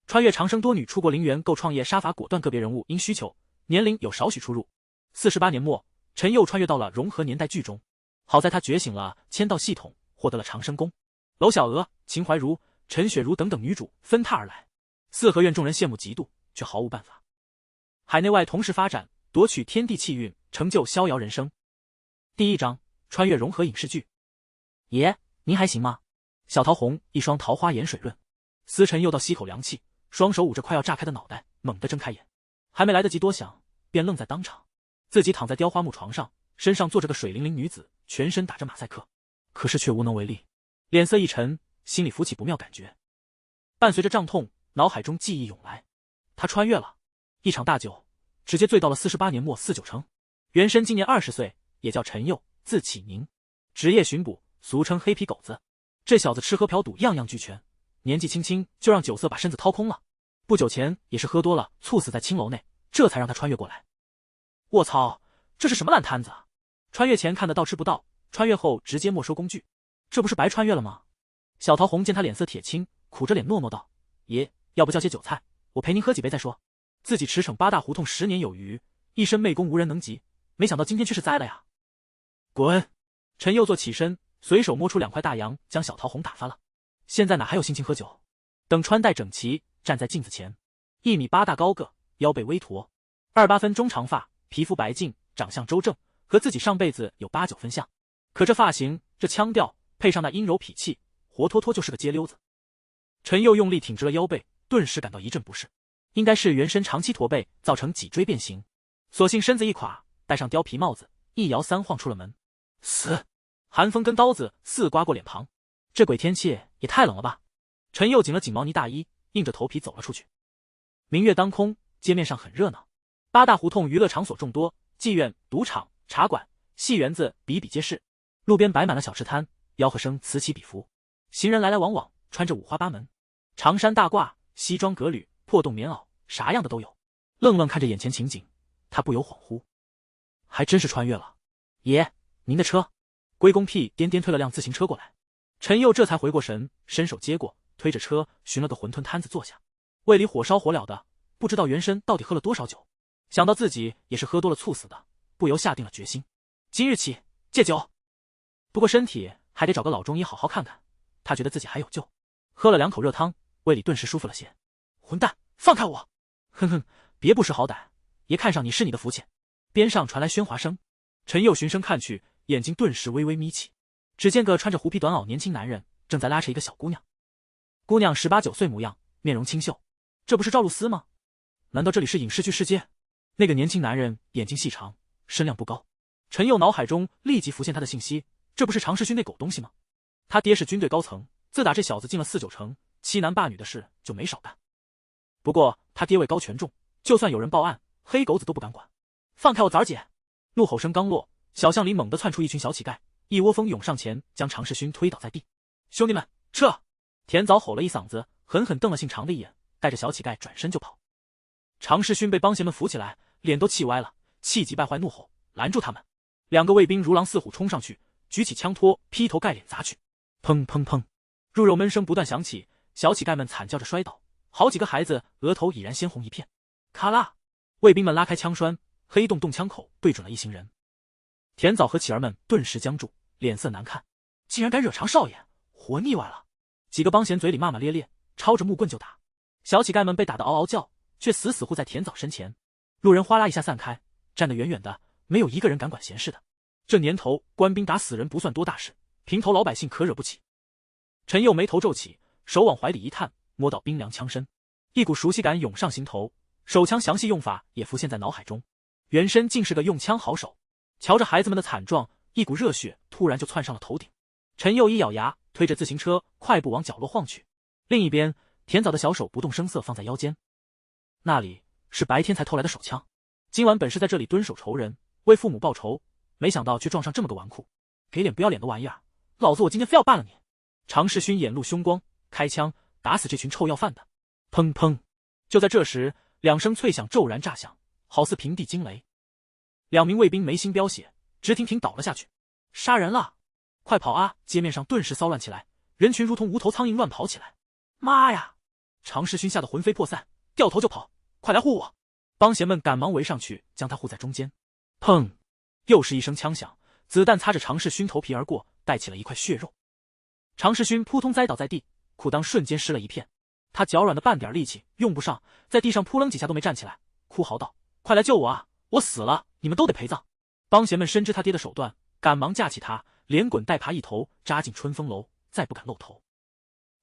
穿越长生多女出国陵园购创业杀伐果断，个别人物因需求年龄有少许出入。48年末，陈佑穿越到了融合年代剧中，好在他觉醒了签到系统，获得了长生功。娄小娥、秦怀茹、陈雪茹等等女主纷沓而来，四合院众人羡慕嫉妒，却毫无办法。海内外同时发展，夺取天地气运，成就逍遥人生。第1章穿越融合影视剧。爷，您还行吗？小桃红一双桃花眼水润，司晨又到吸口凉气，双手捂着快要炸开的脑袋，猛地睁开眼，还没来得及多想，便愣在当场。自己躺在雕花木床上，身上坐着个水灵灵女子，全身打着马赛克，可是却无能为力，脸色一沉，心里浮起不妙感觉。伴随着胀痛，脑海中记忆涌来，他穿越了，一场大酒，直接醉到了48年末4、9成。原身今年20岁，也叫陈佑，字启宁，职业巡捕，俗称黑皮狗子。这小子吃喝嫖赌样样俱全，年纪轻轻就让酒色把身子掏空了。不久前也是喝多了，猝死在青楼内，这才让他穿越过来。卧槽，这是什么烂摊子啊！穿越前看得到吃不到，穿越后直接没收工具，这不是白穿越了吗？小桃红见他脸色铁青，苦着脸糯糯道：“爷，要不叫些酒菜，我陪您喝几杯再说。”自己驰骋8大胡同10年有余，一身媚功无人能及，没想到今天却是栽了呀！滚！陈佑坐起身，随手摸出2块大洋，将小桃红打发了。现在哪还有心情喝酒？等穿戴整齐，站在镜子前，1米8大高个，腰背微驼，28分中长发，皮肤白净，长相周正，和自己上辈子有8、9分像。可这发型，这腔调，配上那阴柔痞气，活脱脱就是个街溜子。陈佑用力挺直了腰背，顿时感到一阵不适，应该是原身长期驼背造成脊椎变形，索性身子一垮，戴上貂皮帽子，一摇3晃出了门。死！寒风跟刀子似刮过脸庞，这鬼天气也太冷了吧！陈佑紧了紧毛呢大衣，硬着头皮走了出去。明月当空，街面上很热闹，8大胡同娱乐场所众多，妓院、赌场、茶馆、戏园子比比皆是，路边摆满了小吃摊，吆喝声此起彼伏，行人来来往往，穿着五花八门，长衫大褂、西装革履、破洞棉袄，啥样的都有。愣愣看着眼前情景，他不由恍惚，还真是穿越了。爷，您的车。龟公屁颠颠推了辆自行车过来，陈佑这才回过神，伸手接过，推着车寻了个馄饨摊子坐下，胃里火烧火燎的，不知道原身到底喝了多少酒。想到自己也是喝多了猝死的，不由下定了决心，今日起戒酒。不过身体还得找个老中医好好看看，他觉得自己还有救。喝了2口热汤，胃里顿时舒服了些。混蛋，放开我！哼哼，别不识好歹，爷看上你是你的福气。边上传来喧哗声，陈佑循声看去，眼睛顿时微微眯起，只见个穿着狐皮短袄年轻男人正在拉扯一个小姑娘。姑娘18、9岁模样，面容清秀，这不是赵露思吗？难道这里是影视剧世界？那个年轻男人眼睛细长，身量不高，陈佑脑海中立即浮现他的信息，这不是常世勋那狗东西吗？他爹是军队高层，自打这小子进了4、9成，欺男霸女的事就没少干。不过他爹位高权重，就算有人报案，黑狗子都不敢管。放开我崽儿姐！怒吼声刚落，小巷里猛地窜出一群小乞丐，一窝蜂涌上前，将常世勋推倒在地。兄弟们，撤！田枣吼了一嗓子，狠狠瞪了姓常的一眼，带着小乞丐转身就跑。常世勋被帮闲们扶起来，脸都气歪了，气急败坏怒吼：“拦住他们！”2个卫兵如狼似虎冲上去，举起枪托，劈头盖脸砸去。砰砰砰，入肉闷声不断响起，小乞丐们惨叫着摔倒，好几个孩子额头已然鲜红一片。咔啦，卫兵们拉开枪栓，黑洞洞枪口对准了一行人。田枣和乞儿们顿时僵住，脸色难看，竟然敢惹常少爷，活腻歪了。几个帮闲嘴里骂骂咧咧，抄着木棍就打。小乞丐们被打得嗷嗷叫，却死死护在田枣身前。路人哗啦一下散开，站得远远的，没有一个人敢管闲事的。这年头，官兵打死人不算多大事，平头老百姓可惹不起。陈佑眉头皱起，手往怀里一探，摸到冰凉枪身，一股熟悉感涌上心头，手枪详细用法也浮现在脑海中。原身竟是个用枪好手。瞧着孩子们的惨状，一股热血突然就窜上了头顶。陈佑一咬牙，推着自行车快步往角落晃去。另一边，田枣的小手不动声色放在腰间，那里是白天才偷来的手枪。今晚本是在这里蹲守仇人，为父母报仇，没想到却撞上这么个纨绔，给脸不要脸的玩意儿！老子我今天非要办了你！常世勋眼露凶光，开枪打死这群臭要饭的。砰砰！就在这时，2声脆响骤然炸响，好似平地惊雷。2名卫兵眉心飙血，直挺挺倒了下去。杀人了！快跑啊！街面上顿时骚乱起来，人群如同无头苍蝇乱跑起来。妈呀！常世勋吓得魂飞魄散，掉头就跑，快来护我！帮闲们赶忙围上去，将他护在中间。砰！又是一声枪响，子弹擦着常世勋头皮而过，带起了一块血肉。常世勋扑通栽倒在地，裤裆瞬间湿了一片。他脚软的半点力气用不上，在地上扑棱几下都没站起来，哭嚎道：“快来救我啊！我死了，你们都得陪葬！”帮闲们深知他爹的手段，赶忙架起他，连滚带爬一头扎进春风楼，再不敢露头。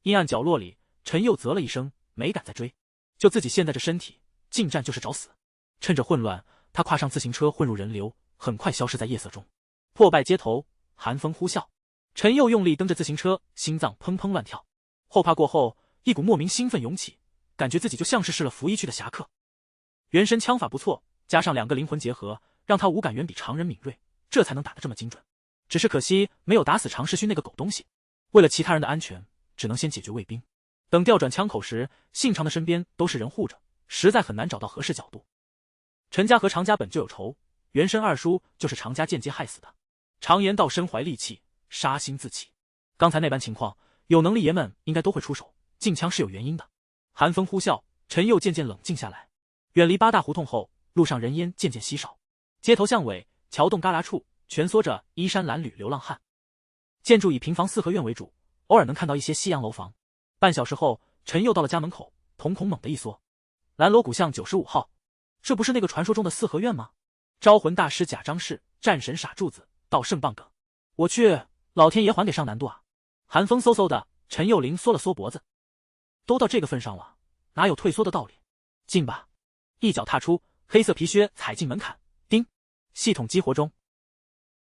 阴暗角落里，陈佑啧了一声，没敢再追。就自己现在这身体，进站就是找死。趁着混乱，他跨上自行车混入人流，很快消失在夜色中。破败街头，寒风呼啸，陈佑用力蹬着自行车，心脏砰砰乱跳。后怕过后，一股莫名兴奋涌起，感觉自己就像是试了服役去的侠客。原神枪法不错，加上2个灵魂结合，让他五感远比常人敏锐，这才能打得这么精准。只是可惜没有打死常世勋那个狗东西。为了其他人的安全，只能先解决卫兵。等调转枪口时，信长的身边都是人护着，实在很难找到合适角度。陈家和常家本就有仇，原身二叔就是常家间接害死的。常言道身怀利器，杀心自起。刚才那般情况，有能力爷们应该都会出手，进枪是有原因的。寒风呼啸，陈佑渐渐冷静下来。远离8大胡同后，路上人烟渐渐稀少，街头巷尾、桥洞旮旯处蜷缩着衣衫褴褛流浪汉。建筑以平房4合院为主，偶尔能看到一些西洋楼房。半小时后，陈佑到了家门口，瞳孔猛地一缩。蓝锣鼓巷95号，这不是那个传说中的4合院吗？招魂大师假张氏，战神傻柱子，道圣棒梗。我去，老天爷还给上难度啊！寒风嗖嗖的，陈佑林缩了缩脖子。都到这个份上了，哪有退缩的道理？进吧！一脚踏出，黑色皮靴踩进门槛，叮，系统激活中。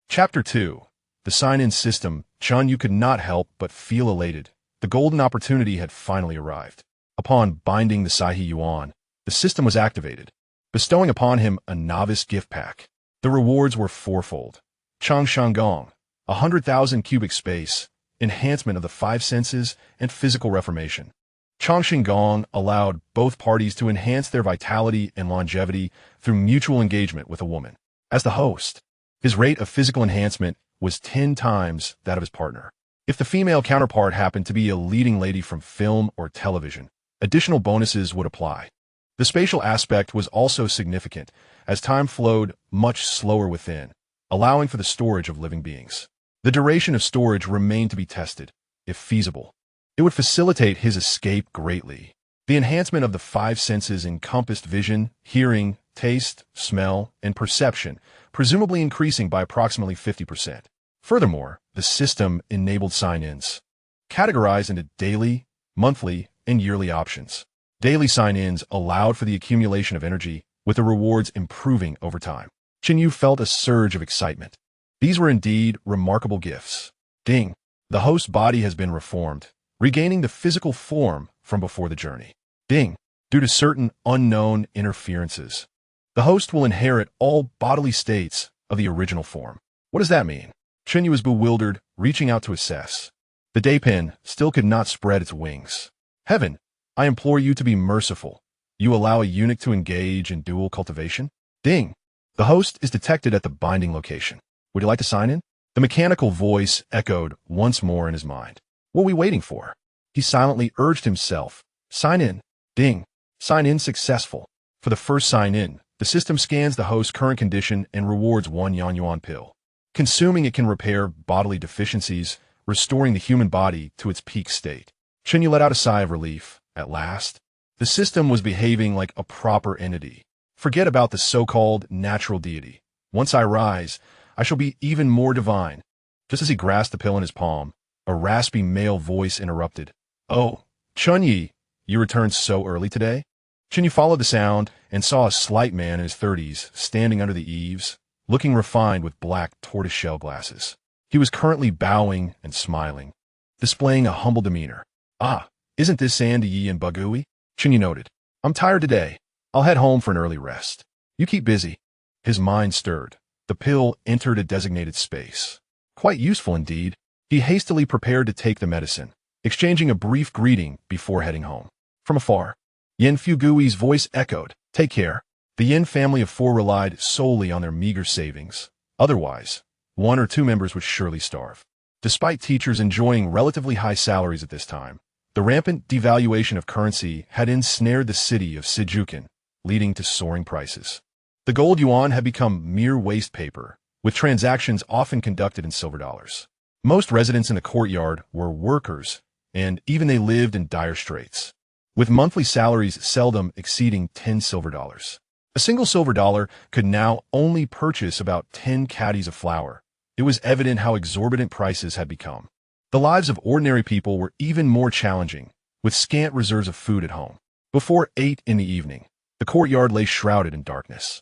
Chapter 2. The sign-in system. Chen You could not help but feel elated. The golden opportunity had finally arrived. Upon binding the Saihe Yuan, the system was activated, bestowing upon him a novice gift pack. The rewards were fourfold. Chang Shanggong, 100,000 cubic space, enhancement of the 5 senses, and physical reformation. Chang Shanggong allowed both parties to enhance their vitality and longevity through mutual engagement with a woman. As the host, his rate of physical enhancement was 10 times that of his partner. If the female counterpart happened to be a leading lady from film or television, additional bonuses would apply. The spatial aspect was also significant, as time flowed much slower within, allowing for the storage of living beings. The duration of storage remained to be tested, if feasible. It would facilitate his escape greatly. The enhancement of the 5 senses encompassed vision, hearing, taste, smell, and perception, presumably increasing by approximately 50%. Furthermore, the system enabled sign-ins, categorized into daily, monthly, and yearly options. Daily sign-ins allowed for the accumulation of energy, with the rewards improving over time. Chen You felt a surge of excitement. These were indeed remarkable gifts. Ding! The host's body has been reformed, regaining the physical form from before the journey. Ding! Due to certain unknown interferences, the host will inherit all bodily states of the original form. What does that mean? Chen You was bewildered, reaching out to assess. The daypin still could not spread its wings. Heaven, I implore you to be merciful. You allow a eunuch to engage in dual cultivation? Ding! The host is detected at the binding location. Would you like to sign in? The mechanical voice echoed once more in his mind. What are we waiting for? He silently urged himself. Sign in. Ding. Sign in successful. For the first sign in, the system scans the host's current condition and rewards 1 yuan pill. Consuming it can repair bodily deficiencies, restoring the human body to its peak state. Chen You let out a sigh of relief. At last, the system was behaving like a proper entity. Forget about the so-called natural deity. Once I rise, I shall be even more divine. Just as he grasped the pill in his palm, a raspy male voice interrupted. Oh, Chen Yi, you returned so early today? Chen You followed the sound and saw a slight man in his 30s standing under the eaves, looking refined with black tortoiseshell glasses. He was currently bowing and smiling, displaying a humble demeanor. Ah, isn't this Sandy Yi and Bagui? Chen You noted. I'm tired today. I'll head home for an early rest. You keep busy. His mind stirred. The pill entered a designated space. Quite useful indeed. He hastily prepared to take the medicine, exchanging a brief greeting before heading home. From afar, Yin Fugui's voice echoed. Take care. The Yin family of 4 relied solely on their meager savings. Otherwise, 1 or 2 members would surely starve. Despite teachers enjoying relatively high salaries at this time, The rampant devaluation of currency had ensnared the city of Sijukan, leading to soaring prices. The gold yuan had become mere waste paper, with transactions often conducted in silver dollars. Most residents in the courtyard were workers, and even they lived in dire straits, with monthly salaries seldom exceeding 10 silver dollars. A single silver dollar could now only purchase about 10 caddies of flour. It was evident how exorbitant prices had become. The lives of ordinary people were even more challenging, with scant reserves of food at home. Before 8 in the evening, the courtyard lay shrouded in darkness.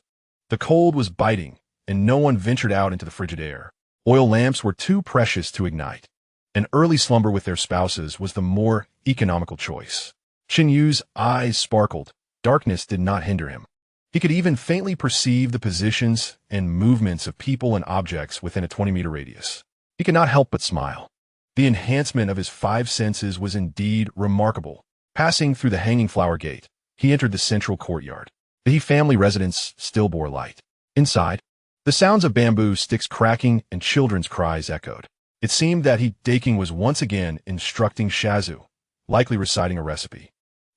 The cold was biting, and no one ventured out into the frigid air. Oil lamps were too precious to ignite. An early slumber with their spouses was the more economical choice. Chen Yu's eyes sparkled. Darkness did not hinder him. He could even faintly perceive the positions and movements of people and objects within a 20-meter radius. He could not help but smile. The enhancement of his 5 senses was indeed remarkable. Passing through the hanging flower gate, he entered the central courtyard. The He family residence still bore light. Inside, the sounds of bamboo sticks cracking and children's cries echoed. It seemed that He Daking was once again instructing Xiao'e, likely reciting a recipe.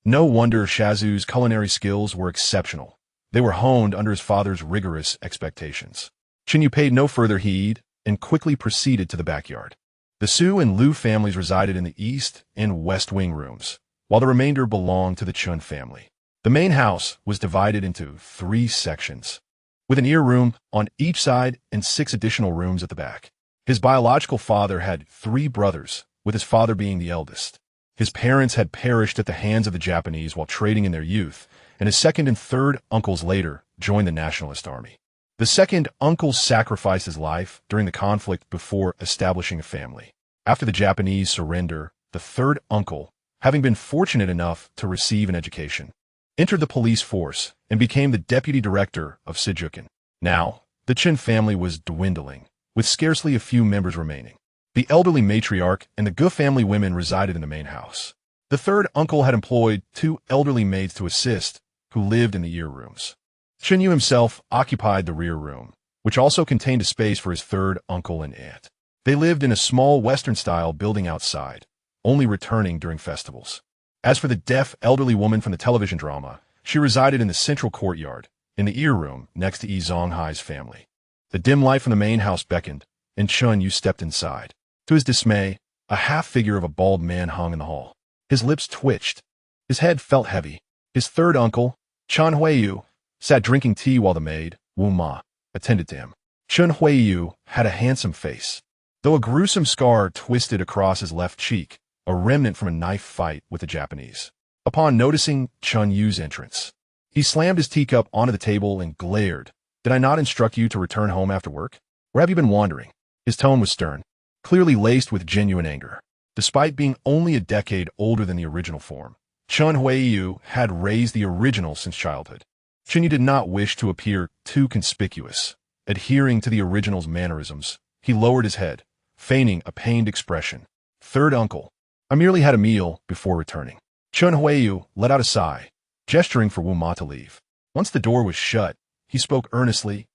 No wonder Xiao'e's culinary skills were exceptional. They were honed under his father's rigorous expectations. Chen You paid no further heed and quickly proceeded to the backyard. The Su and Lu families resided in the east and west wing rooms, while the remainder belonged to the Chen family. The main house was divided into 3 sections, with an ear room on each side and 6 additional rooms at the back. His biological father had 3 brothers, with his father being the eldest. His parents had perished at the hands of the Japanese while trading in their youth, and his second and third uncles later joined the Nationalist Army. The second uncle sacrificed his life during the conflict before establishing a family. After the Japanese surrender, the third uncle, having been fortunate enough to receive an education, entered the police force and became the deputy director of Sijukan. Now, the Chen family was dwindling, with scarcely a few members remaining. The elderly matriarch and the Gu family women resided in the main house. The third uncle had employed 2 elderly maids to assist, who lived in the ear rooms. Chen You himself occupied the rear room, which also contained a space for his third uncle and aunt. They lived in a small Western-style building outside, only returning during festivals. As for the deaf elderly woman from the television drama, she resided in the central courtyard, in the ear room next to Yi Zonghai's family. The dim light from the main house beckoned, and Chen You stepped inside. To his dismay, a half-figure of a bald man hung in the hall. His lips twitched. His head felt heavy. His third uncle, Chen Huairu, sat drinking tea while the maid, Wu Ma, attended to him. Chen Huairu had a handsome face, though a gruesome scar twisted across his left cheek, a remnant from a knife fight with the Japanese. Upon noticing Chen Yu's entrance, he slammed his teacup onto the table and glared. "Did I not instruct you to return home after work? Or have you been wandering?" His tone was stern, clearly laced with genuine anger. Despite being only a decade older than the original form, Chen Huairu had raised the original since childhood. Chen You did not wish to appear too conspicuous. Adhering to the original's mannerisms, he lowered his head, feigning a pained expression. "Third uncle, I merely had a meal before returning." Chen Huairu let out a sigh, gesturing for Wu Ma to leave. Once the door was shut, he spoke earnestly.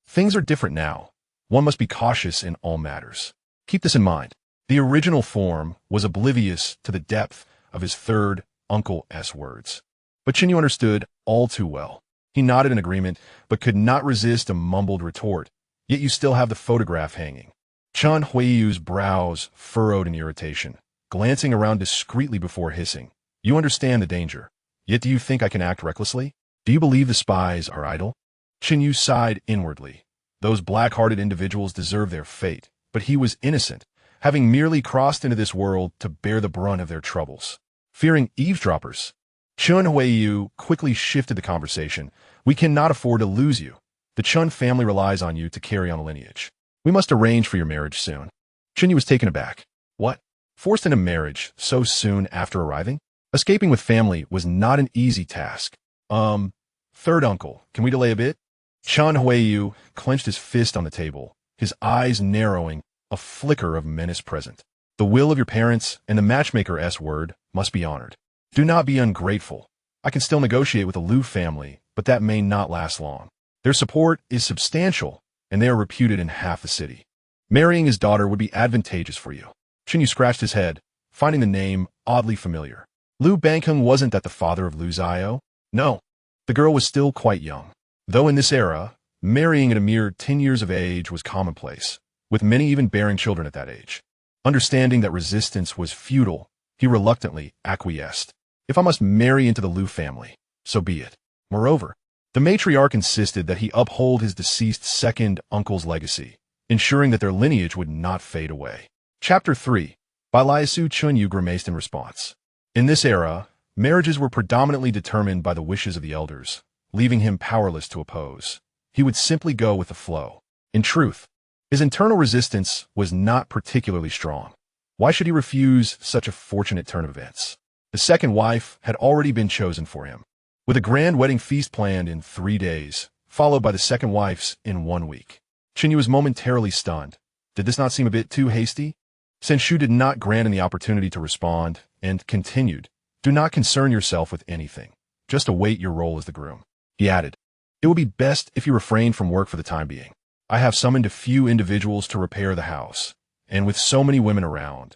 "Things are different now. One must be cautious in all matters. Keep this in mind." The original form was oblivious to the depth of his third uncle's words. But Chen You understood all too well. He nodded in agreement, but could not resist a mumbled retort. "Yet you still have the photograph hanging." Chen Huairu's brows furrowed in irritation, glancing around discreetly before hissing. "You understand the danger. Yet do you think I can act recklessly? Do you believe the spies are idle?" Chen You sighed inwardly. Those black-hearted individuals deserve their fate, but he was innocent, having merely crossed into this world to bear the brunt of their troubles. Fearing eavesdroppers, Chen Huairu quickly shifted the conversation. "We cannot afford to lose you. The Chen family relies on you to carry on the lineage. We must arrange for your marriage soon." Chen You was taken aback. What? Forced into marriage so soon after arriving? Escaping with family was not an easy task. Third uncle, can we delay a bit?" Chen Huairu clenched his fist on the table, his eyes narrowing, a flicker of menace present. "The will of your parents and the matchmaker's word must be honored. Do not be ungrateful. I can still negotiate with the Lu family, but that may not last long. Their support is substantial, and they are reputed in half the city. Marrying his daughter would be advantageous for you." Chen You scratched his head, finding the name oddly familiar. Liu Bangheng wasn't that the father of Liu Xiao'e? No. The girl was still quite young. Though in this era, marrying at a mere 10 years of age was commonplace, with many even bearing children at that age. Understanding that resistance was futile, he reluctantly acquiesced. If I must marry into the Liu family, so be it. Moreover, the matriarch insisted that he uphold his deceased second uncle's legacy, ensuring that their lineage would not fade away. Chapter 3. By Liasu Chen You grimaced in response. In this era, marriages were predominantly determined by the wishes of the elders, leaving him powerless to oppose. He would simply go with the flow. In truth, his internal resistance was not particularly strong. Why should he refuse such a fortunate turn of events? The second wife had already been chosen for him, with a grand wedding feast planned in 3 days, followed by the second wife's in 1 week. Chen You was momentarily stunned. Did this not seem a bit too hasty? Chen Xueru did not grant him the opportunity to respond, and continued, "Do not concern yourself with anything. Just await your role as the groom." He added, "It will be best if you refrain from work for the time being. I have summoned a few individuals to repair the house, and with so many women around,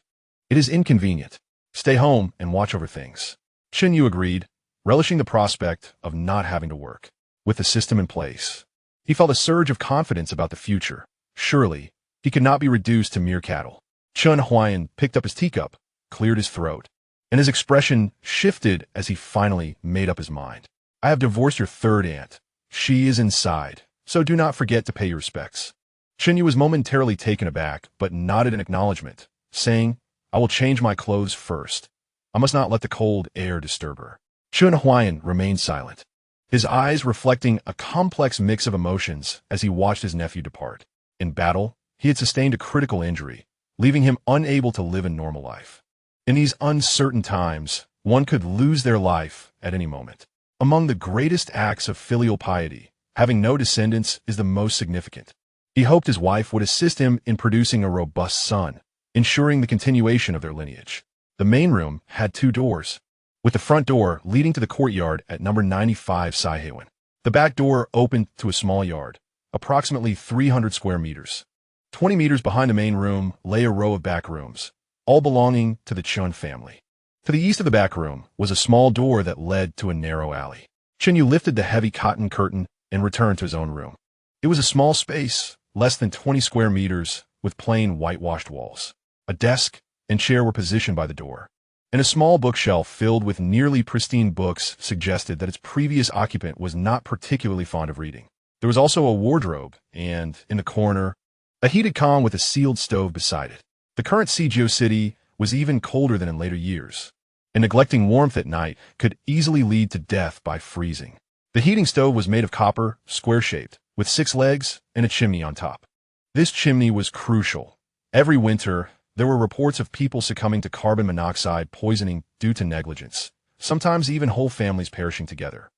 it is inconvenient. Stay home and watch over things." Chen You agreed, relishing the prospect of not having to work. With the system in place, he felt a surge of confidence about the future. Surely, he could not be reduced to mere cattle. Chen Huairu picked up his teacup, cleared his throat, and his expression shifted as he finally made up his mind. "I have divorced your third aunt. She is inside, so do not forget to pay your respects." Chen You was momentarily taken aback, but nodded in acknowledgement, saying, "I will change my clothes first. I must not let the cold air disturb her." Chen Huairu remained silent, his eyes reflecting a complex mix of emotions as he watched his nephew depart. In battle, he had sustained a critical injury, leaving him unable to live a normal life. In these uncertain times, one could lose their life at any moment. Among the greatest acts of filial piety, having no descendants is the most significant. He hoped his wife would assist him in producing a robust son, ensuring the continuation of their lineage. The main room had 2 doors, with the front door leading to the courtyard at number 95 Saihewen. The back door opened to a small yard, approximately 300 square meters. 20 meters behind the main room lay a row of back rooms, all belonging to the Chen family. To the east of the back room was a small door that led to a narrow alley. Chen You lifted the heavy cotton curtain and returned to his own room. It was a small space, less than 20 square meters, with plain whitewashed walls. A desk and chair were positioned by the door, and a small bookshelf filled with nearly pristine books suggested that its previous occupant was not particularly fond of reading. There was also a wardrobe, and, in the corner, a heated com with a sealed stove beside it. The current Sijio city was even colder than in later years, and neglecting warmth at night could easily lead to death by freezing. The heating stove was made of copper, square-shaped, with 6 legs and a chimney on top. This chimney was crucial. Every winter, there were reports of people succumbing to carbon monoxide poisoning due to negligence, sometimes even whole families perishing together.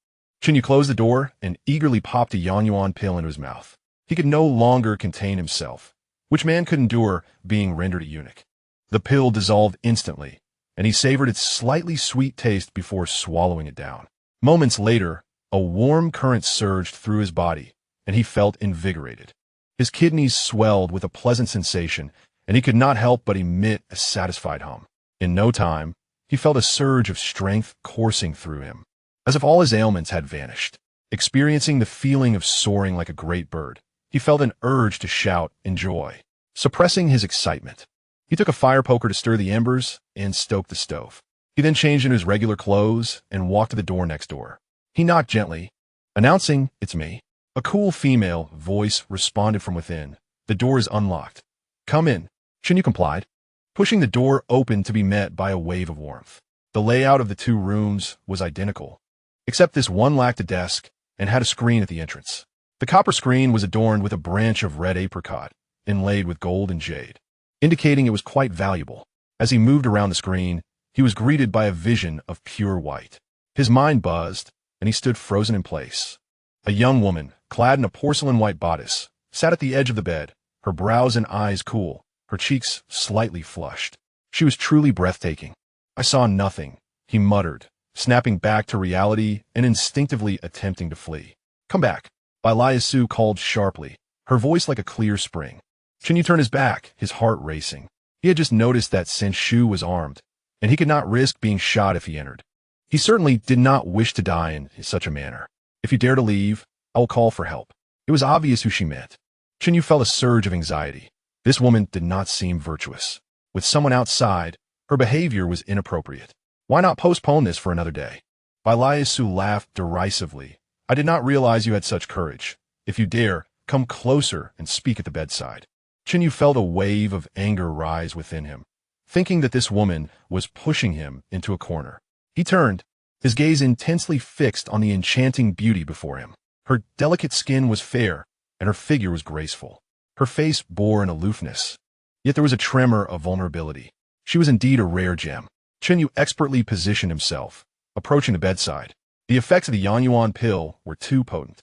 Chen You closed the door and eagerly popped a Yangyuan pill into his mouth. He could no longer contain himself. Which man could endure being rendered a eunuch? The pill dissolved instantly, and he savored its slightly sweet taste before swallowing it down. Moments later, a warm current surged through his body, and he felt invigorated. His kidneys swelled with a pleasant sensation, and he could not help but emit a satisfied hum. In no time, he felt a surge of strength coursing through him, as if all his ailments had vanished. Experiencing the feeling of soaring like a great bird, he felt an urge to shout in joy. Suppressing his excitement, he took a fire poker to stir the embers and stoke the stove. He then changed into his regular clothes and walked to the door next door. He knocked gently, announcing, "It's me." A cool female voice responded from within. "The door is unlocked. Come in." Chen You complied, pushing the door open to be met by a wave of warmth. The layout of the 2 rooms was identical, except this one lacked a desk and had a screen at the entrance. The copper screen was adorned with a branch of red apricot, inlaid with gold and jade, indicating it was quite valuable. As he moved around the screen, he was greeted by a vision of pure white. His mind buzzed, and he stood frozen in place. A young woman, clad in a porcelain white bodice, sat at the edge of the bed, her brows and eyes cool, her cheeks slightly flushed. She was truly breathtaking. "I saw nothing," he muttered, snapping back to reality and instinctively attempting to flee. "Come back," Bai Liasu called sharply, her voice like a clear spring. Chen You turned his back, his heart racing. He had just noticed that Chen Xueru was armed, and he could not risk being shot if he entered. He certainly did not wish to die in such a manner. If you dare to leave, I will call for help. It was obvious who she meant. Chen You felt a surge of anxiety. This woman did not seem virtuous. With someone outside, her behavior was inappropriate. Why not postpone this for another day? Bailayasu laughed derisively. I did not realize you had such courage. If you dare, come closer and speak at the bedside. Chen Yu felt a wave of anger rise within him, thinking that this woman was pushing him into a corner. He turned, his gaze intensely fixed on the enchanting beauty before him. Her delicate skin was fair, and her figure was graceful. Her face bore an aloofness, yet there was a tremor of vulnerability. She was indeed a rare gem. Chen Yu expertly positioned himself, approaching the bedside. The effects of the Yanyuan pill were too potent,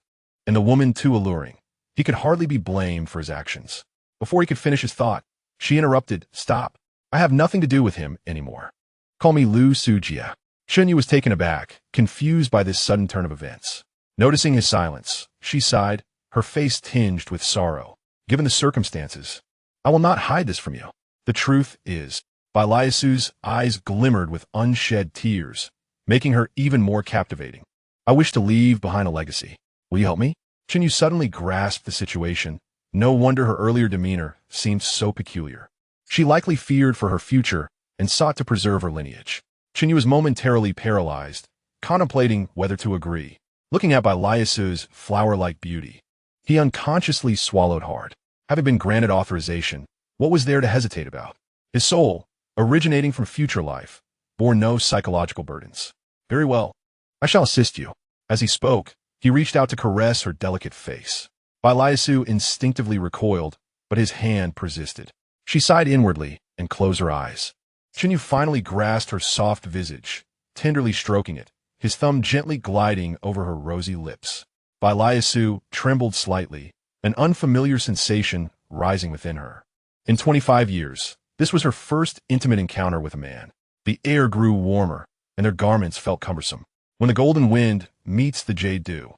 and the woman too alluring. He could hardly be blamed for his actions. Before he could finish his thought, she interrupted, Stop. I have nothing to do with him anymore. Call me Lu Sujia. Chen Yu was taken aback, confused by this sudden turn of events. Noticing his silence, she sighed, her face tinged with sorrow. Given the circumstances, I will not hide this from you. The truth is, Bailayasu's eyes glimmered with unshed tears, making her even more captivating. I wish to leave behind a legacy. Will you help me? Chen Yu suddenly grasped the situation. No wonder her earlier demeanor seemed so peculiar. She likely feared for her future and sought to preserve her lineage. Chen Yu was momentarily paralyzed, contemplating whether to agree. Looking at Bailayasu's flower-like beauty, he unconsciously swallowed hard. Having been granted authorization, what was there to hesitate about? His soul, originating from future life, bore no psychological burdens. Very well. I shall assist you. As he spoke, he reached out to caress her delicate face. Bailayasu instinctively recoiled, but his hand persisted. She sighed inwardly and closed her eyes. Chen Yu finally grasped her soft visage, tenderly stroking it, his thumb gently gliding over her rosy lips. Bailayasu trembled slightly, an unfamiliar sensation rising within her. In 25 years, this was her first intimate encounter with a man. The air grew warmer, and their garments felt cumbersome. When the golden wind meets the jade dew,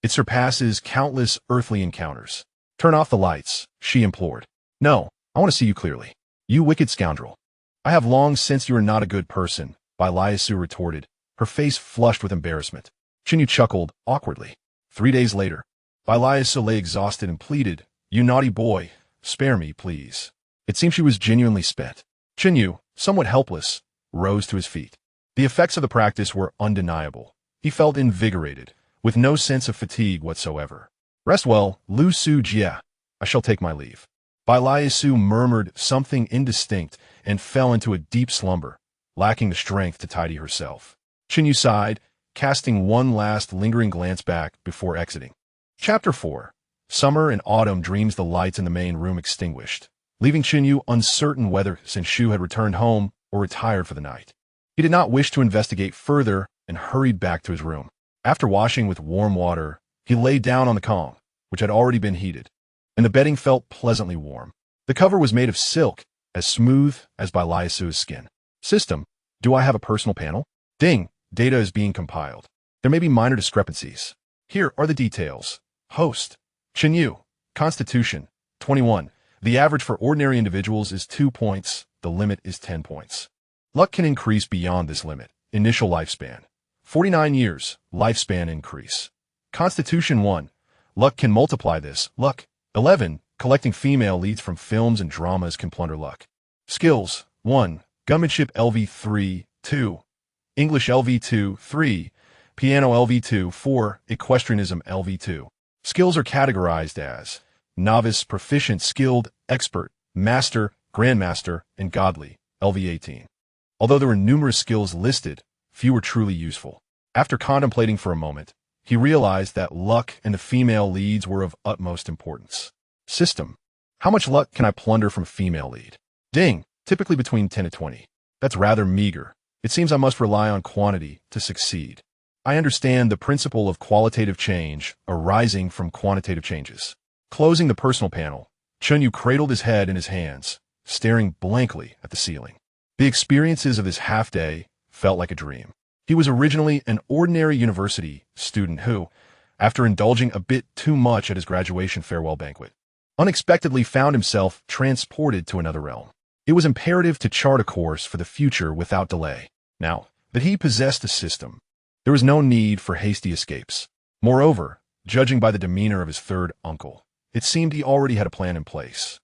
it surpasses countless earthly encounters. Turn off the lights, she implored. No, I want to see you clearly. You wicked scoundrel. I have long sensed you are not a good person, Bailayasu retorted, her face flushed with embarrassment. Chen Yu chuckled awkwardly. 3 days later, Bailayasu lay exhausted and pleaded, You naughty boy, spare me, please. It seemed she was genuinely spent. Chen Yu, somewhat helpless, rose to his feet. The effects of the practice were undeniable. He felt invigorated, with no sense of fatigue whatsoever. Rest well, Lu Su Jia. I shall take my leave. Bailayasu murmured something indistinct and fell into a deep slumber, lacking the strength to tidy herself. Chen Yu sighed, casting one last lingering glance back before exiting. Chapter 4. Summer and autumn dreams. The lights in the main room extinguished, leaving Chen Yu uncertain whether Shu had returned home or retired for the night. He did not wish to investigate further and hurried back to his room. After washing with warm water, he lay down on the Kong, which had already been heated, and the bedding felt pleasantly warm. The cover was made of silk, as smooth as Bailayasu's skin. System, do I have a personal panel? Ding, data is being compiled. There may be minor discrepancies. Here are the details. Host, Chen Yu. Constitution, 21. The average for ordinary individuals is 2 points. The limit is 10 points. Luck can increase beyond this limit. Initial lifespan, 49 years. Lifespan increase. Constitution 1. Luck can multiply this. Luck, 11. Collecting female leads from films and dramas can plunder luck. Skills, 1. Gunmanship LV3, 2. English LV2, 3. Piano LV2, 4. Equestrianism LV2. Skills are categorized as Novice, Proficient, Skilled, Expert, Master, Grandmaster, and Godly, LV18. Although there were numerous skills listed, few were truly useful. After contemplating for a moment, he realized that luck and the female leads were of utmost importance. System. How much luck can I plunder from a female lead? Ding. Typically between 10 to 20. That's rather meager. It seems I must rely on quantity to succeed. I understand the principle of qualitative change arising from quantitative changes. Closing the personal panel, Chen Yu cradled his head in his hands, staring blankly at the ceiling. The experiences of this half-day felt like a dream. He was originally an ordinary university student who, after indulging a bit too much at his graduation farewell banquet, unexpectedly found himself transported to another realm. It was imperative to chart a course for the future without delay. Now that he possessed the system, there was no need for hasty escapes. Moreover, judging by the demeanor of his third uncle, it seemed he already had a plan in place.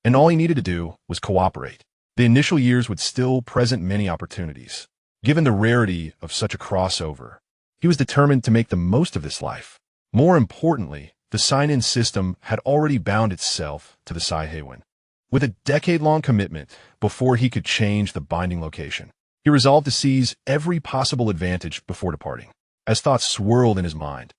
And all he needed to do was cooperate. The initial years would still present many opportunities. Given the rarity of such a crossover, he was determined to make the most of this life. More importantly, the sign-in system had already bound itself to the Xiao'e. With a decade-long commitment before he could change the binding location, he resolved to seize every possible advantage before departing. As thoughts swirled in his mind,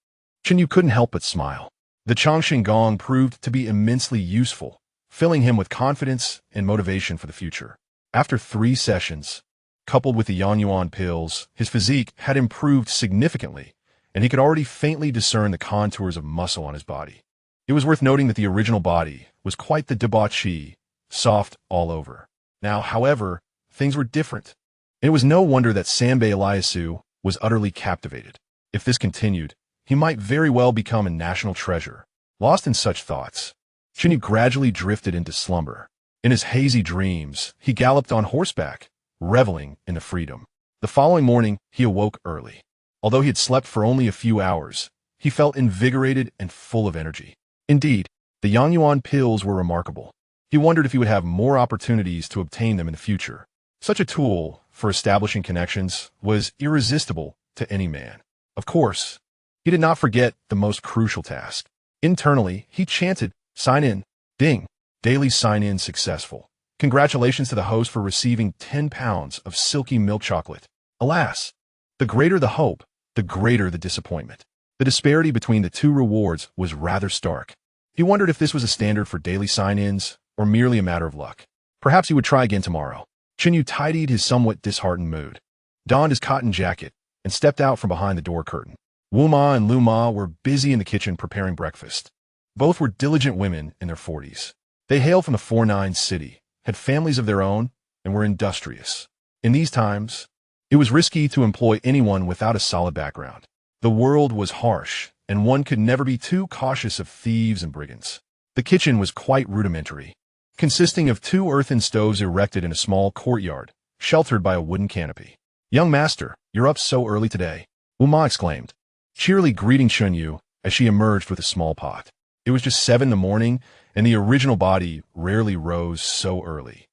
Chen You couldn't help but smile. The Changxing Gong proved to be immensely useful, filling him with confidence and motivation for the future. After 3 sessions, coupled with the Yuan pills, his physique had improved significantly, and he could already faintly discern the contours of muscle on his body. It was worth noting that the original body was quite the debauchee, soft all over. Now, however, things were different. And it was no wonder that Sanbei Eliasu was utterly captivated. If this continued, he might very well become a national treasure. Lost in such thoughts, Chen You gradually drifted into slumber. In his hazy dreams, he galloped on horseback, reveling in the freedom. The following morning, he awoke early. Although he had slept for only a few hours, he felt invigorated and full of energy. Indeed, the Yuan pills were remarkable. He wondered if he would have more opportunities to obtain them in the future. Such a tool for establishing connections was irresistible to any man. Of course, he did not forget the most crucial task. Internally, he chanted, "Sign in, ding, daily sign-in successful. Congratulations to the host for receiving 10 pounds of silky milk chocolate." Alas, the greater the hope, the greater the disappointment. The disparity between the 2 rewards was rather stark. He wondered if this was a standard for daily sign-ins or merely a matter of luck. Perhaps he would try again tomorrow. Chen You tidied his somewhat disheartened mood, donned his cotton jacket, and stepped out from behind the door curtain. Wu Ma and Lu Ma were busy in the kitchen preparing breakfast. Both were diligent women in their 40s. They hailed from the 4-9 city, had families of their own, and were industrious. In these times, it was risky to employ anyone without a solid background. The world was harsh, and one could never be too cautious of thieves and brigands. The kitchen was quite rudimentary, consisting of 2 earthen stoves erected in a small courtyard, sheltered by a wooden canopy. "Young master, you're up so early today," Wu Ma exclaimed, cheerily greeting Chen You as she emerged with a small pot. It was just 7 in the morning, and the original body rarely rose so early.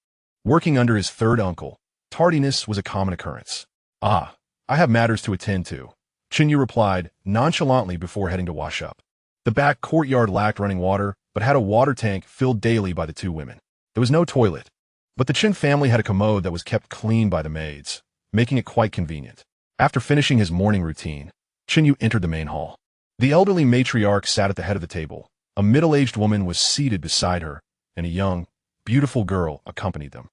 Working under his third uncle, tardiness was a common occurrence. "Ah, I have matters to attend to," Chen You replied nonchalantly before heading to wash up. The back courtyard lacked running water, but had a water tank filled daily by the 2 women. There was no toilet, but the Chen family had a commode that was kept clean by the maids, making it quite convenient. After finishing his morning routine, Chen You entered the main hall. The elderly matriarch sat at the head of the table. A middle-aged woman was seated beside her, and a young, beautiful girl accompanied them.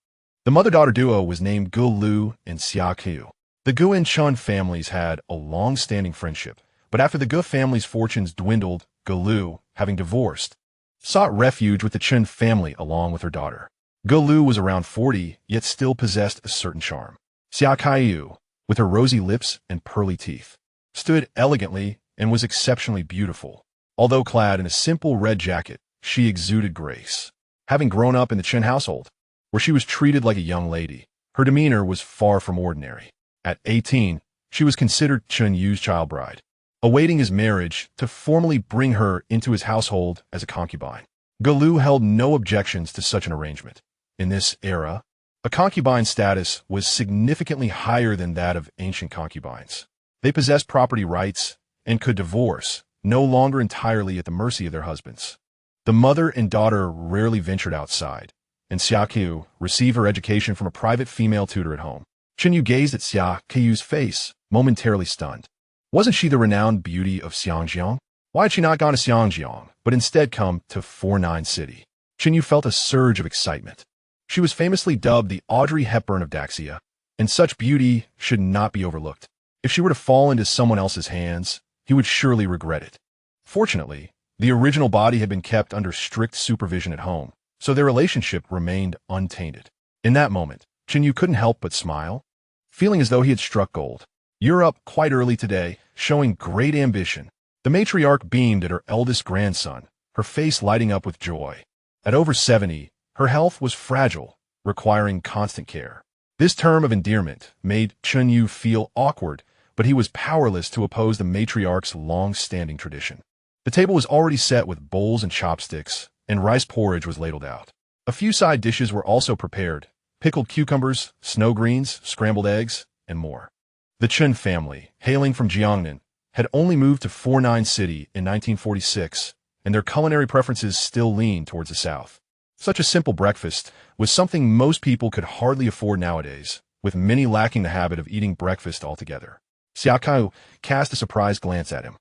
The mother-daughter duo was named Gu Lu and Xiao'e. The Gu and Chen families had a long-standing friendship, but after the Gu family's fortunes dwindled, Gu Lu, having divorced, sought refuge with the Chen family along with her daughter. Gu Lu was around 40, yet still possessed a certain charm. Xiao'e, with her rosy lips and pearly teeth, stood elegantly and was exceptionally beautiful. Although clad in a simple red jacket, she exuded grace. Having grown up in the Chen household, where she was treated like a young lady, her demeanor was far from ordinary. At 18, she was considered Chen Yu's child bride, awaiting his marriage to formally bring her into his household as a concubine. Gu Lu held no objections to such an arrangement. In this era, a concubine's status was significantly higher than that of ancient concubines. They possessed property rights and could divorce, no longer entirely at the mercy of their husbands. The mother and daughter rarely ventured outside, and Xiao'e received her education from a private female tutor at home. Chen You gazed at Xiao'e's face, momentarily stunned. Wasn't she the renowned beauty of Xiangjiang? Why had she not gone to Xiangjiang, but instead come to 4-9 city? Chen You felt a surge of excitement. She was famously dubbed the Audrey Hepburn of Daxia, and such beauty should not be overlooked. If she were to fall into someone else's hands, he would surely regret it. Fortunately, the original body had been kept under strict supervision at home, so their relationship remained untainted. In that moment, Chen You couldn't help but smile, feeling as though he had struck gold. "You're up quite early today, showing great ambition." The matriarch beamed at her eldest grandson, her face lighting up with joy. At over 70, her health was fragile, requiring constant care. This term of endearment made Chen You feel awkward, but he was powerless to oppose the matriarch's long-standing tradition. The table was already set with bowls and chopsticks, and rice porridge was ladled out. A few side dishes were also prepared: pickled cucumbers, snow greens, scrambled eggs, and more. The Chen family, hailing from Jiangnan, had only moved to 49 City in 1946, and their culinary preferences still leaned towards the south. Such a simple breakfast was something most people could hardly afford nowadays, with many lacking the habit of eating breakfast altogether. Xiao'e cast a surprised glance at him.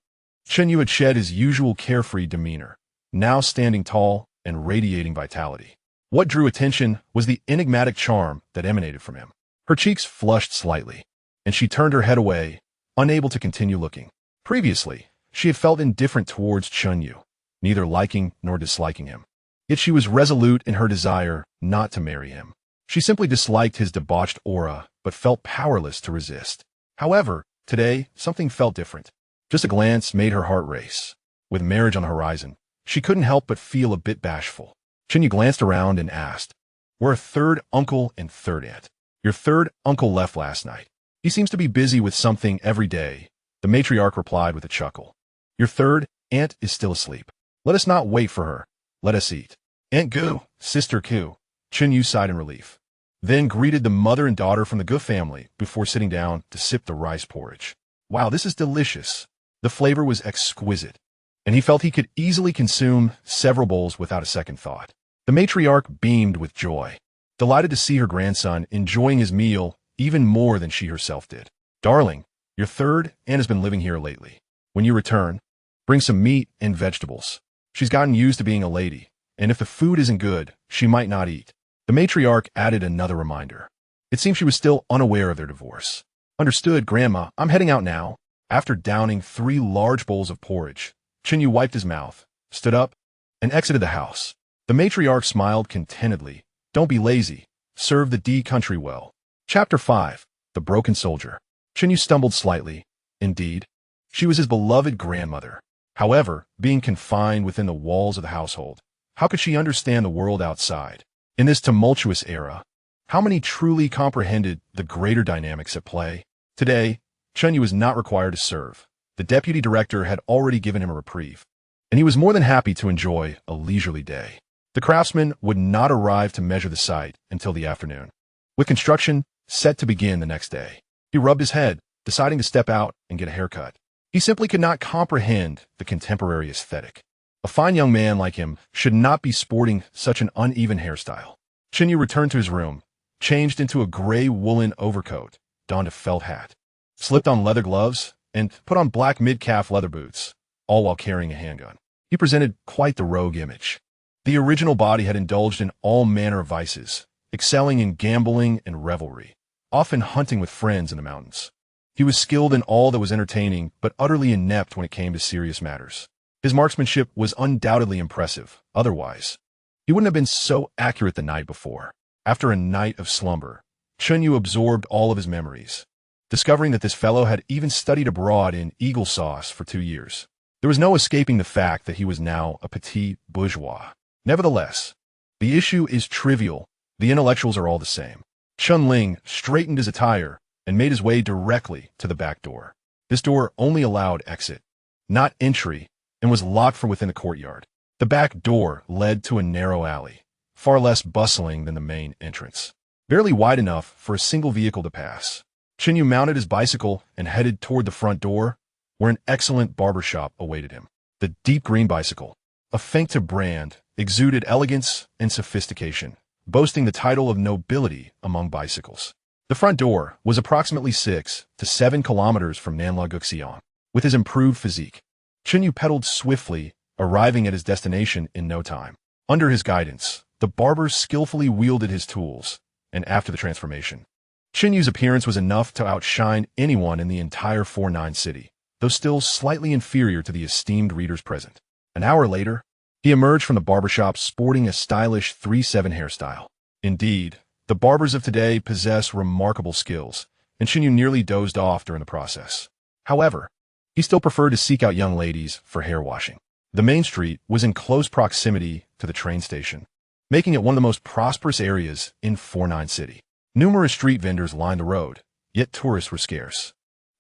Chen You had shed his usual carefree demeanor, now standing tall and radiating vitality. What drew attention was the enigmatic charm that emanated from him. Her cheeks flushed slightly, and she turned her head away, unable to continue looking. Previously, she had felt indifferent towards Chen You, neither liking nor disliking him. Yet she was resolute in her desire not to marry him. She simply disliked his debauched aura, but felt powerless to resist. However, today, something felt different. Just a glance made her heart race. With marriage on the horizon, she couldn't help but feel a bit bashful. Chen You glanced around and asked, "We're a third uncle and third aunt. Your third uncle left last night. He seems to be busy with something every day." The matriarch replied with a chuckle. "Your third aunt is still asleep. Let us not wait for her. Let us eat." "Aunt Gu, Sister Q," Chen You sighed in relief, then greeted the mother and daughter from the Gu family before sitting down to sip the rice porridge. Wow, this is delicious. The flavor was exquisite, and he felt he could easily consume several bowls without a second thought. The matriarch beamed with joy, delighted to see her grandson enjoying his meal even more than she herself did. "Darling, your third aunt has been living here lately. When you return, bring some meat and vegetables. She's gotten used to being a lady, and if the food isn't good, she might not eat." The matriarch added another reminder. It seemed she was still unaware of their divorce. "Understood, Grandma. I'm heading out now." After downing 3 large bowls of porridge, Chen You wiped his mouth, stood up, and exited the house. The matriarch smiled contentedly. "Don't be lazy. Serve the D country well." Chapter 5. The Broken Soldier. Chen You stumbled slightly. Indeed, she was his beloved grandmother. However, being confined within the walls of the household, how could she understand the world outside? In this tumultuous era, how many truly comprehended the greater dynamics at play? Today, Chen You was not required to serve. The deputy director had already given him a reprieve, and he was more than happy to enjoy a leisurely day. The craftsman would not arrive to measure the site until the afternoon, with construction set to begin the next day. He rubbed his head, deciding to step out and get a haircut. He simply could not comprehend the contemporary aesthetic. A fine young man like him should not be sporting such an uneven hairstyle. Chen You returned to his room, changed into a gray woolen overcoat, donned a felt hat, slipped on leather gloves, and put on black mid-calf leather boots, all while carrying a handgun. He presented quite the rogue image. The original body had indulged in all manner of vices, excelling in gambling and revelry, often hunting with friends in the mountains. He was skilled in all that was entertaining, but utterly inept when it came to serious matters. His marksmanship was undoubtedly impressive. Otherwise, he wouldn't have been so accurate the night before. After a night of slumber, Chen You absorbed all of his memories, discovering that this fellow had even studied abroad in eagle sauce for 2 years. There was no escaping the fact that he was now a petit bourgeois. Nevertheless, the issue is trivial. The intellectuals are all the same. Chun Ling straightened his attire and made his way directly to the back door. This door only allowed exit, not entry, and was locked from within the courtyard. The back door led to a narrow alley, far less bustling than the main entrance, barely wide enough for a single vehicle to pass. Chen You mounted his bicycle and headed toward the front door, where an excellent barber shop awaited him. The deep green bicycle, a Fengte brand, exuded elegance and sophistication, boasting the title of nobility among bicycles. The front door was approximately 6 to 7 kilometers from Nanla Guxiang. With his improved physique, Chen You pedaled swiftly, arriving at his destination in no time. Under his guidance, the barber skillfully wielded his tools, and after the transformation, Chen Yu's appearance was enough to outshine anyone in the entire 49 city, though still slightly inferior to the esteemed readers present. An hour later, he emerged from the barbershop sporting a stylish 3/7 hairstyle. Indeed, the barbers of today possess remarkable skills, and Chen You nearly dozed off during the process. However, he still preferred to seek out young ladies for hair washing. The main street was in close proximity to the train station, making it one of the most prosperous areas in 49 City. Numerous street vendors lined the road, yet tourists were scarce.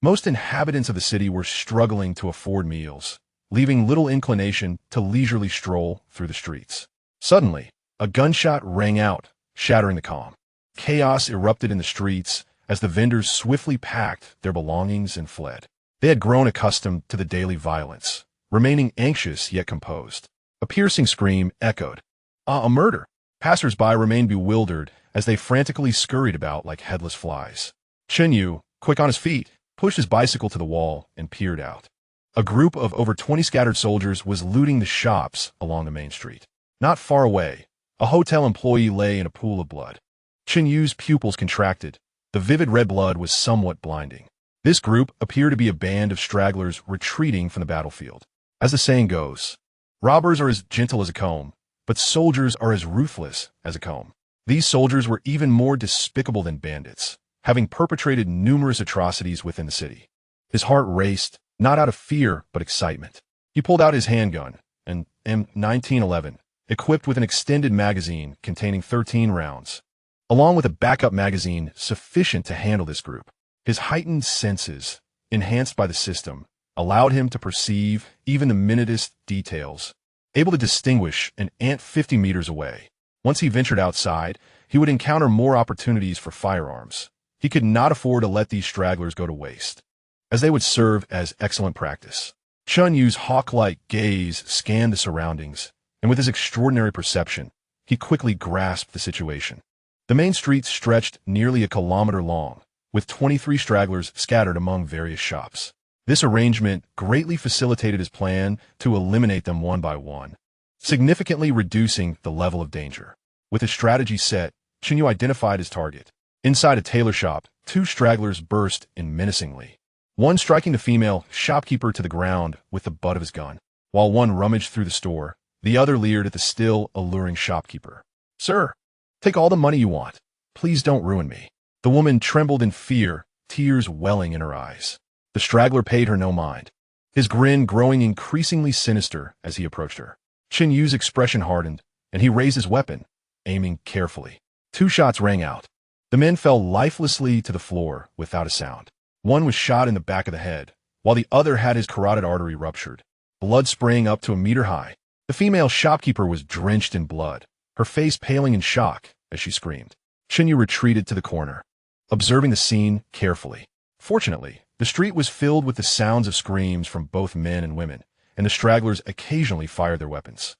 Most inhabitants of the city were struggling to afford meals, leaving little inclination to leisurely stroll through the streets. Suddenly, a gunshot rang out, shattering the calm. Chaos erupted in the streets as the vendors swiftly packed their belongings and fled. They had grown accustomed to the daily violence, remaining anxious yet composed. A piercing scream echoed. A murder! Passers-by remained bewildered as they frantically scurried about like headless flies. Chen You, quick on his feet, pushed his bicycle to the wall and peered out. A group of over 20 scattered soldiers was looting the shops along the main street. Not far away, a hotel employee lay in a pool of blood. Chen Yu's pupils contracted. The vivid red blood was somewhat blinding. This group appeared to be a band of stragglers retreating from the battlefield. As the saying goes, robbers are as gentle as a comb, but soldiers are as ruthless as a comb. These soldiers were even more despicable than bandits, having perpetrated numerous atrocities within the city. His heart raced, not out of fear but excitement. He pulled out his handgun, an M1911, equipped with an extended magazine containing 13 rounds, along with a backup magazine sufficient to handle this group. His heightened senses, enhanced by the system, allowed him to perceive even the minutest details, able to distinguish an ant 50 meters away. Once he ventured outside, he would encounter more opportunities for firearms. He could not afford to let these stragglers go to waste, as they would serve as excellent practice. Chen Yu's hawk-like gaze scanned the surroundings, and with his extraordinary perception, he quickly grasped the situation. The main street stretched nearly a kilometer long, with 23 stragglers scattered among various shops. This arrangement greatly facilitated his plan to eliminate them one by one, significantly reducing the level of danger. With his strategy set, Chen You identified his target. Inside a tailor shop, 2 stragglers burst in menacingly, one striking the female shopkeeper to the ground with the butt of his gun. While one rummaged through the store, the other leered at the still alluring shopkeeper. "Sir, take all the money you want. Please don't ruin me." The woman trembled in fear, tears welling in her eyes. The straggler paid her no mind, his grin growing increasingly sinister as he approached her. Chen Yu's expression hardened, and he raised his weapon, aiming carefully. 2 shots rang out. The men fell lifelessly to the floor without a sound. One was shot in the back of the head, while the other had his carotid artery ruptured, blood spraying up to a meter high. The female shopkeeper was drenched in blood, her face paling in shock as she screamed. Chen Yu retreated to the corner, observing the scene carefully. Fortunately, the street was filled with the sounds of screams from both men and women, and the stragglers occasionally fired their weapons.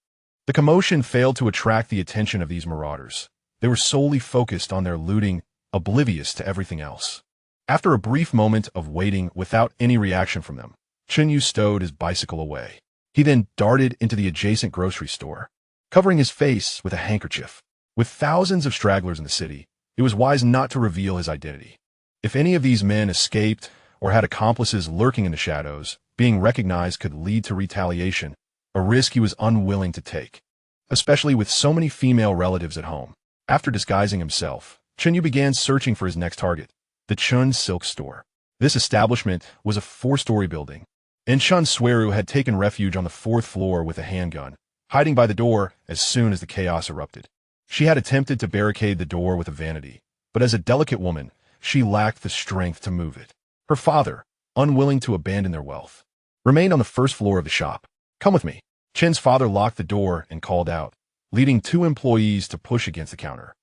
The commotion failed to attract the attention of these marauders. They were solely focused on their looting, oblivious to everything else. After a brief moment of waiting without any reaction from them, Chen Yu stowed his bicycle away. He then darted into the adjacent grocery store, covering his face with a handkerchief. With thousands of stragglers in the city, it was wise not to reveal his identity. If any of these men escaped or had accomplices lurking in the shadows, being recognized could lead to retaliation, a risk he was unwilling to take, especially with so many female relatives at home. After disguising himself, Chen Yu began searching for his next target, the Chen Silk Store. This establishment was a 4-story building, and Chen Xueru had taken refuge on the 4th floor with a handgun, hiding by the door as soon as the chaos erupted. She had attempted to barricade the door with a vanity, but as a delicate woman, she lacked the strength to move it. Her father, unwilling to abandon their wealth, remained on the 1st floor of the shop. "Come with me." Chen's father locked the door and called out, leading 2 employees to push against the counter.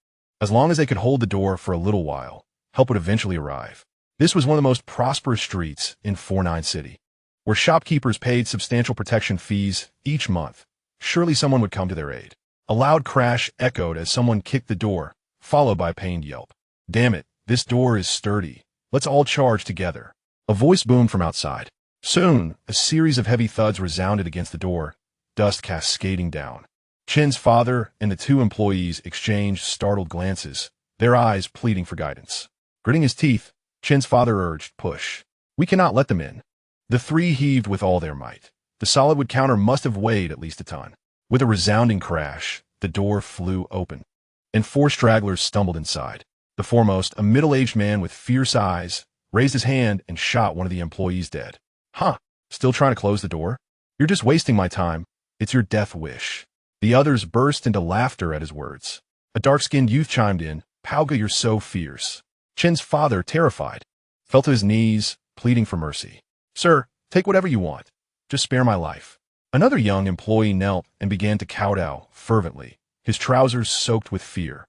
As long as they could hold the door for a little while, help would eventually arrive. This was one of the most prosperous streets in 49 City, where shopkeepers paid substantial protection fees each month. Surely someone would come to their aid. A loud crash echoed as someone kicked the door, followed by a pained yelp. "Damn it, this door is sturdy. Let's all charge together." A voice boomed from outside. Soon, a series of heavy thuds resounded against the door, dust cascading down. Chen's father and the 2 employees exchanged startled glances, their eyes pleading for guidance. Gritting his teeth, Chen's father urged, "Push. We cannot let them in." The 3 heaved with all their might. The solid wood counter must have weighed at least a ton. With a resounding crash, the door flew open, and 4 stragglers stumbled inside. The foremost, a middle-aged man with fierce eyes, raised his hand and shot one of the employees dead. "Huh, still trying to close the door? You're just wasting my time. It's your death wish." The others burst into laughter at his words. A dark-skinned youth chimed in, "Pauga, you're so fierce." Chen's father, terrified, fell to his knees, pleading for mercy. "Sir, take whatever you want. Just spare my life." Another young employee knelt and began to kowtow fervently, his trousers soaked with fear.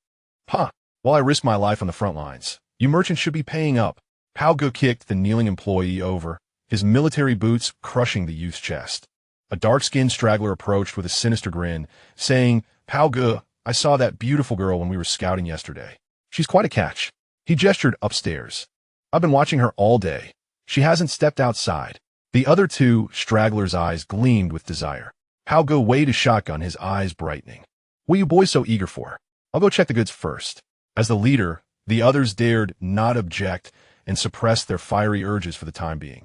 "Huh, while I risk my life on the front lines, you merchants should be paying up." Pauga kicked the kneeling employee over, his military boots crushing the youth's chest. A dark-skinned straggler approached with a sinister grin, saying, "Pauga, I saw that beautiful girl when we were scouting yesterday. She's quite a catch." He gestured upstairs. "I've been watching her all day. She hasn't stepped outside." The other two stragglers' eyes gleamed with desire. Pauga waved his shotgun, his eyes brightening. "What are you boys so eager for? I'll go check the goods first." As the leader, the others dared not object and suppressed their fiery urges for the time being.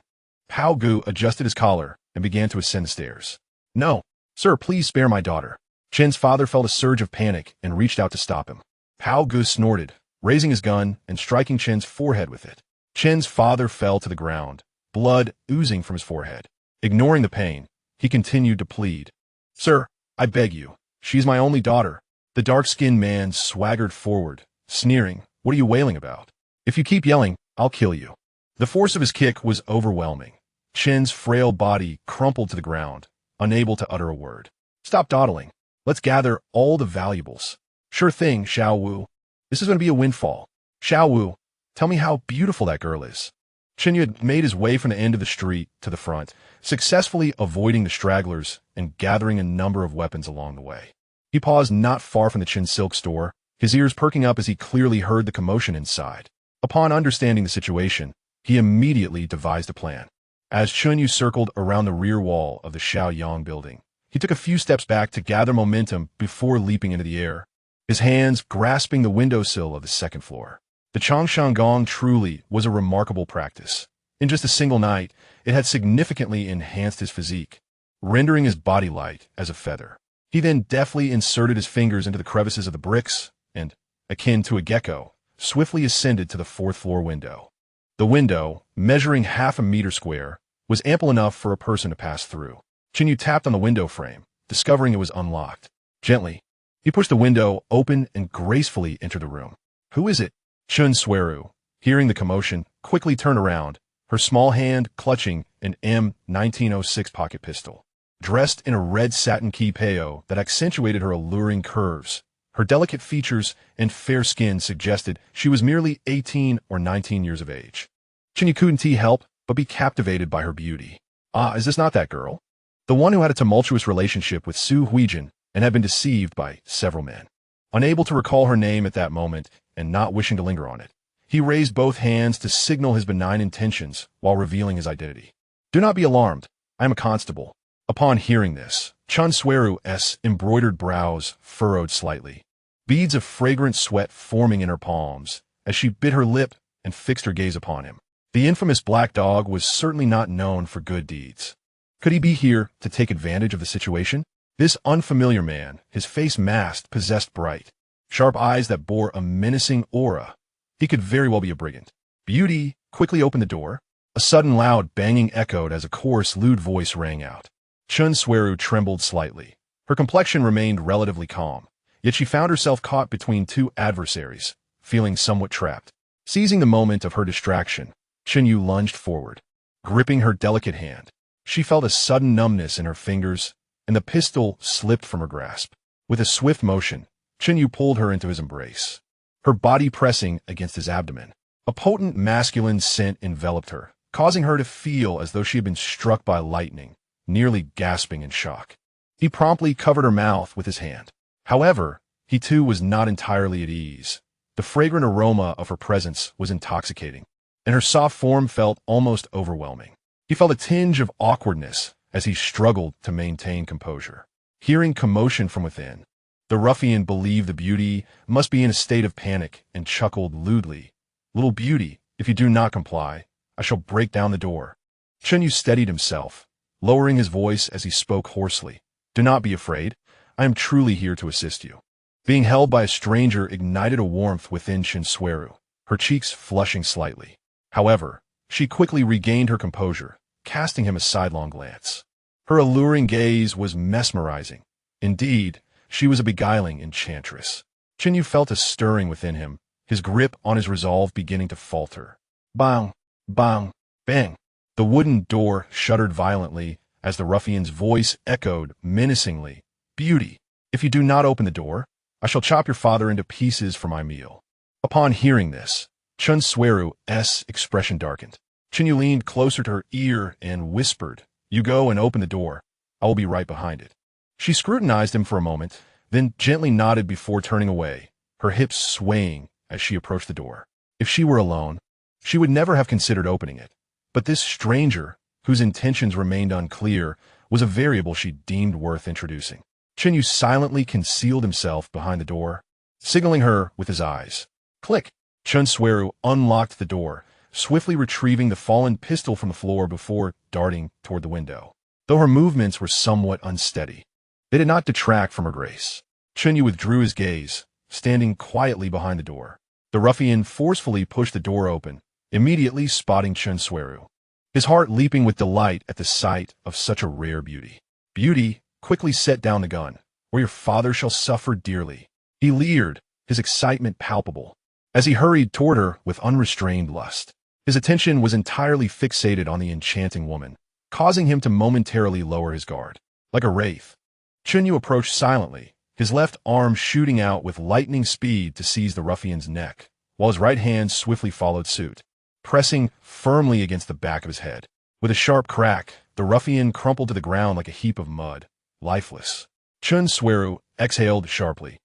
Pauga adjusted his collar and began to ascend the stairs. "No, sir, please spare my daughter." Chen's father felt a surge of panic and reached out to stop him. Pauga snorted, raising his gun and striking Chen's forehead with it. Chen's father fell to the ground, blood oozing from his forehead. Ignoring the pain, he continued to plead. "Sir, I beg you. She's my only daughter." The dark-skinned man swaggered forward, sneering, "What are you wailing about? If you keep yelling, I'll kill you." The force of his kick was overwhelming. Chen's frail body crumpled to the ground, unable to utter a word. "Stop dawdling. Let's gather all the valuables." "Sure thing, Xiao'e. This is going to be a windfall." "Xiao'e, tell me how beautiful that girl is." Chen You had made his way from the end of the street to the front, successfully avoiding the stragglers and gathering a number of weapons along the way. He paused not far from the Qin silk store, his ears perking up as he clearly heard the commotion inside. Upon understanding the situation, he immediately devised a plan. As Chen You circled around the rear wall of the Xiao'e building, he took a few steps back to gather momentum before leaping into the air, his hands grasping the windowsill of the second floor. The Changshan Gong truly was a remarkable practice. In just a single night, it had significantly enhanced his physique, rendering his body light as a feather. He then deftly inserted his fingers into the crevices of the bricks and, akin to a gecko, swiftly ascended to the fourth-floor window. The window, measuring half a meter square, was ample enough for a person to pass through. Chen You tapped on the window frame, discovering it was unlocked. Gently, he pushed the window open and gracefully entered the room. "Who is it?" Chen Xueru, hearing the commotion, quickly turned around, her small hand clutching an M1906 pocket pistol. Dressed in a red satin kipeo that accentuated her alluring curves, her delicate features and fair skin suggested she was merely 18 or 19 years of age. Chen You couldn't help but be captivated by her beauty. "Ah, is this not that girl? The one who had a tumultuous relationship with Su Huijin and had been deceived by several men." Unable to recall her name at that moment and not wishing to linger on it, he raised both hands to signal his benign intentions while revealing his identity. "Do not be alarmed. I am a constable." Upon hearing this, Chen Xueru's embroidered brows furrowed slightly, beads of fragrant sweat forming in her palms as she bit her lip and fixed her gaze upon him. The infamous black dog was certainly not known for good deeds. Could he be here to take advantage of the situation? This unfamiliar man, his face masked, possessed bright, sharp eyes that bore a menacing aura. He could very well be a brigand. Beauty quickly opened the door. A sudden loud banging echoed as a coarse, lewd voice rang out. Chen Xueru trembled slightly. Her complexion remained relatively calm, yet she found herself caught between two adversaries, feeling somewhat trapped. Seizing the moment of her distraction, Chen You lunged forward, gripping her delicate hand. She felt a sudden numbness in her fingers, and the pistol slipped from her grasp. With a swift motion, Chen You pulled her into his embrace, her body pressing against his abdomen. A potent masculine scent enveloped her, causing her to feel as though she had been struck by lightning, nearly gasping in shock. He promptly covered her mouth with his hand. However, he too was not entirely at ease. The fragrant aroma of her presence was intoxicating, and her soft form felt almost overwhelming. He felt a tinge of awkwardness as he struggled to maintain composure. Hearing commotion from within, the ruffian believed the beauty must be in a state of panic and chuckled lewdly. "Little beauty, if you do not comply, I shall break down the door." Chen You steadied himself, lowering his voice as he spoke hoarsely. "Do not be afraid. I am truly here to assist you." Being held by a stranger ignited a warmth within Chen Xueru, her cheeks flushing slightly. However, she quickly regained her composure, casting him a sidelong glance. Her alluring gaze was mesmerizing. Indeed, she was a beguiling enchantress. Chen Yu felt a stirring within him, his grip on his resolve beginning to falter. Bang! Bang! Bang! The wooden door shuddered violently as the ruffian's voice echoed menacingly. Beauty, if you do not open the door, I shall chop your father into pieces for my meal. Upon hearing this, Chen Xueru's expression darkened. Chen Yu leaned closer to her ear and whispered, You go and open the door. I will be right behind it. She scrutinized him for a moment, then gently nodded before turning away, her hips swaying as she approached the door. If she were alone, she would never have considered opening it. But this stranger, whose intentions remained unclear, was a variable she deemed worth introducing. Chen Yu silently concealed himself behind the door, signaling her with his eyes. Click! Chen Xueru unlocked the door, swiftly retrieving the fallen pistol from the floor before darting toward the window. Though her movements were somewhat unsteady, they did not detract from her grace. Chen Yu withdrew his gaze, standing quietly behind the door. The ruffian forcefully pushed the door open, immediately spotting Chen Xueru, his heart leaping with delight at the sight of such a rare beauty. Beauty, quickly set down the gun, or your father shall suffer dearly. He leered, his excitement palpable, as he hurried toward her with unrestrained lust. His attention was entirely fixated on the enchanting woman, causing him to momentarily lower his guard. Like a wraith, Chen Yu approached silently, his left arm shooting out with lightning speed to seize the ruffian's neck, while his right hand swiftly followed suit, pressing firmly against the back of his head. With a sharp crack, the ruffian crumpled to the ground like a heap of mud, lifeless. Chen Xueru exhaled sharply,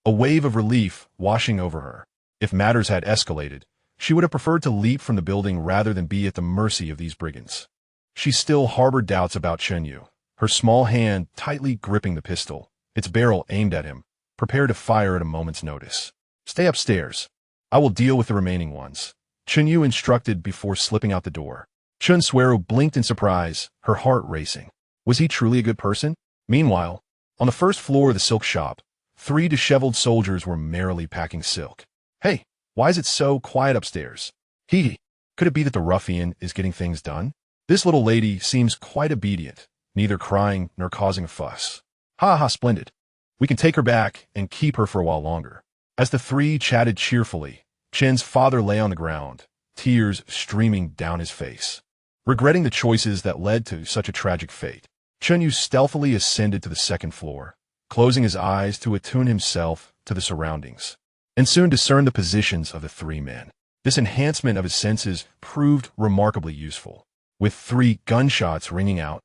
a wave of relief washing over her. If matters had escalated, she would have preferred to leap from the building rather than be at the mercy of these brigands. She still harbored doubts about Chen Yu, her small hand tightly gripping the pistol, its barrel aimed at him, prepared to fire at a moment's notice. Stay upstairs. I will deal with the remaining ones, Chen Yu instructed before slipping out the door. Chen Xueru blinked in surprise, her heart racing. Was he truly a good person? Meanwhile, on the first floor of the silk shop, 3 disheveled soldiers were merrily packing silk. Hey, why is it so quiet upstairs? Hee. Could it be that the ruffian is getting things done? This little lady seems quite obedient, neither crying nor causing a fuss. Ha ha, splendid. We can take her back and keep her for a while longer. As the 3 chatted cheerfully, Chen's father lay on the ground, tears streaming down his face. Regretting the choices that led to such a tragic fate, Chen Yu stealthily ascended to the second floor, closing his eyes to attune himself to the surroundings, and soon discerned the positions of the 3 men. This enhancement of his senses proved remarkably useful. With 3 gunshots ringing out,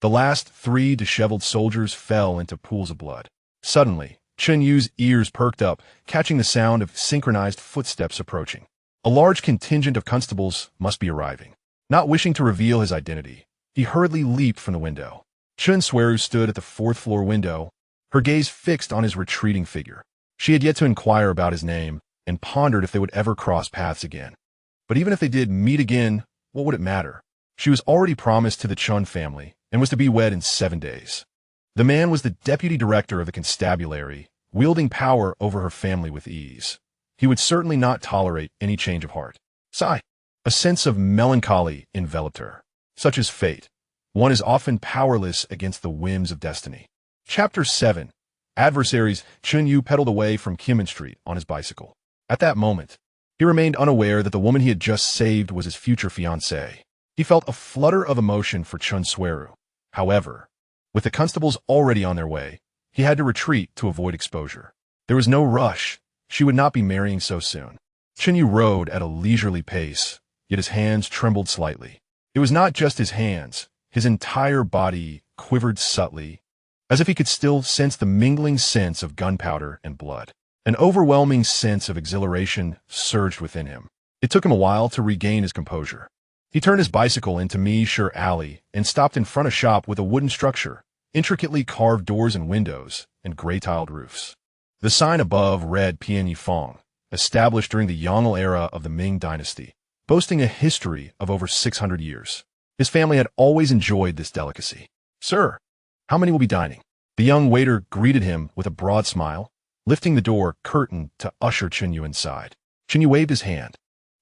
the last 3 disheveled soldiers fell into pools of blood. Suddenly, Chen Yu's ears perked up, catching the sound of synchronized footsteps approaching. A large contingent of constables must be arriving. Not wishing to reveal his identity, he hurriedly leaped from the window. Chen Xueru stood at the 4th floor window, her gaze fixed on his retreating figure. She had yet to inquire about his name and pondered if they would ever cross paths again. But even if they did meet again, what would it matter? She was already promised to the Chen family and was to be wed in 7 days. The man was the deputy director of the constabulary, wielding power over her family with ease. He would certainly not tolerate any change of heart. Sigh. A sense of melancholy enveloped her. Such is fate. One is often powerless against the whims of destiny. Chapter 7. Adversaries. Chen Yu pedaled away from Kinmen Street on his bicycle. At that moment, he remained unaware that the woman he had just saved was his future fiancée. He felt a flutter of emotion for Chen Xueru. However, with the constables already on their way, he had to retreat to avoid exposure. There was no rush. She would not be marrying so soon. Chen Yu rode at a leisurely pace, yet his hands trembled slightly. It was not just his hands. His entire body quivered subtly, as if he could still sense the mingling sense of gunpowder and blood. An overwhelming sense of exhilaration surged within him. It took him a while to regain his composure. He turned his bicycle into Meisher Alley and stopped in front of a shop with a wooden structure, intricately carved doors and windows, and gray-tiled roofs. The sign above read Pian Yifeng, established during the Yongle era of the Ming Dynasty, boasting a history of over 600 years. His family had always enjoyed this delicacy. Sir, how many will be dining? The young waiter greeted him with a broad smile, lifting the door curtain to usher Chen Yu inside. Chen Yu waved his hand.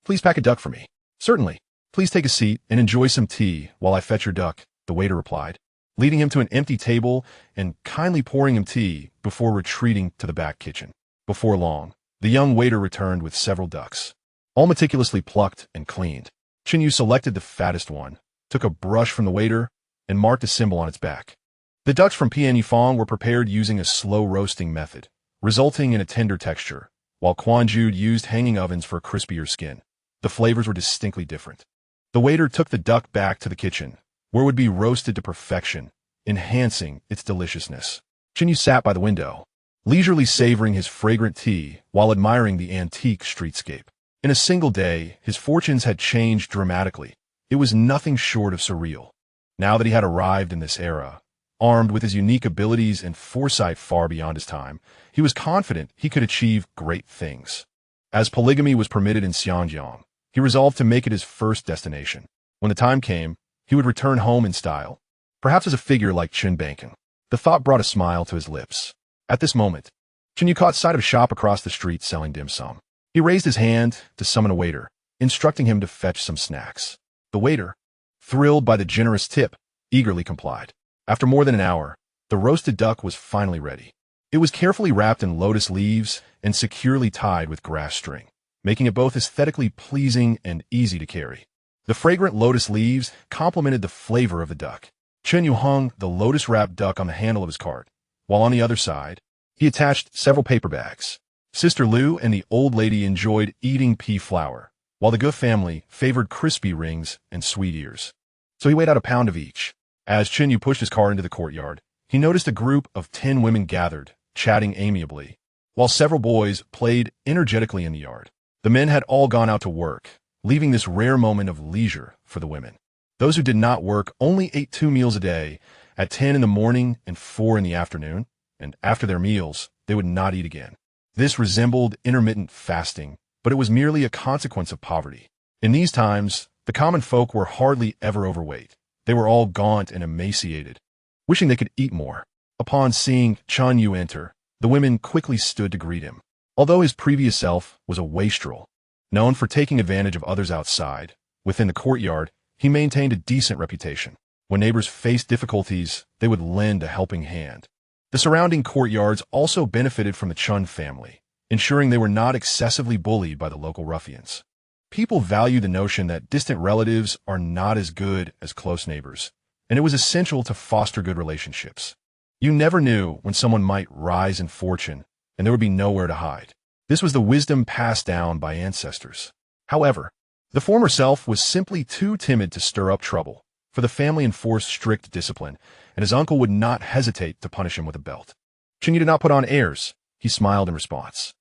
Please pack a duck for me. Certainly. Please take a seat and enjoy some tea while I fetch your duck, the waiter replied. leading him to an empty table and kindly pouring him tea before retreating to the back kitchen. Before long, the young waiter returned with several ducks, all meticulously plucked and cleaned. Chen You selected the fattest one, took a brush from the waiter, and marked a symbol on its back. The ducks from Pian Yifang were prepared using a slow roasting method, resulting in a tender texture, while Quanju used hanging ovens for a crispier skin. The flavors were distinctly different. The waiter took the duck back to the kitchen, where it would be roasted to perfection, enhancing its deliciousness. Chen You sat by the window, leisurely savoring his fragrant tea while admiring the antique streetscape. In a single day, his fortunes had changed dramatically. It was nothing short of surreal. Now that he had arrived in this era, armed with his unique abilities and foresight far beyond his time, he was confident he could achieve great things. As polygamy was permitted in Xianjiang, he resolved to make it his first destination. When the time came, he would return home in style, perhaps as a figure like Qin Banking. The thought brought a smile to his lips. At this moment, Chen You caught sight of a shop across the street selling dim sum. He raised his hand to summon a waiter, instructing him to fetch some snacks. The waiter, thrilled by the generous tip, eagerly complied. After more than an hour, the roasted duck was finally ready. It was carefully wrapped in lotus leaves and securely tied with grass string, making it both aesthetically pleasing and easy to carry. The fragrant lotus leaves complemented the flavor of the duck. Chen You hung the lotus-wrapped duck on the handle of his cart, while on the other side, he attached several paper bags. Sister Lu and the old lady enjoyed eating pea flour, while the Gu family favored crispy rings and sweet ears. So he weighed out a pound of each. As Chen Yu pushed his car into the courtyard, he noticed a group of 10 women gathered, chatting amiably, while several boys played energetically in the yard. The men had all gone out to work, leaving this rare moment of leisure for the women. Those who did not work only ate 2 meals a day, at 10 in the morning and 4 in the afternoon, and after their meals, they would not eat again. This resembled intermittent fasting, but it was merely a consequence of poverty. In these times, the common folk were hardly ever overweight. They were all gaunt and emaciated, wishing they could eat more. Upon seeing Chen You enter, the women quickly stood to greet him. Although his previous self was a wastrel, known for taking advantage of others outside, within the courtyard, he maintained a decent reputation. When neighbors faced difficulties, they would lend a helping hand. The surrounding courtyards also benefited from the Chen family, ensuring they were not excessively bullied by the local ruffians. People value the notion that distant relatives are not as good as close neighbors, and it was essential to foster good relationships. You never knew when someone might rise in fortune, and there would be nowhere to hide. This was the wisdom passed down by ancestors. However, the former self was simply too timid to stir up trouble, for the family enforced strict discipline, and his uncle would not hesitate to punish him with a belt. Chen Yu did not put on airs. He smiled in response.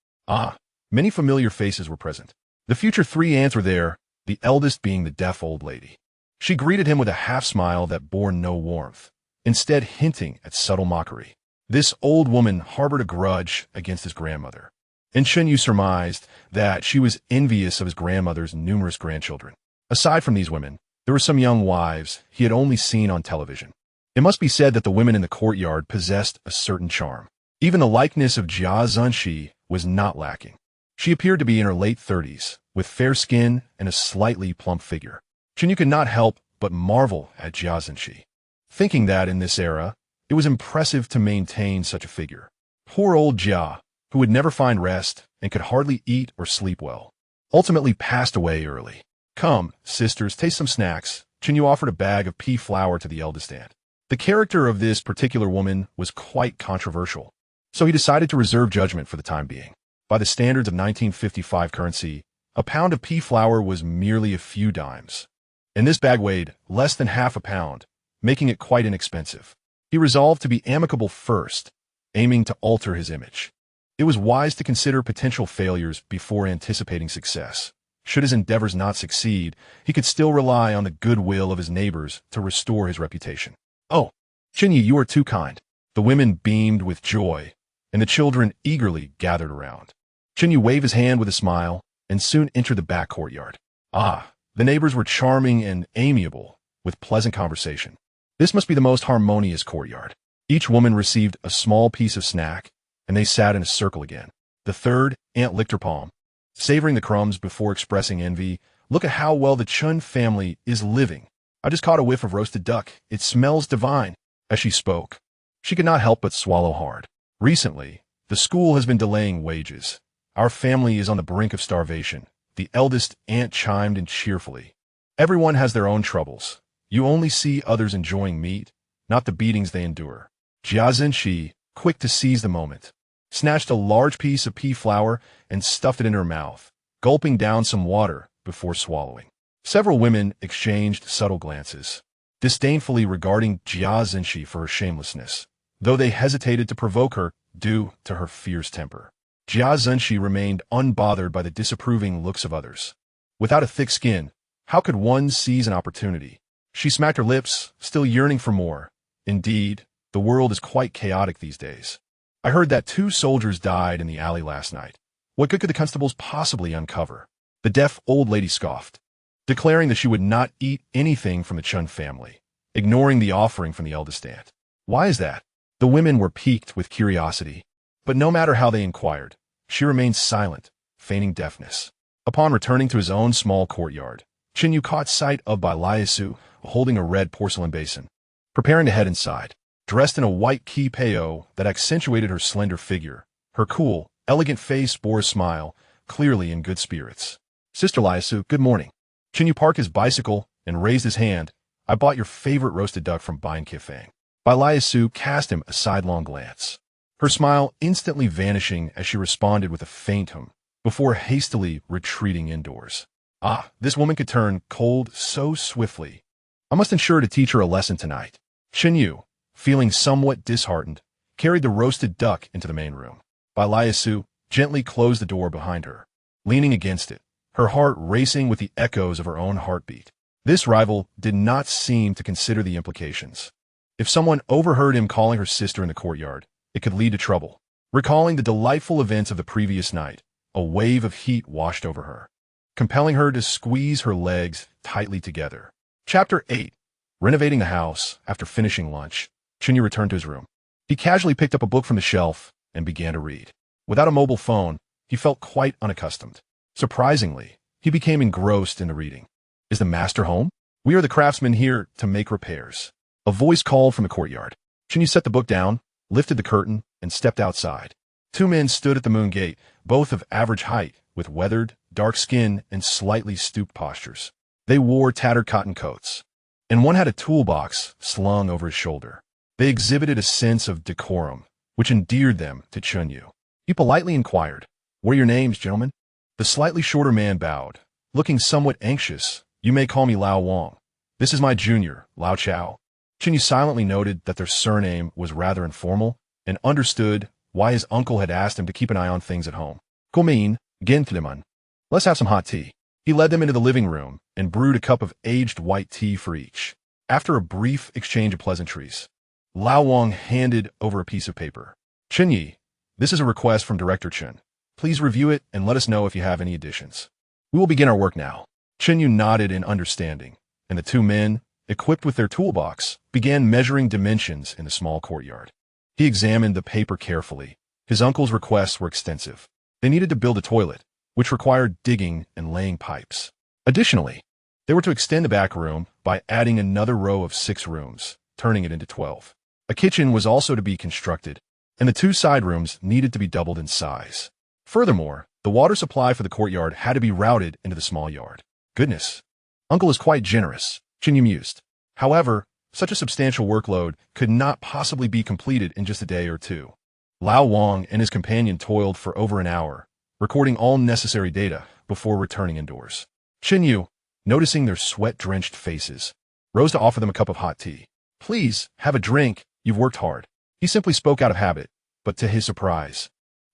Many familiar faces were present. The future 3 aunts were there, the eldest being the deaf old lady. She greeted him with a half-smile that bore no warmth, instead hinting at subtle mockery. This old woman harbored a grudge against his grandmother, and Chen Yu surmised that she was envious of his grandmother's numerous grandchildren. Aside from these women, there were some young wives he had only seen on television. It must be said that the women in the courtyard possessed a certain charm. Even the likeness of Jia Zunxi was not lacking. She appeared to be in her late 30s, with fair skin and a slightly plump figure. Chen Yu could not help but marvel at Jia Zunxi, thinking that in this era, it was impressive to maintain such a figure. Poor old Jia, who would never find rest and could hardly eat or sleep well, ultimately passed away early. Come, sisters, taste some snacks. Chen Yu offered a bag of pea flour to the eldest aunt. The character of this particular woman was quite controversial, so he decided to reserve judgment for the time being. By the standards of 1955 currency, a pound of pea flour was merely a few dimes, and this bag weighed less than half a pound, making it quite inexpensive. He resolved to be amicable first, aiming to alter his image. It was wise to consider potential failures before anticipating success. Should his endeavors not succeed, he could still rely on the goodwill of his neighbors to restore his reputation. Oh, Chen Yi, you are too kind. The women beamed with joy, and the children eagerly gathered around. Chen Yu waved his hand with a smile, and soon entered the back courtyard. The neighbors were charming and amiable, with pleasant conversation. This must be the most harmonious courtyard. Each woman received a small piece of snack, and they sat in a circle again. The third aunt licked her palm, savoring the crumbs before expressing envy. Look at how well the Chen family is living. I just caught a whiff of roasted duck. It smells divine. As she spoke, she could not help but swallow hard. Recently, the school has been delaying wages. Our family is on the brink of starvation. The eldest aunt chimed in cheerfully. Everyone has their own troubles. You only see others enjoying meat, not the beatings they endure. Jia Zhenxi, quick to seize the moment, snatched a large piece of pea flour and stuffed it in her mouth, gulping down some water before swallowing. Several women exchanged subtle glances, disdainfully regarding Jia Zhenxi for her shamelessness, though they hesitated to provoke her due to her fierce temper. Jia Zhenxi remained unbothered by the disapproving looks of others. Without a thick skin, how could one seize an opportunity? She smacked her lips, still yearning for more. Indeed, the world is quite chaotic these days. I heard that 2 soldiers died in the alley last night. What good could the constables possibly uncover? The deaf old lady scoffed, declaring that she would not eat anything from the Chen family, ignoring the offering from the eldest aunt. Why is that? The women were piqued with curiosity, but no matter how they inquired, she remained silent, feigning deafness. Upon returning to his own small courtyard, Chen You caught sight of Bai Liasu holding a red porcelain basin, preparing to head inside. Dressed in a white key peo that accentuated her slender figure, her cool, elegant face bore a smile, clearly in good spirits. Sister Liasu, good morning. Chen You parked his bicycle and raised his hand. I bought your favorite roasted duck from Bain Kifang. Bai Liasu cast him a sidelong glance, her smile instantly vanishing as she responded with a faint hum, before hastily retreating indoors. Ah, this woman could turn cold so swiftly. I must ensure to teach her a lesson tonight. Chen You, feeling somewhat disheartened, carried the roasted duck into the main room. Bai Liasu gently closed the door behind her, leaning against it, her heart racing with the echoes of her own heartbeat. This rival did not seem to consider the implications. If someone overheard him calling her sister in the courtyard, it could lead to trouble. Recalling the delightful events of the previous night, a wave of heat washed over her, compelling her to squeeze her legs tightly together. Chapter 8. Renovating the house. After finishing lunch, Chen You returned to his room. He casually picked up a book from the shelf and began to read. Without a mobile phone, he felt quite unaccustomed. Surprisingly, he became engrossed in the reading. Is the master home? We are the craftsmen here to make repairs. A voice called from the courtyard. Chen You set the book down, lifted the curtain, and stepped outside. 2 men stood at the moon gate, both of average height, with weathered, dark skin and slightly stooped postures. They wore tattered cotton coats, and one had a toolbox slung over his shoulder. They exhibited a sense of decorum, which endeared them to Chen You. He politely inquired, "What are your names, gentlemen?" The slightly shorter man bowed, looking somewhat anxious. "You may call me Lao Wang. This is my junior, Lao Chao." Chen You silently noted that their surname was rather informal, and understood why his uncle had asked him to keep an eye on things at home. "Komin, gentlemen. Let's have some hot tea." He led them into the living room and brewed a cup of aged white tea for each. After a brief exchange of pleasantries, Lao Wang handed over a piece of paper. "Chen Yi, this is a request from Director Chen. Please review it and let us know if you have any additions. We will begin our work now." Chen Yu nodded in understanding, and the 2 men, equipped with their toolbox, began measuring dimensions in the small courtyard. He examined the paper carefully. His uncle's requests were extensive. They needed to build a toilet, which required digging and laying pipes. Additionally, they were to extend the back room by adding another row of 6 rooms, turning it into 12. A kitchen was also to be constructed, and the 2 side rooms needed to be doubled in size. Furthermore, the water supply for the courtyard had to be routed into the small yard. Goodness, Uncle is quite generous, Chen You mused. However, such a substantial workload could not possibly be completed in just a day or 2. Lao Wang and his companion toiled for over an hour, recording all necessary data before returning indoors. Chen You, noticing their sweat-drenched faces, rose to offer them a cup of hot tea. "Please, have a drink. You've worked hard." He simply spoke out of habit, but to his surprise,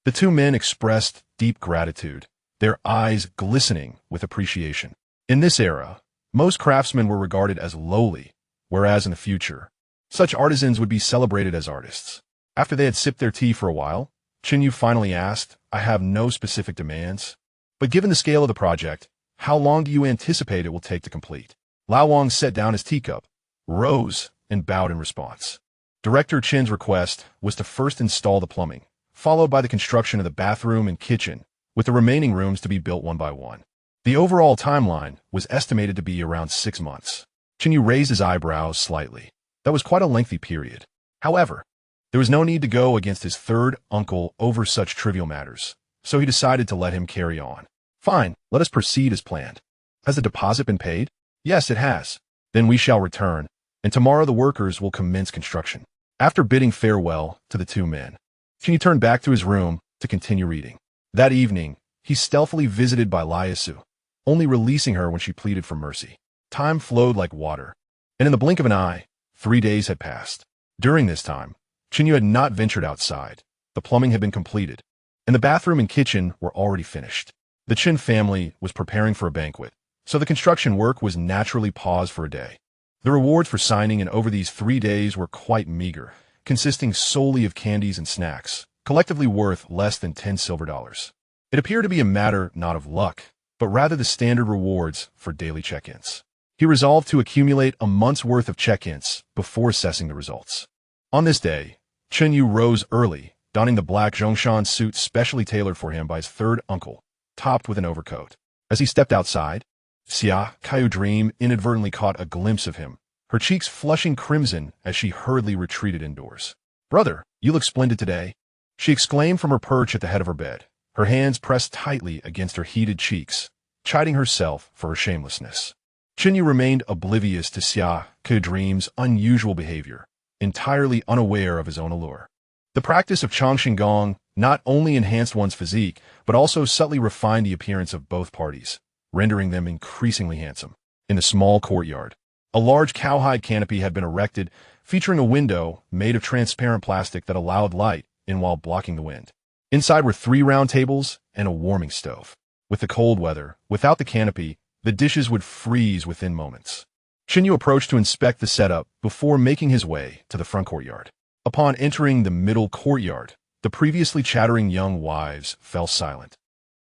the 2 men expressed deep gratitude, their eyes glistening with appreciation. In this era, most craftsmen were regarded as lowly, whereas in the future, such artisans would be celebrated as artists. After they had sipped their tea for a while, Chen You finally asked, "I have no specific demands, but given the scale of the project, how long do you anticipate it will take to complete?" Lao Wang set down his teacup, rose, and bowed in response. Director Chen's request was to first install the plumbing, followed by the construction of the bathroom and kitchen, with the remaining rooms to be built one by one. The overall timeline was estimated to be around 6 months. Chen You raised his eyebrows slightly. That was quite a lengthy period. However, there was no need to go against his third uncle over such trivial matters, so he decided to let him carry on. Fine, let us proceed as planned. Has the deposit been paid? Yes, it has. Then we shall return, and tomorrow the workers will commence construction. After bidding farewell to the two men, Chen You turned back to his room to continue reading. That evening, he stealthily visited by Liasu, only releasing her when she pleaded for mercy. Time flowed like water, and in the blink of an eye, 3 days had passed. During this time, Chen You had not ventured outside. The plumbing had been completed, and the bathroom and kitchen were already finished. The Chen family was preparing for a banquet, so the construction work was naturally paused for a day. The rewards for signing in over these 3 days were quite meager, consisting solely of candies and snacks, collectively worth less than 10 silver dollars. It appeared to be a matter not of luck, but rather the standard rewards for daily check-ins. He resolved to accumulate a month's worth of check-ins before assessing the results. On this day, Chen You rose early, donning the black Zhongshan suit specially tailored for him by his third uncle, topped with an overcoat. As he stepped outside, Xiao'e Dream inadvertently caught a glimpse of him, her cheeks flushing crimson as she hurriedly retreated indoors. "Brother, you look splendid today," she exclaimed from her perch at the head of her bed, her hands pressed tightly against her heated cheeks, chiding herself for her shamelessness. Chen You remained oblivious to Xiao'e Dream's unusual behavior, entirely unaware of his own allure. The practice of Changxing Gong not only enhanced one's physique, but also subtly refined the appearance of both parties, rendering them increasingly handsome. In the small courtyard, a large cowhide canopy had been erected, featuring a window made of transparent plastic that allowed light in while blocking the wind. Inside were 3 round tables and a warming stove. With the cold weather, without the canopy, the dishes would freeze within moments. Chen You approached to inspect the setup before making his way to the front courtyard. Upon entering the middle courtyard, the previously chattering young wives fell silent,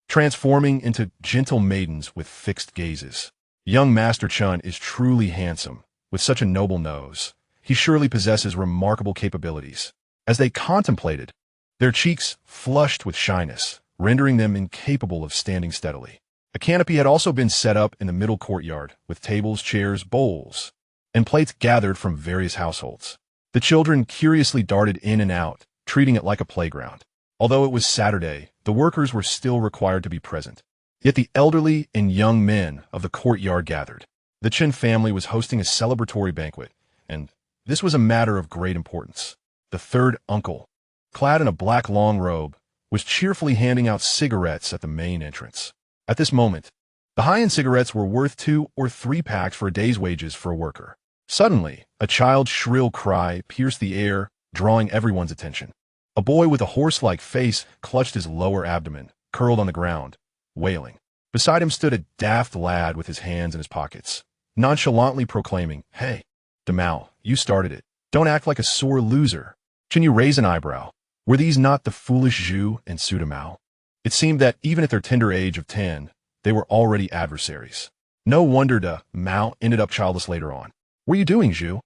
transforming into gentle maidens with fixed gazes. Young Master Chen is truly handsome. With such a noble nose, he surely possesses remarkable capabilities. As they contemplated, their cheeks flushed with shyness, rendering them incapable of standing steadily. A canopy had also been set up in the middle courtyard, with tables, chairs, bowls, and plates gathered from various households. The children curiously darted in and out, treating it like a playground. Although it was Saturday, the workers were still required to be present. Yet the elderly and young men of the courtyard gathered. The Chen family was hosting a celebratory banquet, and this was a matter of great importance. The third uncle, clad in a black long robe, was cheerfully handing out cigarettes at the main entrance. At this moment, the high-end cigarettes were worth 2 or 3 packs for a day's wages for a worker. Suddenly, a child's shrill cry pierced the air, drawing everyone's attention. A boy with a horse-like face clutched his lower abdomen, curled on the ground, wailing. Beside him stood a daft lad with his hands in his pockets, nonchalantly proclaiming, "Hey, Demao, you started it. Don't act like a sore loser." Chen You raised an eyebrow. Were these not the foolish Zhu and Su Demao? It seemed that even at their tender age of 10, they were already adversaries. No wonder Mao ended up childless later on. "What are you doing, Zhu?"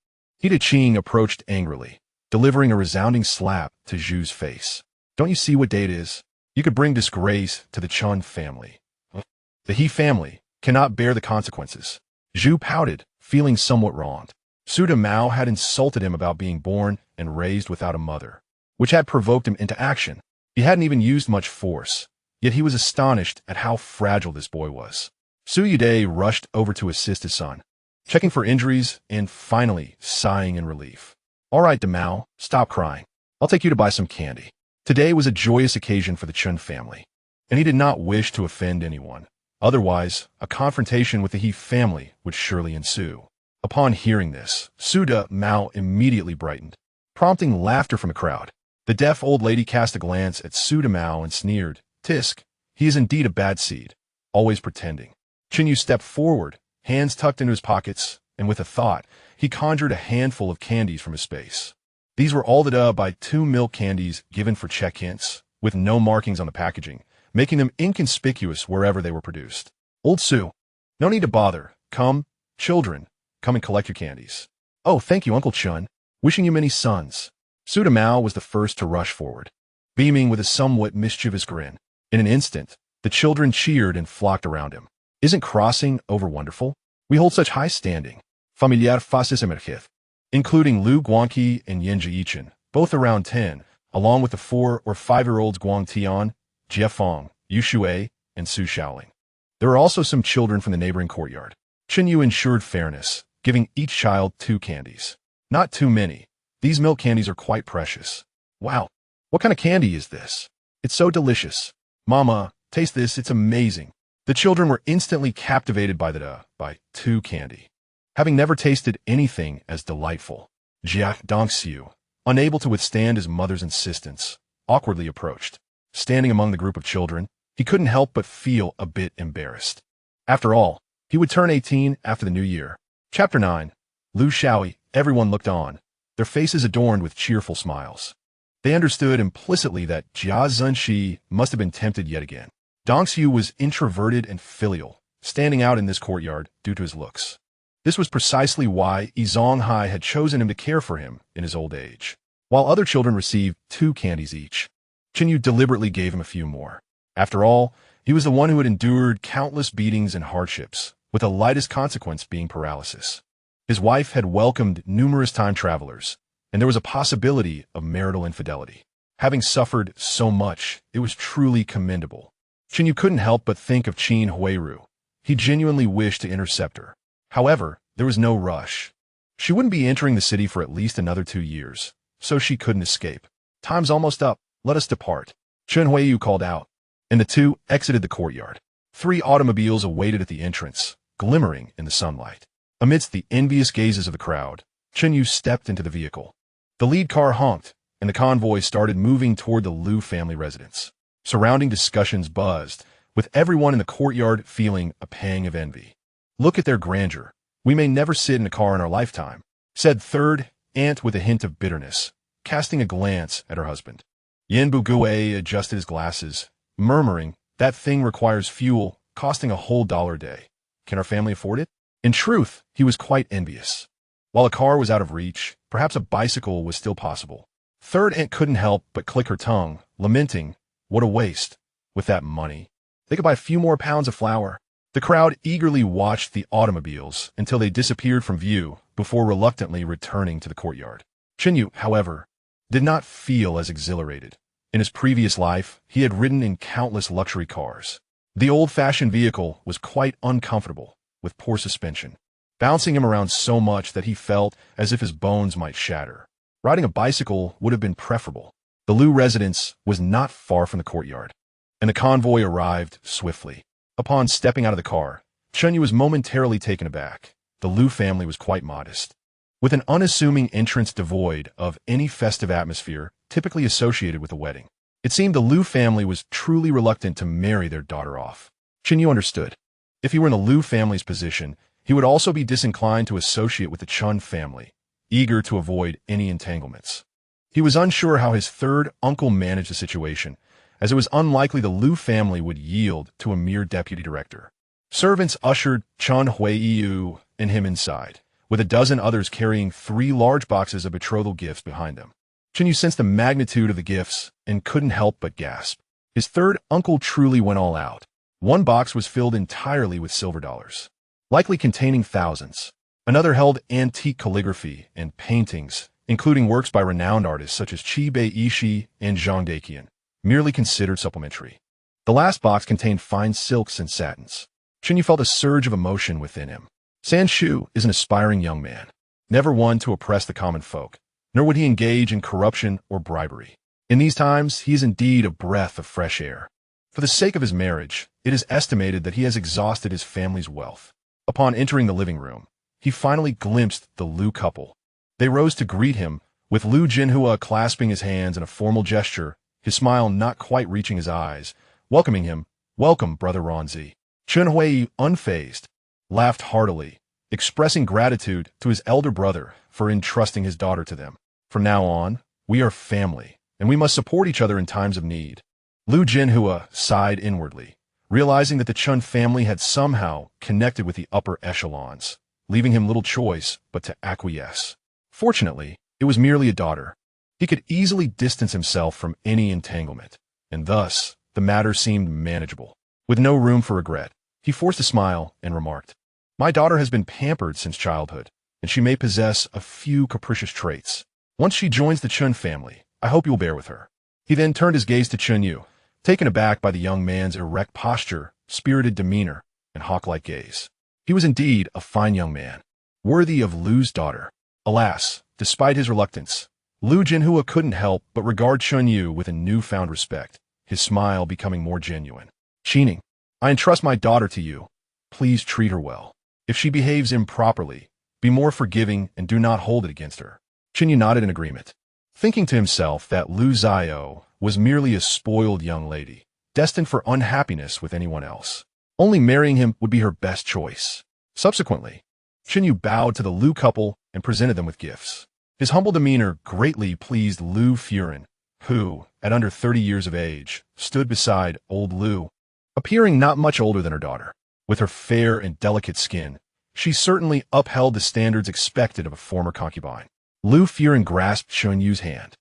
Ida Qing approached angrily, delivering a resounding slap to Zhu's face. "Don't you see what day it is? You could bring disgrace to the Chen family. The He family cannot bear the consequences." Zhu pouted, feeling somewhat wronged. Su Demao had insulted him about being born and raised without a mother, which had provoked him into action. He hadn't even used much force, yet he was astonished at how fragile this boy was. Su Yude rushed over to assist his son, checking for injuries and finally sighing in relief. "All right, Demao, stop crying. I'll take you to buy some candy." Today was a joyous occasion for the Chen family, and he did not wish to offend anyone. Otherwise, a confrontation with the He family would surely ensue. Upon hearing this, Su Demao immediately brightened, prompting laughter from the crowd. The deaf old lady cast a glance at Su Demao and sneered, "Tisk, he is indeed a bad seed, always pretending." Chen You stepped forward, hands tucked into his pockets, and with a thought, he conjured a handful of candies from his space. These were all the by 2 milk candies given for check-ins, with no markings on the packaging, making them inconspicuous wherever they were produced. "Old Su, no need to bother. Come, children, come and collect your candies." "Oh, thank you, Uncle Chen. Wishing you many sons." Su Demao was the first to rush forward, beaming with a somewhat mischievous grin. In an instant, the children cheered and flocked around him. "Isn't crossing over wonderful? We hold such high standing. Familiar faces emerged." including Lu Guangqi and Yin Jichen, both around 10, along with the 4 or 5-year-olds Guang Tian, Jie Feng, Yu Xiao'e, and Su Xiaoling. There were also some children from the neighboring courtyard. Chen You ensured fairness, giving each child 2 candies. Not too many. These milk candies are quite precious. Wow, what kind of candy is this? It's so delicious. Mama, taste this, it's amazing. The children were instantly captivated by 2 candy. Having never tasted anything as delightful, Jia Dongxiu, unable to withstand his mother's insistence, awkwardly approached. Standing among the group of children, he couldn't help but feel a bit embarrassed. After all, he would turn 18 after the new year. Chapter 9. Lu Xiao'e, everyone looked on, their faces adorned with cheerful smiles. They understood implicitly that Jia Zhenxi must have been tempted yet again. Dongxiu was introverted and filial, standing out in this courtyard due to his looks. This was precisely why Zhonghai had chosen him to care for him in his old age. While other children received 2 candies each, Chen You deliberately gave him a few more. After all, he was the one who had endured countless beatings and hardships, with the lightest consequence being paralysis. His wife had welcomed numerous time travelers, and there was a possibility of marital infidelity. Having suffered so much, it was truly commendable. Chen You couldn't help but think of Qin Huairu. He genuinely wished to intercept her. However, there was no rush. She wouldn't be entering the city for at least another 2 years, so she couldn't escape. Time's almost up, let us depart. Chen Huairu called out, and the 2 exited the courtyard. 3 automobiles awaited at the entrance, glimmering in the sunlight. Amidst the envious gazes of the crowd, Chen You stepped into the vehicle. The lead car honked, and the convoy started moving toward the Lu family residence. Surrounding discussions buzzed, with everyone in the courtyard feeling a pang of envy. Look at their grandeur. We may never sit in a car in our lifetime, said third aunt with a hint of bitterness, casting a glance at her husband. Yin Bugue adjusted his glasses, murmuring, that thing requires fuel, costing a whole $1 a day. Can our family afford it? In truth, he was quite envious. While a car was out of reach, perhaps a bicycle was still possible. Third aunt couldn't help but click her tongue, lamenting, what a waste. With that money, they could buy a few more pounds of flour. The crowd eagerly watched the automobiles until they disappeared from view before reluctantly returning to the courtyard. Chen You, however, did not feel as exhilarated. In his previous life, he had ridden in countless luxury cars. The old-fashioned vehicle was quite uncomfortable, with poor suspension, bouncing him around so much that he felt as if his bones might shatter. Riding a bicycle would have been preferable. The Lu residence was not far from the courtyard, and the convoy arrived swiftly. Upon stepping out of the car, Chen You was momentarily taken aback. The Lu family was quite modest, with an unassuming entrance devoid of any festive atmosphere typically associated with a wedding. It seemed the Lu family was truly reluctant to marry their daughter off. Chen You understood. If he were in the Lu family's position, he would also be disinclined to associate with the Chen family, eager to avoid any entanglements. He was unsure how his third uncle managed the situation, as it was unlikely the Lu family would yield to a mere deputy director. Servants ushered Chen Huairu and him inside, with a dozen others carrying 3 large boxes of betrothal gifts behind them. Chen You sensed the magnitude of the gifts and couldn't help but gasp. His third uncle truly went all out. One box was filled entirely with silver dollars, likely containing thousands. Another held antique calligraphy and paintings, including works by renowned artists such as Qi Bei Yishi and Zhang Deqian, merely considered supplementary. The last box contained fine silks and satins. Chen You felt a surge of emotion within him. San Shu is an aspiring young man, never one to oppress the common folk, nor would he engage in corruption or bribery. In these times, he is indeed a breath of fresh air. For the sake of his marriage, it is estimated that he has exhausted his family's wealth. Upon entering the living room, he finally glimpsed the Lu couple. They rose to greet him, with Lu Jinhua clasping his hands in a formal gesture, his smile not quite reaching his eyes, welcoming him. Welcome, Brother Ronzi. Chen Huairu, unfazed, laughed heartily, expressing gratitude to his elder brother for entrusting his daughter to them. From now on, we are family, and we must support each other in times of need. Lu Jinhua sighed inwardly, realizing that the Chen family had somehow connected with the upper echelons, leaving him little choice but to acquiesce. Fortunately, it was merely a daughter. He could easily distance himself from any entanglement, and thus, the matter seemed manageable. With no room for regret, he forced a smile and remarked, "My daughter has been pampered since childhood, and she may possess a few capricious traits. Once she joins the Chen family, I hope you'll bear with her. He then turned his gaze to Chen You, taken aback by the young man's erect posture, spirited demeanor, and hawk-like gaze. He was indeed a fine young man, worthy of Lu's daughter. Alas, despite his reluctance, Lu Jinhua couldn't help but regard Chen You with a newfound respect, his smile becoming more genuine. Qining, I entrust my daughter to you. Please treat her well. If she behaves improperly, be more forgiving and do not hold it against her. Chen Yu nodded in agreement, thinking to himself that Lu Xiao'e was merely a spoiled young lady, destined for unhappiness with anyone else. Only marrying him would be her best choice. Subsequently, Chen Yu bowed to the Lu couple and presented them with gifts. His humble demeanor greatly pleased Lu Furen, who, at under 30 years of age, stood beside old Lu, appearing not much older than her daughter. With her fair and delicate skin, she certainly upheld the standards expected of a former concubine. Lu Furen grasped Chen Yu's hand,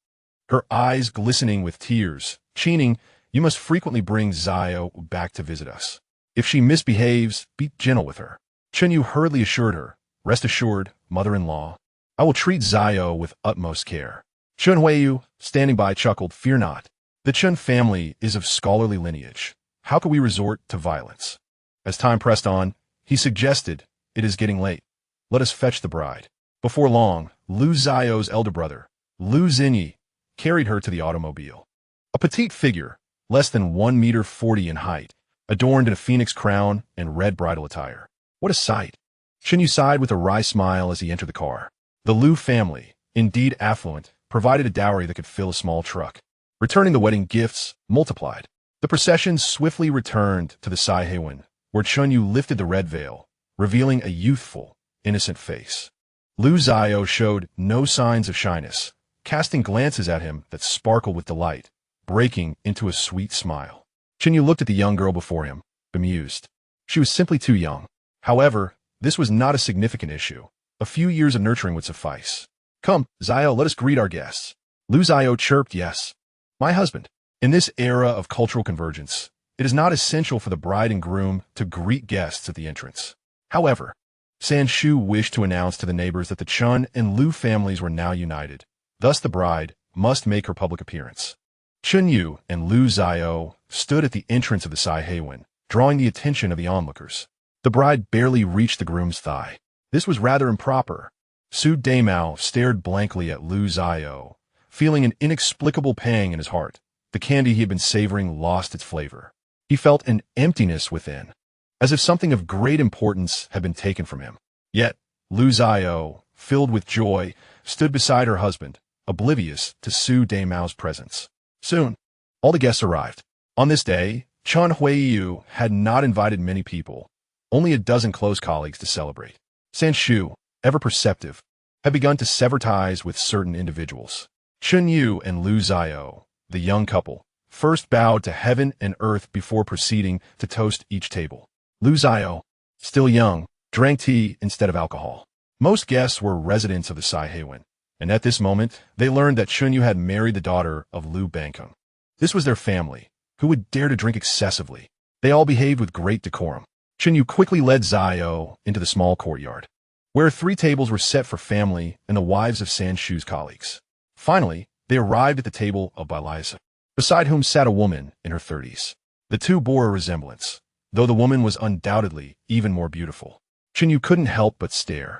her eyes glistening with tears. Qining, you must frequently bring Xiao'e back to visit us. If she misbehaves, be gentle with her. Chen Yu hurriedly assured her, rest assured, mother-in-law, I will treat Xiao'e with utmost care. Qin Huairu, standing by, chuckled, fear not. The Chen family is of scholarly lineage. How could we resort to violence? As time pressed on, he suggested, it is getting late. Let us fetch the bride. Before long, Lu Xiao's elder brother, Lu Xinyi, carried her to the automobile. A petite figure, less than 1 meter 40 in height, adorned in a phoenix crown and red bridal attire. What a sight! Chen Yu sighed with a wry smile as he entered the car. The Lu family, indeed affluent, provided a dowry that could fill a small truck. Returning the wedding gifts, multiplied. The procession swiftly returned to the Saihewen, where Chen Yu lifted the red veil, revealing a youthful, innocent face. Lu Xiao'e showed no signs of shyness, casting glances at him that sparkled with delight, breaking into a sweet smile. Chen Yu looked at the young girl before him, bemused. She was simply too young. However, this was not a significant issue. A few years of nurturing would suffice. Come, Xiao'e, let us greet our guests. Lu Xiao'e chirped, yes. My husband. In this era of cultural convergence, it is not essential for the bride and groom to greet guests at the entrance. However, San Shu wished to announce to the neighbors that the Chen and Lu families were now united. Thus the bride must make her public appearance. Chen Yu and Lu Xiao'e stood at the entrance of the Saihewen, drawing the attention of the onlookers. The bride barely reached the groom's thigh. This was rather improper. Su Daimao stared blankly at Lu Xiao'e, feeling an inexplicable pang in his heart. The candy he had been savoring lost its flavor. He felt an emptiness within, as if something of great importance had been taken from him. Yet, Lu Xiao'e, filled with joy, stood beside her husband, oblivious to Su Daimao's presence. Soon, all the guests arrived. On this day, Chen Huairu had not invited many people, only a dozen close colleagues to celebrate. San Shu, ever perceptive, had begun to sever ties with certain individuals. Chen Yu and Lu Xiao'e, the young couple, first bowed to heaven and earth before proceeding to toast each table. Lu Xiao'e, still young, drank tea instead of alcohol. Most guests were residents of the Saihewen, and at this moment, they learned that Chen Yu had married the daughter of Lu Bangkeng. This was their family, who would dare to drink excessively. They all behaved with great decorum. Chen Yu quickly led Xiao'e into the small courtyard, where 3 tables were set for family and the wives of San Shu's colleagues. Finally, they arrived at the table of Beauties, beside whom sat a woman in her 30s. The two bore a resemblance, though the woman was undoubtedly even more beautiful. Chen Yu couldn't help but stare.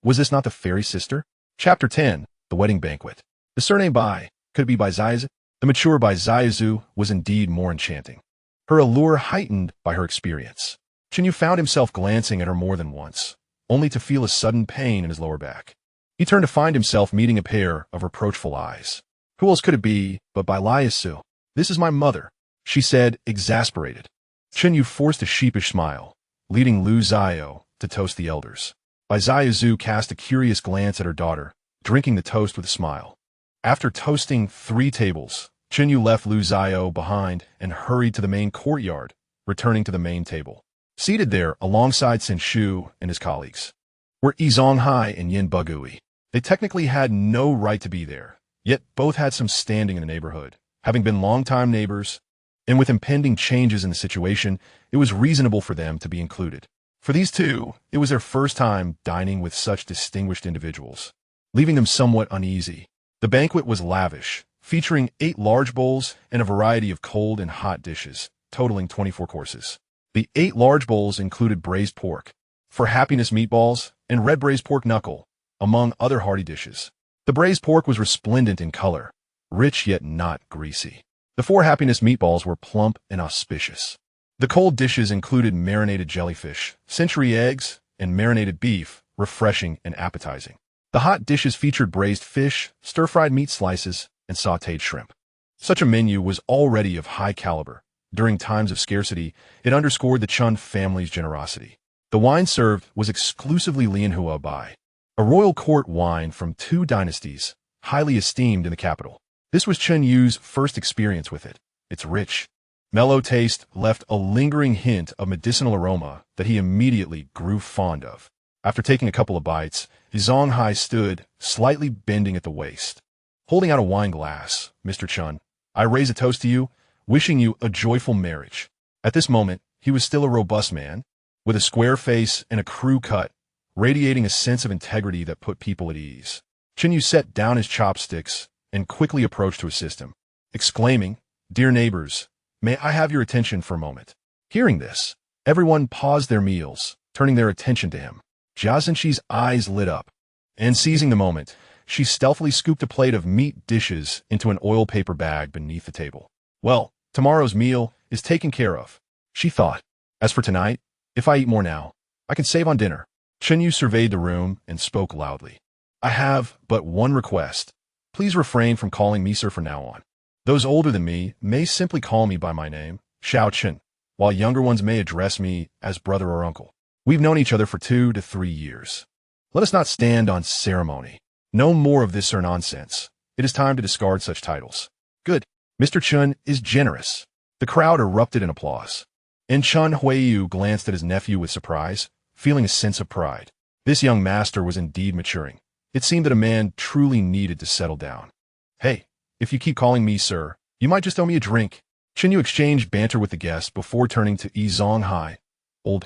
Was this not the fairy sister? Chapter 10, The Wedding Banquet. The surname Bai, could it be Bai Zaizi? The mature Bai Zaizu was indeed more enchanting, her allure heightened by her experience. Chen Yu found himself glancing at her more than once, only to feel a sudden pain in his lower back. He turned to find himself meeting a pair of reproachful eyes. Who else could it be but Bai Liasu? This is my mother, she said, exasperated. Chen Yu forced a sheepish smile, leading Lu Xiao'e to toast the elders. Bai Zaizu cast a curious glance at her daughter, drinking the toast with a smile. After toasting 3 tables, Chen Yu left Lu Xiao'e behind and hurried to the main courtyard, returning to the main table. Seated there alongside San Shu and his colleagues were Yi Zonghai and Yin Bugui. They technically had no right to be there, yet both had some standing in the neighborhood. Having been longtime neighbors, and with impending changes in the situation, it was reasonable for them to be included. For these two, it was their first time dining with such distinguished individuals, leaving them somewhat uneasy. The banquet was lavish, featuring 8 large bowls and a variety of cold and hot dishes, totaling 24 courses. The 8 large bowls included braised pork, for happiness meatballs, and red braised pork knuckle, among other hearty dishes. The braised pork was resplendent in color, rich yet not greasy. The 4 happiness meatballs were plump and auspicious. The cold dishes included marinated jellyfish, century eggs, and marinated beef, refreshing and appetizing. The hot dishes featured braised fish, stir-fried meat slices, and sautéed shrimp. Such a menu was already of high caliber. During times of scarcity, it underscored the Chen family's generosity. The wine served was exclusively Lianhua Bai, a royal court wine from 2 dynasties, highly esteemed in the capital. This was Chen Yu's first experience with it. Its rich, mellow taste left a lingering hint of medicinal aroma that he immediately grew fond of. After taking a couple of bites, Zhonghai stood, slightly bending at the waist. Holding out a wine glass, Mr. Chen, I raise a toast to you, wishing you a joyful marriage. At this moment, he was still a robust man, with a square face and a crew cut, radiating a sense of integrity that put people at ease. Chen Yu set down his chopsticks and quickly approached to assist him, exclaiming, "Dear neighbors, may I have your attention for a moment?" Hearing this, everyone paused their meals, turning their attention to him. Jia Zhenxi's eyes lit up, and seizing the moment, she stealthily scooped a plate of meat dishes into an oil paper bag beneath the table. Well, tomorrow's meal is taken care of, she thought. As for tonight, if I eat more now, I can save on dinner. Chen Yu surveyed the room and spoke loudly. I have but one request. Please refrain from calling me sir from now on. Those older than me may simply call me by my name, Xiao Chen, while younger ones may address me as brother or uncle. We've known each other for 2 to 3 years. Let us not stand on ceremony. No more of this or nonsense. It is time to discard such titles. Good. Mr. Chen is generous. The crowd erupted in applause. And Qin Huairu glanced at his nephew with surprise, feeling a sense of pride. This young master was indeed maturing. It seemed that a man truly needed to settle down. Hey, if you keep calling me sir, you might just owe me a drink. Chen Yu exchanged banter with the guest before turning to Zhonghai. Old,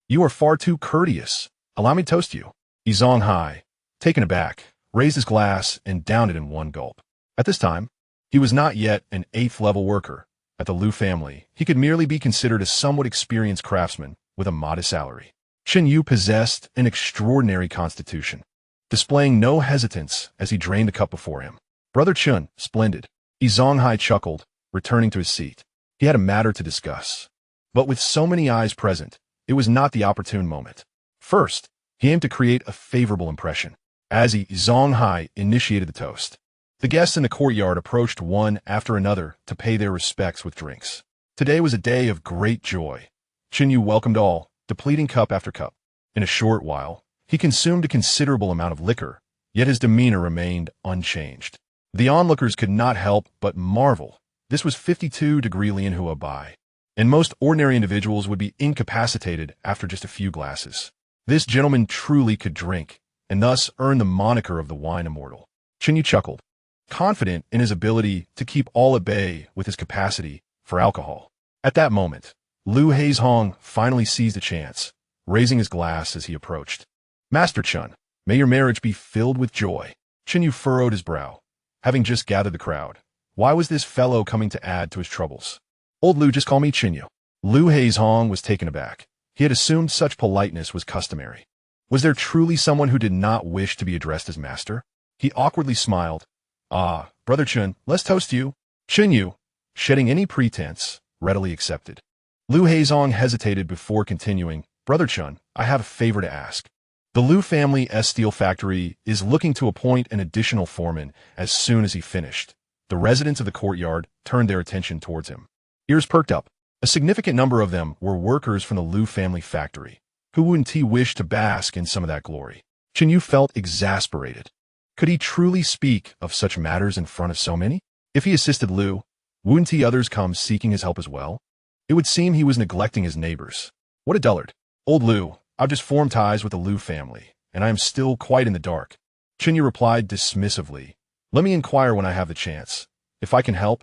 you are far too courteous. Allow me to toast you. Zhonghai, taken aback, raised his glass and downed it in one gulp. At this time, he was not yet an 8th-level worker. At the Liu family, he could merely be considered a somewhat experienced craftsman with a modest salary. Chen Yu possessed an extraordinary constitution, displaying no hesitance as he drained the cup before him. Brother Chen, splendid. Zhonghai chuckled, returning to his seat. He had a matter to discuss. But with so many eyes present, it was not the opportune moment. First, he aimed to create a favorable impression. As Zhonghai initiated the toast, the guests in the courtyard approached one after another to pay their respects with drinks. Today was a day of great joy. Chen Yu welcomed all, depleting cup after cup. In a short while, he consumed a considerable amount of liquor, yet his demeanor remained unchanged. The onlookers could not help but marvel. This was 52-degree Lianhua Bai, and most ordinary individuals would be incapacitated after just a few glasses. This gentleman truly could drink, and thus earned the moniker of the wine immortal. Chen Yu chuckled, confident in his ability to keep all at bay with his capacity for alcohol. At that moment, Liu Heizhong finally seized a chance, raising his glass as he approached. Master Chen, may your marriage be filled with joy. Chen Yu furrowed his brow, having just gathered the crowd. Why was this fellow coming to add to his troubles? Old Liu, just call me Chen Yu. Liu Heizhong was taken aback. He had assumed such politeness was customary. Was there truly someone who did not wish to be addressed as master? He awkwardly smiled. Ah, Brother Chen, let's toast you. Chen Yu, shedding any pretense, readily accepted. Liu Heizhong hesitated before continuing. Brother Chen, I have a favor to ask. The Liu family's steel factory is looking to appoint an additional foreman as soon as he finished. The residents of the courtyard turned their attention towards him. Ears perked up. A significant number of them were workers from the Liu family factory. Who wouldn't he wish to bask in some of that glory? Chen Yu felt exasperated. Could he truly speak of such matters in front of so many? If he assisted Liu, wouldn't others come seeking his help as well? It would seem he was neglecting his neighbors. What a dullard. Old Liu, I've just formed ties with the Liu family, and I am still quite in the dark. Chen Yu replied dismissively. Let me inquire when I have the chance. If I can help,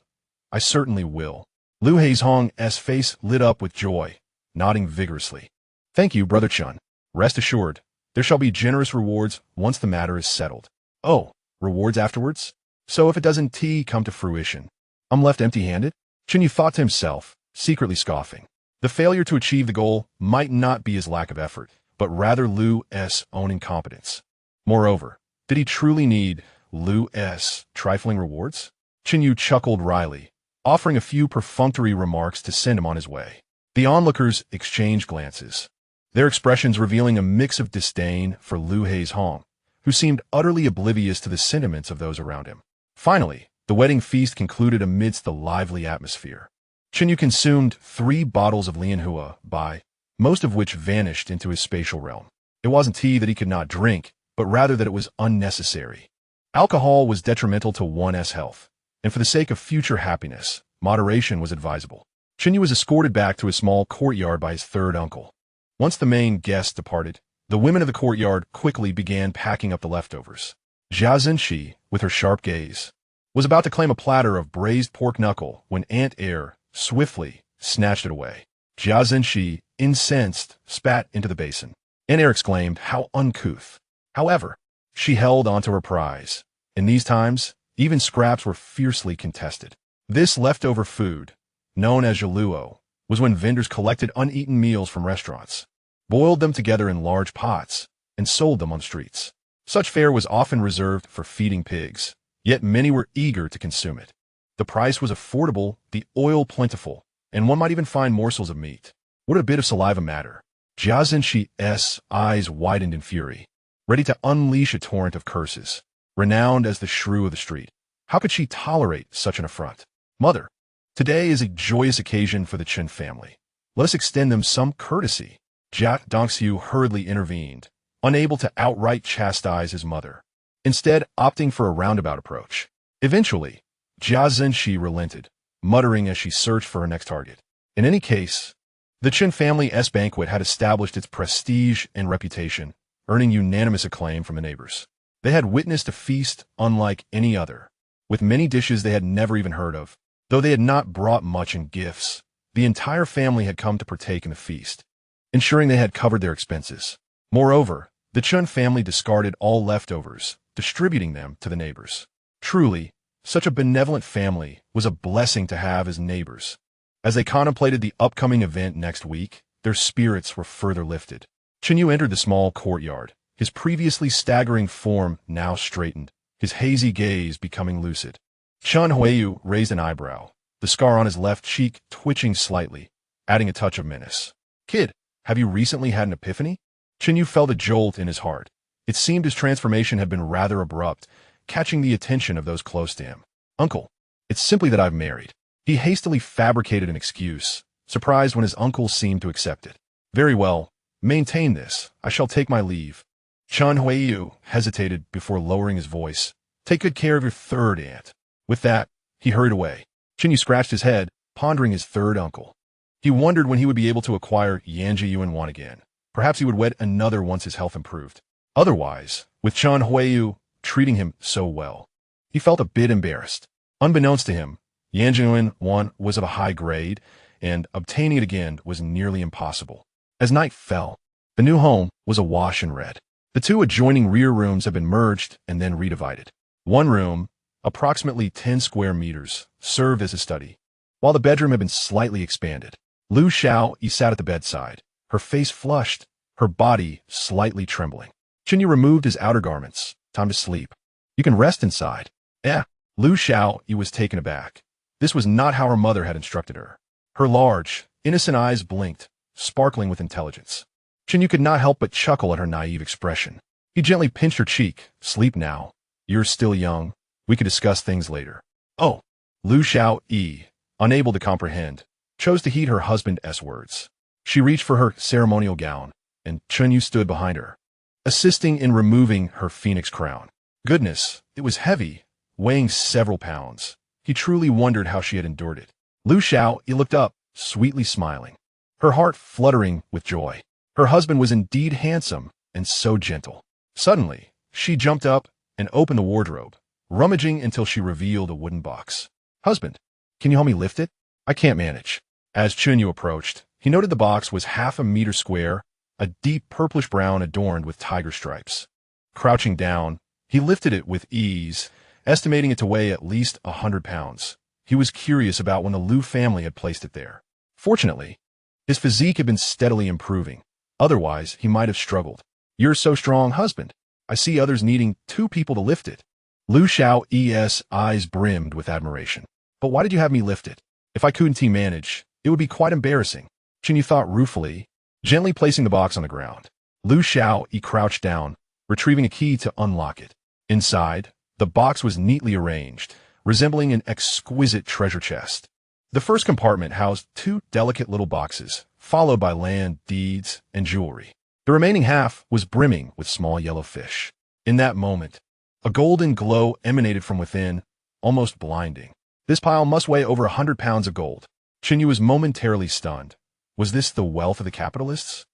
I certainly will. Liu Heizhong's face lit up with joy, nodding vigorously. Thank you, Brother Chen. Rest assured, there shall be generous rewards once the matter is settled. Oh, rewards afterwards? So if it doesn't come to fruition, I'm left empty-handed? Chen Yu thought to himself, secretly scoffing. The failure to achieve the goal might not be his lack of effort, but rather Lu's own incompetence. Moreover, did he truly need Lu's trifling rewards? Chen Yu chuckled wryly, offering a few perfunctory remarks to send him on his way. The onlookers exchanged glances, their expressions revealing a mix of disdain for Lu Hei's Hong, who seemed utterly oblivious to the sentiments of those around him. Finally, the wedding feast concluded amidst the lively atmosphere. Chen Yu consumed 3 bottles of Lianhua Bai, most of which vanished into his spatial realm. It wasn't tea that he could not drink, but rather that it was unnecessary. Alcohol was detrimental to one's health, and for the sake of future happiness, moderation was advisable. Chen Yu was escorted back to a small courtyard by his third uncle. Once the main guests departed, the women of the courtyard quickly began packing up the leftovers. Jia Zhenxi, with her sharp gaze, was about to claim a platter of braised pork knuckle when Aunt Air swiftly snatched it away. Jia Zhenxi, incensed, spat into the basin. Aunt Air exclaimed, "How uncouth!" However, she held onto her prize. In these times, even scraps were fiercely contested. This leftover food, known as jaluo, was when vendors collected uneaten meals from restaurants, boiled them together in large pots, and sold them on the streets. Such fare was often reserved for feeding pigs, yet many were eager to consume it. The price was affordable, the oil plentiful, and one might even find morsels of meat. Would a bit of saliva matter? Jia Zhenxi's eyes widened in fury, ready to unleash a torrent of curses. Renowned as the shrew of the street, how could she tolerate such an affront? Mother, today is a joyous occasion for the Chen family. Let us extend them some courtesy. Jia Dongxiu hurriedly intervened, unable to outright chastise his mother, instead opting for a roundabout approach. Eventually, Jia Zhenxi relented, muttering as she searched for her next target. In any case, the Chen family's banquet had established its prestige and reputation, earning unanimous acclaim from the neighbors. They had witnessed a feast unlike any other, with many dishes they had never even heard of. Though they had not brought much in gifts, the entire family had come to partake in the feast, ensuring they had covered their expenses. Moreover, the Chen family discarded all leftovers, distributing them to the neighbors. Truly, such a benevolent family was a blessing to have as neighbors. As they contemplated the upcoming event next week, their spirits were further lifted. Chen Yu entered the small courtyard, his previously staggering form now straightened, his hazy gaze becoming lucid. Chen Huairu raised an eyebrow, the scar on his left cheek twitching slightly, adding a touch of menace. "Kid, have you recently had an epiphany?" Chen Yu felt a jolt in his heart. It seemed his transformation had been rather abrupt, catching the attention of those close to him. "Uncle, it's simply that I've married." He hastily fabricated an excuse, surprised when his uncle seemed to accept it. "Very well, maintain this. I shall take my leave." Chen Huairu hesitated before lowering his voice. "Take good care of your third aunt." With that, he hurried away. Chen Yu scratched his head, pondering his third uncle. He wondered when he would be able to acquire Yanji Yuan again. Perhaps he would wed another once his health improved. Otherwise, with Chen Huairu treating him so well, he felt a bit embarrassed. Unbeknownst to him, Yanji Yuan was of a high grade, and obtaining it again was nearly impossible. As night fell, the new home was awash in red. The 2 adjoining rear rooms had been merged and then redivided. One room, approximately 10 square meters, served as a study, while the bedroom had been slightly expanded. Lu Xiao'e sat at the bedside, her face flushed, her body slightly trembling. Chen Yu removed his outer garments. "Time to sleep. You can rest inside." Lu Xiao'e was taken aback. This was not how her mother had instructed her. Her large, innocent eyes blinked, sparkling with intelligence. Chen Yu could not help but chuckle at her naive expression. He gently pinched her cheek. "Sleep now. You're still young. We could discuss things later." "Oh." Lu Xiao'e, unable to comprehend, chose to heed her husband's words. She reached for her ceremonial gown, and Chen Yu stood behind her, assisting in removing her phoenix crown. Goodness, it was heavy, weighing several pounds. He truly wondered how she had endured it. Lu Xiao'e looked up, sweetly smiling, her heart fluttering with joy. Her husband was indeed handsome and so gentle. Suddenly, she jumped up and opened the wardrobe, rummaging until she revealed a wooden box. "Husband, can you help me lift it? I can't manage." As Chen Yu approached, he noted the box was half a meter square a deep purplish-brown adorned with tiger stripes. Crouching down, he lifted it with ease, estimating it to weigh at least 100 pounds. He was curious about when the Liu family had placed it there. Fortunately, his physique had been steadily improving. Otherwise, he might have struggled. "You're so strong, husband. I see others needing 2 people to lift it." Liu Xiao'e's eyes brimmed with admiration. "But why did you have me lift it? If I couldn't manage, it would be quite embarrassing." Chen You thought ruefully, gently placing the box on the ground. Liu Xiao'e crouched down, retrieving a key to unlock it. Inside, the box was neatly arranged, resembling an exquisite treasure chest. The first compartment housed 2 delicate little boxes, followed by land, deeds, and jewelry. The remaining half was brimming with small yellow fish. In that moment, a golden glow emanated from within, almost blinding. This pile must weigh over 100 pounds of gold. Chen You was momentarily stunned. Was this the wealth of the capitalists?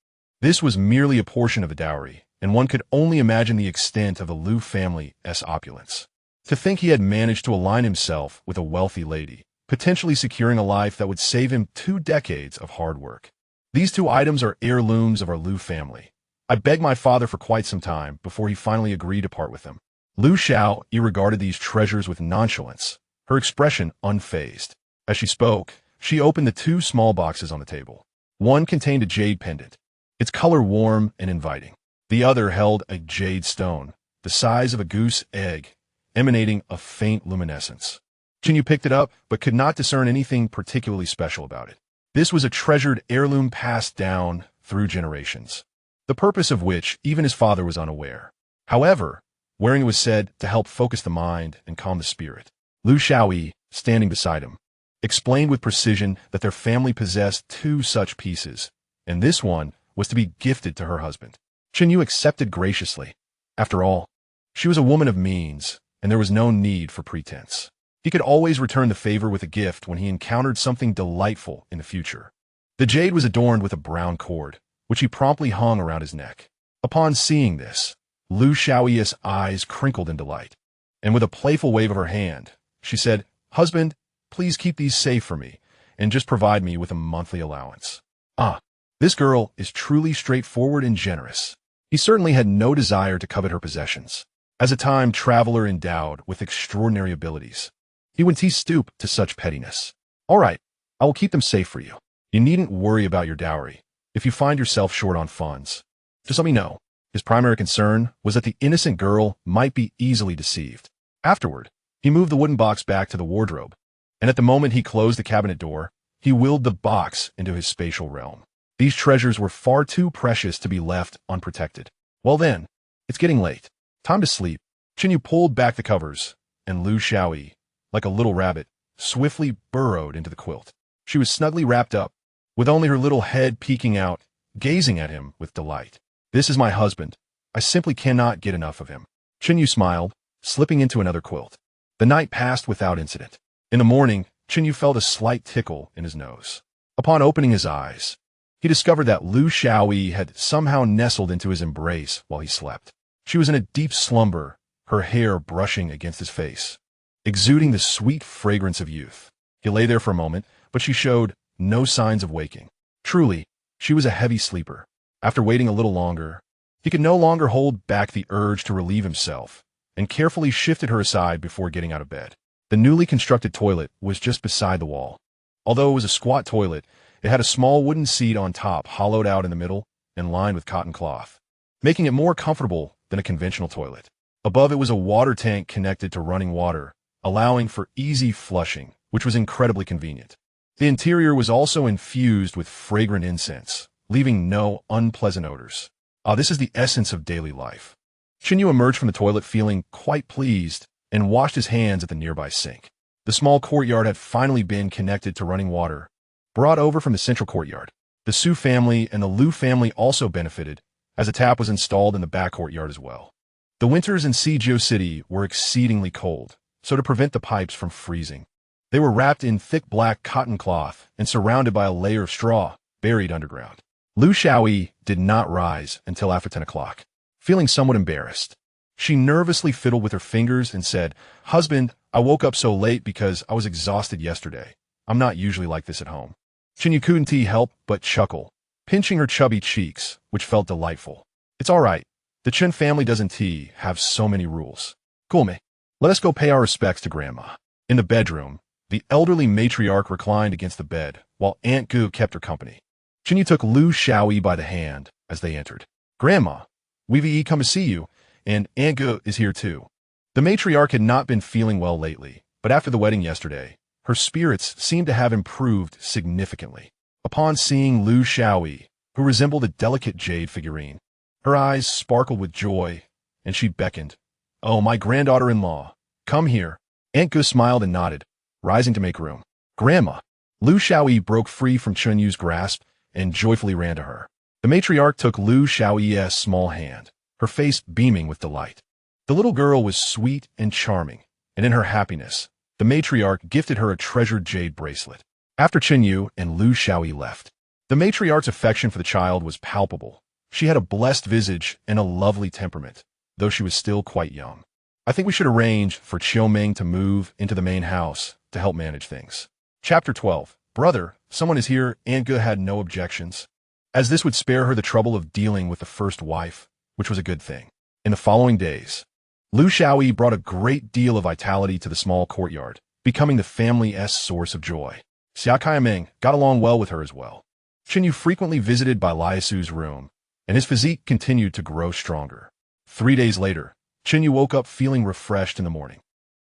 This was merely a portion of the dowry, and one could only imagine the extent of the Liu family's opulence. To think he had managed to align himself with a wealthy lady, potentially securing a life that would save him 2 decades of hard work. "These 2 items are heirlooms of our Liu family. I begged my father for quite some time before he finally agreed to part with them." Liu Xiao'e regarded these treasures with nonchalance, her expression unfazed. As she spoke, she opened the 2 small boxes on the table. One contained a jade pendant, its color warm and inviting. The other held a jade stone, the size of a goose egg, emanating a faint luminescence. Chen You picked it up, but could not discern anything particularly special about it. This was a treasured heirloom passed down through generations, the purpose of which even his father was unaware. However, wearing it was said to help focus the mind and calm the spirit. Liu Xiao'e, standing beside him, explained with precision that their family possessed 2 such pieces, and this one was to be gifted to her husband. Chen You accepted graciously. After all, she was a woman of means, and there was no need for pretense. He could always return the favor with a gift when he encountered something delightful in the future. The jade was adorned with a brown cord, which he promptly hung around his neck. Upon seeing this, Liu Xiao'e's eyes crinkled in delight, and with a playful wave of her hand, she said, "Husband, please keep these safe for me, and just provide me with a monthly allowance." Ah, this girl is truly straightforward and generous. He certainly had no desire to covet her possessions. As a time traveler endowed with extraordinary abilities, he wouldn't stoop to such pettiness. "All right, I will keep them safe for you. You needn't worry about your dowry. If you find yourself short on funds, just let me know." His primary concern was that the innocent girl might be easily deceived. Afterward, he moved the wooden box back to the wardrobe, and at the moment he closed the cabinet door, he willed the box into his spatial realm. These treasures were far too precious to be left unprotected. "Well then, it's getting late. Time to sleep." Chen You pulled back the covers, and Liu Xiao'e, like a little rabbit, swiftly burrowed into the quilt. She was snugly wrapped up, with only her little head peeking out, gazing at him with delight. "This is my husband. I simply cannot get enough of him." Chen You smiled, slipping into another quilt. The night passed without incident. In the morning, Chen You felt a slight tickle in his nose. Upon opening his eyes, he discovered that Liu Xiao'e had somehow nestled into his embrace while he slept. She was in a deep slumber, her hair brushing against his face, exuding the sweet fragrance of youth. He lay there for a moment, but she showed no signs of waking. Truly, she was a heavy sleeper. After waiting a little longer, he could no longer hold back the urge to relieve himself, and carefully shifted her aside before getting out of bed. The newly constructed toilet was just beside the wall. Although it was a squat toilet, it had a small wooden seat on top, hollowed out in the middle and lined with cotton cloth, making it more comfortable than a conventional toilet. Above it was a water tank connected to running water, allowing for easy flushing, which was incredibly convenient. The interior was also infused with fragrant incense, leaving no unpleasant odors. This is the essence of daily life. Chen You emerged from the toilet feeling quite pleased and washed his hands at the nearby sink. The small courtyard had finally been connected to running water, brought over from the central courtyard. The Su family and the Liu family also benefited, as a tap was installed in the back courtyard as well. The winters in Sijio City were exceedingly cold, so to prevent the pipes from freezing, they were wrapped in thick black cotton cloth and surrounded by a layer of straw buried underground. Liu Xiao'e did not rise until after 10 o'clock. Feeling somewhat embarrassed, she nervously fiddled with her fingers and said, "Husband, I woke up so late because I was exhausted yesterday. I'm not usually like this at home." Chen You couldn't help but chuckle, pinching her chubby cheeks, which felt delightful. It's all right. The Chen family doesn't have so many rules. Gome, let us go pay our respects to Grandma. In the bedroom, the elderly matriarch reclined against the bed, while Aunt Gu kept her company. Chen You took Lu Xiao'e by the hand as they entered. Grandma, we've come to see you, and Aunt Gu is here too. The matriarch had not been feeling well lately, but after the wedding yesterday, her spirits seemed to have improved significantly. Upon seeing Lu Xiao'e, who resembled a delicate jade figurine, her eyes sparkled with joy, and she beckoned. Oh, my granddaughter-in-law, come here. Aunt Gu smiled and nodded, rising to make room. Grandma. Lu Xiao'e broke free from Chen Yu's grasp and joyfully ran to her. The matriarch took Lu Xiao'e's small hand, her face beaming with delight. The little girl was sweet and charming, and in her happiness, the matriarch gifted her a treasured jade bracelet. After Chen You and Lu Xiao'e left, the matriarch's affection for the child was palpable. She had a blessed visage and a lovely temperament, though she was still quite young. I think we should arrange for Qiuming to move into the main house to help manage things. Chapter 12. Brother, someone is here. Aunt Gu had no objections, as this would spare her the trouble of dealing with the first wife, which was a good thing. In the following days, Lu Xiao'e brought a great deal of vitality to the small courtyard, becoming the family's source of joy. Xiao'e got along well with her as well. Chen You frequently visited by Liasu's room, and his physique continued to grow stronger. 3 days later, Chen You woke up feeling refreshed in the morning,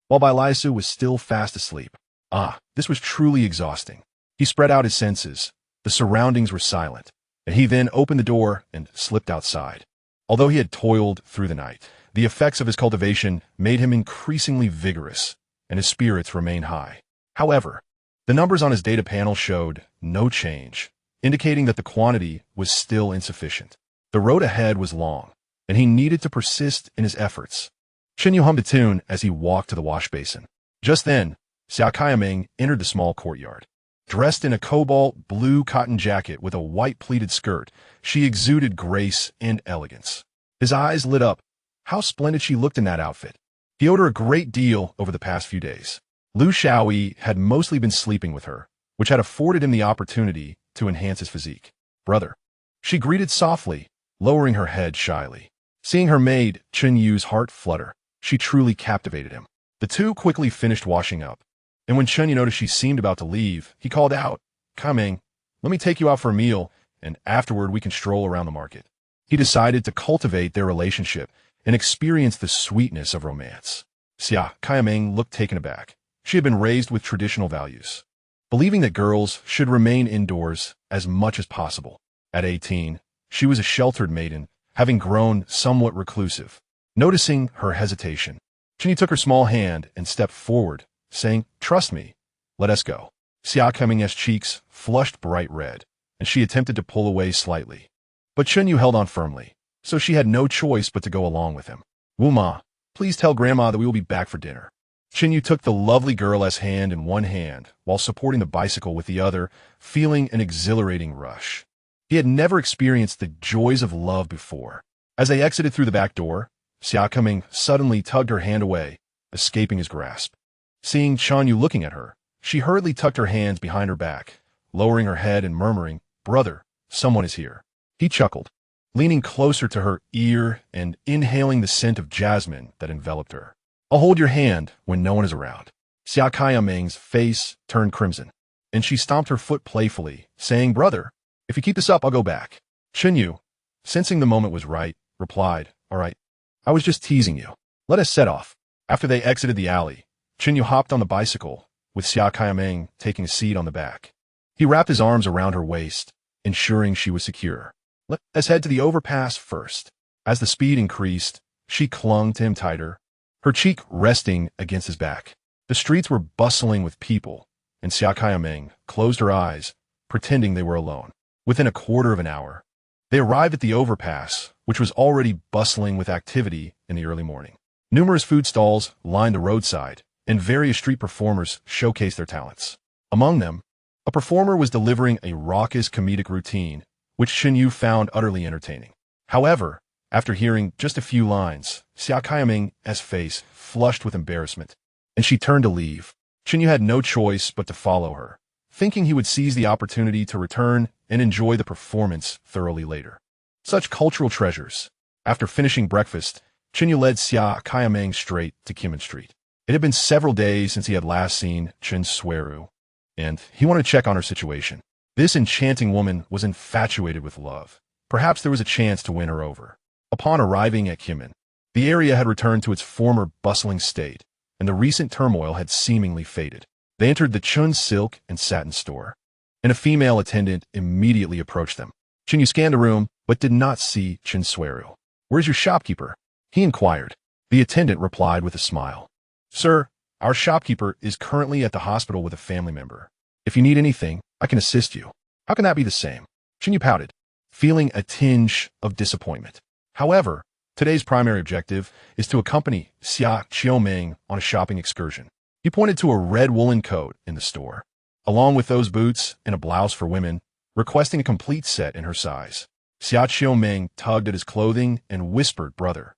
while Bai Liasu was still fast asleep. This was truly exhausting. He spread out his senses. The surroundings were silent, and he then opened the door and slipped outside. Although he had toiled through the night, the effects of his cultivation made him increasingly vigorous, and his spirits remained high. However, the numbers on his data panel showed no change, indicating that the quantity was still insufficient. The road ahead was long, and he needed to persist in his efforts. Chen You hummed a tune as he walked to the wash basin. Just then, Xiao'e entered the small courtyard. Dressed in a cobalt blue cotton jacket with a white pleated skirt, she exuded grace and elegance. His eyes lit up. How splendid she looked in that outfit. He owed her a great deal over the past few days. Lu Xiao'e had mostly been sleeping with her, which had afforded him the opportunity to enhance his physique. Brother. She greeted softly, lowering her head shyly. Seeing her maid, Chen Yu's heart flutter, she truly captivated him. The two quickly finished washing up, and when Chen Yu noticed she seemed about to leave, he called out, Coming, let me take you out for a meal, and afterward we can stroll around the market. He decided to cultivate their relationship and experience the sweetness of romance. Xiao'e looked taken aback. She had been raised with traditional values, believing that girls should remain indoors as much as possible. At 18, she was a sheltered maiden, having grown somewhat reclusive. Noticing her hesitation, Chen Yu took her small hand and stepped forward, saying, Trust me, let us go. Xiao'e's cheeks flushed bright red, and she attempted to pull away slightly. But Chen Yu held on firmly, so she had no choice but to go along with him. Wuma, please tell Grandma that we will be back for dinner. Chen Yu took the lovely girl's hand in one hand while supporting the bicycle with the other, feeling an exhilarating rush. He had never experienced the joys of love before. As they exited through the back door, Xiao'e suddenly tugged her hand away, escaping his grasp. Seeing Chen Yu looking at her, she hurriedly tucked her hands behind her back, lowering her head and murmuring, Brother, someone is here. He chuckled, leaning closer to her ear and inhaling the scent of jasmine that enveloped her. I'll hold your hand when no one is around. Xiao'e's face turned crimson, and she stomped her foot playfully, saying, Brother, if you keep this up, I'll go back. Chen Yu, sensing the moment was right, replied, All right, I was just teasing you. Let us set off. After they exited the alley, Chen Yu hopped on the bicycle, with Xiao'e taking a seat on the back. He wrapped his arms around her waist, ensuring she was secure. Let us head to the overpass first. As the speed increased, she clung to him tighter, her cheek resting against his back. The streets were bustling with people, and Xiao'e closed her eyes, pretending they were alone. Within a quarter of an hour, they arrived at the overpass, which was already bustling with activity in the early morning. Numerous food stalls lined the roadside, and various street performers showcased their talents. Among them, a performer was delivering a raucous comedic routine, which Chen Yu found utterly entertaining. However, after hearing just a few lines, Xiao'e's face flushed with embarrassment, and she turned to leave. Chen Yu had no choice but to follow her, thinking he would seize the opportunity to return and enjoy the performance thoroughly later. Such cultural treasures. After finishing breakfast, Chen Yu led Xiao'e straight to Qin Street. It had been several days since he had last seen Chen Xueru, and he wanted to check on her situation. This enchanting woman was infatuated with love. Perhaps there was a chance to win her over. Upon arriving at Qin, the area had returned to its former bustling state, and the recent turmoil had seemingly faded. They entered the Chun silk and satin store, and a female attendant immediately approached them. Chen Yu scanned the room, but did not see Chen Xueru. "Where's your shopkeeper?" he inquired. The attendant replied with a smile. "Sir, our shopkeeper is currently at the hospital with a family member. If you need anything, I can assist you." "How can that be the same?" Chen Yu pouted, feeling a tinge of disappointment. However, today's primary objective is to accompany Xiao'e on a shopping excursion. He pointed to a red woolen coat in the store, along with those boots and a blouse for women, requesting a complete set in her size. Xiao'e tugged at his clothing and whispered, "Brother,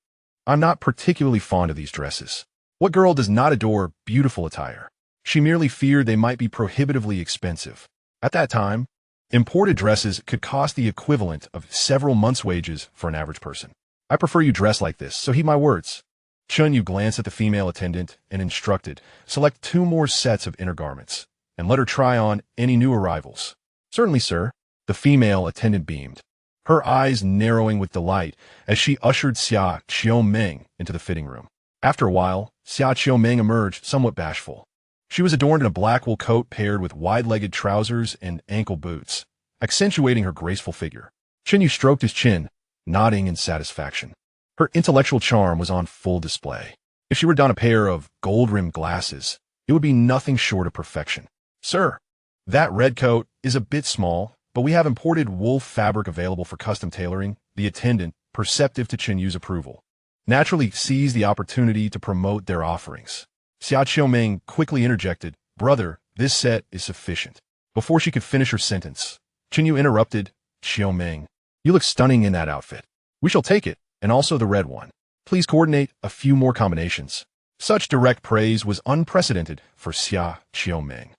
I'm not particularly fond of these dresses. What girl does not adore beautiful attire?" She merely feared they might be prohibitively expensive. At that time, imported dresses could cost the equivalent of several months' wages for an average person. "I prefer you dress like this, so heed my words." Chen Yu glanced at the female attendant and instructed, "Select 2 more sets of inner garments, and let her try on any new arrivals." "Certainly, sir." The female attendant beamed, her eyes narrowing with delight as she ushered Xiao'e into the fitting room. After a while, Xiao'e emerged somewhat bashful. She was adorned in a black wool coat paired with wide-legged trousers and ankle boots, accentuating her graceful figure. Chen Yu stroked his chin, nodding in satisfaction. Her intellectual charm was on full display. If she were to don a pair of gold-rimmed glasses, it would be nothing short of perfection. "Sir, that red coat is a bit small, but we have imported wool fabric available for custom tailoring." The attendant, perceptive to Chen Yu's approval, naturally seized the opportunity to promote their offerings. Xiao'e quickly interjected, "Brother, this set is sufficient." Before she could finish her sentence, Chen Yu interrupted, "Xiao'e, you look stunning in that outfit. We shall take it, and also the red one. Please coordinate a few more combinations." Such direct praise was unprecedented for Xiao'e,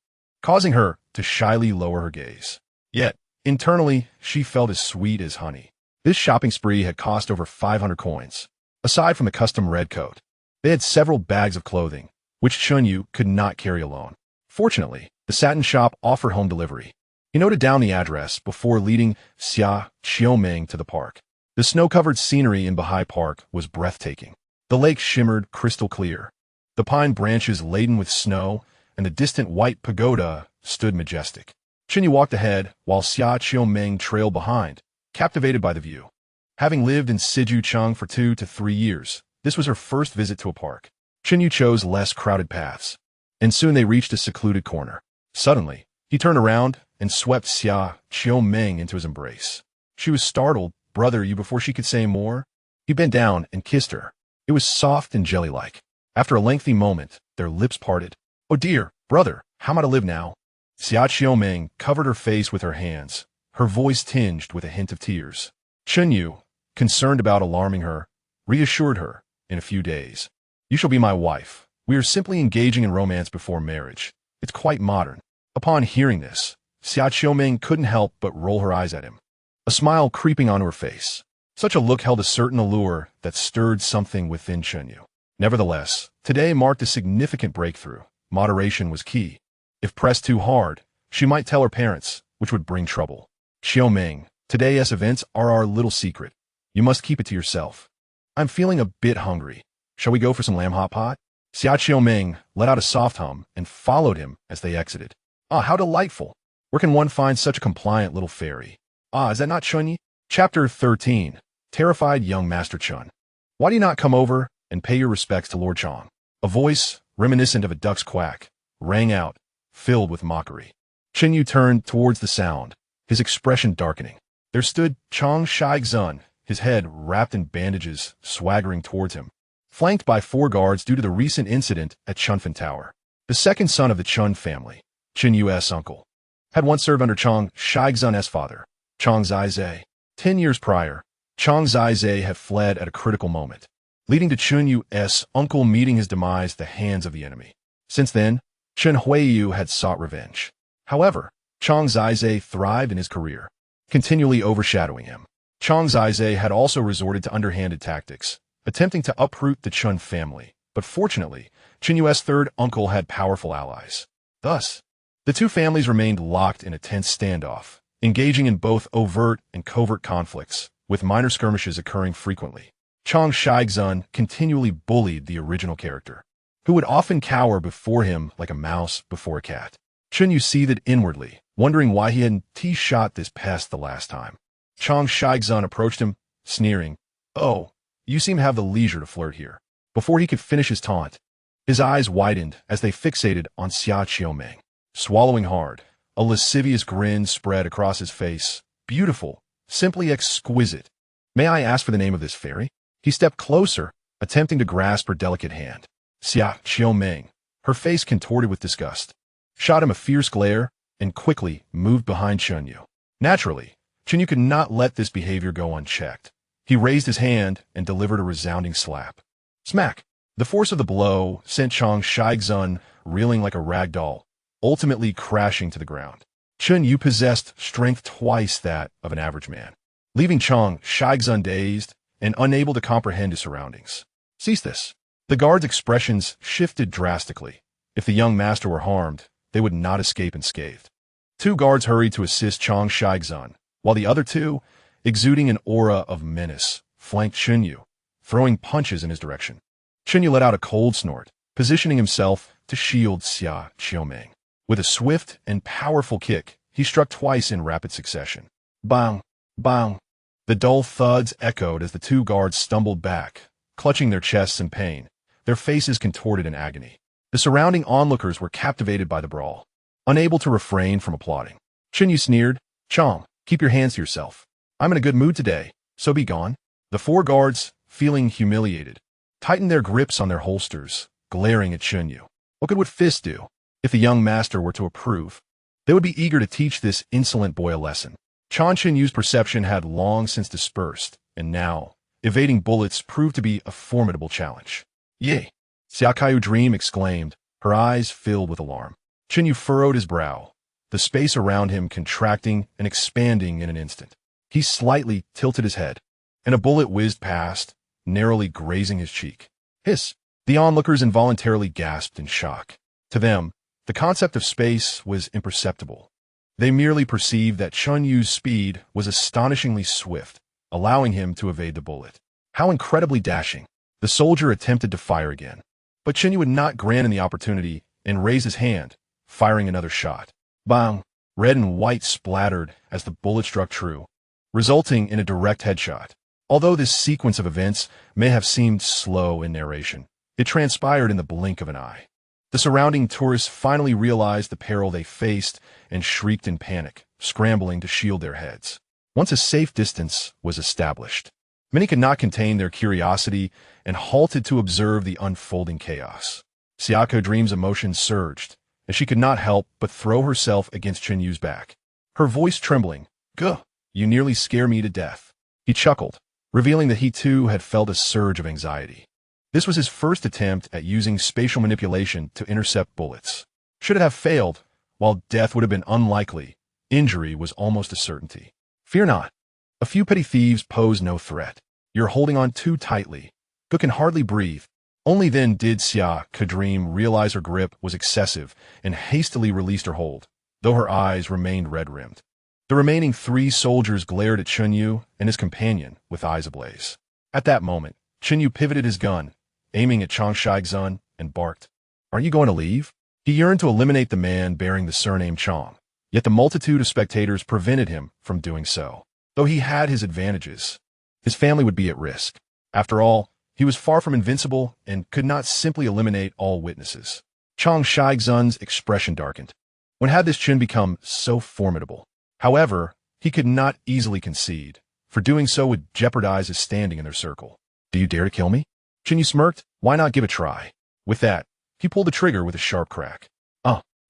causing her to shyly lower her gaze. Yet, internally, she felt as sweet as honey. This shopping spree had cost over 500 coins. Aside from the custom red coat, they had several bags of clothing, which Chen Yu could not carry alone. Fortunately, the satin shop offered home delivery. He noted down the address before leading Xiao'e to the park. The snow-covered scenery in Bahai Park was breathtaking. The lake shimmered crystal clear. The pine branches laden with snow and the distant white pagoda stood majestic. Chen Yu walked ahead while Xiao'e trailed behind, captivated by the view. Having lived in Sijucheng for 2 to 3 years, this was her first visit to a park. Chen Yu chose less crowded paths, and soon they reached a secluded corner. Suddenly, he turned around and swept Xiao'e into his embrace. She was startled, "Brother, you," before she could say more. He bent down and kissed her. It was soft and jelly-like. After a lengthy moment, their lips parted. "Oh dear, brother, how am I to live now?" Xiao'e covered her face with her hands, her voice tinged with a hint of tears. Chen Yu, concerned about alarming her, reassured her, "In a few days, you shall be my wife. We are simply engaging in romance before marriage. It's quite modern." Upon hearing this, Xiao'e couldn't help but roll her eyes at him, a smile creeping onto her face. Such a look held a certain allure that stirred something within Chen Yu. Nevertheless, today marked a significant breakthrough. Moderation was key. If pressed too hard, she might tell her parents, which would bring trouble. "Xiao'e, today's events are our little secret. You must keep it to yourself. I'm feeling a bit hungry. Shall we go for some lamb hot pot?" Xiao'e let out a soft hum and followed him as they exited. "Ah, how delightful! Where can one find such a compliant little fairy? Ah, is that not Chen Yi?" Chapter 13. Terrified Young Master Chen. "Why do you not come over and pay your respects to Lord Chang?" A voice, reminiscent of a duck's quack, rang out, filled with mockery. Chen Yu turned towards the sound, his expression darkening. There stood Chang Shaixun, his head wrapped in bandages, swaggering towards him, flanked by 4 guards due to the recent incident at Chunfen Tower. The second son of the Chun family, Chen Yu's uncle, had once served under Chang Shaixun's father, Chang Zizhe. 10 years prior, Chang Zizhe had fled at a critical moment, leading to Chen Yu's uncle meeting his demise at the hands of the enemy. Since then, Qin Huairu had sought revenge. However, Chen Xueru thrived in his career, continually overshadowing him. Chen Xueru had also resorted to underhanded tactics, attempting to uproot the Chen family, but fortunately, Qin Yu's third uncle had powerful allies. Thus, the two families remained locked in a tense standoff, engaging in both overt and covert conflicts, with minor skirmishes occurring frequently. Chen Xueru continually bullied the original character, who would often cower before him like a mouse before a cat. Chen Yu seethed inwardly, wondering why he hadn't shot this pest the last time. Chen Xueru approached him, sneering, "Oh, you seem to have the leisure to flirt here." Before he could finish his taunt, his eyes widened as they fixated on Xiao'e. Swallowing hard, a lascivious grin spread across his face. "Beautiful, simply exquisite. May I ask for the name of this fairy?" He stepped closer, attempting to grasp her delicate hand. Xiao'e, her face contorted with disgust, shot him a fierce glare and quickly moved behind Chen Yu. Naturally, Chen Yu could not let this behavior go unchecked. He raised his hand and delivered a resounding slap. Smack! The force of the blow sent Chen Xueru reeling like a rag doll, ultimately crashing to the ground. Chen Yu possessed strength twice that of an average man, leaving Chen Xueru dazed and unable to comprehend his surroundings. "Cease this." The guards' expressions shifted drastically. If the young master were harmed, they would not escape unscathed. Two guards hurried to assist Chen Xueru, while the other two, exuding an aura of menace, flanked Chen Yu, throwing punches in his direction. Chen Yu let out a cold snort, positioning himself to shield Xiao'e. With a swift and powerful kick, he struck twice in rapid succession. Bang! Bang! The dull thuds echoed as the two guards stumbled back, clutching their chests in pain, their faces contorted in agony. The surrounding onlookers were captivated by the brawl, unable to refrain from applauding. Chen Yu sneered, "Chong, keep your hands to yourself. I'm in a good mood today, so be gone." The four guards, feeling humiliated, tightened their grips on their holsters, glaring at Chen Yu. What could fists do? If the young master were to approve, they would be eager to teach this insolent boy a lesson. Chen Yu's perception had long since dispersed, and now, evading bullets proved to be a formidable challenge. "Yay!" Xiao'e Dream exclaimed, her eyes filled with alarm. Chen Yu furrowed his brow, the space around him contracting and expanding in an instant. He slightly tilted his head, and a bullet whizzed past, narrowly grazing his cheek. Hiss! The onlookers involuntarily gasped in shock. To them, the concept of space was imperceptible. They merely perceived that Chen Yu's speed was astonishingly swift, allowing him to evade the bullet. How incredibly dashing! The soldier attempted to fire again, but Chen Yu would not grant him the opportunity and raised his hand, firing another shot. Bang! Red and white splattered as the bullet struck true, resulting in a direct headshot. Although this sequence of events may have seemed slow in narration, it transpired in the blink of an eye. The surrounding tourists finally realized the peril they faced and shrieked in panic, scrambling to shield their heads. Once a safe distance was established, many could not contain their curiosity and halted to observe the unfolding chaos. Xiao'e Dream's emotions surged, and she could not help but throw herself against Chen Yu's back, her voice trembling. "Guh, you nearly scare me to death." He chuckled, revealing that he too had felt a surge of anxiety. This was his first attempt at using spatial manipulation to intercept bullets. Should it have failed, while death would have been unlikely, injury was almost a certainty. "Fear not. A few petty thieves pose no threat. You're holding on too tightly. Gu can hardly breathe." Only then did Xiao'e Dream realize her grip was excessive and hastily released her hold, though her eyes remained red-rimmed. The remaining three soldiers glared at Chen Yu and his companion with eyes ablaze. At that moment, Chen Yu pivoted his gun, aiming at Chen Xueru, and barked, "Aren't you going to leave?" He yearned to eliminate the man bearing the surname Chong, yet the multitude of spectators prevented him from doing so. Though he had his advantages, his family would be at risk. After all, he was far from invincible and could not simply eliminate all witnesses. Chen Xueru's expression darkened. When had this Chen become so formidable? However, he could not easily concede, for doing so would jeopardize his standing in their circle. "Do you dare to kill me?" Chen Yu smirked. "Why not give it a try?" With that, he pulled the trigger with a sharp crack.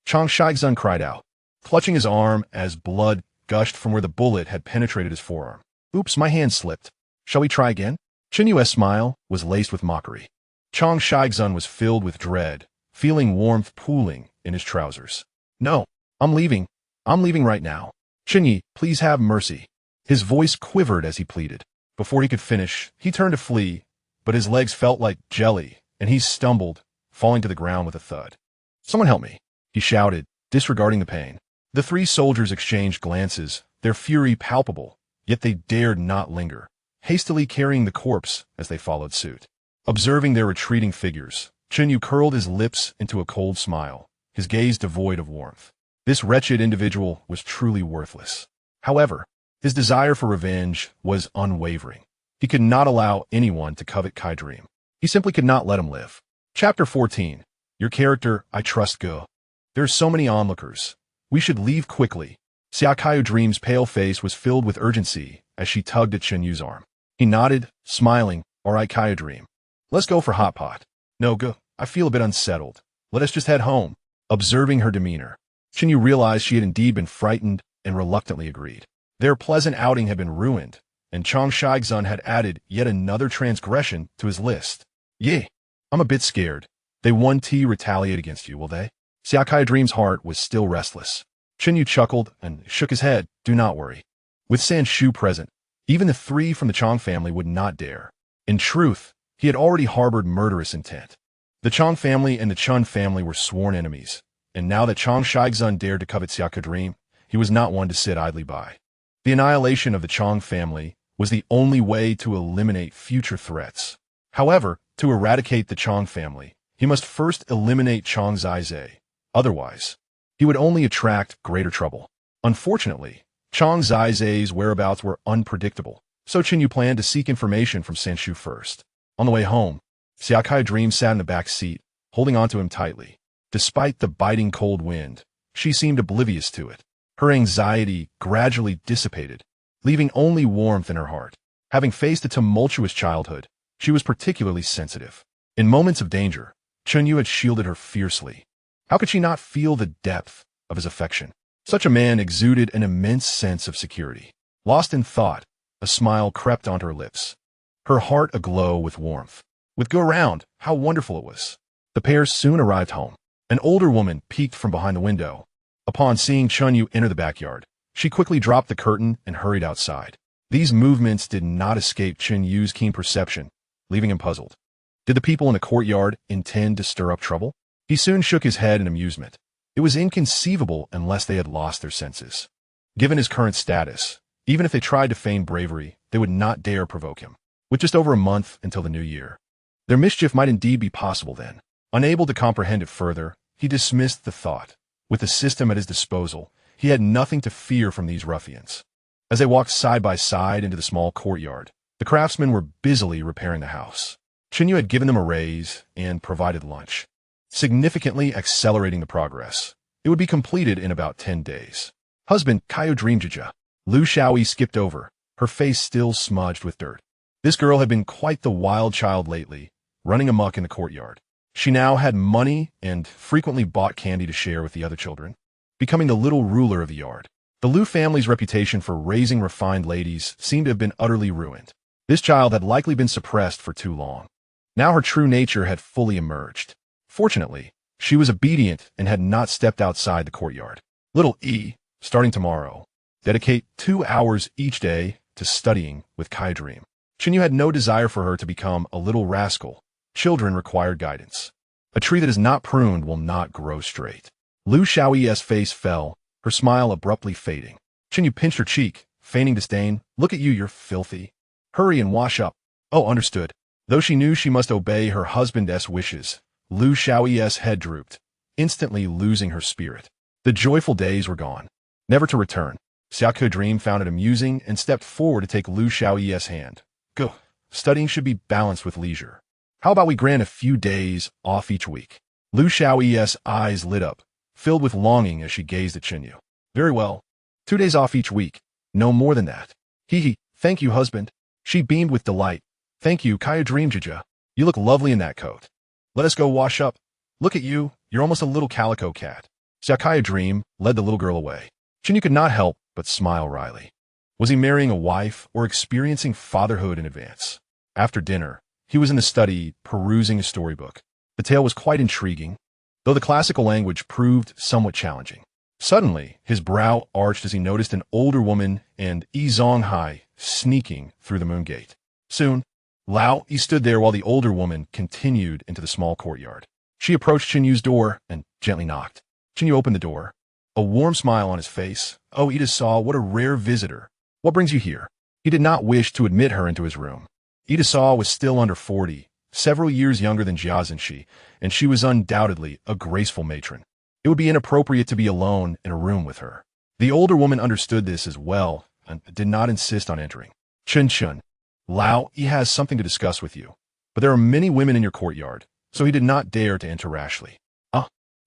Chen Xueru cried out, clutching his arm as blood gushed from where the bullet had penetrated his forearm. "Oops, my hand slipped. Shall we try again?" Chen Yu's smile was laced with mockery. Chen Xueru was filled with dread, feeling warmth pooling in his trousers. "No, I'm leaving. I'm leaving right now. Chen Yi, please have mercy. His voice quivered as he pleaded. Before he could finish, he turned to flee, but his legs felt like jelly, and he stumbled, falling to the ground with a thud. Someone help me, he shouted, disregarding the pain. The three soldiers exchanged glances, their fury palpable, yet they dared not linger, hastily carrying the corpse as they followed suit. Observing their retreating figures, Chen Yu curled his lips into a cold smile, his gaze devoid of warmth. This wretched individual was truly worthless. However, his desire for revenge was unwavering. He could not allow anyone to covet Kai Dream. He simply could not let him live. Chapter 14. Your character, I trust Go. There are so many onlookers. We should leave quickly. Xiao'e Dream's pale face was filled with urgency as she tugged at Chen Yu's arm. He nodded, smiling. All right, Kai Dream. Let's go for hot pot. No, Go. I feel a bit unsettled. Let us just head home. Observing her demeanor, Chen Yu realized she had indeed been frightened and reluctantly agreed. Their pleasant outing had been ruined, and Chang Shaixun had added yet another transgression to his list. Yeah, I'm a bit scared. They 1T retaliate against you, will they? Xiao'e Dream's heart was still restless. Chen Yu chuckled and shook his head. Do not worry. With San Shu present, even the three from the Chang family would not dare. In truth, he had already harbored murderous intent. The Chang family and the Chun family were sworn enemies, and now that Chang Shaixun dared to covet Xiao'e Dream, he was not one to sit idly by. The annihilation of the Chang family was the only way to eliminate future threats. However, to eradicate the Chang family, he must first eliminate Chang Zizhe. Otherwise, he would only attract greater trouble. Unfortunately, Chang Zizhe's whereabouts were unpredictable, so Chen Yu planned to seek information from San Shu first. On the way home, Xiao'e Dream sat in the back seat, holding onto him tightly. Despite the biting cold wind, she seemed oblivious to it. Her anxiety gradually dissipated, leaving only warmth in her heart. Having faced a tumultuous childhood, she was particularly sensitive. In moments of danger, Chen Yu had shielded her fiercely. How could she not feel the depth of his affection? Such a man exuded an immense sense of security. Lost in thought, a smile crept onto her lips, her heart aglow with warmth. With Go round, how wonderful it was. The pair soon arrived home. An older woman peeked from behind the window. Upon seeing Chen Yu enter the backyard, she quickly dropped the curtain and hurried outside. These movements did not escape Chen Yu's keen perception, leaving him puzzled. Did the people in the courtyard intend to stir up trouble? He soon shook his head in amusement. It was inconceivable unless they had lost their senses. Given his current status, even if they tried to feign bravery, they would not dare provoke him. With just over a month until the new year, their mischief might indeed be possible then. Unable to comprehend it further, he dismissed the thought. With the system at his disposal, he had nothing to fear from these ruffians. As they walked side by side into the small courtyard, the craftsmen were busily repairing the house. Chen Yu had given them a raise and provided lunch, significantly accelerating the progress. It would be completed in about 10 days. Husband, Kaio Dreamjija. Lu Xiao'e skipped over, her face still smudged with dirt. This girl had been quite the wild child lately, running amok in the courtyard. She now had money and frequently bought candy to share with the other children, becoming the little ruler of the yard. The Lu family's reputation for raising refined ladies seemed to have been utterly ruined. This child had likely been suppressed for too long. Now her true nature had fully emerged. Fortunately, she was obedient and had not stepped outside the courtyard. Little E, starting tomorrow, dedicate 2 hours each day to studying with Kai Dream. Chen Yu had no desire for her to become a little rascal. Children required guidance. A tree that is not pruned will not grow straight. Lu Xiao'e's face fell, her smile abruptly fading. Chen Yu pinched her cheek, feigning disdain. Look at you, you're filthy. Hurry and wash up. Oh, understood. Though she knew she must obey her husband's wishes, Lu Xiao'e's head drooped, instantly losing her spirit. The joyful days were gone, never to return. Xiao'e Dream found it amusing and stepped forward to take Lu Xiao'e's hand. Go. Studying should be balanced with leisure. How about we grant a few days off each week? Lu Xiao'e's eyes lit up, filled with longing as she gazed at Chen Yu. Very well. 2 days off each week. No more than that. Hee. Thank you, husband. She beamed with delight. Thank you, Kaio Dreamjija. You look lovely in that coat. Let us go wash up. Look at you. You're almost a little calico cat. Xiao'e Dream led the little girl away. Chen Yu could not help but smile wryly. Was he marrying a wife or experiencing fatherhood in advance? After dinner, he was in the study, perusing a storybook. The tale was quite intriguing, though the classical language proved somewhat challenging. Suddenly, his brow arched as he noticed an older woman and Yi Zonghai sneaking through the moon gate. Soon, Lao Yi stood there while the older woman continued into the small courtyard. She approached Chen Yu's door and gently knocked. Chen Yu opened the door, a warm smile on his face. Oh, Ida saw what a rare visitor. What brings you here? He did not wish to admit her into his room. Ida Saw was still under 40, several years younger than Jia Zhenxi, and she was undoubtedly a graceful matron. It would be inappropriate to be alone in a room with her. The older woman understood this as well and did not insist on entering. Chen, Lao Yi has something to discuss with you, but there are many women in your courtyard, so he did not dare to enter rashly.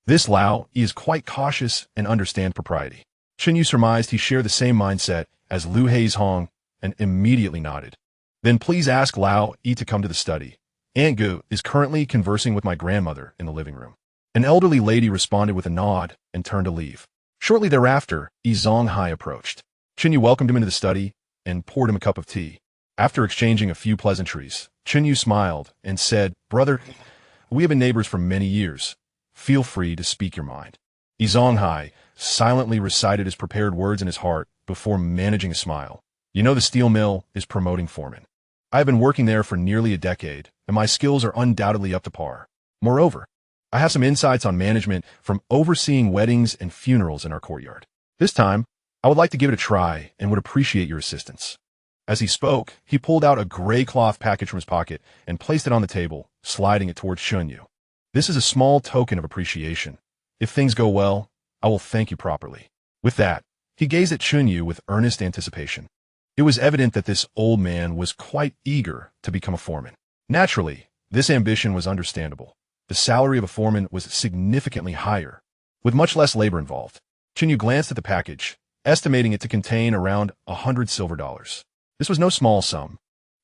This Lao Yi is quite cautious and understands propriety. Chen Yu surmised he shared the same mindset as Lu Hei's Hong and immediately nodded. Then please ask Lao Yi to come to the study. Aunt Gu is currently conversing with my grandmother in the living room. An elderly lady responded with a nod and turned to leave. Shortly thereafter, Yi Zonghai approached. Chen Yu welcomed him into the study and poured him a cup of tea. After exchanging a few pleasantries, Chen Yu smiled and said, "Brother, we have been neighbors for many years. Feel free to speak your mind." Yi Zonghai silently recited his prepared words in his heart before managing a smile. You know, the steel mill is promoting foreman. I have been working there for nearly a decade, and my skills are undoubtedly up to par. Moreover, I have some insights on management from overseeing weddings and funerals in our courtyard. This time, I would like to give it a try and would appreciate your assistance. As he spoke, he pulled out a gray cloth package from his pocket and placed it on the table, sliding it towards Chen Yu. This is a small token of appreciation. If things go well, I will thank you properly. With that, he gazed at Chen Yu with earnest anticipation. It was evident that this old man was quite eager to become a foreman. Naturally, this ambition was understandable. The salary of a foreman was significantly higher, with much less labor involved. Chen Yu glanced at the package, estimating it to contain around 100 silver dollars. This was no small sum,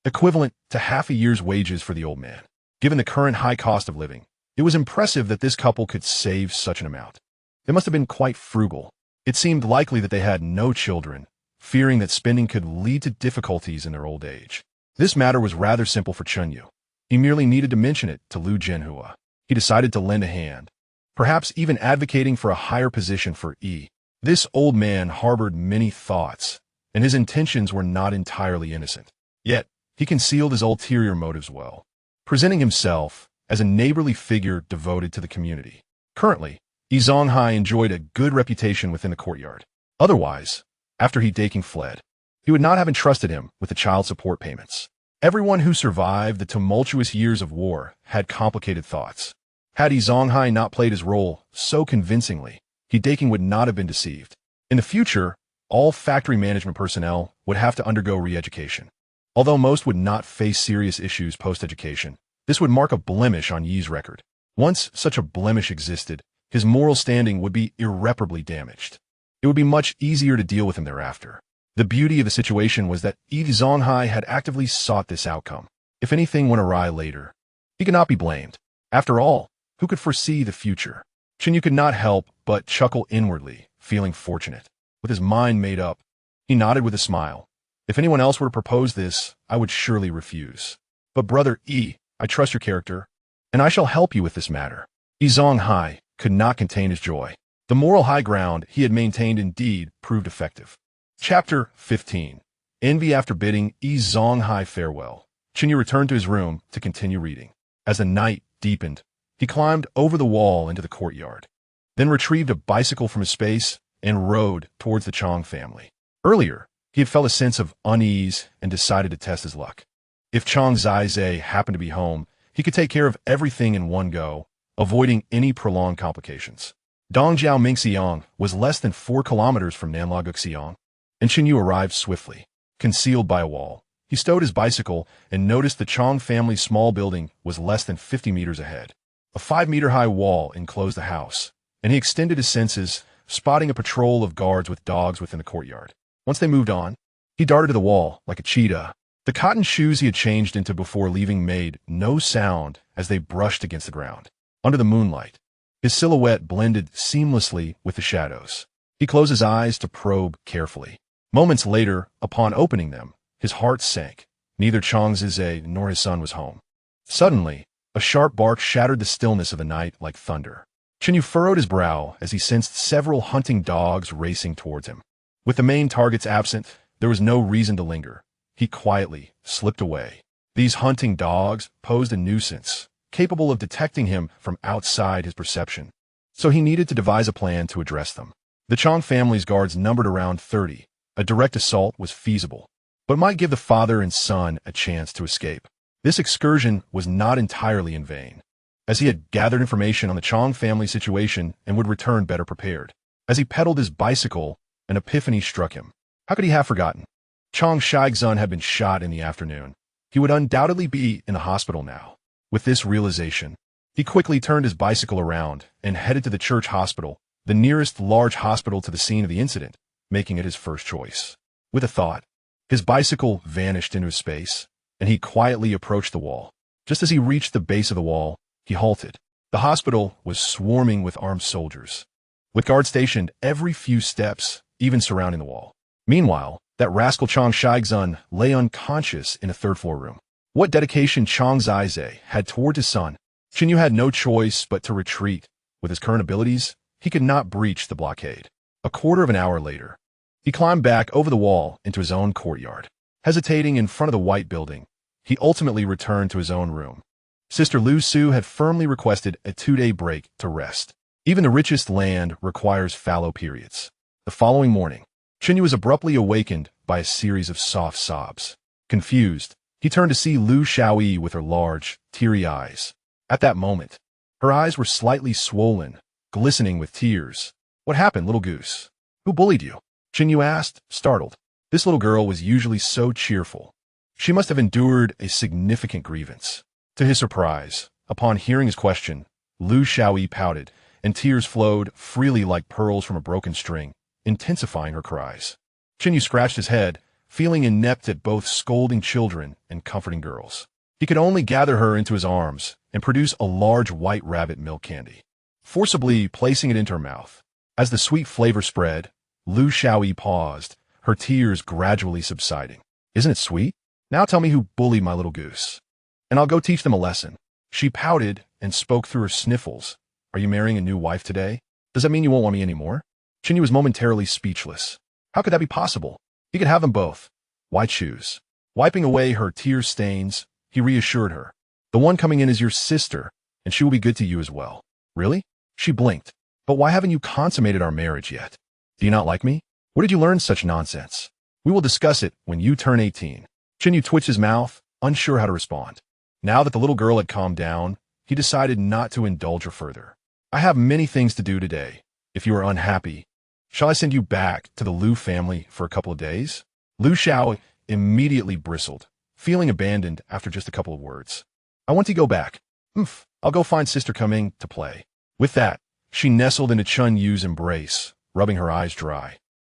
equivalent to half a year's wages for the old man. Given the current high cost of living, it was impressive that this couple could save such an amount. They must have been quite frugal. It seemed likely that they had no children, fearing that spending could lead to difficulties in their old age. This matter was rather simple for Chen Yu. He merely needed to mention it to Lu Jianhua. He decided to lend a hand, perhaps even advocating for a higher position for Yi. This old man harbored many thoughts, and his intentions were not entirely innocent. Yet, he concealed his ulterior motives well, presenting himself as a neighborly figure devoted to the community. Currently, Yi Zonghai enjoyed a good reputation within the courtyard. Otherwise, after He Daking fled, he would not have entrusted him with the child support payments. Everyone who survived the tumultuous years of war had complicated thoughts. Had Yi Zonghai not played his role so convincingly, He Daking would not have been deceived. In the future, all factory management personnel would have to undergo re-education. Although most would not face serious issues post-education, this would mark a blemish on Yi's record. Once such a blemish existed, his moral standing would be irreparably damaged. It would be much easier to deal with him thereafter. The beauty of the situation was that Yi Zonghai had actively sought this outcome. If anything went awry later, he could not be blamed. After all, who could foresee the future? Chen Yu could not help but chuckle inwardly, feeling fortunate. With his mind made up, he nodded with a smile. If anyone else were to propose this, I would surely refuse. But brother Yi, I trust your character, and I shall help you with this matter. Yi Zonghai could not contain his joy. The moral high ground he had maintained indeed proved effective. Chapter 15. Envy. After bidding Yi Zonghai farewell, Chen Yu returned to his room to continue reading. As the night deepened, he climbed over the wall into the courtyard, then retrieved a bicycle from his space and rode towards the Chong family. Earlier, he had felt a sense of unease and decided to test his luck. If Chong Zai happened to be home, he could take care of everything in one go, avoiding any prolonged complications. Dongjiao Mingxiang was less than 4 kilometers from Nanlaguxiang, and Chen Yu arrived swiftly. Concealed by a wall, he stowed his bicycle and noticed the Chong family's small building was less than 50 meters ahead. A 5-meter-high wall enclosed the house, and he extended his senses, spotting a patrol of guards with dogs within the courtyard. Once they moved on, he darted to the wall like a cheetah. The cotton shoes he had changed into before leaving made no sound as they brushed against the ground. Under the moonlight, his silhouette blended seamlessly with the shadows. He closed his eyes to probe carefully. Moments later, upon opening them, his heart sank. Neither Chong Zizhe nor his son was home. Suddenly, a sharp bark shattered the stillness of the night like thunder. Chen You furrowed his brow as he sensed several hunting dogs racing towards him. With the main targets absent, there was no reason to linger. He quietly slipped away. These hunting dogs posed a nuisance, capable of detecting him from outside his perception. So he needed to devise a plan to address them. The Chong family's guards numbered around 30. A direct assault was feasible, but might give the father and son a chance to escape. This excursion was not entirely in vain, as he had gathered information on the Chong family situation and would return better prepared. As he pedaled his bicycle, an epiphany struck him. How could he have forgotten? Chong Shaixun had been shot in the afternoon. He would undoubtedly be in the hospital now. With this realization, he quickly turned his bicycle around and headed to the church hospital, the nearest large hospital to the scene of the incident, making it his first choice. With a thought, his bicycle vanished into space, and he quietly approached the wall. Just as he reached the base of the wall, he halted. The hospital was swarming with armed soldiers, with guards stationed every few steps, even surrounding the wall. Meanwhile, that rascal Chong Shaixun lay unconscious in a third-floor room. What dedication Chong Zaize had toward his son. Chen You had no choice but to retreat. With his current abilities, he could not breach the blockade. A quarter of an hour later, he climbed back over the wall into his own courtyard. Hesitating in front of the white building, he ultimately returned to his own room. Sister Lu Su had firmly requested a 2-day break to rest. Even the richest land requires fallow periods. The following morning, Chen You was abruptly awakened by a series of soft sobs. Confused, he turned to see Lu Xiao'e with her large, teary eyes. At that moment, her eyes were slightly swollen, glistening with tears. What happened, little goose? Who bullied you? Chen You asked, startled. This little girl was usually so cheerful. She must have endured a significant grievance. To his surprise, upon hearing his question, Lu Xiao'e pouted, and tears flowed freely like pearls from a broken string, intensifying her cries. Chen You scratched his head, feeling inept at both scolding children and comforting girls. He could only gather her into his arms and produce a large white rabbit milk candy, forcibly placing it into her mouth. As the sweet flavor spread, Lu Xiao'e paused, her tears gradually subsiding. Isn't it sweet? Now tell me who bullied my little goose, and I'll go teach them a lesson. She pouted and spoke through her sniffles. Are you marrying a new wife today? Does that mean you won't want me anymore? Chen You was momentarily speechless. How could that be possible? He could have them both. Why choose? Wiping away her tear stains, he reassured her. The one coming in is your sister, and she will be good to you as well. Really? She blinked. But why haven't you consummated our marriage yet? Do you not like me? Where did you learn such nonsense? We will discuss it when you turn 18. Chen You twitched his mouth, unsure how to respond. Now that the little girl had calmed down, he decided not to indulge her further. I have many things to do today. If you are unhappy, shall I send you back to the Lu family for a couple of days? Lu Xiao immediately bristled, feeling abandoned after just a couple of words. I want to go back. I'll go find Sister Coming to play. With that, she nestled into Chen Yu's embrace, rubbing her eyes dry,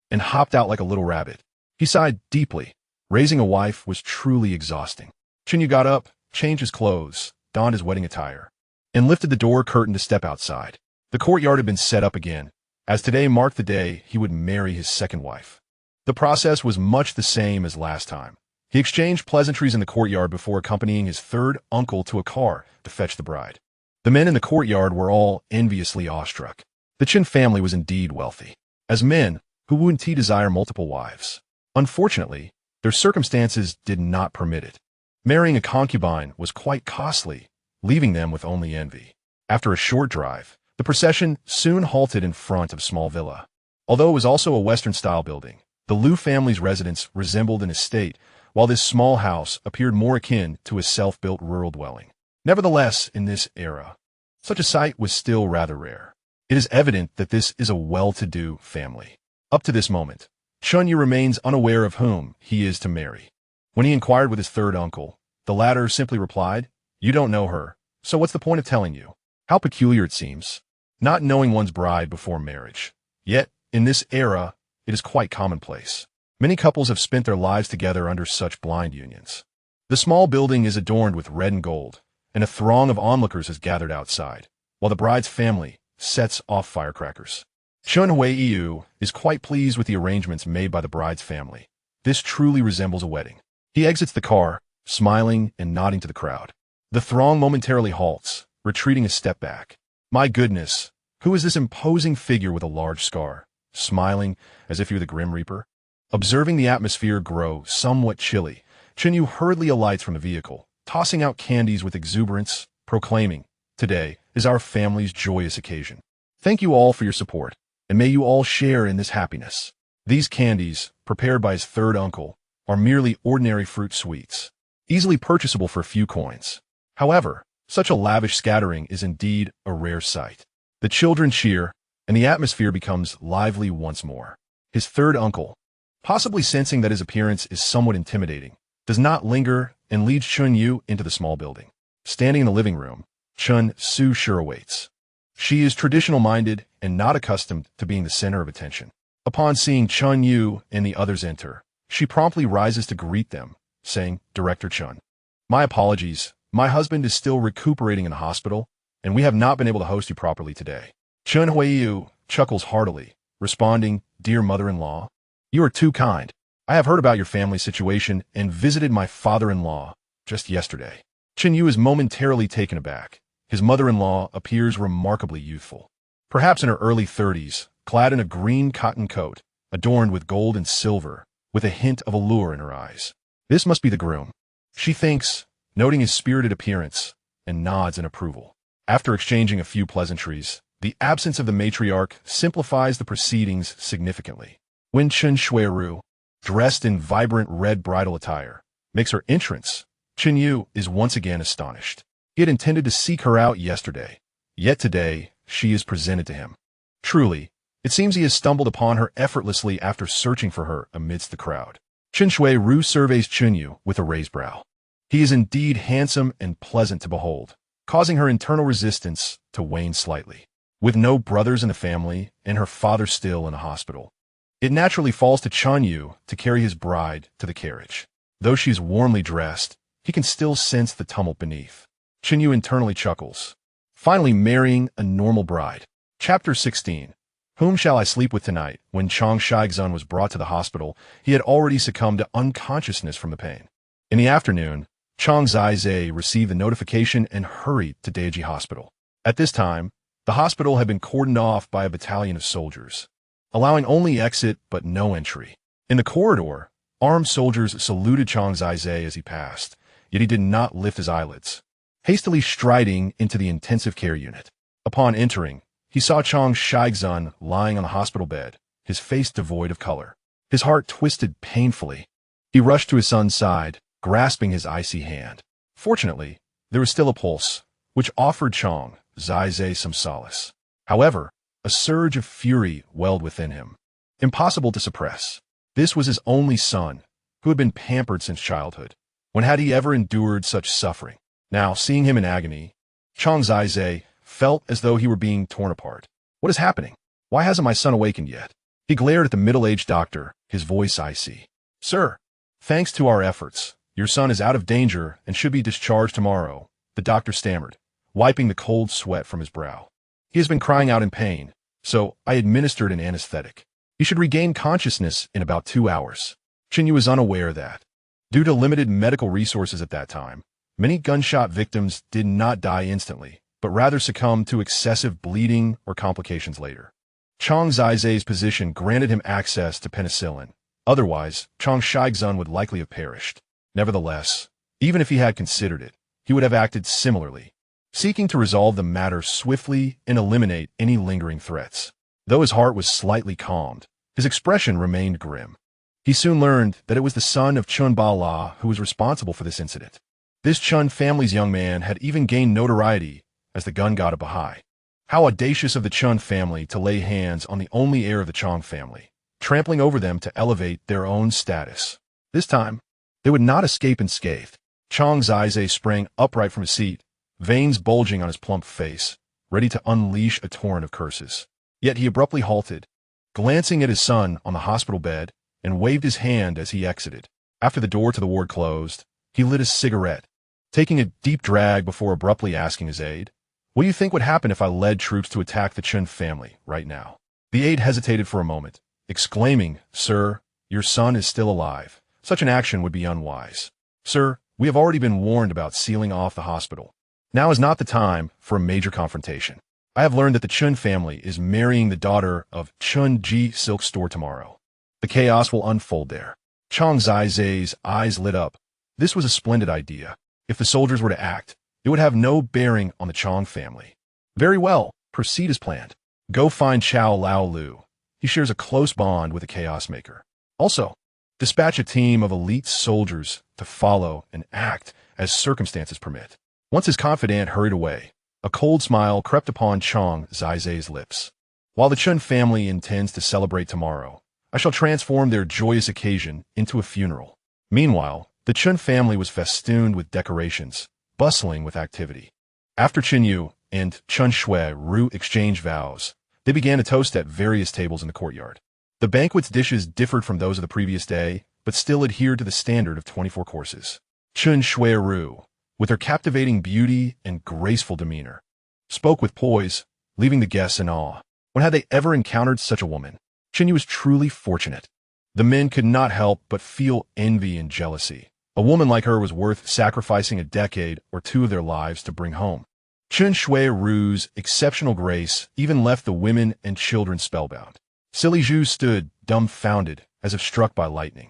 and hopped out like a little rabbit. He sighed deeply. Raising a wife was truly exhausting. Chen Yu got up, changed his clothes, donned his wedding attire, and lifted the door curtain to step outside. The courtyard had been set up again, as today marked the day he would marry his second wife. The process was much the same as last time. He exchanged pleasantries in the courtyard before accompanying his third uncle to a car to fetch the bride. The men in the courtyard were all enviously awestruck. The Qin family was indeed wealthy, as men who would indeed desire multiple wives. Unfortunately, their circumstances did not permit it. Marrying a concubine was quite costly, leaving them with only envy. After a short drive, the procession soon halted in front of a small villa. Although it was also a Western-style building, the Lu family's residence resembled an estate, while this small house appeared more akin to a self-built rural dwelling. Nevertheless, in this era, such a sight was still rather rare. It is evident that this is a well-to-do family. Up to this moment, Chen You remains unaware of whom he is to marry. When he inquired with his third uncle, the latter simply replied, "You don't know her, so what's the point of telling you?" How peculiar it seems, not knowing one's bride before marriage. Yet, in this era, it is quite commonplace. Many couples have spent their lives together under such blind unions. The small building is adorned with red and gold, and a throng of onlookers has gathered outside, while the bride's family sets off firecrackers. Chen Huairu is quite pleased with the arrangements made by the bride's family. This truly resembles a wedding. He exits the car, smiling and nodding to the crowd. The throng momentarily halts, retreating a step back. My goodness, Who is this imposing figure with a large scar, smiling as if you're the Grim Reaper? Observing the atmosphere grow somewhat chilly, Chen You hurriedly alights from the vehicle, tossing out candies with exuberance, proclaiming, "Today is our family's joyous occasion. Thank you all for your support, and may you all share in this happiness." These candies, prepared by his third uncle, are merely ordinary fruit sweets, easily purchasable for a few coins. However, such a lavish scattering is indeed a rare sight. The children cheer, and the atmosphere becomes lively once more. His third uncle, possibly sensing that his appearance is somewhat intimidating, does not linger and leads Chen You into the small building. Standing in the living room, Chen Xueru awaits. She is traditional-minded and not accustomed to being the center of attention. Upon seeing Chen You and the others enter, she promptly rises to greet them, saying, "Director Chen, my apologies. My husband is still recuperating in the hospital, and we have not been able to host you properly today." Qin Huairu chuckles heartily, responding, "Dear mother-in-law, you are too kind. I have heard about your family situation and visited my father-in-law just yesterday." Chen You is momentarily taken aback. His mother-in-law appears remarkably youthful, perhaps in her early 30s, clad in a green cotton coat, adorned with gold and silver, with a hint of allure in her eyes. This must be the groom, she thinks, noting his spirited appearance, and nods in approval. After exchanging a few pleasantries, the absence of the matriarch simplifies the proceedings significantly. When Chen Xueru, dressed in vibrant red bridal attire, makes her entrance, Chen You is once again astonished. He had intended to seek her out yesterday, yet today she is presented to him. Truly, it seems he has stumbled upon her effortlessly after searching for her amidst the crowd. Chen Xueru surveys Chen You with a raised brow. He is indeed handsome and pleasant to behold, causing her internal resistance to wane slightly. With no brothers in the family and her father still in a hospital, it naturally falls to Chen You to carry his bride to the carriage. Though she is warmly dressed, he can still sense the tumult beneath. Chen You internally chuckles. Finally marrying a normal bride. Chapter 16. Whom shall I sleep with tonight? When Chang Shaixun was brought to the hospital, he had already succumbed to unconsciousness from the pain. In the afternoon, Chang Zai received the notification and hurried to Daiji Hospital. At this time, the hospital had been cordoned off by a battalion of soldiers, allowing only exit but no entry. In the corridor, armed soldiers saluted Chang Zai as he passed, yet he did not lift his eyelids. Hastily striding into the intensive care unit. Upon entering, he saw Chang Shaixun lying on the hospital bed, his face devoid of color. His heart twisted painfully. He rushed to his son's side, grasping his icy hand. Fortunately, there was still a pulse, which offered Chang Zai some solace. However, a surge of fury welled within him, impossible to suppress. This was his only son, who had been pampered since childhood. When had he ever endured such suffering? Now, seeing him in agony, Chang Zai felt as though he were being torn apart. What is happening? Why hasn't my son awakened yet? He glared at the middle-aged doctor, his voice icy. "Sir, thanks to our efforts, your son is out of danger and should be discharged tomorrow," the doctor stammered, wiping the cold sweat from his brow. "He has been crying out in pain, so I administered an anesthetic. He should regain consciousness in about 2 hours." Chen You was unaware that, due to limited medical resources at that time, many gunshot victims did not die instantly, but rather succumbed to excessive bleeding or complications later. Chang Zai's position granted him access to penicillin. Otherwise, Chang Shaixun would likely have perished. Nevertheless, even if he had considered it, he would have acted similarly, seeking to resolve the matter swiftly and eliminate any lingering threats. Though his heart was slightly calmed, his expression remained grim. He soon learned that it was the son of Chun Ba who was responsible for this incident. This Chun family's young man had even gained notoriety as the gun god of Baha'i. How audacious of the Chun family to lay hands on the only heir of the Chang family, trampling over them to elevate their own status. This time, they would not escape unscathed. Chang Zai sprang upright from his seat, veins bulging on his plump face, ready to unleash a torrent of curses. Yet he abruptly halted, glancing at his son on the hospital bed, and waved his hand as he exited. After the door to the ward closed, he lit a cigarette, taking a deep drag before abruptly asking his aide, "What do you think would happen if I led troops to attack the Chen family right now?" The aide hesitated for a moment, exclaiming, "Sir, your son is still alive. Such an action would be unwise. Sir, we have already been warned about sealing off the hospital. Now is not the time for a major confrontation." I have learned that the Chen family is marrying the daughter of Chen Ji Silk Store tomorrow. The chaos will unfold there. Chang Zai's eyes lit up. This was a splendid idea. If the soldiers were to act, it would have no bearing on the Chang family. Very well, proceed as planned. Go find Xiao Lao Lu. He shares a close bond with the Chaos Maker. Also, dispatch a team of elite soldiers to follow and act as circumstances permit. Once his confidant hurried away, a cold smile crept upon Chang Zai's lips. While the Chen family intends to celebrate tomorrow, I shall transform their joyous occasion into a funeral. Meanwhile, the Chen family was festooned with decorations, bustling with activity. After Chen You and Chen Xueru exchanged vows, they began to toast at various tables in the courtyard. The banquet's dishes differed from those of the previous day, but still adhered to the standard of 24 courses. Chen Xueru, with her captivating beauty and graceful demeanor, spoke with poise, leaving the guests in awe. When had they ever encountered such a woman? Chen You was truly fortunate. The men could not help but feel envy and jealousy. A woman like her was worth sacrificing a decade or two of their lives to bring home. Chen Xueru's exceptional grace even left the women and children spellbound. Silly Zhu stood dumbfounded, as if struck by lightning.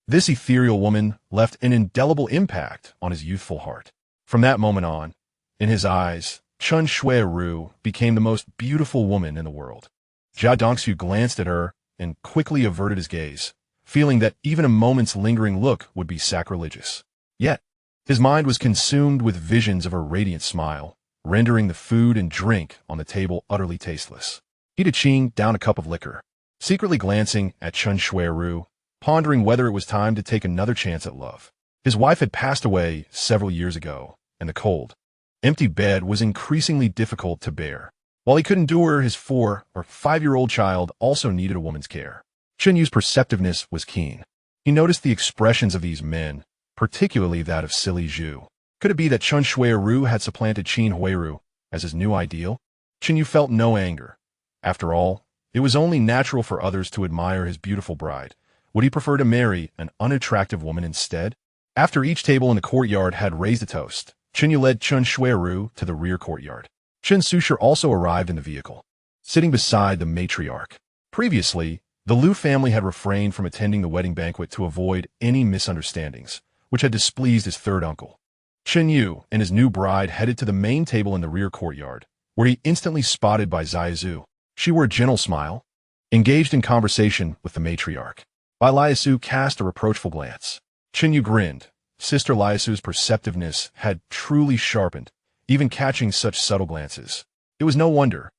This ethereal woman left an indelible impact on his youthful heart. From that moment on, in his eyes, Chen Xueru became the most beautiful woman in the world. Jia Dongxu glanced at her and quickly averted his gaze, feeling that even a moment's lingering look would be sacrilegious. Yet, his mind was consumed with visions of her radiant smile, rendering the food and drink on the table utterly tasteless. He Qing down a cup of liquor, secretly glancing at Chen Xueru, pondering whether it was time to take another chance at love. His wife had passed away several years ago, and the cold, empty bed was increasingly difficult to bear. While he could endure, his 4- or 5-year-old child also needed a woman's care. Chen Yu's perceptiveness was keen. He noticed the expressions of these men, particularly that of Silly Zhu. Could it be that Chen Xueru had supplanted Qin Huairu as his new ideal? Chen Yu felt no anger. After all, it was only natural for others to admire his beautiful bride. Would he prefer to marry an unattractive woman instead? After each table in the courtyard had raised a toast, Chen Yu led Chen Xueru to the rear courtyard. Chen Xueru also arrived in the vehicle, sitting beside the matriarch. Previously, the Liu family had refrained from attending the wedding banquet to avoid any misunderstandings, which had displeased his third uncle. Chen Yu and his new bride headed to the main table in the rear courtyard, where he instantly spotted by Zaizu. She wore a gentle smile, engaged in conversation with the matriarch. Bai Liasu cast a reproachful glance. Chen Yu grinned. Sister Liasu's perceptiveness had truly sharpened, even catching such subtle glances. It was no wonder.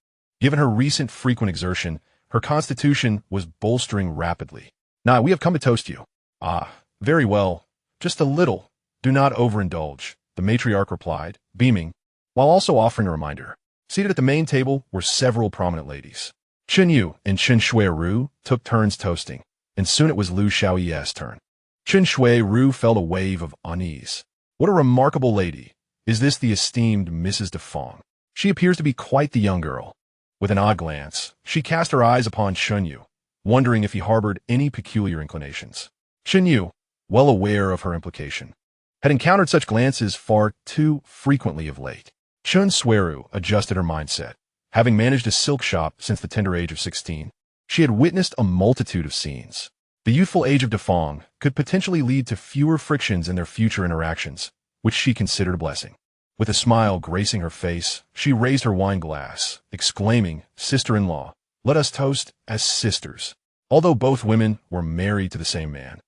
Given her recent frequent exertion, her constitution was bolstering rapidly. "Nah, we have come to toast you." "Ah, very well. Just a little. Do not overindulge," the matriarch replied, beaming, while also offering a reminder. Seated at the main table were several prominent ladies. Chen Yu and Chen Xueru took turns toasting, and soon it was Liu Xiao'e's turn. Chen Xueru felt a wave of unease. What a remarkable lady. Is this the esteemed Mrs. Defong? She appears to be quite the young girl. With an odd glance, she cast her eyes upon Chen Yu, wondering if he harbored any peculiar inclinations. Chen Yu, well aware of her implication, had encountered such glances far too frequently of late. Chen Xueru adjusted her mindset. Having managed a silk shop since the tender age of 16, she had witnessed a multitude of scenes. The youthful age of Defong could potentially lead to fewer frictions in their future interactions, which she considered a blessing. With a smile gracing her face, she raised her wine glass, exclaiming, "Sister-in-law, let us toast as sisters." Although both women were married to the same man,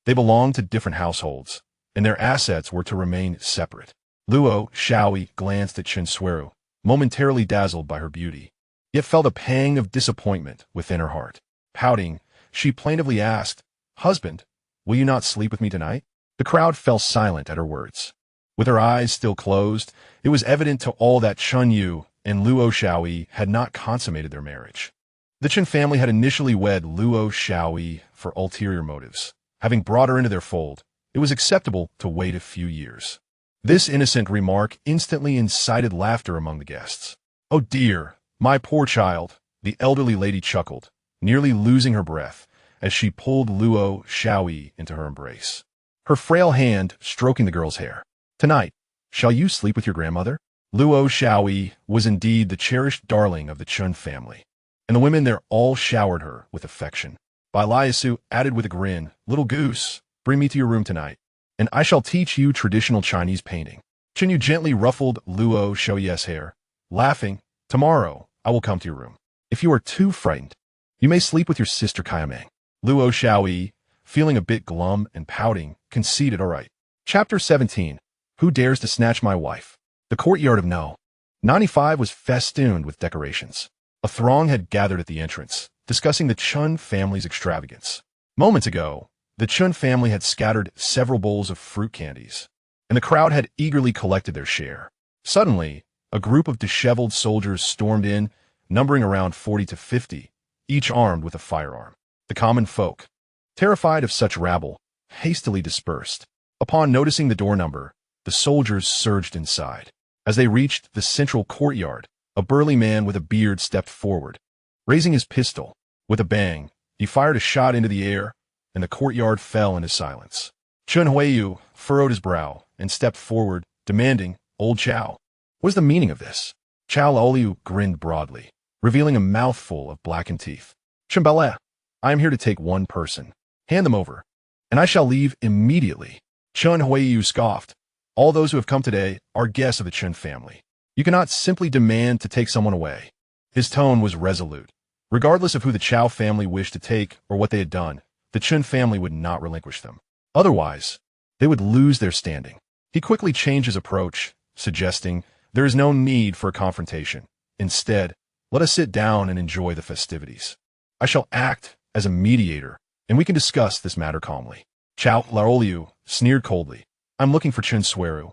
they belonged to different households, and their assets were to remain separate. Luo Xiao'e glanced at Chen Xueru, momentarily dazzled by her beauty, yet felt a pang of disappointment within her heart. Pouting, she plaintively asked, "Husband, will you not sleep with me tonight?" The crowd fell silent at her words. With her eyes still closed, it was evident to all that Chen Yu and Luo Xiao'e had not consummated their marriage. The Chen family had initially wed Luo Xiao'e for ulterior motives. Having brought her into their fold, it was acceptable to wait a few years. This innocent remark instantly incited laughter among the guests. "Oh dear, my poor child," the elderly lady chuckled, nearly losing her breath as she pulled Luo Xiao'e into her embrace, her frail hand stroking the girl's hair. "Tonight, shall you sleep with your grandmother?" Luo Xiao'e was indeed the cherished darling of the Chen family, and the women there all showered her with affection. Bai Liasu added with a grin, "Little goose, bring me to your room tonight, and I shall teach you traditional Chinese painting." Chen You gently ruffled Luo Xiao'e's hair, laughing, "Tomorrow, I will come to your room. If you are too frightened, you may sleep with your sister Kayameng." Luo Xiao'e, feeling a bit glum and pouting, conceded, "All right." Chapter 17. Who Dares to Snatch My Wife? The courtyard of No. 95 was festooned with decorations. A throng had gathered at the entrance, discussing the Chen family's extravagance. Moments ago, the Chen family had scattered several bowls of fruit candies, and the crowd had eagerly collected their share. Suddenly, a group of disheveled soldiers stormed in, numbering around 40 to 50, each armed with a firearm. The common folk, terrified of such rabble, hastily dispersed. Upon noticing the door number, the soldiers surged inside. As they reached the central courtyard, a burly man with a beard stepped forward. Raising his pistol, with a bang, he fired a shot into the air, and the courtyard fell into silence. Chen Huairu furrowed his brow and stepped forward, demanding, "Old Chow, what is the meaning of this?" Chow Laoliu grinned broadly, revealing a mouthful of blackened teeth. "Chen Ballet, I am here to take one person. Hand them over, and I shall leave immediately." Chen Huairu scoffed, "All those who have come today are guests of the Chen family. You cannot simply demand to take someone away." His tone was resolute. Regardless of who the Chow family wished to take or what they had done, the Chen family would not relinquish them. Otherwise, they would lose their standing. He quickly changed his approach, suggesting, "There is no need for a confrontation. Instead, let us sit down and enjoy the festivities. I shall act as a mediator, and we can discuss this matter calmly." Chow Laoliu sneered coldly, "I'm looking for Chen Xueru,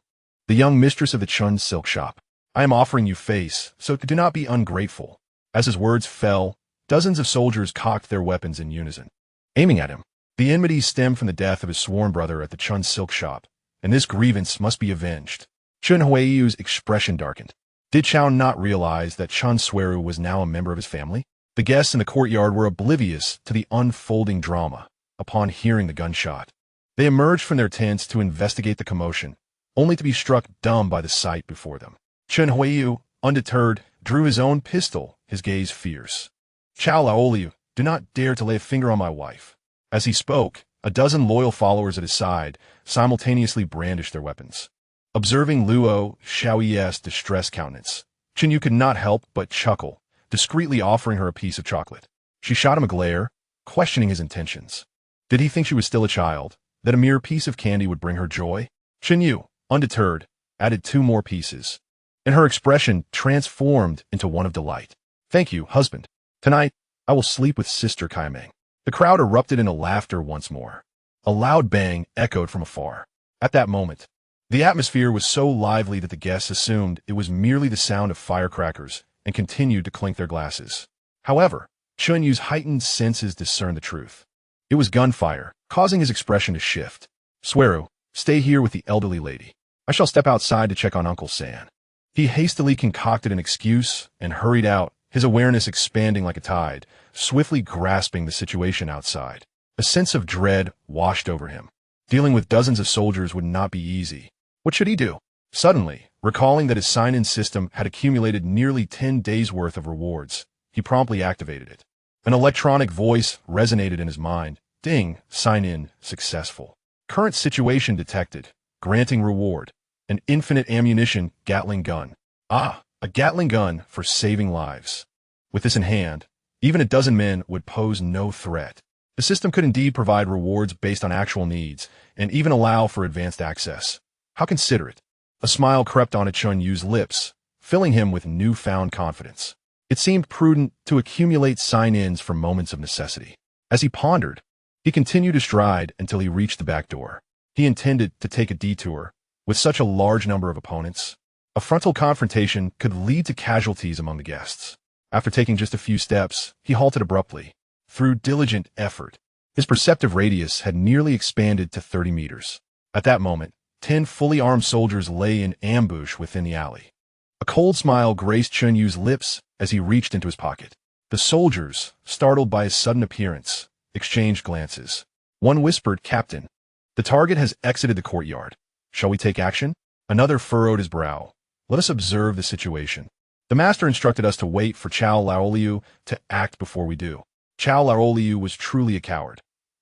the young mistress of the Chen silk shop. I am offering you face, so do not be ungrateful." As his words fell, dozens of soldiers cocked their weapons in unison, aiming at him. The enmity stemmed from the death of his sworn brother at the Chen silk shop, and this grievance must be avenged. Chen Huairu's expression darkened. Did Chow not realize that Chen Xueru was now a member of his family? The guests in the courtyard were oblivious to the unfolding drama. Upon hearing the gunshot, they emerged from their tents to investigate the commotion, only to be struck dumb by the sight before them. Chen Huairu, undeterred, drew his own pistol, his gaze fierce. "Chow Laoliu, do not dare to lay a finger on my wife." As he spoke, a dozen loyal followers at his side simultaneously brandished their weapons. Observing Luo Xiao'e's distressed countenance, Chen You could not help but chuckle, discreetly offering her a piece of chocolate. She shot him a glare, questioning his intentions. Did he think she was still a child, that a mere piece of candy would bring her joy? Chen You, undeterred, added 2 more pieces, and her expression transformed into one of delight. "Thank you, husband. Tonight, I will sleep with Sister Kayameng." The crowd erupted into laughter once more. A loud bang echoed from afar. At that moment, the atmosphere was so lively that the guests assumed it was merely the sound of firecrackers and continued to clink their glasses. However, Chen Yu's heightened senses discerned the truth. It was gunfire, causing his expression to shift. "Xueru, stay here with the elderly lady. I shall step outside to check on Uncle San." He hastily concocted an excuse and hurried out, his awareness expanding like a tide, swiftly grasping the situation outside. A sense of dread washed over him. Dealing with dozens of soldiers would not be easy. What should he do? Suddenly, recalling that his sign-in system had accumulated nearly 10 days' worth of rewards, he promptly activated it. An electronic voice resonated in his mind. "Ding, sign in, successful. Current situation detected. Granting reward. An infinite ammunition Gatling gun." Ah, a Gatling gun for saving lives. With this in hand, even a dozen men would pose no threat. The system could indeed provide rewards based on actual needs, and even allow for advanced access. How considerate. A smile crept onto Chen Yu's lips, filling him with newfound confidence. It seemed prudent to accumulate sign-ins for moments of necessity. As he pondered, he continued to stride until he reached the back door. He intended to take a detour. With such a large number of opponents, a frontal confrontation could lead to casualties among the guests. After taking just a few steps, he halted abruptly. Through diligent effort, his perceptive radius had nearly expanded to 30 meters. At that moment, 10 fully armed soldiers lay in ambush within the alley. A cold smile graced Chen Yu's lips as he reached into his pocket. The soldiers, startled by his sudden appearance, exchanged glances. One whispered, "Captain, the target has exited the courtyard. Shall we take action?" Another furrowed his brow, Let us observe the situation. The master instructed us to wait for Xiao'e to act before we do. Xiao'e was truly a coward.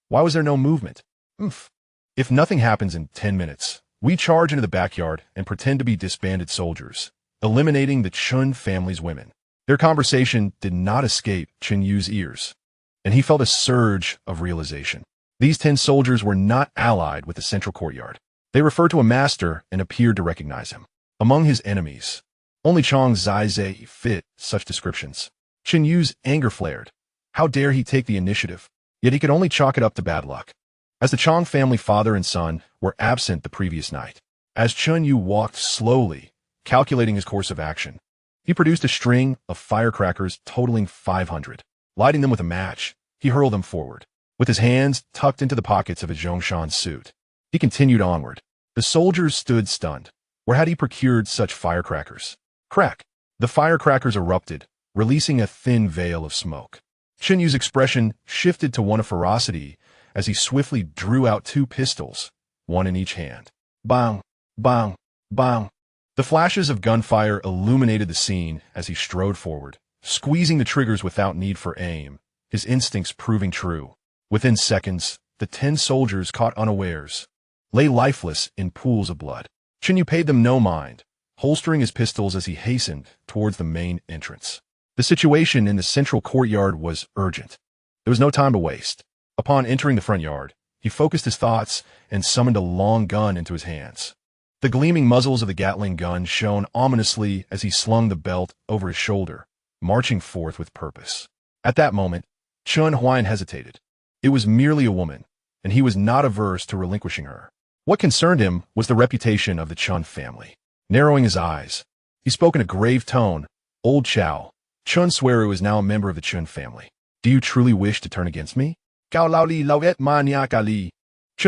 Why was there no movement? If nothing happens in 10 minutes, we charge into the backyard and pretend to be disbanded soldiers, eliminating the Chun family's women. Their conversation did not escape Chen Yu's ears, and he felt a surge of realization. These 10 soldiers were not allied with the central courtyard. They referred to a master and appeared to recognize him. Among his enemies, only Chang Zizei fit such descriptions. Chen Yu's anger flared. How dare he take the initiative? Yet he could only chalk it up to bad luck, as the Chang family father and son were absent the previous night. As Chen You walked slowly, calculating his course of action, he produced a string of firecrackers totaling 500. Lighting them with a match, he hurled them forward. With his hands tucked into the pockets of his Zhongshan suit, he continued onward. The soldiers stood stunned. Where had he procured such firecrackers? Crack! The firecrackers erupted, releasing a thin veil of smoke. Chen Yu's expression shifted to one of ferocity as he swiftly drew out 2 pistols, one in each hand. Bang! Bang! Bang! The flashes of gunfire illuminated the scene as he strode forward, squeezing the triggers without need for aim, his instincts proving true. Within seconds, the 10 soldiers caught unawares lay lifeless in pools of blood. Chen You paid them no mind, holstering his pistols as he hastened towards the main entrance. The situation in the central courtyard was urgent. There was no time to waste. Upon entering the front yard, he focused his thoughts and summoned a long gun into his hands. The gleaming muzzles of the Gatling gun shone ominously as he slung the belt over his shoulder, marching forth with purpose. At that moment, Chen Huairu hesitated. It was merely a woman, and he was not averse to relinquishing her. What concerned him was the reputation of the Chen family. Narrowing his eyes, he spoke in a grave tone. Old Chen Xueru is now a member of the Chen family. Do you truly wish to turn against me? Chen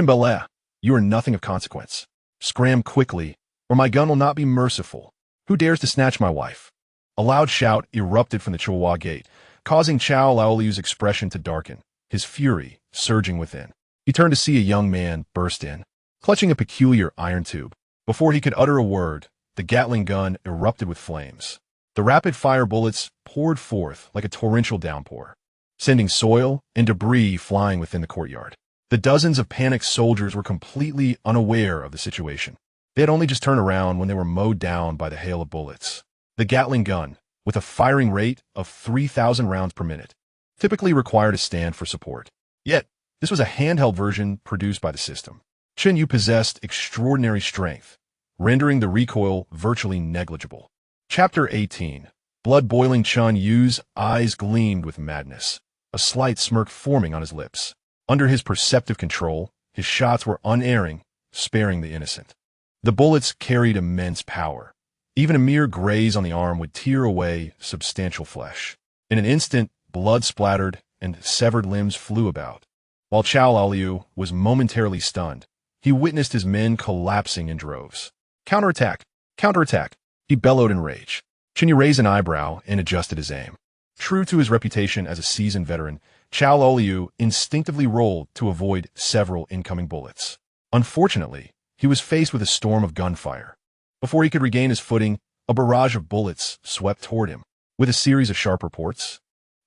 Bele, you are nothing of consequence. Scram quickly, or my gun will not be merciful. Who dares to snatch my wife? A loud shout erupted from the Chihua gate, causing Xiao'e's expression to darken, his fury surging within. He turned to see a young man burst in, clutching a peculiar iron tube. Before he could utter a word, the Gatling gun erupted with flames. The rapid-fire bullets poured forth like a torrential downpour, sending soil and debris flying within the courtyard. The dozens of panicked soldiers were completely unaware of the situation. They had only just turned around when they were mowed down by the hail of bullets. The Gatling gun, with a firing rate of 3,000 rounds per minute, typically required a stand for support. Yet, this was a handheld version produced by the system. Chen You possessed extraordinary strength, rendering the recoil virtually negligible. Chapter 18. Blood-boiling Chen Yu's eyes gleamed with madness, a slight smirk forming on his lips. Under his perceptive control, his shots were unerring, sparing the innocent. The bullets carried immense power. Even a mere graze on the arm would tear away substantial flesh. In an instant, blood splattered and severed limbs flew about. While Xiao'e was momentarily stunned, he witnessed his men collapsing in droves. Counterattack! Counterattack! He bellowed in rage. Chen You raised an eyebrow and adjusted his aim. True to his reputation as a seasoned veteran, Xiao'e instinctively rolled to avoid several incoming bullets. Unfortunately, he was faced with a storm of gunfire. Before he could regain his footing, a barrage of bullets swept toward him. With a series of sharp reports,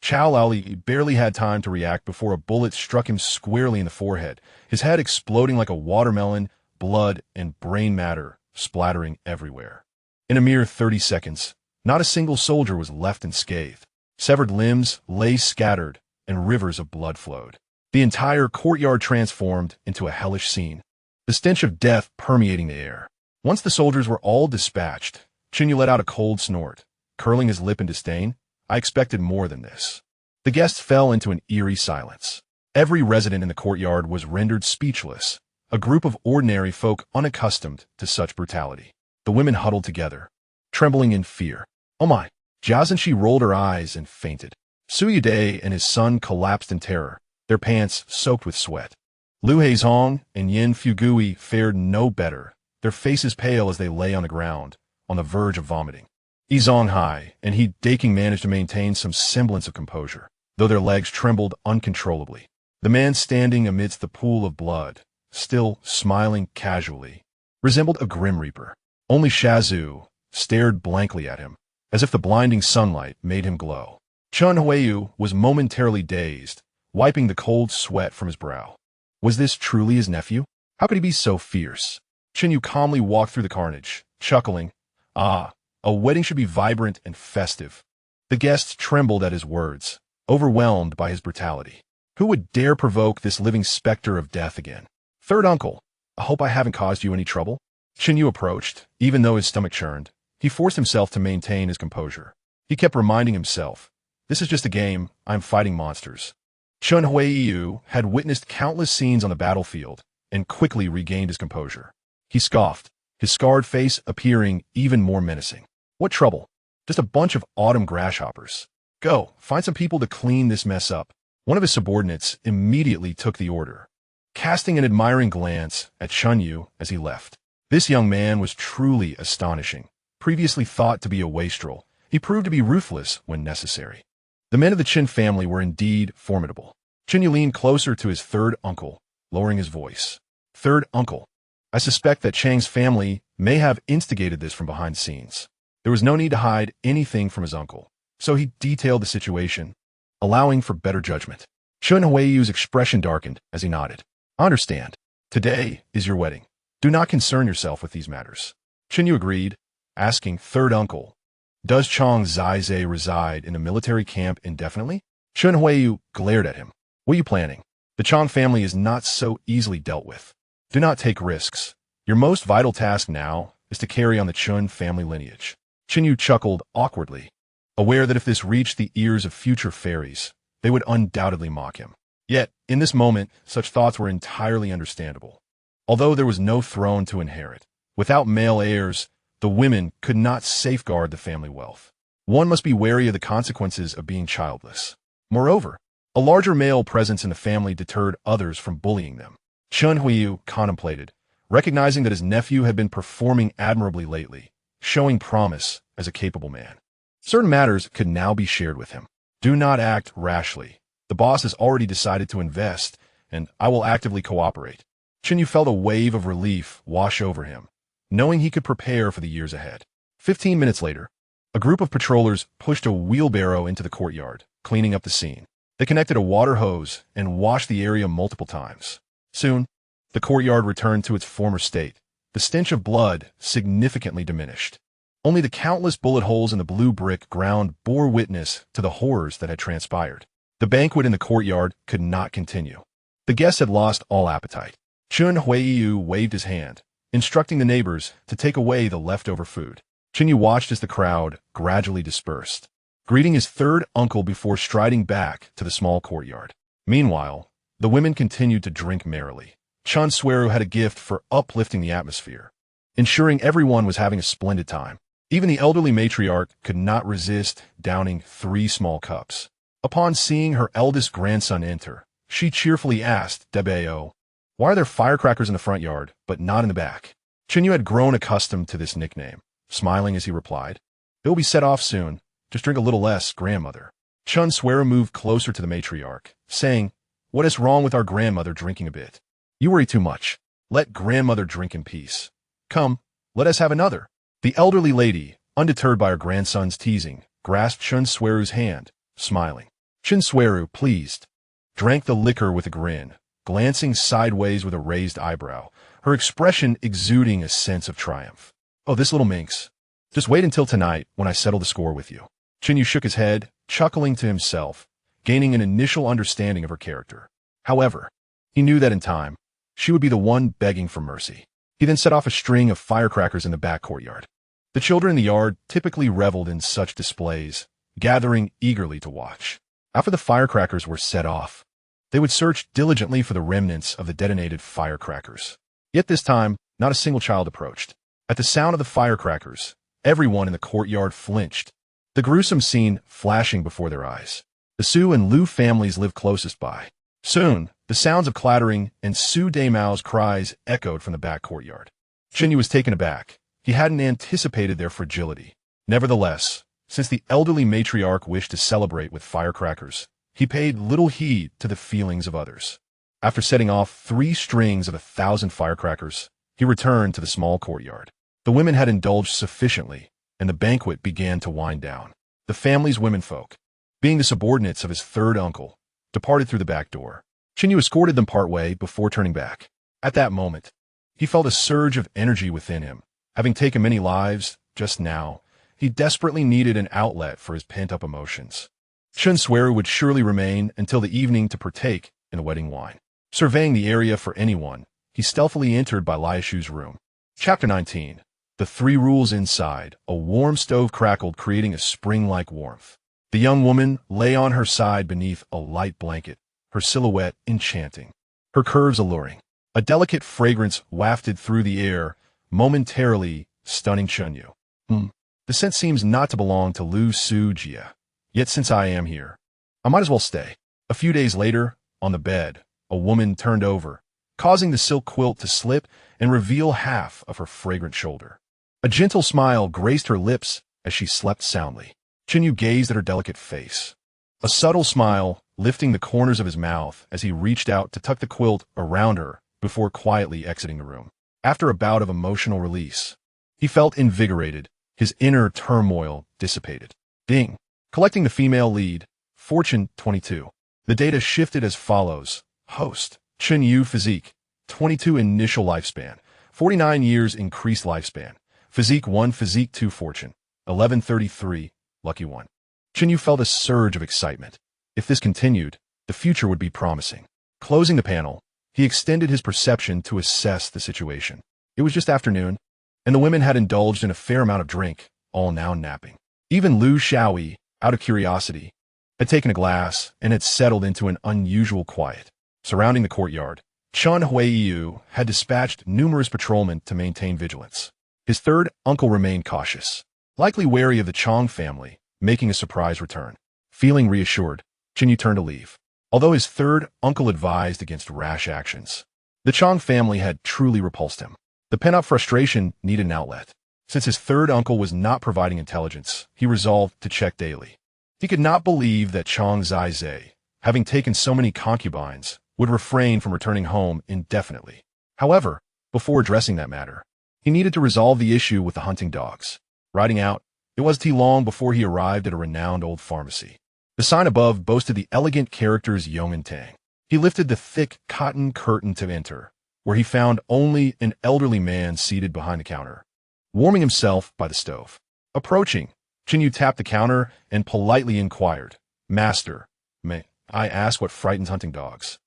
Xiao'e barely had time to react before a bullet struck him squarely in the forehead, his head exploding like a watermelon, blood and brain matter splattering everywhere. In a mere 30 seconds, not a single soldier was left unscathed. Severed limbs lay scattered, and rivers of blood flowed. The entire courtyard transformed into a hellish scene, the stench of death permeating the air. Once the soldiers were all dispatched, Chen You let out a cold snort, curling his lip in disdain. I expected more than this. The guests fell into an eerie silence. Every resident in the courtyard was rendered speechless, a group of ordinary folk unaccustomed to such brutality. The women huddled together, trembling in fear. Oh my! Jia Zhenxi rolled her eyes and fainted. Su Yide and his son collapsed in terror, their pants soaked with sweat. Liu Heizong and Yin Fugui fared no better, their faces pale as they lay on the ground, on the verge of vomiting. Yi Zonghai and He Daking managed to maintain some semblance of composure, though their legs trembled uncontrollably. The man standing amidst the pool of blood, still smiling casually, resembled a grim reaper. Only Shazu, stared blankly at him, as if the blinding sunlight made him glow. Chen Huairu was momentarily dazed, wiping the cold sweat from his brow. Was this truly his nephew? How could he be so fierce? Chen You calmly walked through the carnage, chuckling. Ah, a wedding should be vibrant and festive. The guests trembled at his words, overwhelmed by his brutality. Who would dare provoke this living specter of death again? Third uncle, I hope I haven't caused you any trouble. Chen You approached, even though his stomach churned. He forced himself to maintain his composure. He kept reminding himself, this is just a game, I'm fighting monsters. Chen Huairu had witnessed countless scenes on the battlefield and quickly regained his composure. He scoffed, his scarred face appearing even more menacing. What trouble? Just a bunch of autumn grasshoppers. Go, find some people to clean this mess up. One of his subordinates immediately took the order, casting an admiring glance at Chen You as he left. This young man was truly astonishing. Previously thought to be a wastrel, he proved to be ruthless when necessary. The men of the Qin family were indeed formidable. Chen You leaned closer to his third uncle, lowering his voice. Third uncle, I suspect that Chang's family may have instigated this from behind the scenes. There was no need to hide anything from his uncle, so he detailed the situation, allowing for better judgment. Chen Huairu's expression darkened as he nodded. I understand. Today is your wedding. Do not concern yourself with these matters. Chen You agreed, asking third uncle, does Chang Zaize reside in a military camp indefinitely? Chen Huairu glared at him. What are you planning? The Chang family is not so easily dealt with. Do not take risks. Your most vital task now is to carry on the Chen family lineage. Chen You chuckled awkwardly, aware that if this reached the ears of future fairies, they would undoubtedly mock him. Yet, in this moment, such thoughts were entirely understandable. Although there was no throne to inherit, without male heirs, the women could not safeguard the family wealth. One must be wary of the consequences of being childless. Moreover, a larger male presence in the family deterred others from bullying them. Chen Huairu contemplated, recognizing that his nephew had been performing admirably lately, showing promise as a capable man. Certain matters could now be shared with him. Do not act rashly. The boss has already decided to invest, and I will actively cooperate. Chen You felt a wave of relief wash over him, knowing he could prepare for the years ahead. 15 minutes later, a group of patrollers pushed a wheelbarrow into the courtyard, cleaning up the scene. They connected a water hose and washed the area multiple times. Soon, the courtyard returned to its former state. The stench of blood significantly diminished. Only the countless bullet holes in the blue brick ground bore witness to the horrors that had transpired. The banquet in the courtyard could not continue. The guests had lost all appetite. Chen Huairu waved his hand, instructing the neighbors to take away the leftover food. Chen You watched as the crowd gradually dispersed, greeting his third uncle before striding back to the small courtyard. Meanwhile, the women continued to drink merrily. Chen Xueru had a gift for uplifting the atmosphere, ensuring everyone was having a splendid time. Even the elderly matriarch could not resist downing 3 small cups. Upon seeing her eldest grandson enter, she cheerfully asked Debeo, why are there firecrackers in the front yard, but not in the back? Chen You had grown accustomed to this nickname, smiling as he replied, they will be set off soon. Just drink a little less, grandmother. Chen Xueru moved closer to the matriarch, saying, what is wrong with our grandmother drinking a bit? You worry too much. Let grandmother drink in peace. Come, let us have another. The elderly lady, undeterred by her grandson's teasing, grasped Chen Xueru's hand, smiling. Chen Xueru, pleased, drank the liquor with a grin, glancing sideways with a raised eyebrow, her expression exuding a sense of triumph. Oh, this little minx. Just wait until tonight when I settle the score with you. Chen You shook his head, chuckling to himself, gaining an initial understanding of her character. However, he knew that in time, she would be the one begging for mercy. He then set off a string of firecrackers in the back courtyard. The children in the yard typically reveled in such displays, gathering eagerly to watch. After the firecrackers were set off, they would search diligently for the remnants of the detonated firecrackers. Yet this time, not a single child approached. At the sound of the firecrackers, everyone in the courtyard flinched, the gruesome scene flashing before their eyes. The Su and Lu families lived closest by. Soon, the sounds of clattering and Su Daimao's cries echoed from the back courtyard. Chen You was taken aback. He hadn't anticipated their fragility. Nevertheless, since the elderly matriarch wished to celebrate with firecrackers, he paid little heed to the feelings of others. After setting off 3 strings of 1,000 firecrackers, he returned to the small courtyard. The women had indulged sufficiently, and the banquet began to wind down. The family's womenfolk, being the subordinates of his third uncle, departed through the back door. Chen You escorted them partway before turning back. At that moment, he felt a surge of energy within him. Having taken many lives, just now, he desperately needed an outlet for his pent-up emotions. Chen Xueru would surely remain until the evening to partake in the wedding wine. Surveying the area for anyone, he stealthily entered by Liashu's room. Chapter 19. The Three Rules Inside. A warm stove crackled, creating a spring-like warmth. The young woman lay on her side beneath a light blanket, her silhouette enchanting, her curves alluring. A delicate fragrance wafted through the air, momentarily stunning Chen You. The scent seems not to belong to Lu Su Jia. Yet since I am here, I might as well stay. A few days later, on the bed, a woman turned over, causing the silk quilt to slip and reveal half of her fragrant shoulder. A gentle smile graced her lips as she slept soundly. Chen You gazed at her delicate face, a subtle smile lifting the corners of his mouth as he reached out to tuck the quilt around her before quietly exiting the room. After a bout of emotional release, he felt invigorated, his inner turmoil dissipated. Ding. Collecting the female lead, Fortune 22. The data shifted as follows. Host, Chen You physique, 22 initial lifespan, 49 years increased lifespan. Physique 1, Physique 2 Fortune, 1133, Lucky 1. Chen You felt a surge of excitement. If this continued, the future would be promising. Closing the panel, he extended his perception to assess the situation. It was just afternoon, and the women had indulged in a fair amount of drink, all now napping. Even Lu Xiao'e, out of curiosity, had taken a glass and had settled into an unusual quiet. Surrounding the courtyard, Chen Huairu had dispatched numerous patrolmen to maintain vigilance. His third uncle remained cautious, likely wary of the Chong family making a surprise return. Feeling reassured, Chen You turned to leave. Although his third uncle advised against rash actions, the Chong family had truly repulsed him. The pent-up frustration needed an outlet. Since his third uncle was not providing intelligence, he resolved to check daily. He could not believe that Chong Zai, having taken so many concubines, would refrain from returning home indefinitely. However, before addressing that matter, he needed to resolve the issue with the hunting dogs. Riding out, it wasn't long before he arrived at a renowned old pharmacy. The sign above boasted the elegant characters Yong and Tang. He lifted the thick cotton curtain to enter, where he found only an elderly man seated behind the counter, warming himself by the stove. Approaching, Chen You tapped the counter and politely inquired, "Master, may I ask what frightens hunting dogs?"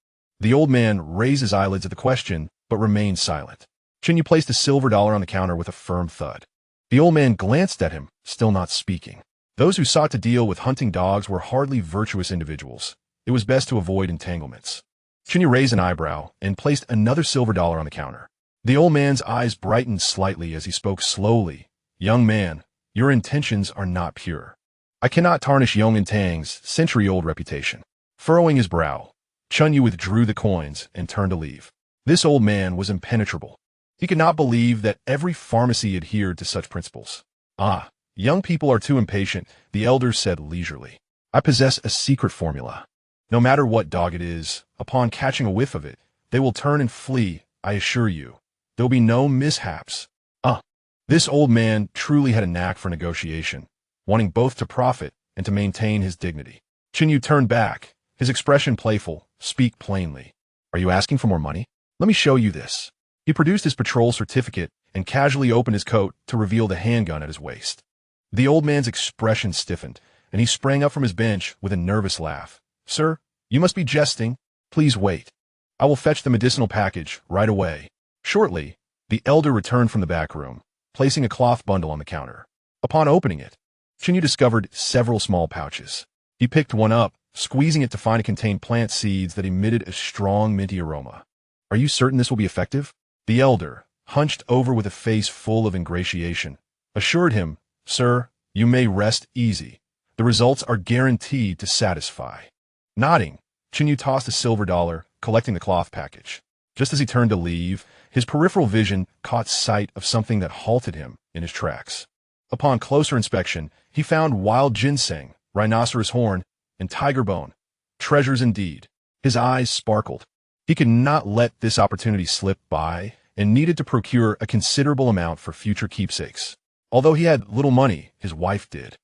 The old man raised his eyelids at the question, but remained silent. Chen You placed a silver dollar on the counter with a firm thud. The old man glanced at him, still not speaking. Those who sought to deal with hunting dogs were hardly virtuous individuals. It was best to avoid entanglements. Chen You raised an eyebrow and placed another silver dollar on the counter. The old man's eyes brightened slightly as he spoke slowly. "Young man, your intentions are not pure. I cannot tarnish Yong and Tang's century-old reputation." Furrowing his brow, Chen You withdrew the coins and turned to leave. This old man was impenetrable. He could not believe that every pharmacy adhered to such principles. "Ah, young people are too impatient," the elder said leisurely. "I possess a secret formula. No matter what dog it is, upon catching a whiff of it, they will turn and flee, I assure you. There'll be no mishaps." This old man truly had a knack for negotiation, wanting both to profit and to maintain his dignity. Chen You turned back, his expression playful. "Speak plainly. Are you asking for more money? Let me show you this." He produced his patrol certificate and casually opened his coat to reveal the handgun at his waist. The old man's expression stiffened, and he sprang up from his bench with a nervous laugh. "Sir, you must be jesting. Please wait. I will fetch the medicinal package right away." Shortly, the elder returned from the back room, placing a cloth bundle on the counter. Upon opening it, Chen You discovered several small pouches. He picked one up, squeezing it to find it contained plant seeds that emitted a strong minty aroma. "Are you certain this will be effective?" The elder, hunched over with a face full of ingratiation, assured him, "Sir, you may rest easy. The results are guaranteed to satisfy." Nodding, Chen You tossed a silver dollar, collecting the cloth package. Just as he turned to leave, his peripheral vision caught sight of something that halted him in his tracks. Upon closer inspection, he found wild ginseng, rhinoceros horn, and tiger bone. Treasures indeed. His eyes sparkled. He could not let this opportunity slip by and needed to procure a considerable amount for future keepsakes. Although he had little money, his wife did.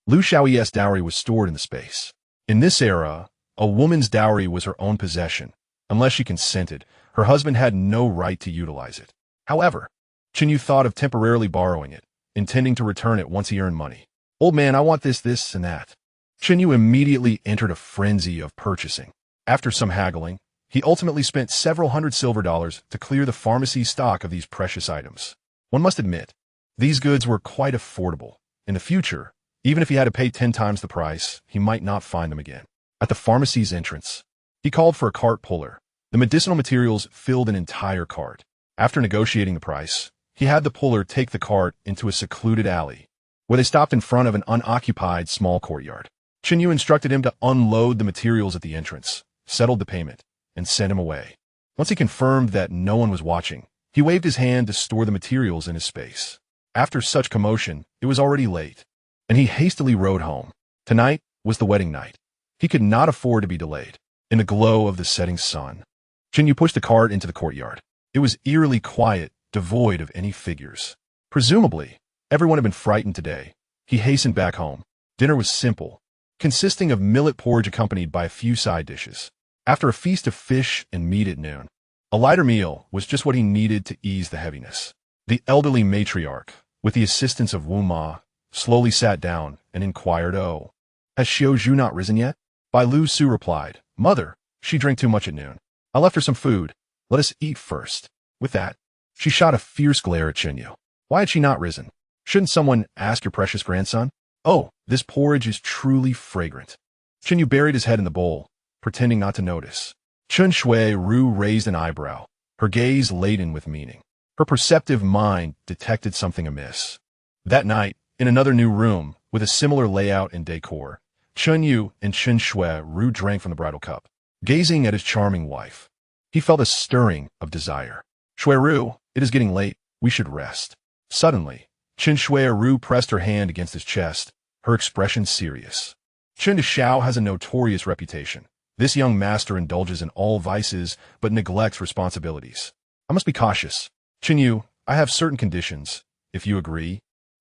Lu Xiao'e's dowry was stored in the space. In this era, a woman's dowry was her own possession. Unless she consented, her husband had no right to utilize it. However, Chen Yu thought of temporarily borrowing it, intending to return it once he earned money. Old man, I want this, and that. Chen Yu immediately entered a frenzy of purchasing. After some haggling, he ultimately spent several hundred silver dollars to clear the pharmacy's stock of these precious items. One must admit, these goods were quite affordable. In the future, even if he had to pay 10 times the price, he might not find them again. At the pharmacy's entrance, he called for a cart puller. The medicinal materials filled an entire cart. After negotiating the price, he had the puller take the cart into a secluded alley, where they stopped in front of an unoccupied small courtyard. Chen Yu instructed him to unload the materials at the entrance, settled the payment, and sent him away. Once he confirmed that no one was watching, he waved his hand to store the materials in his space. After such commotion, it was already late, and he hastily rode home. Tonight was the wedding night. He could not afford to be delayed. In the glow of the setting sun, Chen Yu pushed the cart into the courtyard. It was eerily quiet, devoid of any figures. Presumably, everyone had been frightened today. He hastened back home. Dinner was simple, consisting of millet porridge accompanied by a few side dishes. After a feast of fish and meat at noon, a lighter meal was just what he needed to ease the heaviness. The elderly matriarch, with the assistance of Wu Ma, slowly sat down and inquired, "Oh, has Xiao'e not risen yet?" Bai Lu Su replied, "Mother, she drank too much at noon. I left her some food. Let us eat first." With that, she shot a fierce glare at Chen Yu. Why had she not risen? Shouldn't someone ask your precious grandson? Oh, this porridge is truly fragrant. Chen Yu buried his head in the bowl, pretending not to notice. Chen Xueru raised an eyebrow, her gaze laden with meaning. Her perceptive mind detected something amiss. That night, in another new room, with a similar layout and decor, Chen Yu and Chen Xueru drank from the bridal cup. Gazing at his charming wife, he felt a stirring of desire. "Xueru, it is getting late. We should rest." Suddenly, Chen Xueru pressed her hand against his chest, her expression serious. Chen Xiao has a notorious reputation. This young master indulges in all vices, but neglects responsibilities. I must be cautious. Chen Yu, I have certain conditions. If you agree,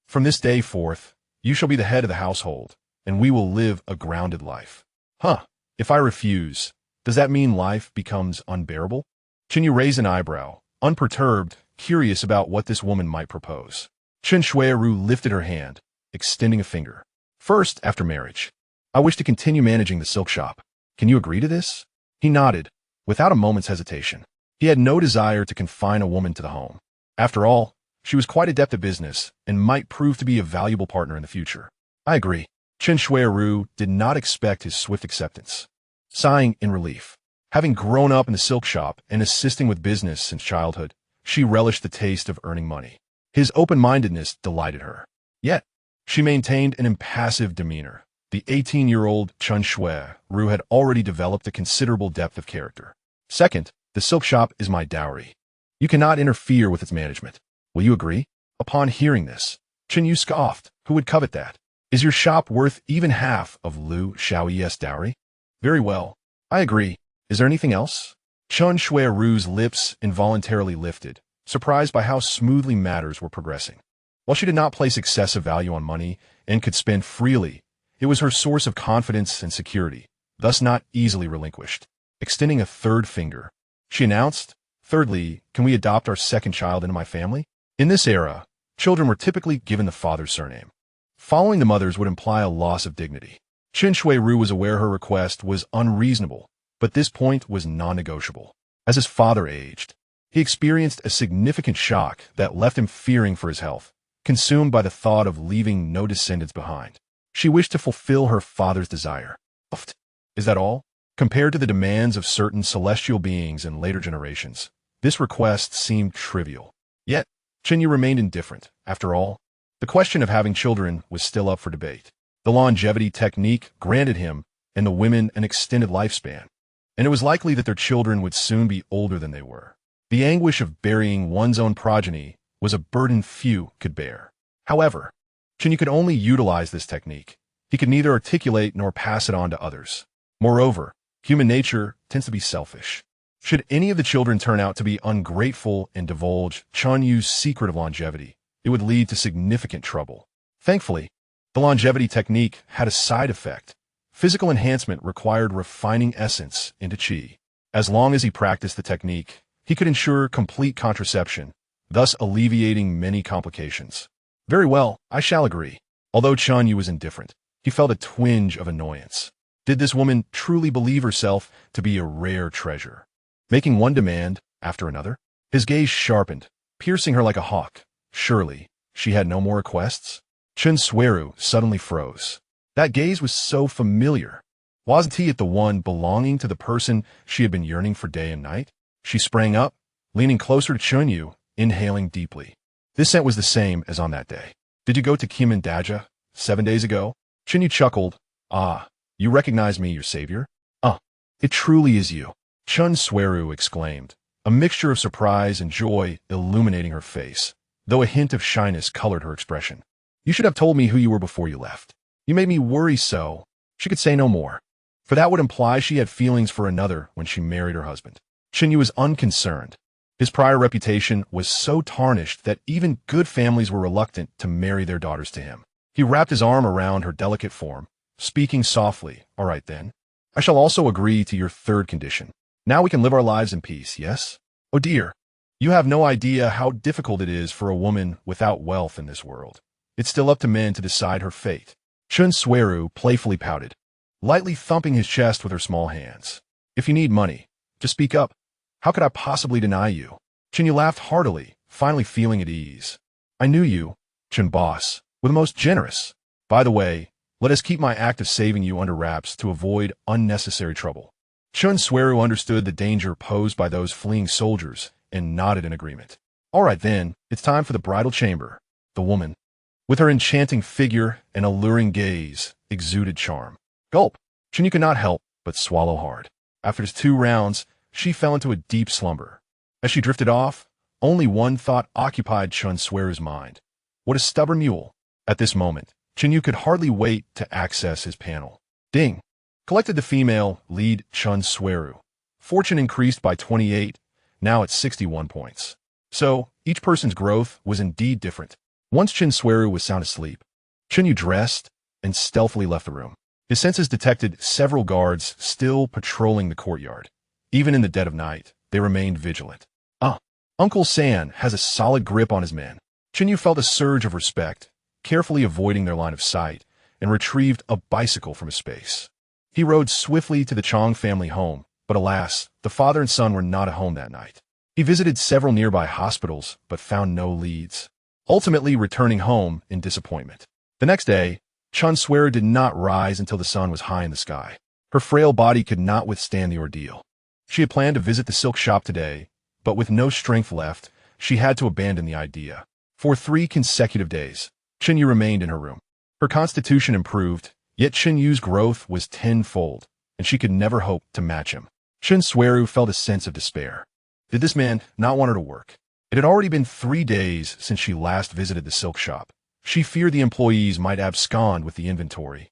from this day forth, you shall be the head of the household, and we will live a grounded life. Huh, if I refuse, does that mean life becomes unbearable? Chen Yu raised an eyebrow, unperturbed, curious about what this woman might propose. Chen Xueru lifted her hand, extending a finger. "First, after marriage, I wish to continue managing the silk shop. Can you agree to this?" He nodded, without a moment's hesitation. He had no desire to confine a woman to the home. After all, she was quite adept at business and might prove to be a valuable partner in the future. "I agree." Chen Xueru did not expect his swift acceptance. Sighing in relief, having grown up in the silk shop and assisting with business since childhood, she relished the taste of earning money. His open-mindedness delighted her. Yet, she maintained an impassive demeanor. The 18-year-old Chen Xueru had already developed a considerable depth of character. "Second, the silk shop is my dowry. You cannot interfere with its management. Will you agree?" Upon hearing this, Chen Yu scoffed. "Who would covet that? Is your shop worth even half of Lu Xiao'e's dowry?" "Very well. I agree. Is there anything else?" Chen Xueru's lips involuntarily lifted, surprised by how smoothly matters were progressing. While she did not place excessive value on money and could spend freely, it was her source of confidence and security, thus not easily relinquished. Extending a third finger, she announced, "Thirdly, can we adopt our second child into my family?" In this era, children were typically given the father's surname. Following the mother's would imply a loss of dignity. Chen Xueru was aware her request was unreasonable, but this point was non-negotiable. As his father aged, he experienced a significant shock that left him fearing for his health, consumed by the thought of leaving no descendants behind. She wished to fulfill her father's desire. Is that all? Compared to the demands of certain celestial beings in later generations, this request seemed trivial. Yet, Chen Yu remained indifferent. After all, the question of having children was still up for debate. The longevity technique granted him and the women an extended lifespan, and it was likely that their children would soon be older than they were. The anguish of burying one's own progeny was a burden few could bear. However, Chen Yu could only utilize this technique. He could neither articulate nor pass it on to others. Moreover, human nature tends to be selfish. Should any of the children turn out to be ungrateful and divulge Chen Yu's secret of longevity, it would lead to significant trouble. Thankfully, the longevity technique had a side effect. Physical enhancement required refining essence into qi. As long as he practiced the technique, he could ensure complete contraception, thus alleviating many complications. Very well, I shall agree. Although Chen You was indifferent, he felt a twinge of annoyance. Did this woman truly believe herself to be a rare treasure? Making one demand after another? His gaze sharpened, piercing her like a hawk. Surely, she had no more requests? Chen Xueru suddenly froze. That gaze was so familiar. Wasn't he the one belonging to the person she had been yearning for day and night? She sprang up, leaning closer to Chen You, inhaling deeply. This scent was the same as on that day. Did you go to Kim Daja 7 days ago? Chen You chuckled. Ah, you recognize me, your savior? It truly is you. Chen Xueru exclaimed, a mixture of surprise and joy illuminating her face, though a hint of shyness colored her expression. You should have told me who you were before you left. You made me worry so. She could say no more, for that would imply she had feelings for another when she married her husband. Chen Yu was unconcerned. His prior reputation was so tarnished that even good families were reluctant to marry their daughters to him. He wrapped his arm around her delicate form, speaking softly. All right then. I shall also agree to your third condition. Now we can live our lives in peace, yes? Oh dear. You have no idea how difficult it is for a woman without wealth in this world. It's still up to men to decide her fate. Chen Xueru playfully pouted, lightly thumping his chest with her small hands. If you need money, just speak up. How could I possibly deny you? Chen Yu laughed heartily, finally feeling at ease. I knew you, Chen Boss, were the most generous. By the way, let us keep my act of saving you under wraps to avoid unnecessary trouble. Chen Xueru understood the danger posed by those fleeing soldiers and nodded in agreement. All right then, it's time for the bridal chamber. The woman, with her enchanting figure and alluring gaze, exuded charm. Gulp. Chen Yu could not help but swallow hard. After his 2 rounds, she fell into a deep slumber. As she drifted off, only one thought occupied Chen Xueru's mind. What a stubborn mule. At this moment, Chen Yu could hardly wait to access his panel. Ding. Collected the female lead Chen Xueru. Fortune increased by 28, now at 61 points. So, each person's growth was indeed different. Once Chen Xueru was sound asleep, Chen Yu dressed and stealthily left the room. His senses detected several guards still patrolling the courtyard. Even in the dead of night, they remained vigilant. Uncle San has a solid grip on his men. Chen Yu felt a surge of respect, carefully avoiding their line of sight, and retrieved a bicycle from his space. He rode swiftly to the Chong family home, but alas, the father and son were not at home that night. He visited several nearby hospitals, but found no leads, ultimately returning home in disappointment. The next day, Chen Xueru did not rise until the sun was high in the sky. Her frail body could not withstand the ordeal. She had planned to visit the silk shop today, but with no strength left, she had to abandon the idea. For 3 consecutive days, Chen Yu remained in her room. Her constitution improved, yet Chen Yu's growth was tenfold, and she could never hope to match him. Chen Xueru felt a sense of despair. Did this man not want her to work? It had already been 3 days since she last visited the silk shop. She feared the employees might abscond with the inventory.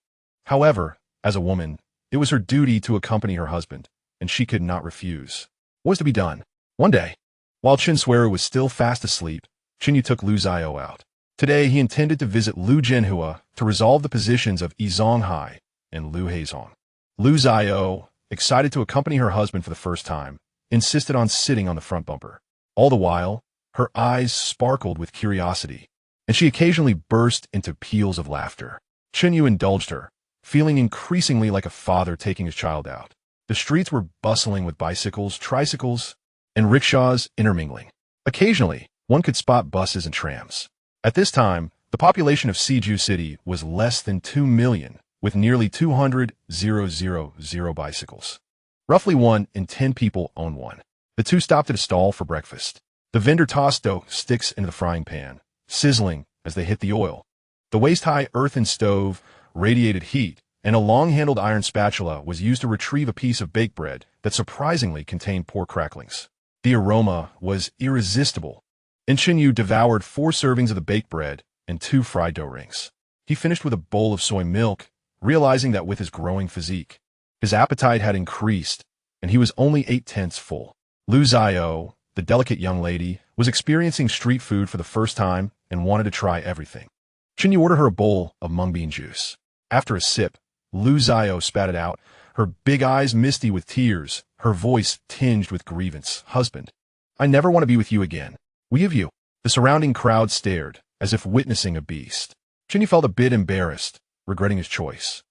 However, as a woman, it was her duty to accompany her husband, and she could not refuse. What was to be done? One day, while Chen Xueru was still fast asleep, Chen Yu took Lu Xiao out. Today, he intended to visit Lu Jianhua to resolve the positions of Yi Zonghai and Lu Heizong. Lu Xiao, excited to accompany her husband for the first time, insisted on sitting on the front bumper. All the while, her eyes sparkled with curiosity, and she occasionally burst into peals of laughter. Chen Yu indulged her, feeling increasingly like a father taking his child out. The streets were bustling with bicycles, tricycles, and rickshaws intermingling. Occasionally, one could spot buses and trams. At this time, the population of Siju City was less than 2 million, with nearly 200,000 bicycles. Roughly 1 in 10 people own one. The 2 stopped at a stall for breakfast. The vendor tossed dough sticks into the frying pan, sizzling as they hit the oil. The waist-high earthen stove radiated heat, and a long-handled iron spatula was used to retrieve a piece of baked bread that surprisingly contained poor cracklings. The aroma was irresistible, and Chen Yu devoured 4 servings of the baked bread and 2 fried dough rings. He finished with a bowl of soy milk, realizing that with his growing physique, his appetite had increased, and he was only 8/10 full. Lu Xiao, the delicate young lady, was experiencing street food for the first time and wanted to try everything. Chen You ordered her a bowl of mung bean juice. After a sip, Lu Xiao'e spat it out, her big eyes misty with tears, her voice tinged with grievance. "Husband, I never want to be with you again. We have you." The surrounding crowd stared, as if witnessing a beast. Chen You felt a bit embarrassed, regretting his choice.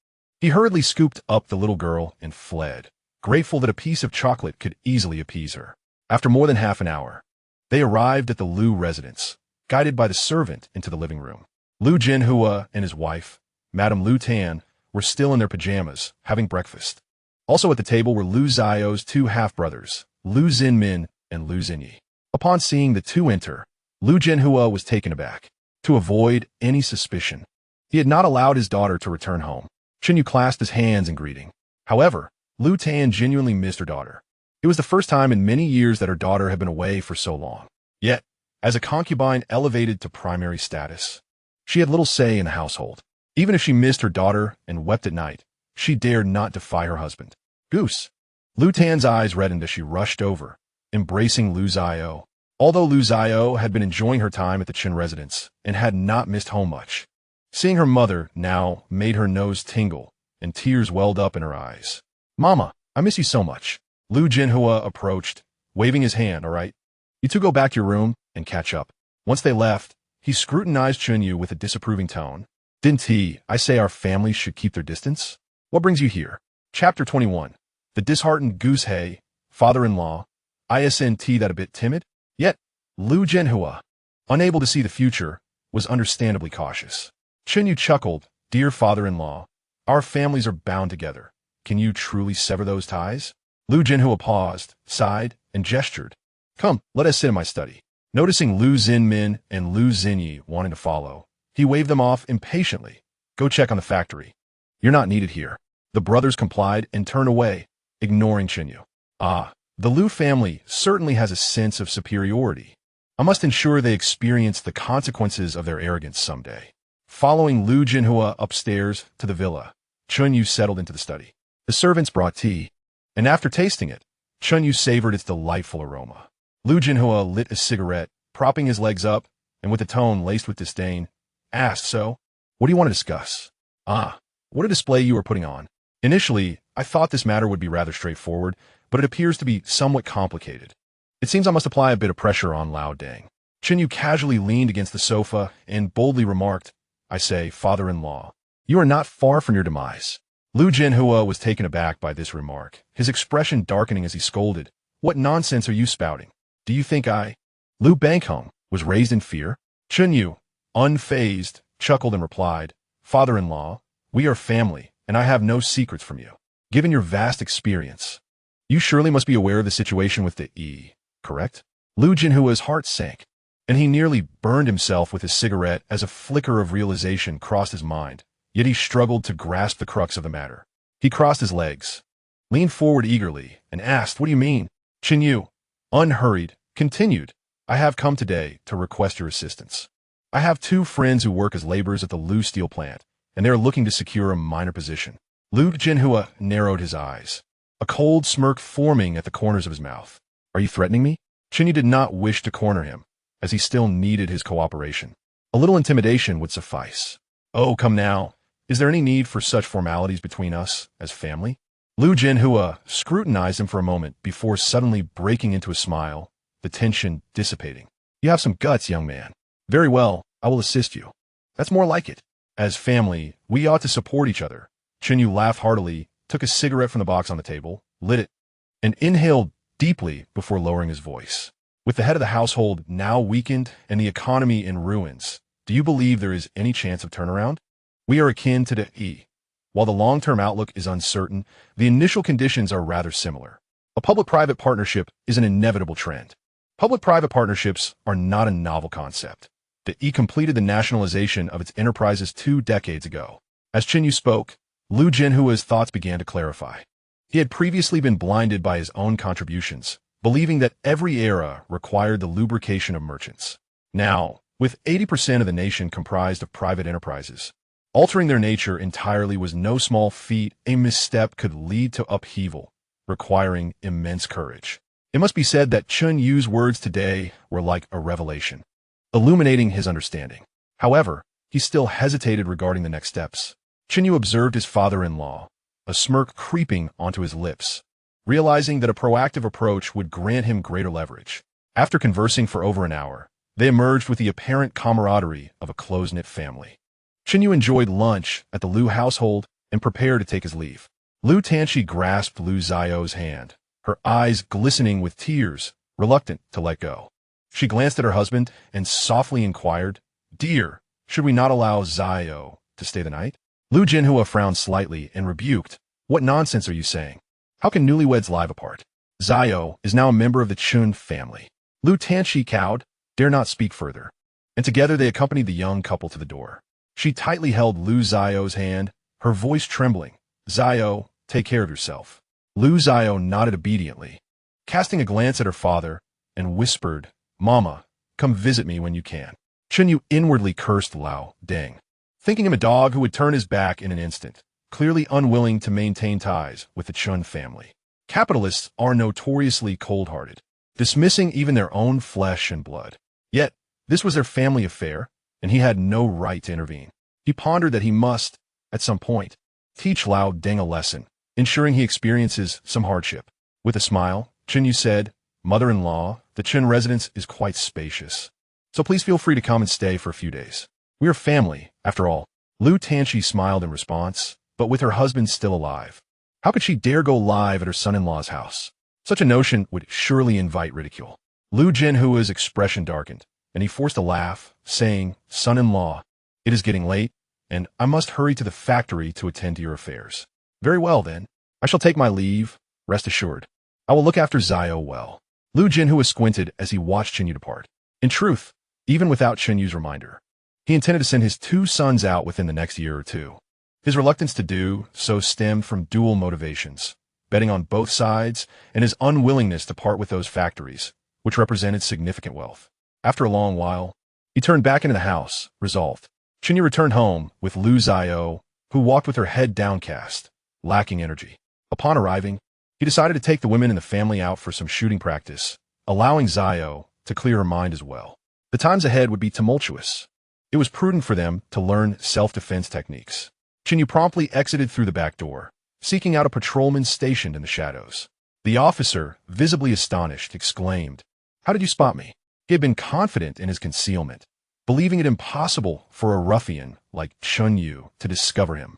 He hurriedly scooped up the little girl and fled, grateful that a piece of chocolate could easily appease her. After more than half an hour, they arrived at the Lu residence, guided by the servant into the living room. Lu Jinhua and his wife, Madame Lu Tan, were still in their pajamas, having breakfast. Also at the table were Lu Xiao's two half-brothers, Lu Xinmin and Lu Xinyi. Upon seeing the two enter, Lu Jinhua was taken aback. To avoid any suspicion, he had not allowed his daughter to return home. Chen You clasped his hands in greeting. However, Lu Tan genuinely missed her daughter. It was the first time in many years that her daughter had been away for so long. Yet, as a concubine elevated to primary status, she had little say in the household. Even if she missed her daughter and wept at night, she dared not defy her husband. "Goose." Lu Tan's eyes reddened as she rushed over, embracing Lu Xiao. Although Lu Xiao had been enjoying her time at the Chen residence and had not missed home much, seeing her mother now made her nose tingle and tears welled up in her eyes. "Mama, I miss you so much." Lu Jinhua approached, waving his hand. "All right, you two go back to your room and catch up." Once they left, he scrutinized Chen You with a disapproving tone. "Didn't I say our families should keep their distance? What brings you here?" Chapter 21. The disheartened Goose-Hay, father-in-law, isn't that a bit timid? Yet, Lu Jinhua, unable to see the future, was understandably cautious. Chen You chuckled. "Dear father-in-law, our families are bound together. Can you truly sever those ties?" Lu Jinhua paused, sighed, and gestured. "Come, let us sit in my study." Noticing Lu Xinmin and Lu Xinyi wanting to follow, he waved them off impatiently. "Go check on the factory. You're not needed here." The brothers complied and turned away, ignoring Chen You. The Lu family certainly has a sense of superiority. I must ensure they experience the consequences of their arrogance someday. Following Lu Jinhua upstairs to the villa, Chen You settled into the study. The servants brought tea, and after tasting it, Chen You savored its delightful aroma. Lu Jinhua lit a cigarette, propping his legs up, and with a tone laced with disdain, asked, "So, what do you want to discuss?" What a display you are putting on." Initially, I thought this matter would be rather straightforward, but it appears to be somewhat complicated. It seems I must apply a bit of pressure on Lao Deng. Chen You casually leaned against the sofa and boldly remarked, "I say, father-in-law, you are not far from your demise." Lu Jinhua was taken aback by this remark, his expression darkening as he scolded, "What nonsense are you spouting? Do you think Lu Bangheng was raised in fear?" Chen You, unfazed, chuckled and replied, "Father-in-law, we are family, and I have no secrets from you. Given your vast experience, you surely must be aware of the situation with the correct?" Lu Jinhua's heart sank, and he nearly burned himself with his cigarette as a flicker of realization crossed his mind, yet he struggled to grasp the crux of the matter. He crossed his legs, leaned forward eagerly, and asked, "What do you mean?" Chen You, unhurried, continued, "I have come today to request your assistance. I have two friends who work as laborers at the Lu steel plant, and they are looking to secure a minor position." Lu Jinhua narrowed his eyes, a cold smirk forming at the corners of his mouth. "Are you threatening me?" Chen You did not wish to corner him, as he still needed his cooperation. A little intimidation would suffice. "Oh, come now. Is there any need for such formalities between us as family?" Lu Jinhua scrutinized him for a moment before suddenly breaking into a smile, the tension dissipating. "You have some guts, young man. Very well, I will assist you. That's more like it. As family, we ought to support each other." Chen You laughed heartily, took a cigarette from the box on the table, lit it, and inhaled deeply before lowering his voice. "With the head of the household now weakened and the economy in ruins, do you believe there is any chance of turnaround? We are akin to the While the long-term outlook is uncertain, the initial conditions are rather similar. A public-private partnership is an inevitable trend. Public-private partnerships are not a novel concept. The completed the nationalization of its enterprises 2 decades ago. As Chen You spoke, Lu Jinhua's thoughts began to clarify. He had previously been blinded by his own contributions, believing that every era required the lubrication of merchants. Now, with 80% of the nation comprised of private enterprises, altering their nature entirely was no small feat. A misstep could lead to upheaval, requiring immense courage. It must be said that Chen Yu's words today were like a revelation. illuminating his understanding. However, he still hesitated regarding the next steps. Chen Yu observed his father-in-law, a smirk creeping onto his lips, realizing that a proactive approach would grant him greater leverage. After conversing for over an hour, they emerged with the apparent camaraderie of a close-knit family. Chen Yu enjoyed lunch at the Liu household and prepared to take his leave. Liu Tanxi grasped Liu Xiao's hand, her eyes glistening with tears, reluctant to let go. She glanced at her husband and softly inquired, "Dear, should we not allow Xiao to stay the night?" Liu Jinhua frowned slightly and rebuked, "What nonsense are you saying? How can newlyweds live apart? Xiao is now a member of the Chun family." Liu Tanxi cowed, dare not speak further, and together they accompanied the young couple to the door. She tightly held Liu Xiao's hand, her voice trembling. "Xiao, take care of yourself." Liu Xiao nodded obediently, casting a glance at her father, and whispered, "Mama, come visit me when you can." Chen Yu inwardly cursed Lao Deng, thinking him a dog who would turn his back in an instant, clearly unwilling to maintain ties with the Chun family. Capitalists are notoriously cold-hearted, dismissing even their own flesh and blood. Yet, this was their family affair, and he had no right to intervene. He pondered that he must, at some point, teach Lao Deng a lesson, ensuring he experiences some hardship. With a smile, Chen Yu said, "Mother-in-law, the Chen residence is quite spacious, so please feel free to come and stay for a few days. We are family, after all." Liu Tanxi smiled in response, but with her husband still alive, how could she dare go live at her son-in-law's house? Such a notion would surely invite ridicule. Liu Jinhua's expression darkened, and he forced a laugh, saying, "Son-in-law, it is getting late, and I must hurry to the factory to attend to your affairs." "Very well, then. I shall take my leave. Rest assured, I will look after Xiao well." Liu Jinhua squinted as he watched Chen Yu depart. In truth, even without Chen Yu's reminder, he intended to send his two sons out within the next year or two. His reluctance to do so stemmed from dual motivations, betting on both sides, and his unwillingness to part with those factories, which represented significant wealth. After a long while, he turned back into the house, resolved. Chen Yu returned home with Liu Xiao, who walked with her head downcast, lacking energy. Upon arriving, he decided to take the women in the family out for some shooting practice, allowing Xiao to clear her mind as well. The times ahead would be tumultuous. It was prudent for them to learn self-defense techniques. Chen Yu promptly exited through the back door, seeking out a patrolman stationed in the shadows. The officer, visibly astonished, exclaimed, "How did you spot me?" He had been confident in his concealment, believing it impossible for a ruffian like Chen You to discover him.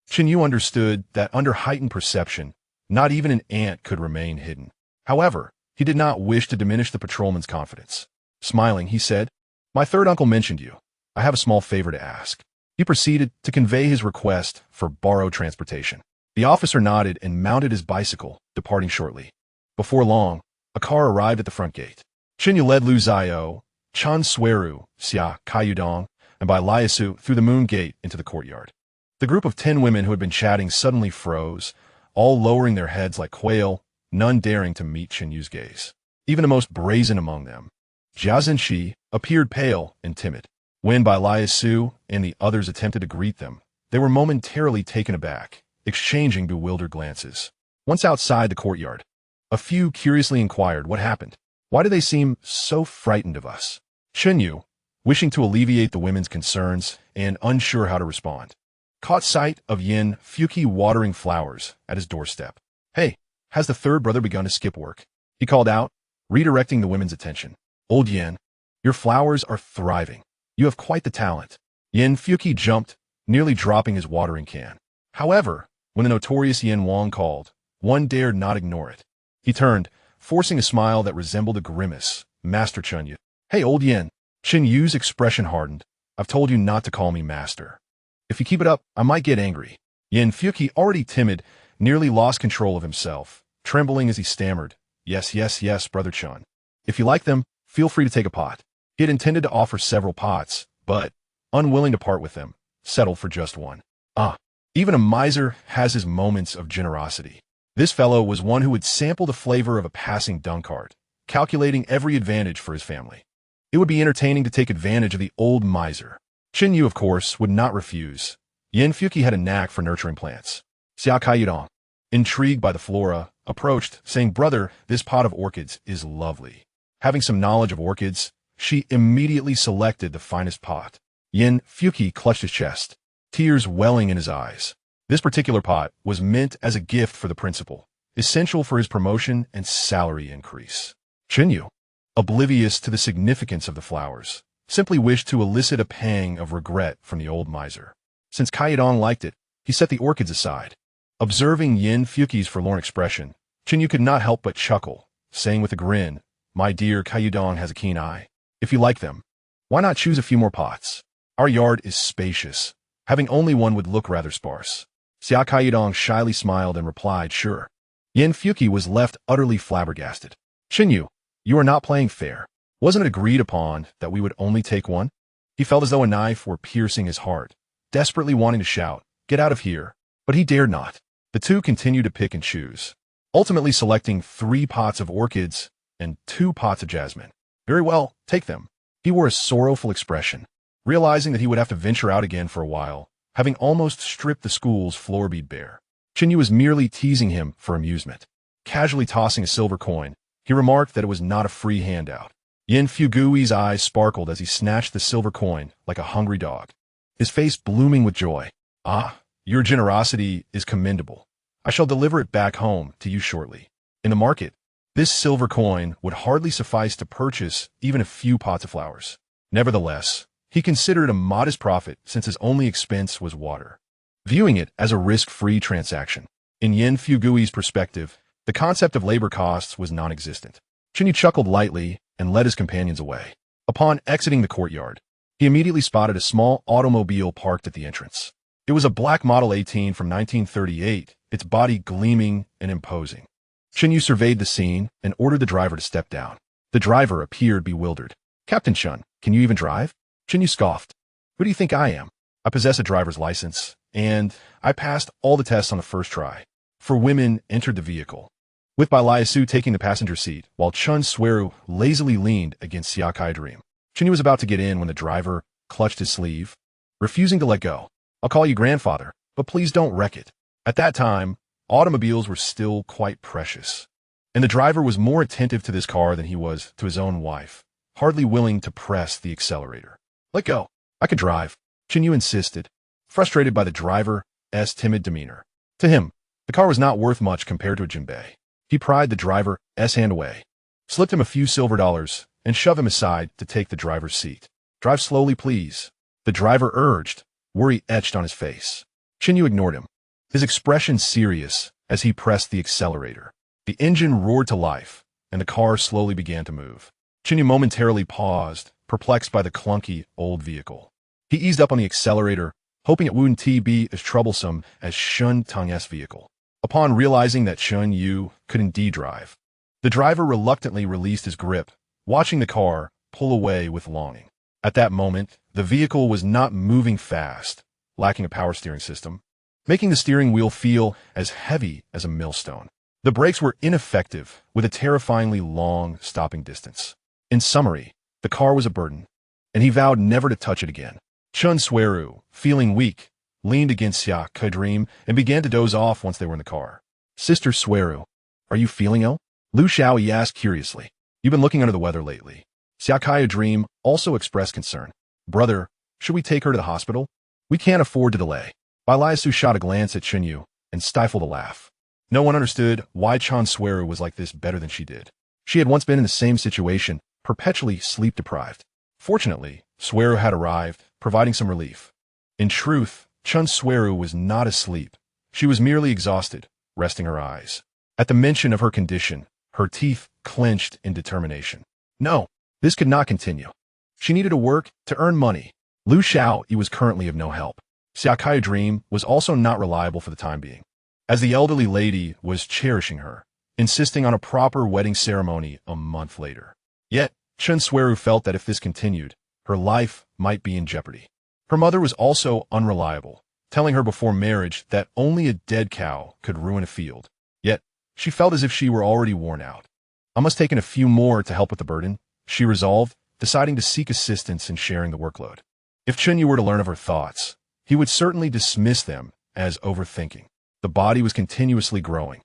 Chen Yu understood that under heightened perception, not even an ant could remain hidden. However, he did not wish to diminish the patrolman's confidence. Smiling, he said, "My third uncle mentioned you. I have a small favor to ask." He proceeded to convey his request for borrowed transportation. The officer nodded and mounted his bicycle, departing shortly. Before long, a car arrived at the front gate. Chen Yu led Liu Xiao, Chen Xueru, Xia Kaiyudong, and Bai Liasu through the moon gate into the courtyard. The group of 10 women who had been chatting suddenly froze, all lowering their heads like quail, none daring to meet Chen Yu's gaze. Even the most brazen among them, Jia Zhenxi, appeared pale and timid. When Bai Liasu and the others attempted to greet them, they were momentarily taken aback, exchanging bewildered glances. Once outside the courtyard, a few curiously inquired what happened. Why do they seem so frightened of us? Chen Yu, wishing to alleviate the women's concerns and unsure how to respond, caught sight of Yin Fuki watering flowers at his doorstep. "Hey, has the third brother begun to skip work?" he called out, redirecting the women's attention. "Old Yin, your flowers are thriving. You have quite the talent." Yin Fuki jumped, nearly dropping his watering can. However, when the notorious Yin Wang called, one dared not ignore it. He turned, forcing a smile that resembled a grimace. "Master Chen Yu." "Hey, old Yin." Chen Yu's expression hardened. "I've told you not to call me master. If you keep it up, I might get angry." Yin Fuki, already timid, nearly lost control of himself, trembling as he stammered, "Yes, yes, yes, Brother Chen. If you like them, feel free to take a pot." He had intended to offer several pots, but, unwilling to part with them, settled for just one. Even a miser has his moments of generosity. This fellow was one who would sample the flavor of a passing dunkard, calculating every advantage for his family. It would be entertaining to take advantage of the old miser. Chen Yu, of course, would not refuse. Yin Fuki had a knack for nurturing plants. Xia Kaiyudong, intrigued by the flora, approached, saying, "Brother, this pot of orchids is lovely." Having some knowledge of orchids, she immediately selected the finest pot. Yin Fuqi clutched his chest, tears welling in his eyes. This particular pot was meant as a gift for the principal, essential for his promotion and salary increase. Chen You, oblivious to the significance of the flowers, simply wished to elicit a pang of regret from the old miser. Since Caiyudong liked it, he set the orchids aside. Observing Yin Fuqi's forlorn expression, Chen You could not help but chuckle, saying with a grin, "My dear, Caiyudong has a keen eye. If you like them, why not choose a few more pots? Our yard is spacious. Having only one would look rather sparse." Caiyudong shyly smiled and replied, "Sure." Yin Fuqi was left utterly flabbergasted. "Chen You, you are not playing fair. Wasn't it agreed upon that we would only take one?" He felt as though a knife were piercing his heart, desperately wanting to shout, "Get out of here," but he dared not. The two continued to pick and choose, ultimately selecting 3 pots of orchids and 2 pots of jasmine. "Very well, take them." He wore a sorrowful expression, realizing that he would have to venture out again for a while, having almost stripped the school's floor bead bare. Chen Yu was merely teasing him for amusement. Casually tossing a silver coin, he remarked that it was not a free handout. Yin Fugui's eyes sparkled as he snatched the silver coin like a hungry dog, his face blooming with joy. "Ah, your generosity is commendable. I shall deliver it back home to you shortly." In the market, this silver coin would hardly suffice to purchase even a few pots of flowers. Nevertheless, he considered it a modest profit since his only expense was water, viewing it as a risk-free transaction. In Yin Fugui's perspective, the concept of labor costs was non-existent. Chen Yu chuckled lightly and led his companions away. Upon exiting the courtyard, he immediately spotted a small automobile parked at the entrance. It was a black Model 18 from 1938, its body gleaming and imposing. Chen Yu surveyed the scene and ordered the driver to step down. The driver appeared bewildered. "Captain Chen, can you even drive?" Chen Yu scoffed. "Who do you think I am? I possess a driver's license, and I passed all the tests on the first try." 4 women entered the vehicle, with Bai Su taking the passenger seat, while Chen Xueru lazily leaned against Xiao'e Dream. Chen Yu was about to get in when the driver clutched his sleeve, refusing to let go. "I'll call you grandfather, but please don't wreck it." At that time, automobiles were still quite precious, and the driver was more attentive to this car than he was to his own wife, hardly willing to press the accelerator. "Let go. I can drive," Chen Yu insisted, frustrated by the driver's timid demeanor. To him, the car was not worth much compared to a jinbei. He pried the driver's hand away, slipped him a few silver dollars, and shoved him aside to take the driver's seat. "Drive slowly, please," the driver urged, worry etched on his face. Chen Yu ignored him, his expression serious as he pressed the accelerator. The engine roared to life, and the car slowly began to move. Chen Yu momentarily paused, perplexed by the clunky, old vehicle. He eased up on the accelerator, hoping it wouldn't be as troublesome as Shun Tang's vehicle. Upon realizing that Chen Yu could indeed drive, the driver reluctantly released his grip, watching the car pull away with longing. At that moment, the vehicle was not moving fast, lacking a power steering system, making the steering wheel feel as heavy as a millstone. The brakes were ineffective, with a terrifyingly long stopping distance. In summary, the car was a burden, and he vowed never to touch it again. Chen Xueru, feeling weak, leaned against Xiao'e Dream and began to doze off once they were in the car. "Sister Xueru, are you feeling ill?" Lu Xiao'e asked curiously. "You've been looking under the weather lately." Xiao'e Dream also expressed concern. "Brother, should we take her to the hospital? We can't afford to delay." Bai Su shot a glance at Chen Yu and stifled a laugh. No one understood why Chen Xueru was like this better than she did. She had once been in the same situation, perpetually sleep-deprived. Fortunately, Xueru had arrived, providing some relief. In truth, Chen Xueru was not asleep. She was merely exhausted, resting her eyes. At the mention of her condition, her teeth clenched in determination. No, this could not continue. She needed to work to earn money. Lu Xiao'e was currently of no help. Xiao'e Dream was also not reliable for the time being, as the elderly lady was cherishing her, insisting on a proper wedding ceremony a month later. Yet, Chen Xueru felt that if this continued, her life might be in jeopardy. Her mother was also unreliable, telling her before marriage that only a dead cow could ruin a field. Yet, she felt as if she were already worn out. "I must take in a few more to help with the burden," she resolved, deciding to seek assistance in sharing the workload. If Chen Yu were to learn of her thoughts, he would certainly dismiss them as overthinking. The body was continuously growing.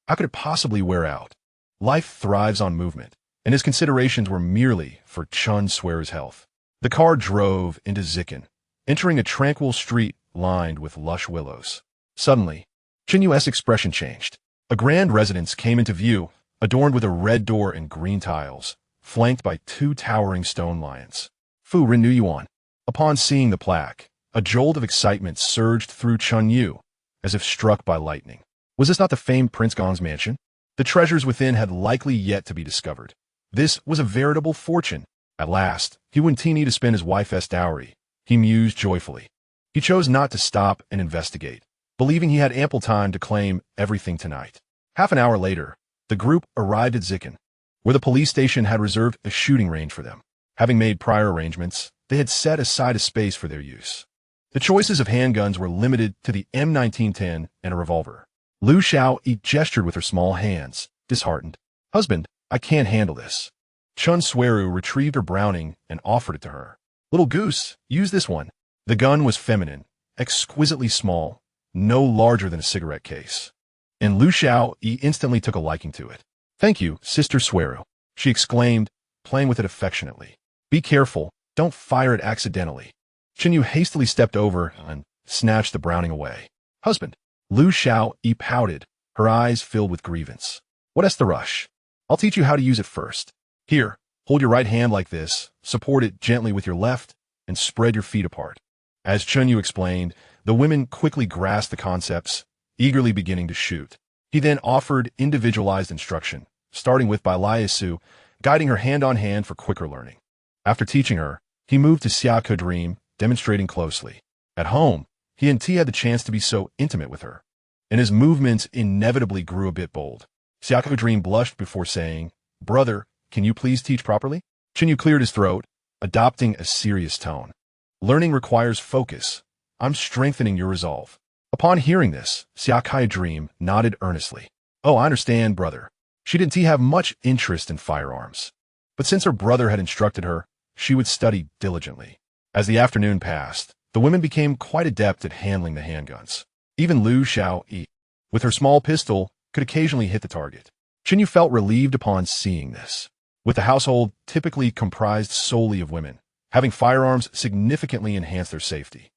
How could it possibly wear out? Life thrives on movement, and his considerations were merely for Chen Xueru's health. The car drove into Xi'an, entering a tranquil street lined with lush willows. Suddenly, Chen Yu's expression changed. A grand residence came into view, adorned with a red door and green tiles, flanked by 2 towering stone lions. Fu Ren Yuan. Upon seeing the plaque, a jolt of excitement surged through Chen Yu, as if struck by lightning. Was this not the famed Prince Gong's mansion? The treasures within had likely yet to be discovered. This was a veritable fortune. At last, he wouldn't need to spend his wife's dowry, he mused joyfully. He chose not to stop and investigate, believing he had ample time to claim everything tonight. Half an hour later, the group arrived at Xi'an, where the police station had reserved a shooting range for them. Having made prior arrangements, they had set aside a space for their use. The choices of handguns were limited to the M1910 and a revolver. Lu Xiao'e gestured with her small hands, disheartened. Husband, I can't handle this. Chen Xueru retrieved her Browning and offered it to her. Little goose, use this one. The gun was feminine, exquisitely small, no larger than a cigarette case. And Lu Xiao'e instantly took a liking to it. Thank you, Sister Xueru, she exclaimed, playing with it affectionately. Be careful, don't fire it accidentally. Chen Yu hastily stepped over and snatched the Browning away. Husband, Lu Xiao'e pouted, her eyes filled with grievance. What's the rush? I'll teach you how to use it first. Here, hold your right hand like this, support it gently with your left, and spread your feet apart. As Chen Yu explained, the women quickly grasped the concepts, eagerly beginning to shoot. He then offered individualized instruction, starting with Bailayasu, guiding her hand-on-hand for quicker learning. After teaching her, he moved to Xiao'e, demonstrating closely. At home, he and T had the chance to be so intimate with her, and his movements inevitably grew a bit bold. Xiao'e blushed before saying, Brother, can you please teach properly? Chen Yu cleared his throat, adopting a serious tone. Learning requires focus. I'm strengthening your resolve. Upon hearing this, Xiao'e nodded earnestly. Oh, I understand, brother. She didn't have much interest in firearms, but since her brother had instructed her, she would study diligently. As the afternoon passed, the women became quite adept at handling the handguns. Even Lu Xiao'e, with her small pistol, could occasionally hit the target. Chen Yu felt relieved upon seeing this. With the household typically comprised solely of women, having firearms significantly enhanced their safety.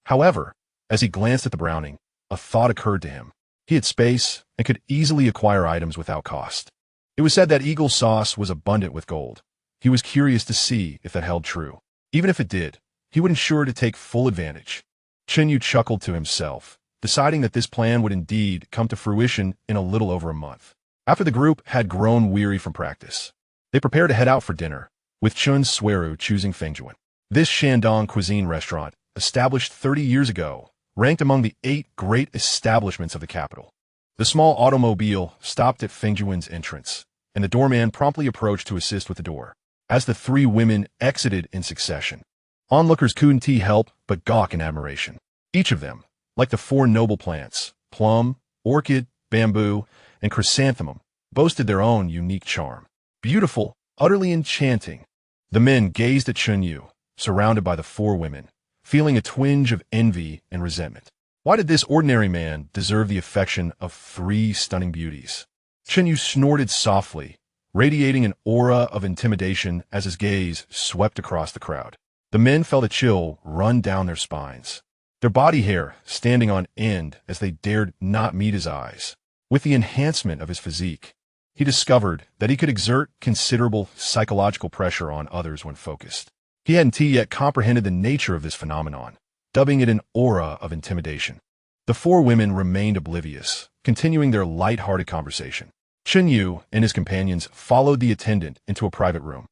However, as he glanced at the Browning, a thought occurred to him. He had space and could easily acquire items without cost. It was said that Eagle Sauce was abundant with gold. He was curious to see if that held true. Even if it did, he would ensure to take full advantage. Chen Yu chuckled to himself, deciding that this plan would indeed come to fruition in a little over a month. After the group had grown weary from practice, they prepared to head out for dinner, with Chen Xueru choosing Fengjuan. This Shandong cuisine restaurant, established 30 years ago, ranked among the 8 great establishments of the capital. The small automobile stopped at Fengjuan's entrance, and the doorman promptly approached to assist with the door. As the 3 women exited in succession, onlookers couldn't help but gawk in admiration. Each of them, like the 4 noble plants, plum, orchid, bamboo, and chrysanthemum, boasted their own unique charm. Beautiful, utterly enchanting. The men gazed at Chen Yu, surrounded by the 4 women, feeling a twinge of envy and resentment. Why did this ordinary man deserve the affection of 3 stunning beauties? Chen Yu snorted softly, radiating an aura of intimidation as his gaze swept across the crowd. The men felt a chill run down their spines, their body hair standing on end as they dared not meet his eyes. With the enhancement of his physique, he discovered that he could exert considerable psychological pressure on others when focused. He hadn't yet comprehended the nature of this phenomenon, dubbing it an aura of intimidation. The 4 women remained oblivious, continuing their light-hearted conversation. Chen Yu and his companions followed the attendant into a private room.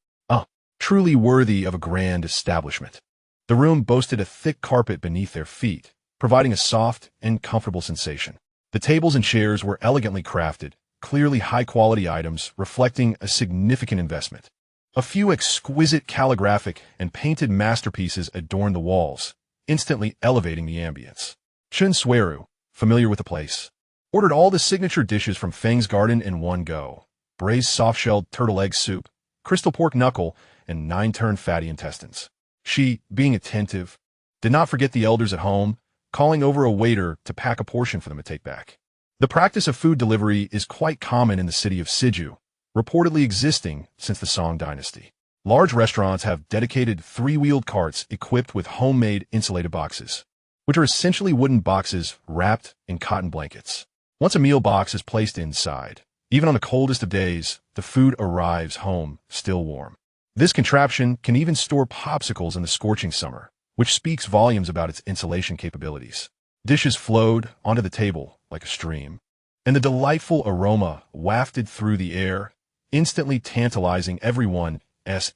Truly worthy of a grand establishment. The room boasted a thick carpet beneath their feet, providing a soft and comfortable sensation. The tables and chairs were elegantly crafted, clearly high-quality items reflecting a significant investment. A few exquisite calligraphic and painted masterpieces adorned the walls, instantly elevating the ambience. Chen Xueru, familiar with the place, ordered all the signature dishes from Feng's garden in one go: braised soft-shelled turtle egg soup, crystal pork knuckle, and 9-turn fatty intestines. She, being attentive, did not forget the elders at home, calling over a waiter to pack a portion for them to take back. The practice of food delivery is quite common in the city of Siju, reportedly existing since the Song dynasty. Large restaurants have dedicated three-wheeled carts equipped with homemade insulated boxes, which are essentially wooden boxes wrapped in cotton blankets. Once a meal box is placed inside, even on the coldest of days, the food arrives home still warm. This contraption can even store popsicles in the scorching summer, which speaks volumes about its insulation capabilities. Dishes flowed onto the table like a stream, and the delightful aroma wafted through the air, instantly tantalizing everyone's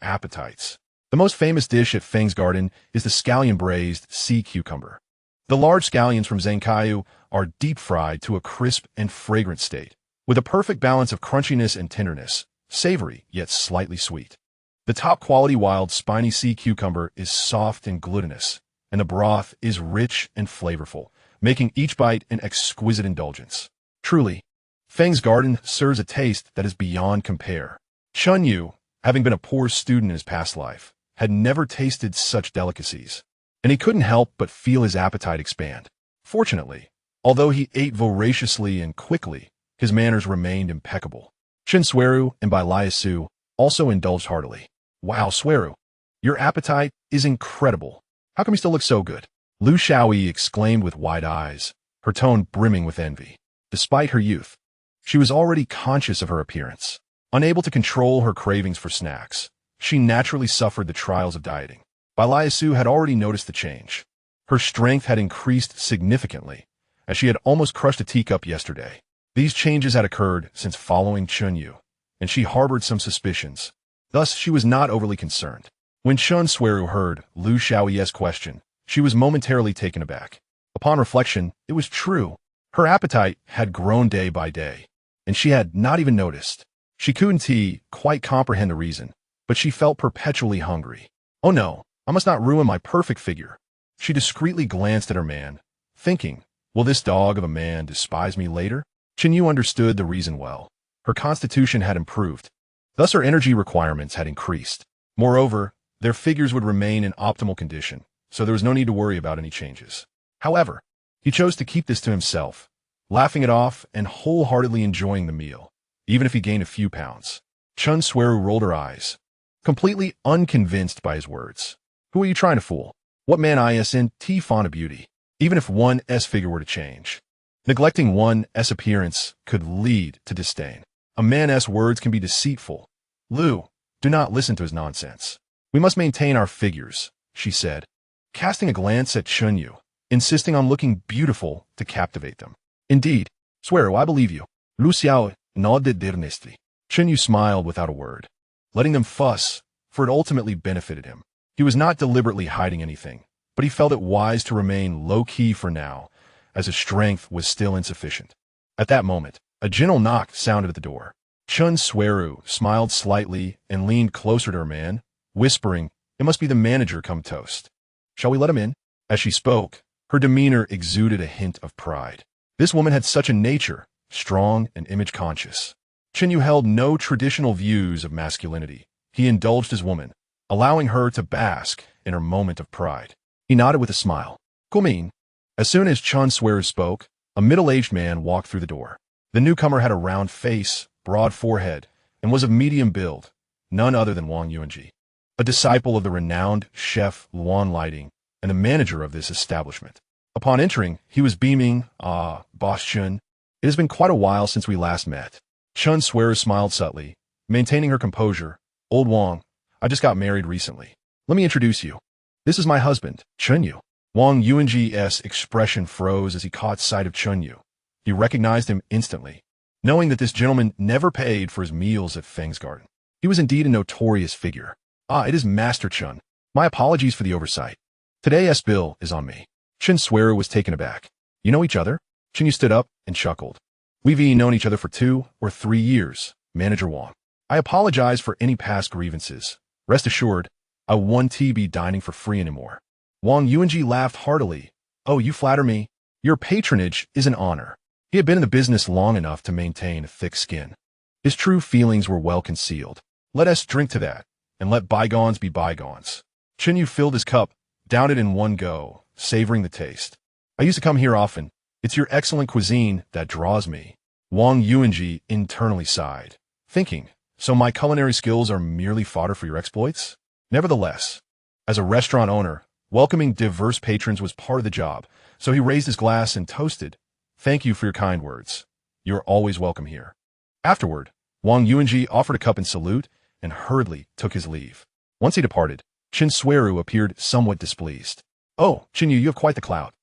appetites. The most famous dish at Feng's Garden is the scallion-braised sea cucumber. The large scallions from Chen You are deep-fried to a crisp and fragrant state, with a perfect balance of crunchiness and tenderness, savory yet slightly sweet. The top-quality wild spiny sea cucumber is soft and glutinous, and the broth is rich and flavorful, making each bite an exquisite indulgence. Truly, Feng's Garden serves a taste that is beyond compare. Chen You, having been a poor student in his past life, had never tasted such delicacies, and he couldn't help but feel his appetite expand. Fortunately, although he ate voraciously and quickly, his manners remained impeccable. Chen Xueru and Bai Su also indulged heartily. Wow, Xueru, your appetite is incredible. How come you still look so good? Lu Xiao'e exclaimed with wide eyes, her tone brimming with envy. Despite her youth, she was already conscious of her appearance. Unable to control her cravings for snacks, she naturally suffered the trials of dieting. Bai Su had already noticed the change. Her strength had increased significantly, as she had almost crushed a teacup yesterday. These changes had occurred since following Chen You, and she harbored some suspicions. Thus, she was not overly concerned. When Chen Xueru heard Lu Xiao'e's question, she was momentarily taken aback. Upon reflection, it was true. Her appetite had grown day by day, and she had not even noticed. She couldn't quite comprehend the reason, but she felt perpetually hungry. Oh no, I must not ruin my perfect figure. She discreetly glanced at her man, thinking, will this dog of a man despise me later? Chen You understood the reason well. Her constitution had improved. Thus her energy requirements had increased. Moreover, their figures would remain in optimal condition, so there was no need to worry about any changes. However, he chose to keep this to himself, laughing it off and wholeheartedly enjoying the meal, even if he gained a few pounds. Chen Xueru rolled her eyes, completely unconvinced by his words. Who are you trying to fool? What man isn't fond of beauty, even if one's figure were to change? Neglecting one's appearance could lead to disdain. A man's words can be deceitful. Lu, do not listen to his nonsense. We must maintain our figures, she said, casting a glance at Chen You, insisting on looking beautiful to captivate them. Indeed, Xueru, I believe you. Lu Xiao nodded earnestly. Chen You smiled without a word, letting them fuss, for it ultimately benefited him. He was not deliberately hiding anything, but he felt it wise to remain low-key for now, as his strength was still insufficient. At that moment, a gentle knock sounded at the door. Chen Xueru smiled slightly and leaned closer to her man, whispering, it must be the manager come toast. Shall we let him in? As she spoke, her demeanor exuded a hint of pride. This woman had such a nature, strong and image-conscious. Chen Yu held no traditional views of masculinity. He indulged his woman, allowing her to bask in her moment of pride. He nodded with a smile. Guomin. As soon as Chen Xueru spoke, a middle-aged man walked through the door. The newcomer had a round face, broad forehead, and was of medium build, none other than Wang Yuanji, a disciple of the renowned chef Luan Lighting and the manager of this establishment. Upon entering, he was beaming, Boss Chen, it has been quite a while since we last met. Chen Xueru smiled subtly, maintaining her composure. Old Wang, I just got married recently. Let me introduce you. This is my husband, Chen Yu. Wang Yuanji's expression froze as he caught sight of Chen Yu. He recognized him instantly, knowing that this gentleman never paid for his meals at Feng's Garden. He was indeed a notorious figure. It is Master Chen. My apologies for the oversight. Today's bill is on me. Chen Xueru was taken aback. You know each other? Chen Yu stood up and chuckled. We've known each other for 2 or 3 years, Manager Wang. I apologize for any past grievances. Rest assured, I won't be dining for free anymore. Wang Yuanji laughed heartily. Oh, you flatter me. Your patronage is an honor. He had been in the business long enough to maintain a thick skin. His true feelings were well concealed. Let us drink to that, and let bygones be bygones. Chen Yu filled his cup, downed it in one go, savoring the taste. I used to come here often. It's your excellent cuisine that draws me. Wang Yuanji internally sighed, thinking, So my culinary skills are merely fodder for your exploits? Nevertheless, as a restaurant owner, welcoming diverse patrons was part of the job, so he raised his glass and toasted, "Thank you for your kind words. You're always welcome here." Afterward, Wang Yuanji offered a cup in salute and hurriedly took his leave. Once he departed, Chen Xueru appeared somewhat displeased. "Oh, Chen Yu, you have quite the clout.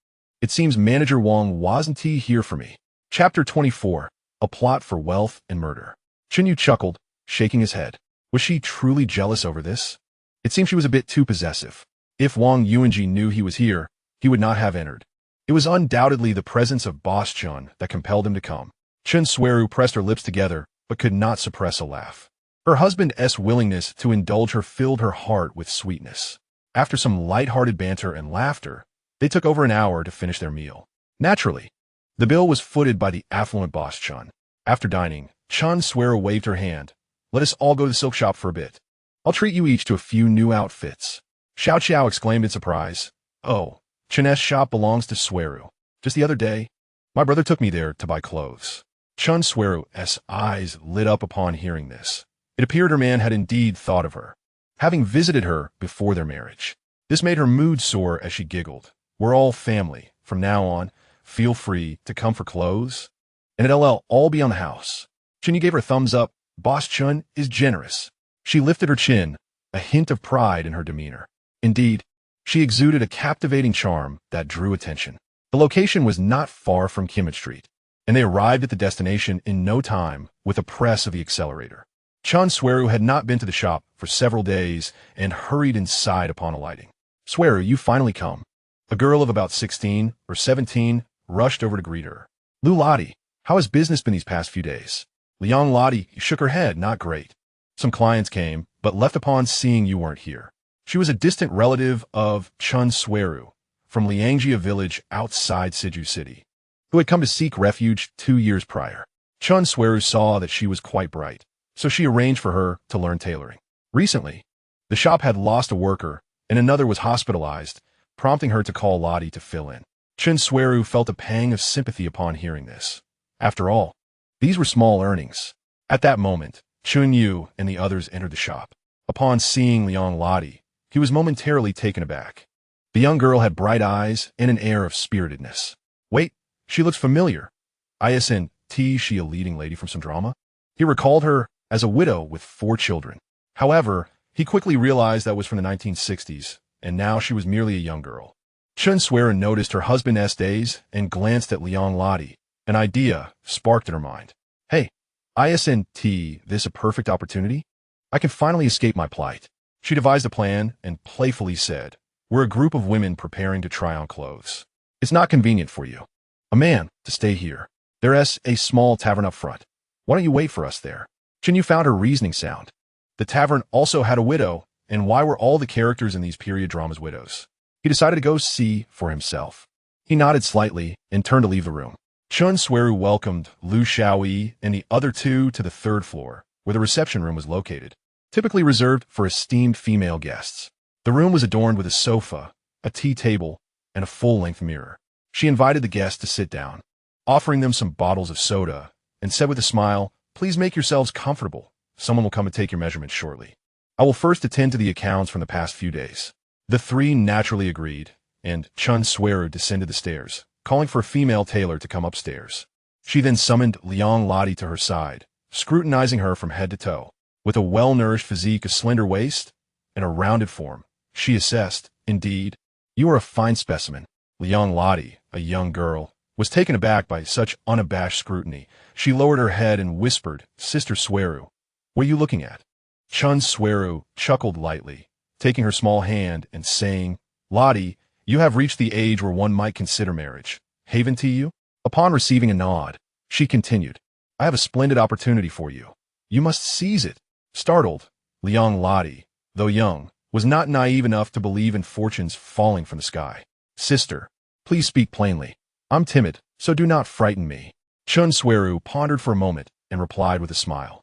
It seems Manager Wang wasn't here for me." Chapter 24, A Plot for Wealth and Murder. Chen Yu chuckled, shaking his head. Was she truly jealous over this? It seemed she was a bit too possessive. If Wang Yuanji knew he was here, he would not have entered. It was undoubtedly the presence of Boss Chun that compelled him to come. Chen Xueru pressed her lips together, but could not suppress a laugh. Her husband's willingness to indulge her filled her heart with sweetness. After some light-hearted banter and laughter, they took over an hour to finish their meal. Naturally, the bill was footed by the affluent Boss Chun. After dining, Chen Xueru waved her hand. "Let us all go to the silk shop for a bit. I'll treat you each to a few new outfits." Xiao'e exclaimed in surprise. "Oh, Chen's shop belongs to Xueru. Just the other day, my brother took me there to buy clothes." Chen Xueru's eyes lit up upon hearing this. It appeared her man had indeed thought of her, having visited her before their marriage. This made her mood soar as she giggled. "We're all family. From now on, feel free to come for clothes, and it'll all be on the house." Chen Yu gave her a thumbs up. Boss Chun is generous. She lifted her chin, a hint of pride in her demeanor. Indeed, she exuded a captivating charm that drew attention. The location was not far from Kimmage Street, and they arrived at the destination in no time with a press of the accelerator. Chen Xueru had not been to the shop for several days and hurried inside upon alighting. "Xueru, you finally come." A girl of about 16 or 17 rushed over to greet her. "Lu Lottie, how has business been these past few days?" Liang Lottie shook her head. "Not great. Some clients came, but left upon seeing you weren't here." She was a distant relative of Chen Xueru from Liangjia village outside Siju City, who had come to seek refuge 2 years prior. Chen Xueru saw that she was quite bright, so she arranged for her to learn tailoring. Recently, the shop had lost a worker, and another was hospitalized, prompting her to call Lottie to fill in. Chen Xueru felt a pang of sympathy upon hearing this. After all, these were small earnings. At that moment, Chen You and the others entered the shop. Upon seeing Liang Lottie, he was momentarily taken aback. The young girl had bright eyes and an air of spiritedness. "Wait, she looks familiar. Isn't she a leading lady from some drama?" He recalled her as a widow with 4 children. However, he quickly realized that was from the 1960s, and now she was merely a young girl. Chen Xueru noticed her husband's days and glanced at Liang Lottie. An idea sparked in her mind. "Hey, isn't this a perfect opportunity? I can finally escape my plight." She devised a plan and playfully said, "We're a group of women preparing to try on clothes. It's not convenient for you, a man, to stay here. There's a small tavern up front. Why don't you wait for us there?" Chen Yu found her reasoning sound. The tavern also had a widow, and why were all the characters in these period dramas widows? He decided to go see for himself. He nodded slightly and turned to leave the room. Chen Xueru welcomed Lu Xiao'e and the other 2 to the 3rd floor, where the reception room was located, typically reserved for esteemed female guests. The room was adorned with a sofa, a tea table, and a full-length mirror. She invited the guests to sit down, offering them some bottles of soda, and said with a smile, "Please make yourselves comfortable. Someone will come and take your measurements shortly. I will first attend to the accounts from the past few days." The 3 naturally agreed, and Chen Xueru descended the stairs, calling for a female tailor to come upstairs. She then summoned Liang Lottie to her side, scrutinizing her from head to toe. With a well-nourished physique, a slender waist, and a rounded form, she assessed, "Indeed, you are a fine specimen." Liang Lottie, a young girl, was taken aback by such unabashed scrutiny. She lowered her head and whispered, "Sister Xueru, what are you looking at?" Chen Xueru chuckled lightly, taking her small hand and saying, "Lottie, you have reached the age where one might consider marriage. Haven't you?" Upon receiving a nod, she continued, "I have a splendid opportunity for you. You must seize it." Startled, Liang Lottie, though young, was not naive enough to believe in fortunes falling from the sky. "Sister, please speak plainly. I'm timid, so do not frighten me." Chen Xueru pondered for a moment and replied with a smile,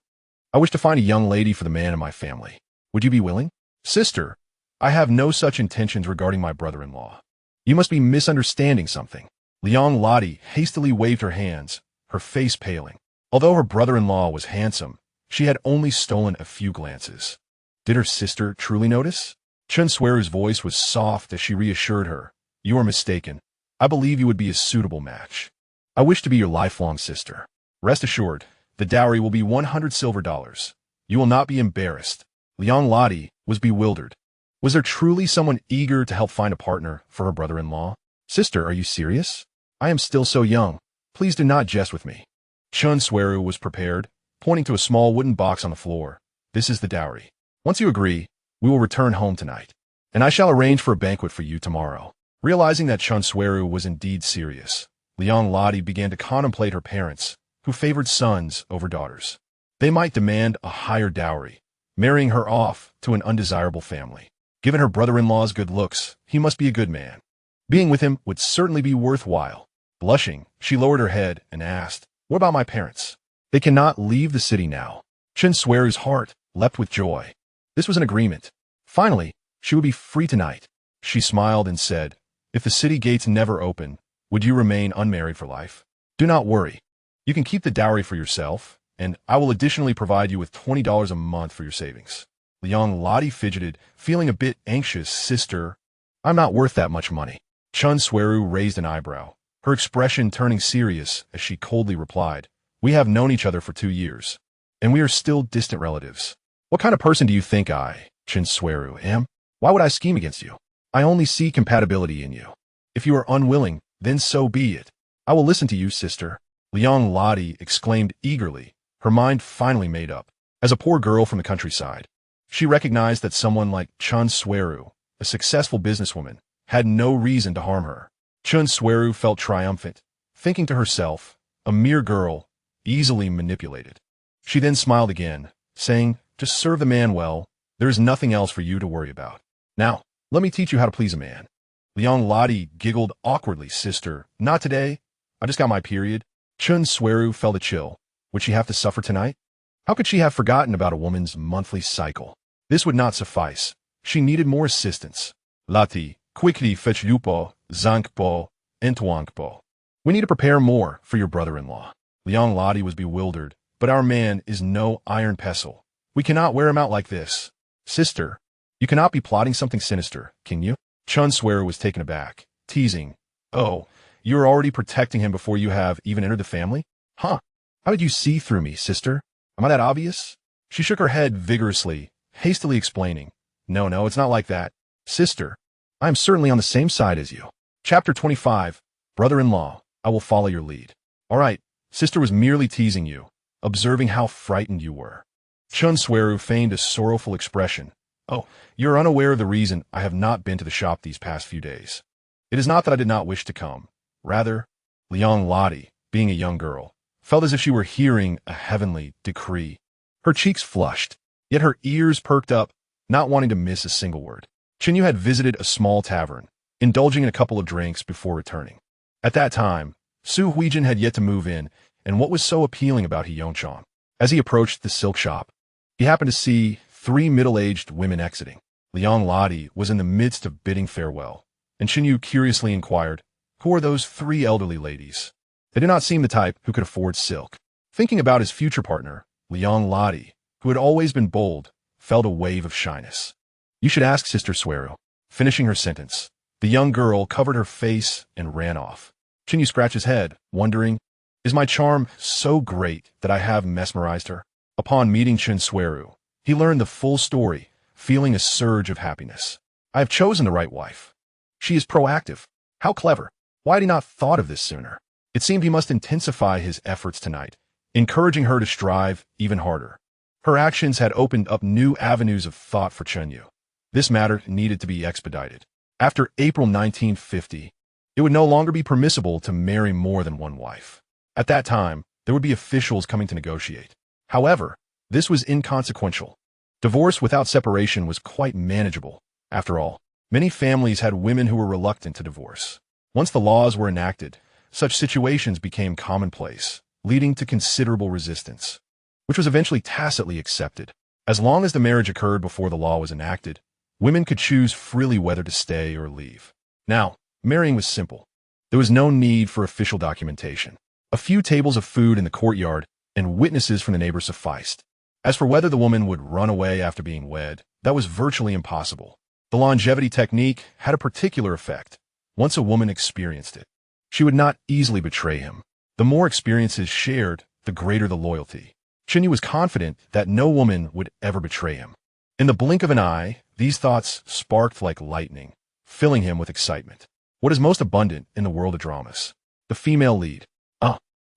"I wish to find a young lady for the man in my family. Would you be willing?" "Sister, I have no such intentions regarding my brother-in-law. You must be misunderstanding something." Liang Lottie hastily waved her hands, her face paling. Although her brother-in-law was handsome, She had only stolen a few glances. Did her sister truly notice? Chen Xueru's voice was soft as she reassured her. You are mistaken. I believe you would be a suitable match. I wish to be your lifelong sister. Rest assured, the dowry will be 100 silver dollars. You will not be embarrassed. Liang Ladi was bewildered. Was there truly someone eager to help find a partner for her brother-in-law? Sister, are you serious? I am still so young. Please do not jest with me. Chen Xueru was prepared, pointing to a small wooden box on the floor. This is the dowry. Once you agree, we will return home tonight, and I shall arrange for a banquet for you tomorrow. Realizing that Chen Xueru was indeed serious, Liang Ladi began to contemplate her parents, who favored sons over daughters. They might demand a higher dowry, marrying her off to an undesirable family. Given her brother-in-law's good looks, he must be a good man. Being with him would certainly be worthwhile. Blushing, she lowered her head and asked, What about my parents? They cannot leave the city now. Chen Xueru's heart leapt with joy. This was an agreement. Finally, she would be free tonight. She smiled and said, If the city gates never open, would you remain unmarried for life? Do not worry. You can keep the dowry for yourself, and I will additionally provide you with $20 a month for your savings. Liang Ladi fidgeted, feeling a bit anxious. Sister, I'm not worth that much money. Chen Xueru raised an eyebrow, her expression turning serious as she coldly replied, We have known each other for 2 years, and we are still distant relatives. What kind of person do you think I, Chen Xueru, am? Why would I scheme against you? I only see compatibility in you. If you are unwilling, then so be it. I will listen to you, sister. Liang Ladi exclaimed eagerly, her mind finally made up. As a poor girl from the countryside, she recognized that someone like Chen Xueru, a successful businesswoman, had no reason to harm her. Chen Xueru felt triumphant, thinking to herself, a mere girl, easily manipulated. She then smiled again, saying, To serve the man well, there is nothing else for you to worry about. Now, let me teach you how to please a man. Liang Ladi giggled awkwardly. Sister, not today. I just got my period. Chen Xueru felt a chill. Would she have to suffer tonight? How could she have forgotten about a woman's monthly cycle? This would not suffice. She needed more assistance. Lati, quickly fetch Lupo, Zankpo, and Tuangpo. We need to prepare more for your brother-in-law. Liang Ladi was bewildered, but our man is no iron pestle. We cannot wear him out like this. Sister, you cannot be plotting something sinister, can you? Chen Xueru was taken aback, teasing. Oh, you are already protecting him before you have even entered the family? Huh? How did you see through me, sister? Am I that obvious? She shook her head vigorously, hastily explaining. No, it's not like that. Sister, I am certainly on the same side as you. Chapter 25, Brother-in-law, I will follow your lead. All right, sister was merely teasing you, observing how frightened you were. Chen Xueru feigned a sorrowful expression. Oh, you're unaware of the reason I have not been to the shop these past few days. It is not that I did not wish to come. Rather, Liang Ladi, being a young girl, felt as if she were hearing a heavenly decree. Her cheeks flushed, yet her ears perked up, not wanting to miss a single word. Chen You had visited a small tavern, indulging in a couple of drinks before returning. At that time, Su Huijin had yet to move in, and what was so appealing about He Yongchang? As he approached the silk shop, he happened to see 3 middle-aged women exiting. Liang Ladi was in the midst of bidding farewell, and Chen You curiously inquired, Who are those 3 elderly ladies? They did not seem the type who could afford silk. Thinking about his future partner, Liang Ladi, who had always been bold, felt a wave of shyness. You should ask Sister Xueru. Finishing her sentence, the young girl covered her face and ran off. Chen You scratched his head, wondering, Is my charm so great that I have mesmerized her? Upon meeting Chen Xueru, he learned the full story, feeling a surge of happiness. I have chosen the right wife. She is proactive. How clever. Why had he not thought of this sooner? It seemed he must intensify his efforts tonight, encouraging her to strive even harder. Her actions had opened up new avenues of thought for Chen You. This matter needed to be expedited. After April 1950, it would no longer be permissible to marry more than one wife. At that time, there would be officials coming to negotiate. However, this was inconsequential. Divorce without separation was quite manageable. After all, many families had women who were reluctant to divorce. Once the laws were enacted, such situations became commonplace, leading to considerable resistance, which was eventually tacitly accepted. As long as the marriage occurred before the law was enacted, women could choose freely whether to stay or leave. Now, marrying was simple. There was no need for official documentation. A few tables of food in the courtyard and witnesses from the neighbors sufficed. As for whether the woman would run away after being wed, that was virtually impossible. The longevity technique had a particular effect. Once a woman experienced it, she would not easily betray him. The more experiences shared, the greater the loyalty. Chen Yu was confident that no woman would ever betray him. In the blink of an eye, these thoughts sparked like lightning, filling him with excitement. What is most abundant in the world of dramas? The female lead.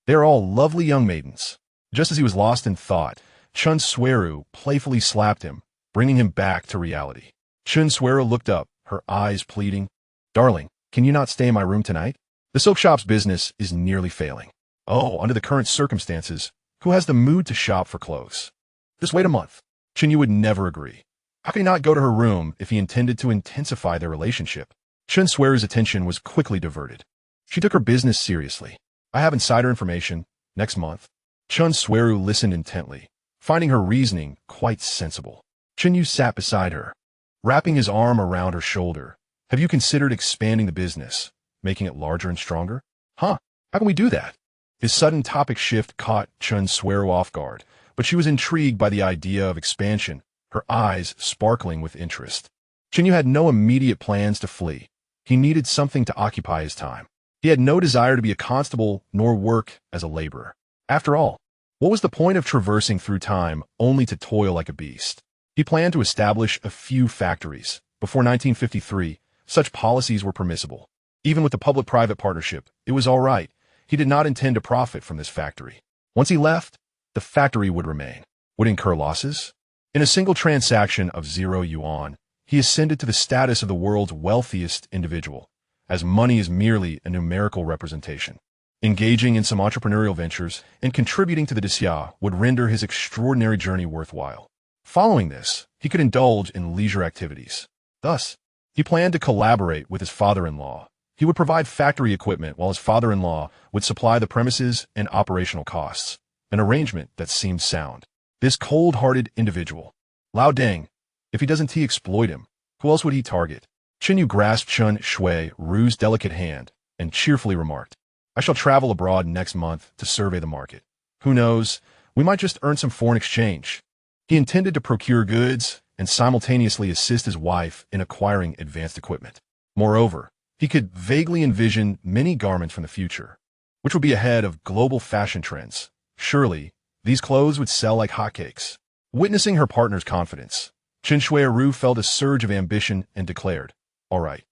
They are all lovely young maidens. Just as he was lost in thought, Chen Xueru playfully slapped him, bringing him back to reality. Chen Xueru looked up, her eyes pleading, "Darling, can you not stay in my room tonight? The silk shop's business is nearly failing. Under the current circumstances, who has the mood to shop for clothes? Just wait a month." Chen Yu would never agree. How could he not go to her room if he intended to intensify their relationship? Chen Xueru's attention was quickly diverted. She took her business seriously. "I have insider information. Next month." Chen Xueru listened intently, finding her reasoning quite sensible. Chen Yu sat beside her, wrapping his arm around her shoulder. "Have you considered expanding the business, making it larger and stronger?" How can we do that?" His sudden topic shift caught Chen Xueru off guard, but she was intrigued by the idea of expansion, her eyes sparkling with interest. Chen Yu had no immediate plans to flee. He needed something to occupy his time. He had no desire to be a constable nor work as a laborer. After all, what was the point of traversing through time only to toil like a beast? He planned to establish a few factories. Before 1953, such policies were permissible. Even with the public-private partnership, it was all right. He did not intend to profit from this factory. Once he left, the factory would remain. Would incur losses? In a single transaction of 0 yuan, he ascended to the status of the world's wealthiest individual, as money is merely a numerical representation. Engaging in some entrepreneurial ventures and contributing to the Xia would render his extraordinary journey worthwhile. Following this, he could indulge in leisure activities. Thus, he planned to collaborate with his father-in-law. He would provide factory equipment while his father-in-law would supply the premises and operational costs, an arrangement that seemed sound. This cold-hearted individual, Lao Deng, if he doesn't exploit him, who else would he target? Chen Yu grasped Chen Xueru's delicate hand and cheerfully remarked, "I shall travel abroad next month to survey the market. Who knows, we might just earn some foreign exchange." He intended to procure goods and simultaneously assist his wife in acquiring advanced equipment. Moreover, he could vaguely envision many garments from the future, which would be ahead of global fashion trends. Surely, these clothes would sell like hotcakes. Witnessing her partner's confidence, Chen Xueru felt a surge of ambition and declared, "All right,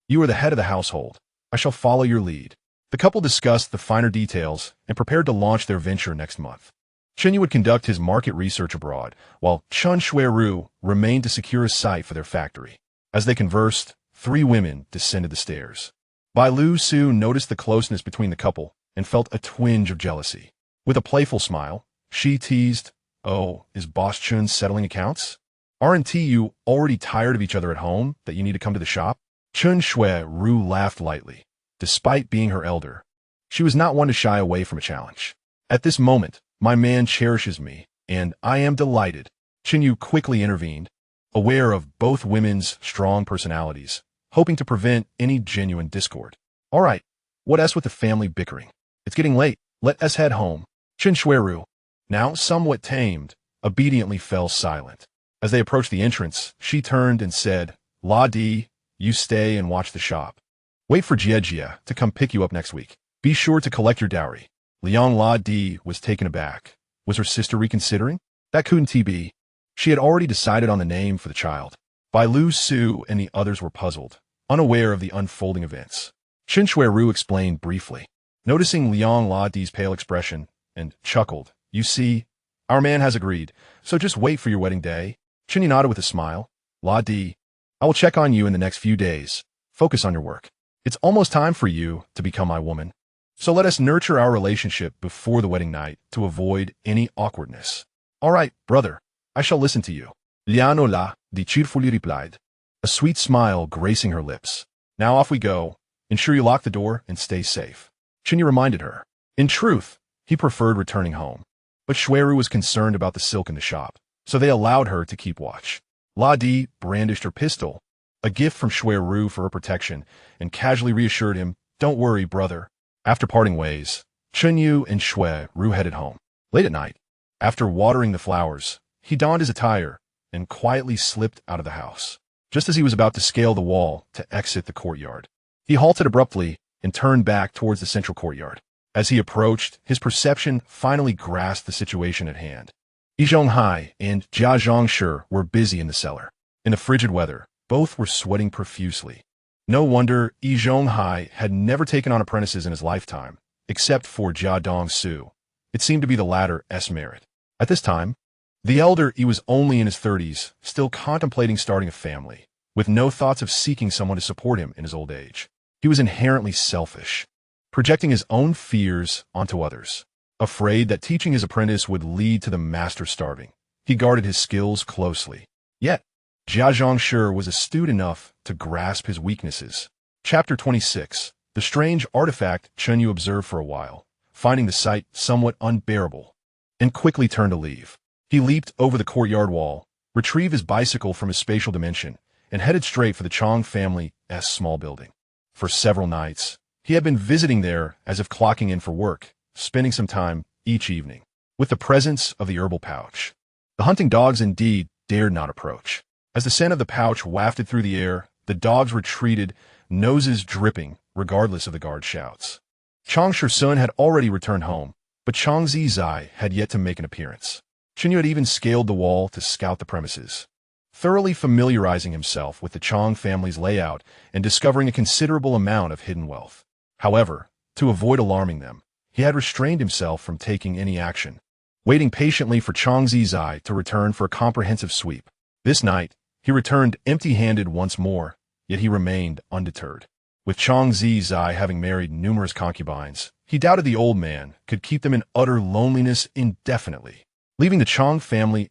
you are the head of the household. I shall follow your lead." The couple discussed the finer details and prepared to launch their venture next month. Chen Yu would conduct his market research abroad, while Chen Xueru remained to secure a site for their factory. As they conversed, 3 women descended the stairs. Bai Lu Su noticed the closeness between the couple and felt a twinge of jealousy. With a playful smile, she teased, "Oh, is Boss Chun settling accounts? Aren't you already tired of each other at home that you need to come to the shop?" Chen Xueru laughed lightly. Despite being her elder, she was not one to shy away from a challenge. "At this moment, my man cherishes me, and I am delighted." Chen Yu quickly intervened, aware of both women's strong personalities, hoping to prevent any genuine discord. "All right, what else with the family bickering? It's getting late. Let us head home." Chen Xueru, now somewhat tamed, obediently fell silent. As they approached the entrance, she turned and said, "La Di, you stay and watch the shop. Wait for Jie to come pick you up next week. Be sure to collect your dowry." Liang La Di was taken aback. Was her sister reconsidering? That couldn't be. She had already decided on the name for the child. Bai Lu Su and the others were puzzled, unaware of the unfolding events. Chen Xueru explained briefly, noticing Liang La Di's pale expression, and chuckled. "You see, our man has agreed, so just wait for your wedding day." Chen Yu nodded with a smile. "La Di, I will check on you in the next few days. Focus on your work. It's almost time for you to become my woman. So let us nurture our relationship before the wedding night to avoid any awkwardness." "All right, brother, I shall listen to you," Liang La Di cheerfully replied, a sweet smile gracing her lips. "Now off we go. Ensure you lock the door and stay safe." Chen Yu reminded her. In truth, he preferred returning home. But Xueru was concerned about the silk in the shop, so they allowed her to keep watch. La Di brandished her pistol, a gift from Xueru for her protection, and casually reassured him, "Don't worry, brother." After parting ways, Chen Yu and Xueru headed home. Late at night, after watering the flowers, he donned his attire and quietly slipped out of the house. Just as he was about to scale the wall to exit the courtyard, he halted abruptly and turned back towards the central courtyard. As he approached, his perception finally grasped the situation at hand. Yi Zhonghai and Jia Zhongshi were busy in the cellar. In the frigid weather, both were sweating profusely. No wonder Yi Zhonghai had never taken on apprentices in his lifetime, except for Jia Dongsu. It seemed to be the latter's merit. At this time, the elder Yi was only in his 30s, still contemplating starting a family, with no thoughts of seeking someone to support him in his old age. He was inherently selfish, projecting his own fears onto others. Afraid that teaching his apprentice would lead to the master starving, he guarded his skills closely. Yet, Jia Zhongshi was astute enough to grasp his weaknesses. Chapter 26. The strange artifact Chen You observed for a while, finding the sight somewhat unbearable, and quickly turned to leave. He leaped over the courtyard wall, retrieved his bicycle from his spatial dimension, and headed straight for the Chong family's small building. For several nights, he had been visiting there as if clocking in for work, spending some time each evening. With the presence of the herbal pouch, the hunting dogs indeed dared not approach. As the scent of the pouch wafted through the air, the dogs retreated, noses dripping, regardless of the guard's shouts. Chang Shursun had already returned home, but Chang Zizai had yet to make an appearance. Chen You had even scaled the wall to scout the premises, thoroughly familiarizing himself with the Chong family's layout and discovering a considerable amount of hidden wealth. However, to avoid alarming them, he had restrained himself from taking any action, waiting patiently for Chang Zizai to return for a comprehensive sweep. This night, he returned empty-handed once more, yet he remained undeterred. With Chang Zizai having married numerous concubines, he doubted the old man could keep them in utter loneliness indefinitely. Leaving the Chong family's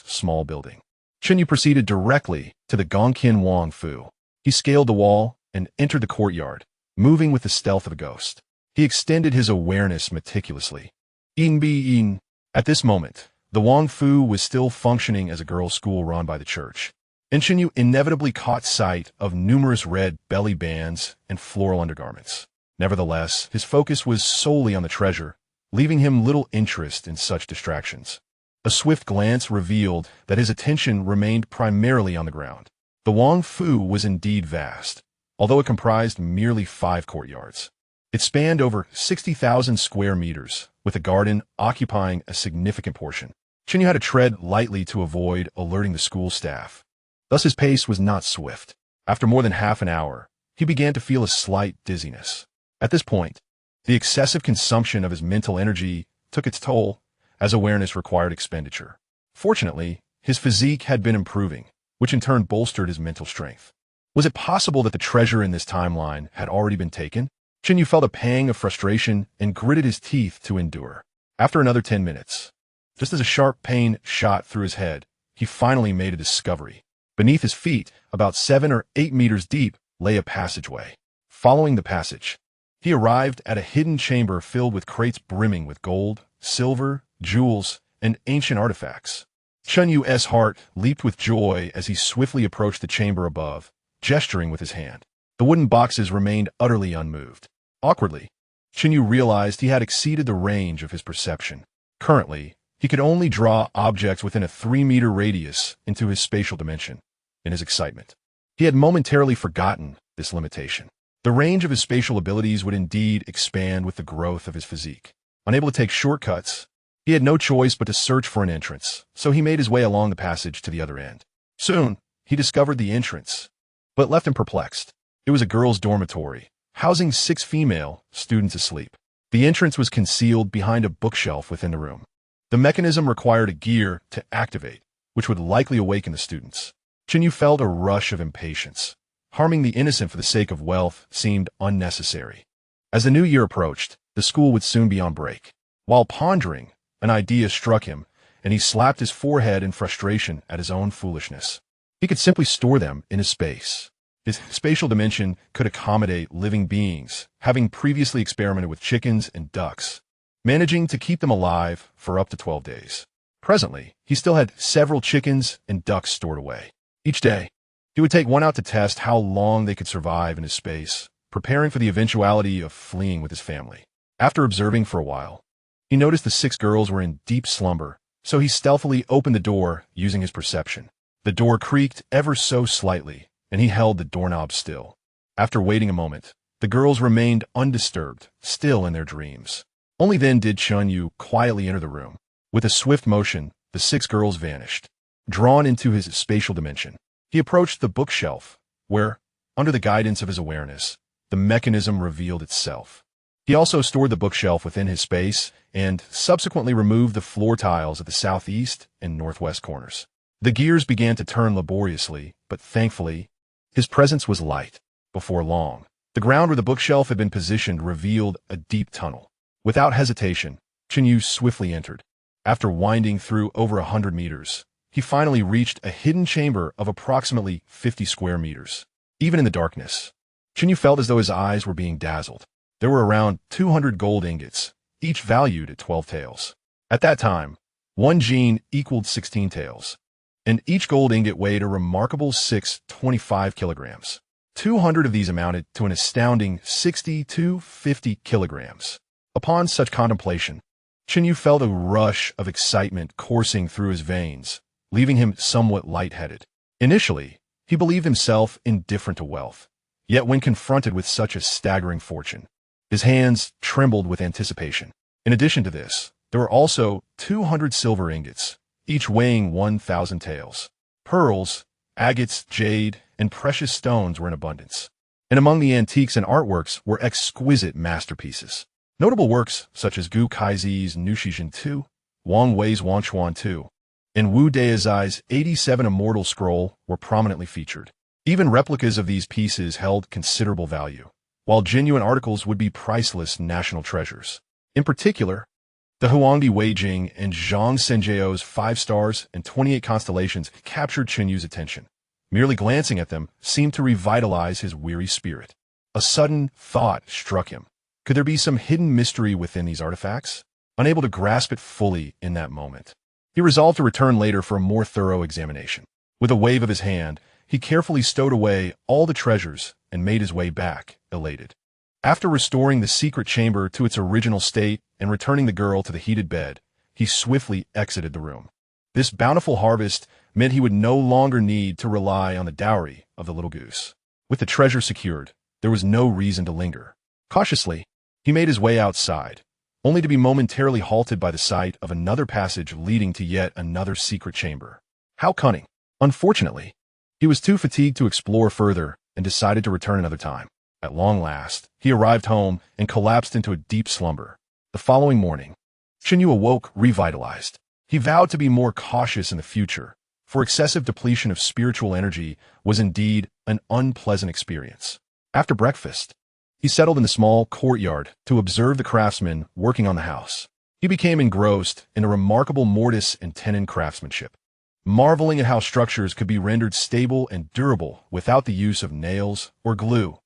small building, Chen You proceeded directly to the Gongqin Wang Fu. He scaled the wall and entered the courtyard, moving with the stealth of a ghost. He extended his awareness meticulously. At this moment, the Wang Fu was still functioning as a girls' school run by the church, and Chen You inevitably caught sight of numerous red belly bands and floral undergarments. Nevertheless, his focus was solely on the treasure, leaving him little interest in such distractions. A swift glance revealed that his attention remained primarily on the ground. The Wang Fu was indeed vast, although it comprised merely 5 courtyards. It spanned over 60,000 square meters, with a garden occupying a significant portion. Chen You had to tread lightly to avoid alerting the school staff. Thus his pace was not swift. After more than half an hour, he began to feel a slight dizziness. At this point, the excessive consumption of his mental energy took its toll, as awareness required expenditure. Fortunately, his physique had been improving, which in turn bolstered his mental strength. Was it possible that the treasure in this timeline had already been taken? Chen You felt a pang of frustration and gritted his teeth to endure. After another 10 minutes, just as a sharp pain shot through his head, he finally made a discovery. Beneath his feet, about 7 or 8 meters deep, lay a passageway. Following the passage, he arrived at a hidden chamber filled with crates brimming with gold, silver, jewels, and ancient artifacts. Chen Yu's heart leaped with joy as he swiftly approached the chamber above, gesturing with his hand. The wooden boxes remained utterly unmoved. Awkwardly, Chen You realized he had exceeded the range of his perception. Currently, he could only draw objects within a 3-meter radius into his spatial dimension. In his excitement, he had momentarily forgotten this limitation. The range of his spatial abilities would indeed expand with the growth of his physique. Unable to take shortcuts, he had no choice but to search for an entrance, so he made his way along the passage to the other end. Soon, he discovered the entrance, but left him perplexed. It was a girls' dormitory, housing 6 female students asleep. The entrance was concealed behind a bookshelf within the room. The mechanism required a gear to activate, which would likely awaken the students. Chen You felt a rush of impatience. Harming the innocent for the sake of wealth seemed unnecessary. As the new year approached, the school would soon be on break. While pondering, an idea struck him, and he slapped his forehead in frustration at his own foolishness. He could simply store them in his space. His spatial dimension could accommodate living beings, having previously experimented with chickens and ducks, managing to keep them alive for up to 12 days. Presently, he still had several chickens and ducks stored away. Each day, he would take one out to test how long they could survive in his space, preparing for the eventuality of fleeing with his family. After observing for a while, he noticed the 6 girls were in deep slumber, so he stealthily opened the door using his perception. The door creaked ever so slightly, and he held the doorknob still. After waiting a moment, the girls remained undisturbed, still in their dreams. Only then did Chen You quietly enter the room. With a swift motion, the 6 girls vanished. Drawn into his spatial dimension, he approached the bookshelf, where, under the guidance of his awareness, the mechanism revealed itself. He also stored the bookshelf within his space and subsequently removed the floor tiles at the southeast and northwest corners. The gears began to turn laboriously, but thankfully, his presence was light. Before long, the ground where the bookshelf had been positioned revealed a deep tunnel. Without hesitation, Chen You swiftly entered. After winding through over 100 meters, he finally reached a hidden chamber of approximately 50 square meters. Even in the darkness, Chen You felt as though his eyes were being dazzled. There were around 200 gold ingots, each valued at 12 taels. At that time, 1 gene equaled 16 taels, and each gold ingot weighed a remarkable 6.25 kilograms. 200 of these amounted to an astounding 60 to 50 kilograms. Upon such contemplation, Chen You felt a rush of excitement coursing through his veins, leaving him somewhat lightheaded. Initially, he believed himself indifferent to wealth, yet when confronted with such a staggering fortune, his hands trembled with anticipation. In addition to this, there were also 200 silver ingots, each weighing 1,000 taels. Pearls, agates, jade, and precious stones were in abundance. And among the antiques and artworks were exquisite masterpieces. Notable works such as Gu Kaizi's Nushijin II, Wang Wei's Wanchuan II, and Wu Deizai's 87 Immortal Scroll were prominently featured. Even replicas of these pieces held considerable value, while genuine articles would be priceless national treasures. In particular, the Huangdi Weijing and Zhang Senjiao's 5 stars and 28 constellations captured Chen Yu's attention. Merely glancing at them seemed to revitalize his weary spirit. A sudden thought struck him. Could there be some hidden mystery within these artifacts? Unable to grasp it fully in that moment, he resolved to return later for a more thorough examination. With a wave of his hand, he carefully stowed away all the treasures and made his way back, elated. After restoring the secret chamber to its original state and returning the girl to the heated bed, he swiftly exited the room. This bountiful harvest meant he would no longer need to rely on the dowry of the little goose. With the treasure secured, there was no reason to linger. Cautiously, he made his way outside, only to be momentarily halted by the sight of another passage leading to yet another secret chamber. How cunning! Unfortunately, he was too fatigued to explore further and decided to return another time. At long last, he arrived home and collapsed into a deep slumber. The following morning, Chen You awoke revitalized. He vowed to be more cautious in the future, for excessive depletion of spiritual energy was indeed an unpleasant experience. After breakfast, he settled in the small courtyard to observe the craftsmen working on the house. He became engrossed in the remarkable mortise and tenon craftsmanship, marveling at how structures could be rendered stable and durable without the use of nails or glue.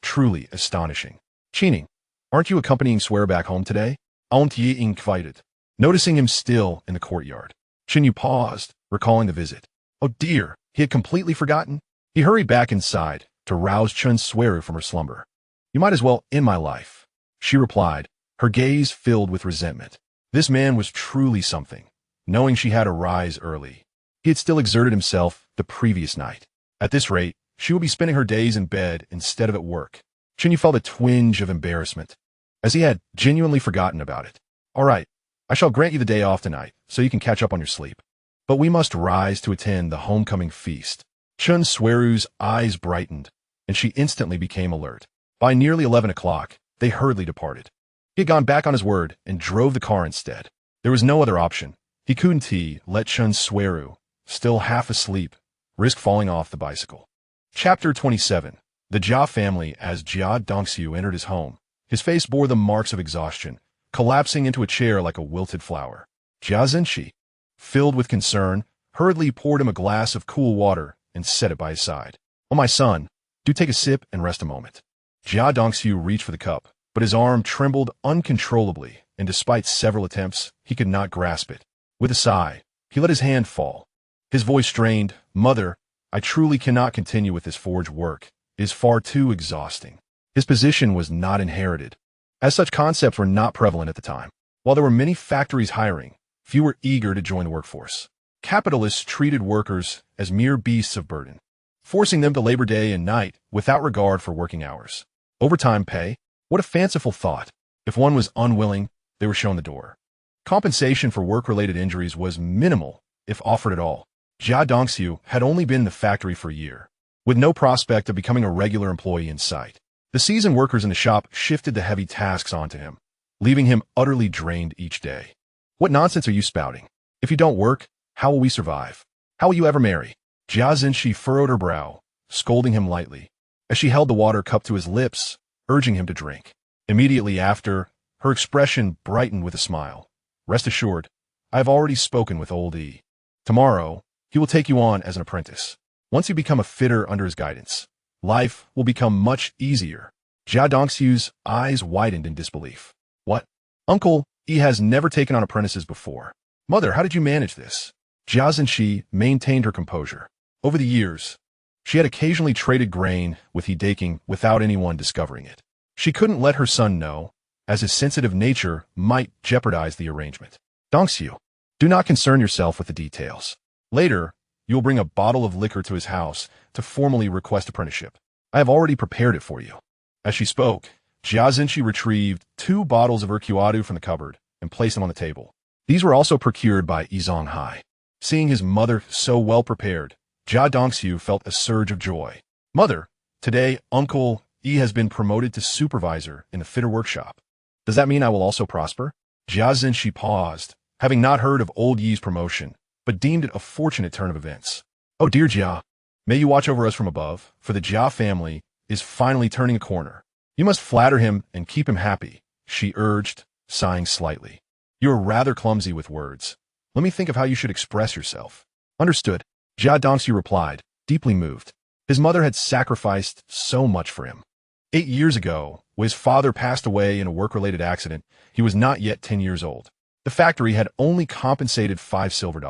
Truly astonishing. Qining, aren't you accompanying Xueru back home today? Aren't ye invited? Noticing him still in the courtyard, Chen You paused, recalling the visit. Oh dear, he had completely forgotten. He hurried back inside to rouse Chen Xueru from her slumber. You might as well end my life, she replied, her gaze filled with resentment. This man was truly something, knowing she had to rise early. He had still exerted himself the previous night. At this rate, she would be spending her days in bed instead of at work. Chen You felt a twinge of embarrassment, as he had genuinely forgotten about it. All right, I shall grant you the day off tonight, so you can catch up on your sleep. But we must rise to attend the homecoming feast. Chen Xueru's eyes brightened, and she instantly became alert. By nearly 11 o'clock, they hurriedly departed. He had gone back on his word and drove the car instead. There was no other option. He couldn't let Chen Xueru, still half asleep, risk falling off the bicycle. Chapter 27. The Jia family. As Jia Dongxiu entered his home, his face bore the marks of exhaustion, collapsing into a chair like a wilted flower. Jia Zhenxi, filled with concern, hurriedly poured him a glass of cool water and set it by his side. Oh, my son, do take a sip and rest a moment. Jia Dongxiu reached for the cup, but his arm trembled uncontrollably, and despite several attempts, he could not grasp it. With a sigh, he let his hand fall. His voice strained, Mother, I truly cannot continue with this forge work. It is far too exhausting. His position was not inherited, as such concepts were not prevalent at the time. While there were many factories hiring, few were eager to join the workforce. Capitalists treated workers as mere beasts of burden, forcing them to labor day and night without regard for working hours. Overtime pay? What a fanciful thought. If one was unwilling, they were shown the door. Compensation for work-related injuries was minimal, if offered at all. Chen Xueru had only been in the factory for a year, with no prospect of becoming a regular employee in sight. The seasoned workers in the shop shifted the heavy tasks onto him, leaving him utterly drained each day. What nonsense are you spouting? If you don't work, how will we survive? How will you ever marry? Jia Zhenshi furrowed her brow, scolding him lightly, as she held the water cup to his lips, urging him to drink. Immediately after, her expression brightened with a smile. Rest assured, I have already spoken with old E. Tomorrow, he will take you on as an apprentice. Once you become a fitter under his guidance, life will become much easier. Jia Dongxiu's eyes widened in disbelief. What? Uncle E has never taken on apprentices before. Mother, how did you manage this? Jia Zhenshi maintained her composure. Over the years, she had occasionally traded grain with He Daking without anyone discovering it. She couldn't let her son know, as his sensitive nature might jeopardize the arrangement. Dongxiu, do not concern yourself with the details. Later, you will bring a bottle of liquor to his house to formally request apprenticeship. I have already prepared it for you. As she spoke, Jia Zhenshi retrieved 2 bottles of Qin from the cupboard and placed them on the table. These were also procured by Zhonghai. Seeing his mother so well prepared, Jia Dongxiu felt a surge of joy. Mother, today Uncle E has been promoted to supervisor in the fitter workshop. Does that mean I will also prosper? Jia Zhenshi paused, having not heard of old Yi's promotion, but deemed it a fortunate turn of events. Oh dear Jia, may you watch over us from above, for the Jia family is finally turning a corner. You must flatter him and keep him happy, she urged, sighing slightly. You are rather clumsy with words. Let me think of how you should express yourself. Understood, Jia Dongxiu replied, deeply moved. His mother had sacrificed so much for him. 8 years ago, when his father passed away in a work-related accident, he was not yet 10 years old. The factory had only compensated $5 silver,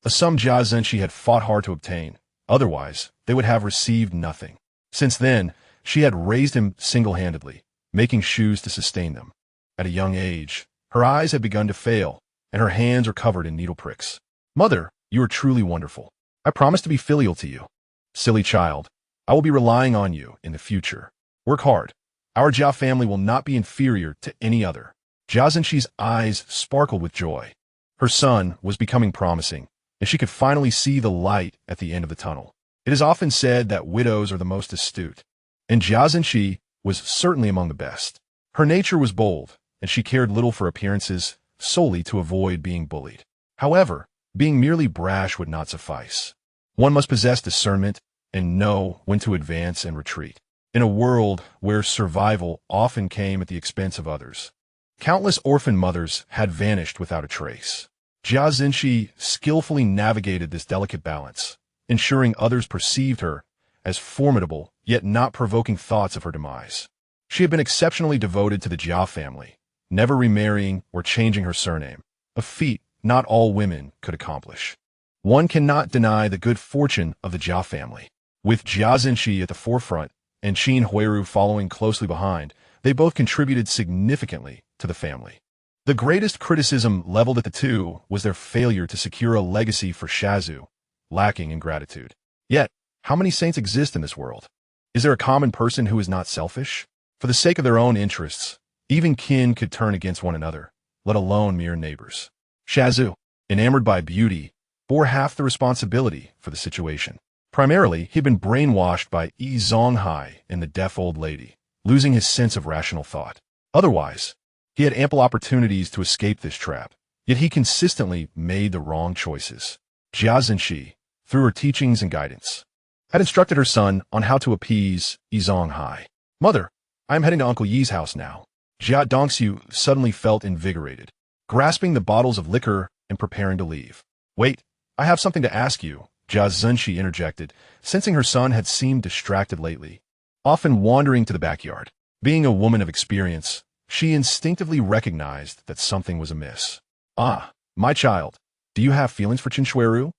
a sum Jia Zhenshi had fought hard to obtain. Otherwise, they would have received nothing. Since then, she had raised him single-handedly, making shoes to sustain them. At a young age, her eyes had begun to fail, and her hands were covered in needle pricks. Mother, you are truly wonderful. I promise to be filial to you. Silly child, I will be relying on you in the future. Work hard. Our Jia family will not be inferior to any other. Jia Zhenshi's eyes sparkled with joy. Her son was becoming promising, and she could finally see the light at the end of the tunnel. It is often said that widows are the most astute, and Jia Zhenshi was certainly among the best. Her nature was bold, and she cared little for appearances solely to avoid being bullied. However, being merely brash would not suffice. One must possess discernment and know when to advance and retreat. In a world where survival often came at the expense of others, countless orphan mothers had vanished without a trace. Jia Zhenshi skillfully navigated this delicate balance, ensuring others perceived her as formidable, yet not provoking thoughts of her demise. She had been exceptionally devoted to the Jia family, never remarrying or changing her surname, a feat not all women could accomplish. One cannot deny the good fortune of the Jia family. With Jia Zhenshi at the forefront and Qin Huairu following closely behind, they both contributed significantly to the family. The greatest criticism leveled at the two was their failure to secure a legacy for Xiao'e, lacking in gratitude. Yet, how many saints exist in this world? Is there a common person who is not selfish? For the sake of their own interests, even kin could turn against one another, let alone mere neighbors. Xiao'e, enamored by beauty, bore half the responsibility for the situation. Primarily, he'd been brainwashed by Zhonghai and the deaf old lady, losing his sense of rational thought. Otherwise, he had ample opportunities to escape this trap, yet he consistently made the wrong choices. Jia Zhenshi, through her teachings and guidance, had instructed her son on how to appease Zhonghai. Mother, I am heading to Uncle Yi's house now. Jia Dongxiu suddenly felt invigorated, grasping the bottles of liquor and preparing to leave. Wait, I have something to ask you, Jia Zhenshi interjected, sensing her son had seemed distracted lately, often wandering to the backyard. Being a woman of experience, she instinctively recognized that something was amiss. Ah, my child, do you have feelings for Chen Xueru?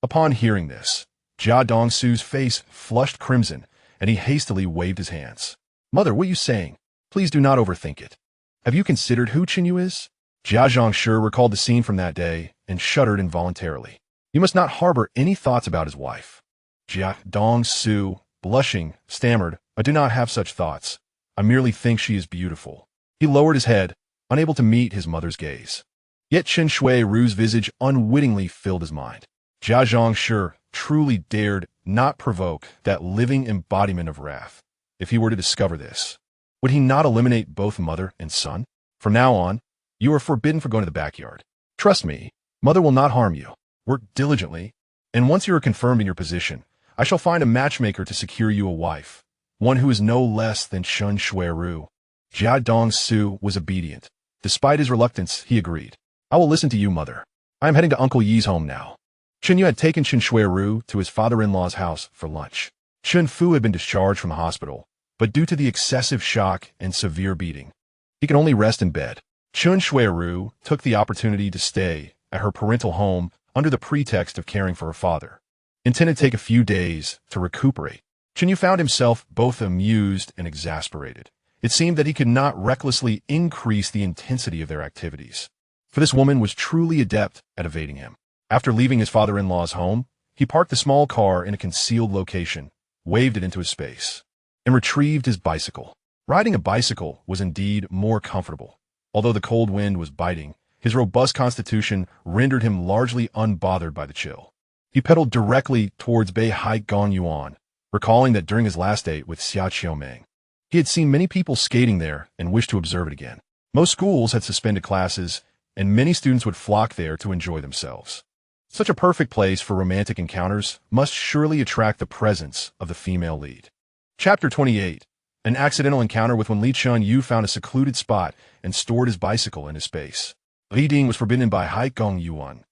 Upon hearing this, Jia Dongxiu's face flushed crimson, and he hastily waved his hands. Mother, what are you saying? Please do not overthink it. Have you considered who Chen You is? Jia Zhongshi recalled the scene from that day and shuddered involuntarily. You must not harbor any thoughts about his wife. Jia Dongsu, blushing, stammered, I do not have such thoughts. I merely think she is beautiful. He lowered his head, unable to meet his mother's gaze. Yet Chen Xueru's visage unwittingly filled his mind. Jia Zhongshi truly dared not provoke that living embodiment of wrath. If he were to discover this, would he not eliminate both mother and son? From now on, you are forbidden from going to the backyard. Trust me, mother will not harm you. Work diligently, and once you are confirmed in your position, I shall find a matchmaker to secure you a wife, one who is no less than Chen Xueru. Jia Dongsu was obedient. Despite his reluctance, he agreed. I will listen to you, mother. I am heading to Uncle Yi's home now. Chen Yu had taken Chen Xueru to his father-in-law's house for lunch. Chen Fu had been discharged from the hospital, but due to the excessive shock and severe beating, he could only rest in bed. Chen Xueru took the opportunity to stay at her parental home under the pretext of caring for her father, intended to take a few days to recuperate. Chen Yu found himself both amused and exasperated. It seemed that he could not recklessly increase the intensity of their activities, for this woman was truly adept at evading him. After leaving his father-in-law's home, he parked the small car in a concealed location, waved it into his space, and retrieved his bicycle. Riding a bicycle was indeed more comfortable. Although the cold wind was biting, his robust constitution rendered him largely unbothered by the chill. He pedaled directly towards Beihai Gongyuan, recalling that during his last date with Xiao'e, he had seen many people skating there and wished to observe it again. Most schools had suspended classes, and many students would flock there to enjoy themselves. Such a perfect place for romantic encounters must surely attract the presence of the female lead. Chapter 28. An accidental encounter with when Chen You found a secluded spot and stored his bicycle in his space. Reading was forbidden by Haigong Yuan,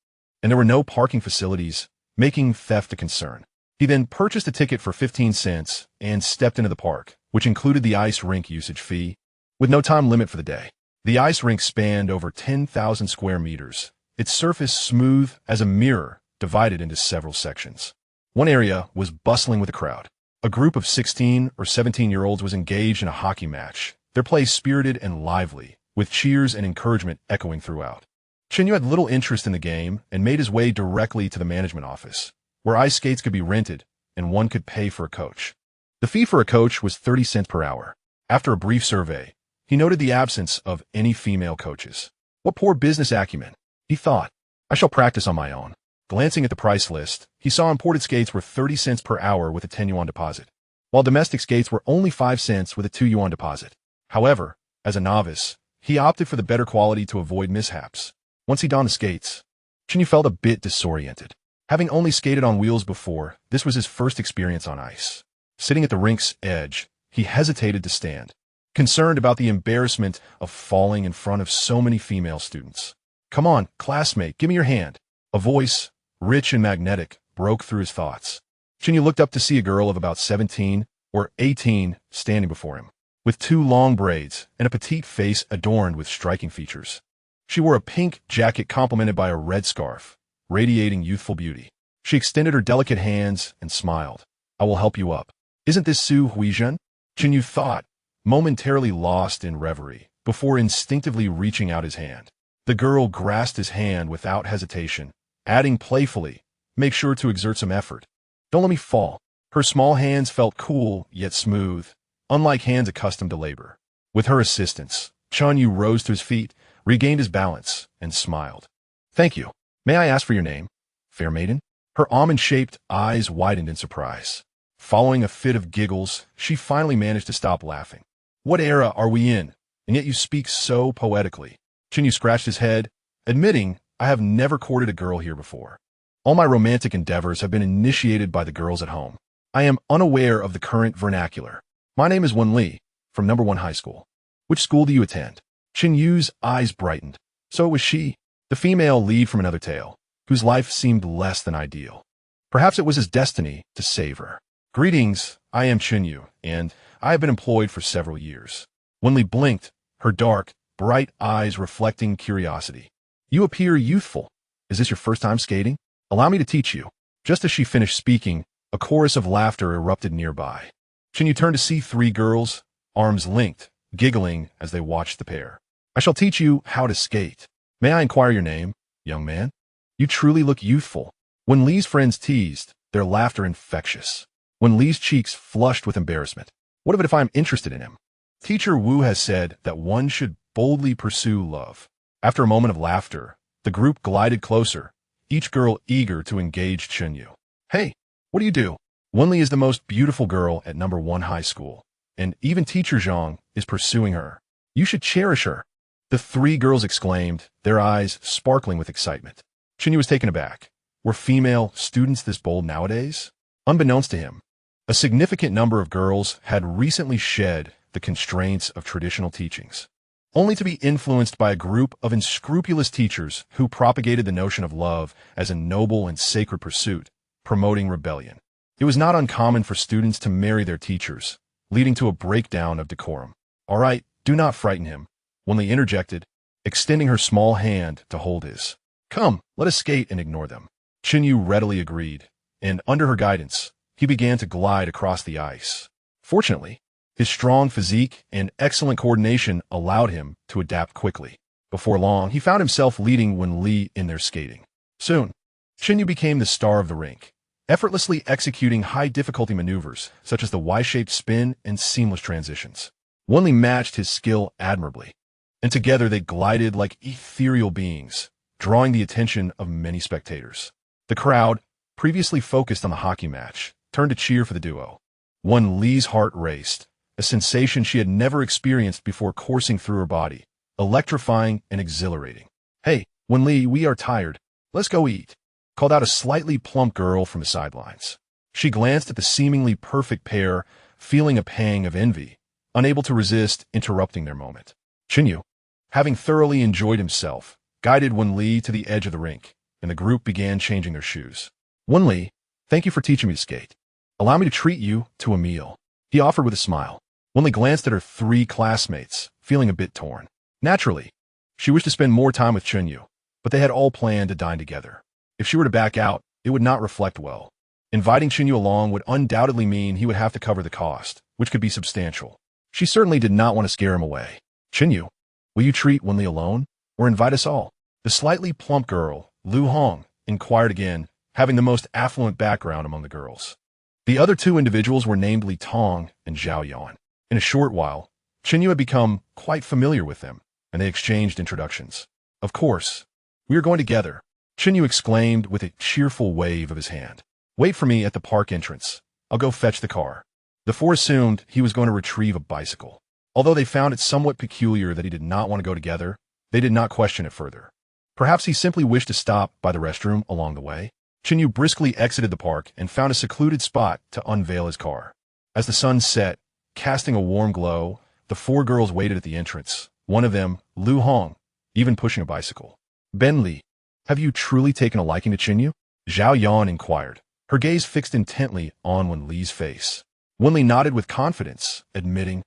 and there were no parking facilities, making theft a concern. He then purchased a ticket for 15 cents and stepped into the park, which included the ice rink usage fee, with no time limit for the day. The ice rink spanned over 10,000 square meters, its surface smooth as a mirror divided into several sections. One area was bustling with a crowd. A group of 16 or 17-year-olds was engaged in a hockey match, their play spirited and lively, with cheers and encouragement echoing throughout. Chen Yu had little interest in the game and made his way directly to the management office, where ice skates could be rented and one could pay for a coach. The fee for a coach was 30 cents per hour. After a brief survey, he noted the absence of any female coaches. What poor business acumen, he thought. I shall practice on my own. Glancing at the price list, he saw imported skates were 30 cents per hour with a 10 yuan deposit, while domestic skates were only 5 cents with a 2 yuan deposit. However, as a novice, he opted for the better quality to avoid mishaps. Once he donned the skates, Chen Yu felt a bit disoriented. Having only skated on wheels before, this was his first experience on ice. Sitting at the rink's edge, he hesitated to stand, concerned about the embarrassment of falling in front of so many female students. Come on, classmate, give me your hand. A voice, rich and magnetic, broke through his thoughts. Chen Yu looked up to see a girl of about 17 or 18 standing before him, with 2 long braids and a petite face adorned with striking features. She wore a pink jacket complemented by a red scarf, radiating youthful beauty. She extended her delicate hands and smiled. I will help you up. Isn't this Su Huizhen? Chen Yu thought, momentarily lost in reverie, before instinctively reaching out his hand. The girl grasped his hand without hesitation, adding playfully, make sure to exert some effort. Don't let me fall. Her small hands felt cool yet smooth, unlike hands accustomed to labor. With her assistance, Chen Yu rose to his feet, regained his balance, and smiled. Thank you. May I ask for your name? Fair maiden? Her almond-shaped eyes widened in surprise. Following a fit of giggles, she finally managed to stop laughing. What era are we in? And yet you speak so poetically. Chen Yu scratched his head, admitting, I have never courted a girl here before. All my romantic endeavors have been initiated by the girls at home. I am unaware of the current vernacular. My name is Wen Li, from No. 1 High School. Which school do you attend? Chen Yu's eyes brightened. So it was she, the female lead from another tale, whose life seemed less than ideal. Perhaps it was his destiny to save her. Greetings, I am Chen Yu, and I have been employed for several years. Wen Li blinked, her dark, bright eyes reflecting curiosity. You appear youthful. Is this your first time skating? Allow me to teach you. Just as she finished speaking, a chorus of laughter erupted nearby. Chen Yu turned to see 3 girls, arms linked, giggling as they watched the pair. I shall teach you how to skate. May I inquire your name, young man? You truly look youthful. When Li's friends teased, their laughter infectious. When Li's cheeks flushed with embarrassment. What of it if I am interested in him? Teacher Wu has said that one should boldly pursue love. After a moment of laughter, the group glided closer, each girl eager to engage Chen You. Hey, what do you do? Wenli is the most beautiful girl at number 1 high school, and even Teacher Zhang is pursuing her. You should cherish her. The 3 girls exclaimed, their eyes sparkling with excitement. Chen Yu was taken aback. Were female students this bold nowadays? Unbeknownst to him, a significant number of girls had recently shed the constraints of traditional teachings, only to be influenced by a group of unscrupulous teachers who propagated the notion of love as a noble and sacred pursuit, promoting rebellion. It was not uncommon for students to marry their teachers, leading to a breakdown of decorum. All right, do not frighten him, Wenli interjected, extending her small hand to hold his. Come, let us skate and ignore them. Chen Yu readily agreed, and under her guidance, he began to glide across the ice. Fortunately, his strong physique and excellent coordination allowed him to adapt quickly. Before long, he found himself leading Wenli in their skating. Soon, Chen Yu became the star of the rink, effortlessly executing high-difficulty maneuvers such as the Y-shaped spin and seamless transitions. Wenli matched his skill admirably, and together they glided like ethereal beings, drawing the attention of many spectators. The crowd, previously focused on the hockey match, turned to cheer for the duo. Wenli's heart raced, a sensation she had never experienced before coursing through her body, electrifying and exhilarating. Hey, Wenli, we are tired. Let's go eat, called out a slightly plump girl from the sidelines. She glanced at the seemingly perfect pair, feeling a pang of envy, unable to resist interrupting their moment. Chen Yu, having thoroughly enjoyed himself, guided Wenli to the edge of the rink, and the group began changing their shoes. Wenli, thank you for teaching me to skate. Allow me to treat you to a meal, he offered with a smile. Wenli glanced at her 3 classmates, feeling a bit torn. Naturally, she wished to spend more time with Chen Yu, but they had all planned to dine together. If she were to back out, it would not reflect well. Inviting Chen Yu along would undoubtedly mean he would have to cover the cost, which could be substantial. She certainly did not want to scare him away. Chen Yu, will you treat Wenli alone, or invite us all? The slightly plump girl, Lu Hong, inquired again, having the most affluent background among the girls. The other 2 individuals were named Li Tong and Zhao Yan. In a short while, Chen Yu had become quite familiar with them, and they exchanged introductions. Of course, we are going together, Chen Yu exclaimed with a cheerful wave of his hand. Wait for me at the park entrance. I'll go fetch the car. The 4 assumed he was going to retrieve a bicycle. Although they found it somewhat peculiar that he did not want to go together, they did not question it further. Perhaps he simply wished to stop by the restroom along the way. Chen Yu briskly exited the park and found a secluded spot to unveil his car. As the sun set, casting a warm glow, the 4 girls waited at the entrance, one of them, Lu Hong, even pushing a bicycle. Ben Li, have you truly taken a liking to Chen Yu? Zhao Yan inquired, her gaze fixed intently on Wenli's face. Wenli nodded with confidence, admitting,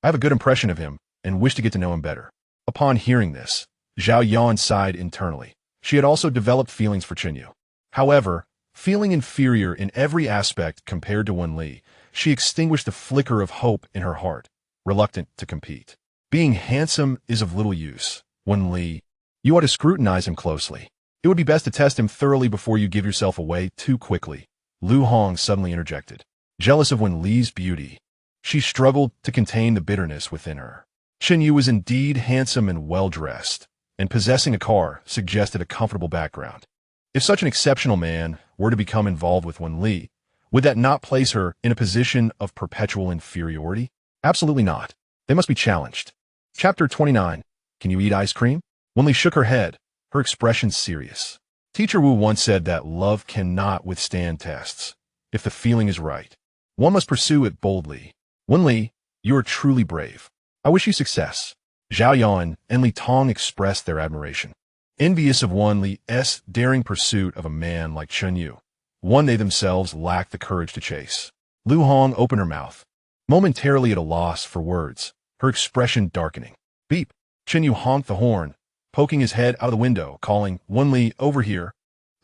I have a good impression of him and wish to get to know him better. Upon hearing this, Zhao Yan sighed internally. She had also developed feelings for Chen Yu. However, feeling inferior in every aspect compared to Wenli, she extinguished the flicker of hope in her heart, reluctant to compete. Being handsome is of little use. Wenli, you ought to scrutinize him closely. It would be best to test him thoroughly before you give yourself away too quickly, Lu Hong suddenly interjected. Jealous of Wenli's beauty, she struggled to contain the bitterness within her. Chen Yu was indeed handsome and well-dressed, and possessing a car suggested a comfortable background. If such an exceptional man were to become involved with Wenli, would that not place her in a position of perpetual inferiority? Absolutely not. They must be challenged. Chapter 29. Can you eat ice cream? Wenli shook her head, her expression serious. Teacher Wu once said that love cannot withstand tests. If the feeling is right, one must pursue it boldly. Wenli, you are truly brave. I wish you success. Zhao Yan and Li Tong expressed their admiration, envious of Wenli's daring pursuit of a man like Chen Yu, one they themselves lacked the courage to chase. Lu Hong opened her mouth, momentarily at a loss for words, her expression darkening. Beep! Chen Yu honked the horn, poking his head out of the window, calling, Wenli, over here.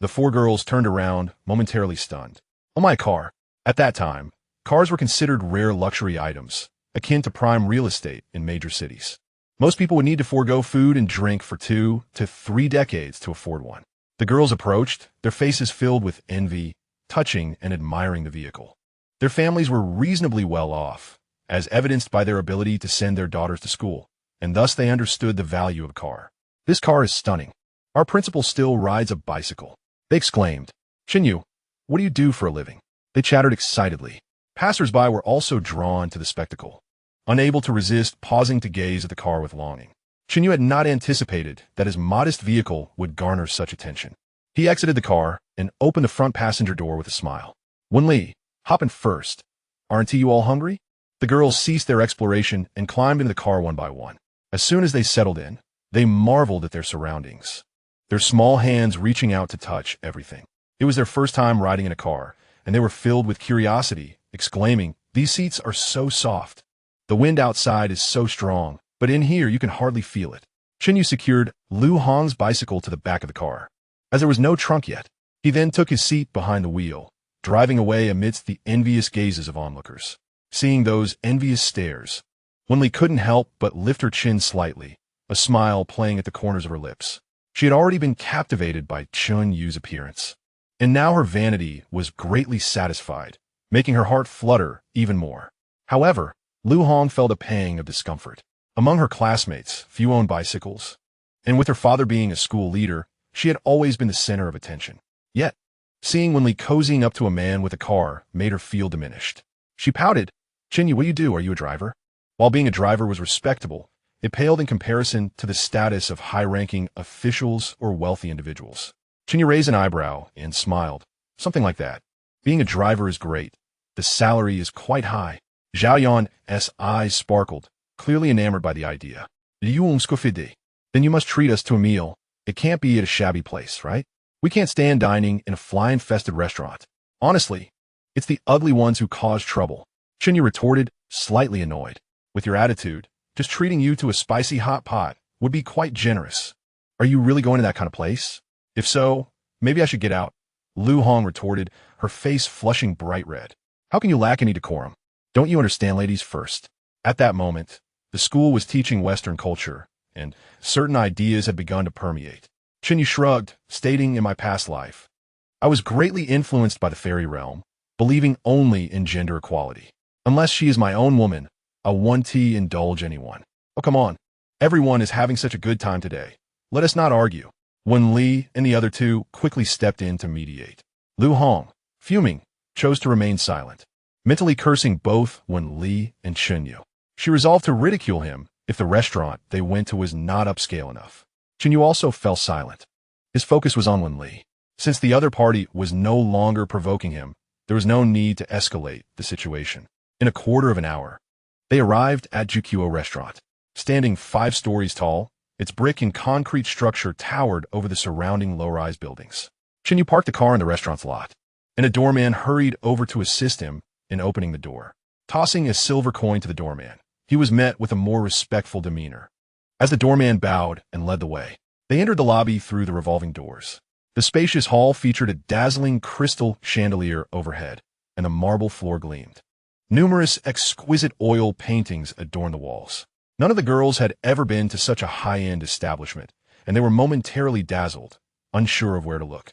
The 4 girls turned around, momentarily stunned. Oh, my car. At that time, cars were considered rare luxury items, akin to prime real estate in major cities. Most people would need to forego food and drink for 2 to 3 decades to afford one. The girls approached, their faces filled with envy, touching and admiring the vehicle. Their families were reasonably well off, as evidenced by their ability to send their daughters to school, and thus they understood the value of a car. This car is stunning. Our principal still rides a bicycle. They exclaimed. Chen You, what do you do for a living? They chattered excitedly. Passers-by were also drawn to the spectacle, unable to resist pausing to gaze at the car with longing. Chen You had not anticipated that his modest vehicle would garner such attention. He exited the car and opened the front passenger door with a smile. Wen Li, hop in first. Aren't you all hungry? The girls ceased their exploration and climbed into the car one by one. As soon as they settled in, they marveled at their surroundings, their small hands reaching out to touch everything. It was their first time riding in a car, and they were filled with curiosity, exclaiming, "These seats are so soft. The wind outside is so strong, but in here you can hardly feel it." Chen Yu secured Lu Hong's bicycle to the back of the car, as there was no trunk yet. He then took his seat behind the wheel, driving away amidst the envious gazes of onlookers. Seeing those envious stares, Wen Li couldn't help but lift her chin slightly, a smile playing at the corners of her lips. She had already been captivated by Chen Yu's appearance, and now her vanity was greatly satisfied, making her heart flutter even more. However, Lu Hong felt a pang of discomfort. Among her classmates, few owned bicycles, and with her father being a school leader, she had always been the center of attention. Yet, seeing Wen Li cozying up to a man with a car made her feel diminished. She pouted. Chen Yu, what do you do? Are you a driver? While being a driver was respectable, it paled in comparison to the status of high-ranking officials or wealthy individuals. Chen Yu raised an eyebrow and smiled. Something like that. Being a driver is great. The salary is quite high. Zhao Yan's eyes sparkled, clearly enamored by the idea. Then you must treat us to a meal. It can't be at a shabby place, right? We can't stand dining in a fly-infested restaurant. Honestly, it's the ugly ones who cause trouble. Chen Yu retorted, slightly annoyed. With your attitude, just treating you to a spicy hot pot would be quite generous. Are you really going to that kind of place? If so, maybe I should get out. Lu Hong retorted, her face flushing bright red. How can you lack any decorum? Don't you understand ladies first? At that moment, the school was teaching Western culture, and certain ideas had begun to permeate. Chen Yu shrugged, stating in my past life, I was greatly influenced by the fairy realm, believing only in gender equality. Unless she is my own woman, I won't indulge anyone. Oh, come on. Everyone is having such a good time today. Let us not argue. Wen Li and the other two quickly stepped in to mediate. Lu Hong, fuming, chose to remain silent, mentally cursing both Wen Li and Chen Yu. She resolved to ridicule him if the restaurant they went to was not upscale enough. Chen Yu also fell silent. His focus was on Wen Li. Since the other party was no longer provoking him, there was no need to escalate the situation. In a quarter of an hour, they arrived at Xiao'e restaurant. Standing 5 stories tall, its brick and concrete structure towered over the surrounding low-rise buildings. Chen Yu parked the car in the restaurant's lot, and a doorman hurried over to assist him in opening the door. Tossing a silver coin to the doorman, he was met with a more respectful demeanor. As the doorman bowed and led the way, they entered the lobby through the revolving doors. The spacious hall featured a dazzling crystal chandelier overhead, and the marble floor gleamed. Numerous exquisite oil paintings adorned the walls. None of the girls had ever been to such a high-end establishment, and they were momentarily dazzled, unsure of where to look.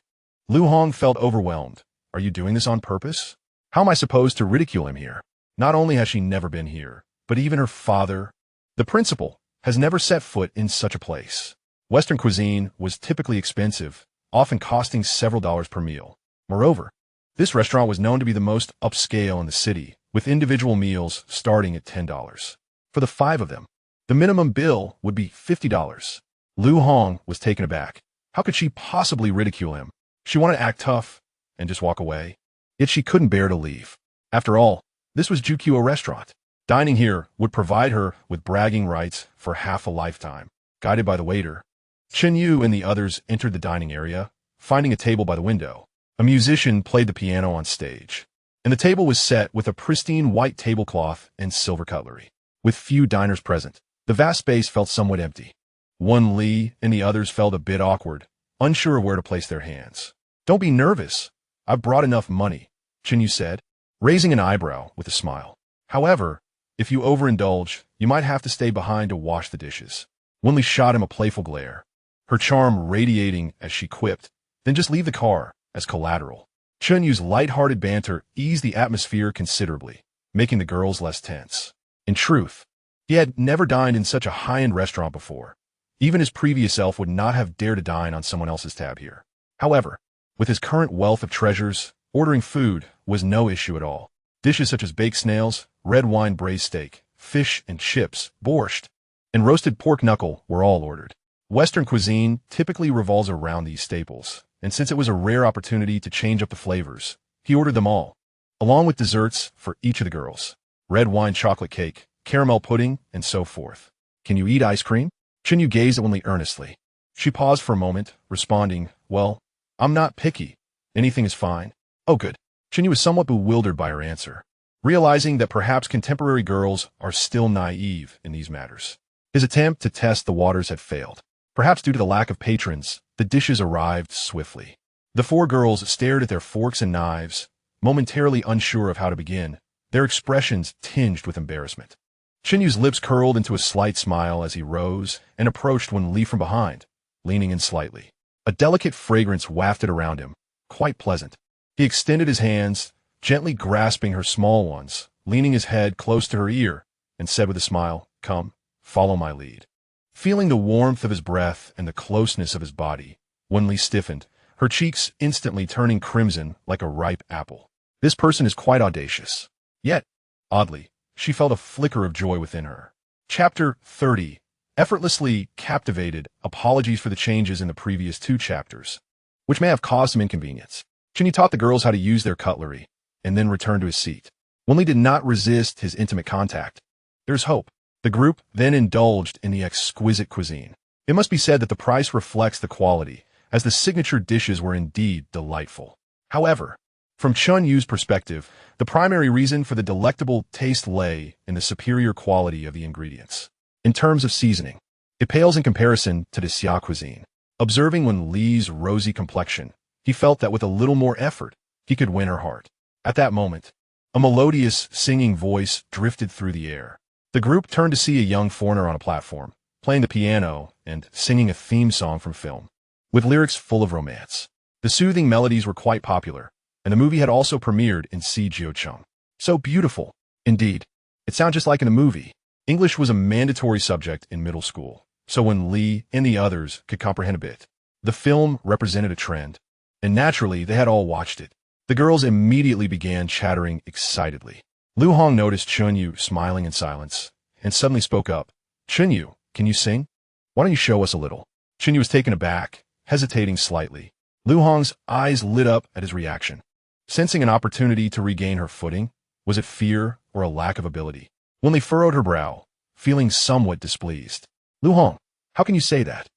Lu Hong felt overwhelmed. Are you doing this on purpose? How am I supposed to ridicule him here? Not only has she never been here, but even her father, the principal, has never set foot in such a place. Western cuisine was typically expensive, often costing several dollars per meal. Moreover, this restaurant was known to be the most upscale in the city, with individual meals starting at $10. For the 5 of them, the minimum bill would be $50. Lu Hong was taken aback. How could she possibly ridicule him? She wanted to act tough and just walk away. Yet she couldn't bear to leave. After all, this was Xiao'e restaurant. Dining here would provide her with bragging rights for half a lifetime. Guided by the waiter, Chen Yu and the others entered the dining area, finding a table by the window. A musician played the piano on stage, and the table was set with a pristine white tablecloth and silver cutlery. With few diners present, the vast space felt somewhat empty. Wen Li and the others felt a bit awkward, unsure of where to place their hands. Don't be nervous. I've brought enough money, Chen Yu said, raising an eyebrow with a smile. However, If you overindulge, you might have to stay behind to wash the dishes. Wenli shot him a playful glare, her charm radiating as she quipped, then just leave the car, as collateral. Chen Yu's light-hearted banter eased the atmosphere considerably, making the girls less tense. In truth, he had never dined in such a high-end restaurant before. Even his previous self would not have dared to dine on someone else's tab here. However, with his current wealth of treasures, ordering food was no issue at all. Dishes such as baked snails, red wine braised steak, fish and chips, borscht, and roasted pork knuckle were all ordered. Western cuisine typically revolves around these staples, and since it was a rare opportunity to change up the flavors, he ordered them all, along with desserts for each of the girls. Red wine chocolate cake, caramel pudding, and so forth. Can you eat ice cream? Chen You gazed at Wenli earnestly. She paused for a moment, responding, well, I'm not picky. Anything is fine. Oh, good. Chen You was somewhat bewildered by her answer, realizing that perhaps contemporary girls are still naive in these matters. His attempt to test the waters had failed. Perhaps due to the lack of patrons, the dishes arrived swiftly. The four girls stared at their forks and knives, momentarily unsure of how to begin, their expressions tinged with embarrassment. Chen Yu's lips curled into a slight smile as he rose and approached Wenli from behind, leaning in slightly. A delicate fragrance wafted around him, quite pleasant. He extended his hands, gently grasping her small ones, leaning his head close to her ear, and said with a smile, come, follow my lead. Feeling the warmth of his breath and the closeness of his body, Wenli stiffened, her cheeks instantly turning crimson like a ripe apple. This person is quite audacious. Yet, oddly, she felt a flicker of joy within her. Chapter 30. Effortlessly captivated. Apologies for the changes in the previous 2 chapters, which may have caused some inconvenience. Chen You taught the girls how to use their cutlery, and then returned to his seat. Wenli did not resist his intimate contact. There's hope. The group then indulged in the exquisite cuisine. It must be said that the price reflects the quality, as the signature dishes were indeed delightful. However, from Chen Yu's perspective, the primary reason for the delectable taste lay in the superior quality of the ingredients. In terms of seasoning, it pales in comparison to the Xia cuisine. Observing Wenli's rosy complexion, he felt that with a little more effort, he could win her heart. At that moment, a melodious, singing voice drifted through the air. The group turned to see a young foreigner on a platform, playing the piano and singing a theme song from film, with lyrics full of romance. The soothing melodies were quite popular, and the movie had also premiered in Jiucheng. So beautiful. Indeed, it sounded just like in the movie. English was a mandatory subject in middle school, so Wenli and the others could comprehend a bit. The film represented a trend, and naturally they had all watched it. The girls immediately began chattering excitedly. Lu Hong noticed Chen You smiling in silence, and suddenly spoke up. Chen You, can you sing? Why don't you show us a little? Chen You was taken aback, hesitating slightly. Lu Hong's eyes lit up at his reaction. Sensing an opportunity to regain her footing, was it fear or a lack of ability? Wenli furrowed her brow, feeling somewhat displeased. Lu Hong, how can you say that?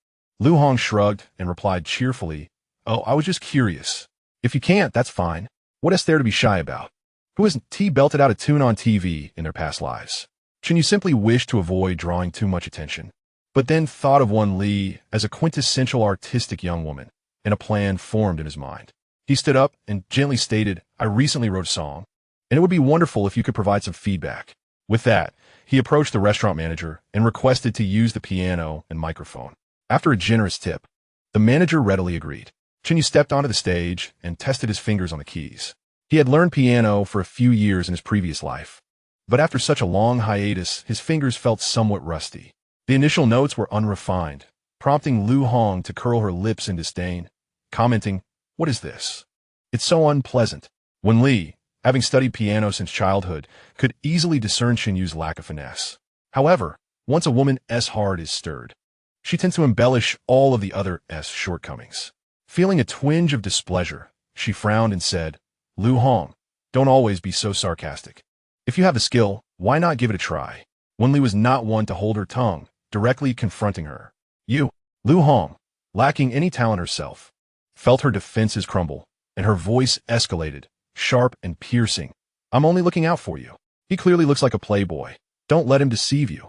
Lu Hong shrugged and replied cheerfully, oh, I was just curious. If you can't, that's fine. What is there to be shy about? Who hasn't belted out a tune on TV in their past lives? Chen You simply wished to avoid drawing too much attention, but then thought of Wenli as a quintessential artistic young woman, and a plan formed in his mind. He stood up and gently stated, I recently wrote a song, and it would be wonderful if you could provide some feedback. With that, he approached the restaurant manager and requested to use the piano and microphone. After a generous tip, the manager readily agreed. Chen You stepped onto the stage and tested his fingers on the keys. He had learned piano for a few years in his previous life, but after such a long hiatus, his fingers felt somewhat rusty. The initial notes were unrefined, prompting Lu Hong to curl her lips in disdain, commenting, what is this? It's so unpleasant. Wenli, having studied piano since childhood, could easily discern Chen Yu's lack of finesse. However, once a woman's heart is stirred, she tends to embellish all of the other's shortcomings. Feeling a twinge of displeasure, she frowned and said, Lu Hong, don't always be so sarcastic. If you have the skill, why not give it a try? Wenli was not one to hold her tongue, directly confronting her. You, Lu Hong, lacking any talent herself, felt her defenses crumble, and her voice escalated, sharp and piercing. I'm only looking out for you. He clearly looks like a playboy. Don't let him deceive you.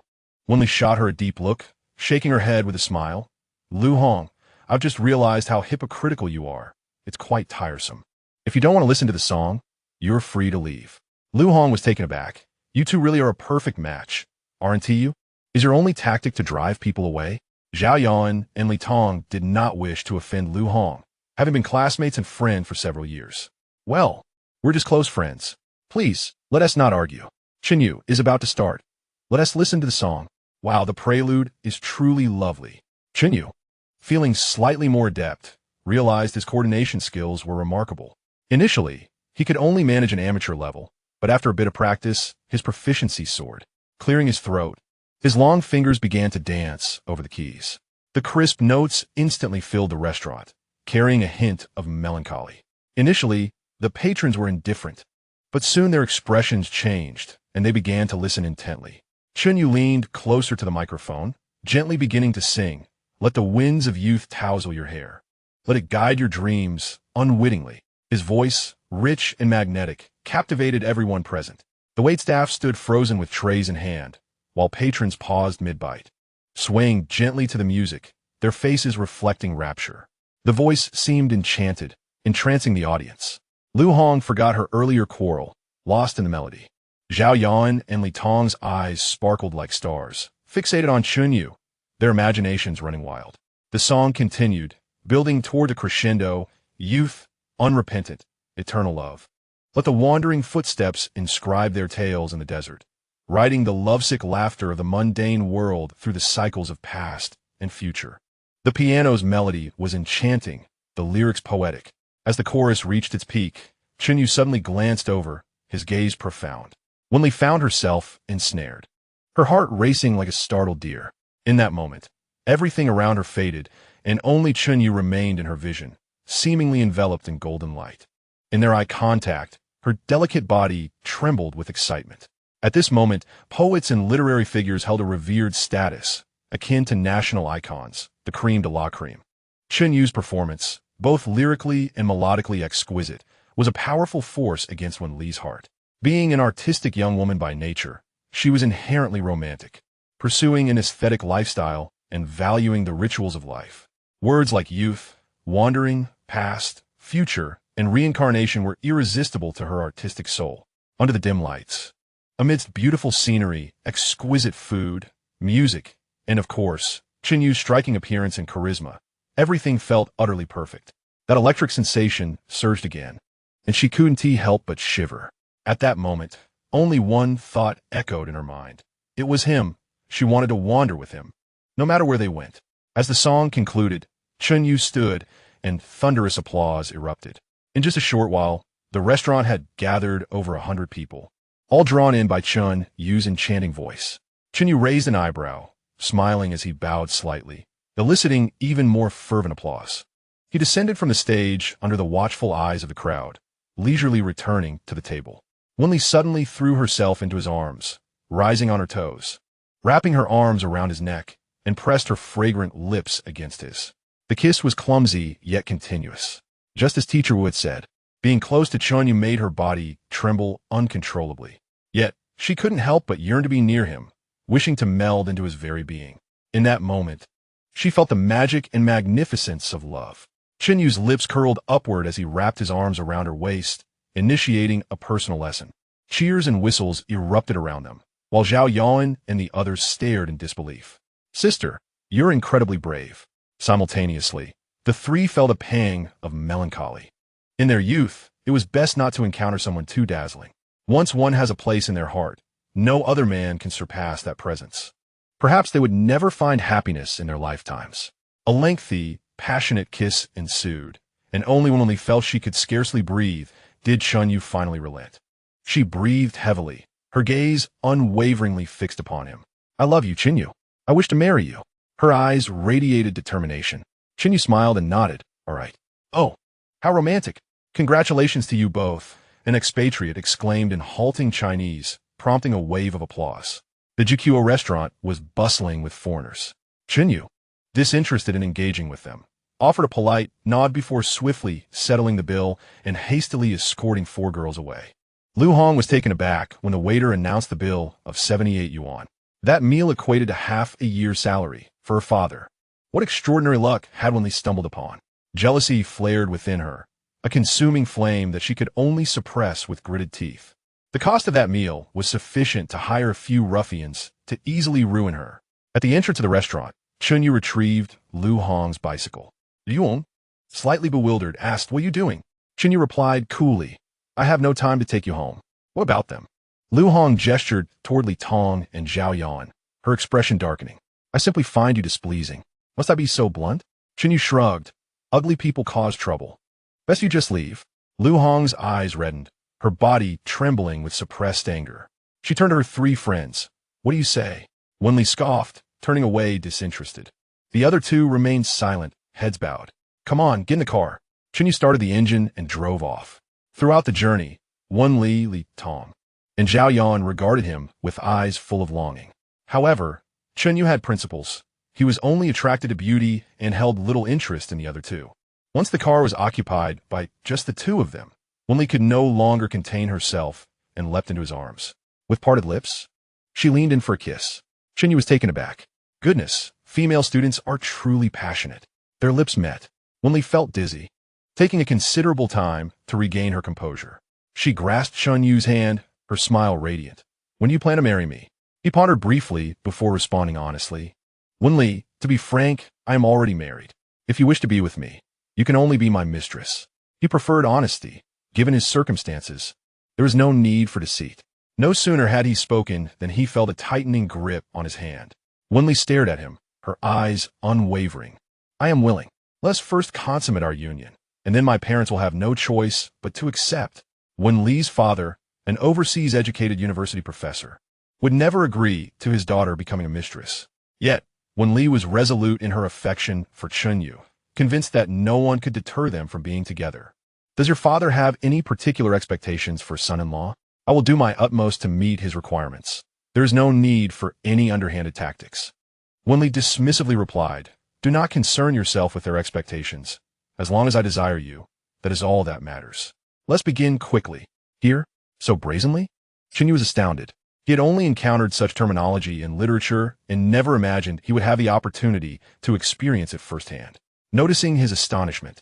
Wenli shot her a deep look, shaking her head with a smile. Lu Hong, I've just realized how hypocritical you are. It's quite tiresome. If you don't want to listen to the song, you're free to leave. Lu Hong was taken aback. You two really are a perfect match, aren't you? Is your only tactic to drive people away? Zhao Yan and Li Tong did not wish to offend Lu Hong, having been classmates and friends for several years. Well, we're just close friends. Please, let us not argue. Chen You is about to start. Let us listen to the song. Wow, the prelude is truly lovely. Chen You, feeling slightly more adept, realized his coordination skills were remarkable. Initially, he could only manage an amateur level, but after a bit of practice, his proficiency soared. Clearing his throat, his long fingers began to dance over the keys. The crisp notes instantly filled the restaurant, carrying a hint of melancholy. Initially, the patrons were indifferent, but soon their expressions changed, and they began to listen intently. Chen You leaned closer to the microphone, gently beginning to sing, "Let the winds of youth tousle your hair. Let it guide your dreams, unwittingly." His voice, rich and magnetic, captivated everyone present. The waitstaff stood frozen with trays in hand, while patrons paused mid-bite, swaying gently to the music, their faces reflecting rapture. The voice seemed enchanted, entrancing the audience. Lu Hong forgot her earlier quarrel, lost in the melody. Zhao Yan and Li Tong's eyes sparkled like stars, fixated on Chen You, their imaginations running wild. The song continued, building toward a crescendo, youth, unrepentant, eternal love. Let the wandering footsteps inscribe their tales in the desert, writing the lovesick laughter of the mundane world through the cycles of past and future. The piano's melody was enchanting, the lyrics poetic. As the chorus reached its peak, Chen You suddenly glanced over, his gaze profound. Winley found herself ensnared, her heart racing like a startled deer. In that moment, everything around her faded, and only Chen You remained in her vision, seemingly enveloped in golden light. In their eye contact, her delicate body trembled with excitement. At this moment, poets and literary figures held a revered status, akin to national icons, the creme de la creme. Chen Yu's performance, both lyrically and melodically exquisite, was a powerful force against Wen Li's heart. Being an artistic young woman by nature, she was inherently romantic, pursuing an aesthetic lifestyle and valuing the rituals of life. Words like youth, wandering, past, future, and reincarnation were irresistible to her artistic soul. Under the dim lights, amidst beautiful scenery, exquisite food, music, and of course, Chen Yu's striking appearance and charisma, everything felt utterly perfect. That electric sensation surged again, and she couldn't help but shiver. At that moment, only one thought echoed in her mind. It was him. She wanted to wander with him, no matter where they went. As the song concluded, Chen Yu stood, and thunderous applause erupted. In just a short while, the restaurant had gathered over 100 people, all drawn in by Chen Yu's enchanting voice. Chen Yu raised an eyebrow, smiling as he bowed slightly, eliciting even more fervent applause. He descended from the stage under the watchful eyes of the crowd, leisurely returning to the table. Winley suddenly threw herself into his arms, rising on her toes, wrapping her arms around his neck, and pressed her fragrant lips against his. The kiss was clumsy yet continuous. Just as Teacher Wu had said, being close to Chen Yu made her body tremble uncontrollably. Yet, she couldn't help but yearn to be near him, wishing to meld into his very being. In that moment, she felt the magic and magnificence of love. Chen Yu's lips curled upward as he wrapped his arms around her waist, initiating a personal lesson. Cheers and whistles erupted around them, while Zhao Yan and the others stared in disbelief. "Sister, you're incredibly brave." Simultaneously, the three felt a pang of melancholy. In their youth, it was best not to encounter someone too dazzling. Once one has a place in their heart, no other man can surpass that presence. Perhaps they would never find happiness in their lifetimes. A lengthy, passionate kiss ensued, and only when Li felt she could scarcely breathe did Chen Yu finally relent. She breathed heavily, her gaze unwaveringly fixed upon him. "I love you, Chen Yu. I wish to marry you." Her eyes radiated determination. Chen Yu smiled and nodded. "All right." "Oh, how romantic. Congratulations to you both," an expatriate exclaimed in halting Chinese, prompting a wave of applause. The Jiqiu restaurant was bustling with foreigners. Chen Yu, disinterested in engaging with them, offered a polite nod before swiftly settling the bill and hastily escorting four girls away. Lu Hong was taken aback when the waiter announced the bill of 78 yuan. That meal equated to half a year's salary for her father. What extraordinary luck had Wenli stumbled upon? Jealousy flared within her, a consuming flame that she could only suppress with gritted teeth. The cost of that meal was sufficient to hire a few ruffians to easily ruin her. At the entrance of the restaurant, Chen You retrieved Lu Hong's bicycle. Yuan, slightly bewildered, asked, "What are you doing?" Chen You replied coolly, "I have no time to take you home." "What about them?" Lu Hong gestured toward Li Tong and Zhao Yan, her expression darkening. "I simply find you displeasing. Must I be so blunt?" Chen You shrugged. "Ugly people cause trouble. Best you just leave." Lu Hong's eyes reddened, her body trembling with suppressed anger. She turned to her three friends. "What do you say?" Wenli scoffed, turning away disinterested. The other two remained silent, heads bowed. "Come on, get in the car." Chen You started the engine and drove off. Throughout the journey, Wenli, Li Tong, and Zhao Yan regarded him with eyes full of longing. However, Chen You had principles. He was only attracted to beauty and held little interest in the other two. Once the car was occupied by just the two of them, Wenli could no longer contain herself and leapt into his arms. With parted lips, she leaned in for a kiss. Chen You was taken aback. Goodness, female students are truly passionate. Their lips met. Wenli felt dizzy, taking a considerable time to regain her composure. She grasped Chen Yu's hand, her smile radiant. "When do you plan to marry me?" He pondered briefly before responding honestly. "Wenli, to be frank, I am already married. If you wish to be with me, you can only be my mistress." He preferred honesty. Given his circumstances, there was no need for deceit. No sooner had he spoken than he felt a tightening grip on his hand. Wenli stared at him, her eyes unwavering. "I am willing. Let us first consummate our union, and then my parents will have no choice but to accept." Wenli's father, an overseas-educated university professor, would never agree to his daughter becoming a mistress. Yet, Wenli was resolute in her affection for Chen You, convinced that no one could deter them from being together. "Does your father have any particular expectations for son-in-law? I will do my utmost to meet his requirements. There is no need for any underhanded tactics." Wenli dismissively replied, "Do not concern yourself with their expectations. As long as I desire you, that is all that matters. Let's begin quickly." "Here? So brazenly?" Chen Yu was astounded. He had only encountered such terminology in literature and never imagined he would have the opportunity to experience it firsthand. Noticing his astonishment,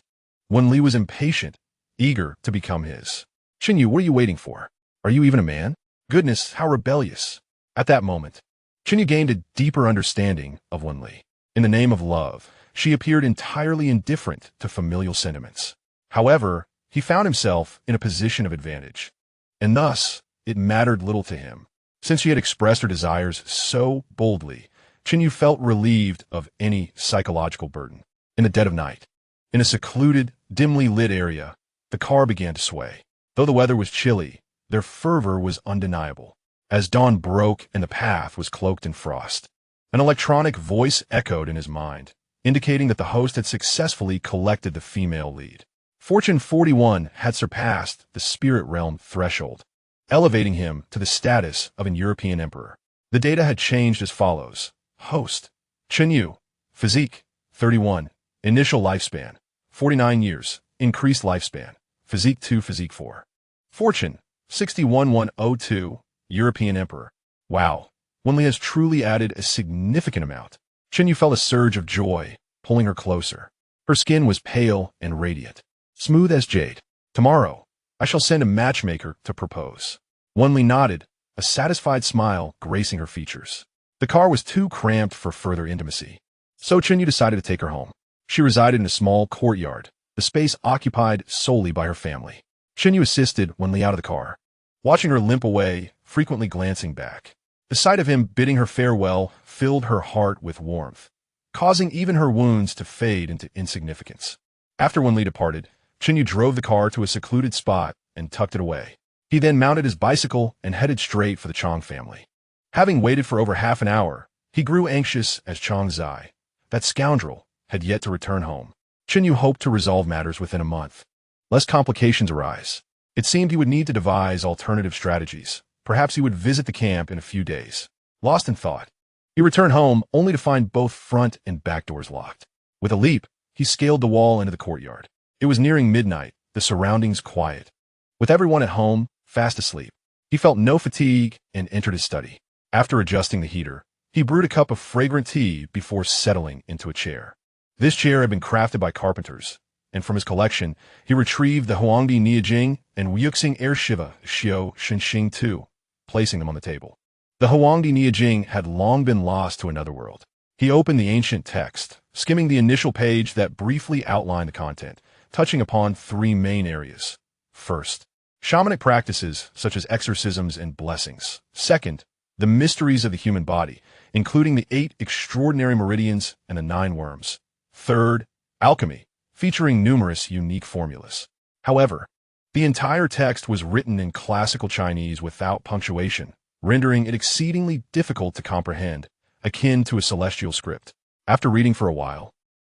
Wenli was impatient, eager to become his. "Chen Yu, what are you waiting for? Are you even a man? Goodness, how rebellious." At that moment, Chen Yu gained a deeper understanding of Wenli. In the name of love, she appeared entirely indifferent to familial sentiments. However, he found himself in a position of advantage, and thus it mattered little to him. Since she had expressed her desires so boldly, Chen Yu felt relieved of any psychological burden. In the dead of night, in a secluded, dimly lit area, the car began to sway. Though the weather was chilly, their fervor was undeniable. As dawn broke and the path was cloaked in frost, an electronic voice echoed in his mind, indicating that the host had successfully collected the female lead. Fortune 41 had surpassed the spirit realm threshold, elevating him to the status of an European emperor. The data had changed as follows. Host: Chen Yu. Physique: 31. Initial lifespan: 49 years. Increased lifespan: Physique 2, Physique 4. Fortune: 61102. European emperor. Wow. Wenli has truly added a significant amount. Chen Yu felt a surge of joy, pulling her closer. Her skin was pale and radiant, smooth as jade. "Tomorrow, I shall send a matchmaker to propose." Wenli nodded, a satisfied smile gracing her features. The car was too cramped for further intimacy, so Chen Yu decided to take her home. She resided in a small courtyard, the space occupied solely by her family. Chen Yu assisted Wenli out of the car, watching her limp away, frequently glancing back. The sight of him bidding her farewell filled her heart with warmth, causing even her wounds to fade into insignificance. After Wenli departed, Chen Yu drove the car to a secluded spot and tucked it away. He then mounted his bicycle and headed straight for the Chong family. Having waited for over half an hour, he grew anxious as Chong Zai, that scoundrel, had yet to return home. Chen Yu hoped to resolve matters within a month, lest complications arise. It seemed he would need to devise alternative strategies. Perhaps he would visit the camp in a few days. Lost in thought, he returned home only to find both front and back doors locked. With a leap, he scaled the wall into the courtyard. It was nearing midnight, the surroundings quiet. With everyone at home, fast asleep, he felt no fatigue and entered his study. After adjusting the heater, he brewed a cup of fragrant tea before settling into a chair. This chair had been crafted by carpenters, and from his collection, he retrieved the Huangdi Niajing and Wuxing Air Shiva Xiao Shenxing II, placing them on the table. The Huangdi Niajing had long been lost to another world. He opened the ancient text, skimming the initial page that briefly outlined the content, touching upon three main areas. First, shamanic practices such as exorcisms and blessings. Second, the mysteries of the human body, including the 8 extraordinary meridians and the 9 worms. Third, alchemy, featuring numerous unique formulas. However, the entire text was written in classical Chinese without punctuation, rendering it exceedingly difficult to comprehend, akin to a celestial script. After reading for a while,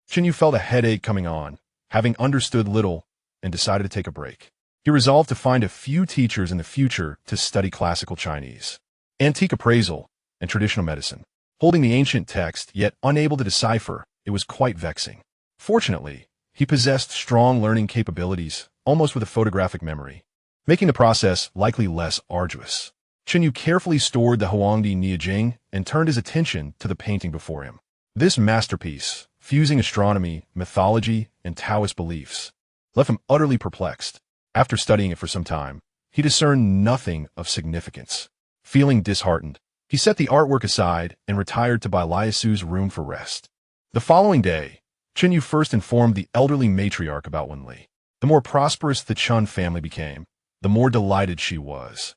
Chen Yu felt a headache coming on, having understood little, and decided to take a break. He resolved to find a few teachers in the future to study classical Chinese, antique appraisal, and traditional medicine. Holding the ancient text, yet unable to decipher, it was quite vexing. Fortunately, he possessed strong learning capabilities, almost with a photographic memory, making the process likely less arduous. Chen Yu carefully stored the Huangdi Niajing and turned his attention to the painting before him. This masterpiece, fusing astronomy, mythology, and Taoist beliefs, left him utterly perplexed. After studying it for some time, he discerned nothing of significance. Feeling disheartened, he set the artwork aside and retired to Bai Liasu's room for rest. The following day, Chen Yu first informed the elderly matriarch about Wenli. The more prosperous the Chen family became, the more delighted she was.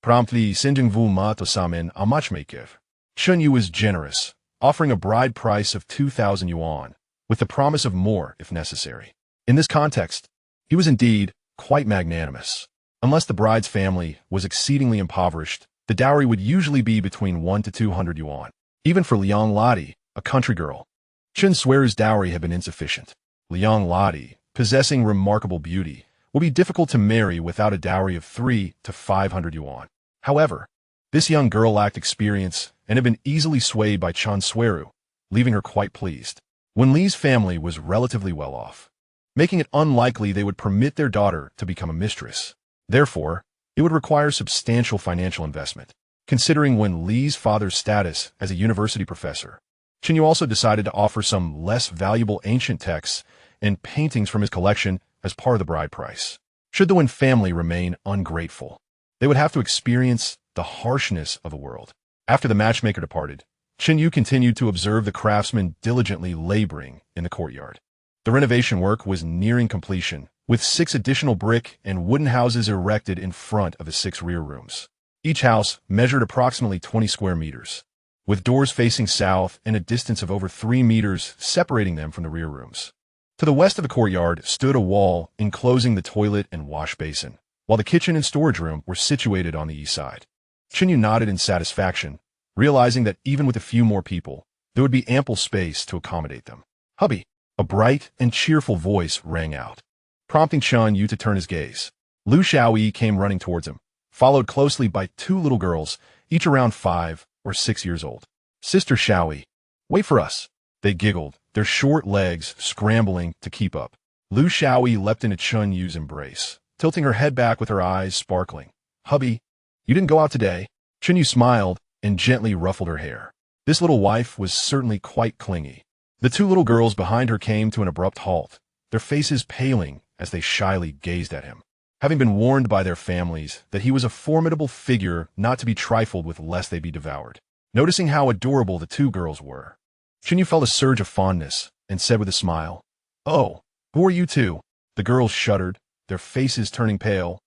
Promptly, Sinjingvu Ma Tosamin a matchmaker. Chen Yu was generous, offering a bride price of 2,000 yuan, with the promise of more if necessary. In this context, he was indeed quite magnanimous. Unless the bride's family was exceedingly impoverished, the dowry would usually be between 1 to 200 yuan. Even for Liang Ladi, a country girl, Chen Xueru's dowry had been insufficient. Liang Ladi, possessing remarkable beauty, would be difficult to marry without a dowry of 3 to 500 yuan. However, this young girl lacked experience and had been easily swayed by Chen Xueru, leaving her quite pleased. Wenli's family was relatively well off, making it unlikely they would permit their daughter to become a mistress. Therefore, it would require substantial financial investment. Considering Wenli's father's status as a university professor, Chen Yu also decided to offer some less valuable ancient texts and paintings from his collection as part of the bride price. Should the Wen family remain ungrateful, they would have to experience the harshness of the world. After the matchmaker departed, Chen Yu continued to observe the craftsmen diligently laboring in the courtyard. The renovation work was nearing completion, with 6 additional brick and wooden houses erected in front of the 6 rear rooms. Each house measured approximately 20 square meters, with doors facing south and a distance of over 3 meters separating them from the rear rooms. To the west of the courtyard stood a wall enclosing the toilet and wash basin, while the kitchen and storage room were situated on the east side. Chen Yu nodded in satisfaction, realizing that even with a few more people, there would be ample space to accommodate them. "Hubby," a bright and cheerful voice rang out, prompting Chen Yu to turn his gaze. Lu Xiao'e came running towards him, followed closely by 2 little girls, each around 5 or 6 years old. "Sister Xiao'e, wait for us," they giggled, their short legs scrambling to keep up. Lu Xiao'e leapt into Chen Yu's embrace, tilting her head back with her eyes sparkling. "Hubby, you didn't go out today?" Chen Yu smiled and gently ruffled her hair. This little wife was certainly quite clingy. The 2 little girls behind her came to an abrupt halt, their faces paling as they shyly gazed at him, having been warned by their families that he was a formidable figure not to be trifled with lest they be devoured. Noticing how adorable the 2 girls were, Chen Yu felt a surge of fondness and said with a smile, "Oh, who are you 2? The girls shuddered, their faces turning pale,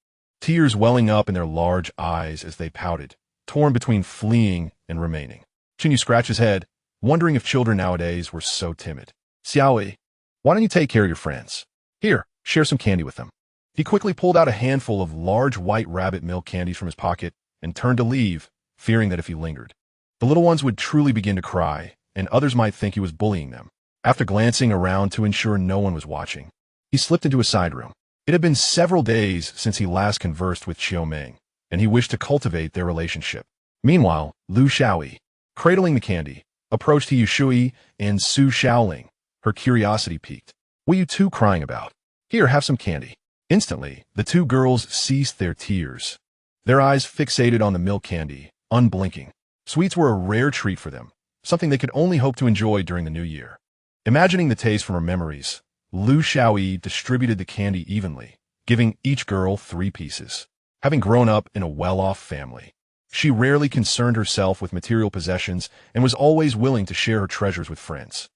tears welling up in their large eyes as they pouted, torn between fleeing and remaining. Chen Yu scratched his head, wondering if children nowadays were so timid. "Xiao'e, why don't you take care of your friends? Here, share some candy with them." He quickly pulled out a handful of large white rabbit milk candies from his pocket and turned to leave, fearing that if he lingered, the little ones would truly begin to cry, and others might think he was bullying them. After glancing around to ensure no one was watching, he slipped into a side room. It had been several days since he last conversed with Xiaomeng, and he wished to cultivate their relationship. Meanwhile, Lu Xiao'e, cradling the candy, approached He Yushui and Su Shaoling, her curiosity piqued. "What are you 2 crying about? Here, have some candy." Instantly, the 2 girls ceased their tears, their eyes fixated on the milk candy, unblinking. Sweets were a rare treat for them, something they could only hope to enjoy during the new year. Imagining the taste from her memories, Lu Xiao'e distributed the candy evenly, giving each girl 3 pieces. Having grown up in a well-off family, she rarely concerned herself with material possessions and was always willing to share her treasures with friends.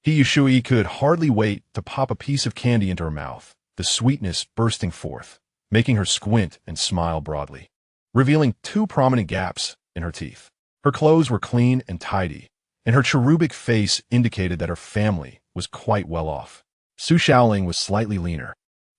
Shui could hardly wait to pop a piece of candy into her mouth, the sweetness bursting forth, making her squint and smile broadly, revealing 2 prominent gaps in her teeth. Her clothes were clean and tidy, and her cherubic face indicated that her family was quite well off. Su Xiaoling was slightly leaner.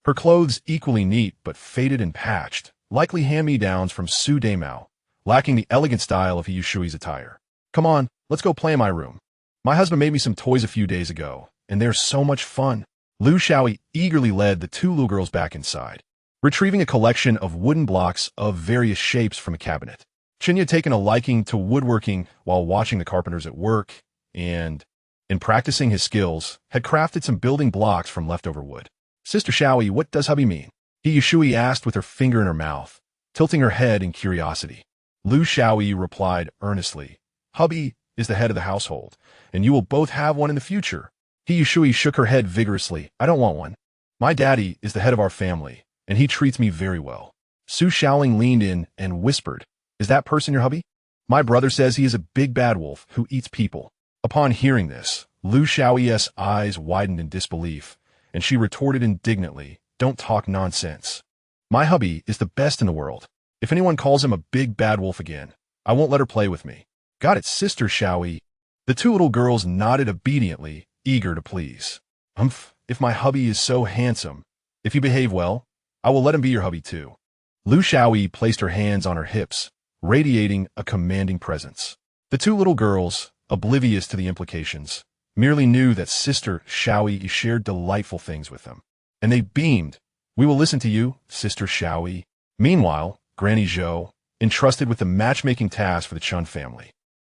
Her clothes equally neat but faded and patched, likely hand-me-downs from Su Daimao, lacking the elegant style of Shui's attire. Come on, let's go play in my room. My husband made me some toys a few days ago, and they're so much fun. Lu Xiao'e eagerly led the 2 little girls back inside, retrieving a collection of wooden blocks of various shapes from a cabinet. Chen had taken a liking to woodworking while watching the carpenters at work, and, in practicing his skills, had crafted some building blocks from leftover wood. Sister Xiao'e, what does hubby mean? Shui asked with her finger in her mouth, tilting her head in curiosity. Lu Xiao'e replied earnestly, hubby is the head of the household, and you will both have one in the future. Shui shook her head vigorously. I don't want one. My daddy is the head of our family, and he treats me very well. Su Xiaoling leaned in and whispered, is that person your hubby? My brother says he is a big bad wolf who eats people. Upon hearing this, Lu Xiaoye's eyes widened in disbelief, and she retorted indignantly, don't talk nonsense. My hubby is the best in the world. If anyone calls him a big bad wolf again, I won't let her play with me. Got it, Sister Xiao'e. The 2 little girls nodded obediently, eager to please. If my hubby is so handsome, if you behave well, I will let him be your hubby too. Lu Xiao'e placed her hands on her hips, radiating a commanding presence. The 2 little girls, oblivious to the implications, merely knew that Sister Xiao'e shared delightful things with them. And they beamed. We will listen to you, Sister Xiao'e. Meanwhile, Granny Zhou, entrusted with the matchmaking task for the Chen family,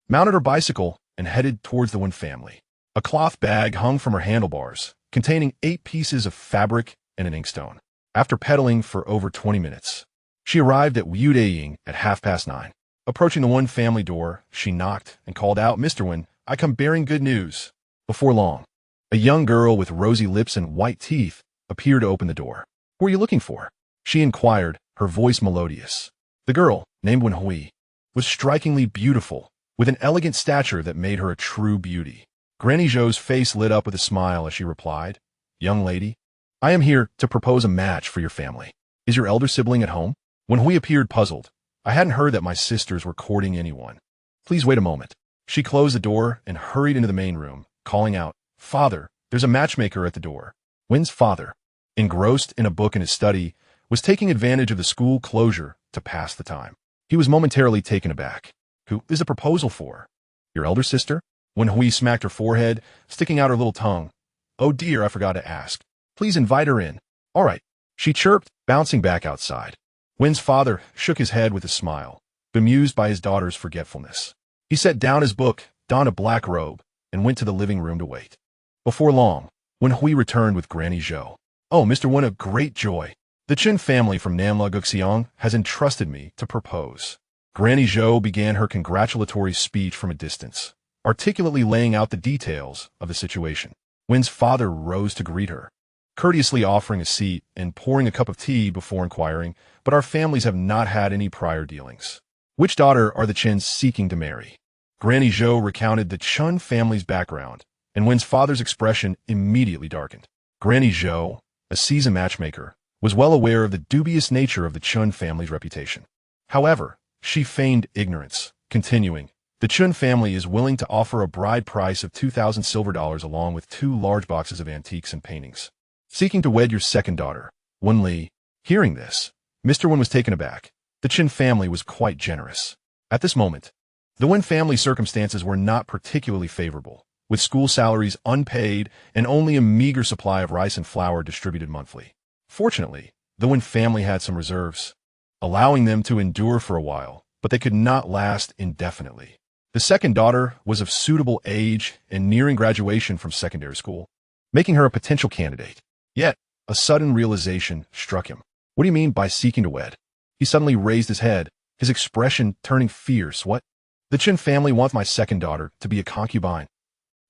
mounted her bicycle and headed towards the Wen family. A cloth bag hung from her handlebars, containing 8 pieces of fabric and an inkstone. After pedaling for over 20 minutes, she arrived at Yudaying at 9:30. Approaching the Wen family door, she knocked and called out, Mr. Wen, I come bearing good news. Before long, a young girl with rosy lips and white teeth appeared to open the door. Who are you looking for? She inquired, her voice melodious. The girl, named Wen Hui, was strikingly beautiful, with an elegant stature that made her a true beauty. Granny Zhou's face lit up with a smile as she replied, Young lady, I am here to propose a match for your family. Is your elder sibling at home? When Hui appeared puzzled, I hadn't heard that my sisters were courting anyone. Please wait a moment. She closed the door and hurried into the main room, calling out, Father, there's a matchmaker at the door. Wen's father, engrossed in a book in his study, was taking advantage of the school closure to pass the time. He was momentarily taken aback. Who is the proposal for? Your elder sister? When Hui smacked her forehead, sticking out her little tongue. Oh dear, I forgot to ask. Please invite her in. All right, she chirped, bouncing back outside. Wen's father shook his head with a smile, bemused by his daughter's forgetfulness. He set down his book, donned a black robe, and went to the living room to wait. Before long, Wen Hui returned with Granny Zhou. Oh, Mr. Wen, a great joy. The Chen family from Namla Guxiang has entrusted me to propose. Granny Zhou began her congratulatory speech from a distance, articulately laying out the details of the situation. Wen's father rose to greet her, courteously offering a seat and pouring a cup of tea before inquiring, but our families have not had any prior dealings. Which daughter are the Chens seeking to marry? Granny Zhou recounted the Chen family's background, and Wen's father's expression immediately darkened. Granny Zhou, a seasoned matchmaker, was well aware of the dubious nature of the Chen family's reputation. However, she feigned ignorance, continuing, the Chen family is willing to offer a bride price of 2,000 silver dollars along with 2 large boxes of antiques and paintings. Seeking to wed your second daughter, Wen Li. Hearing this, Mr. Wen was taken aback. The Chen family was quite generous. At this moment, the Wen family's circumstances were not particularly favorable, with school salaries unpaid and only a meager supply of rice and flour distributed monthly. Fortunately, the Wen family had some reserves, allowing them to endure for a while, but they could not last indefinitely. The second daughter was of suitable age and nearing graduation from secondary school, making her a potential candidate. Yet, a sudden realization struck him. What do you mean by seeking to wed? He suddenly raised his head, his expression turning fierce. What? The Chen family wants my second daughter to be a concubine.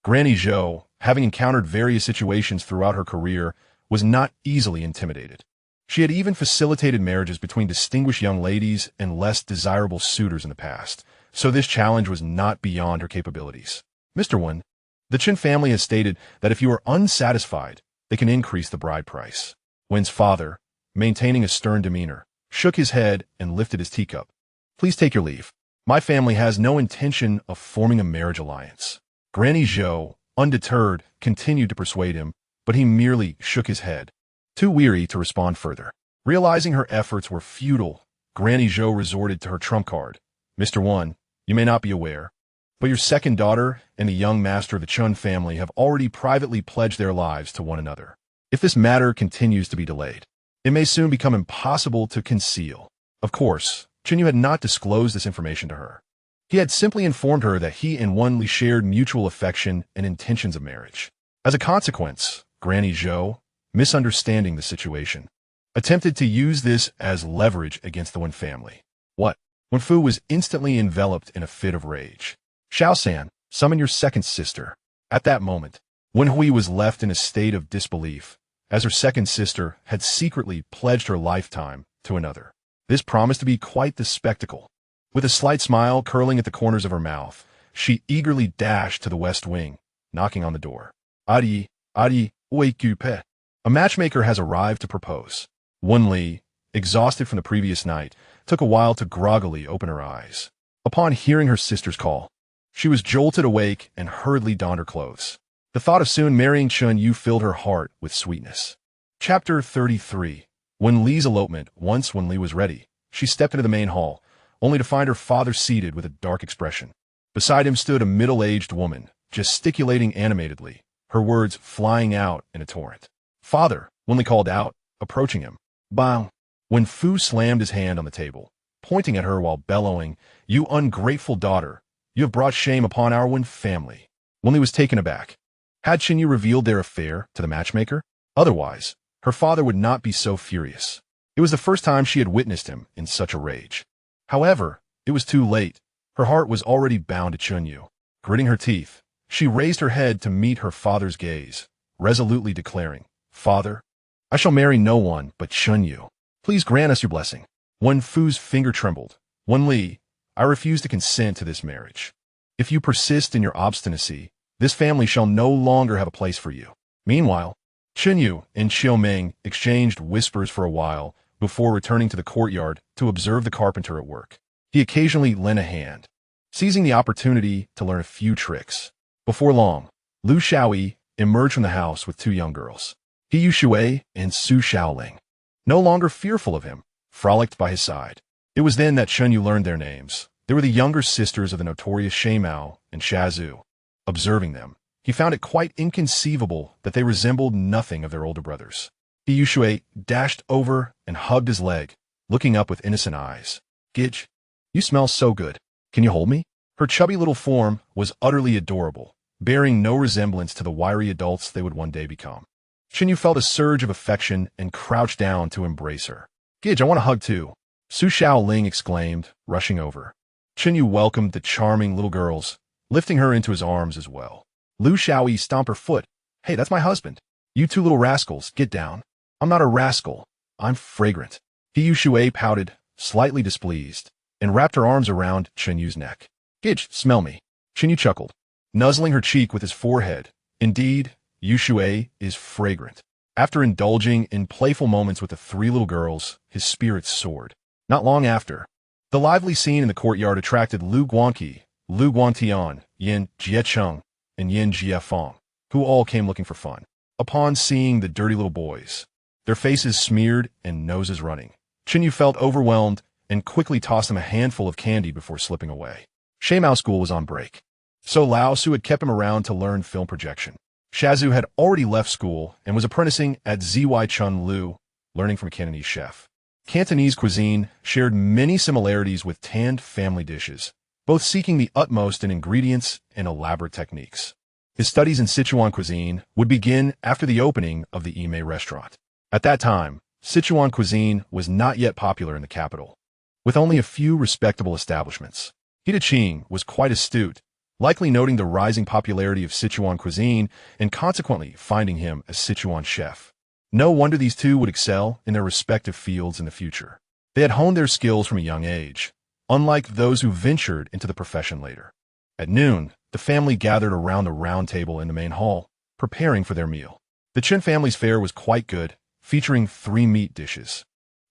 Granny Zhou, having encountered various situations throughout her career, was not easily intimidated. She had even facilitated marriages between distinguished young ladies and less desirable suitors in the past, so this challenge was not beyond her capabilities. Mr. Wen, the Chen family has stated that if you are unsatisfied, they can increase the bride price. Wen's father, maintaining a stern demeanor, shook his head and lifted his teacup. Please take your leave. My family has no intention of forming a marriage alliance. Granny Zhou, undeterred, continued to persuade him, but he merely shook his head, too weary to respond further. Realizing her efforts were futile, Granny Zhou resorted to her trump card. Mr. Wen, you may not be aware, but your second daughter and the young master of the Chen family have already privately pledged their lives to one another. If this matter continues to be delayed, it may soon become impossible to conceal. Of course, Chen Yu had not disclosed this information to her. He had simply informed her that he and Wen Li shared mutual affection and intentions of marriage. As a consequence, Granny Zhou, misunderstanding the situation, attempted to use this as leverage against the Wen family. What? Wen Fu was instantly enveloped in a fit of rage. Xiao-san, summon your second sister. At that moment, Wen Hui was left in a state of disbelief, as her second sister had secretly pledged her lifetime to another. This promised to be quite the spectacle. With a slight smile curling at the corners of her mouth, she eagerly dashed to the west wing, knocking on the door. Adi, awakens. A matchmaker has arrived to propose. Wen Li, exhausted from the previous night, took a while to groggily open her eyes. Upon hearing her sister's call, she was jolted awake and hurriedly donned her clothes. The thought of soon marrying Chen Yu filled her heart with sweetness. Chapter 33. Wen Li's elopement. Once Wen Li was ready, she stepped into the main hall, only to find her father seated with a dark expression. Beside him stood a middle-aged woman, gesticulating animatedly, her words flying out in a torrent. Father, Wen Li called out, approaching him. Bang! Wen Fu slammed his hand on the table, pointing at her while bellowing, "You ungrateful daughter! You have brought shame upon our Wen family." Wen Li was taken aback. Had Chen Yu revealed their affair to the matchmaker? Otherwise, her father would not be so furious. It was the first time she had witnessed him in such a rage. However, it was too late. Her heart was already bound to Chen Yu. Gritting her teeth, she raised her head to meet her father's gaze, resolutely declaring, "Father, I shall marry no one but Chen Yu. Please grant us your blessing." Wen Fu's finger trembled. "Wen Li, I refuse to consent to this marriage. If you persist in your obstinacy, this family shall no longer have a place for you." Meanwhile, Chen Yu and Xiaomeng exchanged whispers for a while before returning to the courtyard to observe the carpenter at work. He occasionally lent a hand, seizing the opportunity to learn a few tricks. Before long, Lu Xiao'e emerged from the house with two young girls, Xiao'e and Su Xiaoling. No longer fearful of him, frolicked by his side. It was then that Chen Yu learned their names. They were the younger sisters of the notorious Xiaomao and Xiao'e. Observing them, he found it quite inconceivable that they resembled nothing of their older brothers. Xiao'e dashed over and hugged his leg, looking up with innocent eyes. "Gidge, you smell so good. Can you hold me?" Her chubby little form was utterly adorable, bearing no resemblance to the wiry adults they would one day become. Chen Yu felt a surge of affection and crouched down to embrace her. "Gidge, I want a hug too," Su Xiaoling exclaimed, rushing over. Chen Yu welcomed the charming little girls, lifting her into his arms as well. Lu Xiao'e stomped her foot. "Hey, that's my husband. You two little rascals, get down." "I'm not a rascal. I'm fragrant." Xiao'e pouted, slightly displeased, and wrapped her arms around Chen Yu's neck. "Gidge, smell me." Chen Yu chuckled, nuzzling her cheek with his forehead. Indeed, Xiao'e is fragrant. After indulging in playful moments with the three little girls, his spirits soared. Not long after, the lively scene in the courtyard attracted Lu Guanqi, Lu Guantian, Yin Jiecheng, and Yin Jiefeng, who all came looking for fun. Upon seeing the dirty little boys, their faces smeared and noses running, Chen Yu felt overwhelmed and quickly tossed them a handful of candy before slipping away. Xiaomao school was on break, so Lao Su had kept him around to learn film projection. Xiao'e had already left school and was apprenticing at ZY Chun Lu, learning from a Cantonese chef. Cantonese cuisine shared many similarities with tanned family dishes, both seeking the utmost in ingredients and elaborate techniques. His studies in Sichuan cuisine would begin after the opening of the Ime restaurant. At that time, Sichuan cuisine was not yet popular in the capital, with only a few respectable establishments. Qing was quite astute, likely noting the rising popularity of Sichuan cuisine and consequently finding him a Sichuan chef. No wonder these two would excel in their respective fields in the future. They had honed their skills from a young age, unlike those who ventured into the profession later. At noon, the family gathered around the round table in the main hall, preparing for their meal. The Chen family's fare was quite good, featuring 3 meat dishes,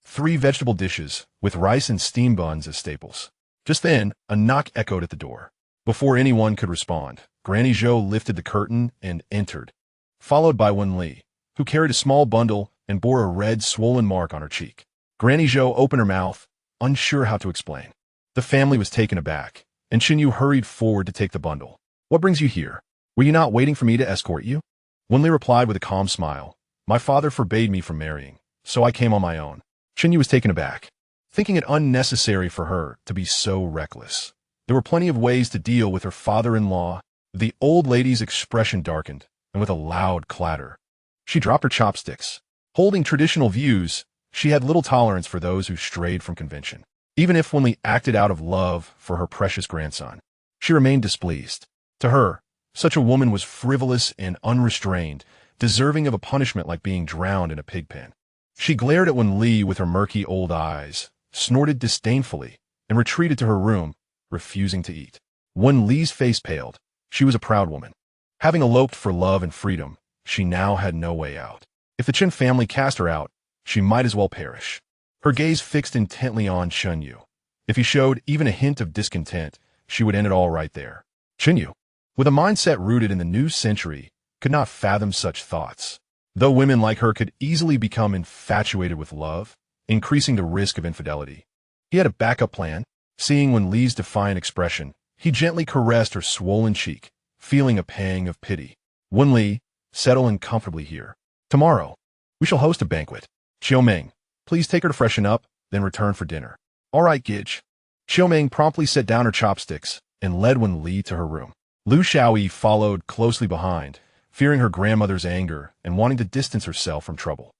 3 vegetable dishes, with rice and steamed buns as staples. Just then, a knock echoed at the door. Before anyone could respond, Granny Zhou lifted the curtain and entered, followed by Wen Li, who carried a small bundle and bore a red, swollen mark on her cheek. Granny Zhou opened her mouth, unsure how to explain. The family was taken aback, and Chen You hurried forward to take the bundle. "What brings you here? Were you not waiting for me to escort you?" Wen Li replied with a calm smile. "My father forbade me from marrying, so I came on my own." Chen You was taken aback, thinking it unnecessary for her to be so reckless. There were plenty of ways to deal with her father-in-law. The old lady's expression darkened, and with a loud clatter, she dropped her chopsticks. Holding traditional views, she had little tolerance for those who strayed from convention. Even if Wen Li acted out of love for her precious grandson, she remained displeased. To her, such a woman was frivolous and unrestrained, deserving of a punishment like being drowned in a pig pen. She glared at Wen Li with her murky old eyes, snorted disdainfully, and retreated to her room, refusing to eat. Wen Li's face paled. She was a proud woman. Having eloped for love and freedom, she now had no way out. If the Chen family cast her out, she might as well perish. Her gaze fixed intently on Chen You. If he showed even a hint of discontent, she would end it all right there. Chen You, with a mindset rooted in the new century, could not fathom such thoughts. Though women like her could easily become infatuated with love, increasing the risk of infidelity, he had a backup plan. Seeing Wen Li's defiant expression, he gently caressed her swollen cheek, feeling a pang of pity. "Wen Li, settle in comfortably here. Tomorrow, we shall host a banquet. Xiaomeng, please take her to freshen up, then return for dinner." "All right, Gidge." Xiaomeng promptly set down her chopsticks and led Wen Li to her room. Lu Xiao'e followed closely behind, fearing her grandmother's anger and wanting to distance herself from trouble.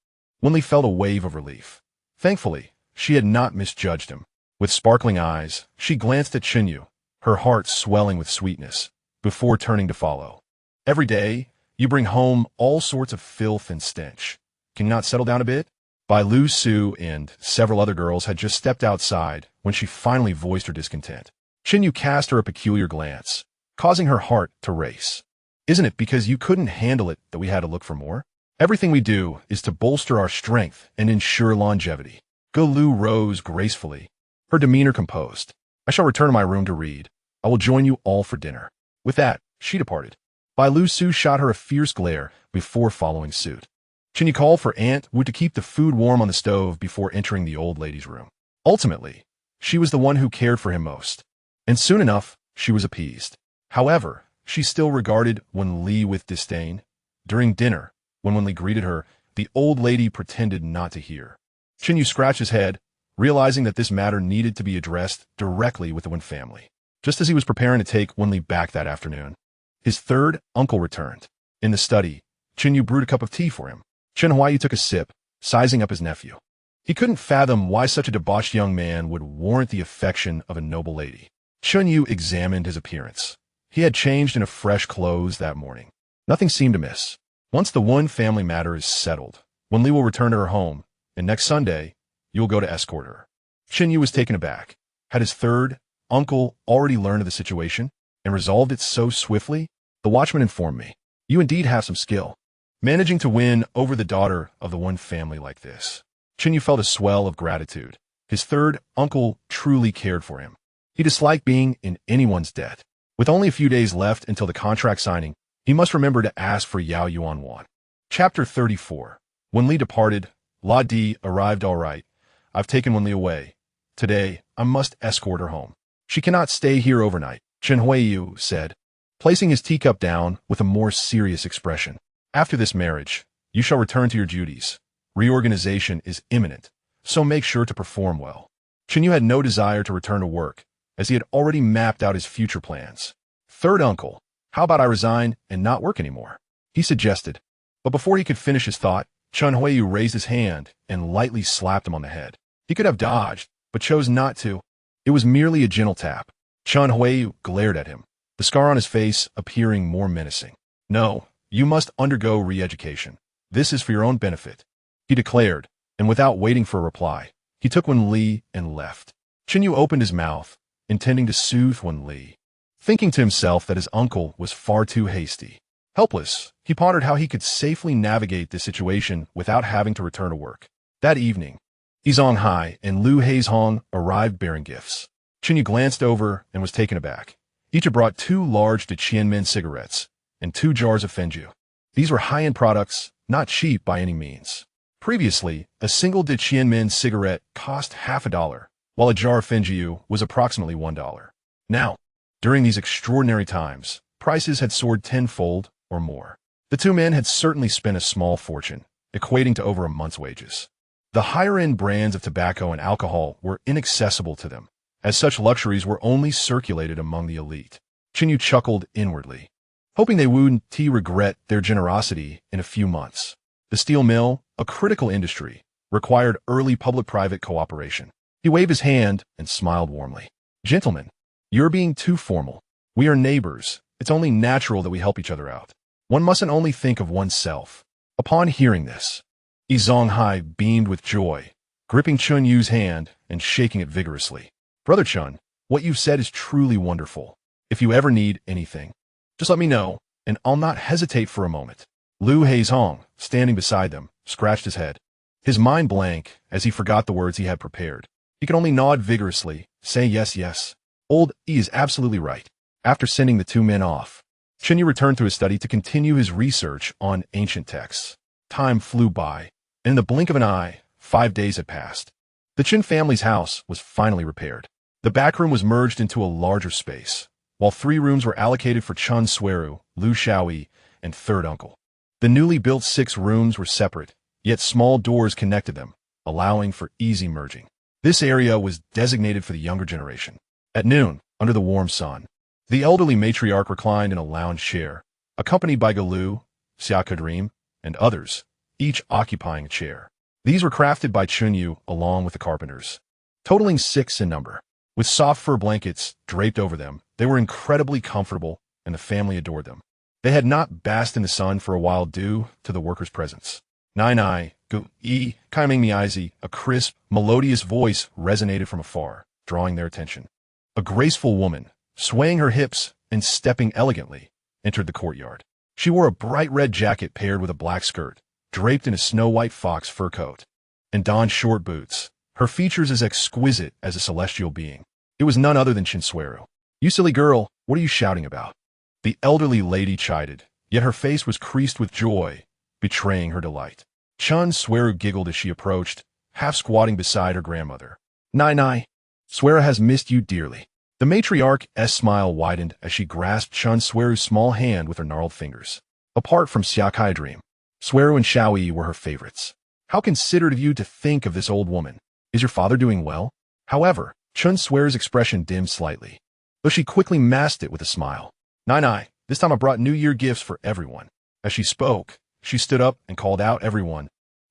Wen Li felt a wave of relief. Thankfully, she had not misjudged him. With sparkling eyes, she glanced at Chen You, her heart swelling with sweetness, before turning to follow. "Every day, you bring home all sorts of filth and stench. Can you not settle down a bit?" Bai Lu Su and several other girls had just stepped outside when she finally voiced her discontent. Chen You cast her a peculiar glance, causing her heart to race. "Isn't it because you couldn't handle it that we had to look for more? Everything we do is to bolster our strength and ensure longevity." Ge Lu rose gracefully, her demeanor composed. "I shall return to my room to read. I will join you all for dinner." With that, she departed. Bai Lu Su shot her a fierce glare before following suit. Chen You called for Aunt Wu to keep the food warm on the stove before entering the old lady's room. Ultimately, she was the one who cared for him most, and soon enough, she was appeased. However, she still regarded Wen Li with disdain. During dinner, when Wen Li greeted her, the old lady pretended not to hear. Chen You scratched his head, realizing that this matter needed to be addressed directly with the Wen family. Just as he was preparing to take Wen Li back that afternoon, his third uncle returned. In the study, Chen You brewed a cup of tea for him. Chen Huairu took a sip, sizing up his nephew. He couldn't fathom why such a debauched young man would warrant the affection of a noble lady. Chen You examined his appearance. He had changed into fresh clothes that morning. Nothing seemed amiss. Once the Wen family matter is settled, Wen Li will return to her home, and next Sunday, you will go to escort her. Chen You was taken aback. Had his third uncle already learned of the situation and resolved it so swiftly? The watchman informed me. "You indeed have some skill, managing to win over the daughter of the Wen family like this." Chen You felt a swell of gratitude. His third uncle truly cared for him. He disliked being in anyone's debt. With only a few days left until the contract signing, he must remember to ask for Yao Yuan Wan. Chapter 34. Wen Li departed. La Di arrived all right. "I've taken Wen Li away. Today, I must escort her home. She cannot stay here overnight," Chen Huairu said, placing his teacup down with a more serious expression. "After this marriage, you shall return to your duties. Reorganization is imminent, so make sure to perform well." Chen Yu had no desire to return to work, as he had already mapped out his future plans. "Third uncle, how about I resign and not work anymore?" he suggested. But before he could finish his thought, Chen Huairu raised his hand and lightly slapped him on the head. He could have dodged, but chose not to. It was merely a gentle tap. Chen Huairu glared at him, the scar on his face appearing more menacing. "No, you must undergo re-education. This is for your own benefit," he declared, and without waiting for a reply, he took Wen Li and left. Chen You opened his mouth, intending to soothe Wen Li, thinking to himself that his uncle was far too hasty. Helpless, he pondered how he could safely navigate this situation without having to return to work. That evening, Yizong Hai and Lu Haizhong arrived bearing gifts. Chen You glanced over and was taken aback. Each had brought 2 large de Qianmen cigarettes and 2 jars of Fenju. These were high-end products, not cheap by any means. Previously, a single de Qianmen cigarette cost $50, while a jar of Fenju was approximately $1. Now, during these extraordinary times, prices had soared tenfold or more. The 2 men had certainly spent a small fortune, equating to over a month's wages. The higher-end brands of tobacco and alcohol were inaccessible to them, as such luxuries were only circulated among the elite. Chen You chuckled inwardly, hoping they wouldn't regret their generosity in a few months. The steel mill, a critical industry, required early public-private cooperation. He waved his hand and smiled warmly. "Gentlemen, you're being too formal. We are neighbors. It's only natural that we help each other out. One mustn't only think of oneself." Upon hearing this, Yizong Hai beamed with joy, gripping Chen Yu's hand and shaking it vigorously. "Brother Chen, what you've said is truly wonderful. If you ever need anything, just let me know, and I'll not hesitate for a moment." Lu Haizhong, standing beside them, scratched his head, his mind blank as he forgot the words he had prepared. He could only nod vigorously, say yes, yes. Old E is absolutely right. After sending the 2 men off, Chen You returned to his study to continue his research on ancient texts. Time flew by, and in the blink of an eye, 5 days had passed. The Chen family's house was finally repaired. The back room was merged into a larger space, while 3 rooms were allocated for Chen Xueru, Lu Xiao'e, and third uncle. The newly built 6 rooms were separate, yet small doors connected them, allowing for easy merging. This area was designated for the younger generation. At noon, under the warm sun, the elderly matriarch reclined in a lounge chair, accompanied by Galu, Xiao'e, and others, each occupying a chair. These were crafted by Chen You along with the carpenters, totaling 6 in number. With soft fur blankets draped over them, they were incredibly comfortable, and the family adored them. They had not basked in the sun for a while due to the workers' presence. "Nai, gu, yi, kaiming miaizi," a crisp, melodious voice resonated from afar, drawing their attention. A graceful woman, swaying her hips and stepping elegantly, entered the courtyard. She wore a bright red jacket paired with a black skirt, draped in a snow-white fox fur coat, and donned short boots, her features as exquisite as a celestial being. It was none other than Chen Xueru. "You silly girl, what are you shouting about?" The elderly lady chided, yet her face was creased with joy, betraying her delight. Chen Xueru giggled as she approached, half squatting beside her grandmother. "Nai, Xueru has missed you dearly." The matriarch's smile widened as she grasped Chen Xueru's small hand with her gnarled fingers. Apart from Xiao'e, Xueru and Xiao'e were her favorites. "How considerate of you to think of this old woman. Is your father doing well?" However, Chen Xueru's expression dimmed slightly, though she quickly masked it with a smile. "Nai, this time I brought New Year gifts for everyone." As she spoke, she stood up and called out everyone.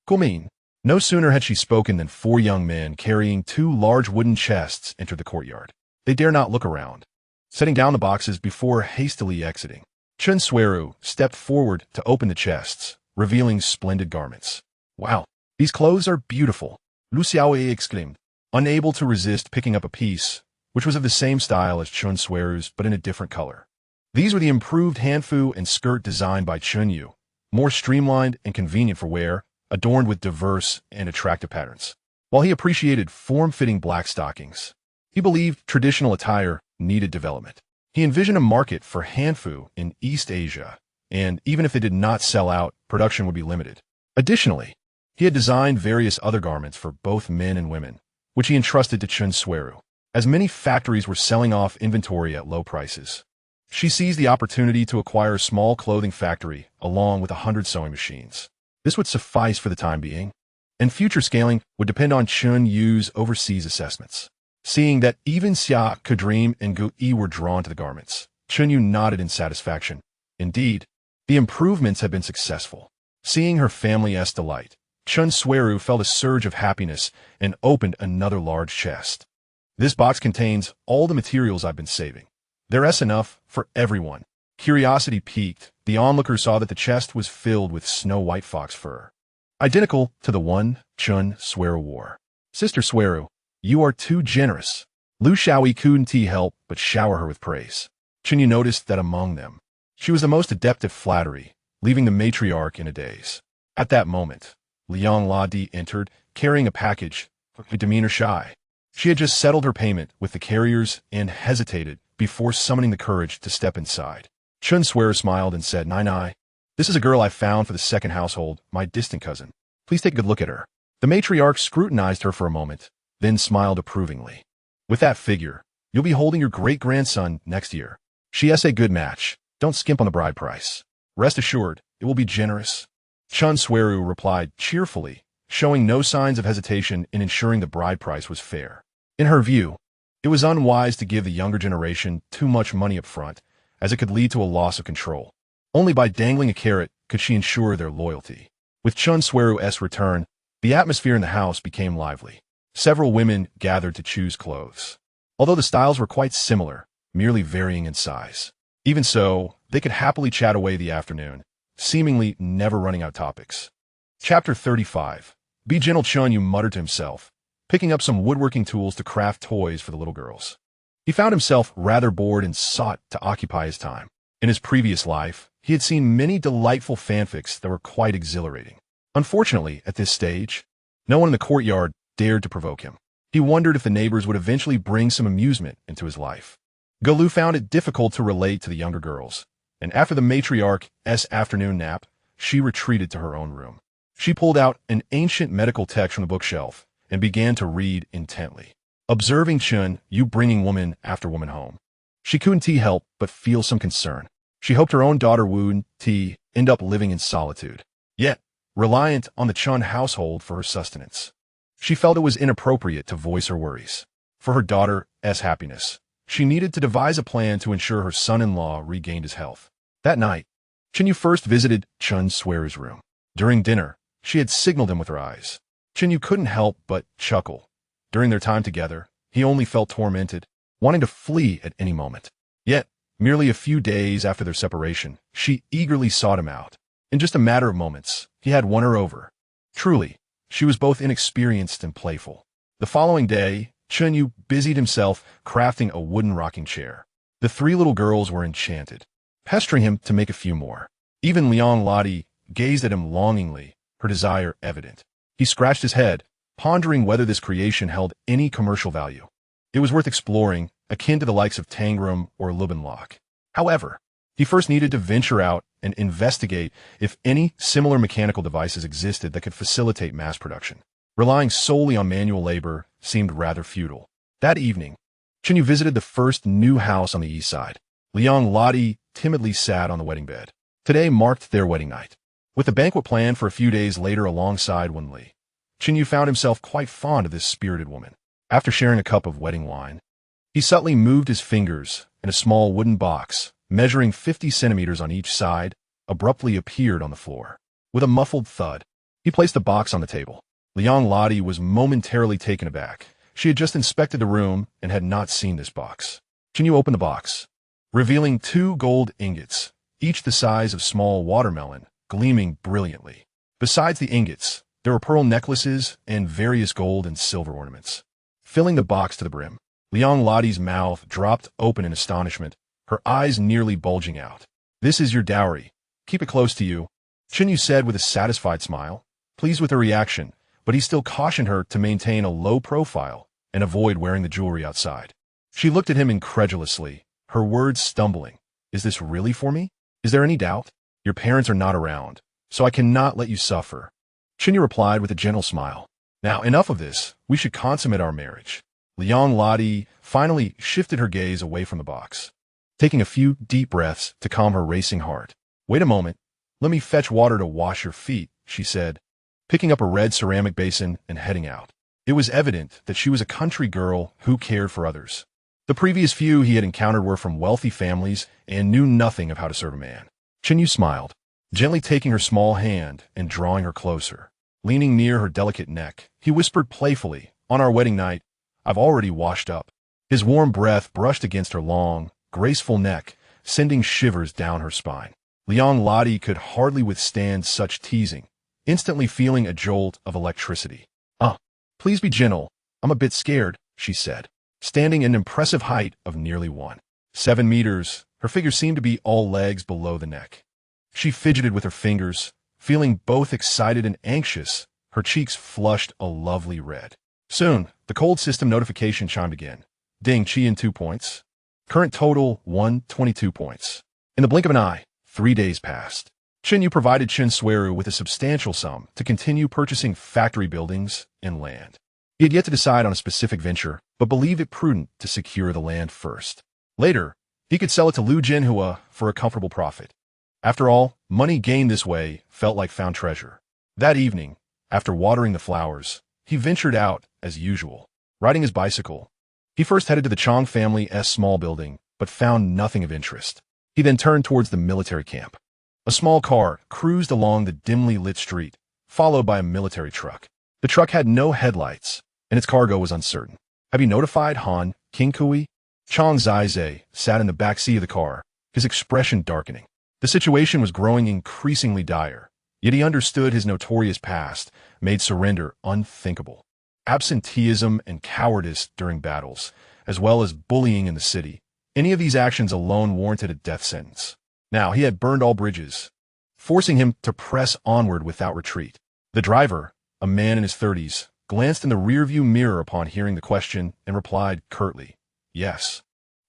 "Gumin." No sooner had she spoken than 4 young men carrying 2 large wooden chests entered the courtyard. They dare not look around, setting down the boxes before hastily exiting. Chen Xueru stepped forward to open the chests, revealing splendid garments. "Wow, these clothes are beautiful," Lu Xiao'e exclaimed, unable to resist picking up a piece, which was of the same style as Chen Xueru's but in a different color. These were the improved hanfu and skirt designed by Chen You, more streamlined and convenient for wear, adorned with diverse and attractive patterns. While he appreciated form-fitting black stockings, he believed traditional attire needed development. He envisioned a market for hanfu in East Asia, and even if they did not sell out, production would be limited. Additionally, he had designed various other garments for both men and women, which he entrusted to Chen Xueru, as many factories were selling off inventory at low prices. She seized the opportunity to acquire a small clothing factory along with 100 sewing machines. This would suffice for the time being, and future scaling would depend on Chen Yu's overseas assessments. Seeing that even Xiao'e and Gu were drawn to the garments, Chen Yu nodded in satisfaction. Indeed, the improvements had been successful. Seeing her family's delight, Chen Xueru felt a surge of happiness and opened another large chest. "This box contains all the materials I've been saving. There's enough for everyone. Curiosity piqued. The onlooker saw that the chest was filled with snow-white fox fur, identical to the one Chen Xueru wore. Sister Xueru, you are too generous. Lu Xiao'e couldn't help but shower her with praise. Chen You noticed that among them, she was the most adept at flattery, leaving the matriarch in a daze. At that moment, Liang Ladi entered, carrying a package, a demeanor shy. She had just settled her payment with the carriers and hesitated before summoning the courage to step inside. Chen Xueru smiled and said, "Nai, this is a girl I found for the second household, my distant cousin. Please take a good look at her." The matriarch scrutinized her for a moment, then smiled approvingly. "With that figure, you'll be holding your great-grandson next year. She's a good match. Don't skimp on the bride price. Rest assured, it will be generous." Chen Xueru replied cheerfully, showing no signs of hesitation in ensuring the bride price was fair. In her view, it was unwise to give the younger generation too much money up front, as it could lead to a loss of control. Only by dangling a carrot could she ensure their loyalty. With Chen Xueru's return, the atmosphere in the house became lively. Several women gathered to choose clothes. Although the styles were quite similar, merely varying in size. Even so, they could happily chat away the afternoon, seemingly never running out of topics. Chapter 35. Be gentle, Chen You muttered to himself, picking up some woodworking tools to craft toys for the little girls. He found himself rather bored and sought to occupy his time. In his previous life, he had seen many delightful fanfics that were quite exhilarating. Unfortunately, at this stage, no one in the courtyard dared to provoke him. He wondered if the neighbors would eventually bring some amusement into his life. Galu found it difficult to relate to the younger girls, and after the matriarch's afternoon nap, she retreated to her own room. She pulled out an ancient medical text from the bookshelf and began to read intently. Observing Chen You bringing woman after woman home, she couldn't help but feel some concern. She hoped her own daughter wouldn't end up living in solitude, yet reliant on the Chen household for her sustenance. She felt it was inappropriate to voice her worries. For her daughter's happiness, she needed to devise a plan to ensure her son-in-law regained his health. That night, Chen You first visited Chen Xueru's room. During dinner, she had signaled him with her eyes. Chen You couldn't help but chuckle. During their time together, he only felt tormented, wanting to flee at any moment. Yet, merely a few days after their separation, she eagerly sought him out. In just a matter of moments, he had won her over. Truly, she was both inexperienced and playful. The following day, Chen You busied himself crafting a wooden rocking chair. The three little girls were enchanted, pestering him to make a few more. Even Liang Ladi gazed at him longingly, her desire evident. He scratched his head, pondering whether this creation held any commercial value. It was worth exploring, akin to the likes of Tangram or Lubinlock. However, he first needed to venture out and investigate if any similar mechanical devices existed that could facilitate mass production. Relying solely on manual labor seemed rather futile. That evening, Chen You visited the first new house on the east side. Liang Ladi timidly sat on the wedding bed. Today marked their wedding night. With the banquet planned for a few days later alongside Wenli, Chen You found himself quite fond of this spirited woman. After sharing a cup of wedding wine, he subtly moved his fingers, and a small wooden box, measuring 50 centimeters on each side, abruptly appeared on the floor. With a muffled thud, he placed the box on the table. Liang Ladi was momentarily taken aback. She had just inspected the room and had not seen this box. Chen You opened the box, revealing 2 gold ingots, each the size of small watermelon, gleaming brilliantly. Besides the ingots, there were pearl necklaces and various gold and silver ornaments. Filling the box to the brim, Liang Ladi's mouth dropped open in astonishment, her eyes nearly bulging out. "This is your dowry. Keep it close to you," Chen You said with a satisfied smile, pleased with her reaction, but he still cautioned her to maintain a low profile and avoid wearing the jewelry outside. She looked at him incredulously, her words stumbling. "Is this really for me? Is there any doubt? Your parents are not around, so I cannot let you suffer." Chen You replied with a gentle smile. "Now, enough of this. We should consummate our marriage." Liang Ladi finally shifted her gaze away from the box, taking a few deep breaths to calm her racing heart. "Wait a moment. Let me fetch water to wash your feet," she said, picking up a red ceramic basin and heading out. It was evident that she was a country girl who cared for others. The previous few he had encountered were from wealthy families and knew nothing of how to serve a man. Chen You smiled, gently taking her small hand and drawing her closer. Leaning near her delicate neck, he whispered playfully, "On our wedding night, I've already washed up." His warm breath brushed against her long, graceful neck, sending shivers down her spine. Liang Ladi could hardly withstand such teasing, instantly feeling a jolt of electricity. Please be gentle. I'm a bit scared, she said. Standing an impressive height of nearly 1.7 meters, her figure seemed to be all legs below the neck. She fidgeted with her fingers, feeling both excited and anxious. Her cheeks flushed a lovely red. Soon, the cold system notification chimed again. Ding, Qian 2 points. Current total 122 points. In the blink of an eye, 3 days passed. Chen You provided Chen Xueru with a substantial sum to continue purchasing factory buildings and land. He had yet to decide on a specific venture, but believed it prudent to secure the land first. Later, he could sell it to Lu Jinhua for a comfortable profit. After all, money gained this way felt like found treasure. That evening, after watering the flowers, he ventured out as usual, riding his bicycle. He first headed to the Chang family's small building, but found nothing of interest. He then turned towards the military camp. A small car cruised along the dimly lit street, followed by a military truck. The truck had no headlights, and its cargo was uncertain. Have you notified Han Qingkui? Chang Zizhe sat in the back seat of the car, his expression darkening. The situation was growing increasingly dire, yet he understood his notorious past made surrender unthinkable. Absenteeism and cowardice during battles, as well as bullying in the city, any of these actions alone warranted a death sentence. Now he had burned all bridges, forcing him to press onward without retreat. The driver, a man in his 30s, glanced in the rearview mirror upon hearing the question and replied curtly, "Yes.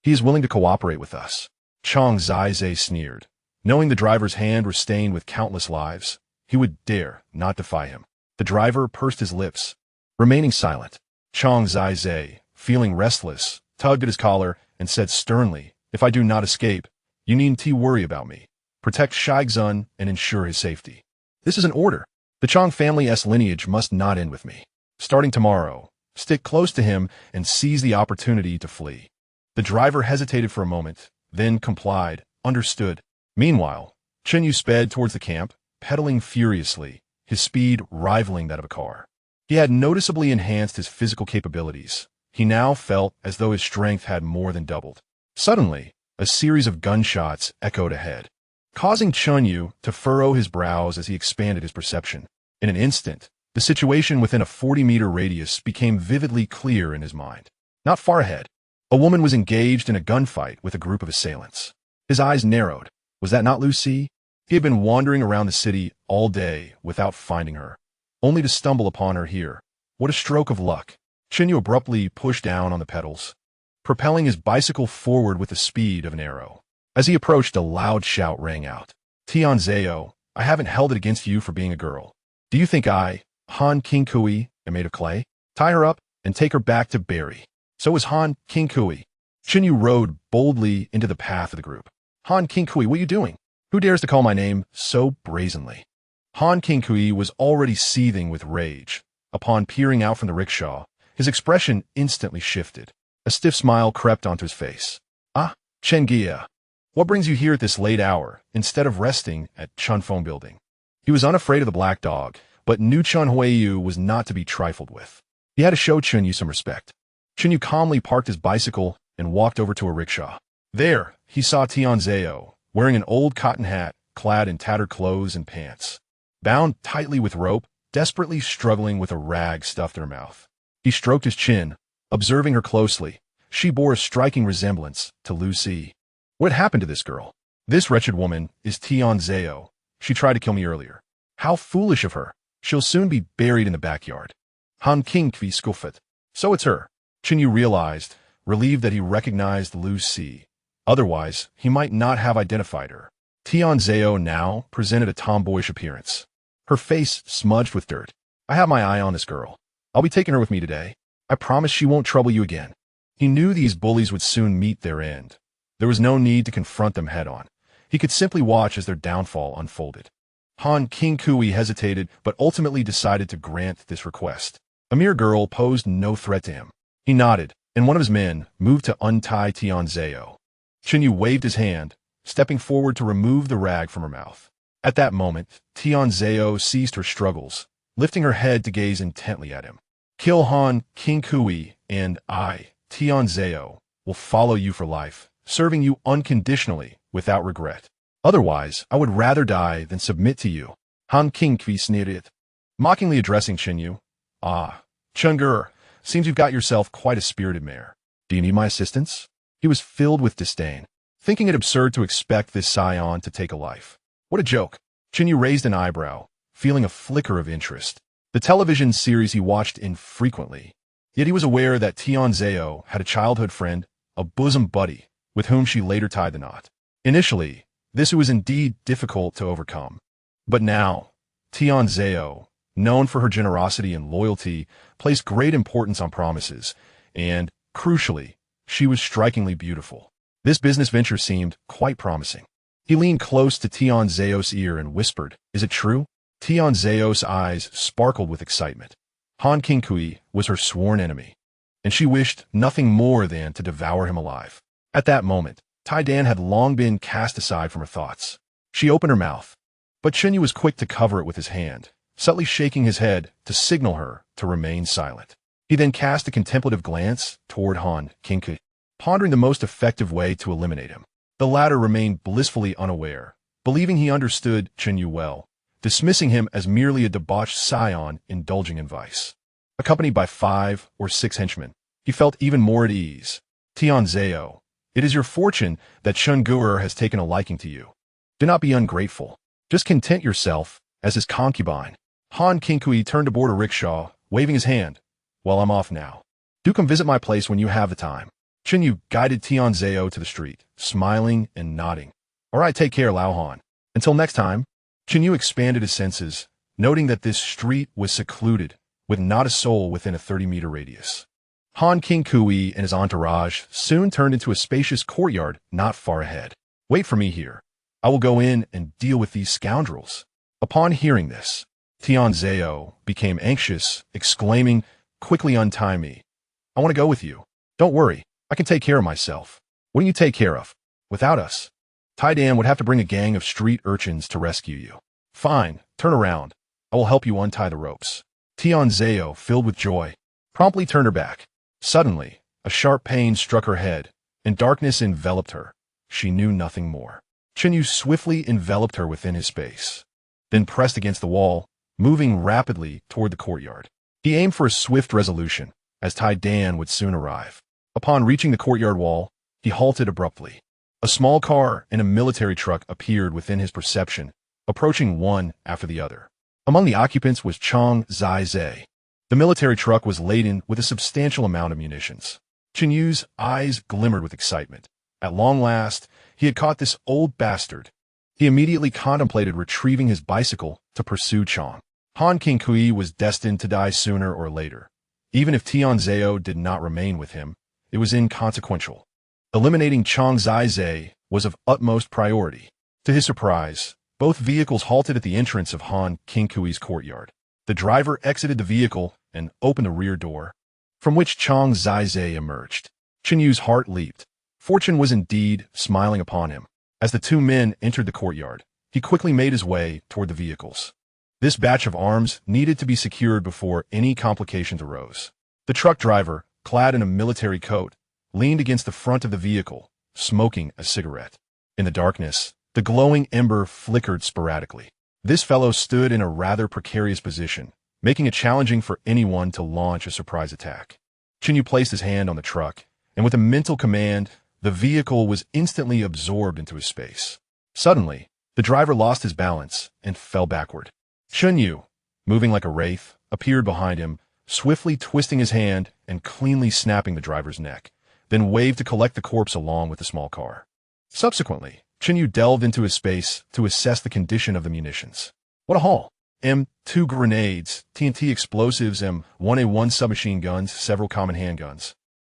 He is willing to cooperate with us." Chang Zizhe sneered. Knowing the driver's hand was stained with countless lives, he would dare not defy him. The driver pursed his lips, remaining silent. Chang Zizhe, feeling restless, tugged at his collar and said sternly, "If I do not escape, you needn't worry about me. Protect Shaixun and ensure his safety. This is an order. The Chang family's lineage must not end with me. Starting tomorrow, stick close to him and seize the opportunity to flee." The driver hesitated for a moment, then complied, understood. Meanwhile, Chen You sped towards the camp, pedaling furiously, his speed rivaling that of a car. He had noticeably enhanced his physical capabilities. He now felt as though his strength had more than doubled. Suddenly, a series of gunshots echoed ahead, causing Chen You to furrow his brows as he expanded his perception. In an instant, the situation within a 40-meter radius became vividly clear in his mind. Not far ahead, a woman was engaged in a gunfight with a group of assailants. His eyes narrowed. Was that not Lucy? He had been wandering around the city all day without finding her, only to stumble upon her here. What a stroke of luck. Chen You abruptly pushed down on the pedals, propelling his bicycle forward with the speed of an arrow. As he approached, a loud shout rang out. "Tianzhao, I haven't held it against you for being a girl. Do you think I, Han Qingkui, am made of clay? Tie her up and take her back to Barry." So was Han Qingkui. Chen You rode boldly into the path of the group. "Han Qingkui, what are you doing? Who dares to call my name so brazenly?" Han Qingkui was already seething with rage. Upon peering out from the rickshaw, his expression instantly shifted. A stiff smile crept onto his face. "Ah, Chen Gia, what brings you here at this late hour, instead of resting at Chunfeng Building?" He was unafraid of the black dog, but knew Qin Huairu was not to be trifled with. He had to show Chen You some respect. Chen You calmly parked his bicycle and walked over to a rickshaw. There, he saw Tianzhao, wearing an old cotton hat, clad in tattered clothes and pants, bound tightly with rope, desperately struggling with a rag stuffed in her mouth. He stroked his chin, observing her closely. She bore a striking resemblance to Lucy. What happened to this girl? "This wretched woman is Tianzhao. She tried to kill me earlier. How foolish of her. She'll soon be buried in the backyard." Han Qingkui scoffed. So it's her. Chen You realized, relieved that he recognized Lucy. Otherwise, he might not have identified her. Tianzhao now presented a tomboyish appearance, her face smudged with dirt. "I have my eye on this girl. I'll be taking her with me today. I promise she won't trouble you again." He knew these bullies would soon meet their end. There was no need to confront them head-on. He could simply watch as their downfall unfolded. Han Qingkui hesitated, but ultimately decided to grant this request. A mere girl posed no threat to him. He nodded, and one of his men moved to untie Tianzhao. Chen You waved his hand, stepping forward to remove the rag from her mouth. At that moment, Tianzhao ceased her struggles, lifting her head to gaze intently at him. "Kill Han Qingkui, and I, Tianzhao, will follow you for life," serving you unconditionally, without regret. Otherwise, I would rather die than submit to you. Han King Kui sneered, mockingly addressing Chen You. Ah, Chen Xueru, seems you've got yourself quite a spirited mare. Do you need my assistance? He was filled with disdain, thinking it absurd to expect this scion to take a life. What a joke. Chen You raised an eyebrow, feeling a flicker of interest. The television series he watched infrequently. Yet he was aware that Chen Xueru had a childhood friend, a bosom buddy, with whom she later tied the knot. Initially, this was indeed difficult to overcome. But now, Chen Xueru, known for her generosity and loyalty, placed great importance on promises, and, crucially, she was strikingly beautiful. This business venture seemed quite promising. He leaned close to Chen Xueru's ear and whispered, "Is it true?" Chen Xueru's eyes sparkled with excitement. Han King Kui was her sworn enemy, and she wished nothing more than to devour him alive. At that moment, Tai Dan had long been cast aside from her thoughts. She opened her mouth, but Chen Yu was quick to cover it with his hand, subtly shaking his head to signal her to remain silent. He then cast a contemplative glance toward Han King Kui, pondering the most effective way to eliminate him. The latter remained blissfully unaware, believing he understood Chen Yu well, dismissing him as merely a debauched scion indulging in vice. Accompanied by 5 or 6 henchmen, he felt even more at ease. Chen Xueru, it is your fortune that Chen Xueru has taken a liking to you. Do not be ungrateful. Just content yourself as his concubine. Han King Kui turned aboard a rickshaw, waving his hand. Well, I'm off now. Do come visit my place when you have the time. Chen Yu guided Chen Xueru to the street, smiling and nodding. All right, take care, Lao Han. Until next time. Chen Yu expanded his senses, noting that this street was secluded, with not a soul within a 30-meter radius. Han King Kui and his entourage soon turned into a spacious courtyard not far ahead. Wait for me here. I will go in and deal with these scoundrels. Upon hearing this, Chen Xueru became anxious, exclaiming, Quickly untie me. I want to go with you. Don't worry, I can take care of myself. What do you take care of? Without us, Tai Dan would have to bring a gang of street urchins to rescue you. Fine, turn around. I will help you untie the ropes. Chen Xueru, filled with joy, promptly turned her back. Suddenly, a sharp pain struck her head, and darkness enveloped her. She knew nothing more. Chen Yu swiftly enveloped her within his space, then pressed against the wall, moving rapidly toward the courtyard. He aimed for a swift resolution, as Tai Dan would soon arrive. Upon reaching the courtyard wall, he halted abruptly. A small car and a military truck appeared within his perception, approaching one after the other. Among the occupants was Chang Zai. The military truck was laden with a substantial amount of munitions. Chen Yu's eyes glimmered with excitement. At long last, he had caught this old bastard. He immediately contemplated retrieving his bicycle to pursue Chang. Han King Kui was destined to die sooner or later. Even if Chen Xueru did not remain with him, it was inconsequential. Eliminating Chang Zai was of utmost priority. To his surprise, both vehicles halted at the entrance of Han King Kui's courtyard. The driver exited the vehicle and opened the rear door, from which Chang Zai emerged. Chen Yu's heart leaped. Fortune was indeed smiling upon him. As the two men entered the courtyard, he quickly made his way toward the vehicles. This batch of arms needed to be secured before any complications arose. The truck driver, clad in a military coat, leaned against the front of the vehicle, smoking a cigarette. In the darkness, the glowing ember flickered sporadically. This fellow stood in a rather precarious position, making it challenging for anyone to launch a surprise attack. Chen Yu placed his hand on the truck, and with a mental command, the vehicle was instantly absorbed into his space. Suddenly, the driver lost his balance and fell backward. Chen Yu, moving like a wraith, appeared behind him, swiftly twisting his hand and cleanly snapping the driver's neck, then waved to collect the corpse along with the small car. Subsequently, Chen Yu delved into his space to assess the condition of the munitions. What a haul! M2 grenades, TNT explosives, M1A1 submachine guns, several common handguns,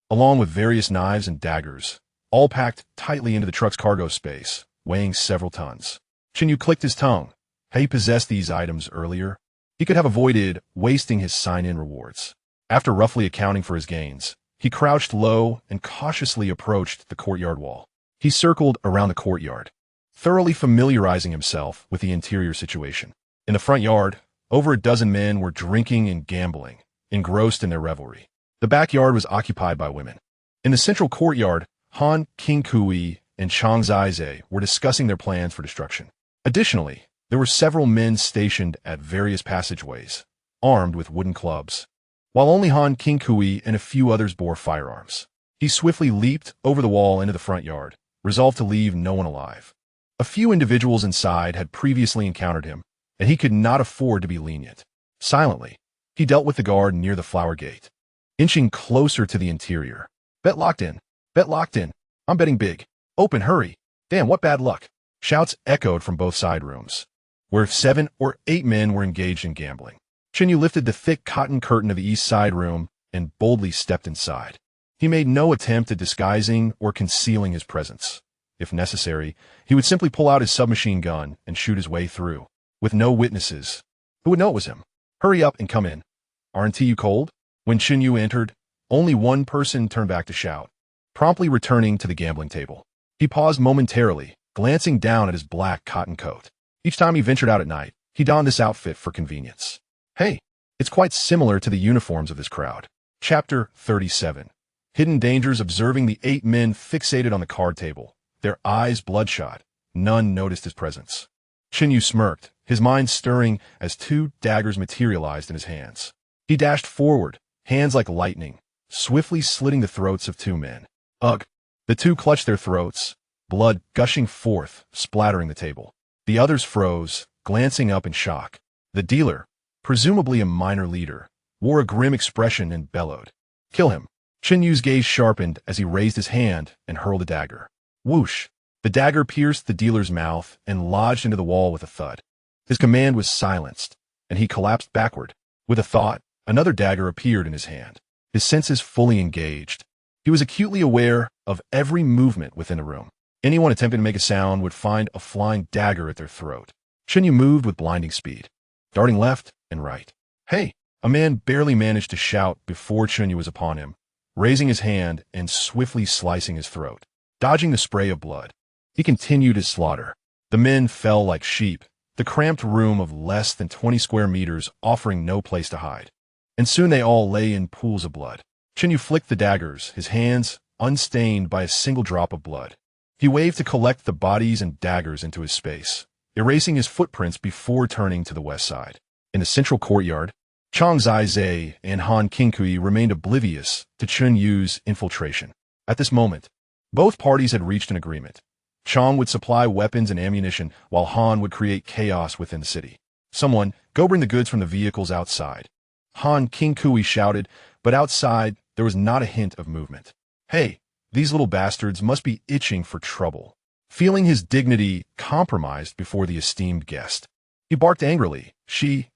along with various knives and daggers, all packed tightly into the truck's cargo space, weighing several tons. Chen Yu clicked his tongue. Had he possessed these items earlier, he could have avoided wasting his sign-in rewards. After roughly accounting for his gains, he crouched low and cautiously approached the courtyard wall. He circled around the courtyard, thoroughly familiarizing himself with the interior situation. In the front yard, over a dozen men were drinking and gambling, engrossed in their revelry. The backyard was occupied by women. In the central courtyard, Han Qingkui and Chen Xueru were discussing their plans for destruction. Additionally, there were several men stationed at various passageways, armed with wooden clubs, while only Han Qingkui and a few others bore firearms. He swiftly leaped over the wall into the front yard, resolved to leave no one alive. A few individuals inside had previously encountered him, and he could not afford to be lenient. Silently, he dealt with the guard near the flower gate, inching closer to the interior. Bet locked in. Bet locked in. I'm betting big. Open, hurry. Damn, what bad luck. Shouts echoed from both side rooms, where 7 or 8 men were engaged in gambling. Chen You lifted the thick cotton curtain of the east side room and boldly stepped inside. He made no attempt at disguising or concealing his presence. If necessary, he would simply pull out his submachine gun and shoot his way through, with no witnesses. Who would know it was him? Hurry up and come in. Aren't you cold? When Chen You entered, only one person turned back to shout, promptly returning to the gambling table. He paused momentarily, glancing down at his black cotton coat. Each time he ventured out at night, he donned this outfit for convenience. Hey, it's quite similar to the uniforms of this crowd. Chapter 37. Hidden dangers. Observing the 8 men fixated on the card table, their eyes bloodshot, none noticed his presence. Chen You smirked, his mind stirring as 2 daggers materialized in his hands. He dashed forward, hands like lightning, swiftly slitting the throats of 2 men. Ugh! The 2 clutched their throats, blood gushing forth, splattering the table. The others froze, glancing up in shock. The dealer, presumably a minor leader, wore a grim expression and bellowed. Kill him. Chen Yu's gaze sharpened as he raised his hand and hurled a dagger. Whoosh! The dagger pierced the dealer's mouth and lodged into the wall with a thud. His command was silenced, and he collapsed backward. With a thought, another dagger appeared in his hand, his senses fully engaged. He was acutely aware of every movement within the room. Anyone attempting to make a sound would find a flying dagger at their throat. Chen You moved with blinding speed, darting left and right. Hey! A man barely managed to shout before Chen You was upon him, raising his hand and swiftly slicing his throat. Dodging the spray of blood, he continued his slaughter. The men fell like sheep, the cramped room of less than 20 square meters offering no place to hide. And soon they all lay in pools of blood. Chen You flicked the daggers, his hands unstained by a single drop of blood. He waved to collect the bodies and daggers into his space, erasing his footprints before turning to the west side. In the central courtyard, Chen Xueru and Han Qingkui remained oblivious to Chen Yu's infiltration. At this moment, both parties had reached an agreement. Chen would supply weapons and ammunition, while Han would create chaos within the city. Someone, go bring the goods from the vehicles outside. Han Qingkui shouted, but outside there was not a hint of movement. Hey, these little bastards must be itching for trouble. Feeling his dignity compromised before the esteemed guest, he barked angrily,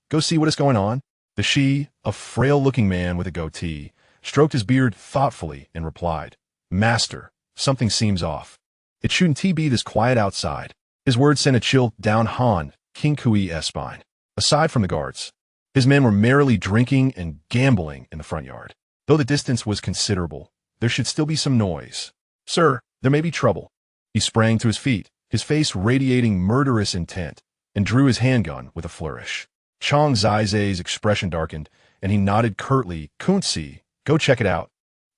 go see what is going on. The a frail-looking man with a goatee, stroked his beard thoughtfully and replied, Master, something seems off. It shouldn't be this quiet outside. His words sent a chill down Han Qingkui's spine. Aside from the guards, his men were merrily drinking and gambling in the front yard. Though the distance was considerable, there should still be some noise. Sir, there may be trouble. He sprang to his feet, his face radiating murderous intent, and drew his handgun with a flourish. Chen Xueru's expression darkened, and he nodded curtly, Kunzi, go check it out.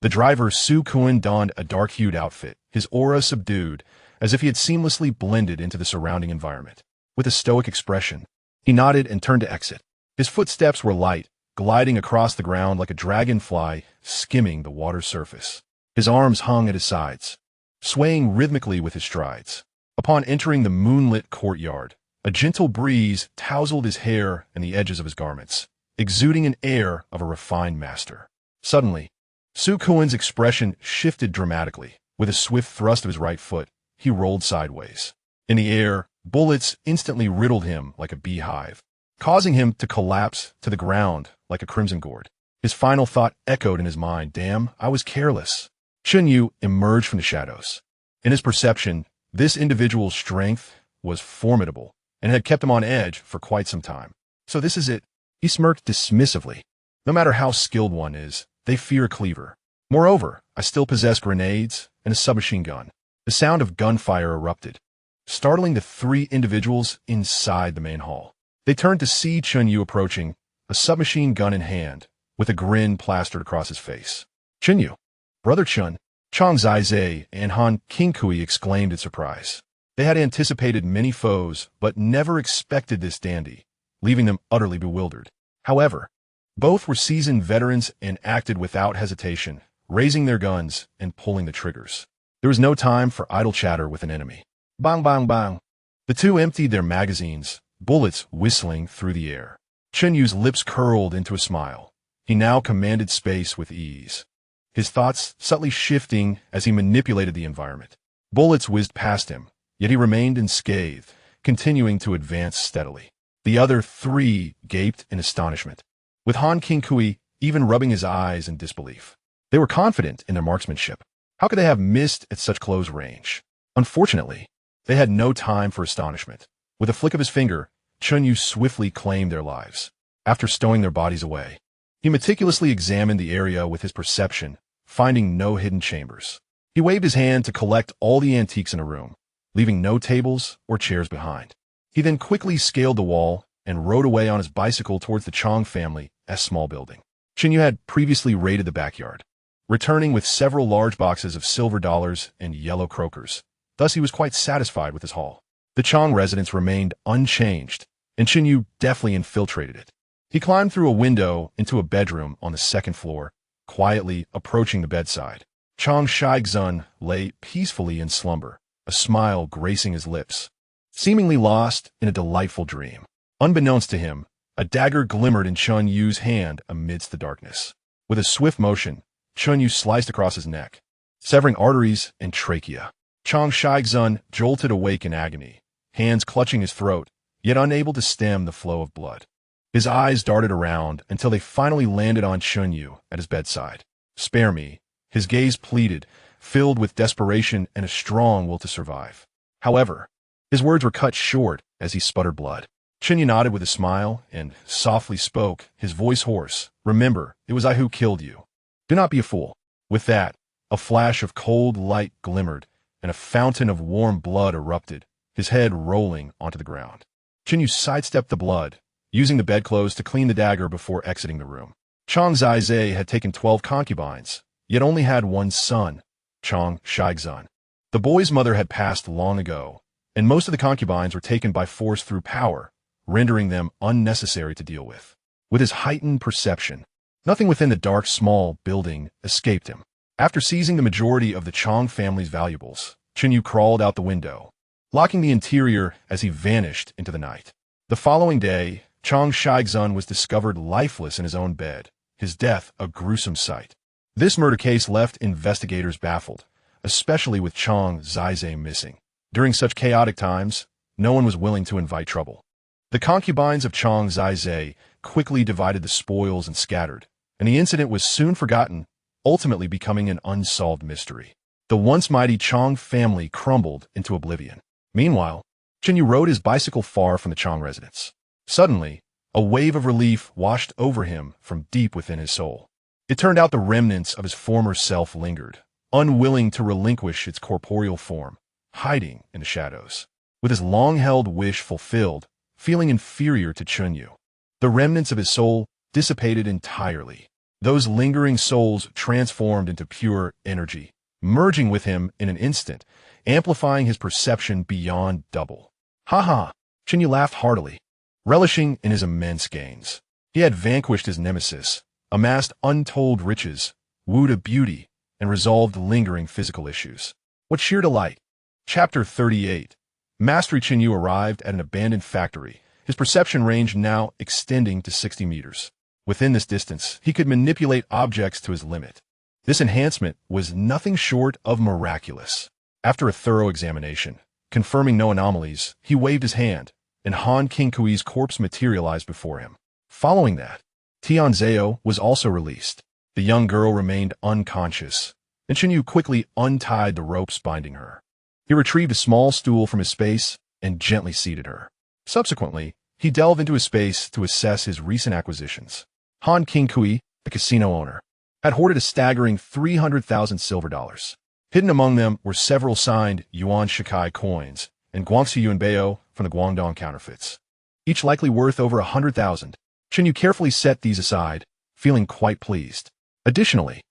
The driver Su Kun donned a dark-hued outfit, his aura subdued, as if he had seamlessly blended into the surrounding environment. With a stoic expression, he nodded and turned to exit. His footsteps were light, gliding across the ground like a dragonfly skimming the water's surface. His arms hung at his sides, swaying rhythmically with his strides. Upon entering the moonlit courtyard, a gentle breeze tousled his hair and the edges of his garments, exuding an air of a refined master. Suddenly, Su Kun's expression shifted dramatically. With a swift thrust of his right foot, he rolled sideways. In the air, bullets instantly riddled him like a beehive, causing him to collapse to the ground like a crimson gourd. His final thought echoed in his mind, damn, I was careless. Chen You emerged from the shadows. In his perception, this individual's strength was formidable and had kept him on edge for quite some time. So this is it. He smirked dismissively. No matter how skilled one is, they fear a cleaver. Moreover, I still possess grenades and a submachine gun. The sound of gunfire erupted, startling the 3 individuals inside the main hall. They turned to see Chen You approaching, a submachine gun in hand, with a grin plastered across his face. Chen You, Brother Chen, Chang Zizhe and Han Qingkui exclaimed in surprise. They had anticipated many foes, but never expected this dandy, leaving them utterly bewildered. However, both were seasoned veterans and acted without hesitation, raising their guns and pulling the triggers. There was no time for idle chatter with an enemy. Bang, bang, bang. The two emptied their magazines, bullets whistling through the air. Chen Yu's lips curled into a smile. He now commanded space with ease, his thoughts subtly shifting as he manipulated the environment. Bullets whizzed past him, yet he remained unscathed, continuing to advance steadily. The other three gaped in astonishment, with Han Qingkui even rubbing his eyes in disbelief. They were confident in their marksmanship. How could they have missed at such close range? Unfortunately, they had no time for astonishment. With a flick of his finger, Chen You swiftly claimed their lives. After stowing their bodies away, he meticulously examined the area with his perception, finding no hidden chambers. He waved his hand to collect all the antiques in a room, leaving no tables or chairs behind. He then quickly scaled the wall and rode away on his bicycle towards the Chang family's small building. Chen You had previously raided the backyard, returning with several large boxes of silver dollars and yellow croakers. Thus he was quite satisfied with his haul. The Chang residence remained unchanged, and Chen You deftly infiltrated it. He climbed through a window into a bedroom on the second floor, quietly approaching the bedside. Chang Shaixun lay peacefully in slumber, a smile gracing his lips, seemingly lost in a delightful dream. Unbeknownst to him, a dagger glimmered in Chen Yu's hand amidst the darkness. With a swift motion, Chen Yu sliced across his neck, severing arteries and trachea. Chang Shaixun jolted awake in agony, hands clutching his throat, yet unable to stem the flow of blood. His eyes darted around until they finally landed on Chen Yu at his bedside. "Spare me," his gaze pleaded, filled with desperation and a strong will to survive. However, his words were cut short as he sputtered blood. Chen Yu nodded with a smile and softly spoke, his voice hoarse. "Remember, it was I who killed you. Do not be a fool." With that, a flash of cold light glimmered, and a fountain of warm blood erupted, his head rolling onto the ground. Chen Yu sidestepped the blood, using the bedclothes to clean the dagger before exiting the room. Chang Zizhe had taken 12 concubines, yet only had one son, Chang Shaixun. The boy's mother had passed long ago, and most of the concubines were taken by force through power, rendering them unnecessary to deal with. With his heightened perception, nothing within the dark, small building escaped him. After seizing the majority of the Chang family's valuables, Chen Yu crawled out the window, locking the interior as he vanished into the night. The following day, Chang Shaixun was discovered lifeless in his own bed, his death a gruesome sight. This murder case left investigators baffled, especially with Chang Zizhe missing. During such chaotic times, no one was willing to invite trouble. The concubines of Chang Zizhe quickly divided the spoils and scattered, and the incident was soon forgotten, ultimately becoming an unsolved mystery. The once mighty Chang family crumbled into oblivion. Meanwhile, Chen Yu rode his bicycle far from the Chang residence. Suddenly, a wave of relief washed over him from deep within his soul. It turned out the remnants of his former self lingered, unwilling to relinquish its corporeal form, hiding in the shadows. With his long-held wish fulfilled, feeling inferior to Chen Yu, the remnants of his soul dissipated entirely. Those lingering souls transformed into pure energy, merging with him in an instant, amplifying his perception beyond double. "Ha ha!" Chen Yu laughed heartily, relishing in his immense gains. He had vanquished his nemesis, amassed untold riches, wooed a beauty, and resolved lingering physical issues. What sheer delight! Chapter 38. Mastery. Chen Yu arrived at an abandoned factory, his perception range now extending to 60 meters. Within this distance, he could manipulate objects to his limit. This enhancement was nothing short of miraculous. After a thorough examination, confirming no anomalies, he waved his hand, and Han Qingkui's corpse materialized before him. Following that, Tianzhao was also released. The young girl remained unconscious, and Chen Yu quickly untied the ropes binding her. He retrieved a small stool from his space and gently seated her. Subsequently, he delved into his space to assess his recent acquisitions. Han Qingkui, the casino owner, had hoarded a staggering 300,000 silver dollars. Hidden among them were several signed Yuan Shikai coins and Guangxi Yuanbao from the Guangdong counterfeits, each likely worth over 100,000. Chen Yu carefully set these aside, feeling quite pleased. Additionally,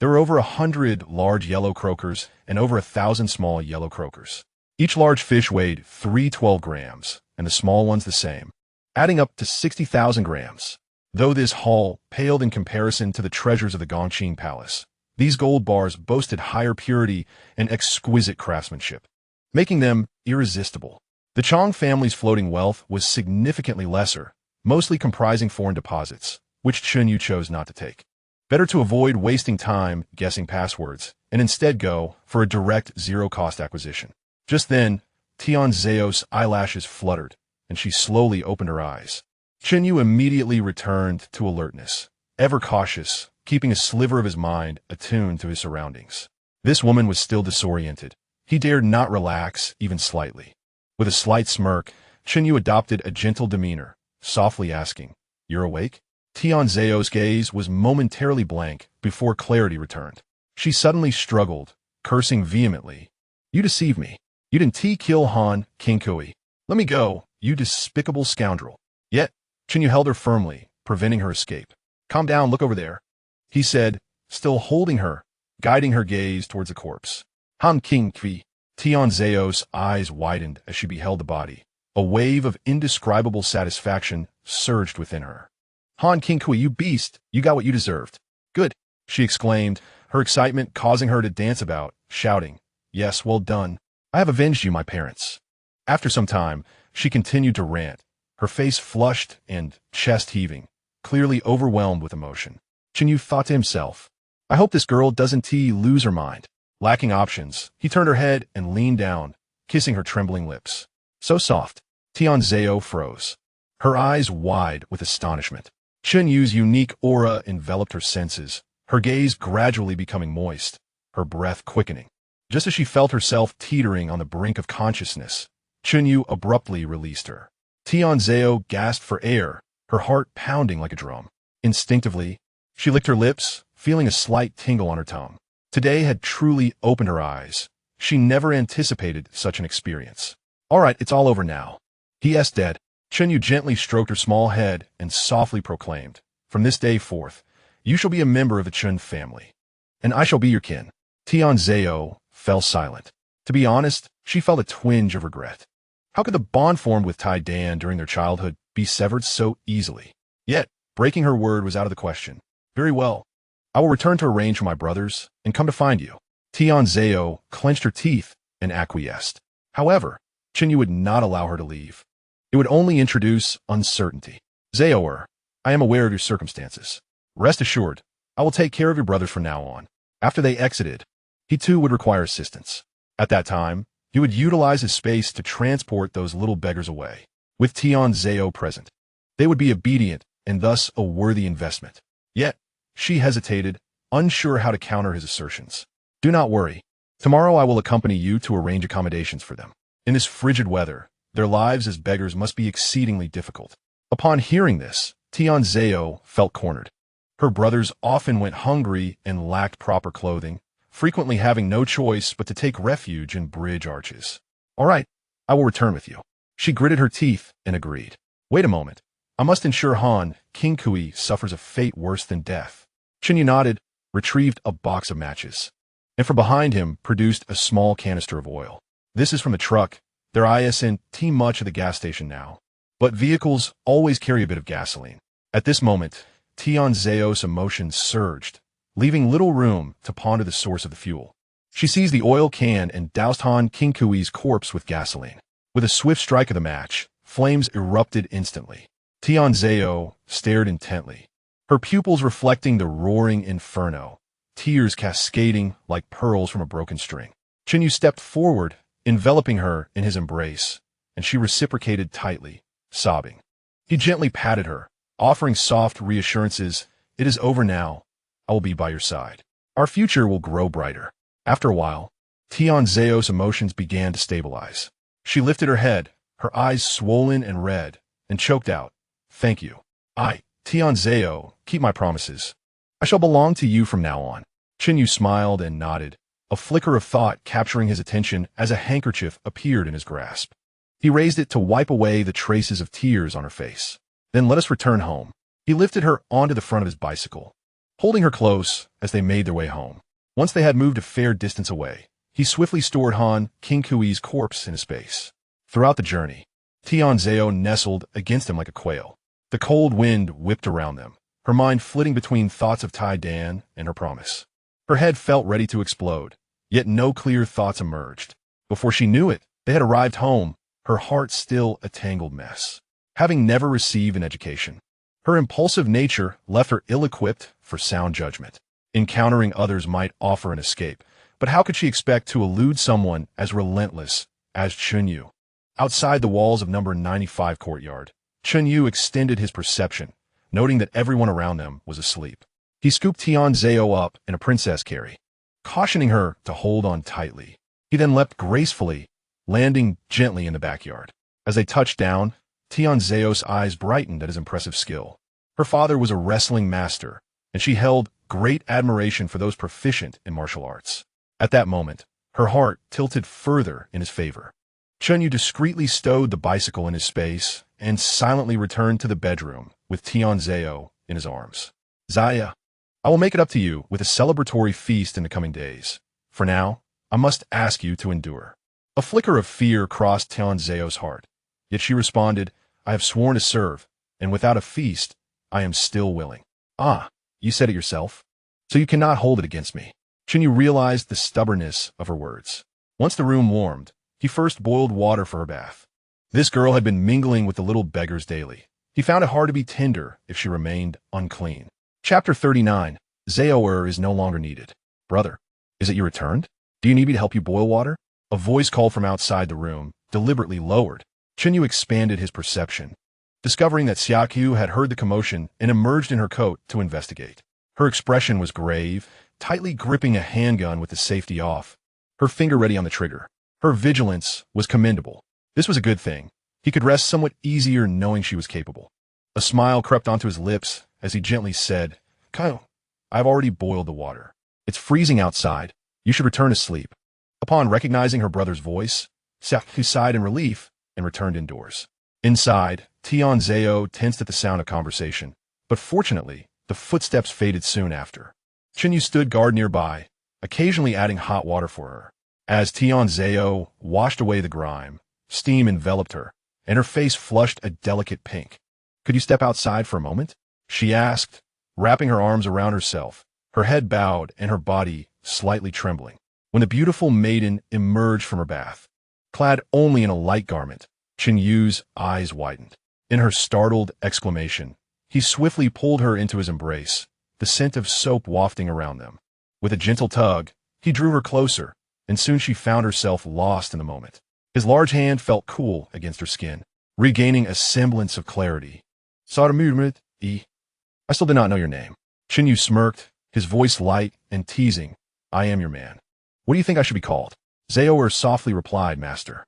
There were over 100 large yellow croakers and over 1,000 small yellow croakers. Each large fish weighed 312 grams, and the small ones the same, adding up to 60,000 grams. Though this haul paled in comparison to the treasures of the Gongqing Palace, these gold bars boasted higher purity and exquisite craftsmanship, making them irresistible. The Chong family's floating wealth was significantly lesser, mostly comprising foreign deposits, which Chen You chose not to take. Better to avoid wasting time guessing passwords and instead go for a direct zero-cost acquisition. Just then, Tian Zhao's eyelashes fluttered, and she slowly opened her eyes. Chen You immediately returned to alertness, ever cautious, keeping a sliver of his mind attuned to his surroundings. This woman was still disoriented. He dared not relax even slightly. With a slight smirk, Chen You adopted a gentle demeanor, softly asking, "You're awake?" Tian Zhao's gaze was momentarily blank before clarity returned. She suddenly struggled, cursing vehemently. "You deceived me. You didn't kill Han Qinghui. Let me go, you despicable scoundrel." Yet, Chen You held her firmly, preventing her escape. "Calm down, look over there," he said, still holding her, guiding her gaze towards the corpse. Han Qinghui. Tian Zhao's eyes widened as she beheld the body. A wave of indescribable satisfaction surged within her. "Han Qinghui, you beast, you got what you deserved." "Good," she exclaimed, her excitement causing her to dance about, shouting, "Yes, well done. I have avenged you, my parents." After some time, she continued to rant, her face flushed and chest heaving, clearly overwhelmed with emotion. Chen You thought to himself, "I hope this girl doesn't lose her mind." Lacking options, he turned her head and leaned down, kissing her trembling lips. So soft. Tian Zhao froze, her eyes wide with astonishment. Chen Yu's unique aura enveloped her senses, her gaze gradually becoming moist, her breath quickening. Just as she felt herself teetering on the brink of consciousness, Chen You abruptly released her. Tian Zhao gasped for air, her heart pounding like a drum. Instinctively, she licked her lips, feeling a slight tingle on her tongue. Today had truly opened her eyes. She never anticipated such an experience. "All right, it's all over now." He dead. Chen You gently stroked her small head and softly proclaimed, "From this day forth, you shall be a member of the Chen family, and I shall be your kin." Tian Zhao fell silent. To be honest, she felt a twinge of regret. How could the bond formed with Tai Dan during their childhood be severed so easily? Yet, breaking her word was out of the question. "Very well. I will return to arrange for my brothers and come to find you." Tian Zhao clenched her teeth and acquiesced. However, Chen You would not allow her to leave. It would only introduce uncertainty. "Xiao'e, I am aware of your circumstances. Rest assured, I will take care of your brothers from now on." After they exited, he too would require assistance. At that time, he would utilize his space to transport those little beggars away. With Tian Zhao present, they would be obedient and thus a worthy investment. Yet, she hesitated, unsure how to counter his assertions. "Do not worry. Tomorrow I will accompany you to arrange accommodations for them. In this frigid weather, their lives as beggars must be exceedingly difficult." Upon hearing this, Tian Zhao felt cornered. Her brothers often went hungry and lacked proper clothing, frequently having no choice but to take refuge in bridge arches. "All right, I will return with you." She gritted her teeth and agreed. "Wait a moment. I must ensure Han Qinghui suffers a fate worse than death." Chen You nodded, retrieved a box of matches, and from behind him produced a small canister of oil. "This is from the truck. There isn't much of the gas station now, but vehicles always carry a bit of gasoline." At this moment, Tian Zhao's emotions surged, leaving little room to ponder the source of the fuel. She seized the oil can and doused Han Qinghui's corpse with gasoline. With a swift strike of the match, flames erupted instantly. Tian Zhao stared intently, her pupils reflecting the roaring inferno, tears cascading like pearls from a broken string. Chen You stepped forward, enveloping her in his embrace, and she reciprocated tightly, sobbing. He gently patted her, offering soft reassurances. "It is over now. I will be by your side. Our future will grow brighter." After a while, Tian Zhao's emotions began to stabilize. She lifted her head, her eyes swollen and red, and choked out, "Thank you. Tian Zhao, keep my promises. I shall belong to you from now on." Chen You smiled and nodded, a flicker of thought capturing his attention as a handkerchief appeared in his grasp. He raised it to wipe away the traces of tears on her face. "Then let us return home." He lifted her onto the front of his bicycle, holding her close as they made their way home. Once they had moved a fair distance away, he swiftly stored Han Qinghui's corpse in a space. Throughout the journey, Tian Zhao nestled against him like a quail. The cold wind whipped around them, her mind flitting between thoughts of Tai Dan and her promise. Her head felt ready to explode, yet no clear thoughts emerged. Before she knew it, they had arrived home, her heart still a tangled mess. Having never received an education, her impulsive nature left her ill-equipped for sound judgment. Encountering others might offer an escape, but how could she expect to elude someone as relentless as Chen You? Outside the walls of number 95 courtyard, Chen You extended his perception, noting that everyone around them was asleep. He scooped Tian Zhao up in a princess carry, cautioning her to hold on tightly. He then leapt gracefully, landing gently in the backyard. As they touched down, Tian Zhao's eyes brightened at his impressive skill. Her father was a wrestling master, and she held great admiration for those proficient in martial arts. At that moment, her heart tilted further in his favor. Chen You discreetly stowed the bicycle in his space and silently returned to the bedroom with Tian Zhao in his arms. Zaya, I will make it up to you with a celebratory feast in the coming days. For now, I must ask you to endure. A flicker of fear crossed Tian Zhao's heart, yet she responded, I have sworn to serve, and without a feast, I am still willing. Ah, you said it yourself, so you cannot hold it against me. Chen You realized the stubbornness of her words. Once the room warmed, he first boiled water for her bath. This girl had been mingling with the little beggars daily. He found it hard to be tender if she remained unclean. Chapter 39. Xiao'e is no longer needed. Brother, is it you returned? Do you need me to help you boil water? A voice called from outside the room, deliberately lowered. Chen You expanded his perception, discovering that Xiao'e had heard the commotion and emerged in her coat to investigate. Her expression was grave, tightly gripping a handgun with the safety off, her finger ready on the trigger. Her vigilance was commendable. This was a good thing. He could rest somewhat easier knowing she was capable. A smile crept onto his lips as he gently said, Kyle, I've already boiled the water. It's freezing outside. You should return to sleep. Upon recognizing her brother's voice, Xiao'e sighed in relief and returned indoors. Inside, Tian Zhao tensed at the sound of conversation, but fortunately, the footsteps faded soon after. Chen You stood guard nearby, occasionally adding hot water for her. As Tian Zhao washed away the grime, steam enveloped her, and her face flushed a delicate pink. Could you step outside for a moment? She asked, wrapping her arms around herself, her head bowed and her body slightly trembling. When the beautiful maiden emerged from her bath, clad only in a light garment, Chen Yu's eyes widened. In her startled exclamation, he swiftly pulled her into his embrace, the scent of soap wafting around them. With a gentle tug, he drew her closer, and soon she found herself lost in the moment. His large hand felt cool against her skin, regaining a semblance of clarity. I still did not know your name. Chen You smirked, his voice light and teasing. I am your man. What do you think I should be called? Xiao'e softly replied, Master.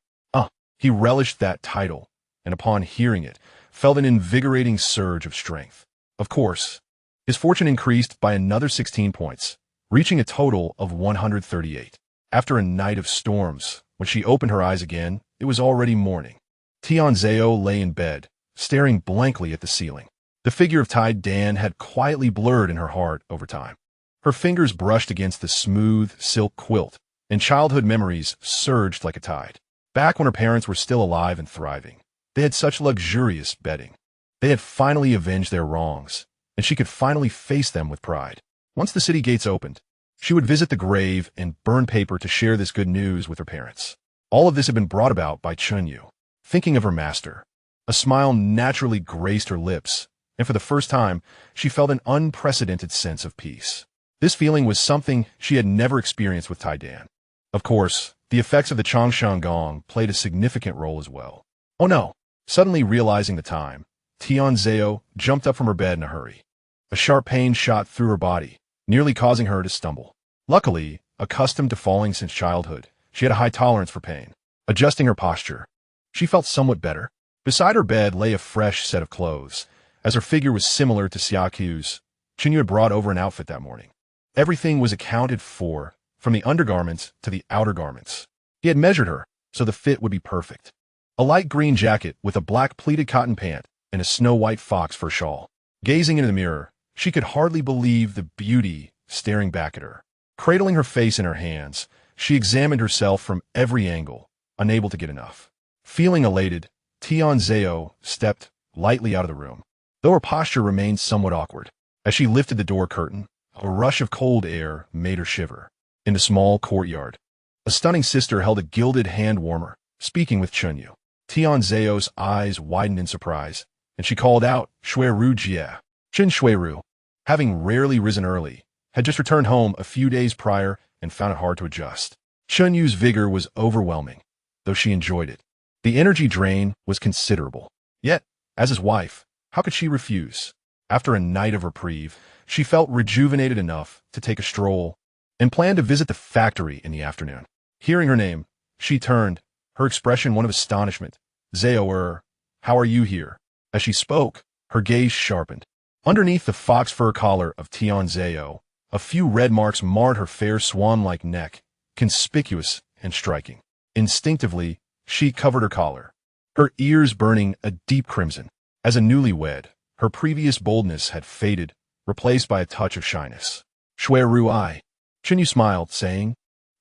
He relished that title, and upon hearing it, felt an invigorating surge of strength. Of course, his fortune increased by another 16 points, reaching a total of 138. After a night of storms, when she opened her eyes again, it was already morning. Tian Zhao lay in bed, staring blankly at the ceiling. The figure of Tai Dan had quietly blurred in her heart over time. Her fingers brushed against the smooth silk quilt, and childhood memories surged like a tide. Back when her parents were still alive and thriving, they had such luxurious bedding. They had finally avenged their wrongs, and she could finally face them with pride. Once the city gates opened, she would visit the grave and burn paper to share this good news with her parents. All of this had been brought about by Chen You. Thinking of her master, a smile naturally graced her lips, and for the first time, she felt an unprecedented sense of peace. This feeling was something she had never experienced with Tai Dan. Of course, the effects of the Changshan Gong played a significant role as well. Oh no! Suddenly realizing the time, Tian Zhao jumped up from her bed in a hurry. A sharp pain shot through her body, nearly causing her to stumble. Luckily, accustomed to falling since childhood, she had a high tolerance for pain. Adjusting her posture, she felt somewhat better. Beside her bed lay a fresh set of clothes. As her figure was similar to Xiao'e's, Chen You had brought over an outfit that morning. Everything was accounted for, from the undergarments to the outer garments. He had measured her, so the fit would be perfect. A light green jacket with a black pleated cotton pant and a snow-white fox fur shawl. Gazing into the mirror, She could hardly believe the beauty staring back at her. Cradling her face in her hands, she examined herself from every angle, unable to get enough. Feeling elated, Tian Zhao stepped lightly out of the room, though her posture remained somewhat awkward. As she lifted the door curtain, a rush of cold air made her shiver. In the small courtyard, a stunning sister held a gilded hand warmer, speaking with Chen You. Tian Zhao's eyes widened in surprise, and she called out, "Xueru Jie." Chen Xueru, having rarely risen early, had just returned home a few days prior and found it hard to adjust. Chen Yu's vigor was overwhelming, though she enjoyed it. The energy drain was considerable. Yet, as his wife, how could she refuse? After a night of reprieve, she felt rejuvenated enough to take a stroll and planned to visit the factory in the afternoon. Hearing her name, she turned, her expression one of astonishment. "Xiao'e, how are you here?" As she spoke, her gaze sharpened. Underneath the fox fur collar of Tian Zhao, a few red marks marred her fair swan-like neck, conspicuous and striking. Instinctively, she covered her collar, her ears burning a deep crimson. As a newlywed, her previous boldness had faded, replaced by a touch of shyness. "Xueru I." Chen You smiled, saying,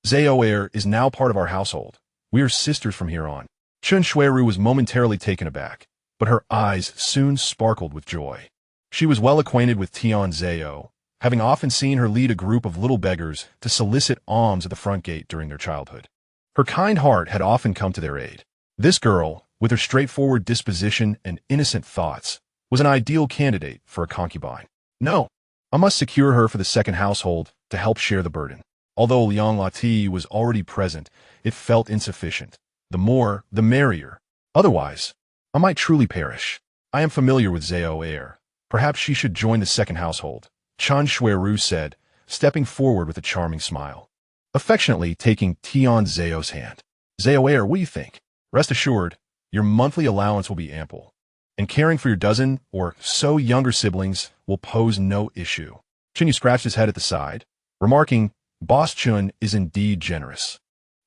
"Xiao'e is now part of our household. We are sisters from here on." Chen Xueru was momentarily taken aback, but her eyes soon sparkled with joy. She was well acquainted with Tian Zhao, having often seen her lead a group of little beggars to solicit alms at the front gate during their childhood. Her kind heart had often come to their aid. This girl, with her straightforward disposition and innocent thoughts, was an ideal candidate for a concubine. No, I must secure her for the second household to help share the burden. Although Liang Lati was already present, it felt insufficient. The more, the merrier. Otherwise, I might truly perish. I am familiar with Xiao'e. Perhaps she should join the second household, Chen Xueru said, stepping forward with a charming smile. Affectionately taking Tian Zhao's hand. "Xiao'e, what do you think? Rest assured, your monthly allowance will be ample, and caring for your dozen or so younger siblings will pose no issue." Chen You scratched his head at the side, remarking, "Boss Chun is indeed generous.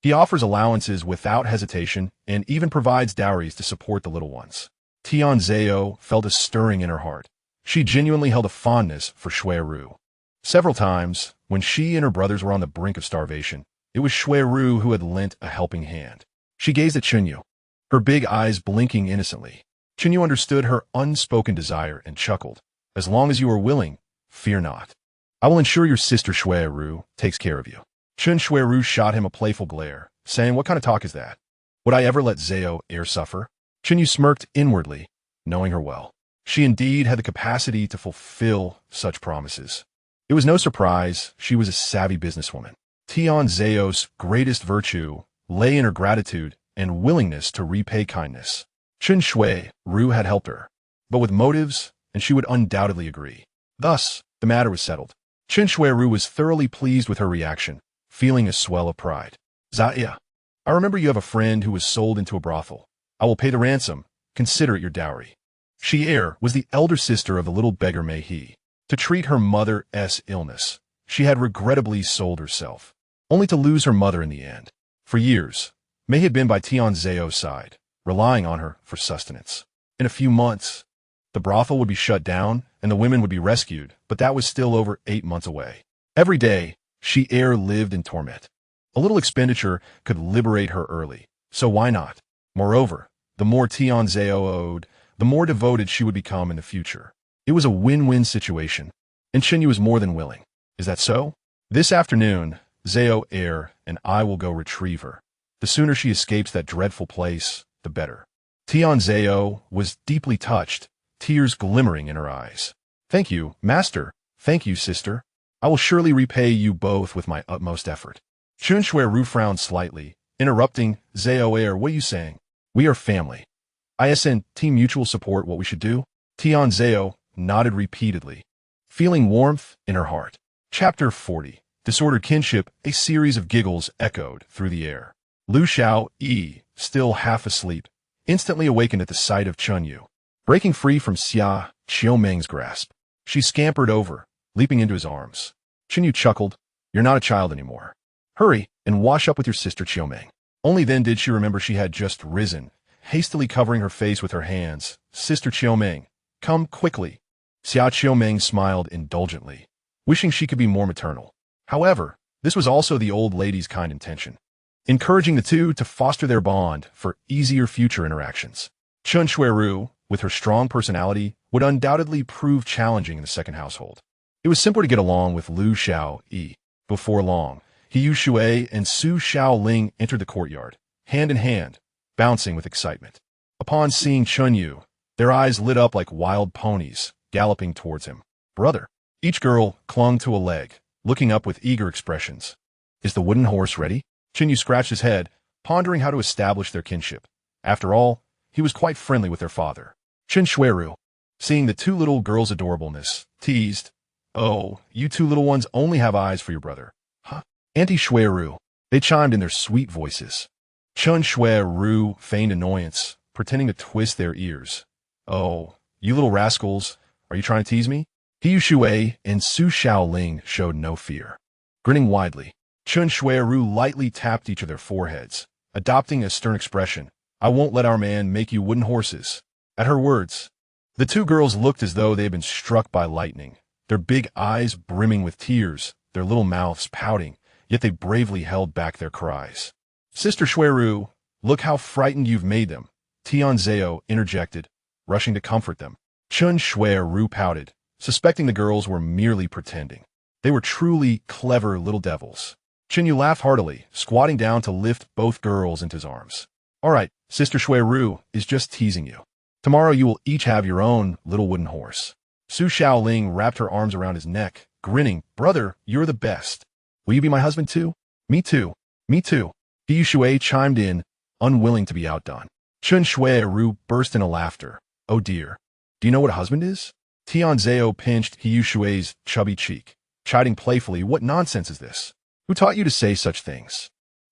He offers allowances without hesitation and even provides dowries to support the little ones." Tian Zhao felt a stirring in her heart. She genuinely held a fondness for Xueru. Several times, when she and her brothers were on the brink of starvation, it was Xueru who had lent a helping hand. She gazed at Chen You, her big eyes blinking innocently. Chen You understood her unspoken desire and chuckled. "As long as you are willing, fear not. I will ensure your sister Xueru takes care of you." Chen Xueru shot him a playful glare, saying, "What kind of talk is that? Would I ever let Xiao'e suffer?" Chen You smirked inwardly, knowing her well. She indeed had the capacity to fulfill such promises. It was no surprise she was a savvy businesswoman. Tian Zhao's greatest virtue lay in her gratitude and willingness to repay kindness. Chen Xueru had helped her, but with motives, and she would undoubtedly agree. Thus, the matter was settled. Chen Xueru was thoroughly pleased with her reaction, feeling a swell of pride. "Zaya, I remember you have a friend who was sold into a brothel. I will pay the ransom. Consider it your dowry." Xiao'e was the elder sister of the little beggar Mei He. To treat her mother's illness, she had regrettably sold herself, only to lose her mother in the end. For years, Mei had been by Tian Zhao's side, relying on her for sustenance. In a few months, the brothel would be shut down and the women would be rescued, but that was still over 8 months away. Every day, Xiao'e lived in torment. A little expenditure could liberate her early, so why not? Moreover, the more Tian Zhao owed, the more devoted she would become in the future. It was a win-win situation, and Chen You was more than willing. Is that so? "This afternoon, Xiao'e and I will go retrieve her. The sooner she escapes that dreadful place, the better." Tian Zhao was deeply touched, tears glimmering in her eyes. "Thank you, master. Thank you, sister. I will surely repay you both with my utmost effort." Chen Xueru frowned slightly, interrupting, "Xiao'e, what are you saying? We are family. ISN team mutual support what we should do?" Tian Zhao nodded repeatedly, feeling warmth in her heart. Chapter 40. Disordered Kinship. A series of giggles echoed through the air. Lu Xiao'e, still half asleep, instantly awakened at the sight of Chen You. Breaking free from Xiaomeng's grasp, she scampered over, leaping into his arms. Chen You chuckled, "You're not a child anymore. Hurry and wash up with your sister Xiaomeng." Only then did she remember she had just risen, hastily covering her face with her hands. "Sister Xiaomeng, come quickly." Xiao'e smiled indulgently, wishing she could be more maternal. However, this was also the old lady's kind intention, encouraging the two to foster their bond for easier future interactions. Chen Xueru, with her strong personality, would undoubtedly prove challenging in the second household. It was simpler to get along with Lu Xiao'e. Before long, Xiao'e and Su Xiaoling entered the courtyard, hand in hand, bouncing with excitement. Upon seeing Chen You, their eyes lit up like wild ponies, galloping towards him. Brother. Each girl clung to a leg, looking up with eager expressions. Is the wooden horse ready? Chen You scratched his head, pondering how to establish their kinship. After all, he was quite friendly with their father. Chen Xueru, seeing the two little girls' adorableness, teased, "Oh, you two little ones only have eyes for your brother." Huh? Auntie Xueru, they chimed in their sweet voices. Chen Xueru feigned annoyance, pretending to twist their ears. "Oh, you little rascals, are you trying to tease me?" Xiao'e and Su Xiaoling showed no fear. Grinning widely, Chen Xueru lightly tapped each of their foreheads, adopting a stern expression. "I won't let our man make you wooden horses." At her words, the two girls looked as though they had been struck by lightning, their big eyes brimming with tears, their little mouths pouting, yet they bravely held back their cries. "Sister Xueru, look how frightened you've made them," Tianzao interjected, rushing to comfort them. Chen Xueru pouted, suspecting the girls were merely pretending. They were truly clever little devils. Chen You laughed heartily, squatting down to lift both girls into his arms. "All right, Sister Xueru is just teasing you. Tomorrow you will each have your own little wooden horse." Su Xiaoling wrapped her arms around his neck, grinning. "Brother, you're the best. Will you be my husband too?" "Me too. Me too." Xiao'e chimed in, unwilling to be outdone. Chen Xueru burst into laughter. "Oh dear. Do you know what a husband is?" Tianzao pinched Xiao'e's chubby cheek, chiding playfully, "What nonsense is this? Who taught you to say such things?"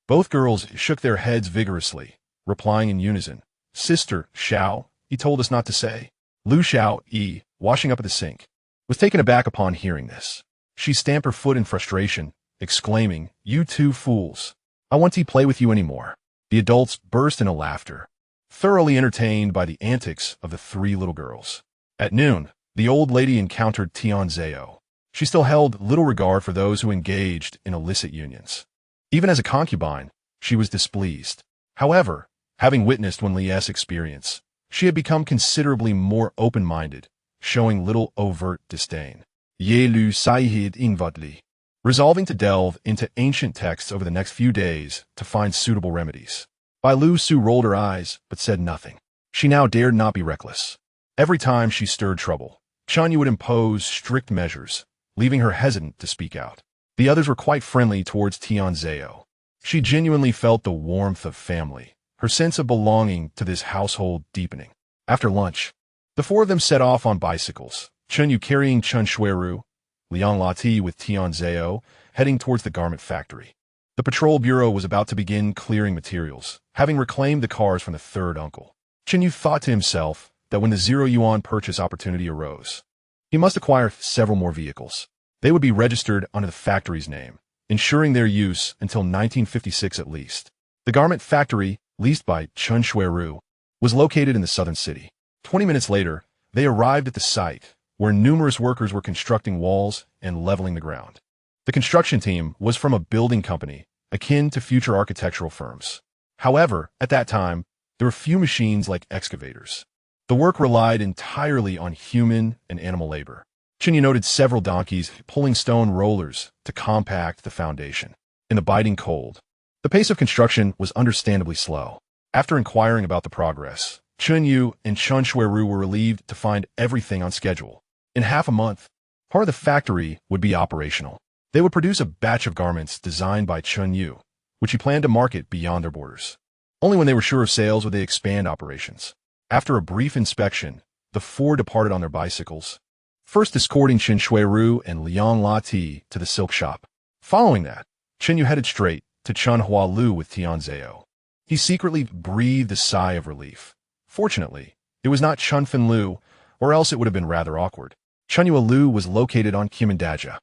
Both girls shook their heads vigorously, replying in unison. "Sister Xiao, he told us not to say." Lu Xiao'e, washing up at the sink, was taken aback upon hearing this. She stamped her foot in frustration, exclaiming, "You two fools. I won't play with you anymore." The adults burst into laughter, thoroughly entertained by the antics of the three little girls. At noon, the old lady encountered Tianzao. She still held little regard for those who engaged in illicit unions. Even as a concubine, she was displeased. However, having witnessed Wen Li's experience, she had become considerably more open-minded, showing little overt disdain. Ye lu saihid inwardly, resolving to delve into ancient texts over the next few days to find suitable remedies. Bai Lu Su rolled her eyes, but said nothing. She now dared not be reckless. Every time she stirred trouble, Chen You would impose strict measures, leaving her hesitant to speak out. The others were quite friendly towards Tianzao. She genuinely felt the warmth of family, her sense of belonging to this household deepening. After lunch, the four of them set off on bicycles, Chen You carrying Chen Xueru, Liang Lati with Tianzao, heading towards the garment factory. The patrol bureau was about to begin clearing materials, having reclaimed the cars from the third uncle. Chen You thought to himself that when the 0 yuan purchase opportunity arose, he must acquire several more vehicles. They would be registered under the factory's name, ensuring their use until 1956 at least. The garment factory, leased by Chen Xueru, was located in the southern city. 20 minutes later, they arrived at the site, where numerous workers were constructing walls and leveling the ground. The construction team was from a building company, akin to future architectural firms. However, at that time, there were few machines like excavators. The work relied entirely on human and animal labor. Chen You noted several donkeys pulling stone rollers to compact the foundation. In the biting cold, the pace of construction was understandably slow. After inquiring about the progress, Chen You and Chen Xueru were relieved to find everything on schedule. In half a month, part of the factory would be operational. They would produce a batch of garments designed by Chen You, which he planned to market beyond their borders. Only when they were sure of sales would they expand operations. After a brief inspection, the four departed on their bicycles, first escorting Chen Xueru and Liang Lati to the silk shop. Following that, Chen Yu headed straight to Chen Huairu with Tianzao. He secretly breathed a sigh of relief. Fortunately, it was not Chen Finlu, or else it would have been rather awkward. Chen Huairu was located on Qimendaja.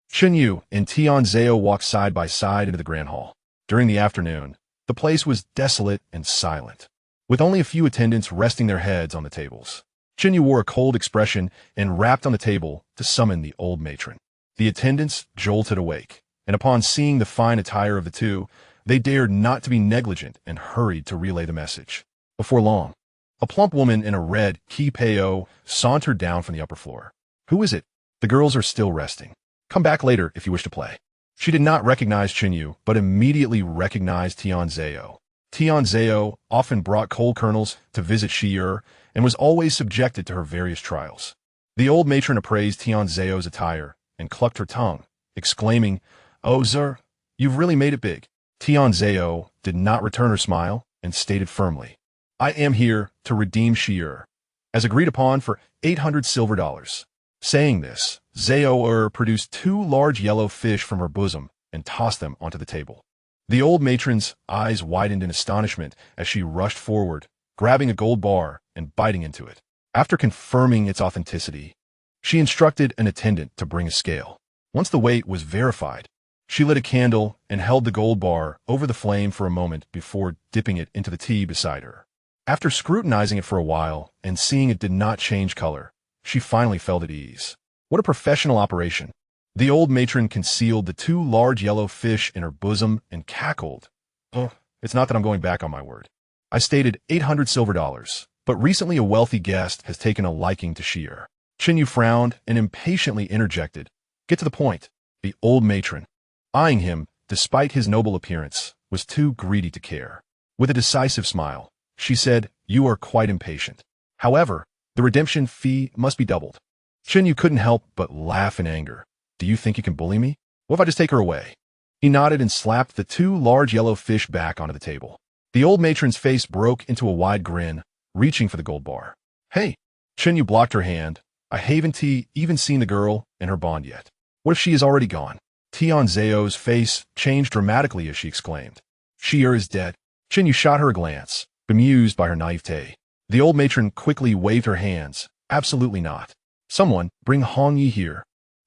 Chen Yu and Tianzao walked side by side into the grand hall. During the afternoon, the place was desolate and silent, with only a few attendants resting their heads on the tables. Chen You wore a cold expression and rapped on the table to summon the old matron. The attendants jolted awake, and upon seeing the fine attire of the two, they dared not to be negligent and hurried to relay the message. Before long, a plump woman in a red kipeo sauntered down from the upper floor. "Who is it? The girls are still resting. Come back later if you wish to play." She did not recognize Chen You, but immediately recognized Tian Xueru. Tian Xueru often brought coal kernels to visit Xi'er and was always subjected to her various trials. The old matron appraised Tian Xueru's attire and clucked her tongue, exclaiming, "Oh, sir, you've really made it big." Tian Xueru did not return her smile and stated firmly, "I am here to redeem Xi'er, as agreed upon for 800 silver dollars." Saying this, Xiao'e produced 2 large yellow fish from her bosom and tossed them onto the table. The old matron's eyes widened in astonishment as she rushed forward, grabbing a gold bar and biting into it. After confirming its authenticity, she instructed an attendant to bring a scale. Once the weight was verified, she lit a candle and held the gold bar over the flame for a moment before dipping it into the tea beside her. After scrutinizing it for a while and seeing it did not change color, she finally felt at ease. What a professional operation. The old matron concealed the 2 large yellow fish in her bosom and cackled. "Oh, it's not that I'm going back on my word. I stated 800 silver dollars, but recently a wealthy guest has taken a liking to Xi'er." Chen You frowned and impatiently interjected, "Get to the point." The old matron, eyeing him despite his noble appearance, was too greedy to care. With a decisive smile, she said, "You are quite impatient. However, the redemption fee must be doubled." Chen You couldn't help but laugh in anger. "Do you think you can bully me? What if I just take her away?" He nodded and slapped the 2 large yellow fish back onto the table. The old matron's face broke into a wide grin, reaching for the gold bar. "Hey!" Chen You blocked her hand. "I haven't even seen the girl and her bond yet. What if she is already gone?" Tian Xueru's face changed dramatically as she exclaimed, "Xi'er is dead." Chen You shot her a glance, bemused by her naivete. The old matron quickly waved her hands. "Absolutely not. Someone, bring Hong Yi here."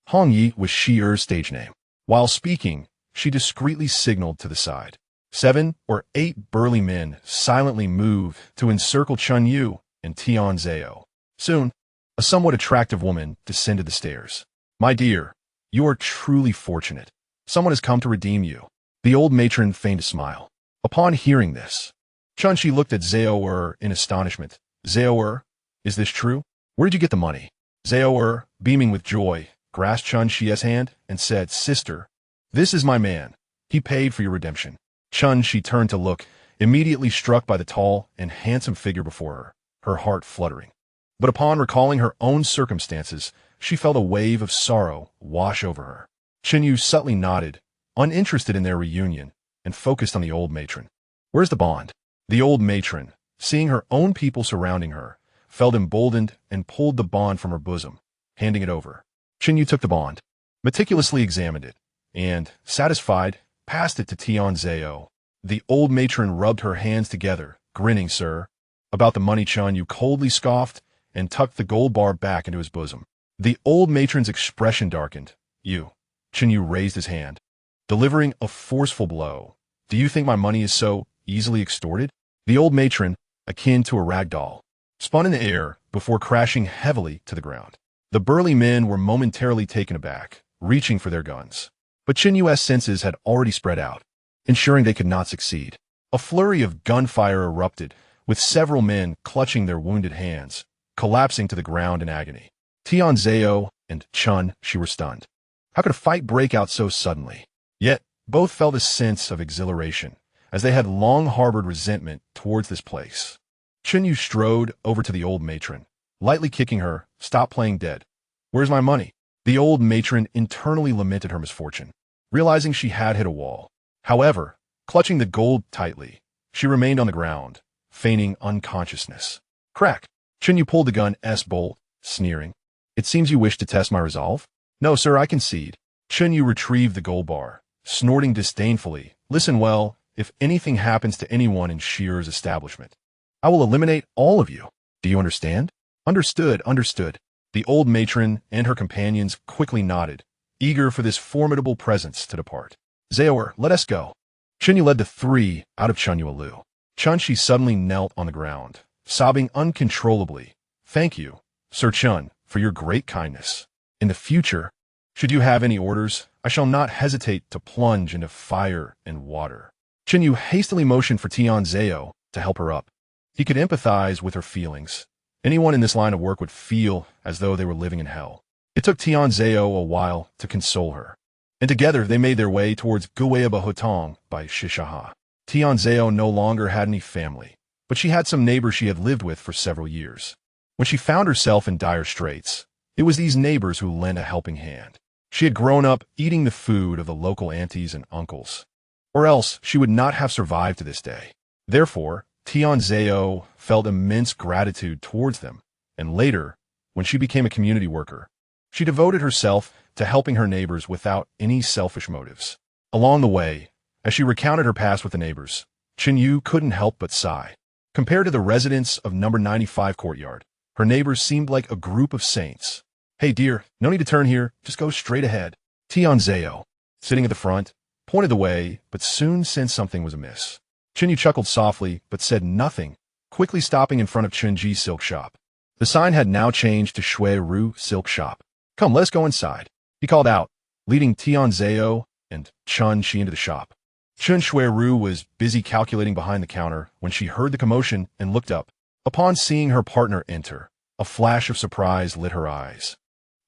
Hong Yi was Xi'er's stage name. While speaking, she discreetly signaled to the side. 7 or 8 burly men silently moved to encircle Chen You and Tian Xueru. Soon, a somewhat attractive woman descended the stairs. "My dear, you are truly fortunate. Someone has come to redeem you." The old matron feigned a smile. Upon hearing this, Chen Shi looked at Xiao'e in astonishment. "Xiao'e, is this true? Where did you get the money?" Xiao'e, beaming with joy, grasped Chen Shi's hand and said, "Sister, this is my man. He paid for your redemption." Chen Shi turned to look, immediately struck by the tall and handsome figure before her, her heart fluttering. But upon recalling her own circumstances, she felt a wave of sorrow wash over her. Chen You subtly nodded, uninterested in their reunion, and focused on the old matron. "Where's the bond?" The old matron, seeing her own people surrounding her, felt emboldened and pulled the bond from her bosom, handing it over. Chen You took the bond, meticulously examined it, and, satisfied, passed it to Tian Xueru. The old matron rubbed her hands together, grinning. "Sir." "About the money," Chen You coldly scoffed and tucked the gold bar back into his bosom. The old matron's expression darkened. "You." Chen You raised his hand, delivering a forceful blow. "Do you think my money is so easily extorted?" The old matron, akin to a rag doll, spun in the air before crashing heavily to the ground. The burly men were momentarily taken aback, reaching for their guns. But Chen Yu's senses had already spread out, ensuring they could not succeed. A flurry of gunfire erupted, with several men clutching their wounded hands, collapsing to the ground in agony. Tian Xueru and Chen Shi were stunned. How could a fight break out so suddenly? Yet, both felt a sense of exhilaration, as they had long harbored resentment towards this place. Chen Yu strode over to the old matron, lightly kicking her. "Stop playing dead. Where's my money?" The old matron internally lamented her misfortune, realizing she had hit a wall. However, clutching the gold tightly, she remained on the ground, feigning unconsciousness. Crack! Chen Yu pulled the gun's bolt, sneering. "It seems you wish to test my resolve?" "No, sir, I concede." Chen Yu retrieved the gold bar, snorting disdainfully. "Listen well. If anything happens to anyone in Xi'er's establishment, I will eliminate all of you. Do you understand?" "Understood, understood." The old matron and her companions quickly nodded, eager for this formidable presence to depart. "Xiao'e, let us go." Chen Yu led the 3 out of Chen Yuelu. Chen Shi suddenly knelt on the ground, sobbing uncontrollably, Thank you, Sir Chen, for your great kindness. In the future, should you have any orders, I shall not hesitate to plunge into fire and water. Chen You hastily motioned for Tianzhao to help her up. He could empathize with her feelings. Anyone in this line of work would feel as though they were living in hell. It took Tianzhao a while to console her, and together they made their way towards Gueba Hotong by Shishaha. Tianzhao no longer had any family, but she had some neighbors she had lived with for several years. When she found herself in dire straits, it was these neighbors who lent a helping hand. She had grown up eating the food of the local aunties and uncles, or else she would not have survived to this day. Therefore, Tianzhao felt immense gratitude towards them, and later, when she became a community worker, she devoted herself to helping her neighbors without any selfish motives. Along the way, as she recounted her past with the neighbors, Chen You couldn't help but sigh. Compared to the residents of number 95 Courtyard, her neighbors seemed like a group of saints. Hey dear, no need to turn here, just go straight ahead. Tianzhao, sitting at the front, pointed the way, but soon sensed something was amiss. Chen You chuckled softly, but said nothing, quickly stopping in front of Chunji's silk shop. The sign had now changed to Xueru Silk Shop. Come, let's go inside, he called out, leading Tianzhao and Chen Xi into the shop. Chen Xueru was busy calculating behind the counter when she heard the commotion and looked up. Upon seeing her partner enter, a flash of surprise lit her eyes,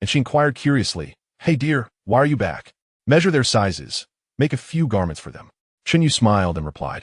and she inquired curiously, Hey dear, why are you back? Measure their sizes. Make a few garments for them. Chen Yu smiled and replied,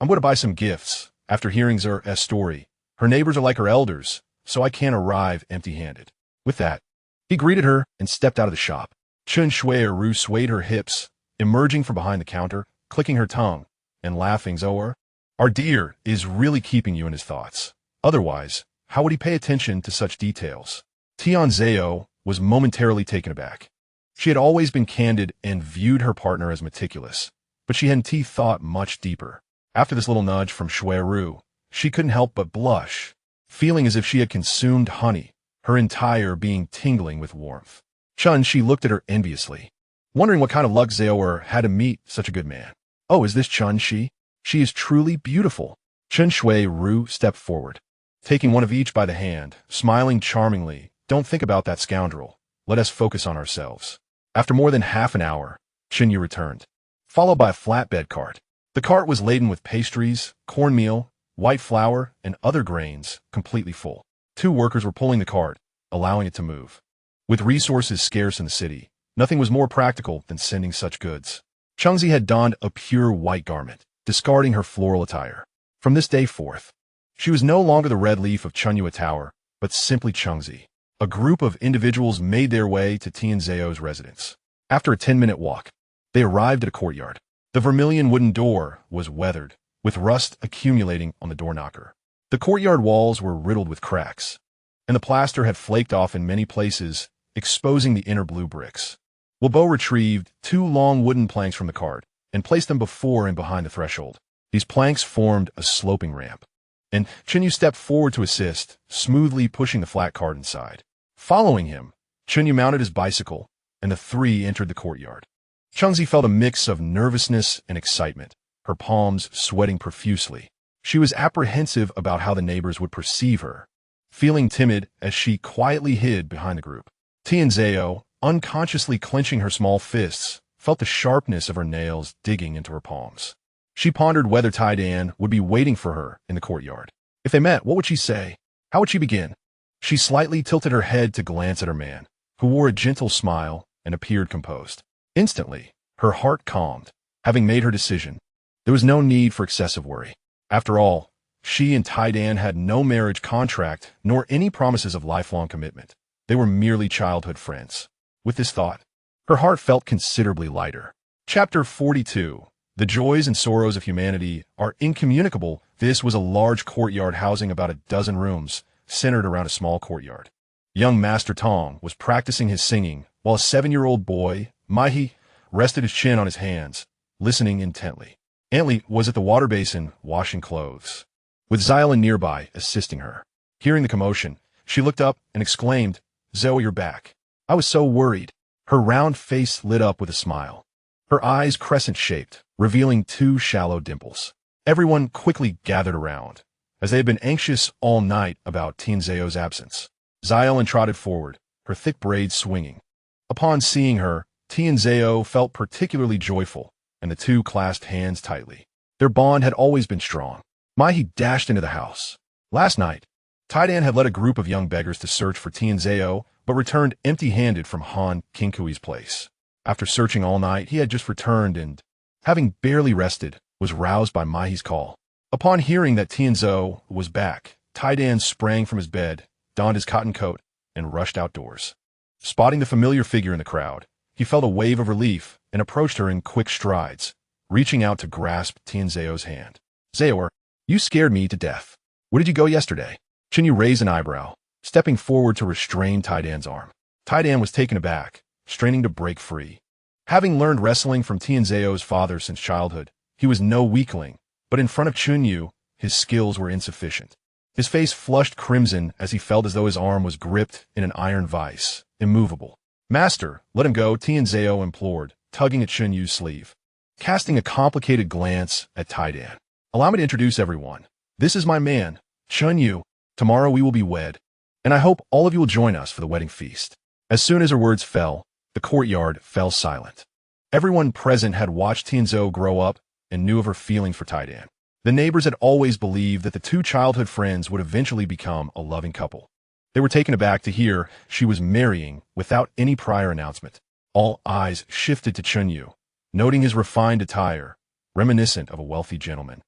I'm going to buy some gifts. After hearing Zer's story, her neighbors are like her elders, so I can't arrive empty-handed. With that, he greeted her and stepped out of the shop. Chen Xueru swayed her hips, emerging from behind the counter, clicking her tongue, and laughing. Zoer, our dear is really keeping you in his thoughts. Otherwise, how would he pay attention to such details? Tianzhao was momentarily taken aback. She had always been candid and viewed her partner as meticulous, but she hadn't thought much deeper. After this little nudge from Xueru, she couldn't help but blush, feeling as if she had consumed honey, her entire being tingling with warmth. Chen Xi looked at her enviously, wondering what kind of luck Zoer had to meet such a good man. Oh, is this Chen Xi? She is truly beautiful. Chen Xueru stepped forward, taking one of each by the hand, smiling charmingly. Don't think about that scoundrel. Let us focus on ourselves. After more than half an hour, Chen Yu returned, followed by a flatbed cart. The cart was laden with pastries, cornmeal, white flour, and other grains, completely full. 2 workers were pulling the cart, allowing it to move. With resources scarce in the city, nothing was more practical than sending such goods. Chengzi had donned a pure white garment, discarding her floral attire. From this day forth, she was no longer the red leaf of Chenyue Tower, but simply Chengzi. A group of individuals made their way to Tianzhao's residence. After a 10-minute walk, they arrived at a courtyard. The vermilion wooden door was weathered, with rust accumulating on the door knocker. The courtyard walls were riddled with cracks, and the plaster had flaked off in many places, exposing the inner blue bricks. Wilbo retrieved 2 long wooden planks from the cart and placed them before and behind the threshold. These planks formed a sloping ramp, and Chen Yu stepped forward to assist, smoothly pushing the flat cart inside. Following him, Chen Yu mounted his bicycle, and the 3 entered the courtyard. Chengzi felt a mix of nervousness and excitement, her palms sweating profusely. She was apprehensive about how the neighbors would perceive her, feeling timid as she quietly hid behind the group. Tianzhao, unconsciously clenching her small fists, felt the sharpness of her nails digging into her palms. She pondered whether Tai Dan would be waiting for her in the courtyard. If they met, what would she say? How would she begin? She slightly tilted her head to glance at her man, who wore a gentle smile and appeared composed. Instantly, her heart calmed. Having made her decision, there was no need for excessive worry. After all, she and Tai Dan had no marriage contract nor any promises of lifelong commitment. They were merely childhood friends. With this thought, her heart felt considerably lighter. Chapter 42. The joys and sorrows of humanity are incommunicable. This was a large courtyard housing about a dozen rooms, centered around a small courtyard. Young Master Tong was practicing his singing, while a 7-year-old boy, Maihi, rested his chin on his hands, listening intently. Antli was at the water basin washing clothes, with Xylan nearby assisting her. Hearing the commotion, she looked up and exclaimed, Zoe, you're back. I was so worried. Her round face lit up with a smile, her eyes crescent-shaped, revealing 2 shallow dimples. Everyone quickly gathered around, as they had been anxious all night about Tianzheo's absence. Xiao'e trotted forward, her thick braids swinging. Upon seeing her, Tianzheo felt particularly joyful, and the two clasped hands tightly. Their bond had always been strong. Mai dashed into the house. Last night, Taidan had led a group of young beggars to search for Tianzheo, but returned empty-handed from Han Qinghui's place. After searching all night, he had just returned and, having barely rested, was roused by Mai's call. Upon hearing that Tianzhou was back, Taidan sprang from his bed, donned his cotton coat, and rushed outdoors. Spotting the familiar figure in the crowd, he felt a wave of relief and approached her in quick strides, reaching out to grasp Tianzheo's hand. "Xiao'e, you scared me to death. Where did you go yesterday?" Chen You raised an eyebrow, stepping forward to restrain Taidan's arm. Taidan was taken aback, straining to break free. Having learned wrestling from Tianzheo's father since childhood, he was no weakling, but in front of Chen You, his skills were insufficient. His face flushed crimson as he felt as though his arm was gripped in an iron vice, immovable. "Master, let him go," Tianzheo implored, tugging at Chen Yu's sleeve. Casting a complicated glance at Taidan. "Allow me to introduce everyone. This is my man, Chen You. Tomorrow we will be wed, and I hope all of you will join us for the wedding feast." As soon as her words fell, the courtyard fell silent. Everyone present had watched Tianzhou grow up and knew of her feelings for Taidan. The neighbors had always believed that the two childhood friends would eventually become a loving couple. They were taken aback to hear she was marrying without any prior announcement. All eyes shifted to Chen You, noting his refined attire, reminiscent of a wealthy gentleman.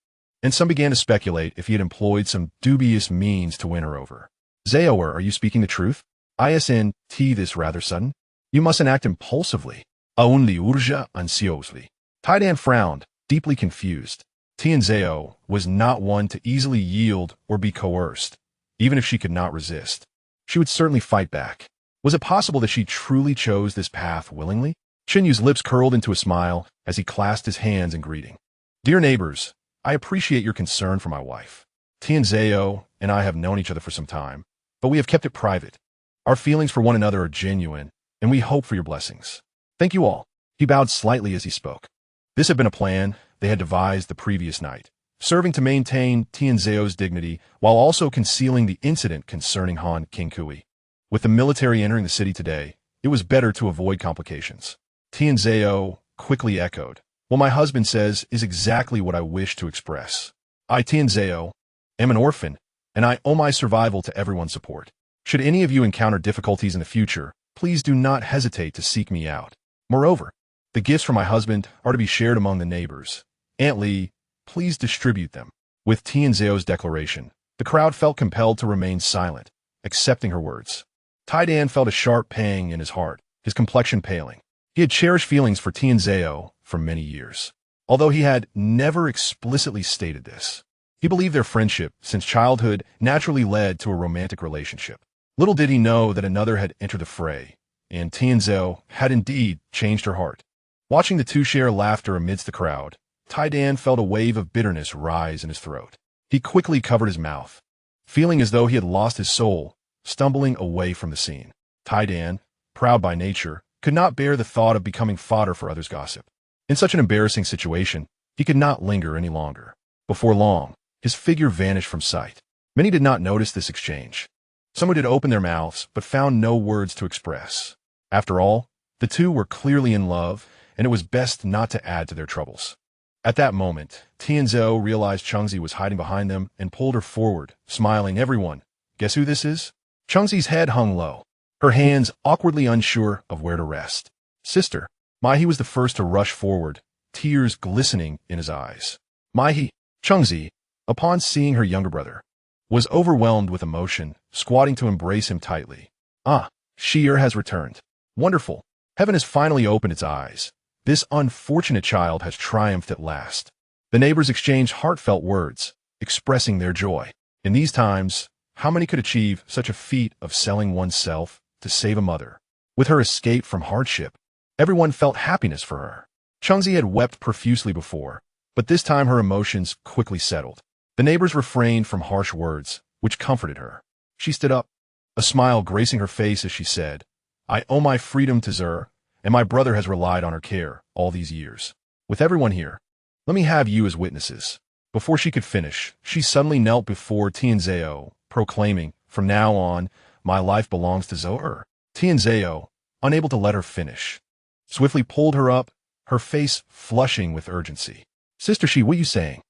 And some began to speculate if he had employed some dubious means to win her over. "Xiao'e, are you speaking the truth? Isn't this rather sudden? You mustn't act impulsively." "Only urge ansiosely." Taidan frowned, deeply confused. Tianzheo was not one to easily yield or be coerced, even if she could not resist. She would certainly fight back. Was it possible that she truly chose this path willingly? Chen Yu's lips curled into a smile as he clasped his hands in greeting. "Dear neighbors, I appreciate your concern for my wife. Tianzheo and I have known each other for some time, but we have kept it private. Our feelings for one another are genuine, and we hope for your blessings. Thank you all." He bowed slightly as he spoke. This had been a plan they had devised the previous night, serving to maintain Tianzheo's dignity while also concealing the incident concerning Han Qinghui. With the military entering the city today, it was better to avoid complications. Tianzheo quickly echoed, "What my husband says is exactly what I wish to express. I, Tianzheo, am an orphan, and I owe my survival to everyone's support. Should any of you encounter difficulties in the future, please do not hesitate to seek me out. Moreover, the gifts from my husband are to be shared among the neighbors. Aunt Li, please distribute them." With Tianzheo's declaration, the crowd felt compelled to remain silent, accepting her words. Taidan felt a sharp pang in his heart, his complexion paling. He had cherished feelings for Tianzheo for many years, although he had never explicitly stated this. He believed their friendship, since childhood, naturally led to a romantic relationship. Little did he know that another had entered the fray, and Tianzheo had indeed changed her heart. Watching the two share laughter amidst the crowd, Taidan felt a wave of bitterness rise in his throat. He quickly covered his mouth, feeling as though he had lost his soul, stumbling away from the scene. Taidan, proud by nature, could not bear the thought of becoming fodder for others' gossip. In such an embarrassing situation, he could not linger any longer. Before long, his figure vanished from sight. Many did not notice this exchange. Some did open their mouths, but found no words to express. After all, the two were clearly in love, and it was best not to add to their troubles. At that moment, Tianzhou realized Chengzi was hiding behind them and pulled her forward, smiling. "Everyone, guess who this is?" Chengzi's head hung low, her hands awkwardly unsure of where to rest. "Sister." Mai was the first to rush forward, tears glistening in his eyes. Chengzi, upon seeing her younger brother, was overwhelmed with emotion, squatting to embrace him tightly. "Ah, Xi'er has returned. Wonderful. Heaven has finally opened its eyes. This unfortunate child has triumphed at last." The neighbors exchanged heartfelt words, expressing their joy. In these times, how many could achieve such a feat of selling oneself to save a mother? With her escape from hardship, everyone felt happiness for her. Chengzi had wept profusely before, but this time her emotions quickly settled. The neighbors refrained from harsh words, which comforted her. She stood up, a smile gracing her face as she said, "I owe my freedom to Xi'er, and my brother has relied on her care all these years. With everyone here, let me have you as witnesses." Before she could finish, she suddenly knelt before Tianzhao, proclaiming, "From now on, my life belongs to Xiao'e." Tianzhao, unable to let her finish, swiftly pulled her up, her face flushing with urgency. "Sister Shi, what are you saying?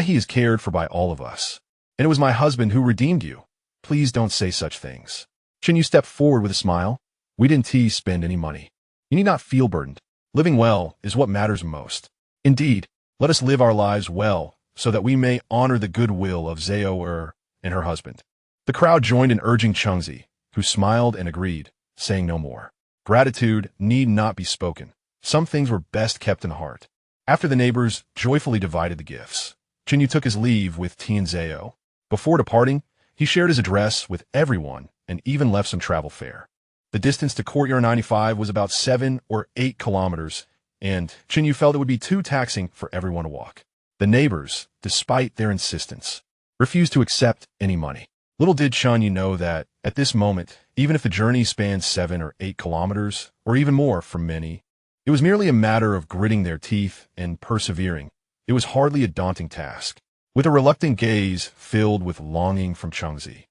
He is cared for by all of us. And it was my husband who redeemed you. Please don't say such things." Chen You stepped forward with a smile. "We didn't spend any money. You need not feel burdened. Living well is what matters most. Indeed, let us live our lives well, so that we may honor the goodwill of Xiao'e and her husband." The crowd joined in urging Chengzi, who smiled and agreed, saying no more. Gratitude need not be spoken. Some things were best kept in the heart. After the neighbors joyfully divided the gifts, Chen You took his leave with Tianzhao. Before departing, he shared his address with everyone and even left some travel fare. The distance to Courtyard 95 was about 7 or 8 kilometers, and Chen You felt it would be too taxing for everyone to walk. The neighbors, despite their insistence, refused to accept any money. Little did Chen You know that, at this moment, even if the journey spanned 7 or 8 kilometers, or even more for many, it was merely a matter of gritting their teeth and persevering. It was hardly a daunting task. With a reluctant gaze filled with longing from Chengzi,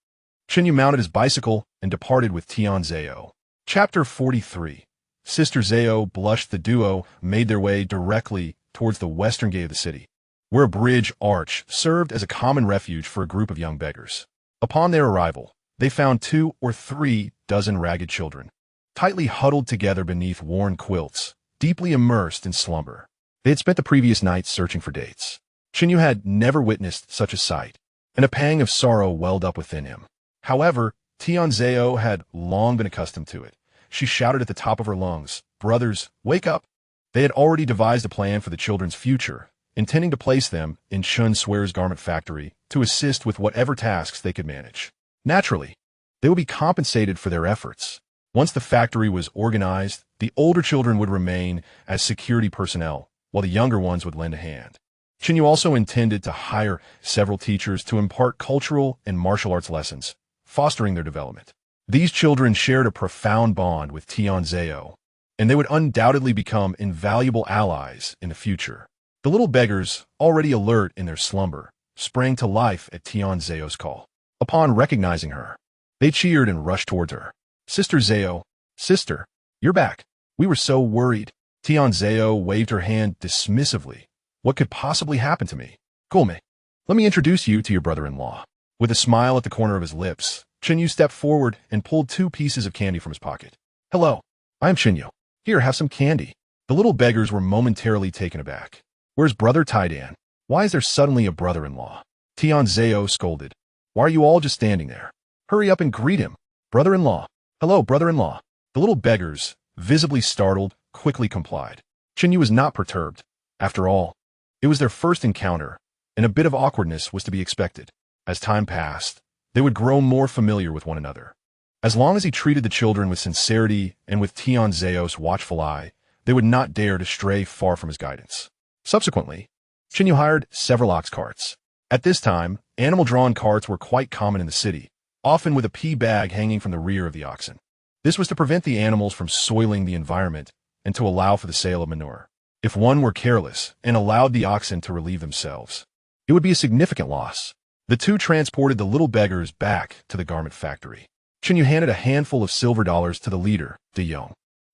Chen You mounted his bicycle and departed with Tianzhao. Chapter 43. Sister Xiao blushed. The duo made their way directly towards the western gate of the city, where a bridge arch served as a common refuge for a group of young beggars. Upon their arrival, they found 2 or 3 dozen ragged children, tightly huddled together beneath worn quilts, deeply immersed in slumber. They had spent the previous night searching for dates. Chen You had never witnessed such a sight, and a pang of sorrow welled up within him. However, Tianzhao had long been accustomed to it. She shouted at the top of her lungs, "Brothers, wake up!" They had already devised a plan for the children's future, intending to place them in Chen Xueru's garment factory to assist with whatever tasks they could manage. Naturally, they would be compensated for their efforts. Once the factory was organized, the older children would remain as security personnel, while the younger ones would lend a hand. Chen You also intended to hire several teachers to impart cultural and martial arts lessons, fostering their development. These children shared a profound bond with Tianzhao, and they would undoubtedly become invaluable allies in the future. The little beggars, already alert in their slumber, sprang to life at Tianzhao's call. Upon recognizing her, they cheered and rushed towards her. "Sister Xiao, sister, you're back. We were so worried." Tianzhao waved her hand dismissively. "What could possibly happen to me? Gome, let me introduce you to your brother-in-law." With a smile at the corner of his lips, Chen You stepped forward and pulled 2 pieces of candy from his pocket. "Hello, I'm Chen You. Here, have some candy." The little beggars were momentarily taken aback. "Where's Brother Taidan? Why is there suddenly a brother-in-law?" Tianzhao scolded. "Why are you all just standing there? Hurry up and greet him. Brother-in-law. Hello, brother-in-law." The little beggars, visibly startled, quickly complied. Chen You was not perturbed. After all, it was their first encounter, and a bit of awkwardness was to be expected. As time passed, they would grow more familiar with one another. As long as he treated the children with sincerity and with Tianzhao's watchful eye, they would not dare to stray far from his guidance. Subsequently, Chen You hired several ox carts. At this time, animal-drawn carts were quite common in the city, often with a pea bag hanging from the rear of the oxen. This was to prevent the animals from soiling the environment and to allow for the sale of manure. If one were careless and allowed the oxen to relieve themselves, it would be a significant loss. The 2 transported the little beggars back to the garment factory. Chen You handed a handful of silver dollars to the leader, De Yong.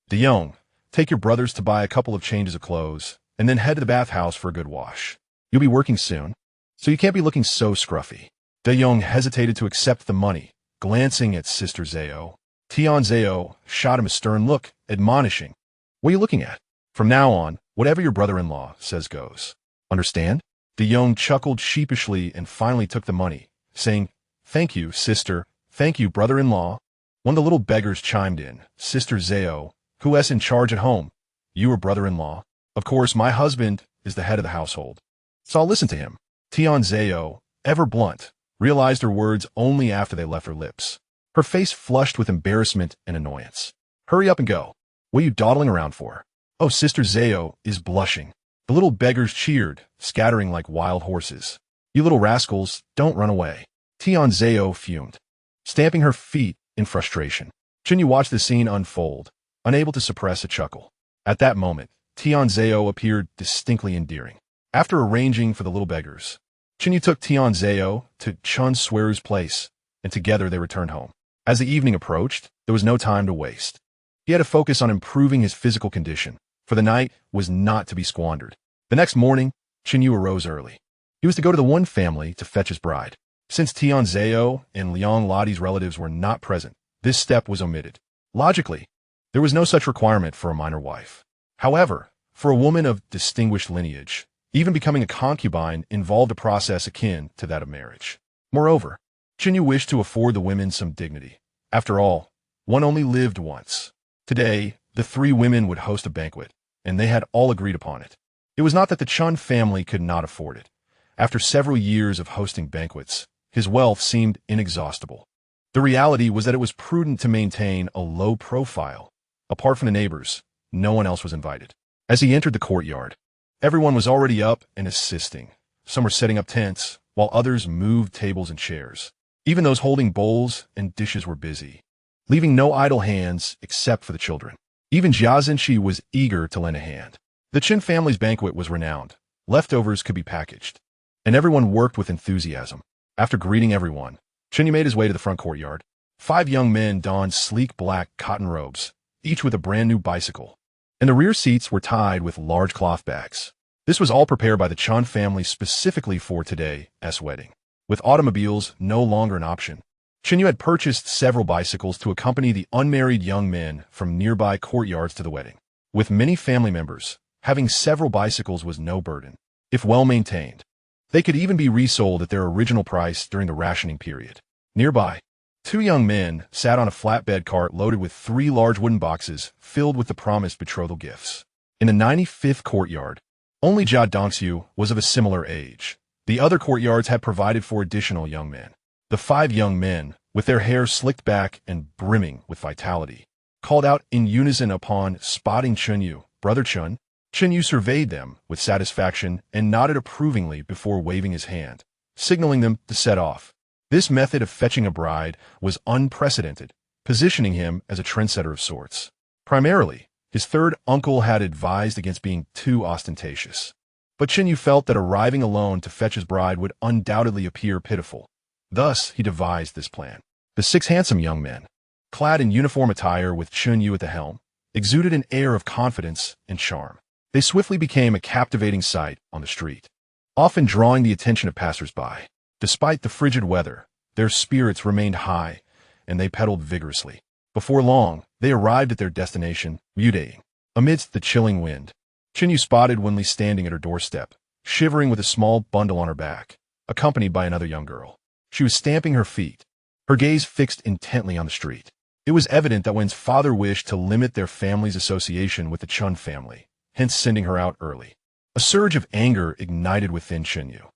"De Yong, take your brothers to buy a couple of changes of clothes, and then head to the bathhouse for a good wash. You'll be working soon, so you can't be looking so scruffy." De Yong hesitated to accept the money, glancing at Sister Xiao. Tianzhao shot him a stern look, admonishing, "What are you looking at? From now on, whatever your brother-in-law says goes. Understand?" De Yong chuckled sheepishly and finally took the money, saying, "Thank you, sister. Thank you, brother-in-law." One of the little beggars chimed in, "Sister Xiao, who is in charge at home? You or brother-in-law? Of course, my husband is the head of the household, so I'll listen to him." Tianzhao, ever blunt, realized her words only after they left her lips. Her face flushed with embarrassment and annoyance. "Hurry up and go. What are you dawdling around for?" "Oh, Sister Xiao is blushing." The little beggars cheered, scattering like wild horses. "You little rascals, don't run away." Tianzhao fumed, stamping her feet in frustration. Chen You watched the scene unfold, unable to suppress a chuckle. At that moment, Tianzhao appeared distinctly endearing. After arranging for the little beggars, Chen You took Xiao'e to Chen Xueru's place, and together they returned home. As the evening approached, there was no time to waste. He had to focus on improving his physical condition, for the night was not to be squandered. The next morning, Chen You arose early. He was to go to the one family to fetch his bride. Since Xiao'e and Liang Ladi's relatives were not present, this step was omitted. Logically, there was no such requirement for a minor wife. However, for a woman of distinguished lineage, even becoming a concubine involved a process akin to that of marriage. Moreover, Chen You wished to afford the women some dignity. After all, one only lived once. Today, the three women would host a banquet, and they had all agreed upon it. It was not that the Chen family could not afford it. After several years of hosting banquets, his wealth seemed inexhaustible. The reality was that it was prudent to maintain a low profile. Apart from the neighbors, no one else was invited. As he entered the courtyard, everyone was already up and assisting. Some were setting up tents, while others moved tables and chairs. Even those holding bowls and dishes were busy, leaving no idle hands except for the children. Even Jia Zhenxi was eager to lend a hand. The Chen family's banquet was renowned. Leftovers could be packaged, and everyone worked with enthusiasm. After greeting everyone, Chen You made his way to the front courtyard. 5 young men donned sleek black cotton robes, each with a brand new bicycle, and the rear seats were tied with large cloth bags. This was all prepared by the Chen family specifically for today's wedding. With automobiles no longer an option, Chen You had purchased several bicycles to accompany the unmarried young men from nearby courtyards to the wedding. With many family members, having several bicycles was no burden. If well maintained, they could even be resold at their original price during the rationing period. Nearby, 2 young men sat on a flatbed cart loaded with 3 large wooden boxes filled with the promised betrothal gifts. In the 95th courtyard, only Jia Dongxiu was of a similar age. The other courtyards had provided for additional young men. The 5 young men, with their hair slicked back and brimming with vitality, called out in unison upon spotting Chen You. Brother Chen. Chen You surveyed them with satisfaction and nodded approvingly before waving his hand, signaling them to set off. This method of fetching a bride was unprecedented, positioning him as a trendsetter of sorts. Primarily, his third uncle had advised against being too ostentatious. But Chen You felt that arriving alone to fetch his bride would undoubtedly appear pitiful. Thus, he devised this plan. The 6 handsome young men, clad in uniform attire with Chen You at the helm, exuded an air of confidence and charm. They swiftly became a captivating sight on the street, often drawing the attention of passers-by. Despite the frigid weather, their spirits remained high, and they pedaled vigorously. Before long, they arrived at their destination, Beauties. Amidst the chilling wind, Chen You spotted Wenli standing at her doorstep, shivering with a small bundle on her back, accompanied by another young girl. She was stamping her feet, her gaze fixed intently on the street. It was evident that Wen's father wished to limit their family's association with the Chen family, hence sending her out early. A surge of anger ignited within Chen You.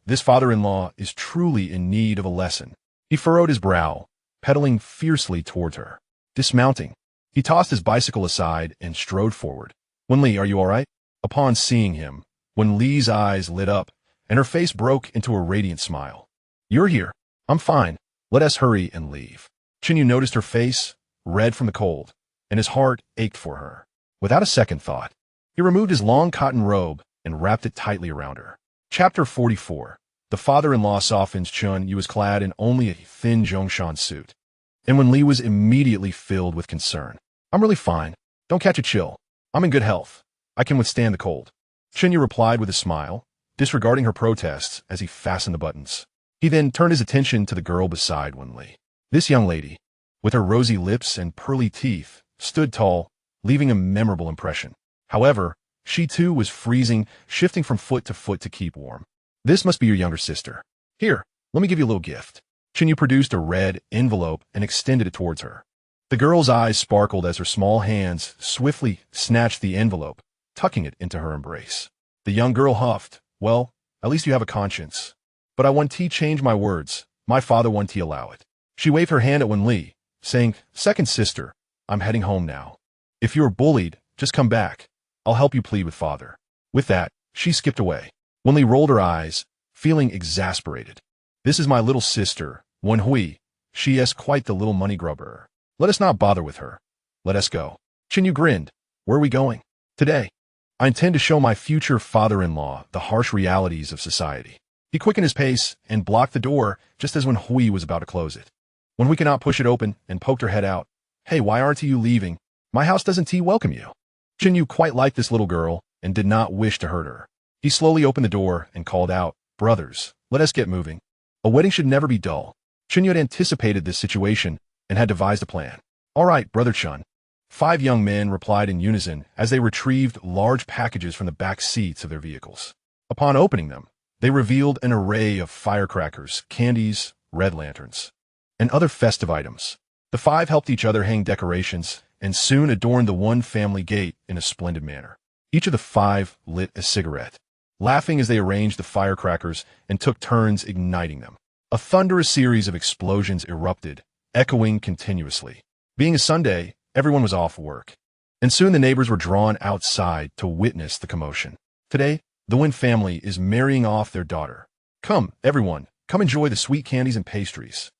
This father-in-law is truly in need of a lesson. He furrowed his brow, pedaling fiercely towards her. Dismounting, he tossed his bicycle aside and strode forward. Wenli, are you all right? Upon seeing him, Wenli's eyes lit up, and her face broke into a radiant smile. You're here. I'm fine. Let us hurry and leave. Chen You noticed her face, red from the cold, and his heart ached for her. Without a second thought, he removed his long cotton robe and wrapped it tightly around her. Chapter 44. The father-in-law softens. Chen You was clad in only a thin Zhongshan suit, and Wenli was immediately filled with concern. I'm really fine. Don't catch a chill. I'm in good health. I can withstand the cold. Chen You replied with a smile, disregarding her protests as he fastened the buttons. He then turned his attention to the girl beside Wenli. This young lady, with her rosy lips and pearly teeth, stood tall, leaving a memorable impression. However, she too was freezing, shifting from foot to keep warm. This must be your younger sister. Here, let me give you a little gift. Chen You produced a red envelope and extended it towards her. The girl's eyes sparkled as her small hands swiftly snatched the envelope, tucking it into her embrace. The young girl huffed. Well, at least you have a conscience. But I want to change my words. My father want to allow it. She waved her hand at Wenli, saying, Second sister, I'm heading home now. If you are bullied, just come back. I'll help you plead with father. With that, she skipped away. Wenli rolled her eyes, feeling exasperated. This is my little sister, Wenhui. She is quite the little money grubber. Let us not bother with her. Let us go. Chen You grinned. Where are we going? Today, I intend to show my future father-in-law the harsh realities of society. He quickened his pace and blocked the door just as Wen Hui was about to close it. Wen Hui could not push it open and poked her head out. "Hey, why aren't you leaving? My house doesn't welcome you." Chen You quite liked this little girl and did not wish to hurt her. He slowly opened the door and called out, "Brothers, let us get moving. A wedding should never be dull." Chen Yu had anticipated this situation and had devised a plan. "All right, Brother Chen." 5 young men replied in unison as they retrieved large packages from the back seats of their vehicles. Upon opening them, they revealed an array of firecrackers, candies, red lanterns, and other festive items. The 5 helped each other hang decorations and soon adorned the one family gate in a splendid manner. Each of the 5 lit a cigarette, laughing as they arranged the firecrackers and took turns igniting them. A thunderous series of explosions erupted, echoing continuously. Being a Sunday, everyone was off work, and soon the neighbors were drawn outside to witness the commotion. Today, the Wen family is marrying off their daughter. "Come, everyone, come enjoy the sweet candies and pastries."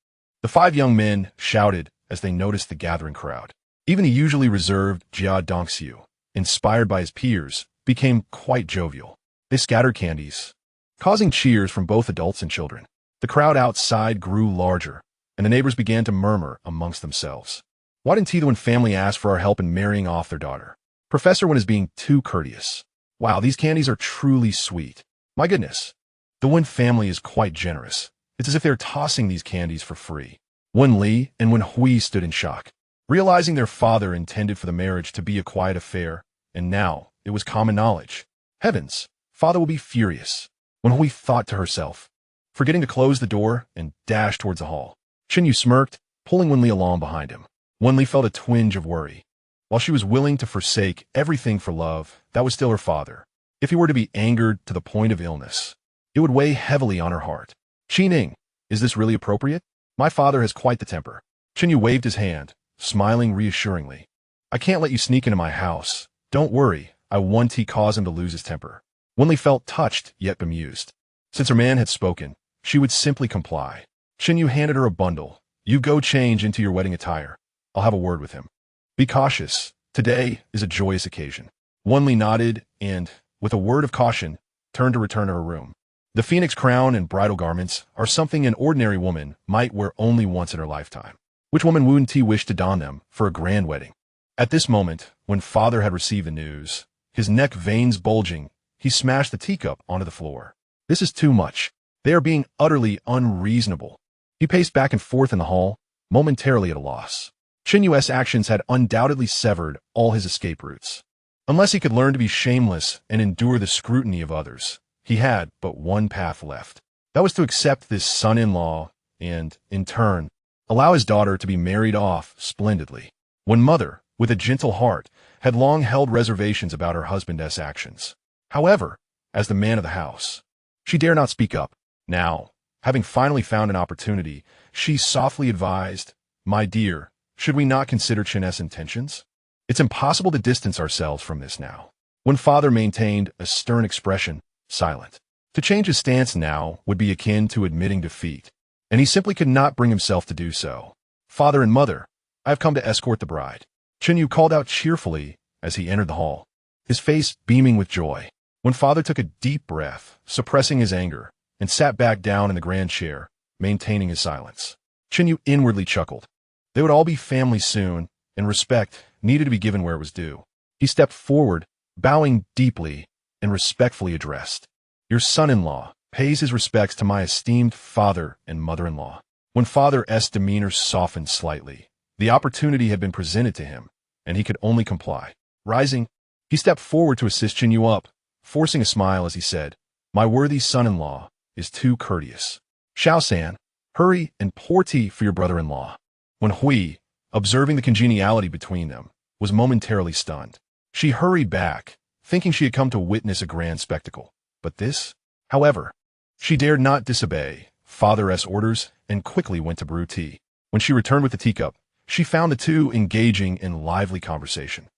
The 5 young men shouted as they noticed the gathering crowd. Even the usually reserved Jia Dongxiu, inspired by his peers, became quite jovial. They scattered candies, causing cheers from both adults and children. The crowd outside grew larger, and the neighbors began to murmur amongst themselves. "Why didn't the Wen family ask for our help in marrying off their daughter? Professor Wen is being too courteous. Wow, these candies are truly sweet. My goodness, the Wen family is quite generous. It's as if they're tossing these candies for free." Wen Li and Wen Hui stood in shock, realizing their father intended for the marriage to be a quiet affair, and now it was common knowledge. Heavens, father will be furious. Wen Hui thought to herself, forgetting to close the door and dashed towards the hall. Chen Yu smirked, pulling Wen Li along behind him. Wen Li felt a twinge of worry. While she was willing to forsake everything for love, that was still her father. If he were to be angered to the point of illness, it would weigh heavily on her heart. "Qi Ning, is this really appropriate? My father has quite the temper." Chen Yu waved his hand, smiling reassuringly. "I can't let you sneak into my house. Don't worry, I won't cause him to lose his temper." Wen Li felt touched yet bemused. Since her man had spoken, she would simply comply. Chen Yu handed her a bundle. "You go change into your wedding attire. I'll have a word with him. Be cautious. Today is a joyous occasion." Wen Li nodded and, with a word of caution, turned to return to her room. The phoenix crown and bridal garments are something an ordinary woman might wear only once in her lifetime. Which woman wouldn't wish to don them for a grand wedding? At this moment, when father had received the news, his neck veins bulging, he smashed the teacup onto the floor. "This is too much. They are being utterly unreasonable." He paced back and forth in the hall, momentarily at a loss. Chen Yu's actions had undoubtedly severed all his escape routes. Unless he could learn to be shameless and endure the scrutiny of others, he had but one path left. That was to accept this son-in-law and, in turn, allow his daughter to be married off splendidly. When mother, with a gentle heart, had long held reservations about her husband's actions. However, as the man of the house, she dare not speak up. Now, having finally found an opportunity, she softly advised, "My dear, should we not consider Chen's intentions? It's impossible to distance ourselves from this now." When father maintained a stern expression, silent. To change his stance now would be akin to admitting defeat, and he simply could not bring himself to do so. "Father and mother, I have come to escort the bride." Chen Yu called out cheerfully as he entered the hall, his face beaming with joy. When father took a deep breath, suppressing his anger, and sat back down in the grand chair, maintaining his silence, Chen Yu inwardly chuckled. They would all be family soon, and respect needed to be given where it was due. He stepped forward, bowing deeply, and respectfully addressed, "Your son-in-law pays his respects to my esteemed father and mother-in-law." When father's demeanor softened slightly, the opportunity had been presented to him, and he could only comply. Rising, he stepped forward to assist Chen Yu up, forcing a smile as he said, "My worthy son-in-law is too courteous. Xiao-san, hurry and pour tea for your brother-in-law." When Hui, observing the congeniality between them, was momentarily stunned. She hurried back, thinking she had come to witness a grand spectacle. But this, however, she dared not disobey father's orders and quickly went to brew tea. When she returned with the teacup, she found the two engaging in lively conversation,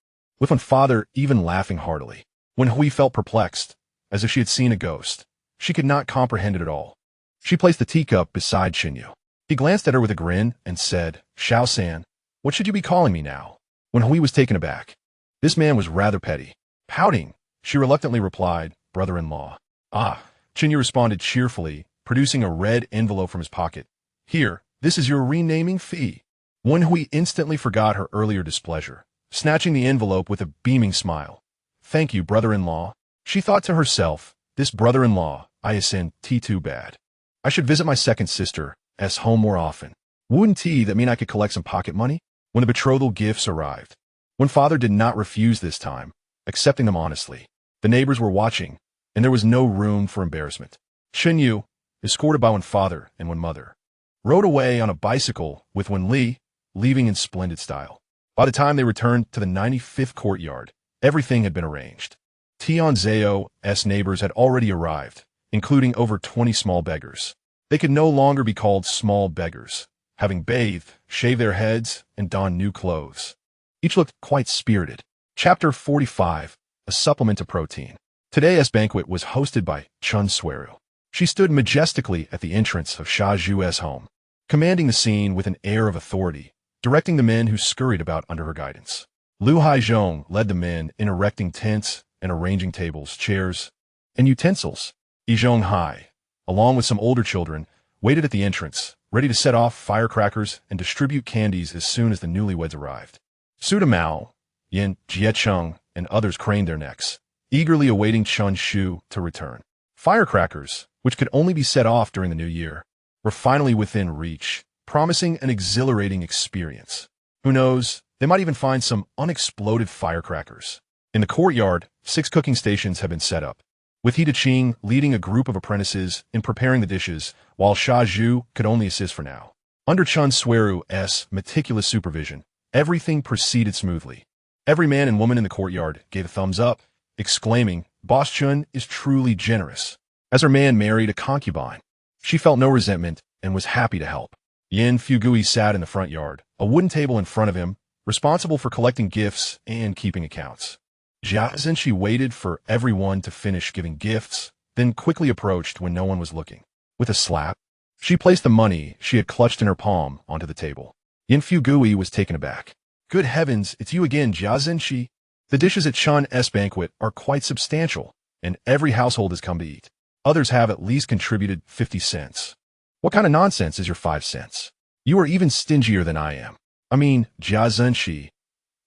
with one father even laughing heartily. When Hui felt perplexed, as if she had seen a ghost, she could not comprehend it at all. She placed the teacup beside Chen Yu. He glanced at her with a grin and said, "Xiao-san, what should you be calling me now?" When Hui was taken aback, this man was rather petty. Pouting, she reluctantly replied, "Brother-in-law." "Ah, Chen You responded cheerfully, producing a red envelope from his pocket. Here, this is your renaming fee. Wen Hui instantly forgot her earlier displeasure, snatching the envelope with a beaming smile. Thank you, brother-in-law. She thought to herself, this brother-in-law, isn't too bad. I should visit my second sister's home more often. Wouldn't that mean I could collect some pocket money? When the betrothal gifts arrived, when father did not refuse this time, accepting them honestly, the neighbors were watching, and there was no room for embarrassment. Chen You, escorted by one father and one mother, rode away on a bicycle with Wen Li, leaving in splendid style. By the time they returned to the 95th courtyard, everything had been arranged. Tian Zhao's neighbors had already arrived, including over 20 small beggars. They could no longer be called small beggars, having bathed, shaved their heads, and donned new clothes. Each looked quite spirited. Chapter 45, A Supplement to Protein. Today's banquet was hosted by Chen Xueru. She stood majestically at the entrance of Xiao'e's home, commanding the scene with an air of authority, directing the men who scurried about under her guidance. Lu Haizhong led the men in erecting tents and arranging tables, chairs, and utensils. Yizhong Hai, along with some older children, waited at the entrance, ready to set off firecrackers and distribute candies as soon as the newlyweds arrived. Su Mao, Yin Jiecheng, and others craned their necks, eagerly awaiting Chen Xueru to return. Firecrackers, which could only be set off during the new year, were finally within reach, promising an exhilarating experience. Who knows, they might even find some unexploded firecrackers. In the courtyard, 6 cooking stations have been set up, with He Qing leading a group of apprentices in preparing the dishes, while Zhu could only assist for now. Under Chen Xueru's meticulous supervision, everything proceeded smoothly. Every man and woman in the courtyard gave a thumbs up, exclaiming, Boss Chen is truly generous. As her man married a concubine, she felt no resentment and was happy to help. Yin Fugui sat in the front yard, a wooden table in front of him, responsible for collecting gifts and keeping accounts. Jia Zhenxi waited for everyone to finish giving gifts, then quickly approached when no one was looking. With a slap, she placed the money she had clutched in her palm onto the table. Yin Fugui was taken aback. Good heavens, it's you again, Jia Zhenxi. The dishes at Chen's banquet are quite substantial, and every household has come to eat. Others have at least contributed 50 cents. What kind of nonsense is your 5 cents? You are even stingier than I am. I mean, Jia Zhenxi,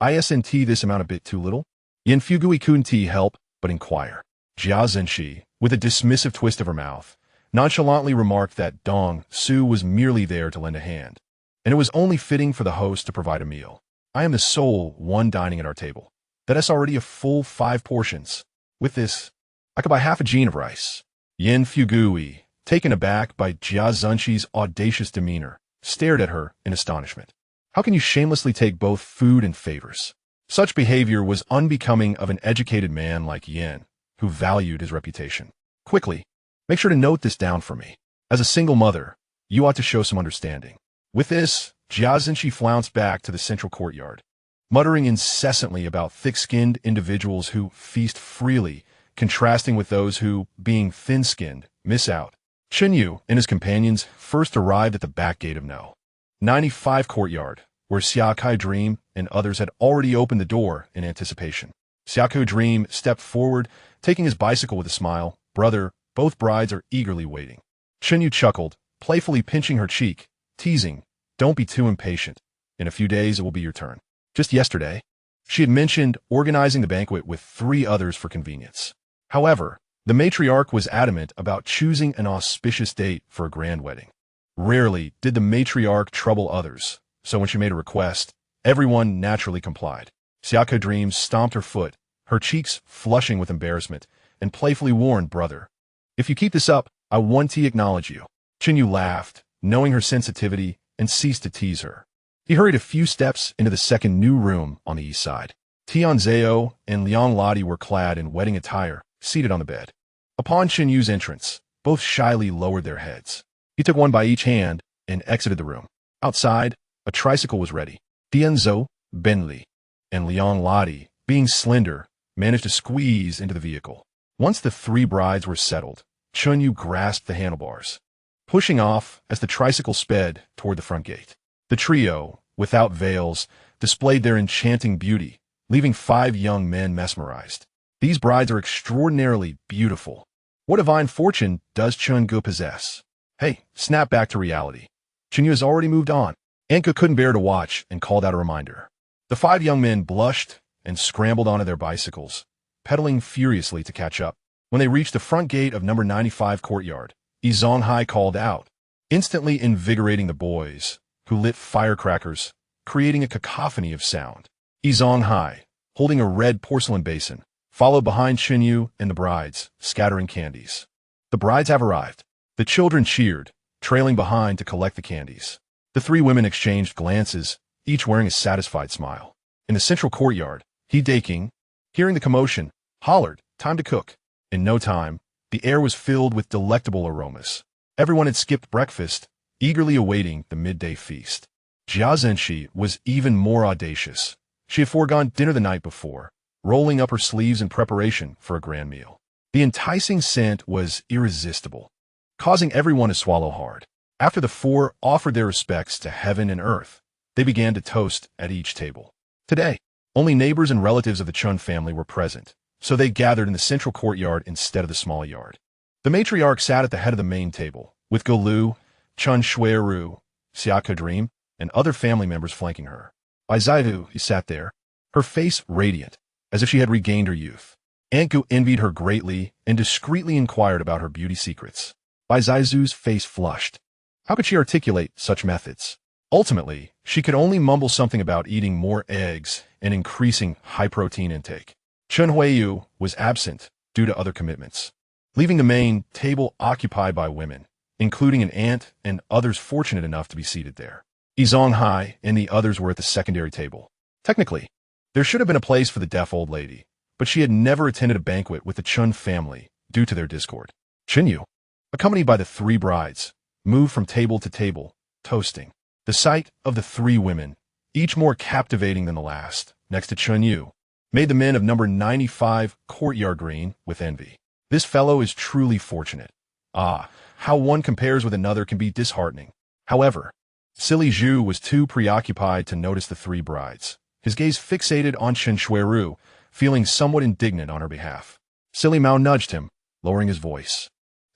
isn't this amount a bit too little? Yin Fugui couldn't help but inquire. Jia Zhenxi, with a dismissive twist of her mouth, nonchalantly remarked that Dong Su was merely there to lend a hand, and it was only fitting for the host to provide a meal. I am the sole one dining at our table. That's already a full 5 portions. With this, I could buy half a gene of rice. Yin Fugui, taken aback by Jia Zhenxi's audacious demeanor, stared at her in astonishment. How can you shamelessly take both food and favors? Such behavior was unbecoming of an educated man like Yin, who valued his reputation. Quickly, make sure to note this down for me. As a single mother, you ought to show some understanding. With this, Jia Zhenxi flounced back to the central courtyard, muttering incessantly about thick-skinned individuals who feast freely, contrasting with those who, being thin-skinned, miss out. Chen You and his companions first arrived at the back gate of No. 95 courtyard, where Xiao'e Dream and others had already opened the door in anticipation. Xiao'e Dream stepped forward, taking his bicycle with a smile. Brother, both brides are eagerly waiting. Chen You chuckled, playfully pinching her cheek, teasing, don't be too impatient. In a few days it will be your turn. Just yesterday, she had mentioned organizing the banquet with 3 others for convenience. However, the matriarch was adamant about choosing an auspicious date for a grand wedding. Rarely did the matriarch trouble others, so when she made a request, everyone naturally complied. Xiao'e Dream stomped her foot, her cheeks flushing with embarrassment, and playfully warned brother, if you keep this up, I won't acknowledge you. Chen You laughed, knowing her sensitivity, and ceased to tease her. He hurried a few steps into the second new room on the east side. Tian Zhao and Liang Ladi were clad in wedding attire, seated on the bed. Upon Chen Yu's entrance, both shyly lowered their heads. He took one by each hand and exited the room. Outside, a tricycle was ready. Tian Zhao, Benli, and Liang Ladi, being slender, managed to squeeze into the vehicle. Once the 3 brides were settled, Chen You grasped the handlebars, pushing off as the tricycle sped toward the front gate. The trio, without veils, displayed their enchanting beauty, leaving 5 young men mesmerized. These brides are extraordinarily beautiful. What divine fortune does Chen Gu possess? Hey, snap back to reality. Chen Yu has already moved on. Anka couldn't bear to watch and called out a reminder. The 5 young men blushed and scrambled onto their bicycles, pedaling furiously to catch up. When they reached the front gate of number 95 courtyard, Zonghai called out, instantly invigorating the boys, who lit firecrackers, creating a cacophony of sound. Zonghai, holding a red porcelain basin, followed behind Chen Yu and the brides, scattering candies. The brides have arrived. The children cheered, trailing behind to collect the candies. The 3 women exchanged glances, each wearing a satisfied smile. In the central courtyard, He Daking, hearing the commotion, hollered, "Time to cook." In no time, the air was filled with delectable aromas. Everyone had skipped breakfast, eagerly awaiting the midday feast. Jia Zhenxi was even more audacious. She had foregone dinner the night before, rolling up her sleeves in preparation for a grand meal. The enticing scent was irresistible, causing everyone to swallow hard. After the 4 offered their respects to heaven and earth, they began to toast at each table. Today, only neighbors and relatives of the Chen family were present, so they gathered in the central courtyard instead of the small yard. The matriarch sat at the head of the main table, with Golu, Chen Xueru, Xiao'e, and other family members flanking her. Bai Zaivu sat there, her face radiant, as if she had regained her youth. Anku envied her greatly and discreetly inquired about her beauty secrets. Bai Zaizu's face flushed. How could she articulate such methods? Ultimately, she could only mumble something about eating more eggs and increasing high-protein intake. Chen Huairu was absent due to other commitments, leaving the main table occupied by women, including an aunt and others fortunate enough to be seated there. Zonghai and the others were at the secondary table. Technically, there should have been a place for the deaf old lady, but she had never attended a banquet with the Chen family due to their discord. Chen Yu, accompanied by the 3 brides, moved from table to table, toasting. The sight of the 3 women, each more captivating than the last, next to Chen Yu, made the men of number 95 courtyard green with envy. This fellow is truly fortunate. Ah, how one compares with another can be disheartening. However, Silly Zhu was too preoccupied to notice the 3 brides, his gaze fixated on Chen Xueru, feeling somewhat indignant on her behalf. Silly Mao nudged him, lowering his voice.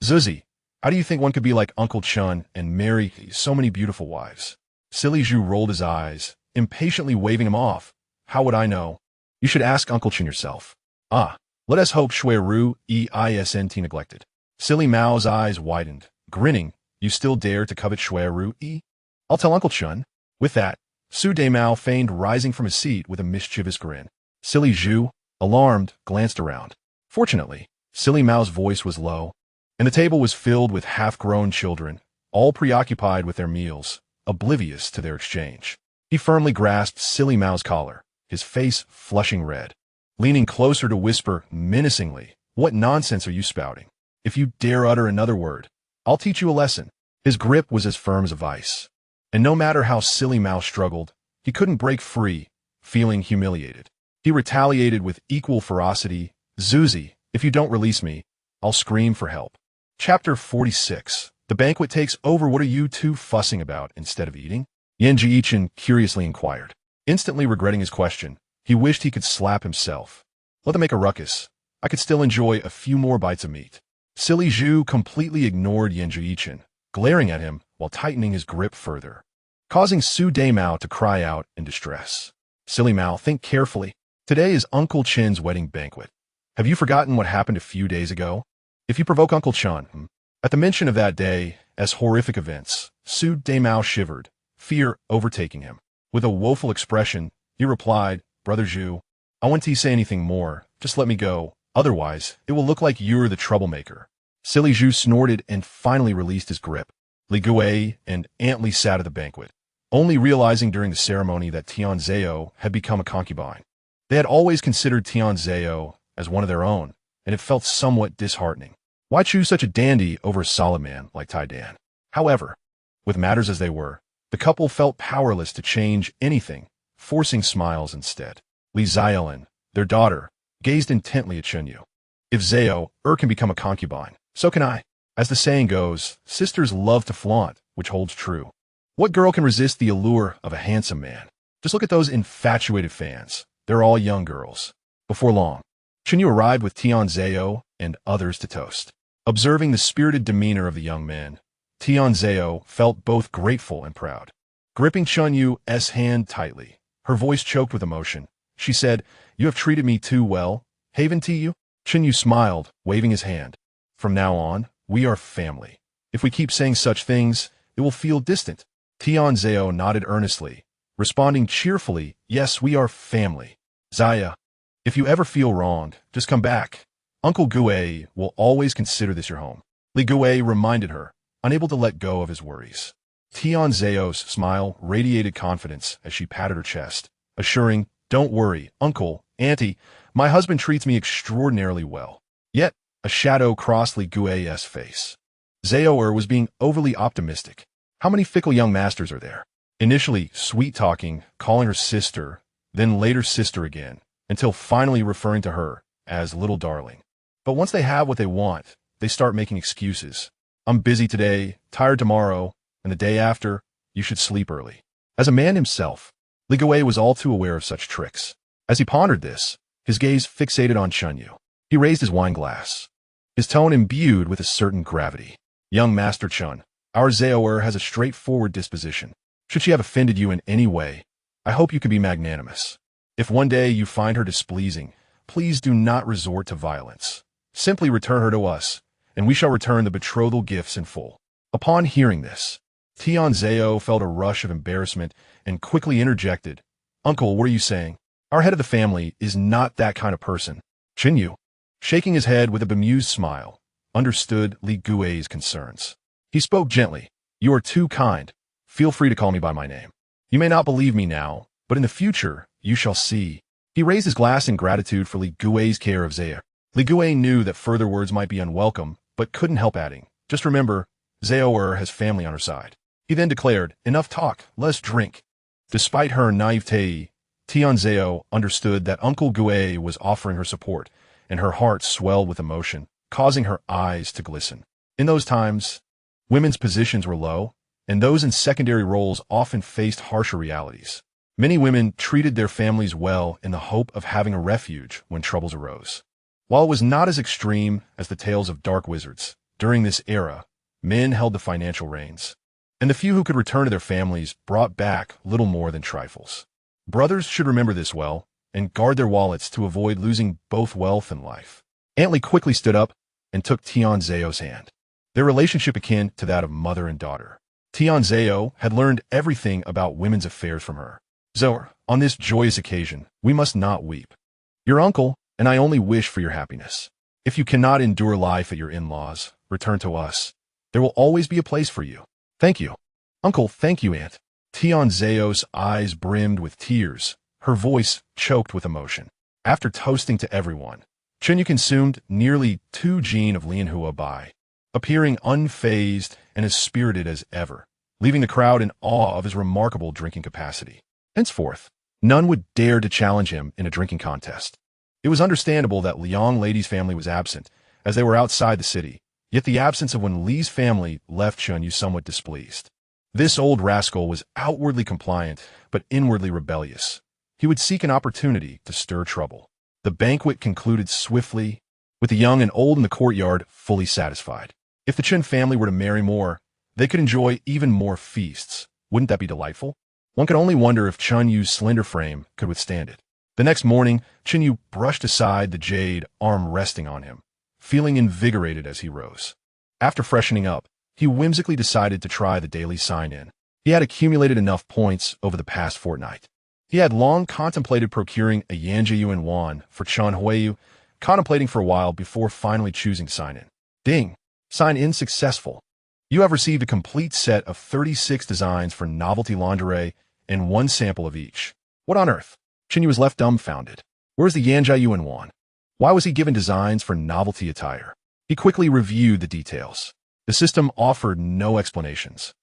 "Zuzi, how do you think one could be like Uncle Chen and marry so many beautiful wives?" Silly Zhu rolled his eyes, impatiently waving him off. "How would I know? You should ask Uncle Chen yourself." "Ah, let us hope Xueru isn't neglected." Silly Mao's eyes widened, grinning. "You still dare to covet Xueru? I'll tell Uncle Chen." With that, Su De Mao feigned rising from his seat with a mischievous grin. Silly Zhu, alarmed, glanced around. Fortunately, Silly Mao's voice was low, and the table was filled with half-grown children, all preoccupied with their meals, oblivious to their exchange. He firmly grasped Silly Mao's collar, his face flushing red, leaning closer to whisper menacingly, "What nonsense are you spouting? If you dare utter another word, I'll teach you a lesson." His grip was as firm as a vice, and no matter how Silly Mao struggled, he couldn't break free, feeling humiliated. He retaliated with equal ferocity. "Zuzi, if you don't release me, I'll scream for help." Chapter 46. The banquet takes over. What are you 2 fussing about instead of eating? Yan Jiichin curiously inquired. Instantly regretting his question, he wished he could slap himself. "Let them make a ruckus. I could still enjoy a few more bites of meat." Silly Zhu completely ignored Yan Jiichin, glaring at him while tightening his grip further, causing Su De Mao to cry out in distress. "Silly Mao, think carefully. Today is Uncle Chen's wedding banquet. Have you forgotten what happened a few days ago? If you provoke Uncle Chen..." At the mention of that day, as horrific events, Su De Mao shivered, fear overtaking him. With a woeful expression, he replied, "Brother Zhu, I won't say anything more, just let me go, otherwise it will look like you're the troublemaker." Silly Zhu snorted and finally released his grip. Li Gui and Aunt Li sat at the banquet, only realizing during the ceremony that Tian Zhao had become a concubine. They had always considered Tian Zhao as one of their own, and it felt somewhat disheartening. Why choose such a dandy over a solid man like Tai Dan? However, with matters as they were, the couple felt powerless to change anything, forcing smiles instead. Li Xiao'e, their daughter, gazed intently at Chen Yu. "If Zhao can become a concubine, so can I." As the saying goes, sisters love to flaunt, which holds true. What girl can resist the allure of a handsome man? Just look at those infatuated fans. They're all young girls. Before long, Chen Yu arrived with Tian Zhao and others to toast. Observing the spirited demeanor of the young man, Xiao'e felt both grateful and proud. Gripping Chen Yu's hand tightly, her voice choked with emotion, she said, "You have treated me too well, haven't you?" Chen Yu smiled, waving his hand. "From now on, we are family. If we keep saying such things, it will feel distant." Xiao'e nodded earnestly, responding cheerfully, "Yes, we are family. Zaya, if you ever feel wronged, just come back. Uncle Gue will always consider this your home." Li Gue reminded her, unable to let go of his worries. Xiao'e's smile radiated confidence as she patted her chest, assuring, "Don't worry, uncle, auntie, my husband treats me extraordinarily well." Yet, a shadow crossed Li Gue's face. Xiao'e was being overly optimistic. How many fickle young masters are there? Initially sweet-talking, calling her sister, then later sister again, until finally referring to her as little darling. But once they have what they want, they start making excuses. "I'm busy today, tired tomorrow, and the day after, you should sleep early." As a man himself, Li Gue was all too aware of such tricks. As he pondered this, his gaze fixated on Chen Yu. He raised his wine glass, his tone imbued with a certain gravity. "Young Master Chen, our Xiao'e has a straightforward disposition. Should she have offended you in any way, I hope you can be magnanimous. If one day you find her displeasing, please do not resort to violence. Simply return her to us, and we shall return the betrothal gifts in full." Upon hearing this, Xiao'e felt a rush of embarrassment and quickly interjected, "Uncle, what are you saying? Our head of the family is not that kind of person." Chen Yu, shaking his head with a bemused smile, understood Li Gue's concerns. He spoke gently, "You are too kind. Feel free to call me by my name. You may not believe me now, but in the future, you shall see." He raised his glass in gratitude for Li Gue's care of Xiao'e. Li Gue knew that further words might be unwelcome, but couldn't help adding, "Just remember, Xiao'e has family on her side." He then declared, "Enough talk, let's drink." Despite her naivete, Xiao'e understood that Uncle Gue was offering her support, and her heart swelled with emotion, causing her eyes to glisten. In those times, women's positions were low, and those in secondary roles often faced harsher realities. Many women treated their families well in the hope of having a refuge when troubles arose. While it was not as extreme as the tales of dark wizards, during this era, men held the financial reins, and the few who could return to their families brought back little more than trifles. Brothers should remember this well, and guard their wallets to avoid losing both wealth and life. Aunt Li quickly stood up and took Xiao'e's hand, their relationship akin to that of mother and daughter. Xiao'e had learned everything about women's affairs from her. "Zoe, on this joyous occasion, we must not weep. Your uncle and I only wish for your happiness. If you cannot endure life at your in-laws, return to us. There will always be a place for you." "Thank you, Uncle, thank you, Aunt." Xiao'e's eyes brimmed with tears, her voice choked with emotion. After toasting to everyone, Chen Yu consumed nearly 2 jin of Lianhua Bai, appearing unfazed and as spirited as ever, leaving the crowd in awe of his remarkable drinking capacity. Henceforth, none would dare to challenge him in a drinking contest. It was understandable that Liang Lady's family was absent, as they were outside the city, yet the absence of when Li's family left Chen Yu somewhat displeased. This old rascal was outwardly compliant, but inwardly rebellious. He would seek an opportunity to stir trouble. The banquet concluded swiftly, with the young and old in the courtyard fully satisfied. If the Chen family were to marry more, they could enjoy even more feasts. Wouldn't that be delightful? One could only wonder if Chen Yu's slender frame could withstand it. The next morning, Chen Yu brushed aside the jade arm resting on him, feeling invigorated as he rose. After freshening up, he whimsically decided to try the daily sign-in. He had accumulated enough points over the past fortnight. He had long contemplated procuring a Yanjiyuan wand for Qin Huairu, contemplating for a while before finally choosing sign-in. Ding! Sign-in successful. You have received a complete set of 36 designs for novelty lingerie and 1 sample of each. What on earth? Chen Yu was left dumbfounded. Where's the Yanjiyuan wand? Why was he given designs for novelty attire? He quickly reviewed the details. The system offered no explanations.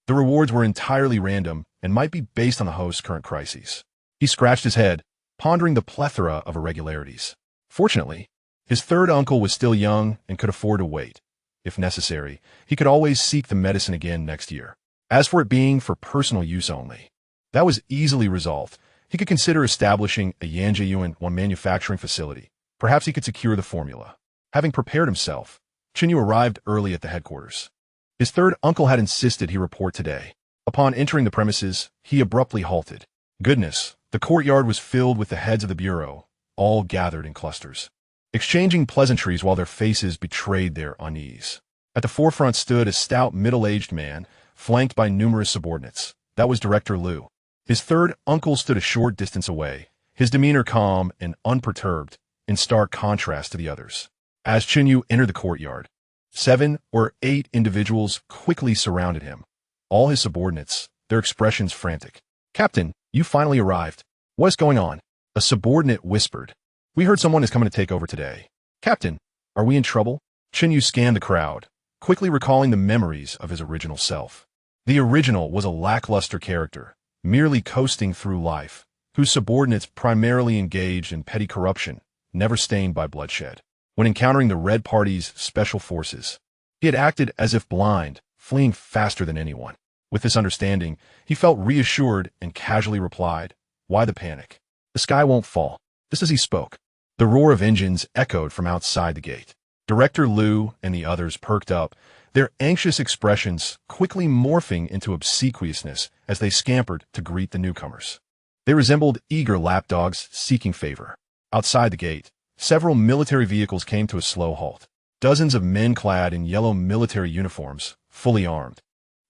The rewards were entirely random and might be based on the host's current crises. He scratched his head, pondering the plethora of irregularities. Fortunately, his third uncle was still young and could afford to wait. If necessary, he could always seek the medicine again next year. As for it being for personal use only, that was easily resolved. He could consider establishing a Yanjiyuan manufacturing facility. Perhaps he could secure the formula. Having prepared himself, Chen You arrived early at the headquarters. His third uncle had insisted he report today. Upon entering the premises, he abruptly halted. Goodness, the courtyard was filled with the heads of the bureau, all gathered in clusters, exchanging pleasantries while their faces betrayed their unease. At the forefront stood a stout middle-aged man, flanked by numerous subordinates. That was Director Liu. His third uncle stood a short distance away, his demeanor calm and unperturbed, in stark contrast to the others. As Chen You entered the courtyard, 7 or 8 individuals quickly surrounded him. All his subordinates, their expressions frantic. "Captain, you finally arrived. What is going on?" A subordinate whispered. "We heard someone is coming to take over today." "Captain, are we in trouble?" Chen You scanned the crowd, quickly recalling the memories of his original self. The original was a lackluster character, merely coasting through life, whose subordinates primarily engaged in petty corruption, never stained by bloodshed. When encountering the Red Party's special forces, he had acted as if blind, fleeing faster than anyone. With this understanding, he felt reassured and casually replied, "Why the panic? The sky won't fall." Just as he spoke, the roar of engines echoed from outside the gate. Director Liu and the others perked up, their anxious expressions quickly morphing into obsequiousness as they scampered to greet the newcomers. They resembled eager lapdogs seeking favor. Outside the gate, several military vehicles came to a slow halt. Dozens of men clad in yellow military uniforms, fully armed,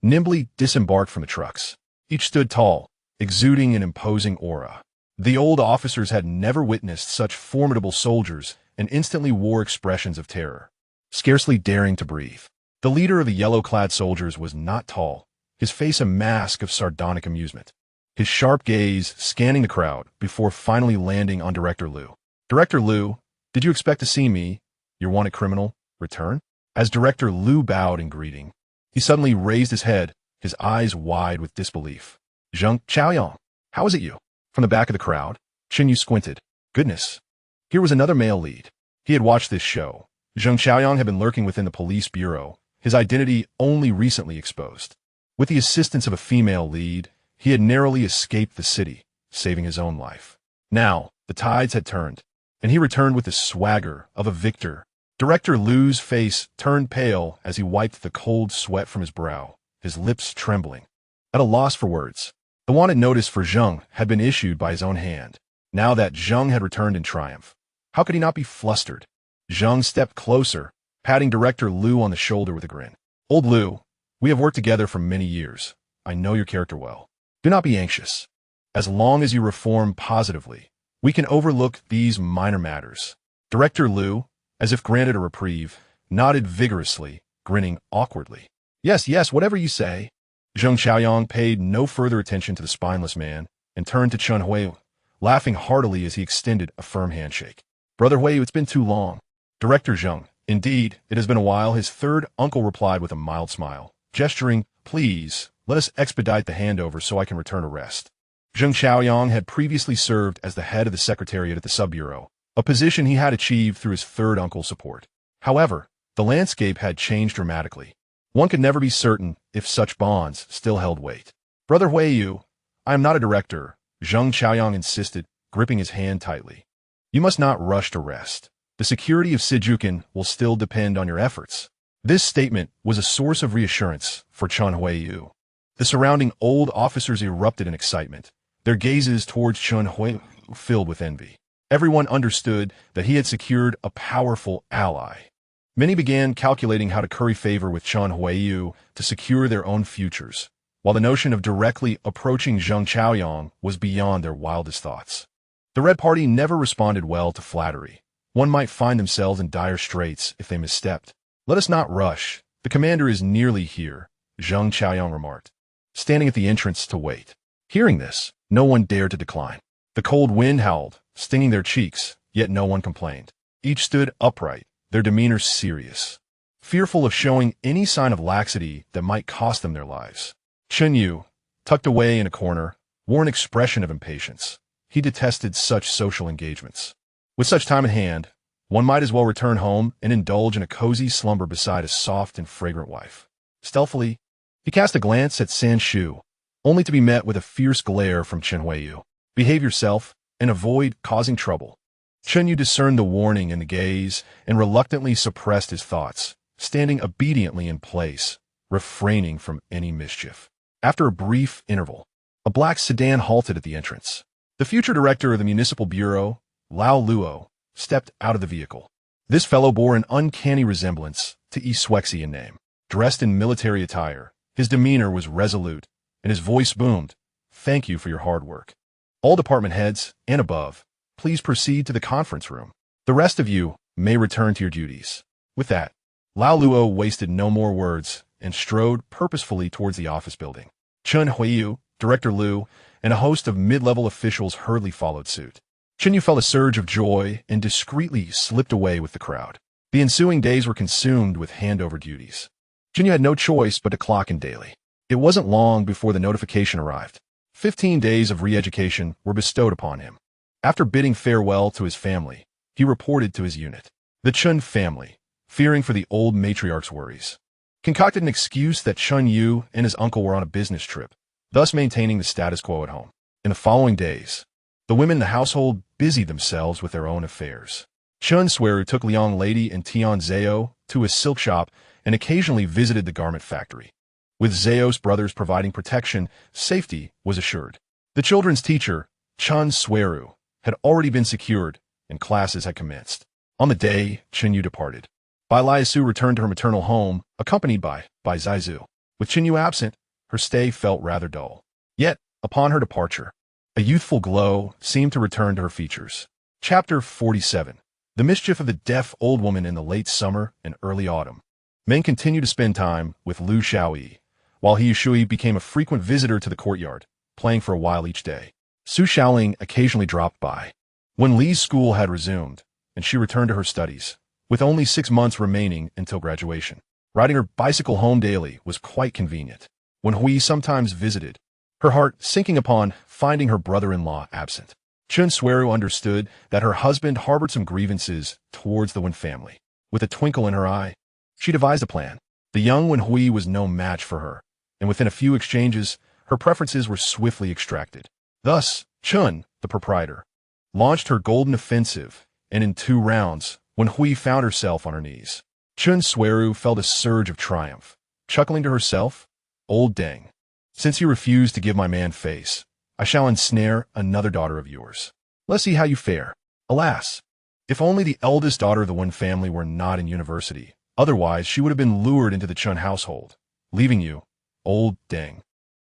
nimbly disembarked from the trucks. Each stood tall, exuding an imposing aura. The old officers had never witnessed such formidable soldiers and instantly wore expressions of terror, scarcely daring to breathe. The leader of the yellow-clad soldiers was not tall, his face a mask of sardonic amusement, his sharp gaze scanning the crowd before finally landing on Director Liu. "Director Liu, did you expect to see me, your wanted criminal, return?" As Director Liu bowed in greeting, he suddenly raised his head, his eyes wide with disbelief. "Zheng Xiao'e, how is it you?" From the back of the crowd, Chen You squinted. Goodness. Here was another male lead. He had watched this show. Zheng Xiao'e had been lurking within the police bureau, his identity only recently exposed. With the assistance of a female lead, he had narrowly escaped the city, saving his own life. Now, the tides had turned, and he returned with the swagger of a victor. Director Liu's face turned pale as he wiped the cold sweat from his brow, his lips trembling. At a loss for words, the wanted notice for Zheng had been issued by his own hand. Now that Zheng had returned in triumph, how could he not be flustered? Zheng stepped closer, patting Director Liu on the shoulder with a grin. "Old Liu, we have worked together for many years. I know your character well. Do not be anxious. As long as you reform positively, we can overlook these minor matters." Director Liu, as if granted a reprieve, nodded vigorously, grinning awkwardly. Yes, whatever you say." Zheng Xiaoyang paid no further attention to the spineless man and turned to Chen Huairu, laughing heartily as he extended a firm handshake. "Brother Huairu, it's been too long." Director Zheng, "Indeed, it has been a while," his third uncle replied with a mild smile, gesturing, "Please, let us expedite the handover so I can return to rest." Zheng Xiaoyang had previously served as the head of the secretariat at the sub-bureau, a position he had achieved through his third uncle's support. However, the landscape had changed dramatically. One could never be certain if such bonds still held weight. "Brother Huaiyu, I am not a director," Zheng Xiaoyang insisted, gripping his hand tightly. "You must not rush to rest. The security of Sijukan will still depend on your efforts." This statement was a source of reassurance for Chen Huaiyu. The surrounding old officers erupted in excitement, their gazes towards Chen Huaiyu filled with envy. Everyone understood that he had secured a powerful ally. Many began calculating how to curry favor with Chen Huaiyu to secure their own futures, while the notion of directly approaching Zheng Xiaoyang was beyond their wildest thoughts. The Red Party never responded well to flattery. One might find themselves in dire straits if they misstepped. "Let us not rush. The commander is nearly here," Zheng Xiaoyang remarked, standing at the entrance to wait. Hearing this, no one dared to decline. The cold wind howled, stinging their cheeks, yet no one complained. Each stood upright, their demeanor serious, fearful of showing any sign of laxity that might cost them their lives. Chen You, tucked away in a corner, wore an expression of impatience. He detested such social engagements. With such time at hand, one might as well return home and indulge in a cozy slumber beside a soft and fragrant wife. Stealthily, he cast a glance at San Shu, only to be met with a fierce glare from Chen Huaiyu. "Behave yourself and avoid causing trouble." Chen Yu discerned the warning in the gaze and reluctantly suppressed his thoughts, standing obediently in place, refraining from any mischief. After a brief interval, a black sedan halted at the entrance. The future director of the municipal bureau, Lao Luo, stepped out of the vehicle. This fellow bore an uncanny resemblance to Yi Xuexi in name. Dressed in military attire, his demeanor was resolute, and his voice boomed, "Thank you for your hard work. All department heads, and above, please proceed to the conference room. The rest of you may return to your duties." With that, Lao Luo wasted no more words and strode purposefully towards the office building. Chen Huairu, Director Liu, and a host of mid-level officials hurriedly followed suit. Chen You felt a surge of joy and discreetly slipped away with the crowd. The ensuing days were consumed with handover duties. Chen You had no choice but to clock in daily. It wasn't long before the notification arrived. 15 days of re-education were bestowed upon him. After bidding farewell to his family, he reported to his unit. The Chen family, fearing for the old matriarch's worries, concocted an excuse that Chen You and his uncle were on a business trip, thus maintaining the status quo at home. In the following days, the women in the household busied themselves with their own affairs. Chen Xueru took Liang Lady and Tian Zhao to his silk shop and occasionally visited the garment factory. With Zhao's brothers providing protection, safety was assured. The children's teacher, Chen Xueru, had already been secured, and classes had commenced. On the day Chen You departed, Bai Liasu returned to her maternal home, accompanied by Zaizu. With Chen You absent, her stay felt rather dull. Yet, upon her departure, a youthful glow seemed to return to her features. Chapter 47. The mischief of the deaf old woman in the late summer and early autumn. Men continued to spend time with Liu Xiao'e, while he Shui became a frequent visitor to the courtyard, playing for a while each day. Su Shaoling occasionally dropped by. When Li's school had resumed, and she returned to her studies, with only 6 months remaining until graduation, riding her bicycle home daily was quite convenient. When Hui sometimes visited, her heart sinking upon finding her brother-in-law absent. Chen Xueru understood that her husband harbored some grievances towards the Wen family. With a twinkle in her eye, she devised a plan. The young Wen Hui was no match for her, and within a few exchanges, her preferences were swiftly extracted. Thus, Chen, the proprietor, launched her golden offensive, and in 2 rounds, Wen Hui found herself on her knees. Chen Xueru felt a surge of triumph, chuckling to herself, "Old dang. Since you refuse to give my man face, I shall ensnare another daughter of yours. Let's see how you fare." Alas, if only the eldest daughter of the Wen family were not in university, otherwise she would have been lured into the Chen household, leaving you, old dang,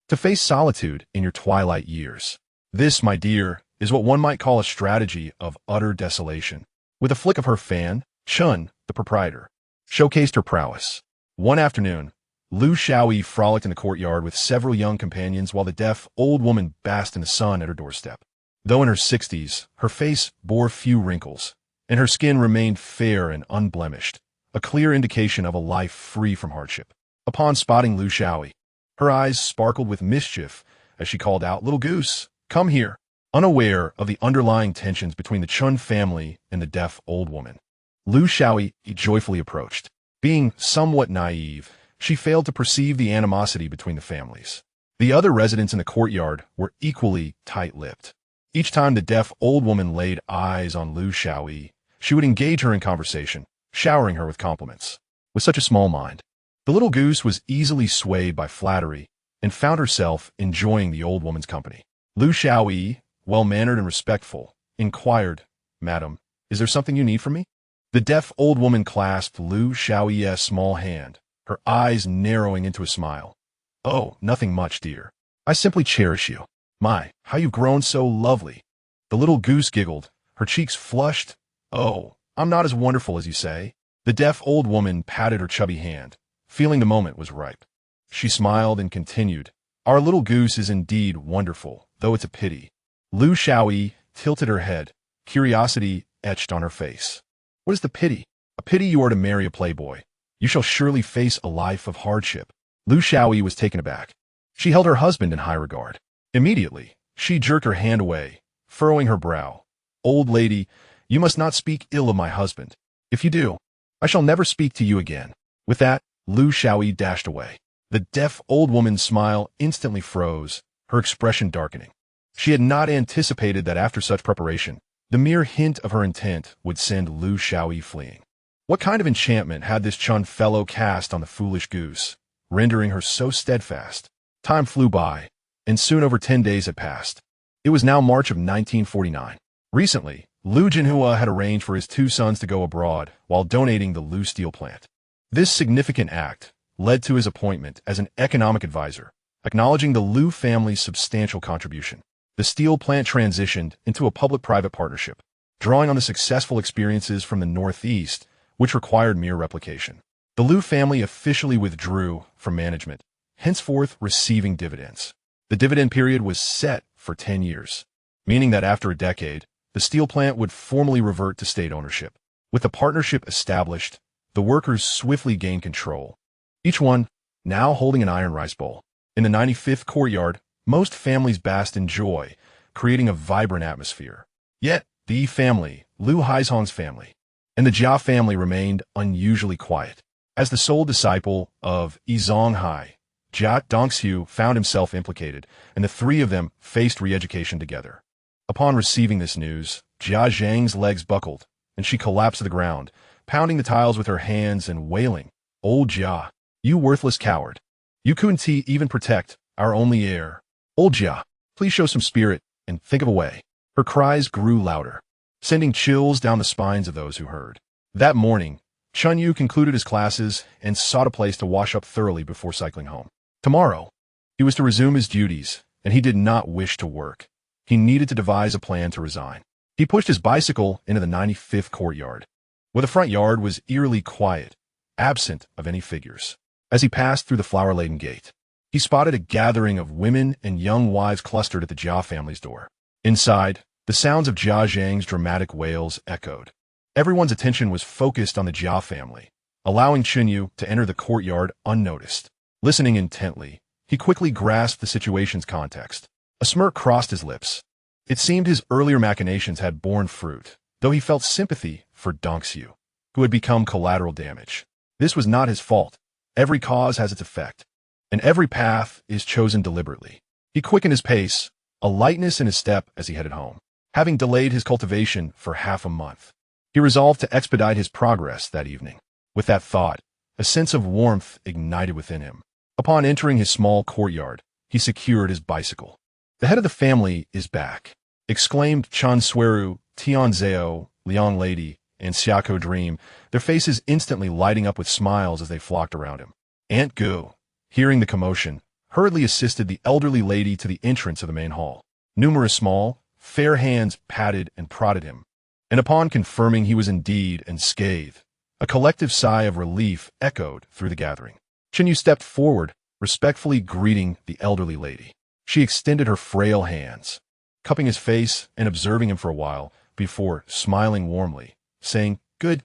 to face solitude in your twilight years. This, my dear, is what one might call a strategy of utter desolation. With a flick of her fan, Chen, the proprietor, showcased her prowess. One afternoon, Liu Xiao'e frolicked in the courtyard with several young companions while the deaf old woman basked in the sun at her doorstep. Though in her 60s, her face bore few wrinkles, and her skin remained fair and unblemished, a clear indication of a life free from hardship. Upon spotting Liu Xiao'e, her eyes sparkled with mischief as she called out, "Little goose, come here." Unaware of the underlying tensions between the Chen family and the deaf old woman, Liu Xiao'e joyfully approached. Being somewhat naive, she failed to perceive the animosity between the families. The other residents in the courtyard were equally tight-lipped. Each time the deaf old woman laid eyes on Liu Xiao'e, she would engage her in conversation, showering her with compliments. With such a small mind, the little goose was easily swayed by flattery and found herself enjoying the old woman's company. Liu Xiao'e, well-mannered and respectful, inquired, "Madam, is there something you need from me?" The deaf old woman clasped Liu Xiao'e's small hand, her eyes narrowing into a smile. "Oh, nothing much, dear. I simply cherish you. My, how you've grown so lovely." The little goose giggled, her cheeks flushed. "Oh, I'm not as wonderful as you say." The deaf old woman patted her chubby hand, feeling the moment was ripe. She smiled and continued, "Our little goose is indeed wonderful, though it's a pity." Liu Xiao'e tilted her head, curiosity etched on her face. "What is the pity?" "A pity you are to marry a playboy. You shall surely face a life of hardship." Liu Xiao'e was taken aback. She held her husband in high regard. Immediately, she jerked her hand away, furrowing her brow. "Old lady, you must not speak ill of my husband. If you do, I shall never speak to you again." With that, Liu Xiao'e dashed away. The deaf old woman's smile instantly froze, her expression darkening. She had not anticipated that after such preparation, the mere hint of her intent would send Liu Xiao'e fleeing. What kind of enchantment had this Chen fellow cast on the foolish goose, rendering her so steadfast? Time flew by, and soon over 10 days had passed. It was now March of 1949. Recently, Liu Jinhua had arranged for his 2 sons to go abroad while donating the Liu steel plant. This significant act led to his appointment as an economic advisor, acknowledging the Liu family's substantial contribution. The steel plant transitioned into a public-private partnership, drawing on the successful experiences from the Northeast, which required mere replication. The Liu family officially withdrew from management, henceforth receiving dividends. The dividend period was set for 10 years, meaning that after a decade, the steel plant would formally revert to state ownership. With the partnership established, the workers swiftly gained control, each one now holding an iron rice bowl. In the 95th courtyard, most families basked in joy, creating a vibrant atmosphere. Yet, the Yi family, Liu Haizong's family, and the Jia family remained unusually quiet. As the sole disciple of Yi Zonghai, Jia Dongxiu found himself implicated, and the 3 of them faced re-education together. Upon receiving this news, Jia Zhang's legs buckled, and she collapsed to the ground, pounding the tiles with her hands and wailing, "Old Jia, you worthless coward. You couldn't even protect our only heir. Old Jia, please show some spirit and think of a way." Her cries grew louder, sending chills down the spines of those who heard. That morning, Chen You concluded his classes and sought a place to wash up thoroughly before cycling home. Tomorrow, he was to resume his duties, and he did not wish to work. He needed to devise a plan to resign. He pushed his bicycle into the 95th courtyard, where the front yard was eerily quiet, absent of any figures. As he passed through the flower-laden gate, he spotted a gathering of women and young wives clustered at the Jia family's door. Inside, the sounds of Jia Zhang's dramatic wails echoed. Everyone's attention was focused on the Jia family, allowing Chen You to enter the courtyard unnoticed. Listening intently, he quickly grasped the situation's context. A smirk crossed his lips. It seemed his earlier machinations had borne fruit, though he felt sympathy for Dongxiu, who had become collateral damage. This was not his fault. Every cause has its effect, and every path is chosen deliberately. He quickened his pace, a lightness in his step as he headed home. Having delayed his cultivation for half a month, he resolved to expedite his progress that evening. With that thought, a sense of warmth ignited within him. Upon entering his small courtyard, he secured his bicycle. "The head of the family is back," exclaimed Chen Xueru, Tianzhao, Liang Lady, and Xiao'e Dream, their faces instantly lighting up with smiles as they flocked around him. Aunt Gu, hearing the commotion, hurriedly assisted the elderly lady to the entrance of the main hall. Numerous small, fair hands patted and prodded him, and upon confirming he was indeed unscathed, a collective sigh of relief echoed through the gathering. Chen You stepped forward, respectfully greeting the elderly lady. She extended her frail hands, cupping his face and observing him for a while before smiling warmly, saying, Good.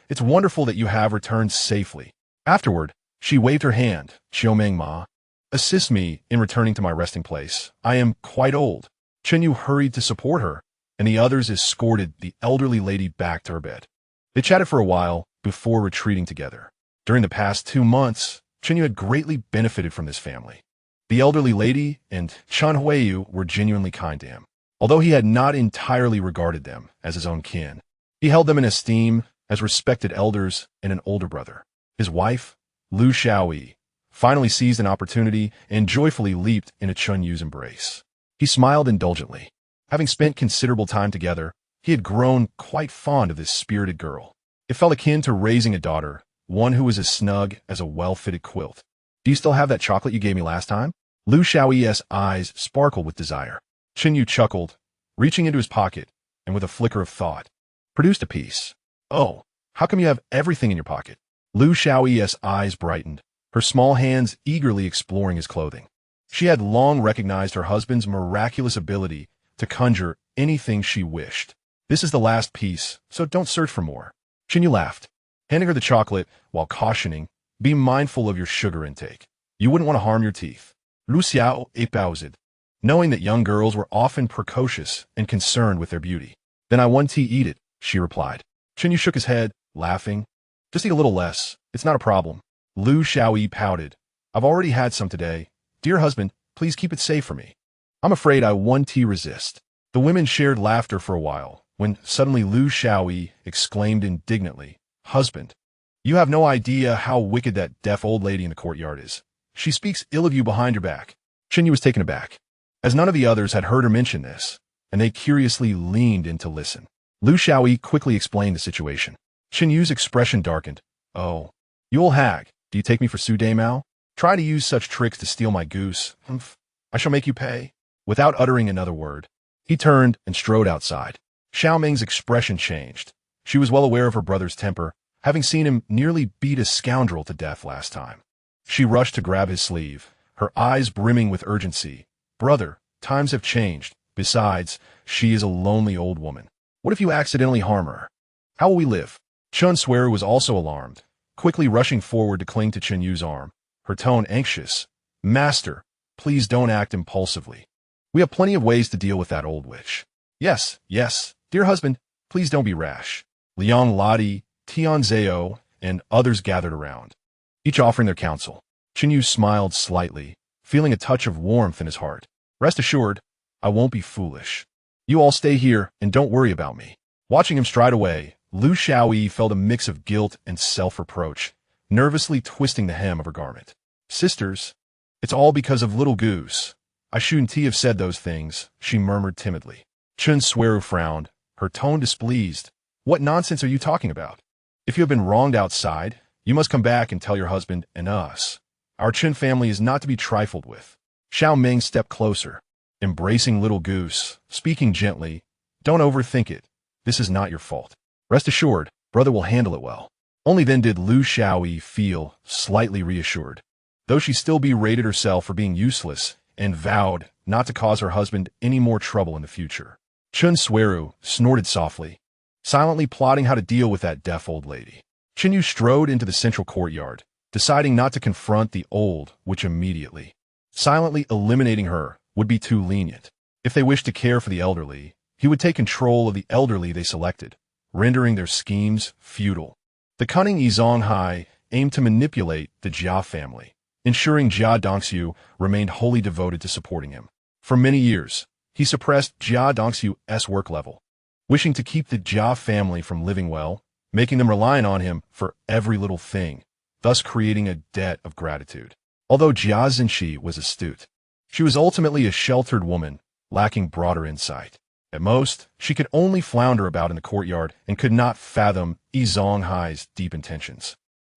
It's wonderful that you have returned safely." Afterward, she waved her hand, "Xiaomeng Ma, assist me in returning to my resting place. I am quite old." Chen You hurried to support her, and the others escorted the elderly lady back to her bed. They chatted for a while before retreating together. During the past 2 months, Chen You had greatly benefited from this family. The elderly lady and Qin Huairu were genuinely kind to him. Although he had not entirely regarded them as his own kin, he held them in esteem as respected elders and an older brother. His wife, Liu Xiao'e, finally seized an opportunity and joyfully leaped into Chen Yu's embrace. He smiled indulgently. Having spent considerable time together, he had grown quite fond of this spirited girl. It felt akin to raising a daughter, one who was as snug as a well-fitted quilt. "Do you still have that chocolate you gave me last time?" Liu Xiao'e's eyes sparkled with desire. Chen You chuckled, reaching into his pocket, and with a flicker of thought, produced a piece. "Oh, how come you have everything in your pocket?" Liu Xiao'e's eyes brightened, her small hands eagerly exploring his clothing. She had long recognized her husband's miraculous ability to conjure anything she wished. "This is the last piece, so don't search for more." Chen You laughed, handing her the chocolate while cautioning, "Be mindful of your sugar intake. You wouldn't want to harm your teeth." Liu Xiao'e bowed, knowing that young girls were often precocious and concerned with their beauty. "Then I want to eat it," she replied. Chen You shook his head, laughing. "Just eat a little less. It's not a problem." Liu Xiao'e pouted. "I've already had some today. Dear husband, please keep it safe for me." "I'm afraid I want to resist." The women shared laughter for a while, when suddenly Liu Xiao'e exclaimed indignantly, Husband, you have no idea how wicked that deaf old lady in the courtyard is. She speaks ill of you behind your back. Chen Yu was taken aback, as none of the others had heard her mention this, and they curiously leaned in to listen. Lu Xiao'e quickly explained the situation. Chen Yu's expression darkened. Oh, you old hag, do you take me for Su Mao? Try to use such tricks to steal my goose. Humph. I shall make you pay. Without uttering another word, he turned and strode outside. Xiao Ming's expression changed. She was well aware of her brother's temper, having seen him nearly beat a scoundrel to death last time. She rushed to grab his sleeve, her eyes brimming with urgency. Brother, times have changed. Besides, she is a lonely old woman. What if you accidentally harm her? How will we live? Chen Xueru was also alarmed, quickly rushing forward to cling to Chen Yu's arm, her tone anxious. Master, please don't act impulsively. We have plenty of ways to deal with that old witch. Yes, dear husband, please don't be rash. Liang Ladi, Tian Zhao, and others gathered around, each offering their counsel. Chen Yu smiled slightly, feeling a touch of warmth in his heart. Rest assured, I won't be foolish. You all stay here and don't worry about me. Watching him stride away, Lu Xiao'e felt a mix of guilt and self-reproach, nervously twisting the hem of her garment. Sisters, it's all because of Little Goose. I shouldn't have said those things, she murmured timidly. Chen Xueru frowned, her tone displeased. What nonsense are you talking about? If you have been wronged outside, you must come back and tell your husband and us. Our Chen family is not to be trifled with. Xiao Ming stepped closer, embracing Little Goose, speaking gently. Don't overthink it. This is not your fault. Rest assured, brother will handle it well. Only then did Lu Xiao'e feel slightly reassured, though she still berated herself for being useless and vowed not to cause her husband any more trouble in the future. Chen Xueru snorted softly, silently plotting how to deal with that deaf old lady. Chen Yu strode into the central courtyard, deciding not to confront the old witch immediately. Silently eliminating her would be too lenient. If they wished to care for the elderly, he would take control of the elderly they selected, rendering their schemes futile. The cunning Yizonghai aimed to manipulate the Jia family, ensuring Jia Dongxiu remained wholly devoted to supporting him. For many years, he suppressed Jia Dongxiu's work level, wishing to keep the Jia family from living well, making them reliant on him for every little thing, thus creating a debt of gratitude. Although Jia Zhenxi was astute, she was ultimately a sheltered woman, lacking broader insight. At most, she could only flounder about in the courtyard and could not fathom Yizonghai's deep intentions.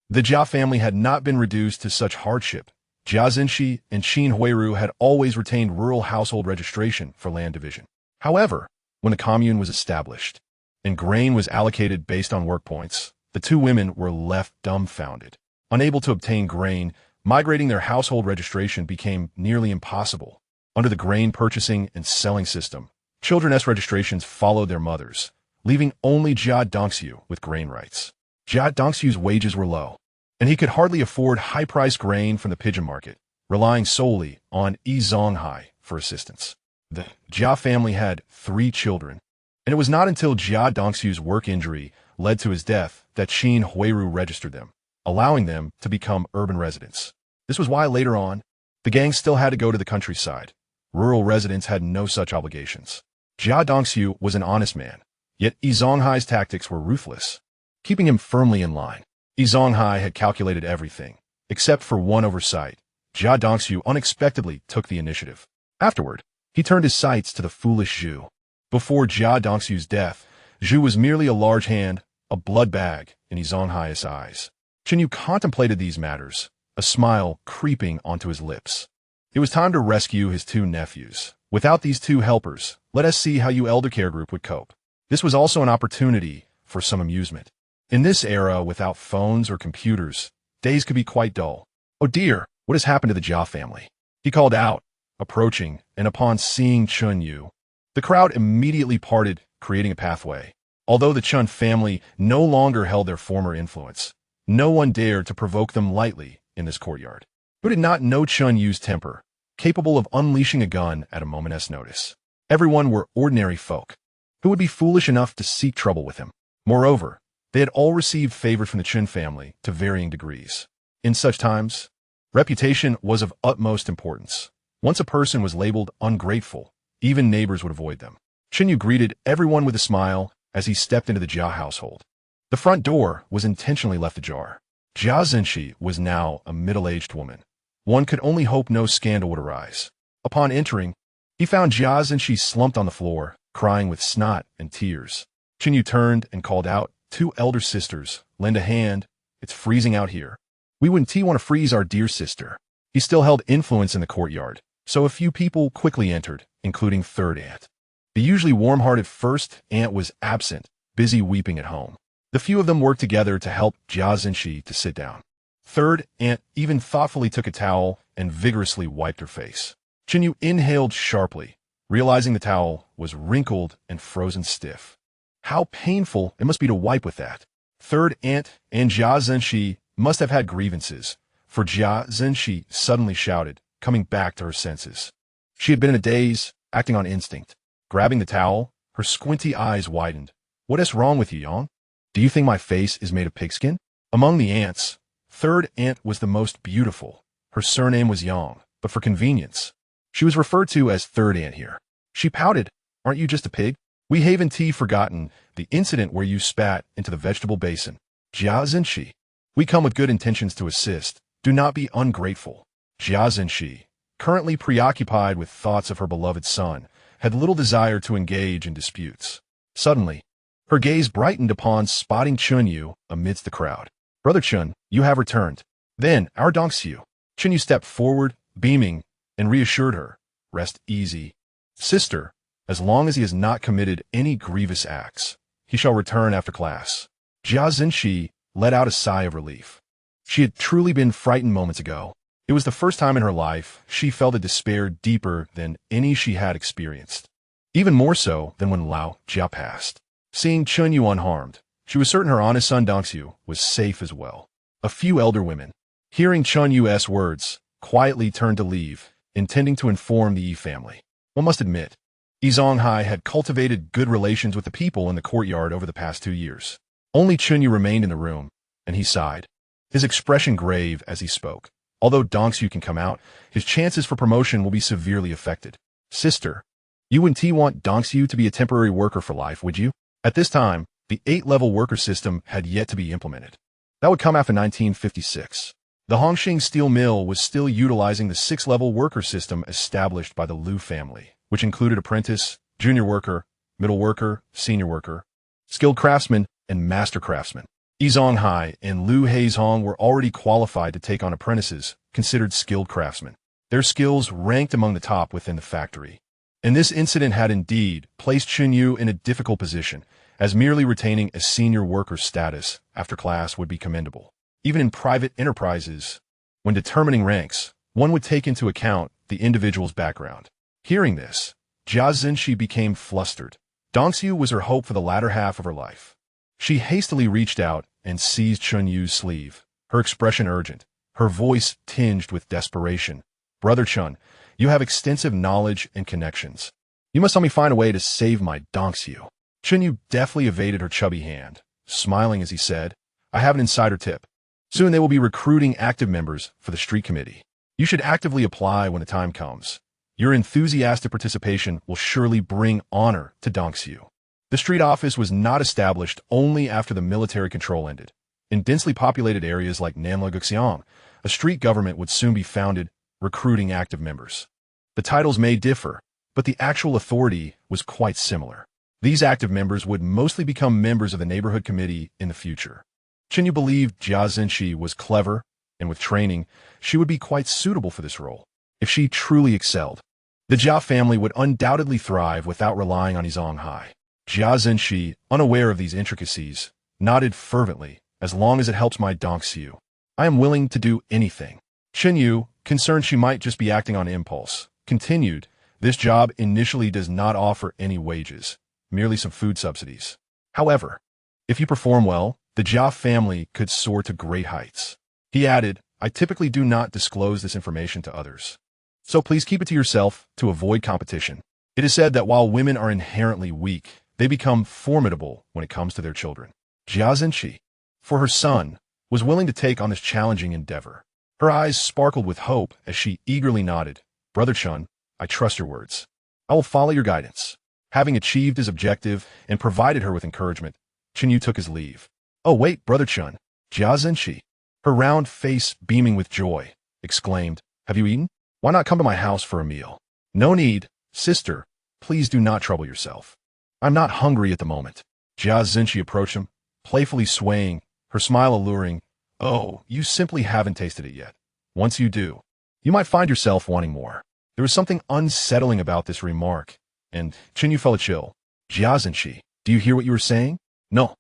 The Jia family had not been reduced to such hardship. Jia Zhenxi and Qin Huairu had always retained rural household registration for land division. However, when the commune was established and grain was allocated based on work points, the two women were left dumbfounded. Unable to obtain grain, migrating their household registration became nearly impossible. Under the grain purchasing and selling system, children's registrations followed their mothers, leaving only Jia Dongxiu with grain rights. Jia Dongxiu's wages were low, and he could hardly afford high-priced grain from the pigeon market, relying solely on Yizonghai for assistance. The Jia family had 3 children, and it was not until Jia Dongxiu's work injury led to his death that Qin Huairu registered them, allowing them to become urban residents. This was why later on, the gang still had to go to the countryside. Rural residents had no such obligations. Jia Dongxiu was an honest man, yet Yizonghai's tactics were ruthless, keeping him firmly in line. Yizonghai had calculated everything, except for one oversight. Jia Dongxiu unexpectedly took the initiative. Afterward, he turned his sights to the foolish Zhu. Before Jia Dongxiu's death, Zhu was merely a large hand, a blood bag in Yizonghai's eyes. Chen Yu contemplated these matters, a smile creeping onto his lips. It was time to rescue his 2 nephews. Without these 2 helpers, let us see how you eldercare group would cope. This was also an opportunity for some amusement. In this era, without phones or computers, days could be quite dull. Oh dear, what has happened to the Jia family? He called out, approaching, and upon seeing Chen Yu, the crowd immediately parted, creating a pathway. Although the Chen family no longer held their former influence, no one dared to provoke them lightly in this courtyard. Who did not know Chen Yu's temper, capable of unleashing a gun at a moment's notice? Everyone were ordinary folk, who would be foolish enough to seek trouble with him. Moreover, they had all received favor from the Chen family to varying degrees. In such times, reputation was of utmost importance. Once a person was labeled ungrateful, even neighbors would avoid them. Chen Yu greeted everyone with a smile as he stepped into the Jia household. The front door was intentionally left ajar. Jia Zhenxi was now a middle-aged woman. One could only hope no scandal would arise. Upon entering, he found Jia Zhenxi slumped on the floor, crying with snot and tears. Chen You turned and called out, "Two elder sisters, lend a hand. It's freezing out here. We wouldn't want to freeze our dear sister." He still held influence in the courtyard, so a few people quickly entered, including third aunt. The usually warm-hearted first aunt was absent, busy weeping at home. The few of them worked together to help Jia Zhenxi to sit down. Third aunt even thoughtfully took a towel and vigorously wiped her face. Chen You inhaled sharply, realizing the towel was wrinkled and frozen stiff. How painful it must be to wipe with that. Third aunt and Jia Zhenxi must have had grievances, for Jia Zhenxi suddenly shouted, coming back to her senses. She had been in a daze, acting on instinct. Grabbing the towel, her squinty eyes widened. "What is wrong with you, Yang? Do you think my face is made of pigskin?" Among the aunts, third aunt was the most beautiful. Her surname was Yang, but for convenience, she was referred to as third aunt here. She pouted, "Aren't you just a pig? We haven't forgotten the incident where you spat into the vegetable basin." Jia Zhenxi, "We come with good intentions to assist. Do not be ungrateful." Jia Zhenxi, currently preoccupied with thoughts of her beloved son, had little desire to engage in disputes. Suddenly, her gaze brightened upon spotting Chen You amidst the crowd. "Brother Chen, you have returned. Then, our Xiao'e." Chen You stepped forward, beaming, and reassured her, "Rest easy. Sister, as long as he has not committed any grievous acts, he shall return after class." Jia Zhenxi let out a sigh of relief. She had truly been frightened moments ago. It was the first time in her life she felt a despair deeper than any she had experienced. Even more so than when Lao Jia passed. Seeing Chen You unharmed, she was certain her honest son Xiao'e was safe as well. A few elder women, hearing Chen Yu's words, quietly turned to leave, intending to inform the Yi family. One must admit, Yi Zonghai had cultivated good relations with the people in the courtyard over the past 2 years. Only Chen You remained in the room, and he sighed, his expression grave as he spoke. Although Xiao'e can come out, his chances for promotion will be severely affected. "Sister, you wouldn't want Xiao'e to be a temporary worker for life, would you?" At this time, the 8-level worker system had yet to be implemented. That would come after 1956. The Hongqing steel mill was still utilizing the 6-level worker system established by the Liu family, which included apprentice, junior worker, middle worker, senior worker, skilled craftsman, and master craftsman. Yi Zonghai and Liu Heizhong were already qualified to take on apprentices, considered skilled craftsmen. Their skills ranked among the top within the factory. And this incident had indeed placed Chen You in a difficult position, as merely retaining a senior worker status after class would be commendable. Even in private enterprises, when determining ranks, one would take into account the individual's background. Hearing this, Jia Zhenxi became flustered. Xiao'e was her hope for the latter half of her life. She hastily reached out and seized Chen Yu's sleeve, her expression urgent, her voice tinged with desperation. "Brother Chen, you have extensive knowledge and connections. You must help me find a way to save my Xiao'e." Chen You deftly evaded her chubby hand, smiling as he said, "I have an insider tip. Soon they will be recruiting active members for the street committee. You should actively apply when the time comes. Your enthusiastic participation will surely bring honor to Xiao'e." The street office was not established only after the military control ended. In densely populated areas like Nanleguxiang, a street government would soon be founded, recruiting active members. The titles may differ, but the actual authority was quite similar. These active members would mostly become members of the neighborhood committee in the future. Chen You believed Jia Zhenxi was clever, and with training, she would be quite suitable for this role. If she truly excelled, the Jia family would undoubtedly thrive without relying on Yi Zonghai. Jia Zhenxi, unaware of these intricacies, nodded fervently, "As long as it helps my Xiao'e, I am willing to do anything." Chen You, concerned she might just be acting on impulse, continued, "This job initially does not offer any wages, merely some food subsidies. However, if you perform well, the Jia family could soar to great heights." He added, "I typically do not disclose this information to others, so please keep it to yourself to avoid competition. It is said that while women are inherently weak, they become formidable when it comes to their children." Jia Zhenxi, for her son, was willing to take on this challenging endeavor. Her eyes sparkled with hope as she eagerly nodded, "Brother Chen, I trust your words. I will follow your guidance." Having achieved his objective and provided her with encouragement, Chen You took his leave. "Oh, wait, Brother Chen, Jia," her round face beaming with joy, exclaimed, "Have you eaten? Why not come to my house for a meal?" "No need, sister. Please do not trouble yourself. I'm not hungry at the moment." Jia approached him, playfully swaying, her smile alluring. "Oh, you simply haven't tasted it yet. Once you do, you might find yourself wanting more." There was something unsettling about this remark, and Chen Yu felt a chill. "Jia, do you hear what you were saying?" No,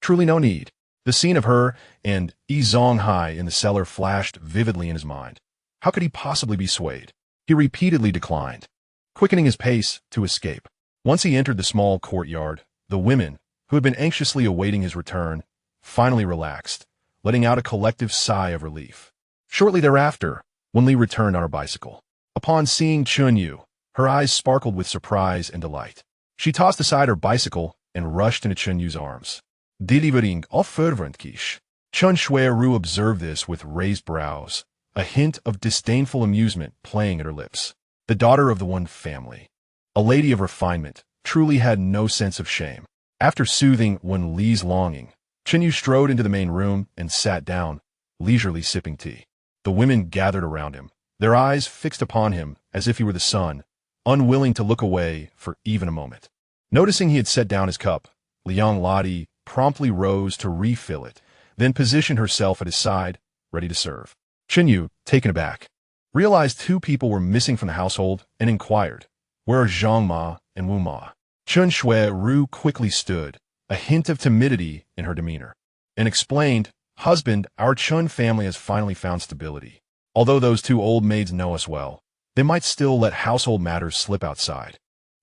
truly no need." The scene of her and Yi Zonghai in the cellar flashed vividly in his mind. How could he possibly be swayed? He repeatedly declined, quickening his pace to escape. Once he entered the small courtyard, the women, who had been anxiously awaiting his return, finally relaxed, letting out a collective sigh of relief. Shortly thereafter, when Li returned on her bicycle, upon seeing Chen Yu, her eyes sparkled with surprise and delight. She tossed aside her bicycle and rushed into Chen Yu's arms. "Delivering auf Ferventkisch." Chen Xueru observed this with raised brows, a hint of disdainful amusement playing at her lips. The daughter of the one family, a lady of refinement, truly had no sense of shame. After soothing Wen Li's longing, Chen Yu strode into the main room and sat down, leisurely sipping tea. The women gathered around him, their eyes fixed upon him as if he were the sun, unwilling to look away for even a moment. Noticing he had set down his cup, Liang Ladi promptly rose to refill it, then positioned herself at his side, ready to serve. Chen Yu, taken aback, realized two people were missing from the household and inquired, "Where are Zhang Ma and Wu Ma?" Chen Xueru quickly stood, a hint of timidity in her demeanor, and explained, "Husband, our Chen family has finally found stability. Although those two old maids know us well, they might still let household matters slip outside.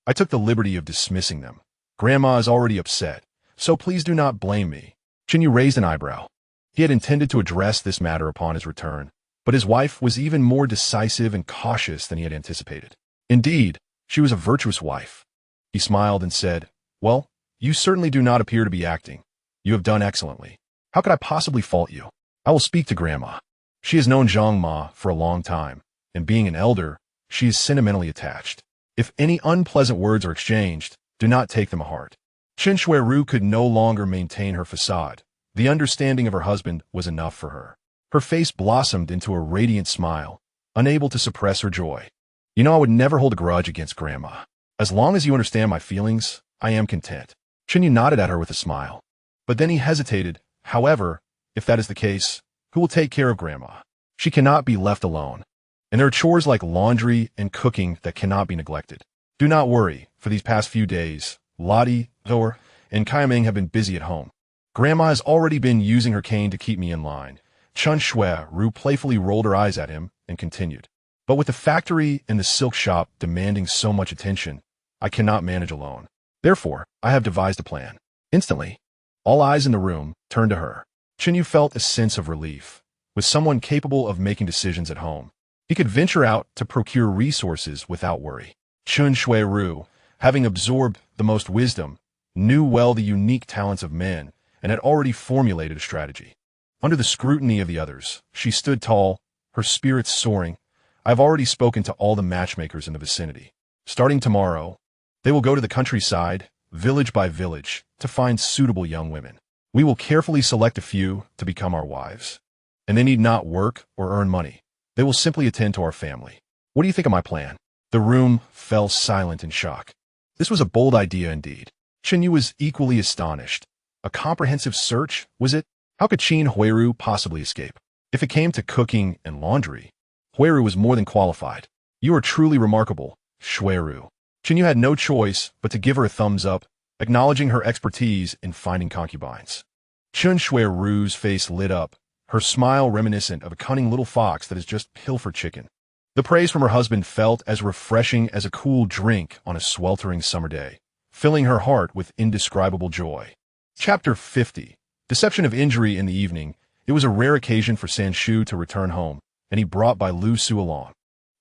I took the liberty of dismissing them. Grandma is already upset, so please do not blame me." Chen Yu raised an eyebrow. He had intended to address this matter upon his return, but his wife was even more decisive and cautious than he had anticipated. Indeed, she was a virtuous wife. He smiled and said, "Well, you certainly do not appear to be acting. You have done excellently. How could I possibly fault you? I will speak to Grandma. She has known Zhang Ma for a long time, and being an elder, she is sentimentally attached. If any unpleasant words are exchanged, do not take them to heart." Chen Xueru could no longer maintain her facade. The understanding of her husband was enough for her. Her face blossomed into a radiant smile, unable to suppress her joy. "You know, I would never hold a grudge against Grandma. As long as you understand my feelings, I am content." Chen Yu nodded at her with a smile. But then he hesitated. "However, if that is the case, who will take care of Grandma? She cannot be left alone. And there are chores like laundry and cooking that cannot be neglected. Do not worry, for these past few days, Lottie, Thor, and Kaiming have been busy at home. Grandma has already been using her cane to keep me in line." Chen Xueru playfully rolled her eyes at him and continued, "But with the factory and the silk shop demanding so much attention, I cannot manage alone. Therefore, I have devised a plan." Instantly, all eyes in the room turned to her. Chen Yu felt a sense of relief. With someone capable of making decisions at home, he could venture out to procure resources without worry. Chen Xueru, having absorbed the most wisdom, knew well the unique talents of men and had already formulated a strategy. Under the scrutiny of the others, she stood tall, her spirits soaring. "I have already spoken to all the matchmakers in the vicinity. Starting tomorrow, they will go to the countryside, village by village, to find suitable young women. We will carefully select a few to become our wives. And they need not work or earn money. They will simply attend to our family. What do you think of my plan?" The room fell silent in shock. This was a bold idea indeed. Chen Yu was equally astonished. A comprehensive search, was it? How could Qin Huairu possibly escape? If it came to cooking and laundry, Huairu was more than qualified. "You are truly remarkable, Xueru." Chen Yu had no choice but to give her a thumbs up, acknowledging her expertise in finding concubines. Chen Xueru's face lit up, her smile reminiscent of a cunning little fox that has just pilfered chicken. The praise from her husband felt as refreshing as a cool drink on a sweltering summer day, filling her heart with indescribable joy. Chapter 50. Deception of injury in the evening. It was a rare occasion for Sanshu to return home, and he brought by Lu Su along.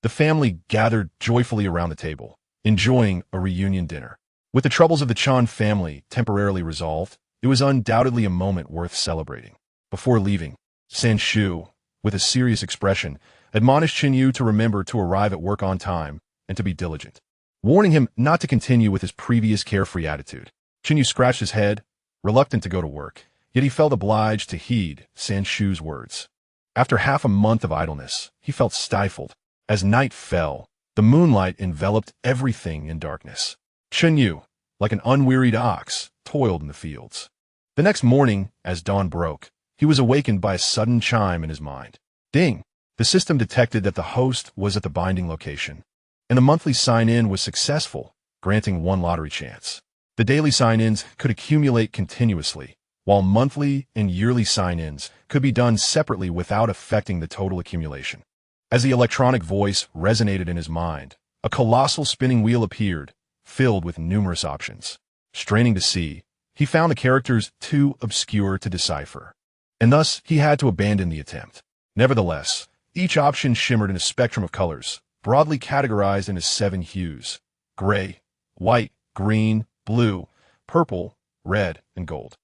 The family gathered joyfully around the table, enjoying a reunion dinner. With the troubles of the Chen family temporarily resolved, it was undoubtedly a moment worth celebrating. Before leaving, Sanshu, with a serious expression, admonished Chen Yu to remember to arrive at work on time and to be diligent, warning him not to continue with his previous carefree attitude. Chen Yu scratched his head, reluctant to go to work. yet he felt obliged to heed Chen Xueru's words. After half a month of idleness, he felt stifled. As night fell, the moonlight enveloped everything in darkness. Chen You, like an unwearied ox, toiled in the fields. The next morning, as dawn broke, he was awakened by a sudden chime in his mind. Ding! The system detected that the host was at the binding location, and the monthly sign-in was successful, granting one lottery chance. The daily sign-ins could accumulate continuously, while monthly and yearly sign-ins could be done separately without affecting the total accumulation. As the electronic voice resonated in his mind, a colossal spinning wheel appeared, filled with numerous options. Straining to see, he found the characters too obscure to decipher, and thus he had to abandon the attempt. Nevertheless, each option shimmered in a spectrum of colors, broadly categorized into 7 hues: gray, white, green, blue, purple, red, and gold.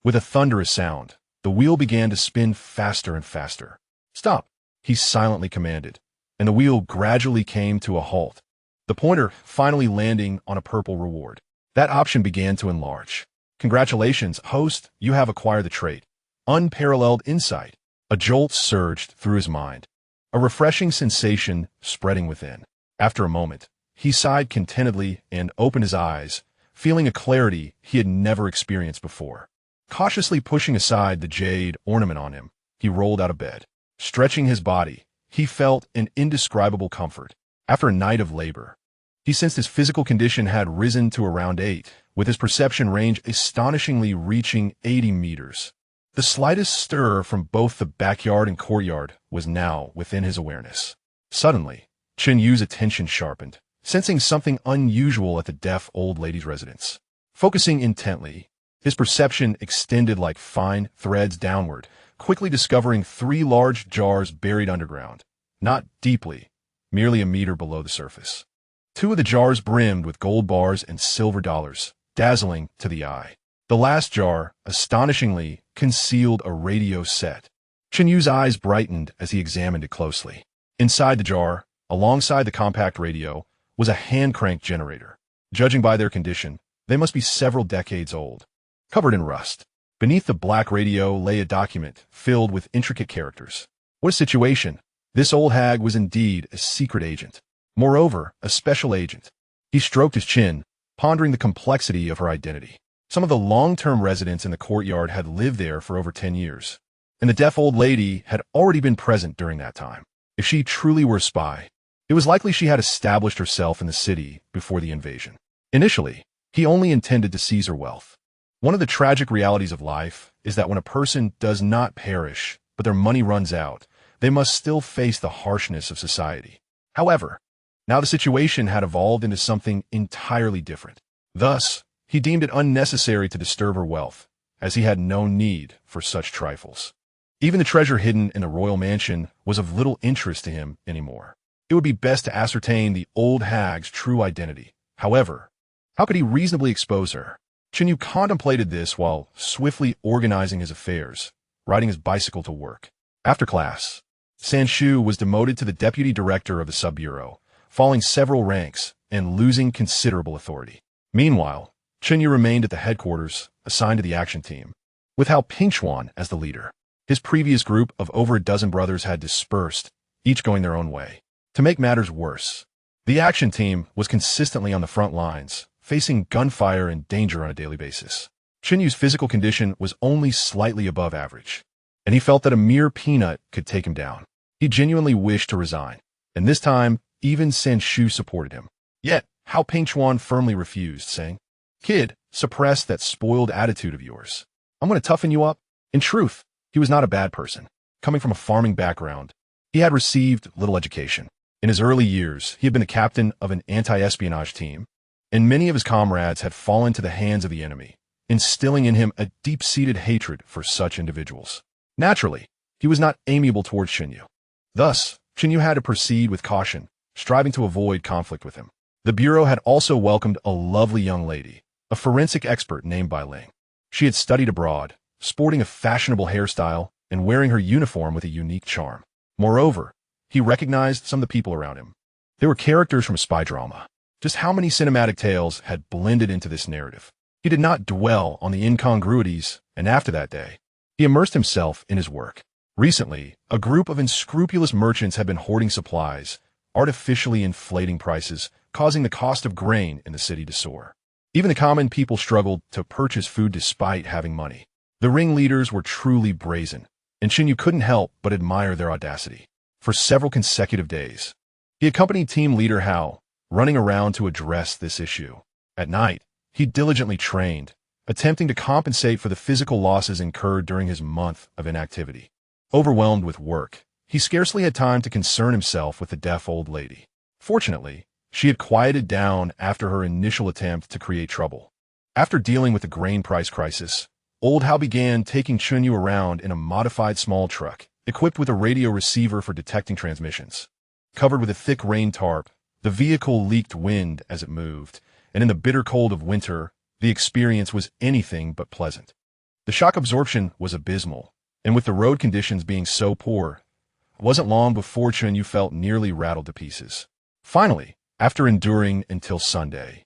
With a thunderous sound, the wheel began to spin faster and faster. "Stop," he silently commanded, and the wheel gradually came to a halt, the pointer finally landing on a purple reward. That option began to enlarge. "Congratulations, host, you have acquired the trait Unparalleled Insight." A jolt surged through his mind, a refreshing sensation spreading within. After a moment, he sighed contentedly and opened his eyes, feeling a clarity he had never experienced before. Cautiously pushing aside the jade ornament on him, he rolled out of bed. Stretching his body, he felt an indescribable comfort. After a night of labor, he sensed his physical condition had risen to around 8, with his perception range astonishingly reaching 80 meters. The slightest stir from both the backyard and courtyard was now within his awareness. Suddenly, Chen Yu's attention sharpened, sensing something unusual at the deaf old lady's residence. Focusing intently, his perception extended like fine threads downward, quickly discovering 3 large jars buried underground, not deeply, merely a meter below the surface. 2 of the jars brimmed with gold bars and silver dollars, dazzling to the eye. The last jar, astonishingly, concealed a radio set. Chen Yu's eyes brightened as he examined it closely. Inside the jar, alongside the compact radio, was a hand-cranked generator. Judging by their condition, they must be several decades old. Covered in rust, beneath the black radio lay a document filled with intricate characters. What a situation! This old hag was indeed a secret agent. Moreover, a special agent. He stroked his chin, pondering the complexity of her identity. Some of the long-term residents in the courtyard had lived there for over 10 years, and the deaf old lady had already been present during that time. If she truly were a spy, it was likely she had established herself in the city before the invasion. Initially, he only intended to seize her wealth. One of the tragic realities of life is that when a person does not perish, but their money runs out, they must still face the harshness of society. However, now the situation had evolved into something entirely different. Thus, he deemed it unnecessary to disturb her wealth, as he had no need for such trifles. Even the treasure hidden in the royal mansion was of little interest to him anymore. It would be best to ascertain the old hag's true identity. However, how could he reasonably expose her? Chen You contemplated this while swiftly organizing his affairs, riding his bicycle to work. After class, Chen Xueru was demoted to the deputy director of the sub-bureau, falling several ranks and losing considerable authority. Meanwhile, Chen You remained at the headquarters, assigned to the action team, with Hao Pingchuan as the leader. His previous group of over a dozen brothers had dispersed, each going their own way. To make matters worse, the action team was consistently on the front lines, facing gunfire and danger on a daily basis. Chen Yu's physical condition was only slightly above average, and he felt that a mere peanut could take him down. He genuinely wished to resign, and this time, even Chen Xueru supported him. Yet, Hao Pingchuan firmly refused, saying, "Kid, suppress that spoiled attitude of yours. I'm going to toughen you up." In truth, he was not a bad person. Coming from a farming background, he had received little education. In his early years, he had been the captain of an anti-espionage team, and many of his comrades had fallen to the hands of the enemy, instilling in him a deep-seated hatred for such individuals. Naturally, he was not amiable towards Chen You. Thus, Chen You had to proceed with caution, striving to avoid conflict with him. The bureau had also welcomed a lovely young lady, a forensic expert named Bai Ling. She had studied abroad, sporting a fashionable hairstyle and wearing her uniform with a unique charm. Moreover, he recognized some of the people around him. They were characters from a spy drama. Just how many cinematic tales had blended into this narrative? He did not dwell on the incongruities, and after that day, He immersed himself in his work. Recently, a group of unscrupulous merchants had been hoarding supplies, artificially inflating prices, causing the cost of grain in the city to soar. Even the common people struggled to purchase food despite having money. The ringleaders were truly brazen, and Chen You couldn't help but admire their audacity. For several consecutive days, he accompanied team leader Hao, running around to address this issue. At night, he diligently trained, attempting to compensate for the physical losses incurred during his month of inactivity. Overwhelmed with work, he scarcely had time to concern himself with the deaf old lady. Fortunately, she had quieted down after her initial attempt to create trouble. After dealing with the grain price crisis, old Hao began taking Chen You around in a modified small truck, equipped with a radio receiver for detecting transmissions. Covered with a thick rain tarp, the vehicle leaked wind as it moved, and in the bitter cold of winter, the experience was anything but pleasant. The shock absorption was abysmal, and with the road conditions being so poor, it wasn't long before Chen You felt nearly rattled to pieces. Finally, after enduring until Sunday,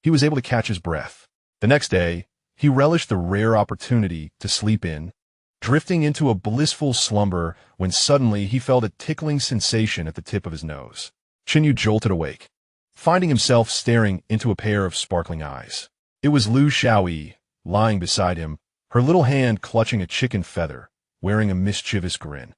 he was able to catch his breath. The next day, he relished the rare opportunity to sleep in, drifting into a blissful slumber when suddenly he felt a tickling sensation at the tip of his nose. Chen You jolted awake, finding himself staring into a pair of sparkling eyes. It was Lu Xiao'e, lying beside him, her little hand clutching a chicken feather, wearing a mischievous grin.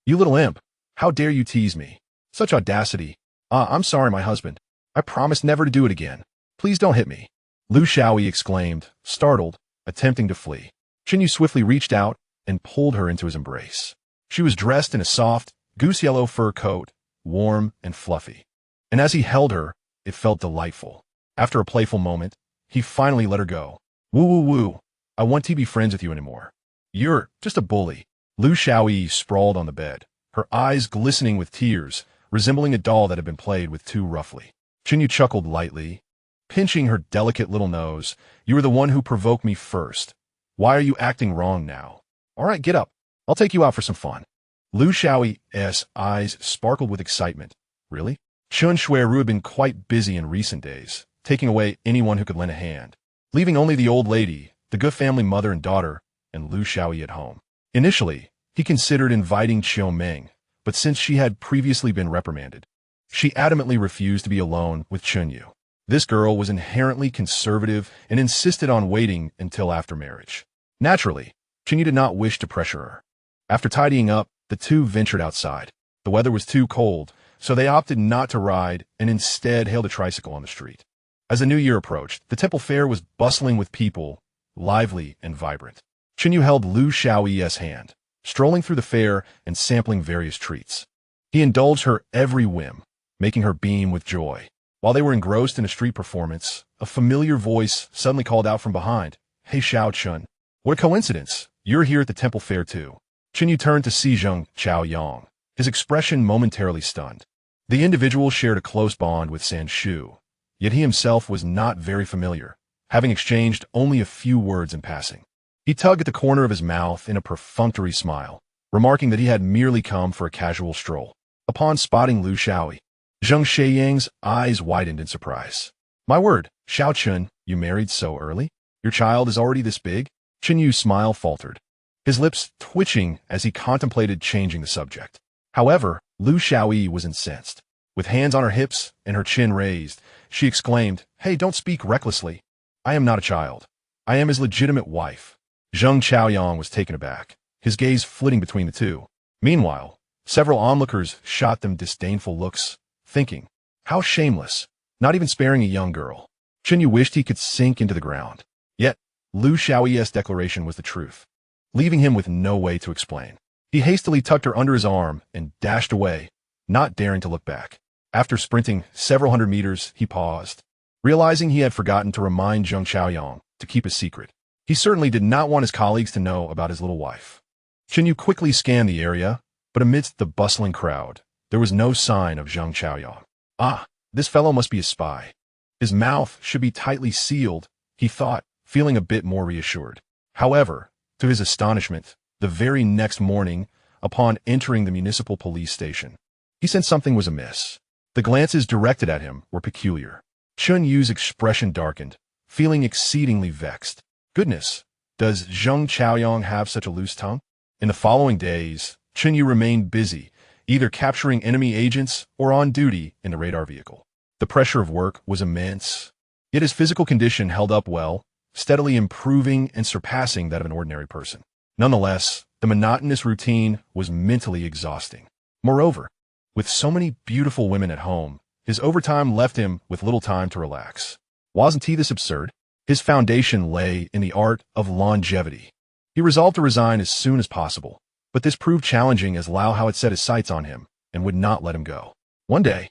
You little imp, how dare you tease me? Such audacity. I'm sorry, my husband. I promise never to do it again. Please don't hit me. Lu Xiao'e exclaimed, startled, attempting to flee. Chen You swiftly reached out and pulled her into his embrace. She was dressed in a soft, goose-yellow fur coat, warm and fluffy. And as he held her, it felt delightful. After a playful moment, he finally let her go. Woo woo woo, I want to be friends with you anymore. You're just a bully. Lu Xiao'e sprawled on the bed, her eyes glistening with tears, resembling a doll that had been played with too roughly. Chen You chuckled lightly, pinching her delicate little nose. You were the one who provoked me first. Why are you acting wrong now? All right, get up. I'll take you out for some fun. Lu Xiao'e's eyes sparkled with excitement. Really? Chen Xueru had been quite busy in recent days, taking away anyone who could lend a hand, leaving only the old lady, the good family mother and daughter, and Lu Xiao'e at home. Initially, he considered inviting Qiu Meng, but since she had previously been reprimanded, she adamantly refused to be alone with Chen You. This girl was inherently conservative and insisted on waiting until after marriage. Naturally, Chen Yu did not wish to pressure her. After tidying up, the two ventured outside. The weather was too cold, so they opted not to ride and instead hailed a tricycle on the street. As the new year approached, the temple fair was bustling with people, lively and vibrant. Chen Yu held Lu Xiao'e's hand, strolling through the fair and sampling various treats. He indulged her every whim, making her beam with joy. While they were engrossed in a street performance, a familiar voice suddenly called out from behind, Hey Xiao Chun, what a coincidence, you're here at the temple fair too. Chen Yu turned to see Zheng Chaoyang, his expression momentarily stunned. The individual shared a close bond with San Shu, yet he himself was not very familiar, having exchanged only a few words in passing. He tugged at the corner of his mouth in a perfunctory smile, remarking that he had merely come for a casual stroll. Upon spotting Lu Xiao'e, Zheng Xiaoyang's eyes widened in surprise. My word, Xiao Chun, you married so early? Your child is already this big? Chen Yu's smile faltered, his lips twitching as he contemplated changing the subject. However, Lu Xiao'e was incensed. With hands on her hips and her chin raised, she exclaimed, Hey, don't speak recklessly. I am not a child. I am his legitimate wife. Zheng Chaoyang was taken aback, his gaze flitting between the two. Meanwhile, several onlookers shot them disdainful looks, thinking, how shameless, not even sparing a young girl. Chen Yu wished he could sink into the ground. Yet, Lu Xiao'e's declaration was the truth, leaving him with no way to explain. He hastily tucked her under his arm and dashed away, not daring to look back. After sprinting several hundred meters, he paused, realizing he had forgotten to remind Zheng Chaoyang to keep his secret. He certainly did not want his colleagues to know about his little wife. Chen Yu quickly scanned the area, but amidst the bustling crowd, there was no sign of Zheng Chaoyang. This fellow must be a spy. His mouth should be tightly sealed, he thought, feeling a bit more reassured. However, to his astonishment, the very next morning, upon entering the municipal police station, he sensed something was amiss. The glances directed at him were peculiar. Chen Yu's expression darkened, feeling exceedingly vexed. Goodness, Does Zheng Chaoyong have such a loose tongue? In the following days, Chen Yu remained busy, either capturing enemy agents or on duty in the radar vehicle. The pressure of work was immense, yet his physical condition held up well, steadily improving and surpassing that of an ordinary person. Nonetheless, the monotonous routine was mentally exhausting. Moreover, with so many beautiful women at home, his overtime left him with little time to relax. Wasn't he this absurd? His foundation lay in the art of longevity. He resolved to resign as soon as possible, but this proved challenging as Lao Hao had set his sights on him and would not let him go. One day,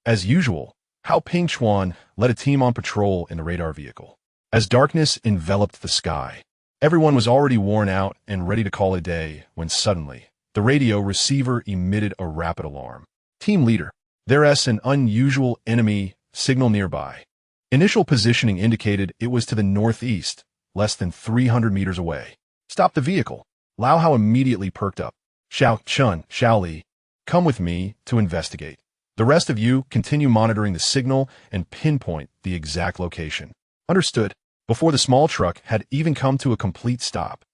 as usual, Hao Pingchuan led a team on patrol in the radar vehicle. As darkness enveloped the sky, everyone was already worn out and ready to call it a day when suddenly, the radio receiver emitted a rapid alarm. Team leader, there's an unusual enemy signal nearby. Initial positioning indicated it was to the northeast, less than 300 meters away. Stop the vehicle. Lao Hao immediately perked up. Xiao'e, come with me to investigate. The rest of you continue monitoring the signal and pinpoint the exact location. Understood. Before the small truck had even come to a complete stop,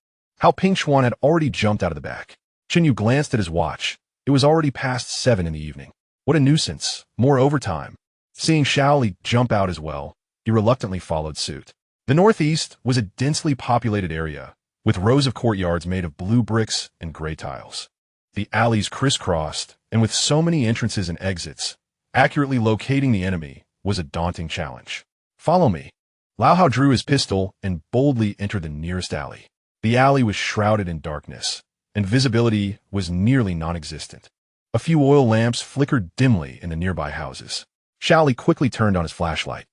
Hao Pingchuan had already jumped out of the back. Chen Yu glanced at his watch. It was already past 7 in the evening. What a nuisance. More overtime. Seeing Xiao'e jump out as well, he reluctantly followed suit. The northeast was a densely populated area, with rows of courtyards made of blue bricks and gray tiles. The alleys crisscrossed, and with so many entrances and exits, accurately locating the enemy was a daunting challenge. Follow me. Lao Hao drew his pistol and boldly entered the nearest alley. The alley was shrouded in darkness, and visibility was nearly non-existent. A few oil lamps flickered dimly in the nearby houses. Xiao'e quickly turned on his flashlight,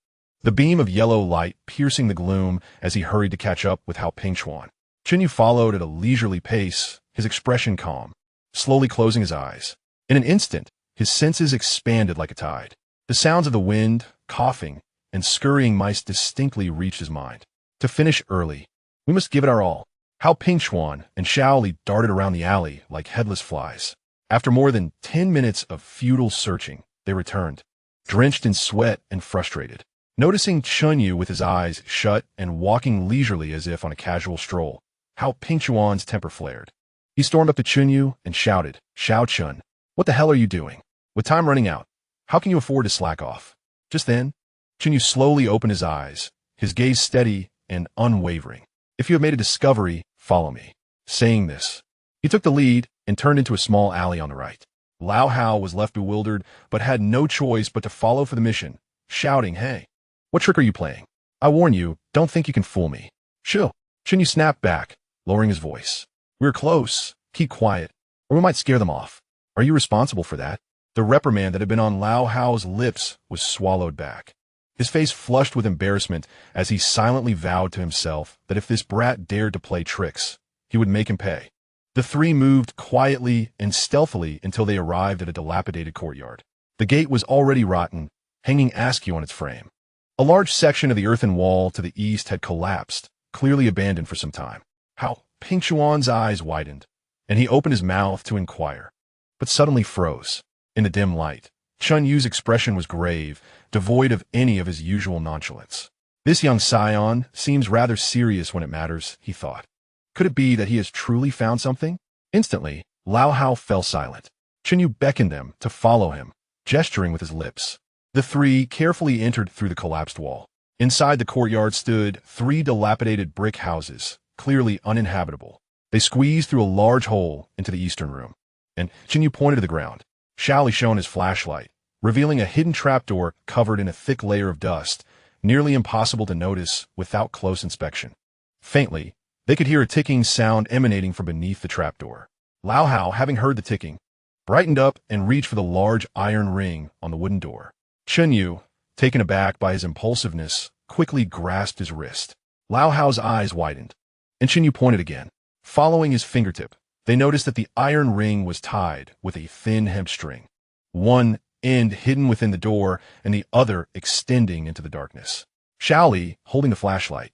the beam of yellow light piercing the gloom as he hurried to catch up with Hao Pingchuan. Chen Yu followed at a leisurely pace, his expression calm, slowly closing his eyes. In an instant, his senses expanded like a tide. The sounds of the wind, coughing, and scurrying mice distinctly reached his mind. To finish early, we must give it our all. Hao Pingchuan and Xiao'e darted around the alley like headless flies. After more than 10 minutes of futile searching, they returned, drenched in sweat and frustrated. Noticing Chen Yu with his eyes shut and walking leisurely as if on a casual stroll, Hao Pingchuan's temper flared. He stormed up to Chen Yu and shouted, "Xiao Chun, what the hell are you doing? With time running out, how can you afford to slack off?" Just then, Chen Yu slowly opened his eyes, his gaze steady and unwavering. "If you have made a discovery, follow me." Saying this, he took the lead and turned into a small alley on the right. Lao Hao was left bewildered, but had no choice but to follow for the mission, shouting, "Hey, what trick are you playing? I warn you, don't think you can fool me." "Shoo!" Chen Yu snapped back, lowering his voice. "We're close. Keep quiet, or we might scare them off. Are you responsible for that?" The reprimand that had been on Lao Hao's lips was swallowed back. His face flushed with embarrassment as he silently vowed to himself that if this brat dared to play tricks, he would make him pay. The three moved quietly and stealthily until they arrived at a dilapidated courtyard. The gate was already rotten, hanging askew on its frame. A large section of the earthen wall to the east had collapsed, clearly abandoned for some time. Hao Pingchuan's eyes widened, and he opened his mouth to inquire, but suddenly froze. In the dim light, Chen Yu's expression was grave, devoid of any of his usual nonchalance. "This young scion seems rather serious when it matters," he thought. Could it be that he has truly found something? Instantly, Lao Hao fell silent. Chen Yu beckoned them to follow him, gesturing with his lips. The three carefully entered through the collapsed wall. Inside the courtyard stood 3 dilapidated brick houses, clearly uninhabitable. They squeezed through a large hole into the eastern room, and Chen Yu pointed to the ground. Xiao'e shone his flashlight, revealing a hidden trapdoor covered in a thick layer of dust, nearly impossible to notice without close inspection. Faintly, they could hear a ticking sound emanating from beneath the trapdoor. Lao Hao, having heard the ticking, brightened up and reached for the large iron ring on the wooden door. Chen Yu, taken aback by his impulsiveness, quickly grasped his wrist. Lao Hao's eyes widened, and Chen Yu pointed again. Following his fingertip, they noticed that the iron ring was tied with a thin hemp string, one end hidden within the door and the other extending into the darkness. Xiao'e, holding the flashlight,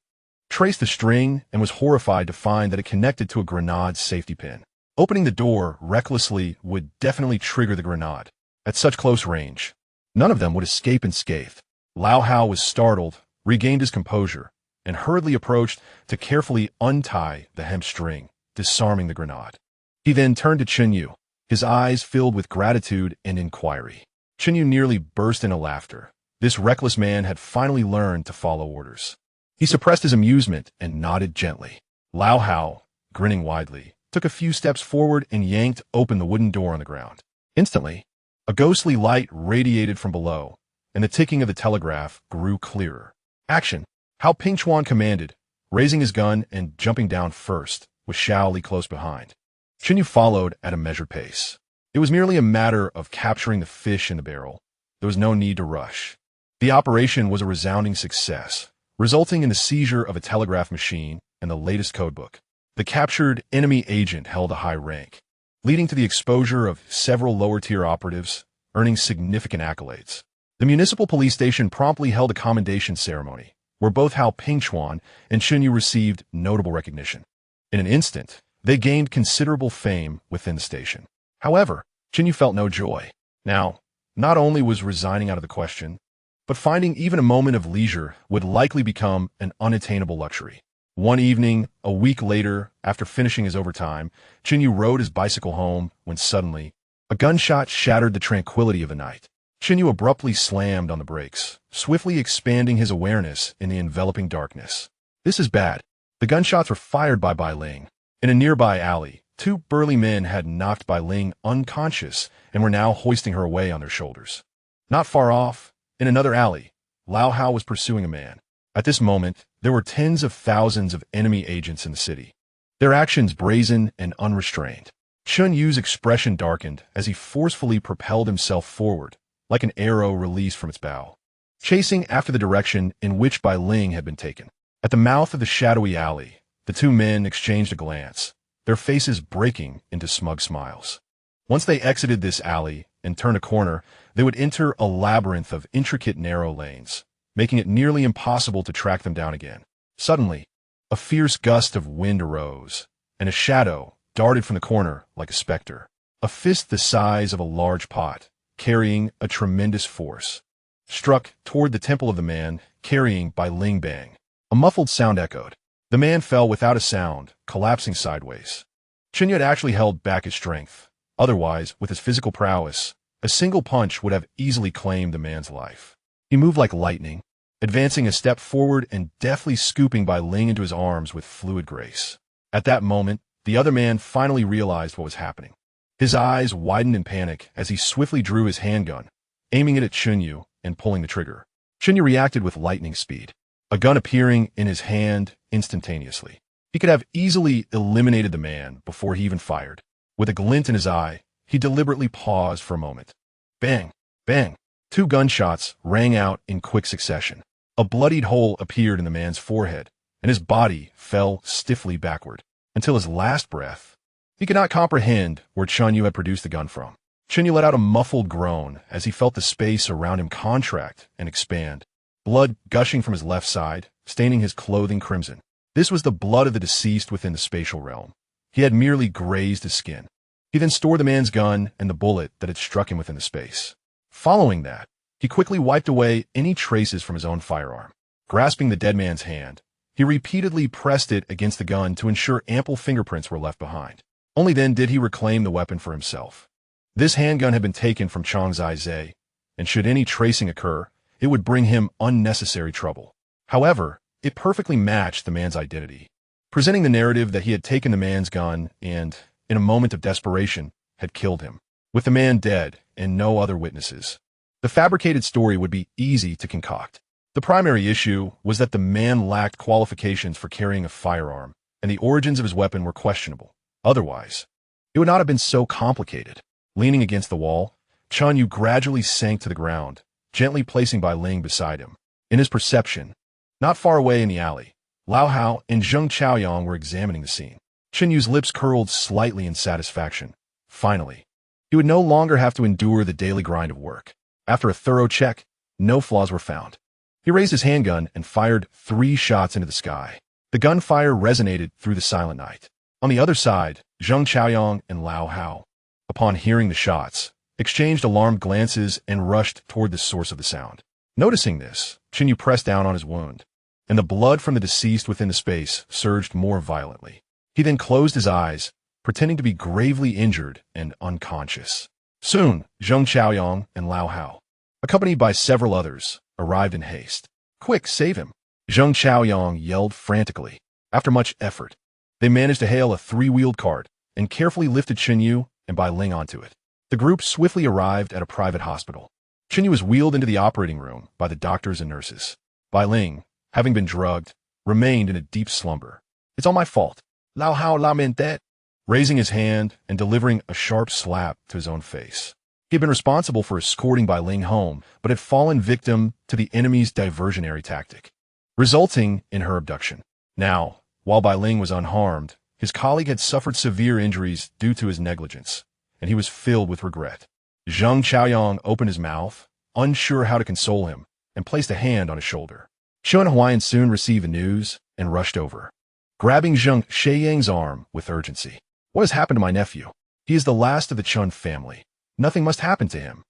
traced the string and was horrified to find that it connected to a grenade safety pin. Opening the door recklessly would definitely trigger the grenade. At such close range, none of them would escape unscathed. Lao Hao was startled, regained his composure, and hurriedly approached to carefully untie the hemp string, disarming the grenade. He then turned to Chen You, his eyes filled with gratitude and inquiry. Chen You nearly burst into laughter. This reckless man had finally learned to follow orders. He suppressed his amusement and nodded gently. Lao Hao, grinning widely, took a few steps forward and yanked open the wooden door on the ground. Instantly, a ghostly light radiated from below, and the ticking of the telegraph grew clearer. Action! Hao Pingchuan commanded, raising his gun and jumping down first, with Xiao'e close behind. Chen You followed at a measured pace. It was merely a matter of capturing the fish in the barrel. There was no need to rush. The operation was a resounding success, resulting in the seizure of a telegraph machine and the latest codebook. The captured enemy agent held a high rank, leading to the exposure of several lower-tier operatives, earning significant accolades. The municipal police station promptly held a commendation ceremony, where both Hao Pingchuan and Chen You received notable recognition. In an instant, they gained considerable fame within the station. However, Chen You felt no joy. Now, not only was resigning out of the question, but finding even a moment of leisure would likely become an unattainable luxury. One evening, a week later, after finishing his overtime, Chen You rode his bicycle home when suddenly, a gunshot shattered the tranquility of the night. Chen You abruptly slammed on the brakes, swiftly expanding his awareness in the enveloping darkness. This is bad. The gunshots were fired by Bai Ling. In a nearby alley, two burly men had knocked Bai Ling unconscious and were now hoisting her away on their shoulders. Not far off, in another alley, Lao Hao was pursuing a man. At this moment, there were tens of thousands of enemy agents in the city, their actions brazen and unrestrained. Chen Yu's expression darkened as he forcefully propelled himself forward, like an arrow released from its bow, chasing after the direction in which Bai Ling had been taken. At the mouth of the shadowy alley, the two men exchanged a glance, their faces breaking into smug smiles. Once they exited this alley and turned a corner, they would enter a labyrinth of intricate narrow lanes, making it nearly impossible to track them down again. Suddenly, a fierce gust of wind arose, and a shadow darted from the corner like a specter, a fist the size of a large pot, carrying a tremendous force, struck toward the temple of the man carrying Bai Ling Bang. A muffled sound echoed. The man fell without a sound, collapsing sideways. Chen Yu had actually held back his strength. Otherwise, with his physical prowess, a single punch would have easily claimed the man's life. He moved like lightning, advancing a step forward and deftly scooping Bai Ling into his arms with fluid grace. At that moment, the other man finally realized what was happening. His eyes widened in panic as he swiftly drew his handgun, aiming it at Chen Yu and pulling the trigger. Chen Yu reacted with lightning speed, a gun appearing in his hand instantaneously. He could have easily eliminated the man before he even fired. With a glint in his eye, he deliberately paused for a moment. Bang! Bang! Two gunshots rang out in quick succession. A bloodied hole appeared in the man's forehead, and his body fell stiffly backward, until his last breath. He could not comprehend where Chen Yu had produced the gun from. Chen Yu let out a muffled groan as he felt the space around him contract and expand, blood gushing from his left side, staining his clothing crimson. This was the blood of the deceased within the spatial realm. He had merely grazed his skin. He then stored the man's gun and the bullet that had struck him within the space. Following that, he quickly wiped away any traces from his own firearm. Grasping the dead man's hand, he repeatedly pressed it against the gun to ensure ample fingerprints were left behind. Only then did he reclaim the weapon for himself. This handgun had been taken from Changzai Zhe, and should any tracing occur, it would bring him unnecessary trouble. However, it perfectly matched the man's identity, presenting the narrative that he had taken the man's gun and, in a moment of desperation, had killed him. With the man dead and no other witnesses, the fabricated story would be easy to concoct. The primary issue was that the man lacked qualifications for carrying a firearm, and the origins of his weapon were questionable. Otherwise, it would not have been so complicated. Leaning against the wall, Chen Yu gradually sank to the ground, gently placing Bai Ling beside him. In his perception, not far away in the alley, Lao Hao and Zheng Chaoyang were examining the scene. Chen Yu's lips curled slightly in satisfaction. Finally, he would no longer have to endure the daily grind of work. After a thorough check, no flaws were found. He raised his handgun and fired 3 shots into the sky. The gunfire resonated through the silent night. On the other side, Zheng Chaoyang and Lao Hao, upon hearing the shots, exchanged alarmed glances and rushed toward the source of the sound. Noticing this, Chen Yu pressed down on his wound. and the blood from the deceased within the space surged more violently. He then closed his eyes, pretending to be gravely injured and unconscious. Soon, Zheng Xiaoyang and Lao Hao, accompanied by several others, arrived in haste. "Quick, save him!" Zheng Xiaoyang yelled frantically. After much effort, they managed to hail a three-wheeled cart and carefully lifted Chen You and Bai Ling onto it. The group swiftly arrived at a private hospital. Chen You was wheeled into the operating room by the doctors and nurses. Bai Ling, having been drugged, remained in a deep slumber. "It's all my fault. Lao Hao lamented," raising his hand and delivering a sharp slap to his own face. He had been responsible for escorting Bai Ling home, but had fallen victim to the enemy's diversionary tactic, resulting in her abduction. Now, while Bai Ling was unharmed, his colleague had suffered severe injuries due to his negligence, and he was filled with regret. Zheng Xiaoyang opened his mouth, unsure how to console him, and placed a hand on his shoulder. Chen Huairu soon received the news and rushed over, grabbing Zheng Xiaoyang's arm with urgency. "What has happened to my nephew? He is the last of the Chen family. Nothing must happen to him."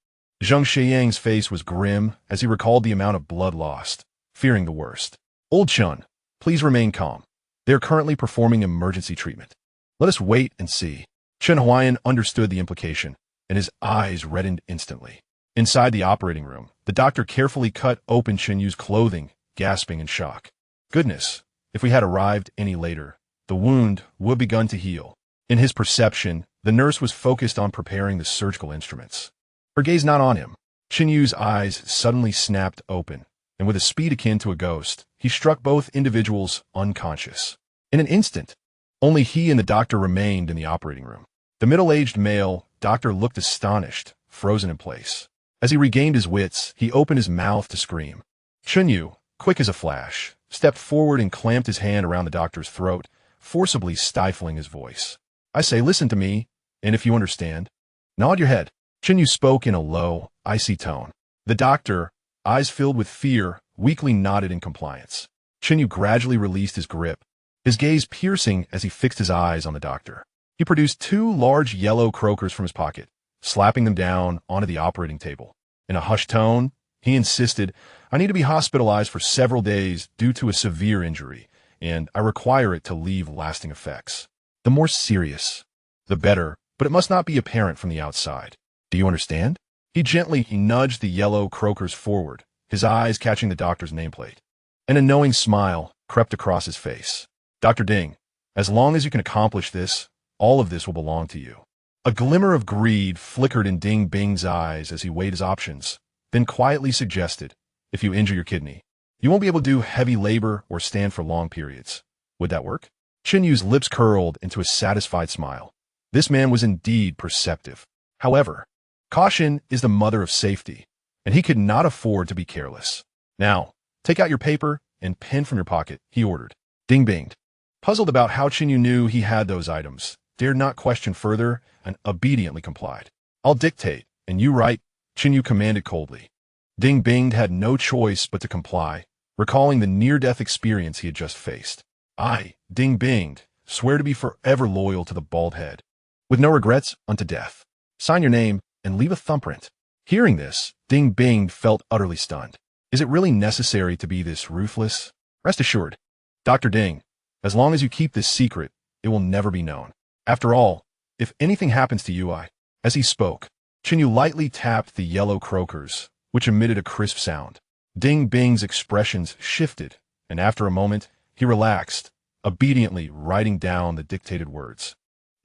Zheng Xiaoyang's face was grim as he recalled the amount of blood lost, fearing the worst. "Old Chen, please remain calm. They are currently performing emergency treatment. Let us wait and see." Chen Huairu understood the implication, and his eyes reddened instantly. Inside the operating room, the doctor carefully cut open Chen Yu's clothing, gasping in shock. Goodness, if we had arrived any later, the wound would have begun to heal. In his perception, the nurse was focused on preparing the surgical instruments. Her gaze not on him. Chen Yu's eyes suddenly snapped open, and with a speed akin to a ghost, he struck both individuals unconscious. In an instant, only he and the doctor remained in the operating room. The middle-aged male doctor looked astonished, frozen in place. As he regained his wits, he opened his mouth to scream. Chen You, quick as a flash, stepped forward and clamped his hand around the doctor's throat, forcibly stifling his voice. "I say, listen to me, and if you understand, nod your head." Chen You spoke in a low, icy tone. The doctor, eyes filled with fear, weakly nodded in compliance. Chen Yu gradually released his grip, his gaze piercing as he fixed his eyes on the doctor. He produced 2 large yellow croakers from his pocket, slapping them down onto the operating table. In a hushed tone, he insisted, "I need to be hospitalized for several days due to a severe injury, and I require it to leave lasting effects. The more serious, the better, but it must not be apparent from the outside. Do you understand?" He gently nudged the yellow croakers forward, his eyes catching the doctor's nameplate. And a knowing smile crept across his face. "Dr. Ding, as long as you can accomplish this, all of this will belong to you." A glimmer of greed flickered in Ding Bing's eyes as he weighed his options, then quietly suggested, "If you injure your kidney, you won't be able to do heavy labor or stand for long periods. Would that work?" Chen Yu's lips curled into a satisfied smile. This man was indeed perceptive. However, caution is the mother of safety, and he could not afford to be careless. "Now, take out your paper and pen from your pocket," he ordered. Ding binged, puzzled about how Chen Yu knew he had those items, dared not question further, and obediently complied. "I'll dictate, and you write," Chen Yu commanded coldly. Ding binged had no choice but to comply, recalling the near-death experience he had just faced. "I, Ding binged, swear to be forever loyal to the bald head, with no regrets unto death. Sign your name and leave a thumbprint." Hearing this, Ding binged felt utterly stunned. Is it really necessary to be this ruthless? Rest assured, Dr. Ding, as long as you keep this secret, it will never be known. After all, if anything happens to you, I... As he spoke, Chen Yu lightly tapped the yellow croakers, which emitted a crisp sound. Ding Bing's expressions shifted, and after a moment, he relaxed, obediently writing down the dictated words.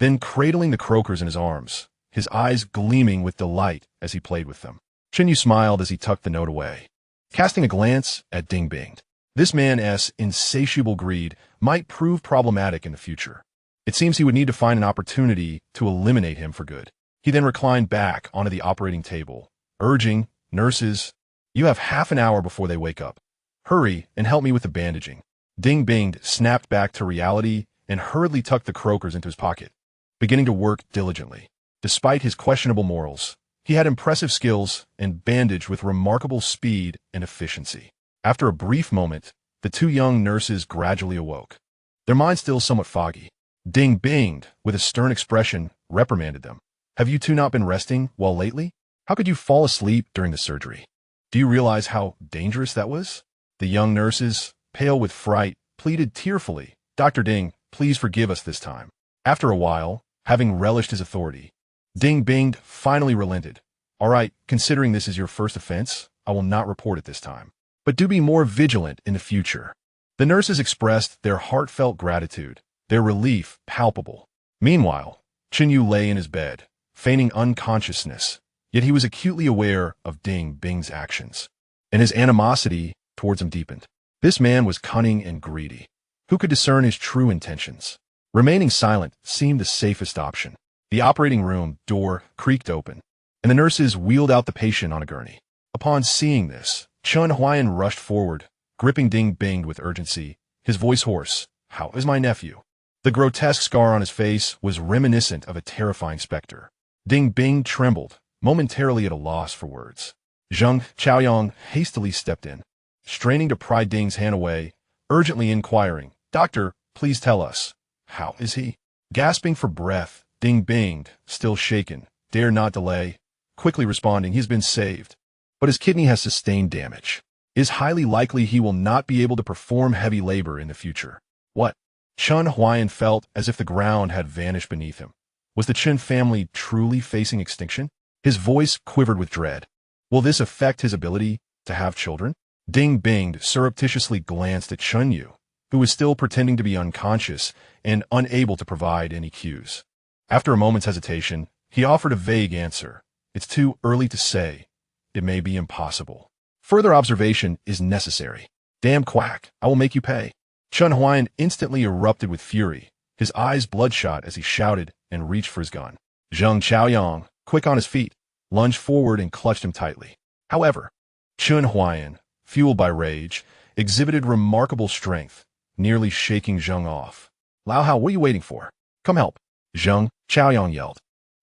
Then cradling the croakers in his arms, his eyes gleaming with delight as he played with them. Chen Yu smiled as he tucked the note away, casting a glance at Ding Bing. This man's insatiable greed might prove problematic in the future. It seems he would need to find an opportunity to eliminate him for good. He then reclined back onto the operating table, urging, "Nurses, you have half an hour before they wake up. Hurry and help me with the bandaging." Ding Bing snapped back to reality and hurriedly tucked the croakers into his pocket, beginning to work diligently. Despite his questionable morals, he had impressive skills and bandaged with remarkable speed and efficiency. After a brief moment, the 2 young nurses gradually awoke, their minds still somewhat foggy. Ding Bing, with a stern expression, reprimanded them. "Have you 2 not been resting well lately? How could you fall asleep during the surgery? Do you realize how dangerous that was?" The young nurses, pale with fright, pleaded tearfully, "Dr. Ding, please forgive us this time." After a while, having relished his authority, Ding Binged finally relented. "All right, considering this is your first offense, I will not report it this time. But do be more vigilant in the future." The nurses expressed their heartfelt gratitude, their relief palpable. Meanwhile, Chen You lay in his bed, feigning unconsciousness, yet he was acutely aware of Ding Bing's actions, and his animosity towards him deepened. This man was cunning and greedy. Who could discern his true intentions? Remaining silent seemed the safest option. The operating room door creaked open, and the nurses wheeled out the patient on a gurney. Upon seeing this, Chen Huairu rushed forward, gripping Ding Bing with urgency, his voice hoarse. "How is my nephew?" The grotesque scar on his face was reminiscent of a terrifying specter. Ding Bing trembled, momentarily at a loss for words. Zheng Chaoyang hastily stepped in, straining to pry Ding's hand away, urgently inquiring, "Doctor, please tell us. How is he?" Gasping for breath, Ding Bing, still shaken, dared not delay, quickly responding, "He's been saved, but his kidney has sustained damage. It is highly likely he will not be able to perform heavy labor in the future." What? Chen Huairu felt as if the ground had vanished beneath him. Was the Chen family truly facing extinction? His voice quivered with dread. Will this affect his ability to have children? Ding Bing surreptitiously glanced at Chen You, who was still pretending to be unconscious and unable to provide any cues. After a moment's hesitation, he offered a vague answer. "It's too early to say. It may be impossible. Further observation is necessary." "Damn quack, I will make you pay." Chen Huairu instantly erupted with fury, his eyes bloodshot as he shouted and reached for his gun. Zheng Chaoyang, quick on his feet, lunged forward and clutched him tightly. However, Chen Huairu, fueled by rage, exhibited remarkable strength, nearly shaking Zheng off. "Lao Hao, what are you waiting for? Come help!" Zheng Chaoyang yelled.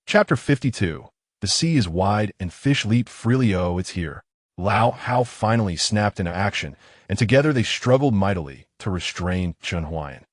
Chapter 52. The sea is wide and fish leap freely. Oh, it's here. Lao Hao finally snapped into action, and together they struggled mightily to restrain Chen Huairu.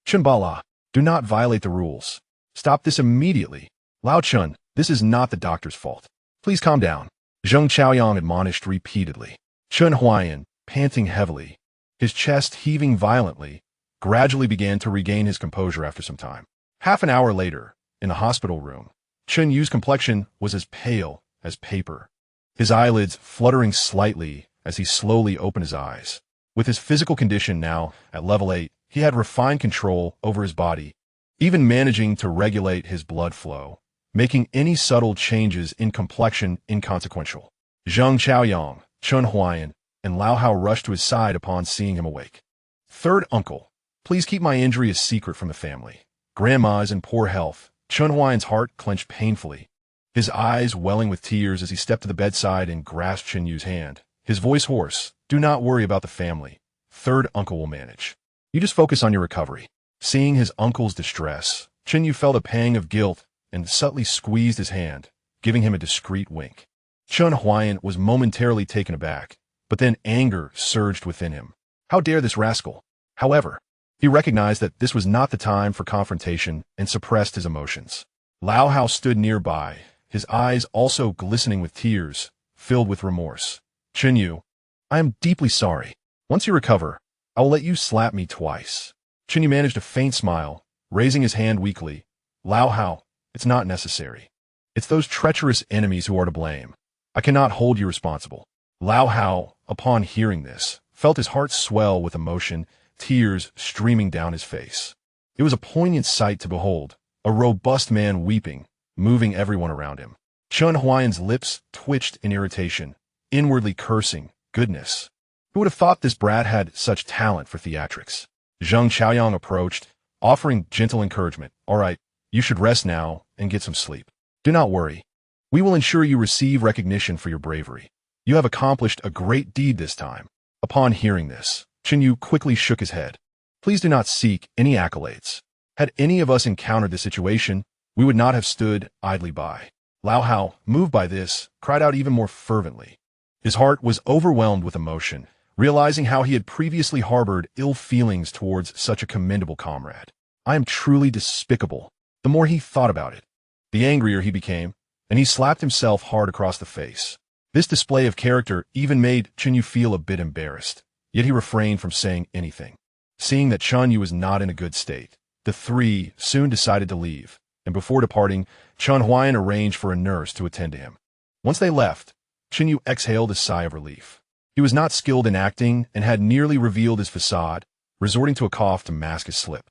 "Chen Bala, do not violate the rules. Stop this immediately. Lao Chen, this is not the doctor's fault. Please calm down." Zheng Chaoyang admonished repeatedly. Chen Huairu, panting heavily, his chest heaving violently, gradually began to regain his composure after some time. Half an hour later, in the hospital room, Chen Yu's complexion was as pale as paper, his eyelids fluttering slightly as he slowly opened his eyes. With his physical condition now at level 8, he had refined control over his body, even managing to regulate his blood flow, making any subtle changes in complexion inconsequential. Zheng Chaoyang, Chen Huairu, and Lao Hao rushed to his side upon seeing him awake. "Third uncle, please keep my injury a secret from the family. Grandma is in poor health." Chen Huairu's heart clenched painfully, his eyes welling with tears as he stepped to the bedside and grasped Chen Yu's hand, his voice hoarse. "Do not worry about the family. Third uncle will manage. You just focus on your recovery." Seeing his uncle's distress, Chen Yu felt a pang of guilt and subtly squeezed his hand, giving him a discreet wink. Chen Huairu was momentarily taken aback, but then anger surged within him. How dare this rascal? However, he recognized that this was not the time for confrontation and suppressed his emotions. Lao Hao stood nearby, his eyes also glistening with tears, filled with remorse. "Chen Yu, I am deeply sorry. Once you recover, I will let you slap me twice." Chen Yu managed a faint smile, raising his hand weakly. "Lao Hao, it's not necessary. It's those treacherous enemies who are to blame. I cannot hold you responsible." Lao Hao, upon hearing this, felt his heart swell with emotion, tears streaming down his face. It was a poignant sight to behold, a robust man weeping, moving everyone around him. Chen Huairu's lips twitched in irritation, inwardly cursing, goodness. Who would have thought this brat had such talent for theatrics? Zheng Chaoyang approached, offering gentle encouragement. "All right, you should rest now and get some sleep. Do not worry. We will ensure you receive recognition for your bravery. You have accomplished a great deed this time." Upon hearing this, Chen Yu quickly shook his head. "Please do not seek any accolades. Had any of us encountered this situation, we would not have stood idly by." Lao Hao, moved by this, cried out even more fervently. His heart was overwhelmed with emotion, realizing how he had previously harbored ill feelings towards such a commendable comrade. "I am truly despicable." The more he thought about it, the angrier he became, and he slapped himself hard across the face. This display of character even made Chen Yu feel a bit embarrassed. yet he refrained from saying anything. Seeing that Chen Yu was not in a good state, the three soon decided to leave, and before departing, Chen Huairu arranged for a nurse to attend to him. Once they left, Chen Yu exhaled a sigh of relief. He was not skilled in acting and had nearly revealed his facade, resorting to a cough to mask his slip.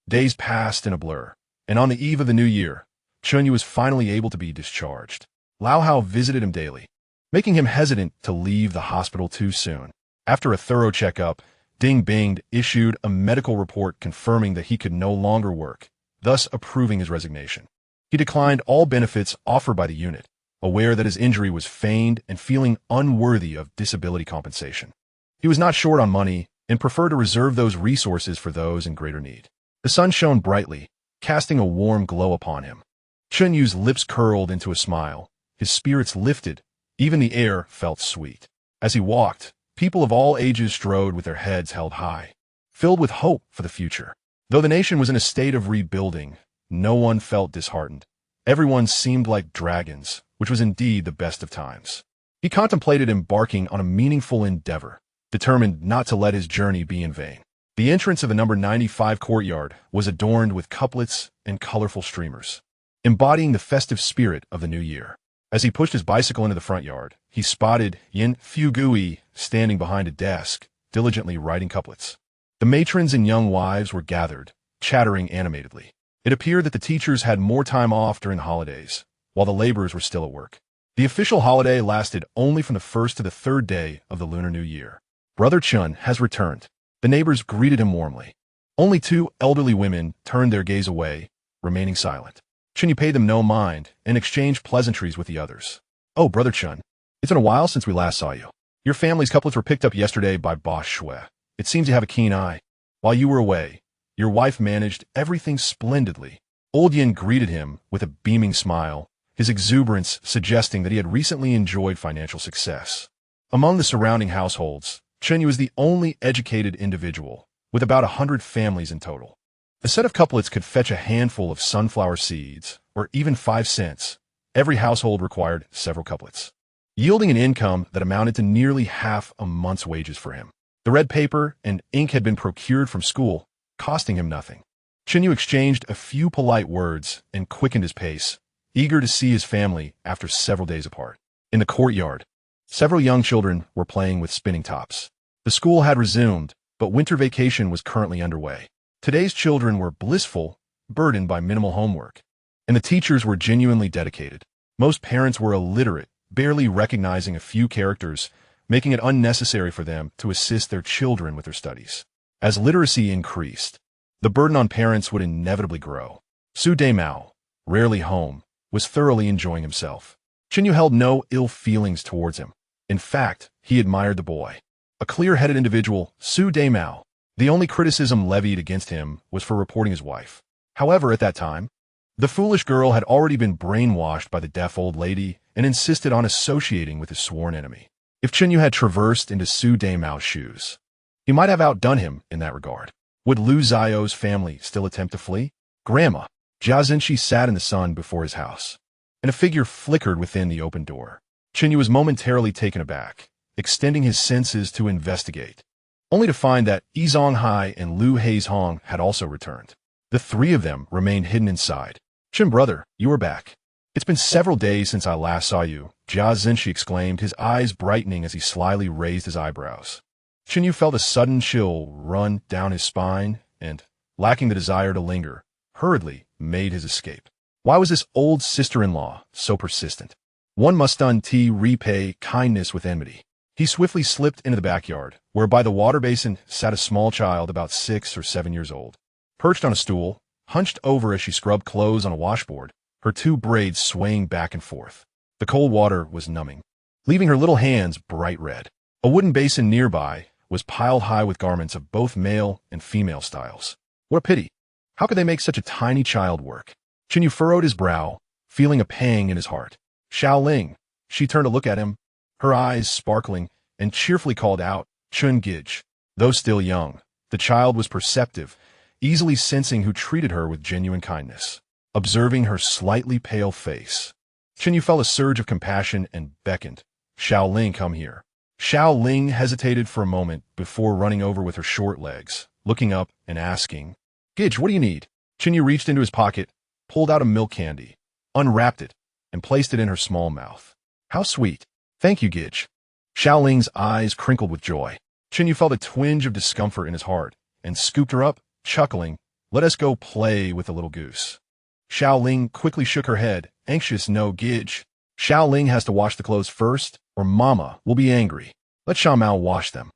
Days passed in a blur, and on the eve of the new year, Chen Yu was finally able to be discharged. Lao Hao visited him daily, making him hesitant to leave the hospital too soon. After a thorough checkup, Ding Bing issued a medical report confirming that he could no longer work, thus approving his resignation. He declined all benefits offered by the unit, aware that his injury was feigned and feeling unworthy of disability compensation. He was not short on money and preferred to reserve those resources for those in greater need. The sun shone brightly, casting a warm glow upon him. Chen Yu's lips curled into a smile. His spirits lifted. Even the air felt sweet. As he walked, people of all ages strode with their heads held high, filled with hope for the future. Though the nation was in a state of rebuilding, no one felt disheartened. Everyone seemed like dragons, which was indeed the best of times. He contemplated embarking on a meaningful endeavor, determined not to let his journey be in vain. The entrance of the number 95 courtyard was adorned with couplets and colorful streamers, embodying the festive spirit of the new year. As he pushed his bicycle into the front yard, he spotted Yin Fugui standing behind a desk, diligently writing couplets. The matrons and young wives were gathered, chattering animatedly. It appeared that the teachers had more time off during the holidays, while the laborers were still at work. The official holiday lasted only from the first to the third day of the Lunar New Year. Brother Chen has returned. The neighbors greeted him warmly. Only two elderly women turned their gaze away, remaining silent. Chen Yu paid them no mind and exchanged pleasantries with the others. "Oh, Brother Chen, it's been a while since we last saw you. Your family's couplets were picked up yesterday by Boss Xue. It seems you have a keen eye. While you were away, your wife managed everything splendidly." Old Yin greeted him with a beaming smile, his exuberance suggesting that he had recently enjoyed financial success. Among the surrounding households, Chen Yu was the only educated individual, with about 100 families in total. A set of couplets could fetch a handful of sunflower seeds, or even 5 cents. Every household required several couplets, yielding an income that amounted to nearly half a month's wages for him. The red paper and ink had been procured from school, costing him nothing. Chen Yu exchanged a few polite words and quickened his pace, eager to see his family after several days apart. In the courtyard, several young children were playing with spinning tops. The school had resumed, but winter vacation was currently underway. Today's children were blissful, burdened by minimal homework, and the teachers were genuinely dedicated. Most parents were illiterate, barely recognizing a few characters, making it unnecessary for them to assist their children with their studies. As literacy increased, the burden on parents would inevitably grow. Su Daimao, rarely home, was thoroughly enjoying himself. Chen Yu held no ill feelings towards him. In fact, he admired the boy. A clear-headed individual, Su Daimao. The only criticism levied against him was for reporting his wife. However, at that time, the foolish girl had already been brainwashed by the deaf old lady and insisted on associating with his sworn enemy. If Chen Yu had traversed into Su Daimao's shoes, he might have outdone him in that regard. Would Lu Zio's family still attempt to flee? Grandma, Jia Zhenshi sat in the sun before his house, and a figure flickered within the open door. Chen Yu was momentarily taken aback, extending his senses to investigate, only to find that Yi Zonghai and Lu Heizhong had also returned. The three of them remained hidden inside. "Chen brother, you are back. It's been several days since I last saw you," Jia Zhenshi exclaimed, his eyes brightening as he slyly raised his eyebrows. Chen Yu felt a sudden chill run down his spine and, lacking the desire to linger, hurriedly made his escape. Why was this old sister-in-law so persistent? One must repay kindness with enmity. He swiftly slipped into the backyard, where by the water basin sat a small child about 6 or 7 years old. Perched on a stool, hunched over as she scrubbed clothes on a washboard, her 2 braids swaying back and forth. The cold water was numbing, leaving her little hands bright red. A wooden basin nearby was piled high with garments of both male and female styles. What a pity! How could they make such a tiny child work? Chen Yu furrowed his brow, feeling a pang in his heart. "Xiaoling," she turned to look at him, her eyes sparkling, and cheerfully called out, "Chun Gij." Though still young, the child was perceptive, easily sensing who treated her with genuine kindness. Observing her slightly pale face, Chen Yu felt a surge of compassion and beckoned, "Xiaoling, come here." Xiao Ling hesitated for a moment before running over with her short legs, looking up and asking, "Gidge, what do you need?" Chen Yu reached into his pocket, pulled out a milk candy, unwrapped it, and placed it in her small mouth. "How sweet. Thank you, Gidge." Xiao Ling's eyes crinkled with joy. Chen Yu felt a twinge of discomfort in his heart and scooped her up, chuckling, "Let us go play with the little goose." Xiao Ling quickly shook her head, anxious. "No, Gidge. Xiao Ling has to wash the clothes first, or Mama will be angry. Let Xiao Mao wash them.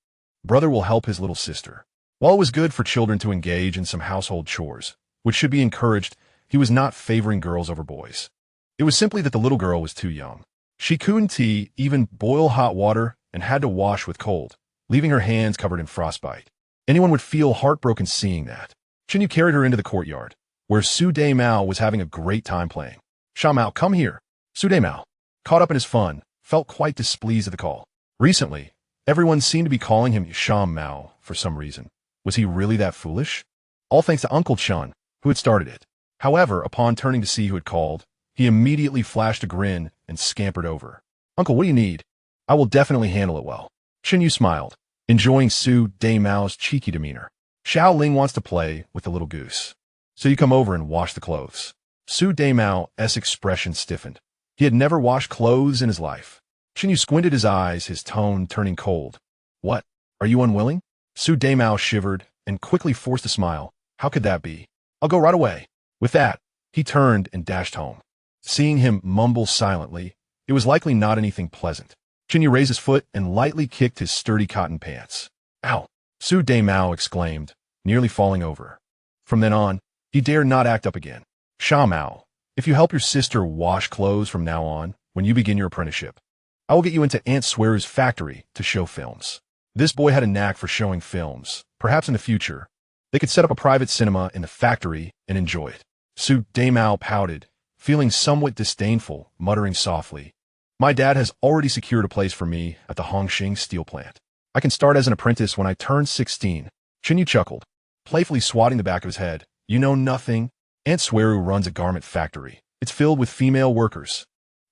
Brother will help his little sister." While it was good for children to engage in some household chores, which should be encouraged, he was not favoring girls over boys. It was simply that the little girl was too young. She couldn't even boil hot water and had to wash with cold, leaving her hands covered in frostbite. Anyone would feel heartbroken seeing that. Chen Yu carried her into the courtyard, where Su De Mao was having a great time playing. "Xiao Mao, come here." Su De Mao, caught up in his fun, felt quite displeased at the call. Recently, everyone seemed to be calling him Xiao Mao for some reason. Was he really that foolish? All thanks to Uncle Chen, who had started it. However, upon turning to see who had called, he immediately flashed a grin and scampered over. "Uncle, what do you need? I will definitely handle it well." Chen Yu smiled, enjoying Su De Mao's cheeky demeanor. "Xiao Ling wants to play with the little goose, so you come over and wash the clothes." Su De Mao's expression stiffened. He had never washed clothes in his life. Chen Yu squinted his eyes, his tone turning cold. "What? Are you unwilling?" Su De Mao shivered and quickly forced a smile. "How could that be? I'll go right away." With that, he turned and dashed home. Seeing him mumble silently, it was likely not anything pleasant. Chen Yu raised his foot and lightly kicked his sturdy cotton pants. "Ow!" Su De Mao exclaimed, nearly falling over. From then on, he dared not act up again. "Xiao Mao, if you help your sister wash clothes from now on, when you begin your apprenticeship, I will get you into Aunt Xueru's factory to show films." This boy had a knack for showing films. Perhaps in the future, they could set up a private cinema in the factory and enjoy it. Su De Mao pouted, feeling somewhat disdainful, muttering softly, "My dad has already secured a place for me at the Hongqing steel plant. I can start as an apprentice when I turn 16. Chen Yu chuckled, playfully swatting the back of his head. "You know nothing. Aunt Xueru runs a garment factory. It's filled with female workers.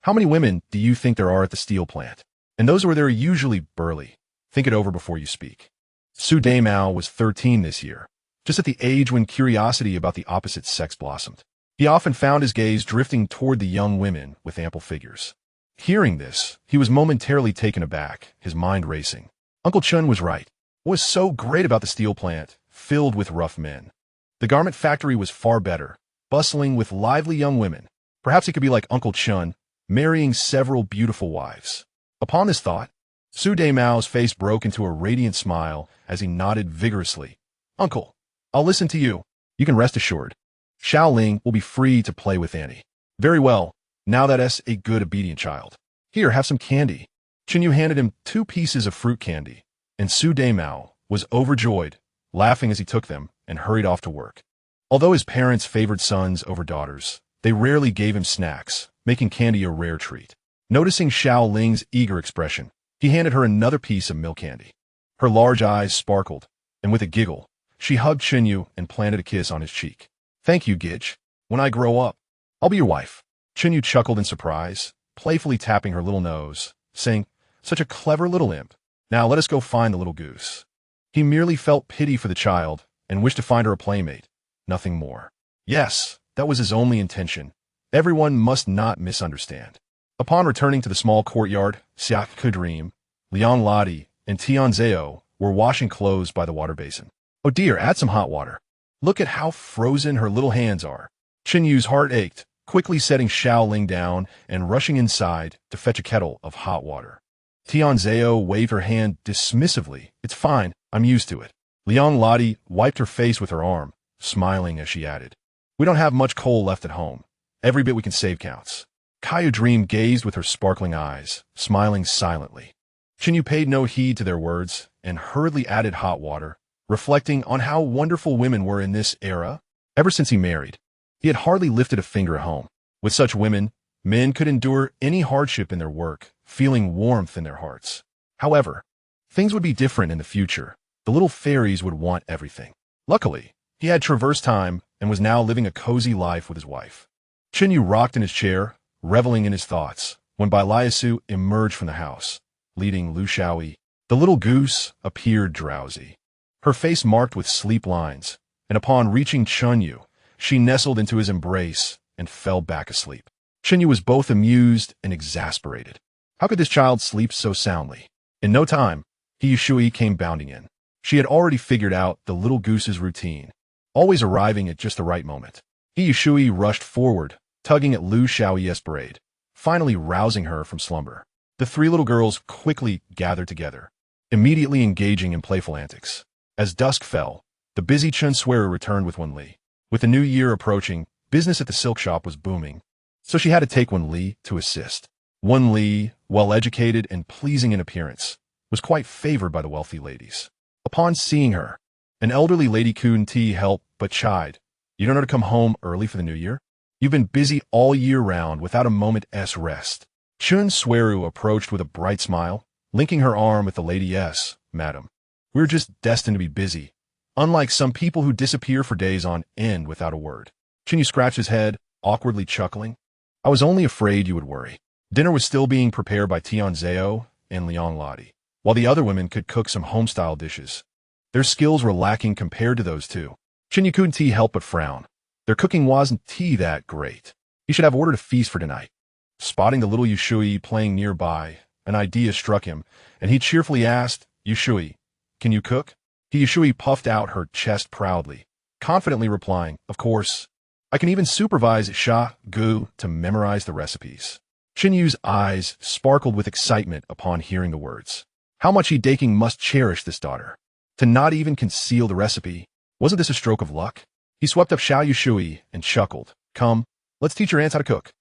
How many women do you think there are at the steel plant? And those where they're usually burly. Think it over before you speak." Su De Mao was 13 this year, just at the age when curiosity about the opposite sex blossomed. He often found his gaze drifting toward the young women with ample figures. Hearing this, he was momentarily taken aback, his mind racing. Uncle Chen was right. What was so great about the steel plant, filled with rough men? The garment factory was far better, bustling with lively young women. Perhaps he could be like Uncle Chen, marrying several beautiful wives. Upon this thought, Su De Mao's face broke into a radiant smile as he nodded vigorously. "Uncle, I'll listen to you. You can rest assured. Xiao Ling will be free to play with Annie." "Very well. Now that's a good obedient child. Here, have some candy." Chen Yu handed him 2 pieces of fruit candy, and Su De Mao was overjoyed, laughing as he took them and hurried off to work. Although his parents favored sons over daughters, they rarely gave him snacks, making candy a rare treat. Noticing Xiao Ling's eager expression, he handed her another piece of milk candy. Her large eyes sparkled, and with a giggle, she hugged Chen Yu and planted a kiss on his cheek. "Thank you, Gidge. When I grow up, I'll be your wife." Chen Yu chuckled in surprise, playfully tapping her little nose, saying, "Such a clever little imp. Now let us go find the little goose." He merely felt pity for the child and wished to find her a playmate, nothing more. Yes, that was his only intention. Everyone must not misunderstand. Upon returning to the small courtyard, Xiao'e, Liang Ladi, and Tianzhao were washing clothes by the water basin. "Oh dear, add some hot water. Look at how frozen her little hands are." Chen Yu's heart ached, quickly setting Xiao Ling down and rushing inside to fetch a kettle of hot water. Tianzhao waved her hand dismissively. "It's fine, I'm used to it." Liang Ladi wiped her face with her arm, smiling as she added, "We don't have much coal left at home. Every bit we can save counts." Qiu gazed with her sparkling eyes, smiling silently. Chen Yu paid no heed to their words and hurriedly added hot water, reflecting on how wonderful women were in this era. Ever since he married, he had hardly lifted a finger at home. With such women, men could endure any hardship in their work, feeling warmth in their hearts. However, things would be different in the future. The little fairies would want everything. Luckily, he had traversed time and was now living a cozy life with his wife. Chen Yu rocked in his chair, reveling in his thoughts, when Bai Liasu emerged from the house, leading Lu Xiao'e. The little goose appeared drowsy, her face marked with sleep lines, and upon reaching Chen You, she nestled into his embrace and fell back asleep. Chen You was both amused and exasperated. How could this child sleep so soundly? In no time, Xiao'e came bounding in. She had already figured out the little goose's routine, always arriving at just the right moment. Xiao'e rushed forward, tugging at Lu Xiao'e's braid, finally rousing her from slumber. The three little girls quickly gathered together, immediately engaging in playful antics. As dusk fell, the busy Chen Xueru returned with Wen Li. With the new year approaching, business at the silk shop was booming, so she had to take Wen Li to assist. Wen Li, well-educated and pleasing in appearance, was quite favored by the wealthy ladies. Upon seeing her, an elderly lady couldn't help but chide. You don't know to come home early for the new year? You've been busy all year round without a moment's rest. Chen Xueru approached with a bright smile, linking her arm with the lady. Yes, madam. We're just destined to be busy, unlike some people who disappear for days on end without a word. Chen You scratched his head, awkwardly chuckling. I was only afraid you would worry. Dinner was still being prepared by Tianzhao and Lottie, while the other women could cook some home-style dishes. Their skills were lacking compared to those two. Chen You couldn't help but frown. Their cooking wasn't that great. He should have ordered a feast for tonight. Spotting the little Xiao'e playing nearby, an idea struck him, and he cheerfully asked, Xiao'e, can you cook? Xiao'e puffed out her chest proudly, confidently replying, of course. I can even supervise Xiao'e to memorize the recipes. Chen Yu's eyes sparkled with excitement upon hearing the words. How much he must cherish this daughter. To not even conceal the recipe. Wasn't this a stroke of luck? He swept up Xiao'e and chuckled. Come, let's teach your aunts how to cook.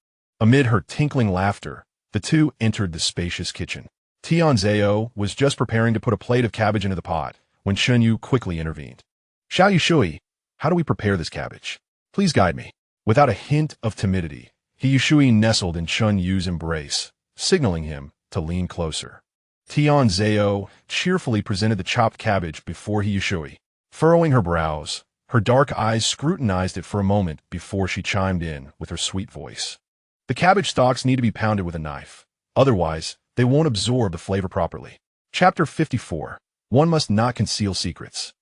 Amid her tinkling laughter, the two entered the spacious kitchen. Tianzhao was just preparing to put a plate of cabbage into the pot when Chen You quickly intervened. Xiao'e, how do we prepare this cabbage? Please guide me. Without a hint of timidity, Xiao'e nestled in Chen Yu's embrace, signaling him to lean closer. Tianzhao cheerfully presented the chopped cabbage before Xiao'e. Furrowing her brows, her dark eyes scrutinized it for a moment before she chimed in with her sweet voice. The cabbage stalks need to be pounded with a knife. Otherwise, they won't absorb the flavor properly. Chapter 54. One must not conceal secrets.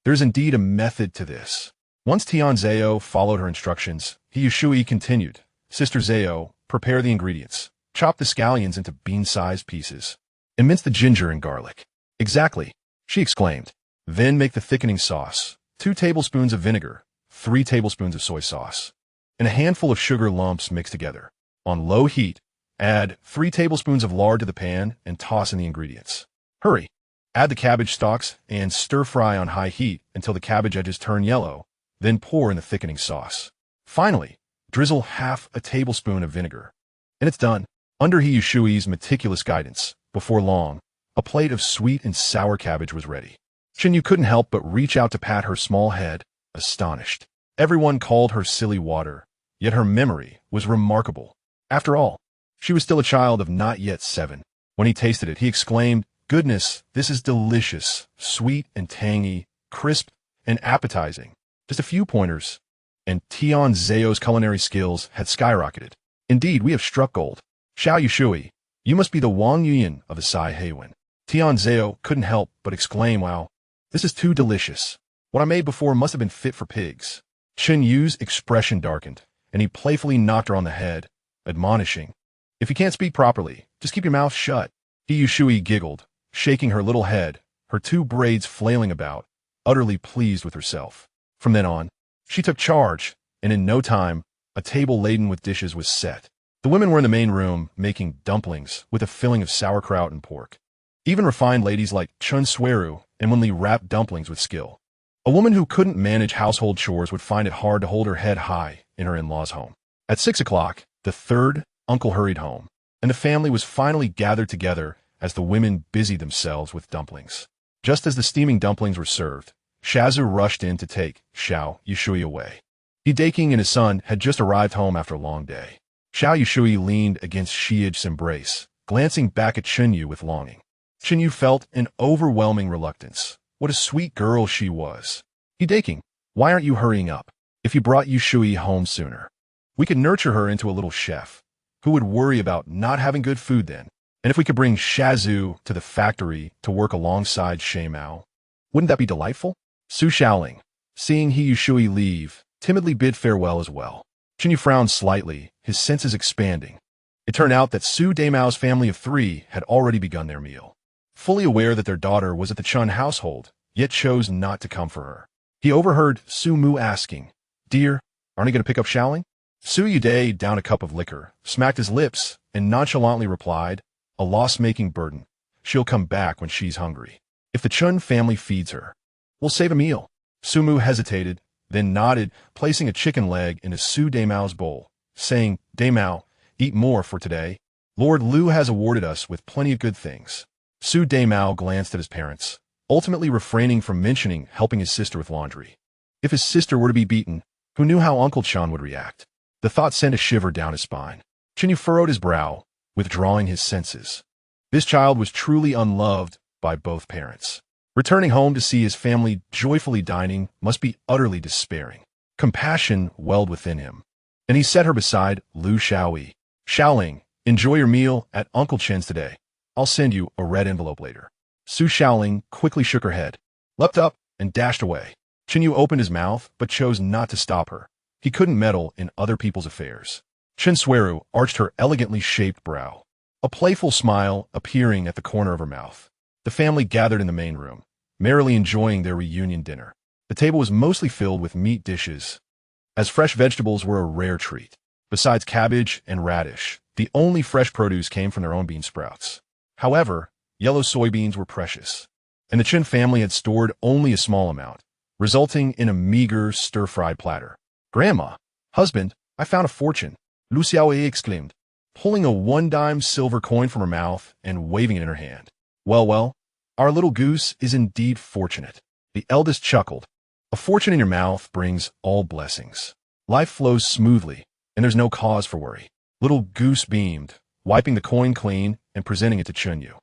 There's indeed a method to this. Once Tianzhao followed her instructions, Xiao'e continued. Sister Zhao, prepare the ingredients. Chop the scallions into bean-sized pieces, and mince the ginger and garlic. Exactly, she exclaimed. Then make the thickening sauce. 2 tablespoons of vinegar, 3 tablespoons of soy sauce, and a handful of sugar lumps mixed together. On low heat, add 3 tablespoons of lard to the pan and toss in the ingredients. Hurry! Add the cabbage stalks and stir-fry on high heat until the cabbage edges turn yellow, then pour in the thickening sauce. Finally, drizzle half a tablespoon of vinegar. And it's done. Under Xiao'e's meticulous guidance, before long, a plate of sweet and sour cabbage was ready. Chen You couldn't help but reach out to pat her small head, astonished. Everyone called her silly water, yet her memory was remarkable. After all, she was still a child of not yet 7. When he tasted it, he exclaimed, Goodness, this is delicious, sweet and tangy, crisp and appetizing. Just a few pointers, and Tianzhao's culinary skills had skyrocketed. Indeed, we have struck gold. Xiao'e, you must be the Wang Yuan of the Sai Heiwen. Tianzhao couldn't help but exclaim, wow, this is too delicious. What I made before must have been fit for pigs. Chen Yu's expression darkened, and he playfully knocked her on the head, admonishing, If you can't speak properly, just keep your mouth shut. Xiao'e giggled, shaking her little head, her 2 braids flailing about, utterly pleased with herself. From then on, she took charge, and in no time, a table laden with dishes was set. The women were in the main room, making dumplings with a filling of sauerkraut and pork. Even refined ladies like Chen Xueru and Wen Li wrapped dumplings with skill. A woman who couldn't manage household chores would find it hard to hold her head high in her in-laws' home. At 6 o'clock, the third uncle hurried home, and the family was finally gathered together as the women busied themselves with dumplings. Just as the steaming dumplings were served, Shazu rushed in to take Xiao'e away. Hideking and his son had just arrived home after a long day. Xiao'e leaned against Xiao'e's embrace, glancing back at Chen You with longing. Chen You felt an overwhelming reluctance. What a sweet girl she was. Hideking, why aren't you hurrying up? If you brought Xiao'e home sooner, we could nurture her into a little chef, who would worry about not having good food then. And if we could bring Shazu to the factory to work alongside Mao, wouldn't that be delightful? Su Xiaoling, seeing He Yushui leave, timidly bid farewell as well. Chen You frowned slightly, his senses expanding. It turned out that Su Damao's family of 3 had already begun their meal. Fully aware that their daughter was at the Chen household, yet chose not to come for her. He overheard Su Mu asking, "Dear, aren't you going to pick up Xiaoling?" Su Yude downed a cup of liquor, smacked his lips, and nonchalantly replied, "A loss-making burden. She'll come back when she's hungry. If the Chen family feeds her, we'll save a meal." Su Mu hesitated, then nodded, placing a chicken leg into Su Damao's bowl, saying, "Damao, eat more for today. Lord Lu has awarded us with plenty of good things." Su Damao glanced at his parents, ultimately refraining from mentioning helping his sister with laundry. If his sister were to be beaten, who knew how Uncle Chen would react? The thought sent a shiver down his spine. Chen You furrowed his brow, withdrawing his senses. This child was truly unloved by both parents. Returning home to see his family joyfully dining must be utterly despairing. Compassion welled within him, and he set her beside Lu Xiao'e. "Xiaoling, enjoy your meal at Uncle Chen's today. I'll send you a red envelope later." Su Xiaoling quickly shook her head, leapt up, and dashed away. Chen You opened his mouth, but chose not to stop her. He couldn't meddle in other people's affairs. Chen Xueru arched her elegantly shaped brow, a playful smile appearing at the corner of her mouth. The family gathered in the main room, merrily enjoying their reunion dinner. The table was mostly filled with meat dishes, as fresh vegetables were a rare treat. Besides cabbage and radish, the only fresh produce came from their own bean sprouts. However, yellow soybeans were precious, and the Chen family had stored only a small amount, resulting in a meager stir-fried platter. "Grandma, husband, I found a fortune," Lu Xiao'e exclaimed, pulling a 1-dime silver coin from her mouth and waving it in her hand. Well, our little goose is indeed fortunate." The eldest chuckled. "A fortune in your mouth brings all blessings. Life flows smoothly, and there's no cause for worry." Little Goose beamed, wiping the coin clean and presenting it to Chen You.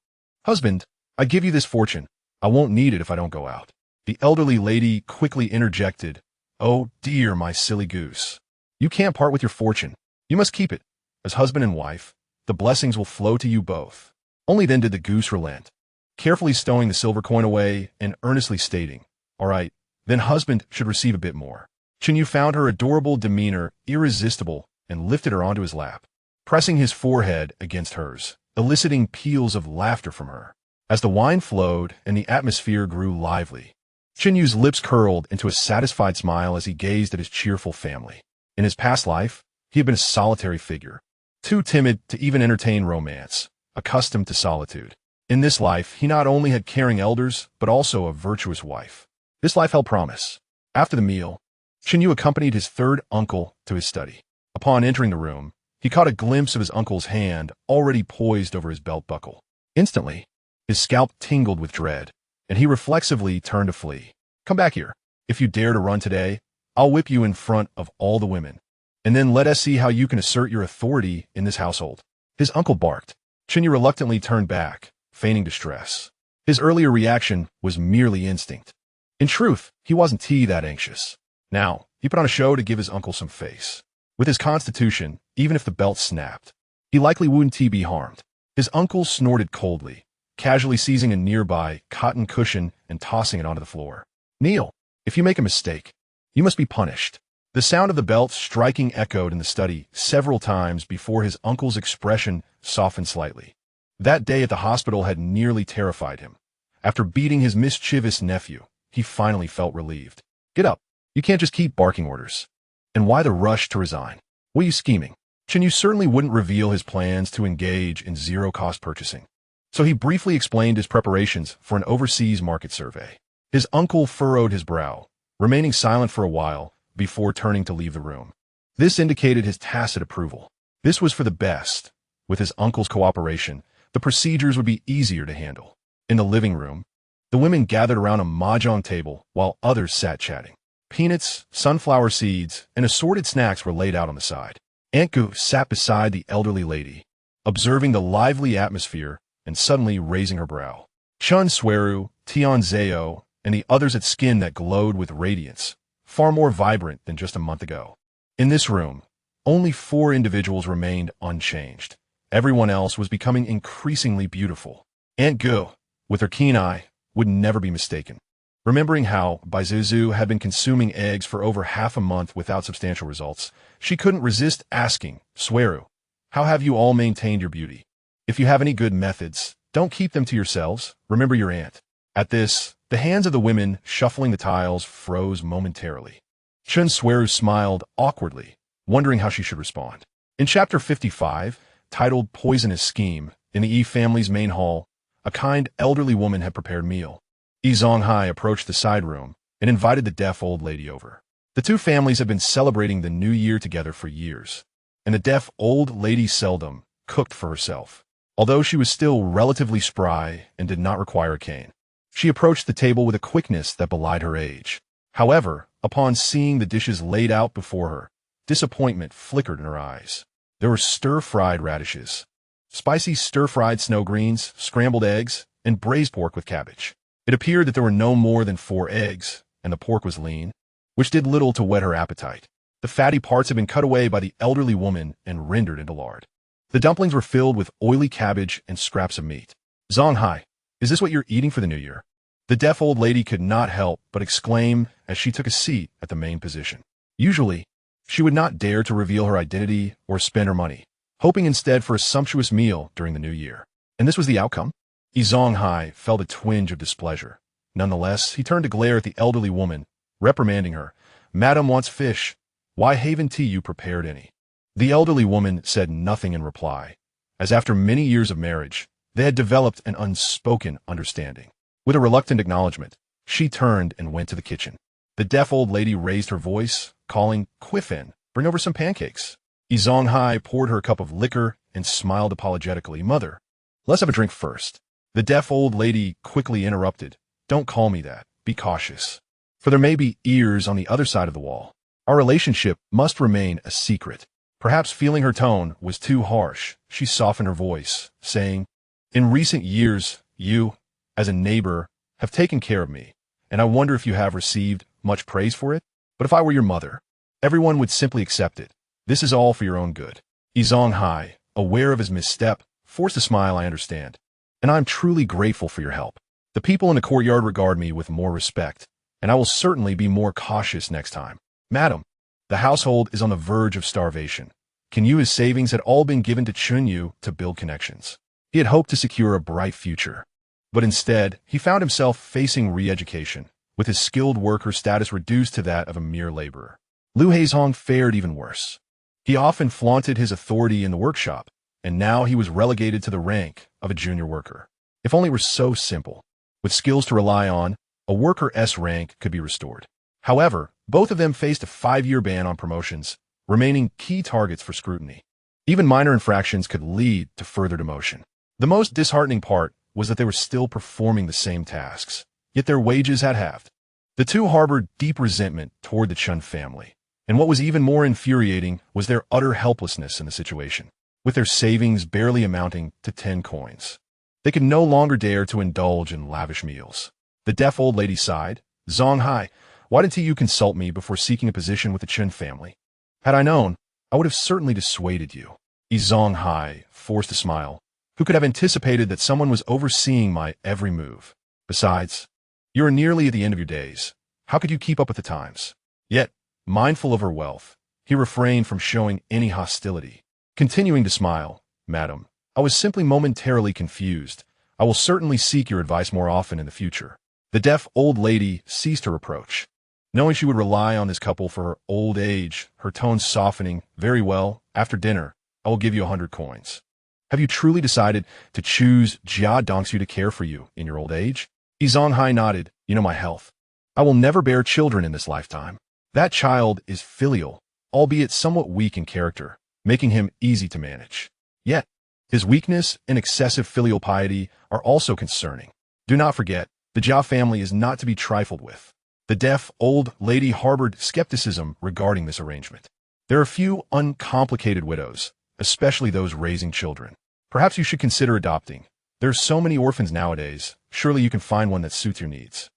"Husband, I give you this fortune. I won't need it if I don't go out." The elderly lady quickly interjected, "Oh dear, my silly goose. You can't part with your fortune. You must keep it. As husband and wife, the blessings will flow to you both." Only then did the goose relent, carefully stowing the silver coin away and earnestly stating, "All right, then husband should receive a bit more." Chen You found her adorable demeanor irresistible and lifted her onto his lap, pressing his forehead against hers, eliciting peals of laughter from her. As the wine flowed and the atmosphere grew lively, Chen Yu's lips curled into a satisfied smile as he gazed at his cheerful family. In his past life, he had been a solitary figure, too timid to even entertain romance, accustomed to solitude. In this life, he not only had caring elders, but also a virtuous wife. This life held promise. After the meal, Chen Yu accompanied his 3rd uncle to his study. Upon entering the room, he caught a glimpse of his uncle's hand already poised over his belt buckle. Instantly, his scalp tingled with dread, and he reflexively turned to flee. "Come back here. If you dare to run today, I'll whip you in front of all the women. And then let us see how you can assert your authority in this household." His uncle barked. Chen Yu reluctantly turned back, feigning distress. His earlier reaction was merely instinct. In truth, he wasn't that anxious. Now, he put on a show to give his uncle some face. With his constitution, even if the belt snapped, he likely wouldn't be harmed. His uncle snorted coldly, casually seizing a nearby cotton cushion and tossing it onto the floor. "Kneel. If you make a mistake, you must be punished." The sound of the belt striking echoed in the study several times before his uncle's expression softened slightly. That day at the hospital had nearly terrified him. After beating his mischievous nephew, he finally felt relieved. "Get up. You can't just keep barking orders." And why the rush to resign? What are you scheming? Chen Yu certainly wouldn't reveal his plans to engage in zero-cost purchasing. So he briefly explained his preparations for an overseas market survey. His uncle furrowed his brow, remaining silent for a while before turning to leave the room. This indicated his tacit approval. This was for the best. With his uncle's cooperation, the procedures would be easier to handle. In the living room, the women gathered around a mahjong table while others sat chatting. Peanuts, sunflower seeds, and assorted snacks were laid out on the side. Aunt Gu sat beside the elderly lady, observing the lively atmosphere and suddenly raising her brow. Chen Xueru, Tian Zhao, and the others had skin that glowed with radiance, far more vibrant than just a month ago. In this room, only 4 individuals remained unchanged, Everyone else was becoming increasingly beautiful. Aunt Gu, with her keen eye, would never be mistaken. Remembering how Baizuzu had been consuming eggs for over half a month without substantial results, she couldn't resist asking, Xueru, how have you all maintained your beauty? If you have any good methods, don't keep them to yourselves. Remember your aunt. At this, the hands of the women shuffling the tiles froze momentarily. Chen Xueru smiled awkwardly, wondering how she should respond. In Chapter 55, titled Poisonous Scheme, in the Yi family's main hall, a kind elderly woman had prepared meal. Yi Zonghai approached the side room and invited the deaf old lady over. The two families had been celebrating the new year together for years, and the deaf old lady seldom cooked for herself. Although she was still relatively spry and did not require a cane, she approached the table with a quickness that belied her age. However, upon seeing the dishes laid out before her, disappointment flickered in her eyes. There were stir-fried radishes, spicy stir-fried snow greens, scrambled eggs, and braised pork with cabbage. It appeared that there were no more than 4 eggs, and the pork was lean, which did little to whet her appetite. The fatty parts had been cut away by the elderly woman and rendered into lard. The dumplings were filled with oily cabbage and scraps of meat. Zonghai, is this what you're eating for the new year? The deaf old lady could not help but exclaim as she took a seat at the main position. Usually, she would not dare to reveal her identity or spend her money, hoping instead for a sumptuous meal during the new year. And this was the outcome? Yi Zonghai felt a twinge of displeasure. Nonetheless, he turned to glare at the elderly woman, reprimanding her. Madam wants fish. Why haven't you prepared any? The elderly woman said nothing in reply, as after many years of marriage, they had developed an unspoken understanding. With a reluctant acknowledgement, she turned and went to the kitchen. The deaf old lady raised her voice, calling, Quiffin, bring over some pancakes. Yi Zonghai poured her a cup of liquor and smiled apologetically. Mother, let's have a drink first. The deaf old lady quickly interrupted. Don't call me that. Be cautious. For there may be ears on the other side of the wall. Our relationship must remain a secret. Perhaps feeling her tone was too harsh, she softened her voice, saying, In recent years, you, as a neighbor, have taken care of me, and I wonder if you have received much praise for it? But if I were your mother, everyone would simply accept it. This is all for your own good. Yi Zonghai, aware of his misstep, forced a smile. I understand, and I am truly grateful for your help. The people in the courtyard regard me with more respect, and I will certainly be more cautious next time. Madam, the household is on the verge of starvation. Qin Yu's savings had all been given to Chen You to build connections. He had hoped to secure a bright future, but instead, he found himself facing re-education, with his skilled worker status reduced to that of a mere laborer. Liu Heizhong fared even worse. He often flaunted his authority in the workshop, and now he was relegated to the rank of a junior worker. If only it were so simple. With skills to rely on, a worker S rank could be restored. However, both of them faced a 5-year ban on promotions, remaining key targets for scrutiny. Even minor infractions could lead to further demotion. The most disheartening part was that they were still performing the same tasks, yet their wages had halved. The two harbored deep resentment toward the Chen family, and what was even more infuriating was their utter helplessness in the situation. With their savings barely amounting to 10 coins, they could no longer dare to indulge in lavish meals. The deaf old lady sighed. Zonghai, why didn't you consult me before seeking a position with the Chen family? Had I known, I would have certainly dissuaded you. Yi Zonghai forced a smile. Who could have anticipated that someone was overseeing my every move? Besides, you are nearly at the end of your days. How could you keep up with the times? Yet, mindful of her wealth, he refrained from showing any hostility. Continuing to smile, Madam, I was simply momentarily confused. I will certainly seek your advice more often in the future. The deaf old lady ceased her reproach. Knowing she would rely on this couple for her old age, her tone softening. Very well, after dinner, I will give you 100 coins. Have you truly decided to choose Jia Dongxu to care for you in your old age? Yi Zonghai nodded. You know my health. I will never bear children in this lifetime. That child is filial, albeit somewhat weak in character, making him easy to manage. Yet, his weakness and excessive filial piety are also concerning. Do not forget, the Jia family is not to be trifled with. The deaf old lady harbored skepticism regarding this arrangement. There are few uncomplicated widows, especially those raising children. Perhaps you should consider adopting. There are so many orphans nowadays. Surely you can find one that suits your needs.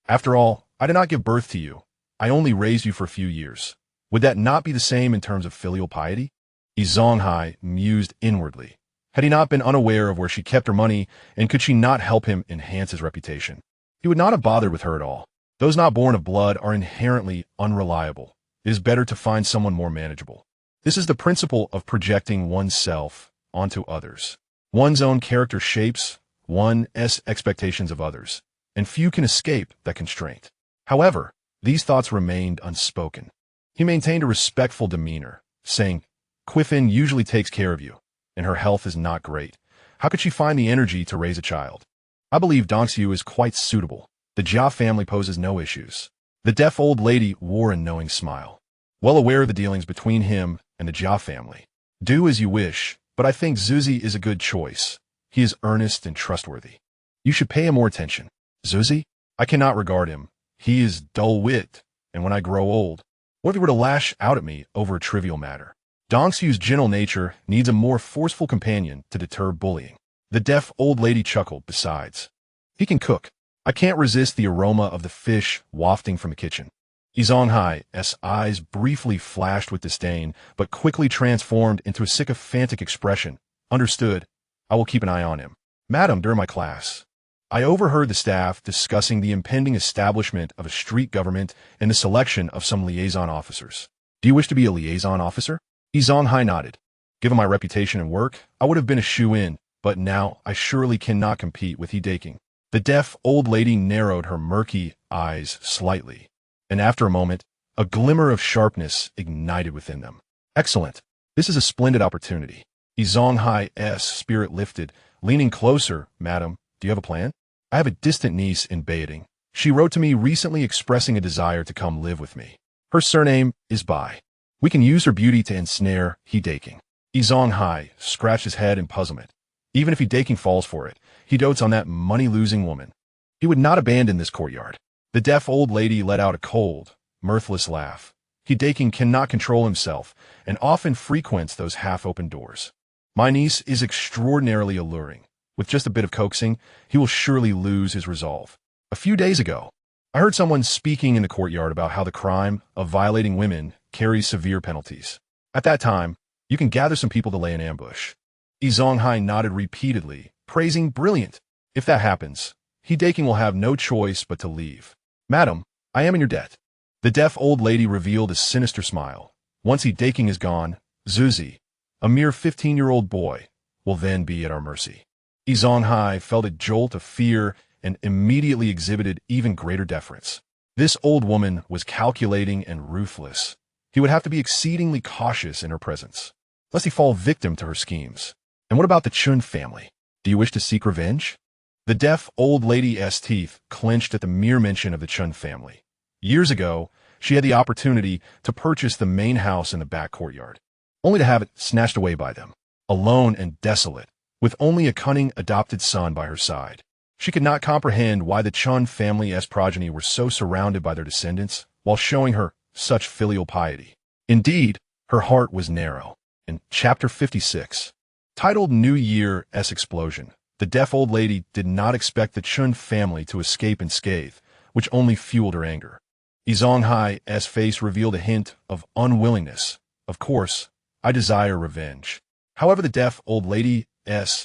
After all, I did not give birth to you. I only raised you for a few years. Would that not be the same in terms of filial piety? Yi Zonghai mused inwardly. Had he not been unaware of where she kept her money, and could she not help him enhance his reputation? He would not have bothered with her at all. Those not born of blood are inherently unreliable. It is better to find someone more manageable. This is the principle of projecting oneself onto others. One's own character shapes one's expectations of others, and few can escape that constraint. However, these thoughts remained unspoken. He maintained a respectful demeanor, saying, Qifen usually takes care of you, and her health is not great. How could she find the energy to raise a child? I believe Xiao'e is quite suitable. The Jia family poses no issues. The deaf old lady wore a knowing smile, well aware of the dealings between him and the Jia family. Do as you wish, but I think Zuzi is a good choice. He is earnest and trustworthy. You should pay him more attention. Zuzi? I cannot regard him. He is dull-wit, and when I grow old, what if he were to lash out at me over a trivial matter? Xiao'e's gentle nature needs a more forceful companion to deter bullying. The deaf old lady chuckled. Besides, he can cook. I can't resist the aroma of the fish wafting from the kitchen. Hai's eyes briefly flashed with disdain, but quickly transformed into a sycophantic expression. Understood. I will keep an eye on him. Madam, during my class, I overheard the staff discussing the impending establishment of a street government and the selection of some liaison officers. Do you wish to be a liaison officer? Hai nodded. Given my reputation and work, I would have been a shoe-in, but now I surely cannot compete with Hidaking. The deaf old lady narrowed her murky eyes slightly, and after a moment, a glimmer of sharpness ignited within them. Excellent. This is a splendid opportunity. Hai's spirit lifted, leaning closer. Madam, do you have a plan? I have a distant niece in Beijing. She wrote to me recently expressing a desire to come live with me. Her surname is Bai. We can use her beauty to ensnare Hidaking. Hai scratched his head in puzzlement. Even if Hidaking falls for it, he dotes on that money-losing woman. He would not abandon this courtyard. The deaf old lady let out a cold, mirthless laugh. Hidaking cannot control himself and often frequents those half-open doors. My niece is extraordinarily alluring. With just a bit of coaxing, he will surely lose his resolve. A few days ago, I heard someone speaking in the courtyard about how the crime of violating women carries severe penalties. At that time, you can gather some people to lay an ambush. Hai nodded repeatedly, praising brilliant. If that happens, Hidaking will have no choice but to leave. Madam, I am in your debt. The deaf old lady revealed a sinister smile. Once Hidaking is gone, Zuzi, a mere 15-year-old boy, will then be at our mercy. Hai felt a jolt of fear and immediately exhibited even greater deference. This old woman was calculating and ruthless. He would have to be exceedingly cautious in her presence, lest he fall victim to her schemes. And what about the Chen family? Do you wish to seek revenge? The deaf old lady's teeth clenched at the mere mention of the Chen family. Years ago, she had the opportunity to purchase the main house in the back courtyard, only to have it snatched away by them, alone and desolate, with only a cunning adopted son by her side. She could not comprehend why the Chen family's progeny were so surrounded by their descendants, while showing her such filial piety. Indeed, her heart was narrow. In Chapter 56, titled New Year's Explosion, the deaf old lady did not expect the Chen family to escape unscathed, which only fueled her anger. Hai's face revealed a hint of unwillingness. Of course, I desire revenge. However, the deaf old lady's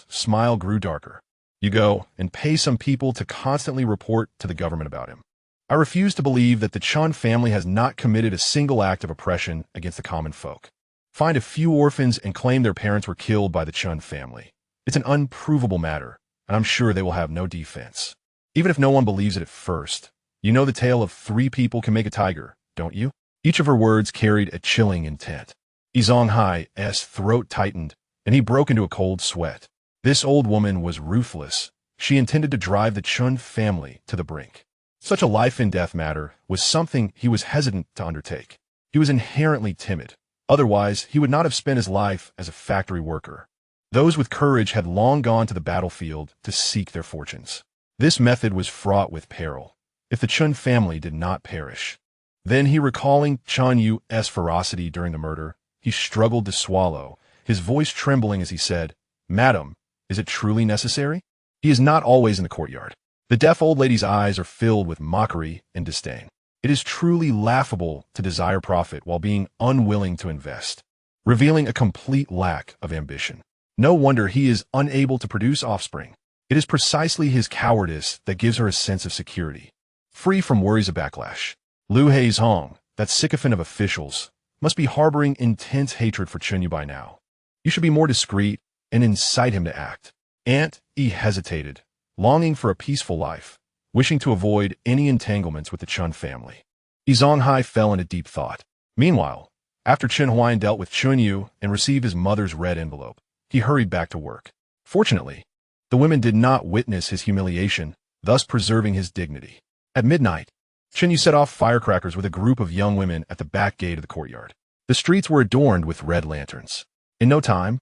smile grew darker. You go and pay some people to constantly report to the government about him. I refuse to believe that the Chen family has not committed a single act of oppression against the common folk. Find a few orphans and claim their parents were killed by the Chen family. It's an unprovable matter, and I'm sure they will have no defense. Even if no one believes it at first, you know the tale of 3 people can make a tiger, don't you? Each of her words carried a chilling intent. Hai's throat tightened, and he broke into a cold sweat. This old woman was ruthless. She intended to drive the Chen family to the brink. Such a life-and-death matter was something he was hesitant to undertake. He was inherently timid. Otherwise, he would not have spent his life as a factory worker. Those with courage had long gone to the battlefield to seek their fortunes. This method was fraught with peril, if the Chen family did not perish. Then he recalling Chen Yu's ferocity during the murder, he struggled to swallow, his voice trembling as he said, Madam, is it truly necessary? He is not always in the courtyard. The deaf old lady's eyes are filled with mockery and disdain. It is truly laughable to desire profit while being unwilling to invest, revealing a complete lack of ambition. No wonder he is unable to produce offspring. It is precisely his cowardice that gives her a sense of security. Free from worries of backlash, Liu Heizhong, that sycophant of officials, must be harboring intense hatred for Chen You by now. You should be more discreet and incite him to act. Aunt E hesitated, longing for a peaceful life, wishing to avoid any entanglements with the Chen family. Yi Zonghai fell into deep thought. Meanwhile, after Qin Huairu dealt with Chen You and received his mother's red envelope, he hurried back to work. Fortunately, the women did not witness his humiliation, thus preserving his dignity. At midnight, Chen You set off firecrackers with a group of young women at the back gate of the courtyard. The streets were adorned with red lanterns. In no time,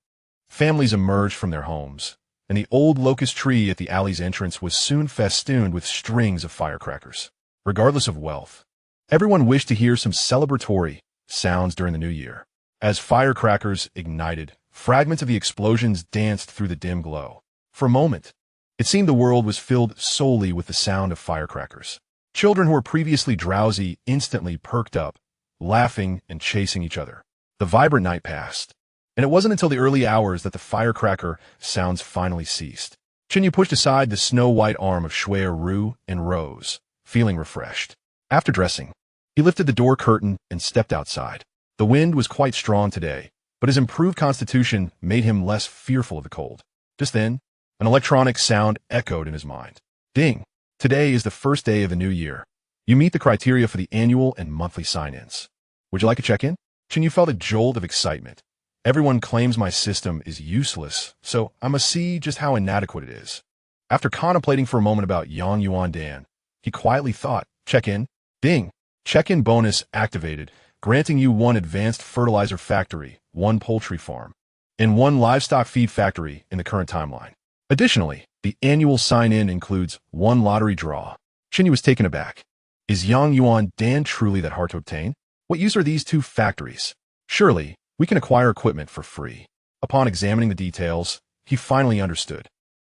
families emerged from their homes, and the old locust tree at the alley's entrance was soon festooned with strings of firecrackers. Regardless of wealth, everyone wished to hear some celebratory sounds during the new year. As firecrackers ignited, fragments of the explosions danced through the dim glow. For a moment, it seemed the world was filled solely with the sound of firecrackers. Children who were previously drowsy instantly perked up, laughing and chasing each other. The vibrant night passed, and it wasn't until the early hours that the firecracker sounds finally ceased. Chen You pushed aside the snow-white arm of Xueru and rose, feeling refreshed. After dressing, he lifted the door curtain and stepped outside. The wind was quite strong today, but his improved constitution made him less fearful of the cold. Just then, an electronic sound echoed in his mind. Ding! Today is the first day of the new year. You meet the criteria for the annual and monthly sign-ins. Would you like a check-in? Chen You felt a jolt of excitement. Everyone claims my system is useless, so I must see just how inadequate it is. After contemplating for a moment about Yang Yuan Dan, he quietly thought, check-in. Ding! Check-in bonus activated, granting you 1 advanced fertilizer factory, 1 poultry farm, and 1 livestock feed factory in the current timeline. Additionally, the annual sign-in includes 1 lottery draw. Chen You was taken aback. Is Yang Yuan Dan truly that hard to obtain? What use are these 2 factories? Surely, we can acquire equipment for free. Upon examining the details, he finally understood.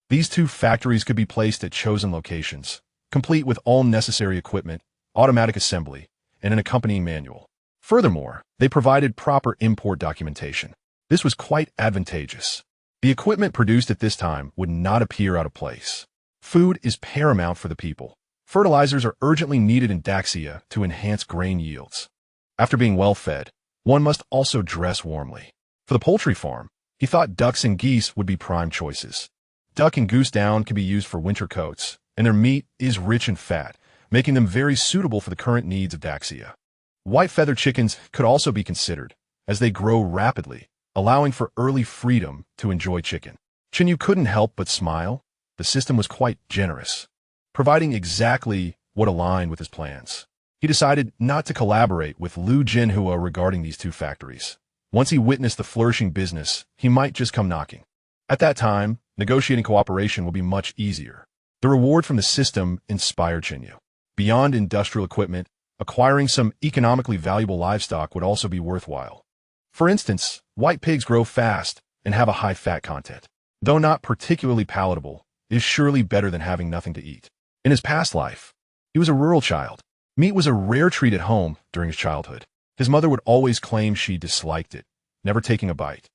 These 2 factories could be placed at chosen locations, complete with all necessary equipment, automatic assembly, and an accompanying manual. Furthermore, they provided proper import documentation. This was quite advantageous. The equipment produced at this time would not appear out of place. Food is paramount for the people. Fertilizers are urgently needed in Daxia to enhance grain yields. After being well fed, one must also dress warmly. For the poultry farm, he thought ducks and geese would be prime choices. Duck and goose down can be used for winter coats, and their meat is rich in fat, making them very suitable for the current needs of Daxia. White feathered chickens could also be considered, as they grow rapidly, allowing for early freedom to enjoy chicken. Chen You couldn't help but smile. The system was quite generous, providing exactly what aligned with his plans. He decided not to collaborate with Liu Jinhua regarding these 2 factories. Once he witnessed the flourishing business, he might just come knocking. At that time, negotiating cooperation will be much easier. The reward from the system inspired Chen You. Beyond industrial equipment, acquiring some economically valuable livestock would also be worthwhile. For instance, white pigs grow fast and have a high fat content. Though not particularly palatable, it is surely better than having nothing to eat. In his past life, he was a rural child. Meat was a rare treat at home during his childhood. His mother would always claim she disliked it, never taking a bite.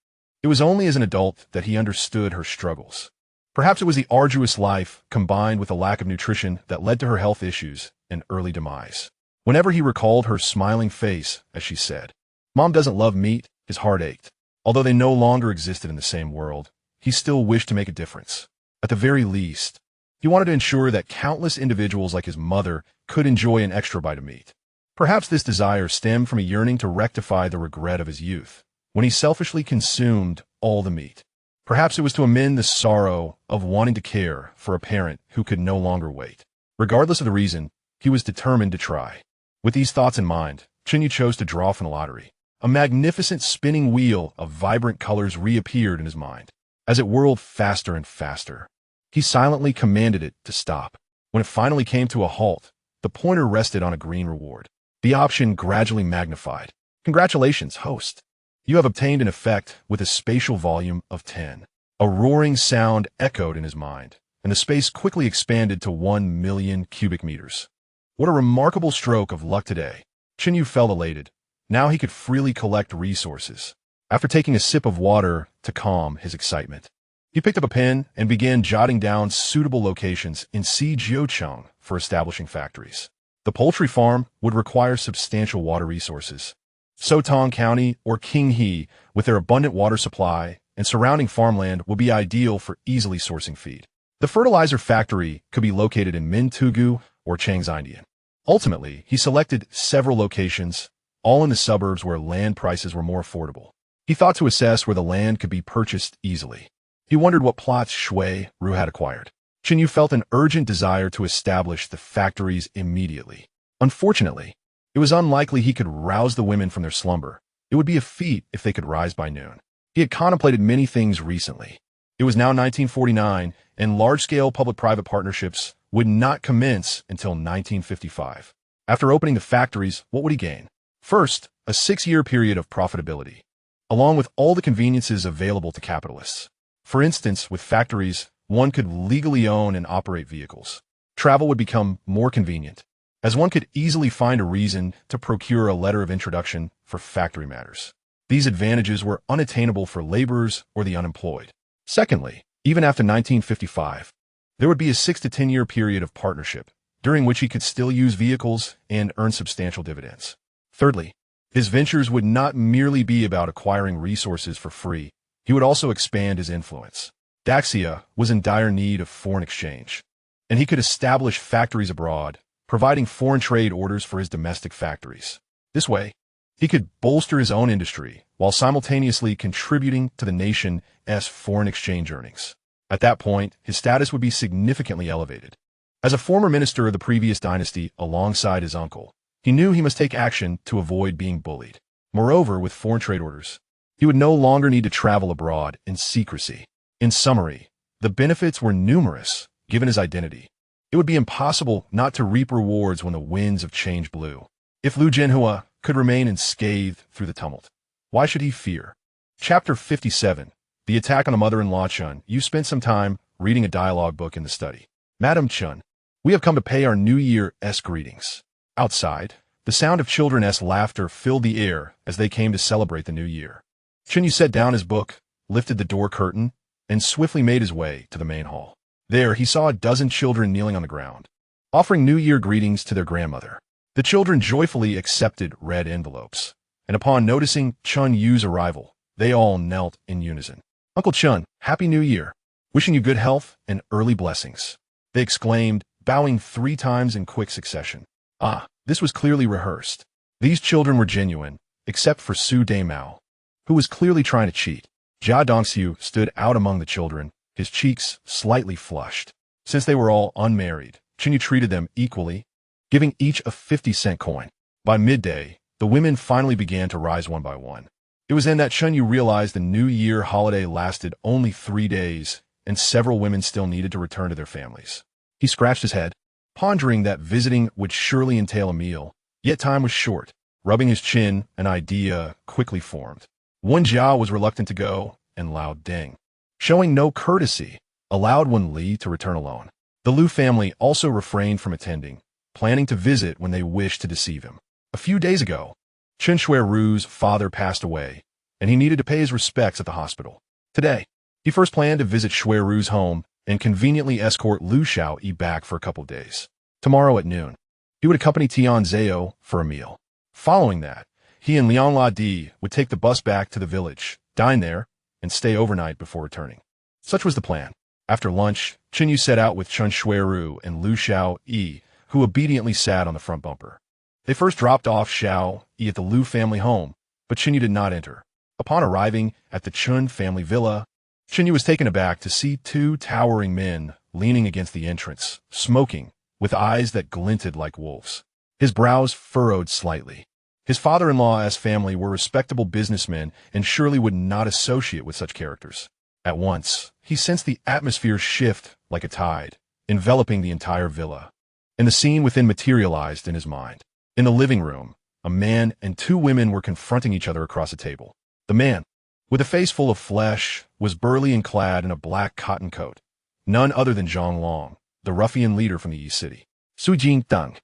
It was only as an adult that he understood her struggles. Perhaps it was the arduous life combined with a lack of nutrition that led to her health issues and early demise. Whenever he recalled her smiling face as she said, "Mom doesn't love meat," his heart ached. Although they no longer existed in the same world, he still wished to make a difference. At the very least, he wanted to ensure that countless individuals like his mother could enjoy an extra bite of meat. Perhaps this desire stemmed from a yearning to rectify the regret of his youth, when he selfishly consumed all the meat. Perhaps it was to amend the sorrow of wanting to care for a parent who could no longer wait. Regardless of the reason, he was determined to try. With these thoughts in mind, Chen You chose to draw from the lottery. A magnificent spinning wheel of vibrant colors reappeared in his mind. As it whirled faster and faster, he silently commanded it to stop. When it finally came to a halt, the pointer rested on a green reward. The option gradually magnified. Congratulations, host. You have obtained an effect with a spatial volume of 10. A roaring sound echoed in his mind, and the space quickly expanded to 1 million cubic meters. What a remarkable stroke of luck today. Chen You felt elated. Now he could freely collect resources. after taking a sip of water to calm his excitement. He picked up a pen and began jotting down suitable locations in Jiucheng for establishing factories. The poultry farm would require substantial water resources. Sotong County or Qinghe, with their abundant water supply and surrounding farmland, would be ideal for easily sourcing feed. The fertilizer factory could be located in Mintugu or Changxindian. Ultimately, he selected several locations, all in the suburbs where land prices were more affordable. He thought to assess where the land could be purchased easily. He wondered what plots Xueru had acquired. Chen You felt an urgent desire to establish the factories immediately. Unfortunately, it was unlikely he could rouse the women from their slumber. It would be a feat if they could rise by noon. He had contemplated many things recently. It was now 1949, and large-scale public-private partnerships would not commence until 1955. After opening the factories, what would he gain? First, a 6-year period of profitability, along with all the conveniences available to capitalists. For instance, with factories, one could legally own and operate vehicles. Travel would become more convenient, as one could easily find a reason to procure a letter of introduction for factory matters. These advantages were unattainable for laborers or the unemployed. Secondly, even after 1955, there would be a 6 to 10-year period of partnership, during which he could still use vehicles and earn substantial dividends. Thirdly, his ventures would not merely be about acquiring resources for free. He would also expand his influence. Daxia was in dire need of foreign exchange, and he could establish factories abroad, providing foreign trade orders for his domestic factories. This way, he could bolster his own industry while simultaneously contributing to the nation's foreign exchange earnings. At that point, his status would be significantly elevated. As a former minister of the previous dynasty alongside his uncle, he knew he must take action to avoid being bullied. Moreover, with foreign trade orders, he would no longer need to travel abroad in secrecy. In summary, the benefits were numerous, given his identity. It would be impossible not to reap rewards when the winds of change blew. If Liu Jianhua could remain unscathed through the tumult, why should he fear? Chapter 57. The Attack on the Mother-in-Law. Chen You spent some time reading a dialogue book in the study. Madam Chen, we have come to pay our New Year's greetings. Outside, the sound of children's laughter filled the air as they came to celebrate the new year. Chen You set down his book, lifted the door curtain, and swiftly made his way to the main hall. There, he saw a dozen children kneeling on the ground, offering New Year greetings to their grandmother. The children joyfully accepted red envelopes, and upon noticing Chen Yu's arrival, they all knelt in unison. Uncle Chen, Happy New Year! Wishing you good health and early blessings, they exclaimed, bowing 3 times in quick succession. Ah, this was clearly rehearsed. These children were genuine, except for Su Daimao, who was clearly trying to cheat. Jia Dongxiu stood out among the children, his cheeks slightly flushed. Since they were all unmarried, Chen You treated them equally, giving each a 50-cent coin. By midday, the women finally began to rise one by one. It was then that Chen You realized the New Year holiday lasted only 3 days, and several women still needed to return to their families. He scratched his head, pondering that visiting would surely entail a meal, yet time was short. Rubbing his chin, an idea quickly formed. Wen Jia was reluctant to go, and Lao Ding, showing no courtesy, allowed Wen Li to return alone. The Liu family also refrained from attending, planning to visit when they wished to deceive him. A few days ago, Chen Xueru's father passed away, and he needed to pay his respects at the hospital. Today, he first planned to visit Xueru's home and conveniently escort Liu Xiao'e back for a couple of days. Tomorrow at noon, he would accompany Tian Zhao for a meal. Following that, he and Liang La Di would take the bus back to the village, dine there, and stay overnight before returning. Such was the plan. After lunch, Chen You set out with Chen Xueru and Liu Xiao'e, who obediently sat on the front bumper. They first dropped off Xiao'e at the Liu family home, but Chen You did not enter. Upon arriving at the Chen family villa, Chen You was taken aback to see 2 towering men leaning against the entrance, smoking, with eyes that glinted like wolves. His brows furrowed slightly. His father-in-law's family were respectable businessmen and surely would not associate with such characters. At once, he sensed the atmosphere shift like a tide, enveloping the entire villa, and the scene within materialized in his mind. In the living room, a man and 2 women were confronting each other across a table. The man, with a face full of flesh, was burly and clad in a black cotton coat. None other than Zhang Long, the ruffian leader from the East City. Su Jingdeng,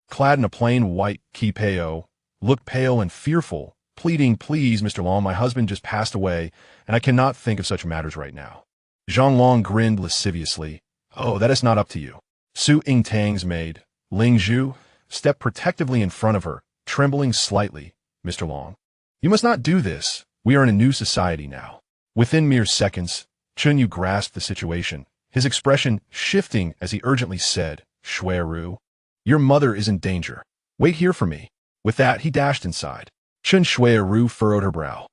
clad in a plain white kipao, looked pale and fearful pleading, "Please, Mr. Long, my husband just passed away, and I cannot think of such matters right now." Zhang Long grinned lasciviously. "Oh, that is not up to you." Su Yingtang's maid, Ling Zhu, stepped protectively in front of her, trembling slightly. "Mr. Long, you must not do this. We are in a new society now." Within mere seconds, Chen You grasped the situation, his expression shifting as he urgently said, "Xueru, your mother is in danger. Wait here for me." With that, he dashed inside. Chen Xueru furrowed her brow,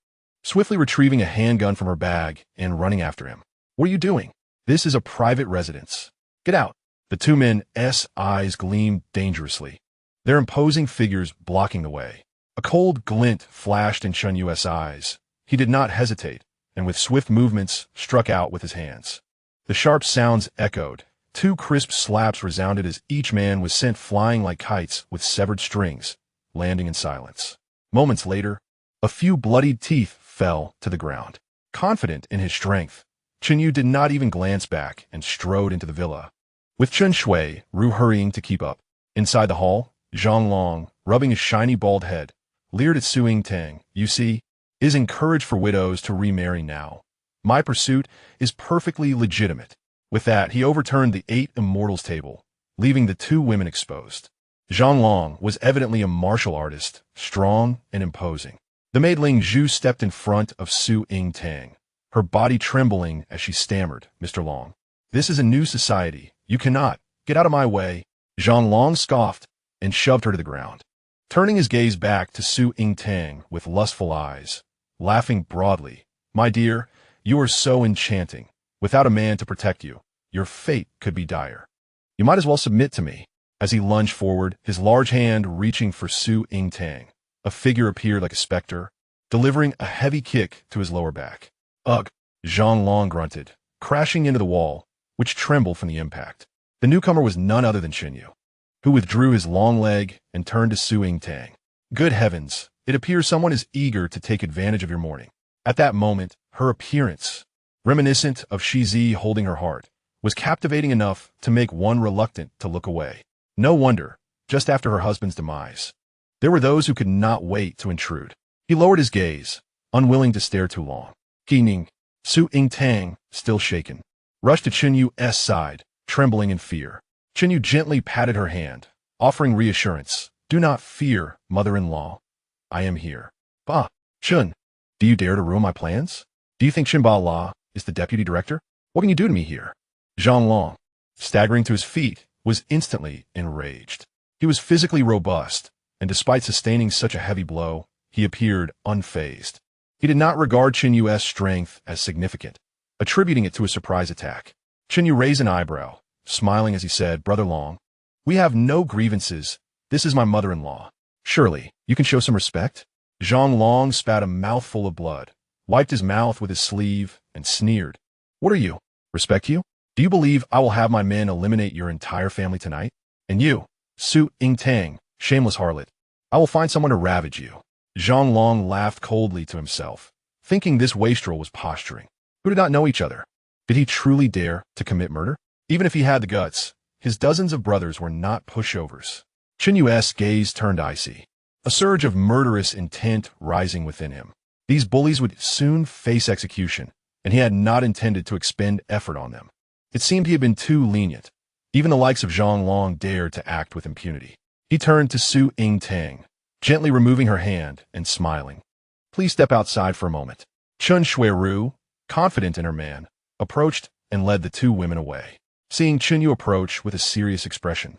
swiftly retrieving a handgun from her bag and running after him. "What are you doing? This is a private residence. Get out." The two men's eyes gleamed dangerously, their imposing figures blocking the way. A cold glint flashed in Chen Yu's eyes. He did not hesitate, and with swift movements struck out with his hands. The sharp sounds echoed. 2 crisp slaps resounded as each man was sent flying like kites with severed strings, landing in silence. Moments later, a few bloodied teeth fell to the ground. Confident in his strength, Chen Yu did not even glance back and strode into the villa, with Chen Xueru hurrying to keep up. Inside the hall, Zhang Long, rubbing his shiny bald head, leered at Su Yingtang. "You see, it is encouraged for widows to remarry now. My pursuit is perfectly legitimate." With that, he overturned the 8 immortals table, leaving the 2 women exposed. Zhang Long was evidently a martial artist, strong and imposing. The maid Ling Zhu stepped in front of Su Yingtang, her body trembling as she stammered, "Mr. Long, this is a new society. You cannot. Get out of my way." Zhang Long scoffed and shoved her to the ground, turning his gaze back to Su Yingtang with lustful eyes, laughing broadly. "My dear, you are so enchanting. Without a man to protect you, your fate could be dire. You might as well submit to me." As he lunged forward, his large hand reaching for Su Yingtang, a figure appeared like a specter, delivering a heavy kick to his lower back. "Ugh," Zhang Long grunted, crashing into the wall, which trembled from the impact. The newcomer was none other than Chen You, who withdrew his long leg and turned to Su Yingtang. "Good heavens, it appears someone is eager to take advantage of your mourning." At that moment, her appearance, reminiscent of Shizi holding her heart, was captivating enough to make one reluctant to look away. No wonder, just after her husband's demise, there were those who could not wait to intrude. He lowered his gaze, unwilling to stare too long. Qining, Su Yingtang, still shaken, rushed to Chen Yu's side, trembling in fear. Chen Yu gently patted her hand, offering reassurance. "Do not fear, mother-in-law. I am here." "Bah, Chen, do you dare to ruin my plans? Do you think Qin La is the deputy director? What can you do to me here?" Zhang Long, staggering to his feet, was instantly enraged. He was physically robust, and despite sustaining such a heavy blow, he appeared unfazed. He did not regard Chen Yu's strength as significant, attributing it to a surprise attack. Chen Yu raised an eyebrow, smiling as he said, "Brother Long, we have no grievances. This is my mother-in-law. Surely, you can show some respect?" Zhang Long spat a mouthful of blood, wiped his mouth with his sleeve, and sneered. "What are you? Respect you? Do you believe I will have my men eliminate your entire family tonight? And you, Su Yingtang, shameless harlot, I will find someone to ravage you." Zhang Long laughed coldly to himself, thinking this wastrel was posturing. Who did not know each other? Did he truly dare to commit murder? Even if he had the guts, his dozens of brothers were not pushovers. Chen Yu's gaze turned icy, a surge of murderous intent rising within him. These bullies would soon face execution, and he had not intended to expend effort on them. It seemed he had been too lenient. Even the likes of Zhang Long dared to act with impunity. He turned to Su Yingtang, gently removing her hand and smiling. "Please step outside for a moment." Chen Xueru, confident in her man, approached and led the 2 women away. Seeing Chen Yu approach with a serious expression,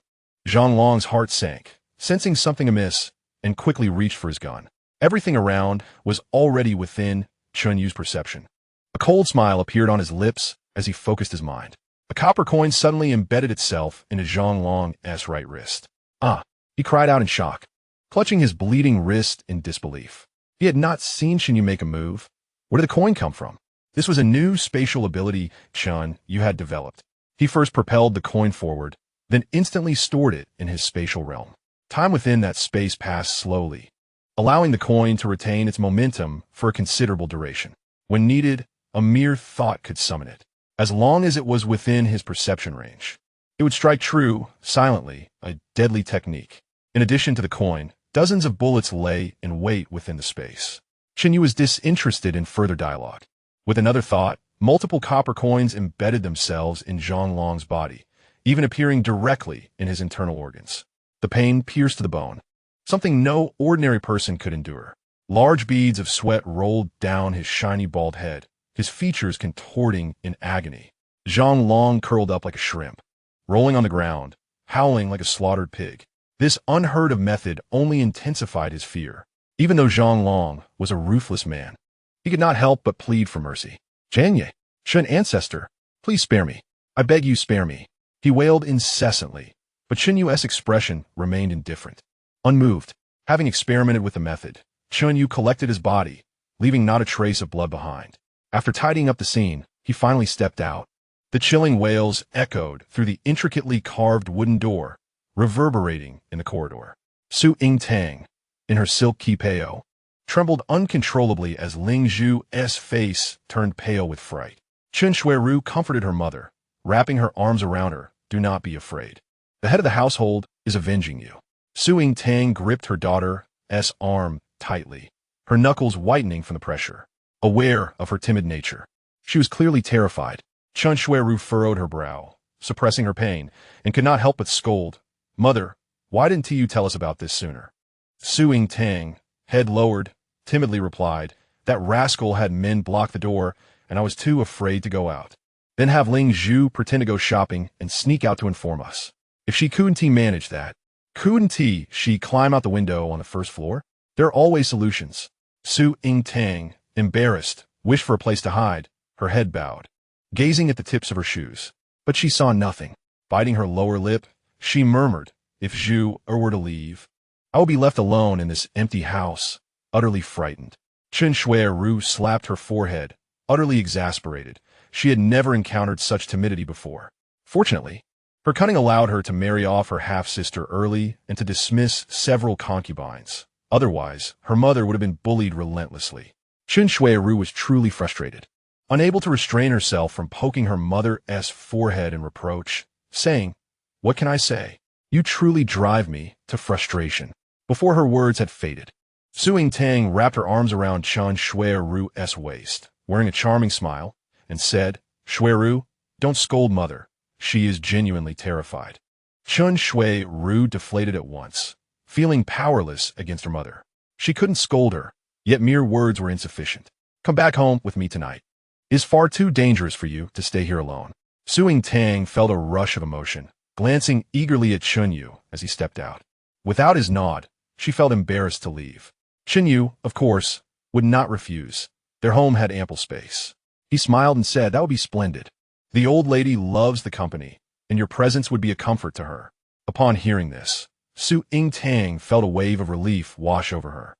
Zhang Long's heart sank, sensing something amiss, and quickly reached for his gun. Everything around was already within Chen Yu's perception. A cold smile appeared on his lips as he focused his mind. A copper coin suddenly embedded itself into Zhang Long's right wrist. "Ah!" he cried out in shock, clutching his bleeding wrist in disbelief. He had not seen Chen Yu make a move. Where did the coin come from? This was a new spatial ability Chen Yu had developed. He first propelled the coin forward, then instantly stored it in his spatial realm. Time within that space passed slowly, allowing the coin to retain its momentum for a considerable duration. When needed, a mere thought could summon it. As long as it was within his perception range, it would strike true, silently, a deadly technique. In addition to the coin, Dozens of bullets lay in wait within the space. Chen You was disinterested in further dialogue. With another thought, multiple copper coins embedded themselves in Zhang Long's body, even appearing directly in his internal organs. The pain pierced to the bone, something no ordinary person could endure. Large beads of sweat rolled down his shiny bald head, his features contorting in agony. Zhang Long curled up like a shrimp, rolling on the ground, howling like a slaughtered pig. This unheard-of method only intensified his fear. Even though Zhang Long was a ruthless man, he could not help but plead for mercy. Chen Ye, Shen ancestor, please spare me. I beg you spare me. He wailed incessantly, but Chen Yu's expression remained indifferent. Unmoved, having experimented with the method, Chen Yu collected his body, leaving not a trace of blood behind. After tidying up the scene, he finally stepped out. The chilling wails echoed through the intricately carved wooden door, reverberating in the corridor. Su Yingtang, in her silk kipao, trembled uncontrollably as Ling Zhu's face turned pale with fright. Chen Xueru comforted her mother, wrapping her arms around her. Do not be afraid. The head of the household is avenging you. Su Yingtang gripped her daughter's arm tightly, her knuckles whitening from the pressure. Aware of her timid nature, she was clearly terrified. Chen Xueru furrowed her brow, suppressing her pain, and could not help but scold. Mother, why didn't you tell us about this sooner? Su Yingtang, head lowered, timidly replied, that rascal had men block the door, and I was too afraid to go out. Then have Ling Zhu pretend to go shopping and sneak out to inform us. If she couldn't manage that, couldn't she climb out the window on the first floor? There are always solutions. Su Yingtang, embarrassed, wished for a place to hide, her head bowed, gazing at the tips of her shoes. But she saw nothing. Biting her lower lip, she murmured, if Zhu were to leave, I will be left alone in this empty house, utterly frightened. Chen Xueru slapped her forehead, utterly exasperated. She had never encountered such timidity before. Fortunately, her cunning allowed her to marry off her half-sister early and to dismiss several concubines. Otherwise, her mother would have been bullied relentlessly. Chen Xueru was truly frustrated, unable to restrain herself from poking her mother's forehead in reproach, saying, what can I say? You truly drive me to frustration. Before her words had faded, Su Yingtang wrapped her arms around Chen Xueru's waist, wearing a charming smile, and said, Xueru, don't scold mother. She is genuinely terrified. Chen Xueru deflated at once, feeling powerless against her mother. She couldn't scold her, yet mere words were insufficient. Come back home with me tonight. It is far too dangerous for you to stay here alone. Su Yingtang felt a rush of emotion, glancing eagerly at Chen Yu as he stepped out. Without his nod, she felt embarrassed to leave. Chen Yu, of course, would not refuse. Their home had ample space. He smiled and said, that would be splendid. The old lady loves the company, and your presence would be a comfort to her. Upon hearing this, Su Yingtang felt a wave of relief wash over her,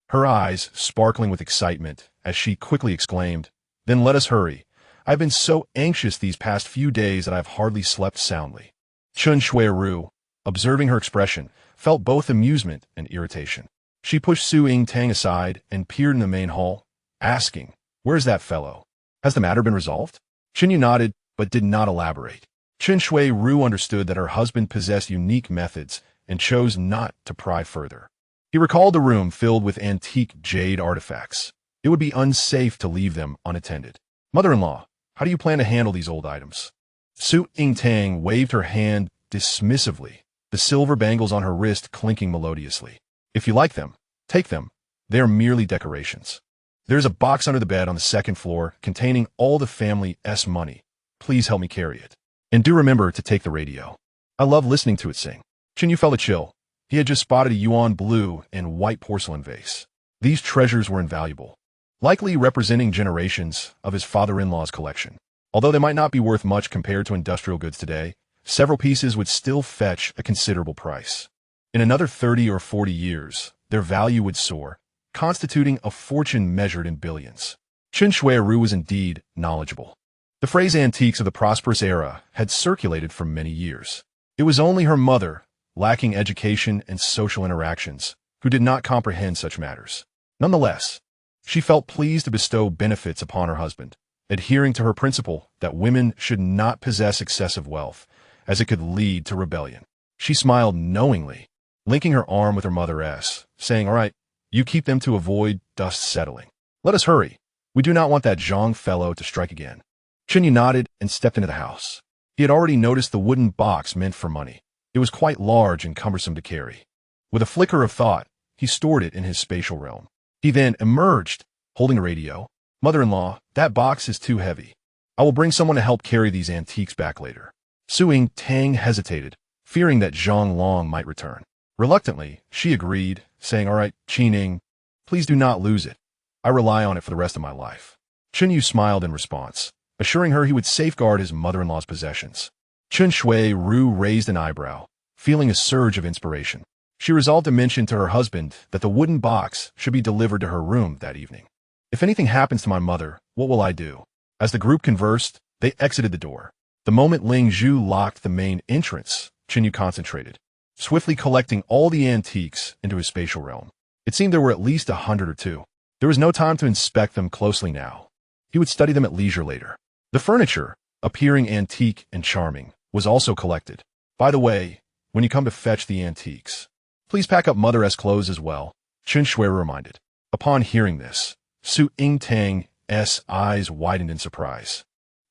her eyes sparkling with excitement as she quickly exclaimed, then let us hurry. I've been so anxious these past few days that I've hardly slept soundly. Chen Xueru, observing her expression, felt both amusement and irritation. She pushed Su Yingtang aside and peered in the main hall, asking, where's that fellow? Has the matter been resolved? Chen Yu nodded, but did not elaborate. Chen Xueru understood that her husband possessed unique methods and chose not to pry further. He recalled the room filled with antique jade artifacts. It would be unsafe to leave them unattended. Mother-in-law, how do you plan to handle these old items? Su Yingtang waved her hand dismissively, the silver bangles on her wrist clinking melodiously. If you like them, take them. They are merely decorations. There's a box under the bed on the second floor containing all the family's money. Please help me carry it. And do remember to take the radio. I love listening to it sing. Chen Yu felt a chill. He had just spotted a yuan blue and white porcelain vase. These treasures were invaluable, likely representing generations of his father-in-law's collection. Although they might not be worth much compared to industrial goods today, several pieces would still fetch a considerable price. In another 30 or 40 years, their value would soar, constituting a fortune measured in billions. Chen Xueru was indeed knowledgeable. The phrase antiques of the prosperous era had circulated for many years. It was only her mother, lacking education and social interactions, who did not comprehend such matters. Nonetheless, she felt pleased to bestow benefits upon her husband, adhering to her principle that women should not possess excessive wealth, as it could lead to rebellion. She smiled knowingly. linking her arm with her mother's, saying, "All right, you keep them to avoid dust settling. Let us hurry. We do not want that Zhang fellow to strike again." Chen Yu nodded and stepped into the house. He had already noticed the wooden box meant for money. It was quite large and cumbersome to carry. With a flicker of thought, he stored it in his spatial realm. He then emerged, holding a radio. "Mother-in-law, that box is too heavy. I will bring someone to help carry these antiques back later." Suing Tang hesitated, fearing that Zhang Long might return. Reluctantly, she agreed, saying, "All right, Qining, please do not lose it. I rely on it for the rest of my life." Chen Yu smiled in response, assuring her he would safeguard his mother-in-law's possessions. Chen Xueru raised an eyebrow, feeling a surge of inspiration. She resolved to mention to her husband that the wooden box should be delivered to her room that evening. "If anything happens to my mother, what will I do?" As the group conversed, they exited the door. The moment Ling Zhu locked the main entrance, Chen Yu concentrated, swiftly collecting all the antiques into his spatial realm. It seemed there were at least 100 or two. There was no time to inspect them closely now. He would study them at leisure later. The furniture, appearing antique and charming, was also collected. "By the way, when you come to fetch the antiques, please pack up Mother's clothes as well," Chen Xueru reminded. Upon hearing this, Su Yingtang's eyes widened in surprise,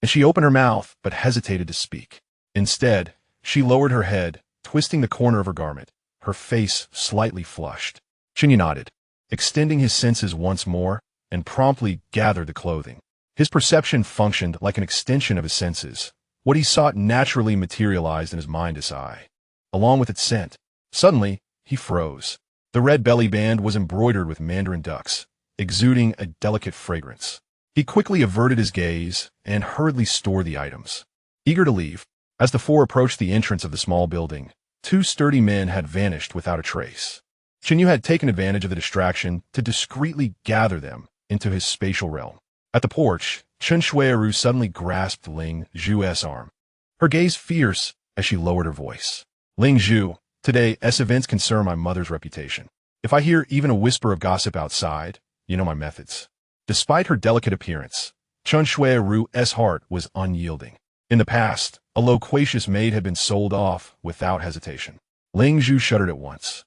and she opened her mouth but hesitated to speak. Instead, she lowered her head, twisting the corner of her garment, her face slightly flushed. Chen Yu nodded, extending his senses once more, and promptly gathered the clothing. His perception functioned like an extension of his senses. What he sought naturally materialized in his mind's eye, along with its scent. Suddenly, he froze. The red belly band was embroidered with mandarin ducks, exuding a delicate fragrance. He quickly averted his gaze and hurriedly stored the items. Eager to leave, as the four approached the entrance of the small building, two sturdy men had vanished without a trace. Chen Yu had taken advantage of the distraction to discreetly gather them into his spatial realm. At the porch, Chen Xueru suddenly grasped Ling Zhu's arm, her gaze fierce as she lowered her voice. "Ling Zhu, today's events concern my mother's reputation. If I hear even a whisper of gossip outside, you know my methods." Despite her delicate appearance, Chen Xueru's heart was unyielding. In the past, a loquacious maid had been sold off without hesitation. Ling Zhu shuddered at once,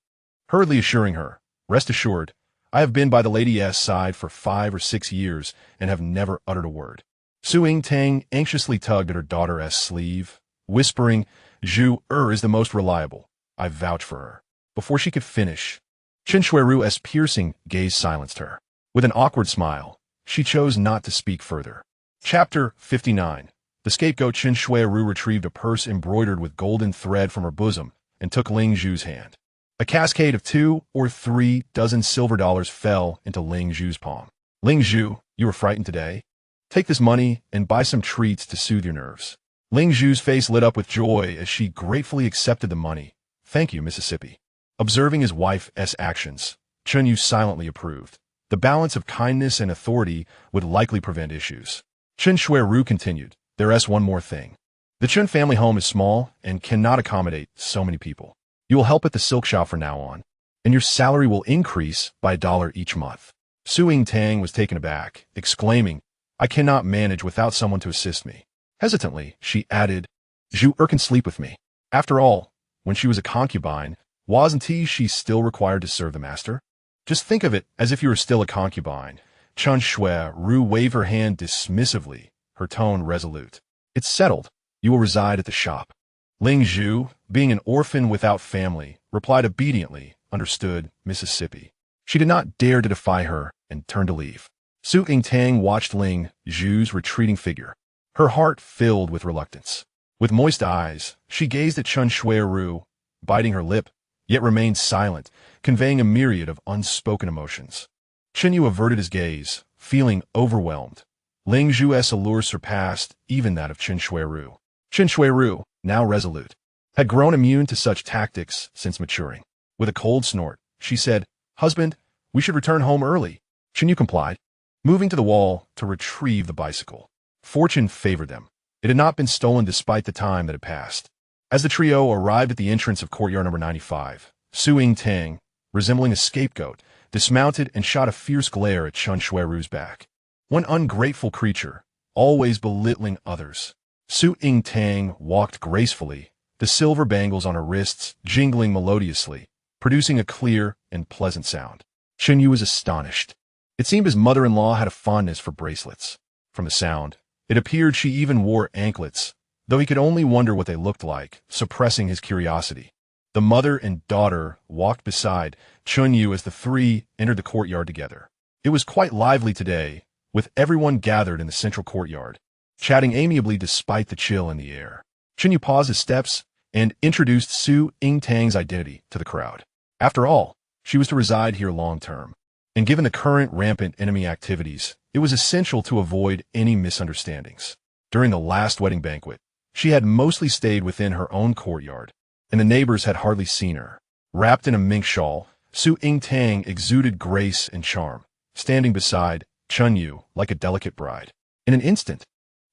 hurriedly assuring her, "Rest assured, I have been by the lady's side for 5 or 6 years and have never uttered a word." Su Yingtang anxiously tugged at her daughter's sleeve, whispering, "Zhu is the most reliable. I vouch for her." Before she could finish, Chen Xueru's piercing gaze silenced her. With an awkward smile, she chose not to speak further. Chapter 59. The scapegoat. Chen Xueru retrieved a purse embroidered with golden thread from her bosom and took Ling Zhu's hand. A cascade of 2 or 3 dozen silver dollars fell into Ling Zhu's palm. "Ling Zhu, you were frightened today? Take this money and buy some treats to soothe your nerves." Ling Zhu's face lit up with joy as she gratefully accepted the money. "Thank you, Mississippi." Observing his wife's actions, Chen Yu silently approved. The balance of kindness and authority would likely prevent issues. Chen Xueru continued, "There's one more thing. The Chen family home is small and cannot accommodate so many people. You will help at the silk shop from now on, and your salary will increase by $1 each month." Su Yingtang was taken aback, exclaiming, "I cannot manage without someone to assist me." Hesitantly, she added, "Zhu can sleep with me." After all, when she was a concubine, wasn't she still required to serve the master? "Just think of it as if you were still a concubine." Chen Xueru waved her hand dismissively, her tone resolute. "It's settled. You will reside at the shop." Ling Zhu, being an orphan without family, replied obediently, "Understood, Mississippi." She did not dare to defy her and turned to leave. Su Yingtang watched Ling Zhu's retreating figure, her heart filled with reluctance. With moist eyes, she gazed at Chen Xueru, biting her lip, yet remained silent, conveying a myriad of unspoken emotions. Chen Yu averted his gaze, feeling overwhelmed. Ling Zhu's allure surpassed even that of Chen Xueru. Chen Xueru, now resolute, had grown immune to such tactics since maturing. With a cold snort, she said, "Husband, we should return home early." Chen Yu complied, moving to the wall to retrieve the bicycle. Fortune favored them. It had not been stolen despite the time that had passed. As the trio arrived at the entrance of courtyard number 95, Su Yingtang, resembling a scapegoat, dismounted and shot a fierce glare at Chen Xueru's back. One ungrateful creature, always belittling others. Su Yingtang walked gracefully, the silver bangles on her wrists jingling melodiously, producing a clear and pleasant sound. Chen Yu was astonished. It seemed his mother-in-law had a fondness for bracelets. From the sound, it appeared she even wore anklets, though he could only wonder what they looked like, suppressing his curiosity. The mother and daughter walked beside Chen Yu as the three entered the courtyard together. It was quite lively today, with everyone gathered in the central courtyard, chatting amiably despite the chill in the air. Chen Yu paused his steps and introduced Su Yingtang's identity to the crowd. After all, she was to reside here long-term, and given the current rampant enemy activities, it was essential to avoid any misunderstandings. During the last wedding banquet, she had mostly stayed within her own courtyard, and the neighbors had hardly seen her. Wrapped in a mink shawl, Su Yingtang exuded grace and charm, standing beside Chen Yu like a delicate bride. In an instant,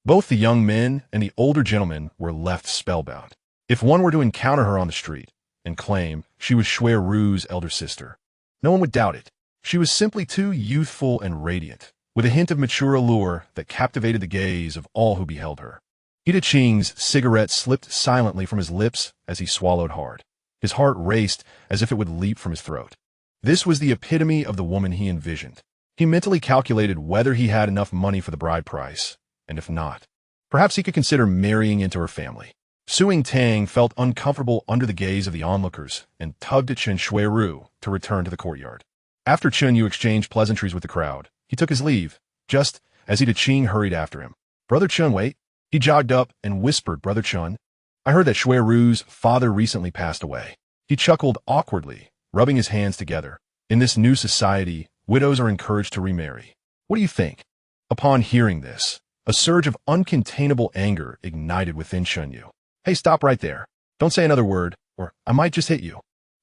both the young men and the older gentlemen were left spellbound. If one were to encounter her on the street and claim she was Xueru's elder sister, no one would doubt it. She was simply too youthful and radiant, with a hint of mature allure that captivated the gaze of all who beheld her. Ida Qing's cigarette slipped silently from his lips as he swallowed hard. His heart raced as if it would leap from his throat. This was the epitome of the woman he envisioned. He mentally calculated whether he had enough money for the bride price, and if not, perhaps he could consider marrying into her family. Su Yingtang felt uncomfortable under the gaze of the onlookers and tugged at Chen Xueru to return to the courtyard. After Chen Yu exchanged pleasantries with the crowd, he took his leave, just as Ida Qing hurried after him. "Brother Chen, wait." He jogged up and whispered, "Brother Chen, I heard that Xueru's father recently passed away." He chuckled awkwardly, rubbing his hands together. In this new society, widows are encouraged to remarry. What do you think? Upon hearing this, a surge of uncontainable anger ignited within Chen Yu. "Hey, stop right there. Don't say another word, or I might just hit you."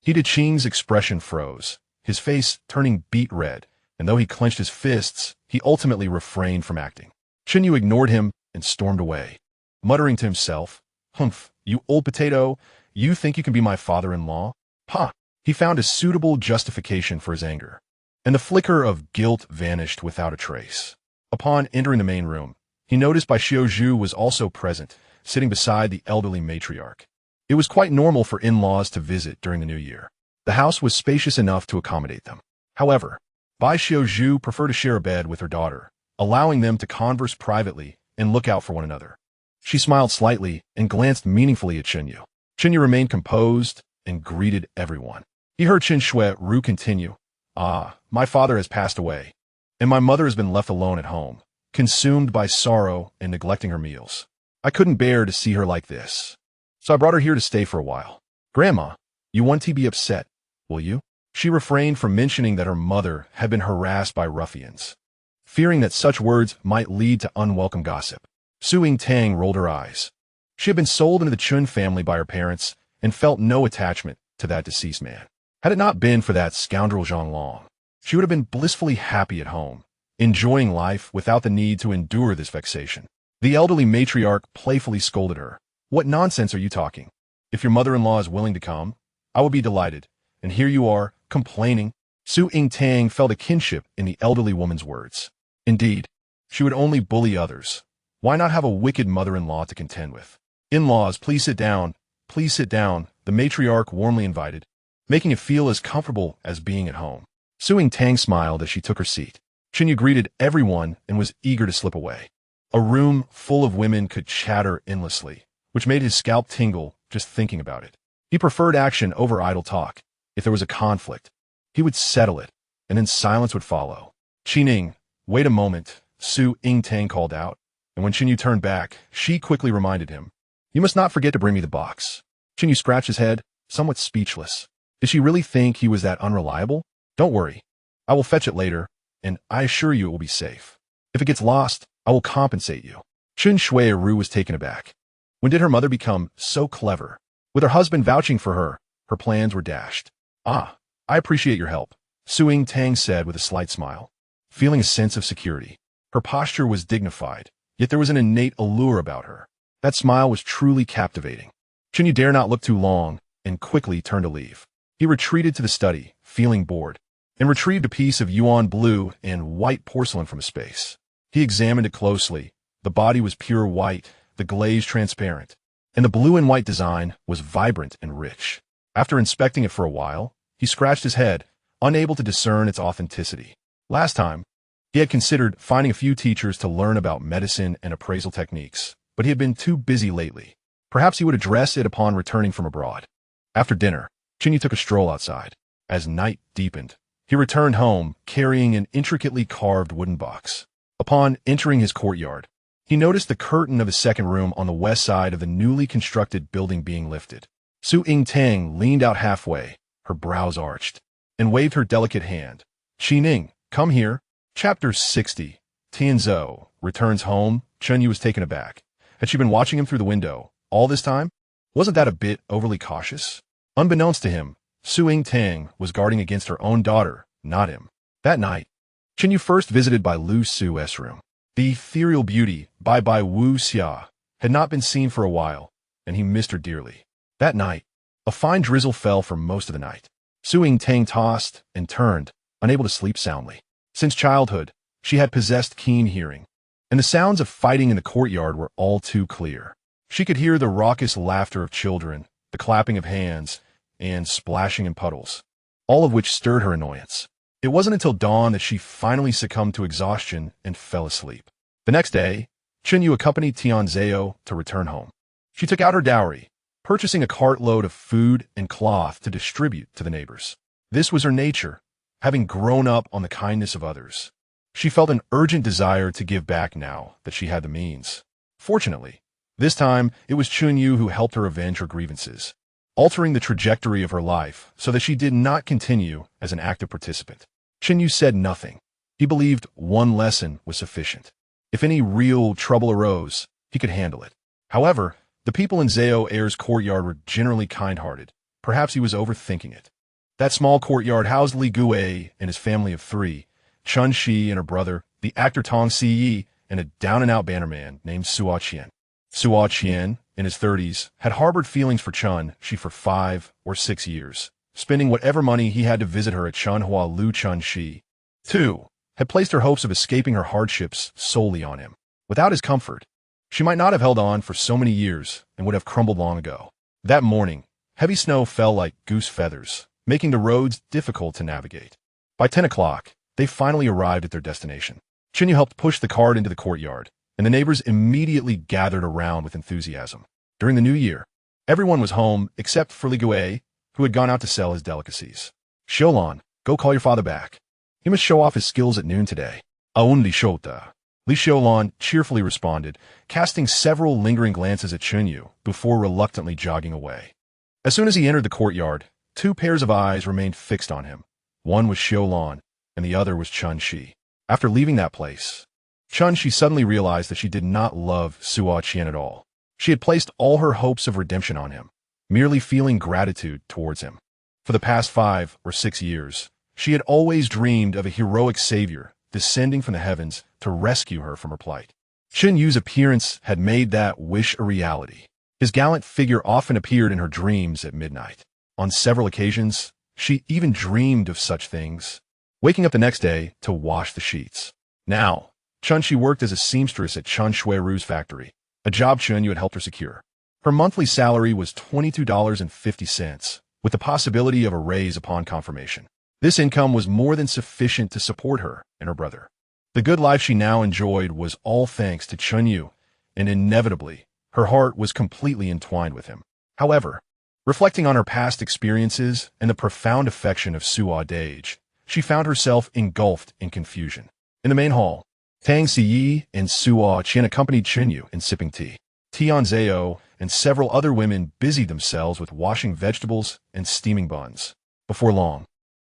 Ida Qing's expression froze, his face turning beet red, and though he clenched his fists, he ultimately refrained from acting. Chen Yu ignored him and stormed away, muttering to himself, "Humph, you old potato, you think you can be my father-in-law? Ha!" He found a suitable justification for his anger, and the flicker of guilt vanished without a trace. Upon entering the main room, he noticed Bai Xiao'e was also present, sitting beside the elderly matriarch. It was quite normal for in-laws to visit during the new year. The house was spacious enough to accommodate them. However, Bai Xiao'e preferred to share a bed with her daughter, allowing them to converse privately and look out for one another. She smiled slightly and glanced meaningfully at Chen Yu. Chen Yu remained composed and greeted everyone. He heard Chen Xueru continue, "Ah, my father has passed away, and my mother has been left alone at home, consumed by sorrow and neglecting her meals. I couldn't bear to see her like this, so I brought her here to stay for a while. Grandma, you won't be upset, will you?" She refrained from mentioning that her mother had been harassed by ruffians, fearing that such words might lead to unwelcome gossip. Su Yingtang rolled her eyes. She had been sold into the Chun family by her parents and felt no attachment to that deceased man. Had it not been for that scoundrel Zhonglong, she would have been blissfully happy at home, enjoying life without the need to endure this vexation. The elderly matriarch playfully scolded her. "What nonsense are you talking? If your mother-in-law is willing to come, I will be delighted, and here you are, complaining." Su Yingtang felt a kinship in the elderly woman's words. Indeed, she would only bully others. Why not have a wicked mother-in-law to contend with? "In-laws, please sit down. Please sit down," the matriarch warmly invited, making it feel as comfortable as being at home. Su Yingtang smiled as she took her seat. Chen Yu greeted everyone and was eager to slip away. A room full of women could chatter endlessly, which made his scalp tingle just thinking about it. He preferred action over idle talk. If there was a conflict, he would settle it, and then silence would follow. "Qining, wait a moment," Su Yingtang called out, and when Chen Yu turned back, she quickly reminded him, "You must not forget to bring me the box." Chen Yu scratched his head, somewhat speechless. Did she really think he was that unreliable? "Don't worry. I will fetch it later, and I assure you it will be safe. If it gets lost, I will compensate you." Chen Xueru was taken aback. When did her mother become so clever? With her husband vouching for her, her plans were dashed. "Ah, I appreciate your help," Su Yingtang said with a slight smile, feeling a sense of security. Her posture was dignified, yet there was an innate allure about her. That smile was truly captivating. Chen Yu dare not look too long and quickly turned to leave. He retreated to the study, feeling bored, and retrieved a piece of yuan blue and white porcelain from a space. He examined it closely. The body was pure white, the glaze transparent, and the blue and white design was vibrant and rich. After inspecting it for a while, He scratched his head, unable to discern its authenticity. Last time, he had considered finding a few teachers to learn about medicine and appraisal techniques, but he had been too busy lately. Perhaps he would address it upon returning from abroad. After dinner, Chen You took a stroll outside. As night deepened, he returned home carrying an intricately carved wooden box. Upon entering his courtyard, he noticed the curtain of his second room on the west side of the newly constructed building being lifted. Su Ying leaned out halfway, her brows arched, and waved her delicate hand. Xining, come here. Chapter 60. Tianzhou returns home. Chen You was taken aback. Had she been watching him through the window all this time? Wasn't that a bit overly cautious? Unbeknownst to him, Su Ying was guarding against her own daughter, not him. That night, Chen You first visited by Lu Su's room. The ethereal beauty, by Wu Xia, had not been seen for a while, and he missed her dearly. That night, a fine drizzle fell for most of the night. Su Ying tossed and turned, unable to sleep soundly. Since childhood, she had possessed keen hearing, and the sounds of fighting in the courtyard were all too clear. She could hear the raucous laughter of children, the clapping of hands, and splashing in puddles, all of which stirred her annoyance. It wasn't until dawn that she finally succumbed to exhaustion and fell asleep. The next day, Chen You accompanied Tianzhou to return home. She took out her dowry, purchasing a cartload of food and cloth to distribute to the neighbors. This was her nature, having grown up on the kindness of others. She felt an urgent desire to give back now that she had the means. Fortunately, this time it was Chen You who helped her avenge her grievances, altering the trajectory of her life so that she did not continue as an active participant. Chen You said nothing. He believed one lesson was sufficient. If any real trouble arose, he could handle it. However, the people in Xiao'e's courtyard were generally kind-hearted. Perhaps he was overthinking it. That small courtyard housed Li Guwei and his family of 3, Chun Shi and her brother, the actor Tong Siyi, and a down-and-out bannerman named Suo Qian. Suo Qian, in his 30s, had harbored feelings for Chun Shi for 5 or 6 years, spending whatever money he had to visit her at Chunhua Lu Chun Shi. 2. Had placed her hopes of escaping her hardships solely on him. Without his comfort, she might not have held on for so many years and would have crumbled long ago. That morning, heavy snow fell like goose feathers, making the roads difficult to navigate. By 10 o'clock, they finally arrived at their destination. Chen You helped push the cart into the courtyard, and the neighbors immediately gathered around with enthusiasm. During the new year, everyone was home except for Li Guwei, who had gone out to sell his delicacies. Xiaolan, go call your father back. He must show off his skills at noon today. Aun Li Shouta. Li Xiaolan cheerfully responded, casting several lingering glances at Chen You before reluctantly jogging away. As soon as he entered the courtyard, 2 pairs of eyes remained fixed on him. One was Xiaolan, and the other was Chun Shi. After leaving that place, Chun Shi suddenly realized that she did not love Suo Qian at all. She had placed all her hopes of redemption on him, merely feeling gratitude towards him. For the past 5 or 6 years, she had always dreamed of a heroic savior descending from the heavens to rescue her from her plight. Chen Yu's appearance had made that wish a reality. His gallant figure often appeared in her dreams at midnight. On several occasions, she even dreamed of such things, waking up the next day to wash the sheets. Now, Chun Shi worked as a seamstress at Chen Xueru's factory, a job Chen Yu had helped her secure. Her monthly salary was $22.50, with the possibility of a raise upon confirmation. This income was more than sufficient to support her and her brother. The good life she now enjoyed was all thanks to Chen Yu, and inevitably, her heart was completely entwined with him. However, reflecting on her past experiences and the profound affection of Suo Dage, she found herself engulfed in confusion. In the main hall, Tang Siyi and Suo Qian accompanied Chen Yu in sipping tea. Tianzhou and several other women busied themselves with washing vegetables and steaming buns. Before long,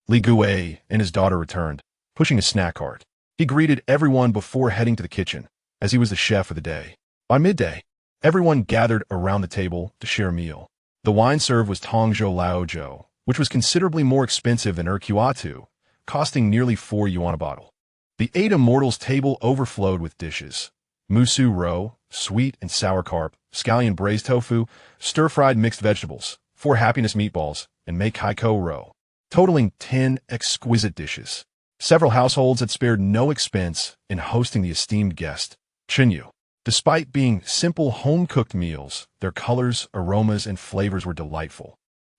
Li Guwei and his daughter returned, pushing a snack cart. He greeted everyone before heading to the kitchen, as he was the chef for the day. By midday, everyone gathered around the table to share a meal. The wine served was Tongzhou Laozhou, which was considerably more expensive than Erqiuatu, costing nearly 4 yuan a bottle. The 8 immortals table overflowed with dishes: musu roe, sweet and sour carp, scallion braised tofu, stir-fried mixed vegetables, 4 happiness meatballs, and meikaiko roe, totaling 10 exquisite dishes. Several households had spared no expense in hosting the esteemed guest, Chen Yu. Despite being simple home-cooked meals, their colors, aromas, and flavors were delightful,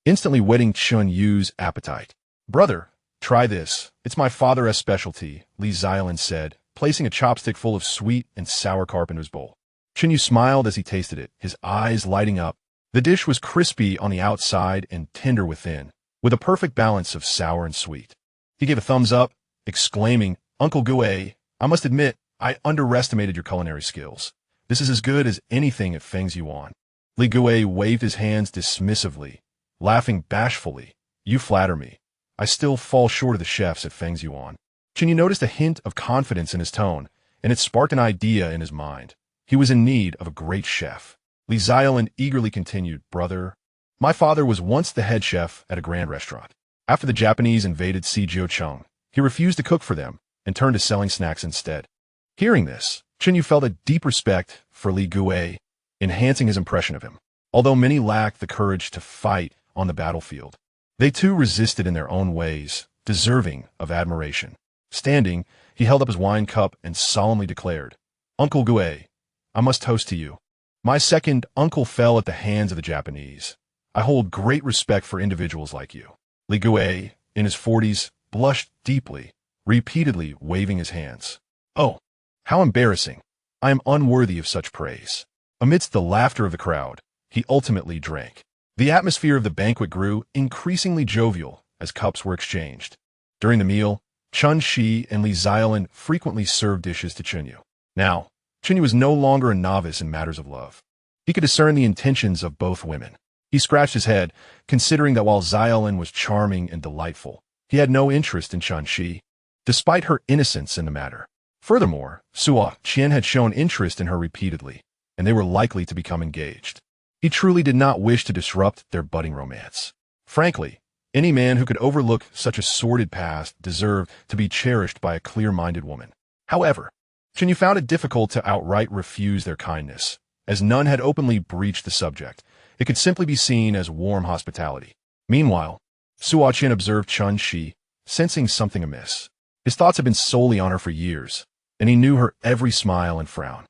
instantly whetting Chen Yu's appetite. Brother, try this. It's my father's specialty, Li Xiaolin said, placing a chopstick full of sweet and sour carp into his bowl. Chen Yu smiled as he tasted it, his eyes lighting up. The dish was crispy on the outside and tender within, with a perfect balance of sour and sweet. He gave a thumbs up, exclaiming, Uncle Gue, I must admit, I underestimated your culinary skills. This is as good as anything at Feng's Yuan. Li Gue waved his hands dismissively, laughing bashfully. You flatter me. I still fall short of the chefs at Feng's Yuan. Chen Yu noticed a hint of confidence in his tone, and it sparked an idea in his mind. He was in need of a great chef. Li Xiaolin eagerly continued, Brother, my father was once the head chef at a grand restaurant. After the Japanese invaded Sijiucheng, he refused to cook for them and turned to selling snacks instead. Hearing this, Chen Yu felt a deep respect for Li Gue, enhancing his impression of him. Although many lacked the courage to fight on the battlefield, they too resisted in their own ways, deserving of admiration. Standing, he held up his wine cup and solemnly declared, Uncle Gue, I must toast to you. My second uncle fell at the hands of the Japanese. I hold great respect for individuals like you. Li Gue, in his 40s, blushed deeply, repeatedly waving his hands. Oh, how embarrassing. I am unworthy of such praise. Amidst the laughter of the crowd, he ultimately drank. The atmosphere of the banquet grew increasingly jovial as cups were exchanged. During the meal, Chen Shi and Li Xiaolin frequently served dishes to Chen Yu. Now, Chen Yu was no longer a novice in matters of love. He could discern the intentions of both women. He scratched his head, considering that while Xiaolin was charming and delightful, he had no interest in Chen Shi, despite her innocence in the matter. Furthermore, Suo Qian had shown interest in her repeatedly, and they were likely to become engaged. He truly did not wish to disrupt their budding romance. Frankly, any man who could overlook such a sordid past deserved to be cherished by a clear-minded woman. However, Chen Yu found it difficult to outright refuse their kindness, as none had openly breached the subject. It could simply be seen as warm hospitality. Meanwhile, Suo Qian observed Chen Shi, sensing something amiss. His thoughts had been solely on her for years, and he knew her every smile and frown.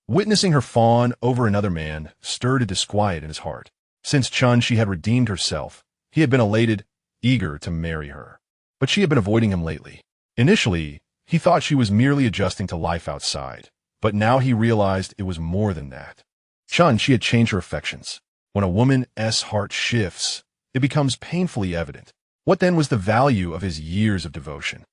Witnessing her fawn over another man stirred a disquiet in his heart. Since Chen Shi had redeemed herself, he had been elated, eager to marry her. But she had been avoiding him lately. Initially, he thought she was merely adjusting to life outside, but now he realized it was more than that. Chen Shi had changed her affections. When a woman's heart shifts, it becomes painfully evident. What then was the value of his years of devotion?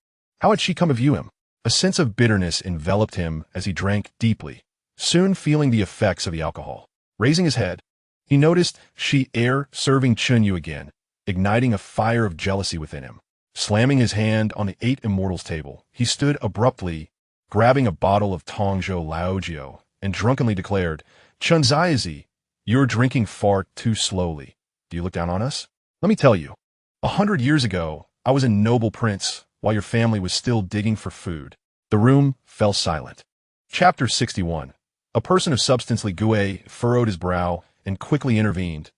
How had she come to view him? A sense of bitterness enveloped him as he drank deeply, soon feeling the effects of the alcohol. Raising his head, he noticed Xiao'e serving Chen Yu again, igniting a fire of jealousy within him. Slamming his hand on the 8 Immortals table, he stood abruptly, grabbing a bottle of Tongzhou Laojiu, and drunkenly declared, Chen Xiao'e, you're drinking far too slowly. Do you look down on us? Let me tell you, 100 years ago, I was a noble prince while your family was still digging for food. The room fell silent. Chapter 61. A person of substance. Li Gue furrowed his brow and quickly intervened.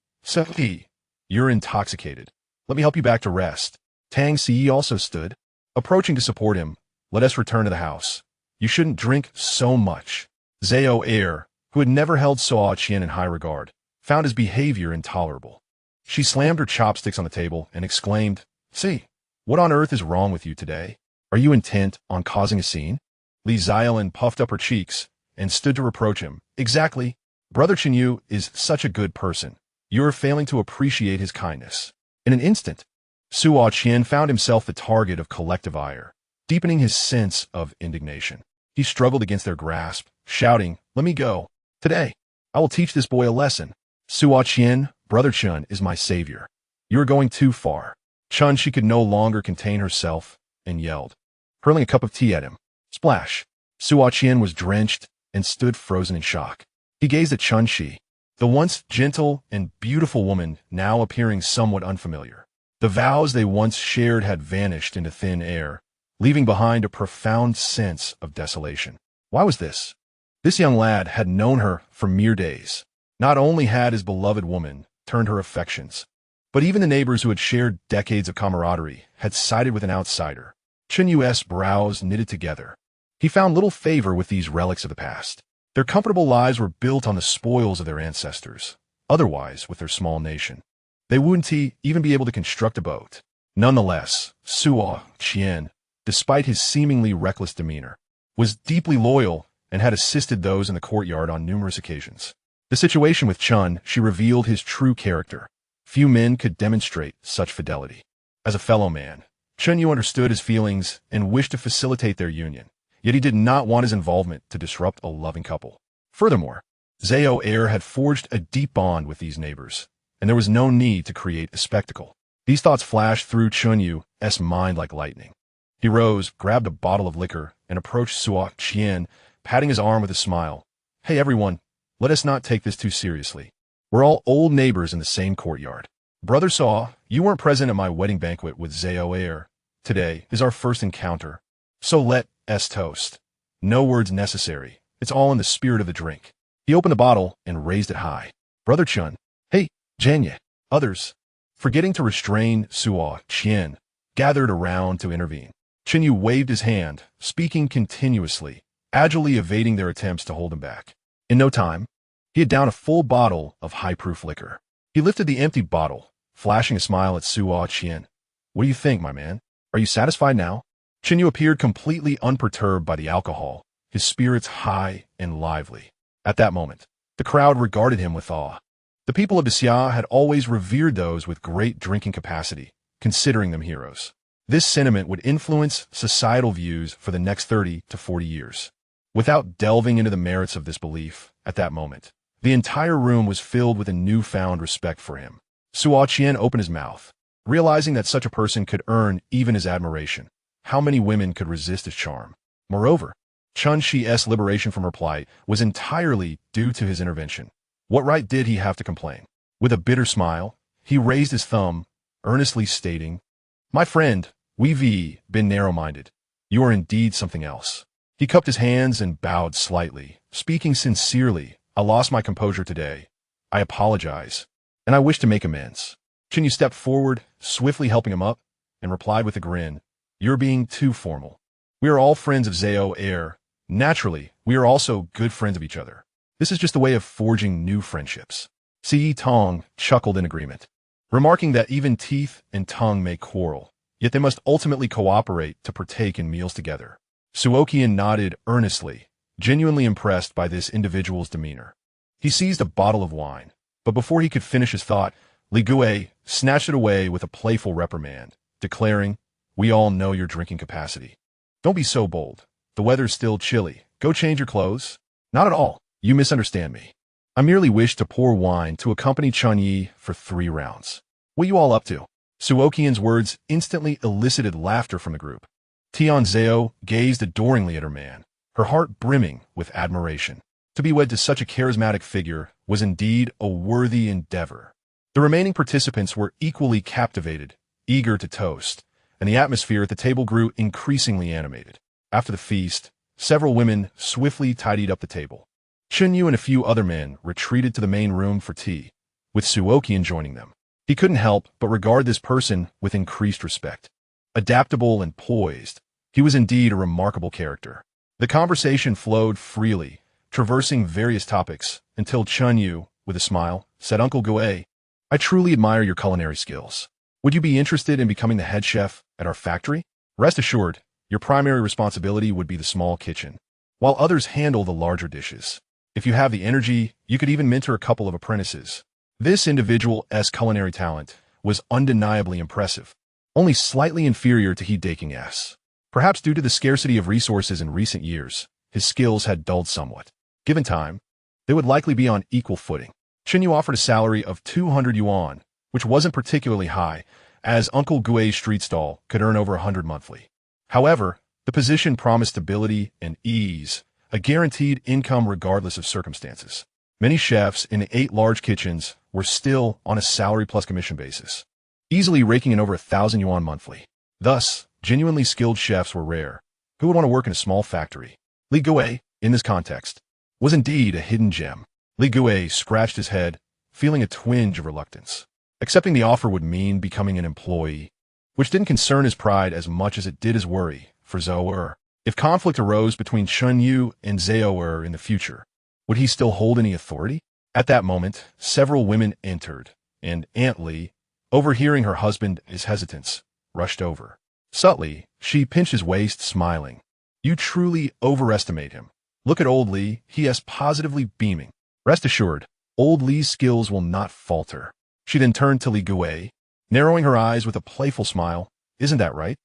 He, you're intoxicated. Let me help you back to rest. Tang Si also stood, approaching to support him. Let us return to the house. You shouldn't drink so much. Xiao'e, who had never held Suo Qian in high regard, found his behavior intolerable. She slammed her chopsticks on the table and exclaimed, See, what on earth is wrong with you today? Are you intent on causing a scene? Li Xiaolin puffed up her cheeks and stood to reproach him. Exactly. Brother Chen Yu is such a good person. You are failing to appreciate his kindness. In an instant, Suo Qian found himself the target of collective ire, deepening his sense of indignation. He struggled against their grasp, shouting, Let me go. Today, I will teach this boy a lesson. Suo Qian, Brother Chen is my savior. You are going too far. Chen Shi could no longer contain herself and yelled, hurling a cup of tea at him. Splash. Suo Qian was drenched and stood frozen in shock. He gazed at Chen Shi, the once gentle and beautiful woman now appearing somewhat unfamiliar. The vows they once shared had vanished into thin air, leaving behind a profound sense of desolation. Why was this? This young lad had known her for mere days. Not only had his beloved woman turned her affections, but even the neighbors who had shared decades of camaraderie had sided with an outsider. Chen Yu's brows knitted together. He found little favor with these relics of the past. Their comfortable lives were built on the spoils of their ancestors. Otherwise, with their small nation, they wouldn't even be able to construct a boat. Nonetheless, Qian, despite his seemingly reckless demeanor, was deeply loyal and had assisted those in the courtyard on numerous occasions. The situation with Chen, she revealed his true character. Few men could demonstrate such fidelity. As a fellow man, Chen Yu understood his feelings and wished to facilitate their union, yet he did not want his involvement to disrupt a loving couple. Furthermore, Xiao'e had forged a deep bond with these neighbors, and there was no need to create a spectacle. These thoughts flashed through Chen Yu's mind like lightning. He rose, grabbed a bottle of liquor, and approached Qian, patting his arm with a smile. "Hey everyone, let us not take this too seriously. We're all old neighbors in the same courtyard. Brother Saw, you weren't present at my wedding banquet with Xiao'e. Today is our first encounter. So let us toast. No words necessary. It's all in the spirit of the drink." He opened the bottle and raised it high. "Brother Chen, hey, Janye." Others, forgetting to restrain Qian, gathered around to intervene. Chen Yu waved his hand, speaking continuously, agilely evading their attempts to hold him back. In no time, he had downed a full bottle of high-proof liquor. He lifted the empty bottle, flashing a smile at Qian. "What do you think, my man? Are you satisfied now?" Chen Yu appeared completely unperturbed by the alcohol, his spirits high and lively. At that moment, the crowd regarded him with awe. The people of Xia had always revered those with great drinking capacity, considering them heroes. This sentiment would influence societal views for the next 30 to 40 years. Without delving into the merits of this belief, at that moment, the entire room was filled with a newfound respect for him. Qian opened his mouth, realizing that such a person could earn even his admiration. How many women could resist his charm? Moreover, Chen Xi's liberation from her plight was entirely due to his intervention. What right did he have to complain? With a bitter smile, he raised his thumb, earnestly stating, "My friend, we've been narrow-minded. You are indeed something else." He cupped his hands and bowed slightly, speaking sincerely. "I lost my composure today. I apologize, and I wish to make amends." Chen Yu stepped forward, swiftly helping him up, and replied with a grin, "You're being too formal. We are all friends of Xiao'e. Naturally, we are also good friends of each other. This is just a way of forging new friendships." Si Tong chuckled in agreement, remarking that even teeth and tongue may quarrel, yet they must ultimately cooperate to partake in meals together. Qian nodded earnestly, genuinely impressed by this individual's demeanor. He seized a bottle of wine, but before he could finish his thought, Li Gui snatched it away with a playful reprimand, declaring, "We all know your drinking capacity. Don't be so bold. The weather's still chilly. Go change your clothes." "Not at all. You misunderstand me. I merely wish to pour wine to accompany Chen Yi for 3 rounds. What you all up to?" Qian's words instantly elicited laughter from the group. Tian Zhao gazed adoringly at her man, her heart brimming with admiration. To be wed to such a charismatic figure was indeed a worthy endeavor. The remaining participants were equally captivated, eager to toast, and the atmosphere at the table grew increasingly animated. After the feast, several women swiftly tidied up the table. Chen Yu and a few other men retreated to the main room for tea, with Qian joining them. He couldn't help but regard this person with increased respect. Adaptable and poised, he was indeed a remarkable character. The conversation flowed freely, traversing various topics, until Chen Yu, with a smile, said, "Uncle Gui, I truly admire your culinary skills. Would you be interested in becoming the head chef at our factory? Rest assured, your primary responsibility would be the small kitchen, while others handle the larger dishes. If you have the energy, you could even mentor a couple of apprentices." This individual's culinary talent was undeniably impressive, only slightly inferior to He Daking's. Perhaps due to the scarcity of resources in recent years, his skills had dulled somewhat. Given time, they would likely be on equal footing. Chen Yu offered a salary of 200 yuan, which wasn't particularly high, as Uncle Gui's street stall could earn over 100 monthly. However, the position promised stability and ease, a guaranteed income regardless of circumstances. Many chefs in the 8 large kitchens were still on a salary plus commission basis, easily raking in over 1,000 yuan monthly. Thus, genuinely skilled chefs were rare. Who would want to work in a small factory? Li Gui, in this context, was indeed a hidden gem. Li Gui scratched his head, feeling a twinge of reluctance. Accepting the offer would mean becoming an employee, which didn't concern his pride as much as it did his worry for Xiao'e. If conflict arose between Chen Yu and Xiao'e in the future, would he still hold any authority? At that moment, several women entered, and Aunt Li, overhearing her husband's hesitance, rushed over. Subtly, she pinched his waist, smiling. You truly overestimate him. Look at old Li, he is positively beaming. Rest assured, old Li's skills will not falter. She then turned to Li Gui, narrowing her eyes with a playful smile. Isn't that right,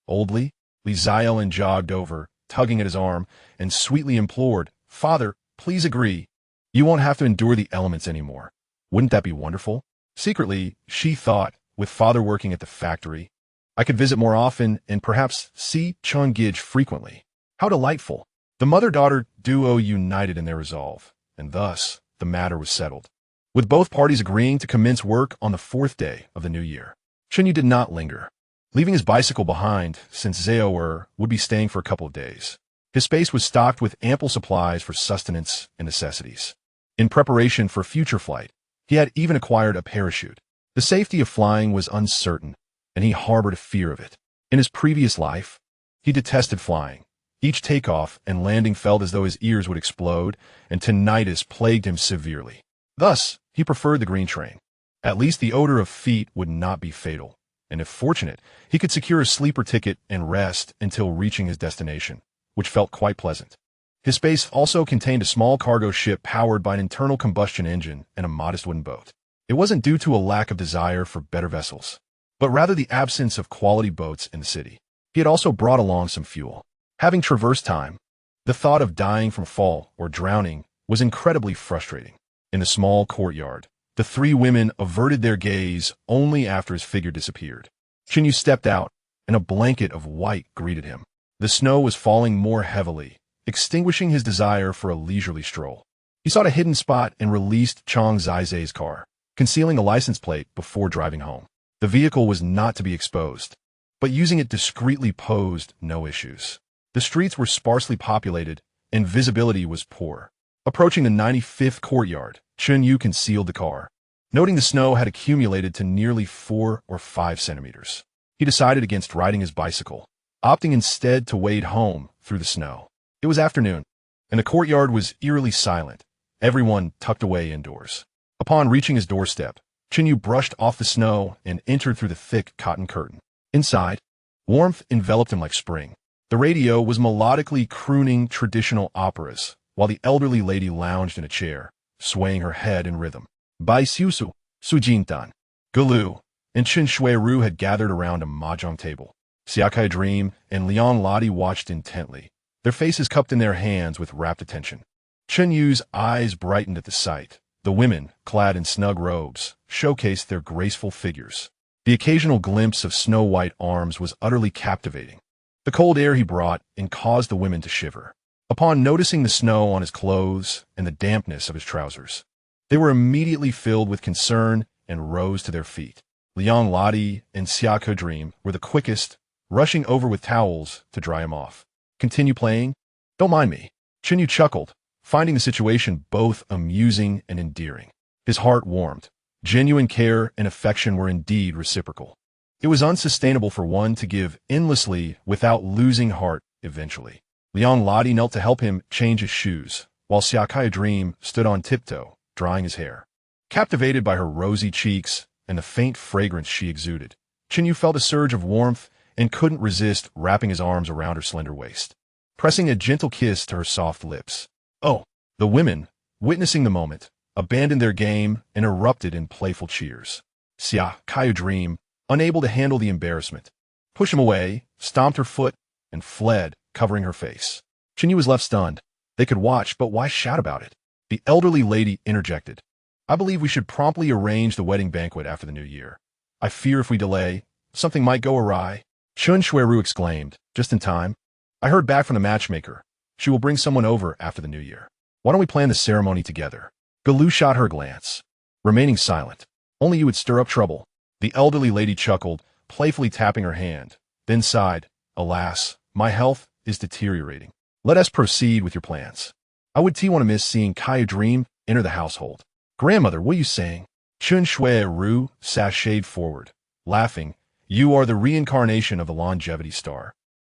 old Li? Li Xiao'e jogged over, tugging at his arm, and sweetly implored, Father, please agree. You won't have to endure the elements anymore. Wouldn't that be wonderful? Secretly, she thought, with father working at the factory, I could visit more often and perhaps see Chun Gij frequently. How delightful! The mother-daughter duo united in their resolve, and thus the matter was settled, with both parties agreeing to commence work on the 4th day of the new year. Chen Yu did not linger, leaving his bicycle behind since Xiao'e would be staying for a couple of days. His space was stocked with ample supplies for sustenance and necessities. In preparation for future flight, he had even acquired a parachute. The safety of flying was uncertain, and he harbored a fear of it. In his previous life, he detested flying. Each takeoff and landing felt as though his ears would explode, and tinnitus plagued him severely. Thus, he preferred the green train. At least the odor of feet would not be fatal, and if fortunate, he could secure a sleeper ticket and rest until reaching his destination, which felt quite pleasant. His space also contained a small cargo ship powered by an internal combustion engine and a modest wooden boat. It wasn't due to a lack of desire for better vessels, but rather the absence of quality boats in the city. He had also brought along some fuel. Having traversed time, the thought of dying from fall or drowning was incredibly frustrating. In the small courtyard, the three women averted their gaze only after his figure disappeared. Chen Yu stepped out, and a blanket of white greeted him. The snow was falling more heavily, extinguishing his desire for a leisurely stroll. He sought a hidden spot and released Chang Zizei's car, concealing a license plate before driving home. The vehicle was not to be exposed, but using it discreetly posed no issues. The streets were sparsely populated, and visibility was poor. Approaching the 95th courtyard, Chen Yu concealed the car. Noting the snow had accumulated to nearly 4 or 5 centimeters, he decided against riding his bicycle, opting instead to wade home through the snow. It was afternoon, and the courtyard was eerily silent, everyone tucked away indoors. Upon reaching his doorstep, Chen Yu brushed off the snow and entered through the thick cotton curtain. Inside, warmth enveloped him like spring. The radio was melodically crooning traditional operas, while the elderly lady lounged in a chair, swaying her head in rhythm. Bai Xiusu, Sujintan, Gulu, and Chen Xueru had gathered around a mahjong table. Xiao'e Dream and Liang Ladi watched intently, their faces cupped in their hands with rapt attention. Chen Yu's eyes brightened at the sight. The women, clad in snug robes, showcased their graceful figures. The occasional glimpse of snow-white arms was utterly captivating. The cold air he brought and caused the women to shiver. Upon noticing the snow on his clothes and the dampness of his trousers, they were immediately filled with concern and rose to their feet. Liang Ladi and Xiao'e Dream were the quickest, rushing over with towels to dry him off. Continue playing? Don't mind me. Chen Yu chuckled, finding the situation both amusing and endearing. His heart warmed. Genuine care and affection were indeed reciprocal. It was unsustainable for one to give endlessly without losing heart eventually. Liang Ladi knelt to help him change his shoes, while Xiao'e Dream stood on tiptoe, drying his hair. Captivated by her rosy cheeks and the faint fragrance she exuded, Chen Yu felt a surge of warmth and couldn't resist wrapping his arms around her slender waist, pressing a gentle kiss to her soft lips. Oh! The women, witnessing the moment, abandoned their game and erupted in playful cheers. Xiao'e Dream, unable to handle the embarrassment, pushed him away, stomped her foot, and fled, covering her face. Chen Yu was left stunned. They could watch, but why shout about it? The elderly lady interjected. I believe we should promptly arrange the wedding banquet after the new year. I fear if we delay, something might go awry. Chen Xueru exclaimed, just in time. I heard back from the matchmaker. She will bring someone over after the new year. Why don't we plan the ceremony together? Galu shot her a glance, remaining silent. Only you would stir up trouble. The elderly lady chuckled, playfully tapping her hand, then sighed. Alas, my health is deteriorating. Let us proceed with your plans. I would want to miss seeing Xiao'e Dream enter the household. Grandmother, what are you saying? Chen Xueru sashayed forward, laughing. You are the reincarnation of the longevity star.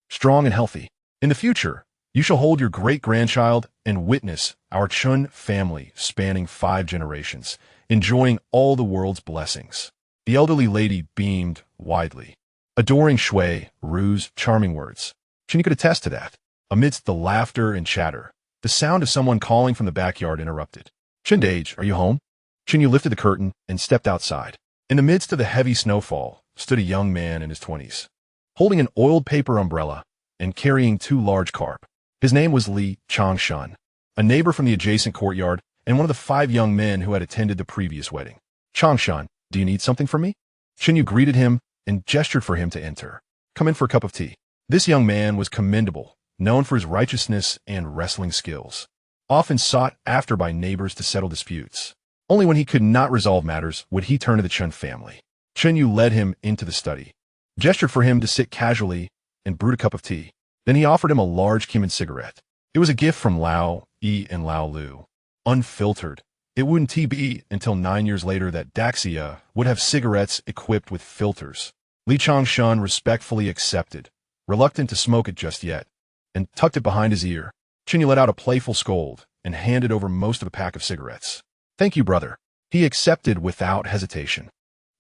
Strong and healthy. In the future, you shall hold your great-grandchild and witness our Chen family spanning 5 generations, enjoying all the world's blessings. The elderly lady beamed widely. adoring Xueru's charming words. Chen Yu could attest to that. Amidst the laughter and chatter, the sound of someone calling from the backyard interrupted. Chen, are you home? Chen Yu lifted the curtain and stepped outside. In the midst of the heavy snowfall stood a young man in his 20s, holding an oiled paper umbrella and carrying 2 large carp. His name was Li Changshan, a neighbor from the adjacent courtyard and one of the 5 young men who had attended the previous wedding. Changshan, do you need something from me? Chen Yu greeted him and gestured for him to enter. Come in for a cup of tea. This young man was commendable, known for his righteousness and wrestling skills, often sought after by neighbors to settle disputes. Only when he could not resolve matters would he turn to the Chen family. Chen Yu led him into the study, gestured for him to sit casually, and brewed a cup of tea. Then he offered him a large Qin cigarette. It was a gift from Lao Yi and Lao Lu. Unfiltered. It wouldn't be until 9 years later that Daxia would have cigarettes equipped with filters. Li Changshan respectfully accepted, reluctant to smoke it just yet, and tucked it behind his ear. Chen Yu let out a playful scold and handed over most of a pack of cigarettes. Thank you, brother. He accepted without hesitation,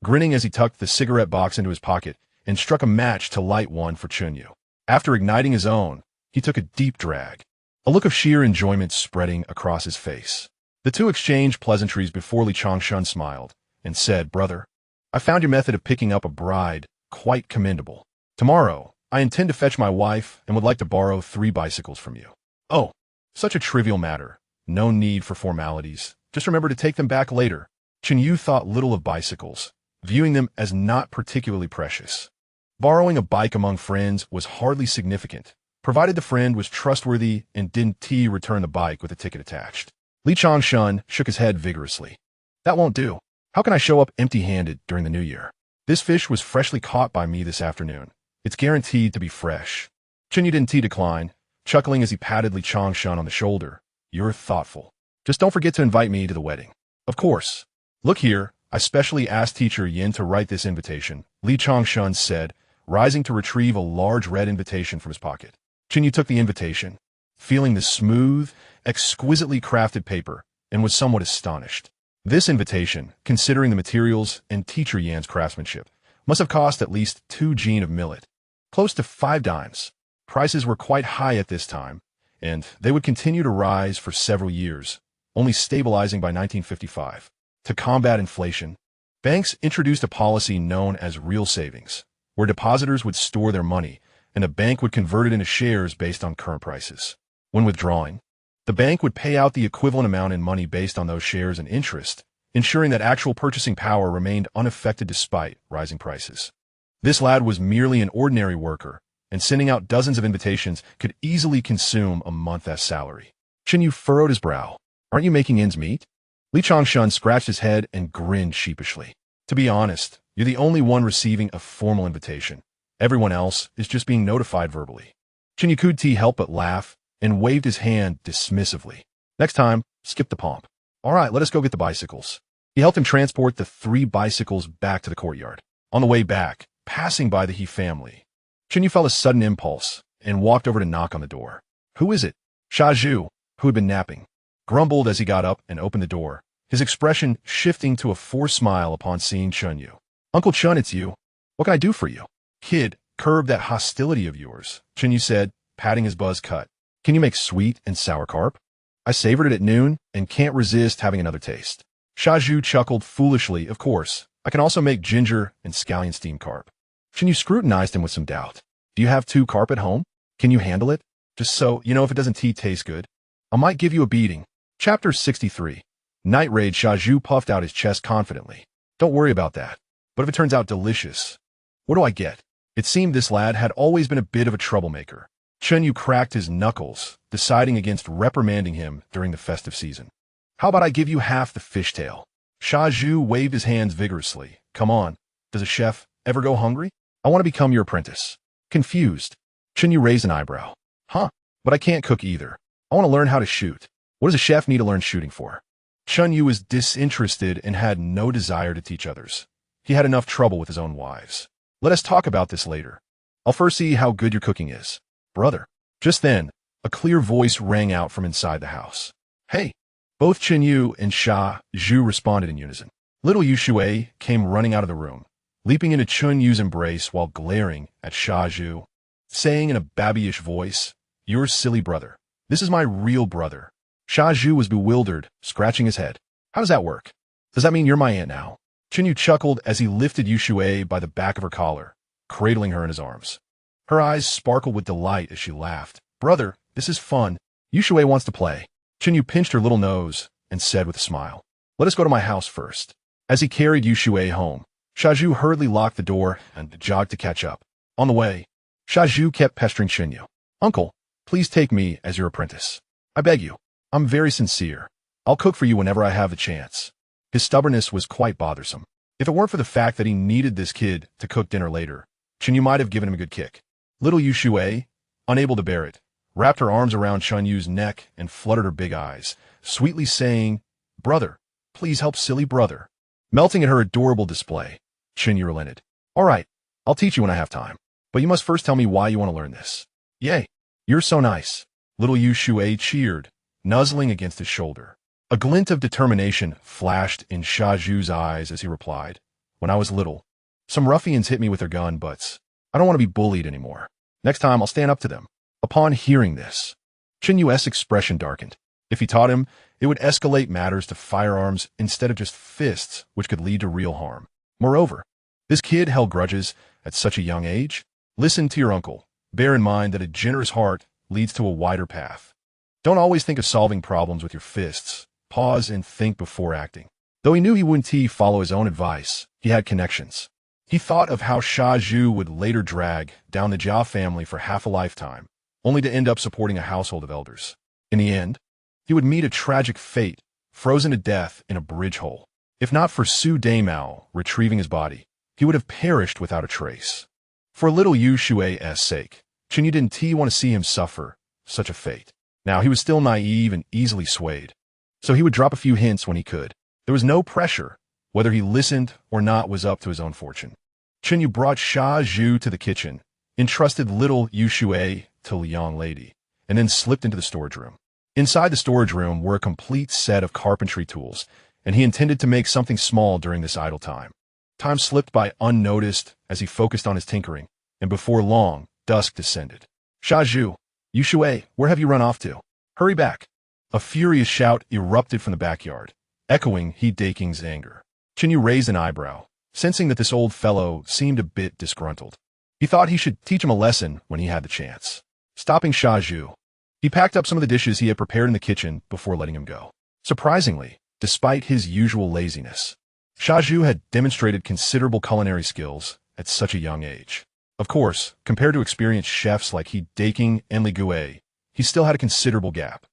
grinning as he tucked the cigarette box into his pocket and struck a match to light one for Chen Yu. After igniting his own, he took a deep drag, a look of sheer enjoyment spreading across his face. The two exchanged pleasantries before Li Changshan smiled and said, Brother, I found your method of picking up a bride quite commendable. Tomorrow, I intend to fetch my wife and would like to borrow 3 bicycles from you. Oh, such a trivial matter. No need for formalities. Just remember to take them back later. Chen Yu thought little of bicycles, viewing them as not particularly precious. Borrowing a bike among friends was hardly significant, provided the friend was trustworthy and didn't return the bike with a ticket attached. Li Changshan shook his head vigorously. That won't do. How can I show up empty-handed during the new year? This fish was freshly caught by me this afternoon. It's guaranteed to be fresh. Chen Yu didn't decline, chuckling as he patted Li Changshan on the shoulder. You're thoughtful. Just don't forget to invite me to the wedding. Of course. Look here, I specially asked teacher Yin to write this invitation, Li Changshan said, rising to retrieve a large red invitation from his pocket. Chen Yu took the invitation, feeling the smooth, exquisitely crafted paper, and was somewhat astonished. This invitation, considering the materials and teacher Yan's craftsmanship, must have cost at least 2 jin of millet, close to 5 dimes. Prices were quite high at this time, and they would continue to rise for several years, only stabilizing by 1955. To combat inflation, banks introduced a policy known as real savings, where depositors would store their money, and the bank would convert it into shares based on current prices. When withdrawing, the bank would pay out the equivalent amount in money based on those shares and interest, ensuring that actual purchasing power remained unaffected despite rising prices. This lad was merely an ordinary worker, and sending out dozens of invitations could easily consume a month's salary. Chen Yu furrowed his brow. Aren't you making ends meet? Li Changshan scratched his head and grinned sheepishly. To be honest, you're the only one receiving a formal invitation. Everyone else is just being notified verbally. Chen Yu couldn't help but laugh and waved his hand dismissively. Next time, skip the pomp. All right, let us go get the bicycles. He helped him transport the 3 bicycles back to the courtyard. On the way back, passing by the He family, Chen Yu felt a sudden impulse and walked over to knock on the door. Who is it? Xiao'e, who had been napping, grumbled as he got up and opened the door, his expression shifting to a forced smile upon seeing Chen Yu. Uncle Chen, it's you. What can I do for you? Kid, curb that hostility of yours, Chen Yu said, patting his buzz cut. Can you make sweet and sour carp? I savored it at noon and can't resist having another taste. Xiao'e chuckled foolishly. Of course, I can also make ginger and scallion steamed carp. Chen Yu scrutinized him with some doubt. Do you have 2 carp at home? Can you handle it? Just so, if it doesn't taste good. I might give you a beating. Chapter 63. Night Raid. Xiao'e puffed out his chest confidently. Don't worry about that. But if it turns out delicious, what do I get? It seemed this lad had always been a bit of a troublemaker. Chen Yu cracked his knuckles, deciding against reprimanding him during the festive season. How about I give you half the fishtail? Xiao'e waved his hands vigorously. Come on, does a chef ever go hungry? I want to become your apprentice. Confused, Chen Yu raised an eyebrow. Huh, but I can't cook either. I want to learn how to shoot. What does a chef need to learn shooting for? Chen Yu was disinterested and had no desire to teach others. He had enough trouble with his own wives. Let us talk about this later. I'll first see how good your cooking is. Brother. Just then, a clear voice rang out from inside the house. Hey! Both Chen Yu and Xiao'e responded in unison. Little Yu Xiao'e came running out of the room, leaping into Chen Yu's embrace while glaring at Xiao'e, saying in a babyish voice, "Your silly brother. This is my real brother." Xiao'e was bewildered, scratching his head. "How does that work? Does that mean you're my aunt now?" Chen Yu chuckled as he lifted Xiao'e by the back of her collar, cradling her in his arms. Her eyes sparkled with delight as she laughed. "Brother, this is fun. Xiao'e wants to play." Chen Yu pinched her little nose and said with a smile, "Let us go to my house first." As he carried Xiao'e home, Xiao'e hurriedly locked the door and jogged to catch up. On the way, Xiao'e kept pestering Chen Yu. "Uncle, please take me as your apprentice. I beg you. I'm very sincere. I'll cook for you whenever I have the chance." His stubbornness was quite bothersome. If it weren't for the fact that he needed this kid to cook dinner later, Chen Yu might have given him a good kick. Little Xiao'e, unable to bear it, wrapped her arms around Chen Yu's neck and fluttered her big eyes, sweetly saying, "Brother, please help silly brother." Melting at her adorable display, Chen Yu relented. "All right, I'll teach you when I have time. But you must first tell me why you want to learn this." "Yay, you're so nice." Little Xiao'e cheered, nuzzling against his shoulder. A glint of determination flashed in Xiao'e's eyes as he replied, "When I was little, some ruffians hit me with their gun butts. I don't want to be bullied anymore. Next time I'll stand up to them." Upon hearing this, Chen Yu's expression darkened. If he taught him, it would escalate matters to firearms instead of just fists, which could lead to real harm. Moreover, this kid held grudges at such a young age. Listen to your uncle. Bear in mind that a generous heart leads to a wider path. Don't always think of solving problems with your fists. Pause and think before acting. Though he knew he wouldn't follow his own advice, he had connections. He thought of how Xiao'e would later drag down the Jia family for half a lifetime, only to end up supporting a household of elders. In the end, he would meet a tragic fate, frozen to death in a bridge hole. If not for Su Daimao retrieving his body, he would have perished without a trace. For little Xiao'e's sake, Chen Yu didn't want to see him suffer such a fate. Now, he was still naive and easily swayed, so he would drop a few hints when he could. There was no pressure. Whether he listened or not was up to his own fortune. Chen Yu brought Xiao'e to the kitchen, entrusted little Xiao'e to the young lady, and then slipped into the storage room. Inside the storage room were a complete set of carpentry tools, and he intended to make something small during this idle time. Time slipped by unnoticed as he focused on his tinkering, and before long, dusk descended. Xiao'e, where have you run off to? Hurry back." A furious shout erupted from the backyard, echoing He Daking's anger. Chen Yu raised an eyebrow, sensing that this old fellow seemed a bit disgruntled. He thought he should teach him a lesson when he had the chance. Stopping Xiao'e, he packed up some of the dishes he had prepared in the kitchen before letting him go. Surprisingly, despite his usual laziness, Xiao'e had demonstrated considerable culinary skills at such a young age. Of course, compared to experienced chefs like He Daking and Li Gui, he still had a considerable gap.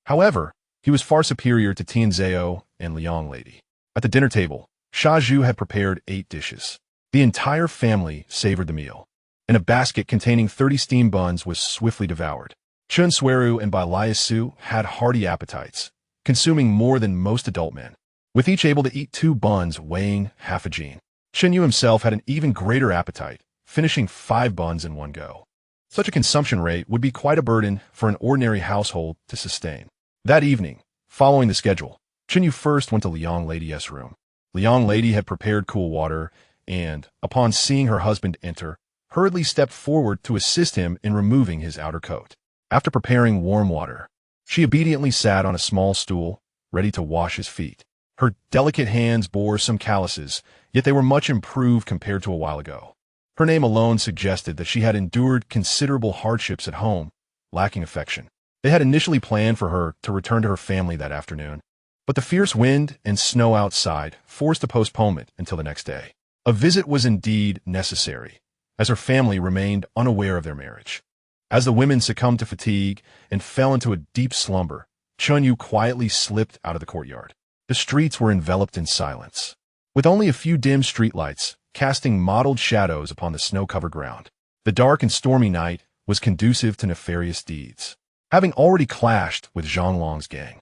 However, he was far superior to Tianzhao and Liang Lady. At the dinner table, Xiao'e had prepared 8 dishes. The entire family savored the meal, and a basket containing 30 steamed buns was swiftly devoured. Chen Xueru and Bai Su had hearty appetites, consuming more than most adult men, with each able to eat 2 buns weighing half a jin. Chen Yu himself had an even greater appetite, finishing 5 buns in one go. Such a consumption rate would be quite a burden for an ordinary household to sustain. That evening, following the schedule, Chen Yu first went to Liang Lady's room. Liang Lady had prepared cool water and, upon seeing her husband enter, hurriedly stepped forward to assist him in removing his outer coat. After preparing warm water, she obediently sat on a small stool, ready to wash his feet. Her delicate hands bore some calluses, yet they were much improved compared to a while ago. Her name alone suggested that she had endured considerable hardships at home, lacking affection. They had initially planned for her to return to her family that afternoon, but the fierce wind and snow outside forced a postponement until the next day. A visit was indeed necessary, as her family remained unaware of their marriage. As the women succumbed to fatigue and fell into a deep slumber, Chen Yu quietly slipped out of the courtyard. The streets were enveloped in silence, with only a few dim streetlights casting mottled shadows upon the snow-covered ground. The dark and stormy night was conducive to nefarious deeds. Having already clashed with Zhang Long's gang,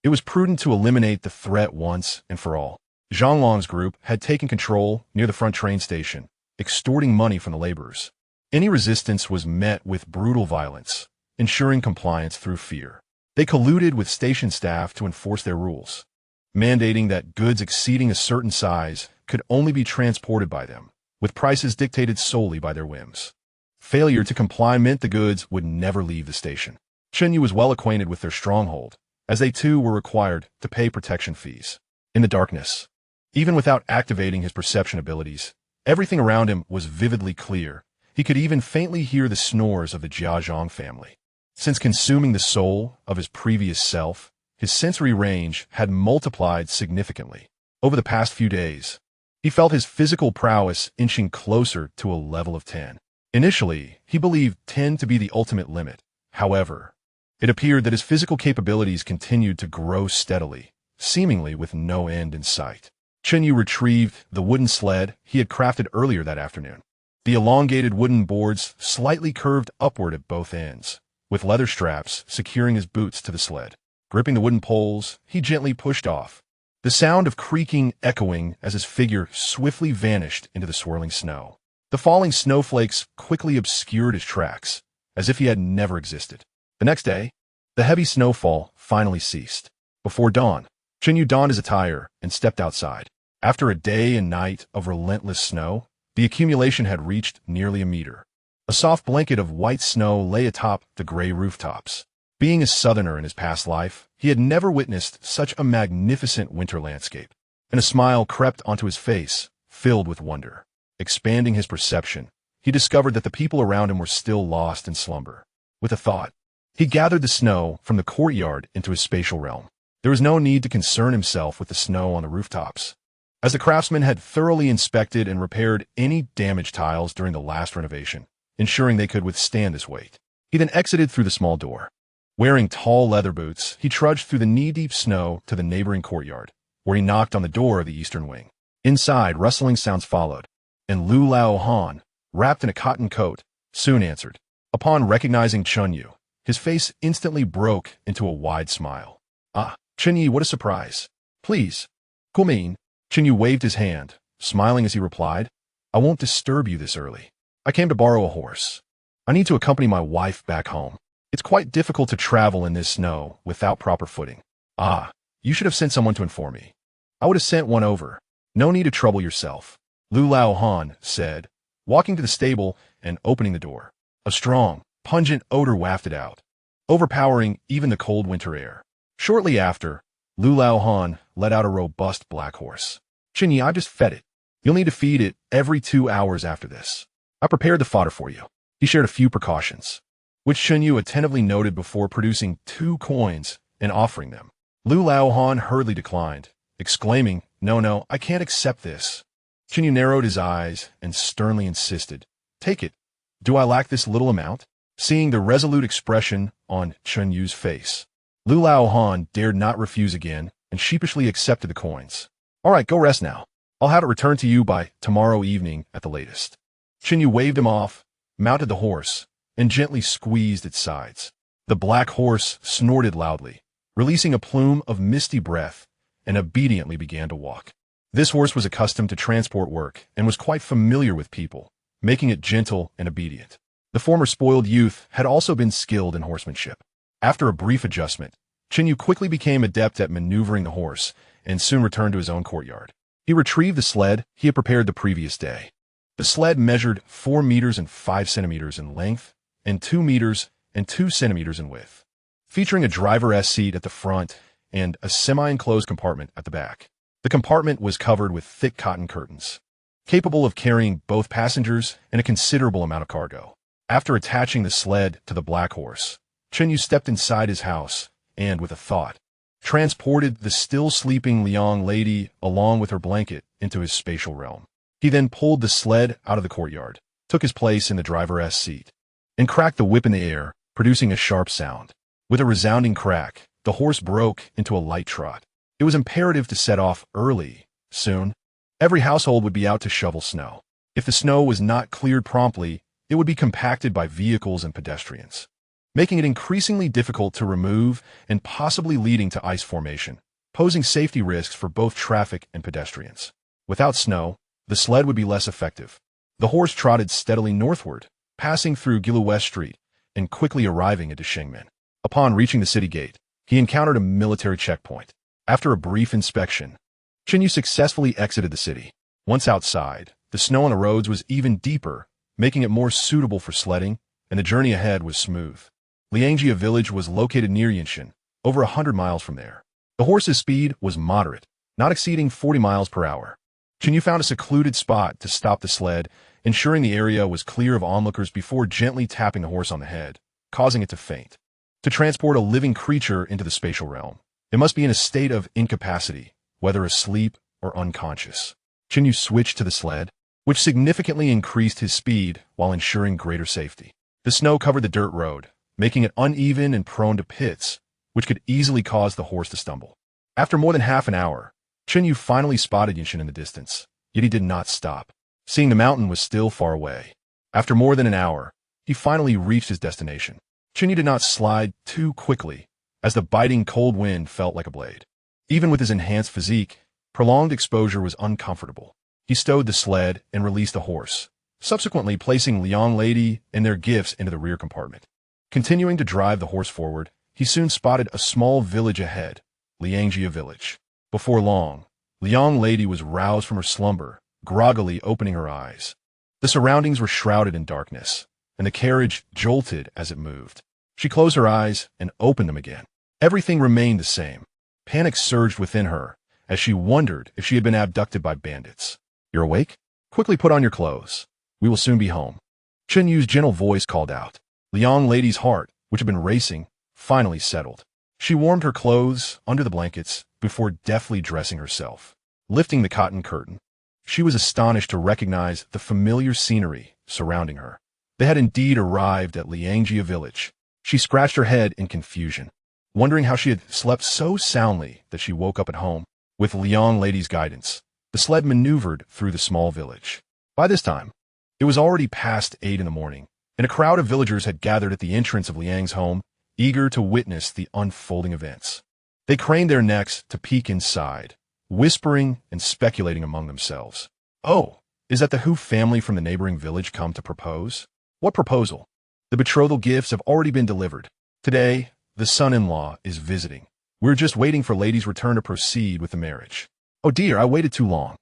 it was prudent to eliminate the threat once and for all. Zhang Long's group had taken control near the front train station, extorting money from the laborers. Any resistance was met with brutal violence, ensuring compliance through fear. They colluded with station staff to enforce their rules, mandating that goods exceeding a certain size could only be transported by them, with prices dictated solely by their whims. Failure to comply meant the goods would never leave the station. Chen You was well acquainted with their stronghold, as they too were required to pay protection fees. In the darkness, even without activating his perception abilities, everything around him was vividly clear. He could even faintly hear the snores of the Jiazhong family. Since consuming the soul of his previous self, his sensory range had multiplied significantly. Over the past few days, he felt his physical prowess inching closer to a level of 10. Initially, he believed 10 to be the ultimate limit. However, it appeared that his physical capabilities continued to grow steadily, seemingly with no end in sight. Chen You retrieved the wooden sled he had crafted earlier that afternoon. The elongated wooden boards slightly curved upward at both ends, with leather straps securing his boots to the sled. Gripping the wooden poles, he gently pushed off, the sound of creaking echoing as his figure swiftly vanished into the swirling snow. The falling snowflakes quickly obscured his tracks, as if he had never existed. The next day, the heavy snowfall finally ceased. Before dawn, Chen You donned his attire and stepped outside. After a day and night of relentless snow, the accumulation had reached nearly a meter. A soft blanket of white snow lay atop the gray rooftops. Being a southerner in his past life, he had never witnessed such a magnificent winter landscape, and a smile crept onto his face, filled with wonder. Expanding his perception, he discovered that the people around him were still lost in slumber. With a thought, he gathered the snow from the courtyard into his spatial realm. There was no need to concern himself with the snow on the rooftops, as the craftsman had thoroughly inspected and repaired any damaged tiles during the last renovation, ensuring they could withstand this weight. He then exited through the small door. Wearing tall leather boots, he trudged through the knee-deep snow to the neighboring courtyard, where he knocked on the door of the eastern wing. Inside, rustling sounds followed, and Lu Lao Han, wrapped in a cotton coat, soon answered. Upon recognizing Chen You, his face instantly broke into a wide smile. "Ah, Chen Yi, what a surprise. Please, come in." Chen You waved his hand, smiling as he replied, "I won't disturb you this early. I came to borrow a horse. I need to accompany my wife back home. It's quite difficult to travel in this snow without proper footing." "Ah, you should have sent someone to inform me. I would have sent one over. No need to trouble yourself," Lu Lao Han said, walking to the stable and opening the door. A strong, pungent odor wafted out, overpowering even the cold winter air. Shortly after, Lu Lao Han let out a robust black horse. "Chen Yi, I just fed it. You'll need to feed it every 2 hours after this. I prepared the fodder for you." He shared a few precautions, which Chen You attentively noted before producing 2 coins and offering them. Lu Lao Han hurriedly declined, exclaiming, No, I can't accept this." Chen You narrowed his eyes and sternly insisted, "Take it. Do I lack this little amount?" Seeing the resolute expression on Chen Yu's face, Lu Lao Han dared not refuse again and sheepishly accepted the coins. "All right, go rest now. I'll have it returned to you by tomorrow evening at the latest." Chen Yu waved him off, mounted the horse, and gently squeezed its sides. The black horse snorted loudly, releasing a plume of misty breath, and obediently began to walk. This horse was accustomed to transport work and was quite familiar with people, making it gentle and obedient. The former spoiled youth had also been skilled in horsemanship. After a brief adjustment, Chen Yu quickly became adept at maneuvering the horse and soon returned to his own courtyard. He retrieved the sled he had prepared the previous day. The sled measured 4 meters and 5 centimeters in length and 2 meters and 2 centimeters in width, featuring a driver's seat at the front and a semi-enclosed compartment at the back. The compartment was covered with thick cotton curtains, capable of carrying both passengers and a considerable amount of cargo. After attaching the sled to the black horse, Chen Yu stepped inside his house and, with a thought, transported the still sleeping Liang lady along with her blanket into his spatial realm. He then pulled the sled out of the courtyard, took his place in the driver's seat, and cracked the whip in the air, producing a sharp sound. With a resounding crack, the horse broke into a light trot. It was imperative to set off early. Soon, every household would be out to shovel snow. If the snow was not cleared promptly, it would be compacted by vehicles and pedestrians, making it increasingly difficult to remove and possibly leading to ice formation, posing safety risks for both traffic and pedestrians. Without snow, the sled would be less effective. The horse trotted steadily northward, passing through Giluwest Street and quickly arriving at Shengmen. Upon reaching the city gate, he encountered a military checkpoint. After a brief inspection, Chen Yu successfully exited the city. Once outside, The snow on the roads was even deeper, making it more suitable for sledding, and the journey ahead was smooth. Liangjia village was located near Yinshan, over 100 miles from there. The horse's speed was moderate, not exceeding 40 miles per hour. Chen You found a secluded spot to stop the sled, ensuring the area was clear of onlookers before gently tapping the horse on the head, causing it to faint. To transport a living creature into the spatial realm, it must be in a state of incapacity, whether asleep or unconscious. Chen You switched to the sled, which significantly increased his speed while ensuring greater safety. The snow covered the dirt road, making it uneven and prone to pits, which could easily cause the horse to stumble. After more than half an hour, Chen You finally spotted Yinshan in the distance, yet he did not stop, seeing the mountain was still far away. After more than an hour, he finally reached his destination. Chen You did not slide too quickly, as the biting cold wind felt like a blade. Even with his enhanced physique, prolonged exposure was uncomfortable. He stowed the sled and released the horse, subsequently placing Liang Lady and their gifts into the rear compartment. Continuing to drive the horse forward, he soon spotted a small village ahead, Liangjia village. Before long, Liang Lady was roused from her slumber, groggily opening her eyes. The surroundings were shrouded in darkness, and the carriage jolted as it moved. She closed her eyes and opened them again. Everything remained the same. Panic surged within her as she wondered if she had been abducted by bandits. "You're awake? Quickly put on your clothes. We will soon be home." Chen Yu's gentle voice called out. Liang Lady's heart, which had been racing, finally settled. She warmed her clothes under the blankets before deftly dressing herself. Lifting the cotton curtain, she was astonished to recognize the familiar scenery surrounding her. They had indeed arrived at Liangjia village. She scratched her head in confusion, wondering how she had slept so soundly that she woke up at home. With Liang Lady's guidance, the sled maneuvered through the small village. By this time, it was already past 8 in the morning, and a crowd of villagers had gathered at the entrance of Liang's home, eager to witness the unfolding events. They craned their necks to peek inside, whispering and speculating among themselves. "Oh, is that the Hu family from the neighboring village come to propose? What proposal? The betrothal gifts have already been delivered. Today, the son-in-law is visiting. We're just waiting for Lady's return to proceed with the marriage. Oh dear, I waited too long.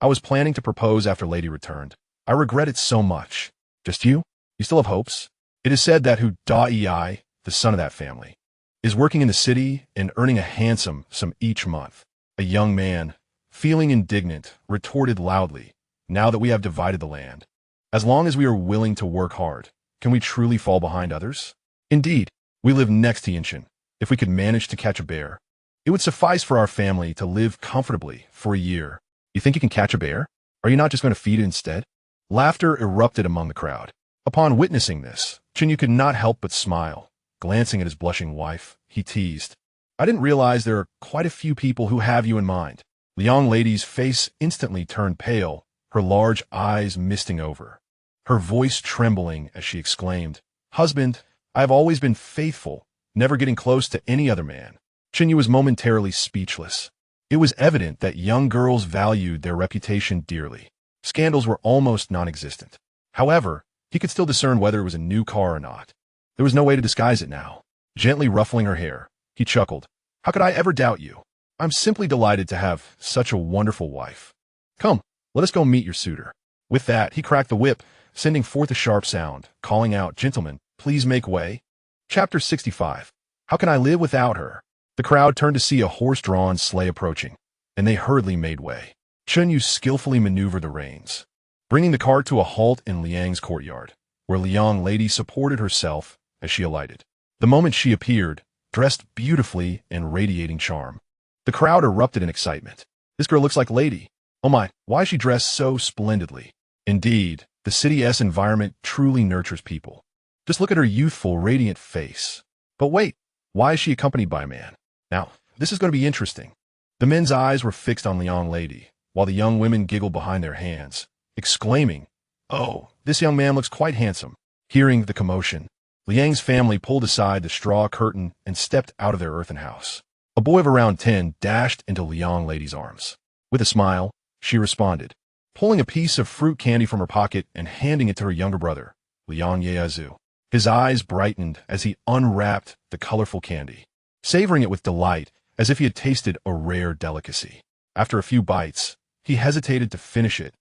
I was planning to propose after Lady returned. I regret it so much. Just you? You still have hopes? It is said that Hu Da-ei, the son of that family, is working in the city and earning a handsome sum each month." A young man, feeling indignant, retorted loudly, "Now that we have divided the land, as long as we are willing to work hard, can we truly fall behind others? Indeed, we live next to Yinshan. If we could manage to catch a bear, it would suffice for our family to live comfortably for a year. You think you can catch a bear? Are you not just going to feed it instead?" Laughter erupted among the crowd. Upon witnessing this, Chen You could not help but smile. Glancing at his blushing wife, he teased, "I didn't realize there are quite a few people who have you in mind." Liang Lady's face instantly turned pale, her large eyes misting over, her voice trembling as she exclaimed, "Husband, I have always been faithful, never getting close to any other man." Chen You was momentarily speechless. It was evident that young girls valued their reputation dearly. Scandals were almost non-existent. However, he could still discern whether it was a new car or not. There was no way to disguise it now. Gently ruffling her hair, he chuckled, "How could I ever doubt you? I'm simply delighted to have such a wonderful wife. Come, let us go meet your suitor." With that, he cracked the whip, sending forth a sharp sound, calling out, "Gentlemen, please make way." Chapter 65. How can I live without her? The crowd turned to see a horse-drawn sleigh approaching, and they hurriedly made way. Chen Yu skillfully maneuvered the reins, bringing the cart to a halt in Liang's courtyard, where Liang Lady supported herself as she alighted. The moment she appeared, dressed beautifully and radiating charm, the crowd erupted in excitement. "This girl looks like Lady. Oh my, why is she dressed so splendidly?" Indeed, the city's environment truly nurtures people. Just look at her youthful, radiant face. But wait, why is she accompanied by a man? Now, this is going to be interesting. The men's eyes were fixed on Liang Lady, while the young women giggled behind their hands, exclaiming, "Oh, this young man looks quite handsome." Hearing the commotion, Liang's family pulled aside the straw curtain and stepped out of their earthen house. A boy of around 10 dashed into Liang Lady's arms. With a smile, she responded, pulling a piece of fruit candy from her pocket and handing it to her younger brother, Liang Yeazu. His eyes brightened as he unwrapped the colorful candy, savoring it with delight as if he had tasted a rare delicacy. After a few bites, he hesitated to finish it,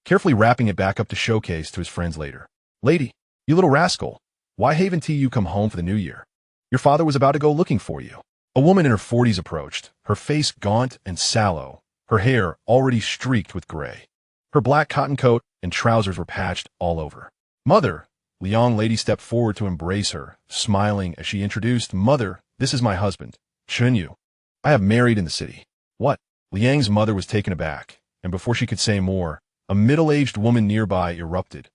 carefully wrapping it back up to showcase to his friends later. Lady, you little rascal, why haven't you come home for the new year? Your father was about to go looking for you. A woman in her 40s approached, her face gaunt and sallow, her hair already streaked with gray. Her black cotton coat and trousers were patched all over. Mother, the young lady stepped forward to embrace her, smiling as she introduced, Mother, this is my husband, Chen You. I have married in the city. What? Liang's mother was taken aback, and before she could say more, a middle-aged woman nearby erupted.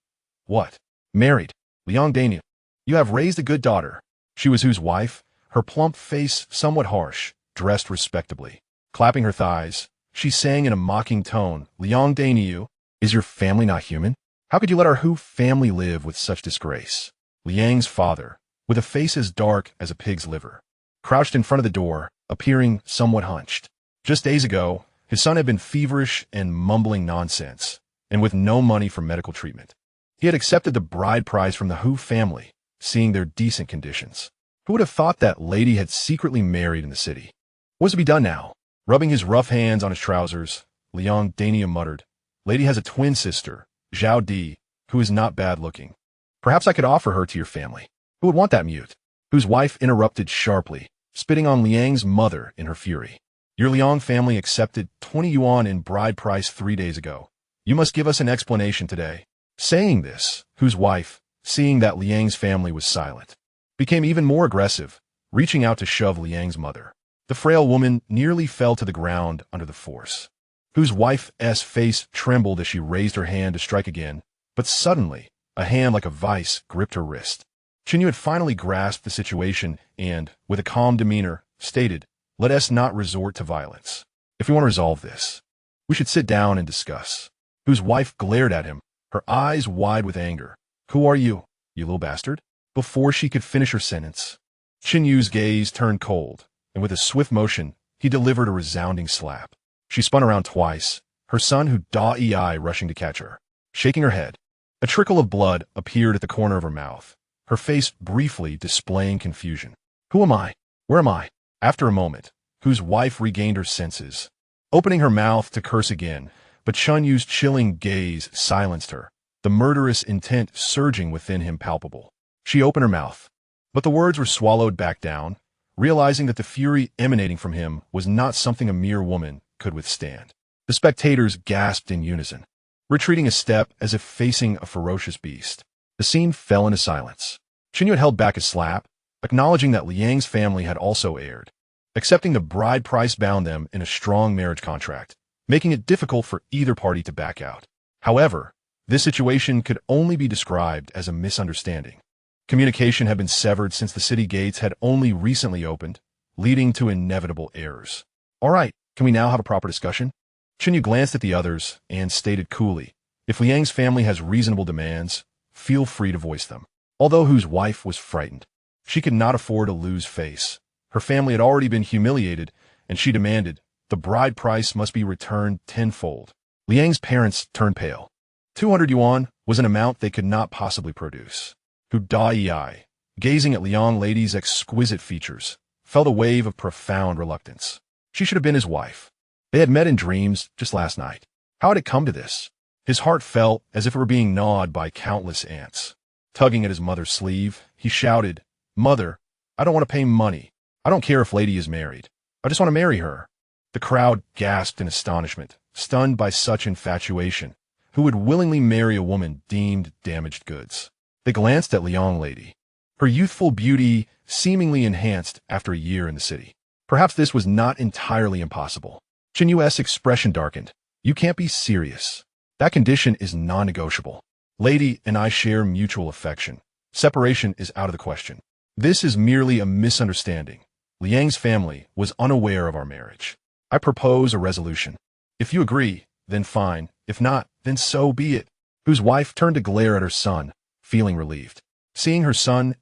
What? Married? Liang Daniel. You have raised a good daughter. She was whose wife, her plump face somewhat harsh, dressed respectably. Clapping her thighs, she sang in a mocking tone, Liang Daniel, is your family not human? How could you let our Hu family live with such disgrace? Liang's father, with a face as dark as a pig's liver, crouched in front of the door, appearing somewhat hunched. Just days ago, his son had been feverish and mumbling nonsense, and with no money for medical treatment. He had accepted the bride price from the Hu family, seeing their decent conditions. Who would have thought that lady had secretly married in the city? What was to be done now? Rubbing his rough hands on his trousers, Liang Dania muttered, Lady has a twin sister, Xiao'e, who is not bad looking. Perhaps I could offer her to your family. Who would want that mute? Whose wife interrupted sharply, spitting on Liang's mother in her fury. Your Liang family accepted 20 yuan in bride price 3 days ago. You must give us an explanation today. Saying this, whose wife, seeing that Liang's family was silent, became even more aggressive, reaching out to shove Liang's mother. The frail woman nearly fell to the ground under the force. Whose wife's face trembled as she raised her hand to strike again, but suddenly, a hand like a vice gripped her wrist. Chen You had finally grasped the situation and, with a calm demeanor, stated, Let us not resort to violence. If we want to resolve this, we should sit down and discuss. Whose wife glared at him, her eyes wide with anger. Who are you, you little bastard? Before she could finish her sentence, Chen Yu's gaze turned cold, and with a swift motion, he delivered a resounding slap. She spun around twice, her son Hu Da-ei rushing to catch her. Shaking her head, a trickle of blood appeared at the corner of her mouth, her face briefly displaying confusion. Who am I? Where am I? After a moment, Hu's wife regained her senses, opening her mouth to curse again, but Chen Yu's chilling gaze silenced her, the murderous intent surging within him palpable. She opened her mouth, but the words were swallowed back down, realizing that the fury emanating from him was not something a mere woman could withstand. The spectators gasped in unison, retreating a step as if facing a ferocious beast. The scene fell into silence. Chen You had held back his slap, acknowledging that Liang's family had also erred, accepting the bride price bound them in a strong marriage contract, making it difficult for either party to back out. However, this situation could only be described as a misunderstanding. Communication had been severed since the city gates had only recently opened, leading to inevitable errors. All right, can we now have a proper discussion? Chen You glanced at the others and stated coolly, If Liang's family has reasonable demands, feel free to voice them. Although Hu's wife was frightened, she could not afford to lose face. Her family had already been humiliated, and she demanded, the bride price must be returned tenfold. Liang's parents turned pale. 200 yuan was an amount they could not possibly produce. Hu Da-ei, gazing at Liang lady's exquisite features, felt a wave of profound reluctance. She should have been his wife. They had met in dreams just last night. How had it come to this? His heart felt as if it were being gnawed by countless ants. Tugging at his mother's sleeve, he shouted, Mother, I don't want to pay money. I don't care if lady is married. I just want to marry her. The crowd gasped in astonishment, stunned by such infatuation. Who would willingly marry a woman deemed damaged goods? They glanced at Liang lady, her youthful beauty seemingly enhanced after a year in the city. Perhaps this was not entirely impossible. Chen Yu's expression darkened. You can't be serious. That condition is non-negotiable. Lady and I share mutual affection. Separation is out of the question. This is merely a misunderstanding. Liang's family was unaware of our marriage. I propose a resolution. If you agree, then fine. If not, then so be it. Whose wife turned to glare at her son, feeling relieved. Seeing her son's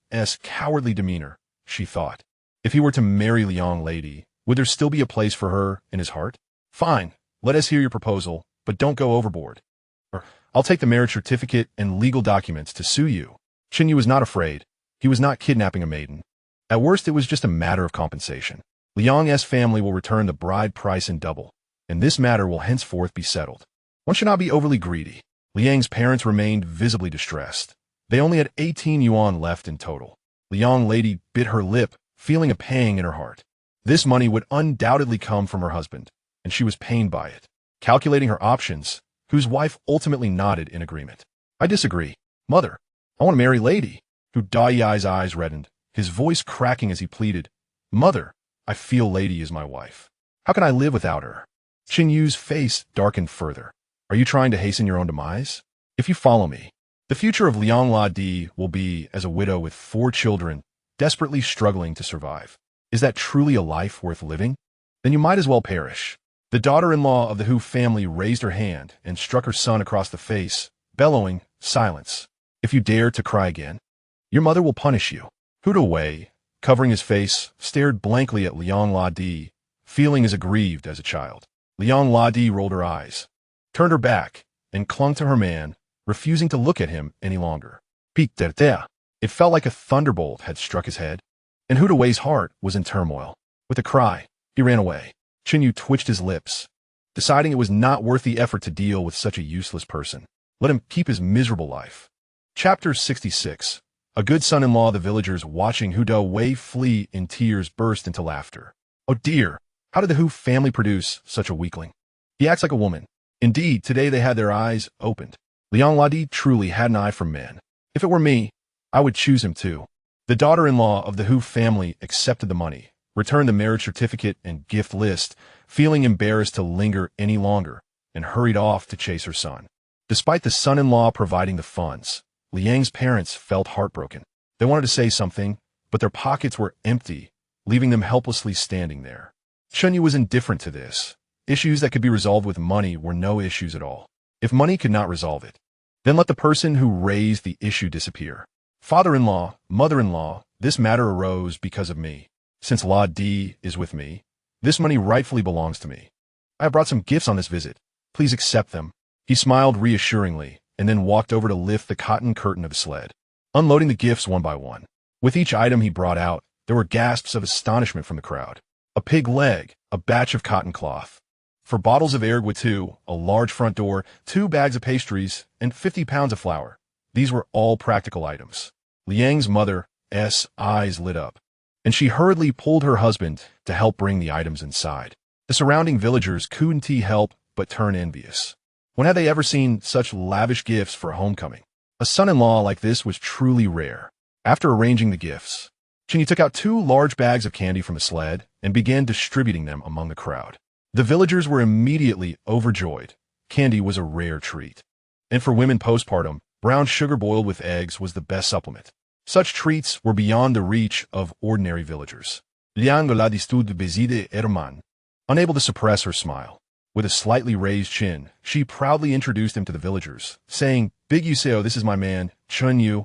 cowardly demeanor, she thought, if he were to marry Liang lady, would there still be a place for her in his heart? Fine, let us hear your proposal, but don't go overboard. I'll take the marriage certificate and legal documents to sue you. Chen You was not afraid. He was not kidnapping a maiden. At worst, it was just a matter of compensation. Liang's family will return the bride price in double, and this matter will henceforth be settled. One should not be overly greedy. Liang's parents remained visibly distressed. They only had 18 yuan left in total. The young lady bit her lip, feeling a pang in her heart. This money would undoubtedly come from her husband, and she was pained by it. Calculating her options, whose wife ultimately nodded in agreement. I disagree. Mother, I want to marry Lady. Hu Daiyai's eyes reddened, his voice cracking as he pleaded. Mother, I feel Lady is my wife. How can I live without her? Chen Yu's face darkened further. Are you trying to hasten your own demise? If you follow me, the future of Liang Ladi will be as a widow with 4 children, desperately struggling to survive. Is that truly a life worth living? Then you might as well perish. The daughter-in-law of the Hu family raised her hand and struck her son across the face, bellowing, silence. If you dare to cry again, your mother will punish you. Hu Wei, covering his face, stared blankly at Liang Ladi, feeling as aggrieved as a child. Liang Ladi rolled her eyes, turned her back, and clung to her man, refusing to look at him any longer. It felt like a thunderbolt had struck his head, and Hu Wei's heart was in turmoil. With a cry, he ran away. Chen You twitched his lips, deciding it was not worth the effort to deal with such a useless person. Let him keep his miserable life. Chapter 66. A good son-in-law. The villagers watching Hu Wei flee in tears burst into laughter. Oh dear, how did the Hu family produce such a weakling? He acts like a woman. Indeed, today they had their eyes opened. Liang Ladi truly had an eye for men. If it were me, I would choose him too. The daughter-in-law of the Hu family accepted the money, returned the marriage certificate and gift list, feeling embarrassed to linger any longer, and hurried off to chase her son. Despite the son-in-law providing the funds, Liang's parents felt heartbroken. They wanted to say something, but their pockets were empty, leaving them helplessly standing there. Chen You was indifferent to this. Issues that could be resolved with money were no issues at all. If money could not resolve it, then let the person who raised the issue disappear. Father-in-law, mother-in-law, this matter arose because of me. Since La Di is with me, this money rightfully belongs to me. I have brought some gifts on this visit. Please accept them. He smiled reassuringly and then walked over to lift the cotton curtain of his sled, unloading the gifts one by one. With each item he brought out, there were gasps of astonishment from the crowd. A pig leg, a batch of cotton cloth. For bottles of erguitu, a large front door, 2 bags of pastries, and 50 pounds of flour. These were all practical items. Liang's mother's eyes lit up, and she hurriedly pulled her husband to help bring the items inside. The surrounding villagers couldn't help but turn envious. When had they ever seen such lavish gifts for a homecoming? A son-in-law like this was truly rare. After arranging the gifts, Chen You took out 2 large bags of candy from a sled and began distributing them among the crowd. The villagers were immediately overjoyed. Candy was a rare treat. And for women postpartum, brown sugar boiled with eggs was the best supplement. Such treats were beyond the reach of ordinary villagers. Liang la distud beside Herman, unable to suppress her smile. With a slightly raised chin, she proudly introduced him to the villagers, saying, Big Yuseo, this is my man, Chen You,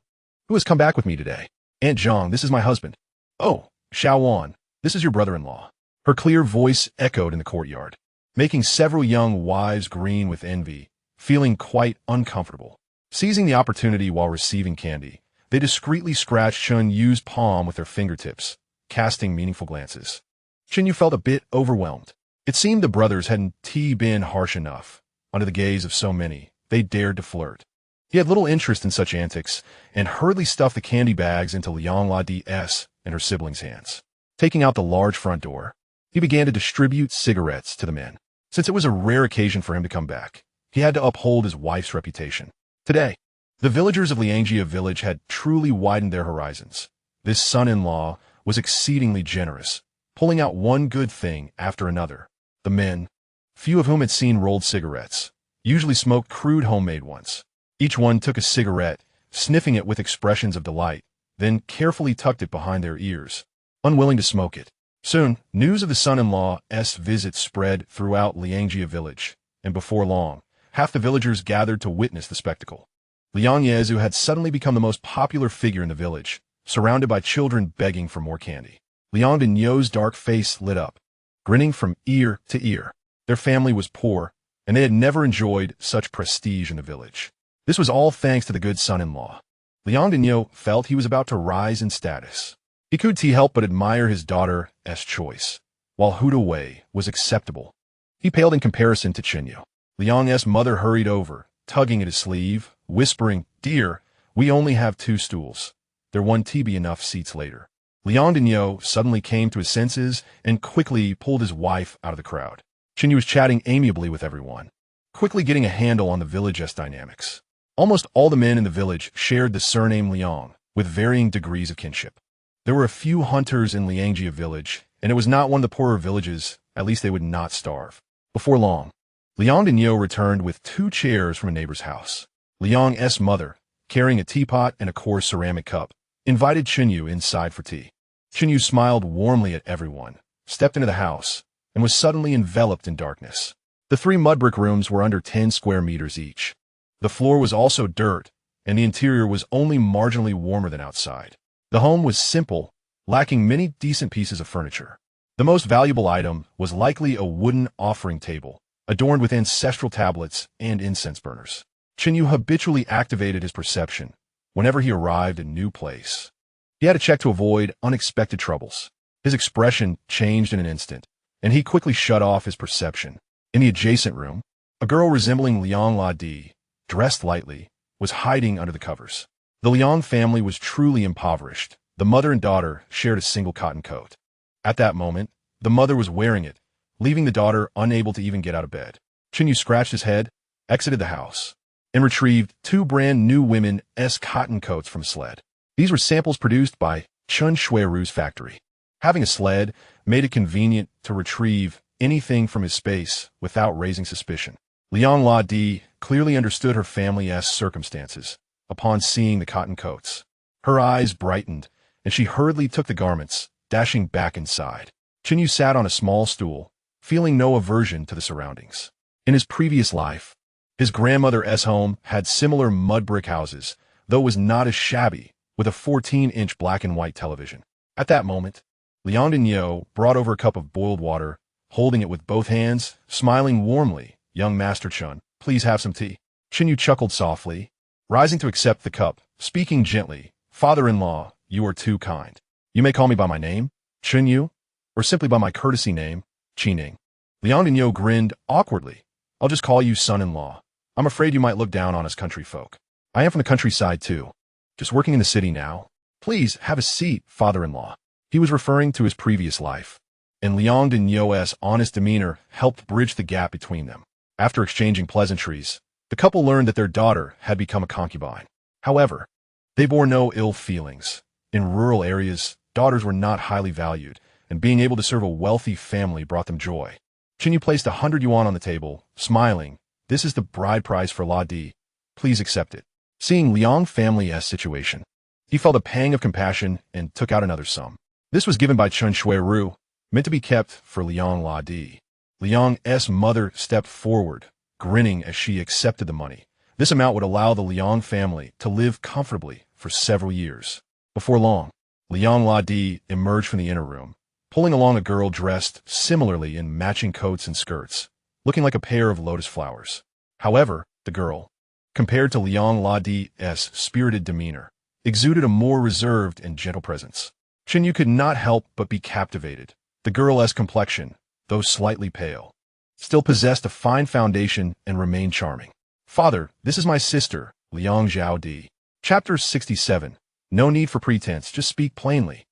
who has come back with me today. Aunt Zhang, this is my husband. Oh, Xiao'e, this is your brother-in-law. Her clear voice echoed in the courtyard, making several young wives green with envy, feeling quite uncomfortable. Seizing the opportunity while receiving candy, they discreetly scratched Chen Yu's palm with their fingertips, casting meaningful glances. Chen You felt a bit overwhelmed. It seemed the brothers hadn't been harsh enough. Under the gaze of so many, they dared to flirt. He had little interest in such antics, and hurriedly stuffed the candy bags into Liang Ladi's and her siblings' hands. Taking out the large front door, he began to distribute cigarettes to the men. Since it was a rare occasion for him to come back, he had to uphold his wife's reputation. Today, the villagers of Liangjia village had truly widened their horizons. This son-in-law was exceedingly generous, pulling out one good thing after another. The men, few of whom had seen rolled cigarettes, usually smoked crude homemade ones. Each one took a cigarette, sniffing it with expressions of delight, then carefully tucked it behind their ears, unwilling to smoke it. Soon, news of the son-in-law's visit spread throughout Liangjia village, and before long, half the villagers gathered to witness the spectacle. Liang Yezu had suddenly become the most popular figure in the village, surrounded by children begging for more candy. Liang Dinyo's dark face lit up, grinning from ear to ear. Their family was poor, and they had never enjoyed such prestige in the village. This was all thanks to the good son-in-law. Liang Dinyo felt he was about to rise in status. He couldn't help but admire his daughter's choice, while Hu Wei was acceptable. He paled in comparison to Chen You. Liang's mother hurried over, tugging at his sleeve, whispering, "Dear, we only have 2 stools. There won't be enough seats later." Liang Dinyo suddenly came to his senses and quickly pulled his wife out of the crowd. Chen Yu was chatting amiably with everyone, quickly getting a handle on the village's dynamics. Almost all the men in the village shared the surname Liang, with varying degrees of kinship. There were a few hunters in Liangjia village, and it was not one of the poorer villages, at least they would not starve. Before long, Liang Dinyo returned with 2 chairs from a neighbor's house. Liang's mother, carrying a teapot and a coarse ceramic cup, invited Chen Yu inside for tea. Chen Yu smiled warmly at everyone, stepped into the house, and was suddenly enveloped in darkness. The 3 mud brick rooms were under 10 square meters each. The floor was also dirt, and the interior was only marginally warmer than outside. The home was simple, lacking many decent pieces of furniture. The most valuable item was likely a wooden offering table, adorned with ancestral tablets and incense burners. Chen Yu habitually activated his perception whenever he arrived in a new place. He had to check to avoid unexpected troubles. His expression changed in an instant, and he quickly shut off his perception. In the adjacent room, a girl resembling Liang Ladi, dressed lightly, was hiding under the covers. The Liang family was truly impoverished. The mother and daughter shared a single cotton coat. At that moment, the mother was wearing it, leaving the daughter unable to even get out of bed. Chen Yu scratched his head, exited the house, and retrieved 2 brand new women's cotton coats from a sled. These were samples produced by Chen Xueru's factory. Having a sled made it convenient to retrieve anything from his space without raising suspicion. Liang Ladi clearly understood her family's circumstances upon seeing the cotton coats. Her eyes brightened, and she hurriedly took the garments, dashing back inside. Chen Yu sat on a small stool, feeling no aversion to the surroundings. In his previous life, his grandmother's home had similar mud brick houses, though it was not as shabby, with a 14-inch black and white television. At that moment, Liang Dinyo brought over a cup of boiled water, holding it with both hands, smiling warmly. "Young Master Chen, please have some tea." Chen Yu chuckled softly, rising to accept the cup, speaking gently. "Father-in-law, you are too kind. You may call me by my name, Chen Yu, or simply by my courtesy name, Qining." Liang Dinyo grinned awkwardly. "I'll just call you son-in-law. I'm afraid you might look down on us country folk. I am from the countryside too, just working in the city now. Please have a seat, father-in-law." He was referring to his previous life, and Liang Dinyo's honest demeanor helped bridge the gap between them. After exchanging pleasantries, the couple learned that their daughter had become a concubine. However, they bore no ill feelings. In rural areas, daughters were not highly valued, and being able to serve a wealthy family brought them joy. Chen Yu placed 100 yuan on the table, smiling. "This is the bride price for La Di. Please accept it." Seeing Liang family's situation, he felt a pang of compassion and took out another sum. This was given by Chen Xueru, meant to be kept for Liang La Di. Liang's mother stepped forward, grinning as she accepted the money. This amount would allow the Liang family to live comfortably for several years. Before long, Liang Ladi emerged from the inner room, pulling along a girl dressed similarly in matching coats and skirts, looking like a pair of lotus flowers. However, the girl, compared to Liang Ladi's spirited demeanor, exuded a more reserved and gentle presence. Chen Yu could not help but be captivated. The girl's complexion, though slightly pale, still possessed a fine foundation and remained charming. "Father, this is my sister, Liang Xiao'e." Chapter 67. No need for pretense, just speak plainly.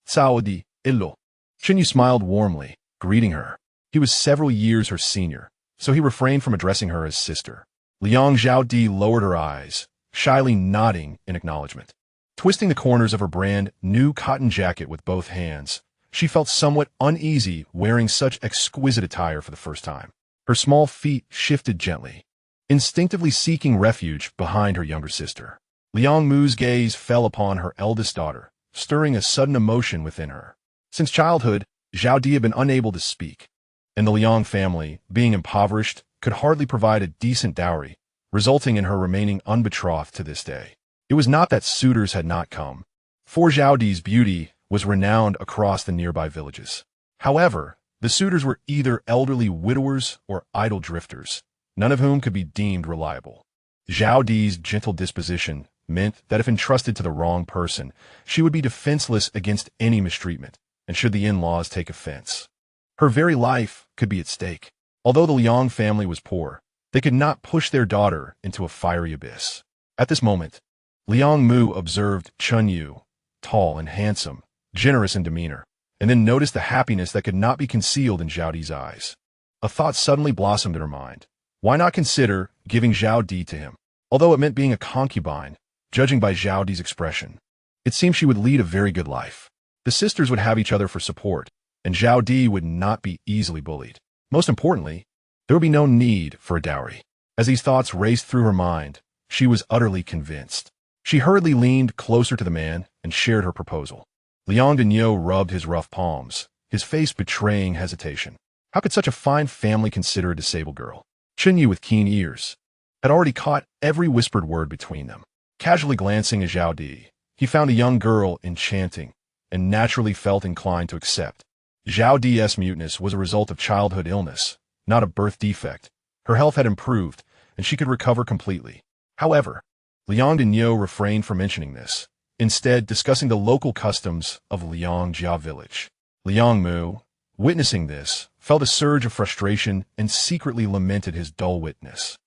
Xiao'e, illo. Chen Yu smiled warmly, greeting her. He was several years her senior, so he refrained from addressing her as sister. Liang Xiao'e lowered her eyes, shyly nodding in acknowledgement. Twisting the corners of her brand new cotton jacket with both hands, she felt somewhat uneasy wearing such exquisite attire for the first time. Her small feet shifted gently, instinctively seeking refuge behind her younger sister. Liang Mu's gaze fell upon her eldest daughter, stirring a sudden emotion within her. Since childhood, Xiao'e had been unable to speak, and the Liang family, being impoverished, could hardly provide a decent dowry, resulting in her remaining unbetrothed to this day. It was not that suitors had not come, for Xiao'e's beauty was renowned across the nearby villages. However, the suitors were either elderly widowers or idle drifters, none of whom could be deemed reliable. Xiao'e's gentle disposition meant that if entrusted to the wrong person, she would be defenseless against any mistreatment, and should the in-laws take offense, her very life could be at stake. Although the Liang family was poor, They could not push their daughter into a fiery abyss. At this moment, Liang Mu observed Chen You, tall and handsome, generous in demeanor, and then noticed the happiness that could not be concealed in Xiao Di's eyes. A thought suddenly blossomed in her mind. Why not consider giving Xiao Di to him? Although it meant being a concubine, judging by Xiao Di's expression, it seemed she would lead a very good life. The sisters would have each other for support, and Xiao Di would not be easily bullied. Most importantly, there would be no need for a dowry. As these thoughts raced through her mind, she was utterly convinced. She hurriedly leaned closer to the man and shared her proposal. Liang Denyo rubbed his rough palms, his face betraying hesitation. How could such a fine family consider a disabled girl? Chen You, with keen ears, had already caught every whispered word between them. Casually glancing at Xiao Di, he found a young girl enchanting and naturally felt inclined to accept. Xiao Di's muteness was a result of childhood illness, not a birth defect. Her health had improved, and she could recover completely. However, Liang Denyo refrained from mentioning this, instead discussing the local customs of Liangjia village. Liang Mu, witnessing this, felt a surge of frustration and secretly lamented his dull witness.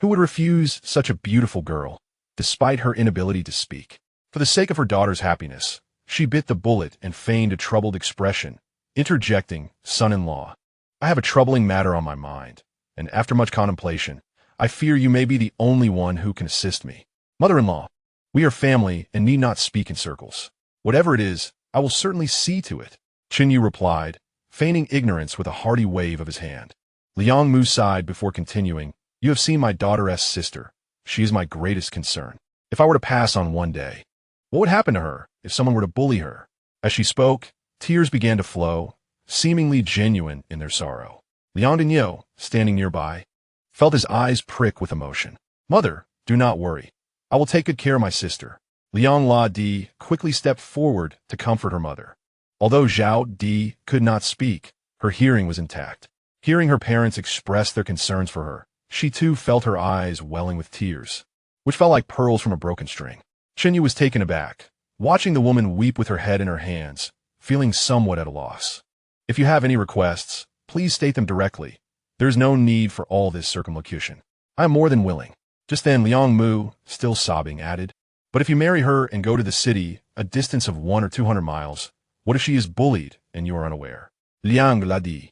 Who would refuse such a beautiful girl, despite her inability to speak? For the sake of her daughter's happiness, she bit the bullet and feigned a troubled expression, interjecting, "Son-in-law, I have a troubling matter on my mind, and after much contemplation, I fear you may be the only one who can assist me. Mother-in-law, we are family and need not speak in circles. Whatever it is, I will certainly see to it." Chen You replied, feigning ignorance with a hearty wave of his hand. Liang Mu sighed before continuing, "You have seen my daughter's sister. She is my greatest concern. If I were to pass on one day, what would happen to her if someone were to bully her?" As she spoke, tears began to flow, seemingly genuine in their sorrow. Liang Denyo, standing nearby, felt his eyes prick with emotion. "Mother, do not worry. I will take good care of my sister." Liang La Di quickly stepped forward to comfort her mother. Although Xiao Di could not speak, her hearing was intact. Hearing her parents express their concerns for her, she too felt her eyes welling with tears, which felt like pearls from a broken string. Chen You was taken aback, watching the woman weep with her head in her hands, feeling somewhat at a loss. "If you have any requests, please state them directly. There is no need for all this circumlocution. I am more than willing." Just then Liang Mu, still sobbing, added, "But if you marry her and go to the city, a distance of 100 or 200 miles, what if she is bullied and you are unaware?" Liang La Di,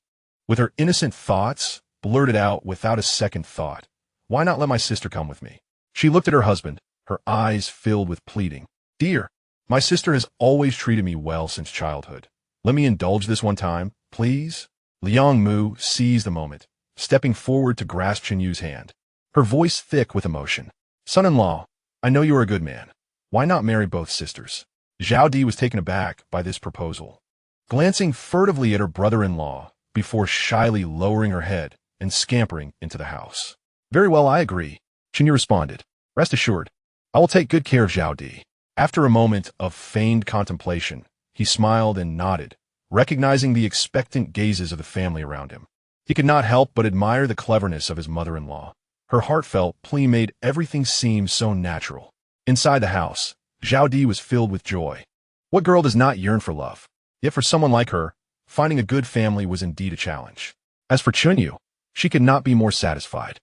with her innocent thoughts, blurted out without a second thought, "Why not let my sister come with me?" She looked at her husband, her eyes filled with pleading. "Dear, my sister has always treated me well since childhood. Let me indulge this one time, please." Liang Mu seized the moment, stepping forward to grasp Chen Yu's hand, her voice thick with emotion. "Son-in-law, I know you are a good man. Why not marry both sisters?" Xiao Di was taken aback by this proposal, glancing furtively at her brother-in-law before shyly lowering her head and scampering into the house. "Very well, I agree," Chen Yu responded. "Rest assured, I will take good care of Xiao Di." After a moment of feigned contemplation, he smiled and nodded, recognizing the expectant gazes of the family around him. He could not help but admire the cleverness of his mother-in-law. Her heartfelt plea made everything seem so natural. Inside the house, Xiao Di was filled with joy. What girl does not yearn for love? Yet for someone like her, finding a good family was indeed a challenge. As for Chen Yu, she could not be more satisfied.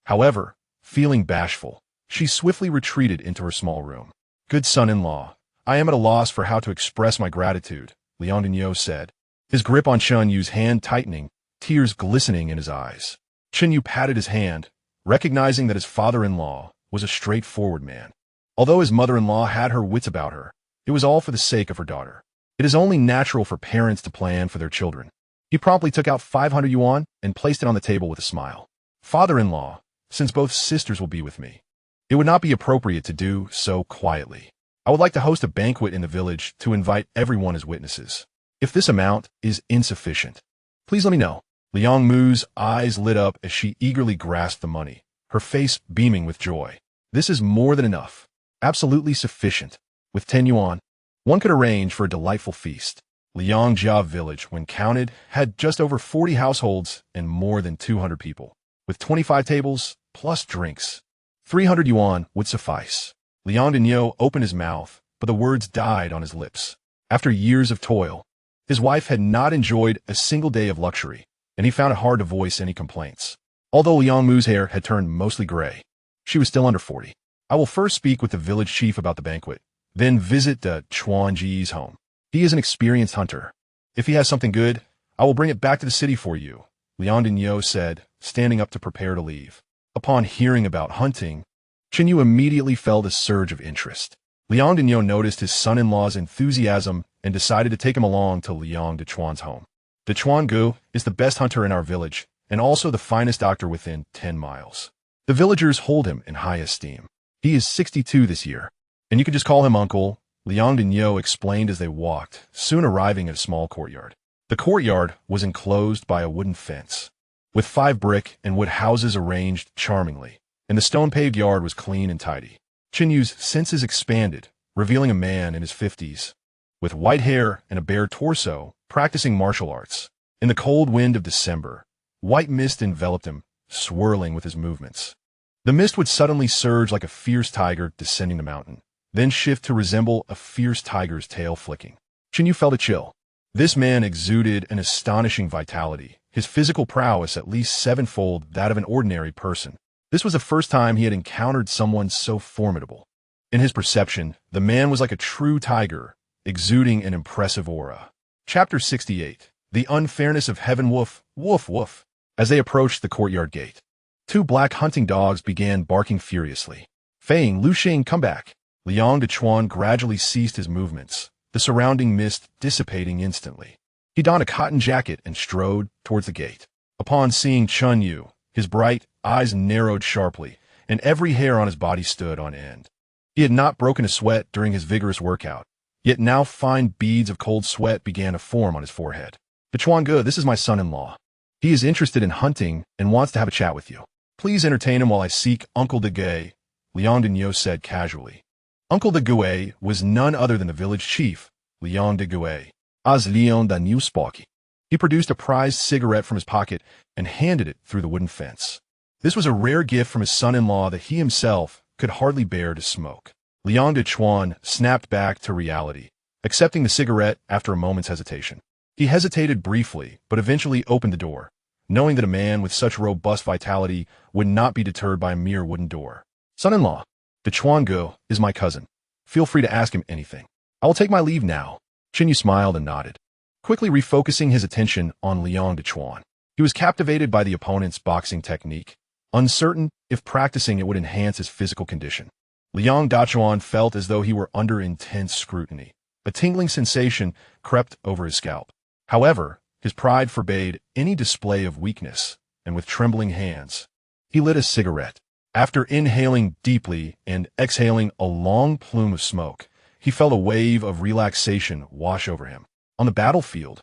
However, feeling bashful, she swiftly retreated into her small room. "Good son-in-law, I am at a loss for how to express my gratitude," Liang Denyo said, his grip on Chen Yu's hand tightening, tears glistening in his eyes. Chen Yu patted his hand, recognizing that his father-in-law was a straightforward man. Although his mother-in-law had her wits about her, it was all for the sake of her daughter. It is only natural for parents to plan for their children. He promptly took out 500 yuan and placed it on the table with a smile. "Father-in-law, since both sisters will be with me, it would not be appropriate to do so quietly. I would like to host a banquet in the village to invite everyone as witnesses. If this amount is insufficient, please let me know." Liang Mu's eyes lit up as she eagerly grasped the money, her face beaming with joy. "This is more than enough. Absolutely sufficient. With 10 yuan, one could arrange for a delightful feast." Liangjia village, when counted, had just over 40 households and more than 200 people. With 25 tables, plus drinks, 300 yuan would suffice. Liang Denyo opened his mouth, but the words died on his lips. After years of toil, his wife had not enjoyed a single day of luxury, and he found it hard to voice any complaints. although Liang Mu's hair had turned mostly gray. She was still under 40. I will first speak with the village chief about the banquet, then visit the Chuanji's home. He is an experienced hunter. If he has something good, I will bring it back to the city for you, Liang Yo said, standing up to prepare to leave. Upon hearing about hunting, Chen You immediately felt a surge of interest. Liang Yo noticed his son-in-law's enthusiasm and decided to take him along to Liang Dechuan's home. Dechuan Gu is the best hunter in our village and also the finest doctor within 10 miles. The villagers hold him in high esteem. He is 62 this year, and you can just call him Uncle, Liang Yo explained as they walked, soon arriving at a small courtyard. The courtyard was enclosed by a wooden fence, with 5 brick and wood houses arranged charmingly, and the stone-paved yard was clean and tidy. Chen Yu's senses expanded, revealing a man in his 50s, with white hair and a bare torso, practicing martial arts. In the cold wind of December, white mist enveloped him, swirling with his movements. The mist would suddenly surge like a fierce tiger descending the mountain, then shift to resemble a fierce tiger's tail flicking. Chen Yu felt a chill. This man exuded an astonishing vitality, his physical prowess at least 7-fold that of an ordinary person. This was the first time he had encountered someone so formidable. In his perception, the man was like a true tiger, exuding an impressive aura. Chapter 68. The Unfairness of Heaven. Woof, woof, woof. As they approached the courtyard gate, 2 black hunting dogs began barking furiously. Feiing, Lu Xing, come back. Liang Dechuan gradually ceased his movements, the surrounding mist dissipating instantly. He donned a cotton jacket and strode towards the gate. Upon seeing Chen You, his bright eyes narrowed sharply, and every hair on his body stood on end. He had not broken a sweat during his vigorous workout, yet now fine beads of cold sweat began to form on his forehead. Dechuan Ge, this is my son-in-law. He is interested in hunting and wants to have a chat with you. Please entertain him while I seek Uncle de Gue, Liang Yo said casually. Uncle de Gue was none other than the village chief, Liang de Gue. As Liang da New Spocky. He produced a prized cigarette from his pocket and handed it through the wooden fence. This was a rare gift from his son-in-law that he himself could hardly bear to smoke. Liang Dechuan snapped back to reality, accepting the cigarette after a moment's hesitation. He hesitated briefly, but eventually opened the door, knowing that a man with such robust vitality would not be deterred by a mere wooden door. Son-in-law, Dechuan Ge is my cousin. Feel free to ask him anything. I will take my leave now. Chen Yu smiled and nodded, quickly refocusing his attention on Liang Dechuan. He was captivated by the opponent's boxing technique, uncertain if practicing it would enhance his physical condition. Liang Dechuan felt as though he were under intense scrutiny. A tingling sensation crept over his scalp. However, his pride forbade any display of weakness, and with trembling hands, he lit a cigarette. After inhaling deeply and exhaling a long plume of smoke, he felt a wave of relaxation wash over him. On the battlefield,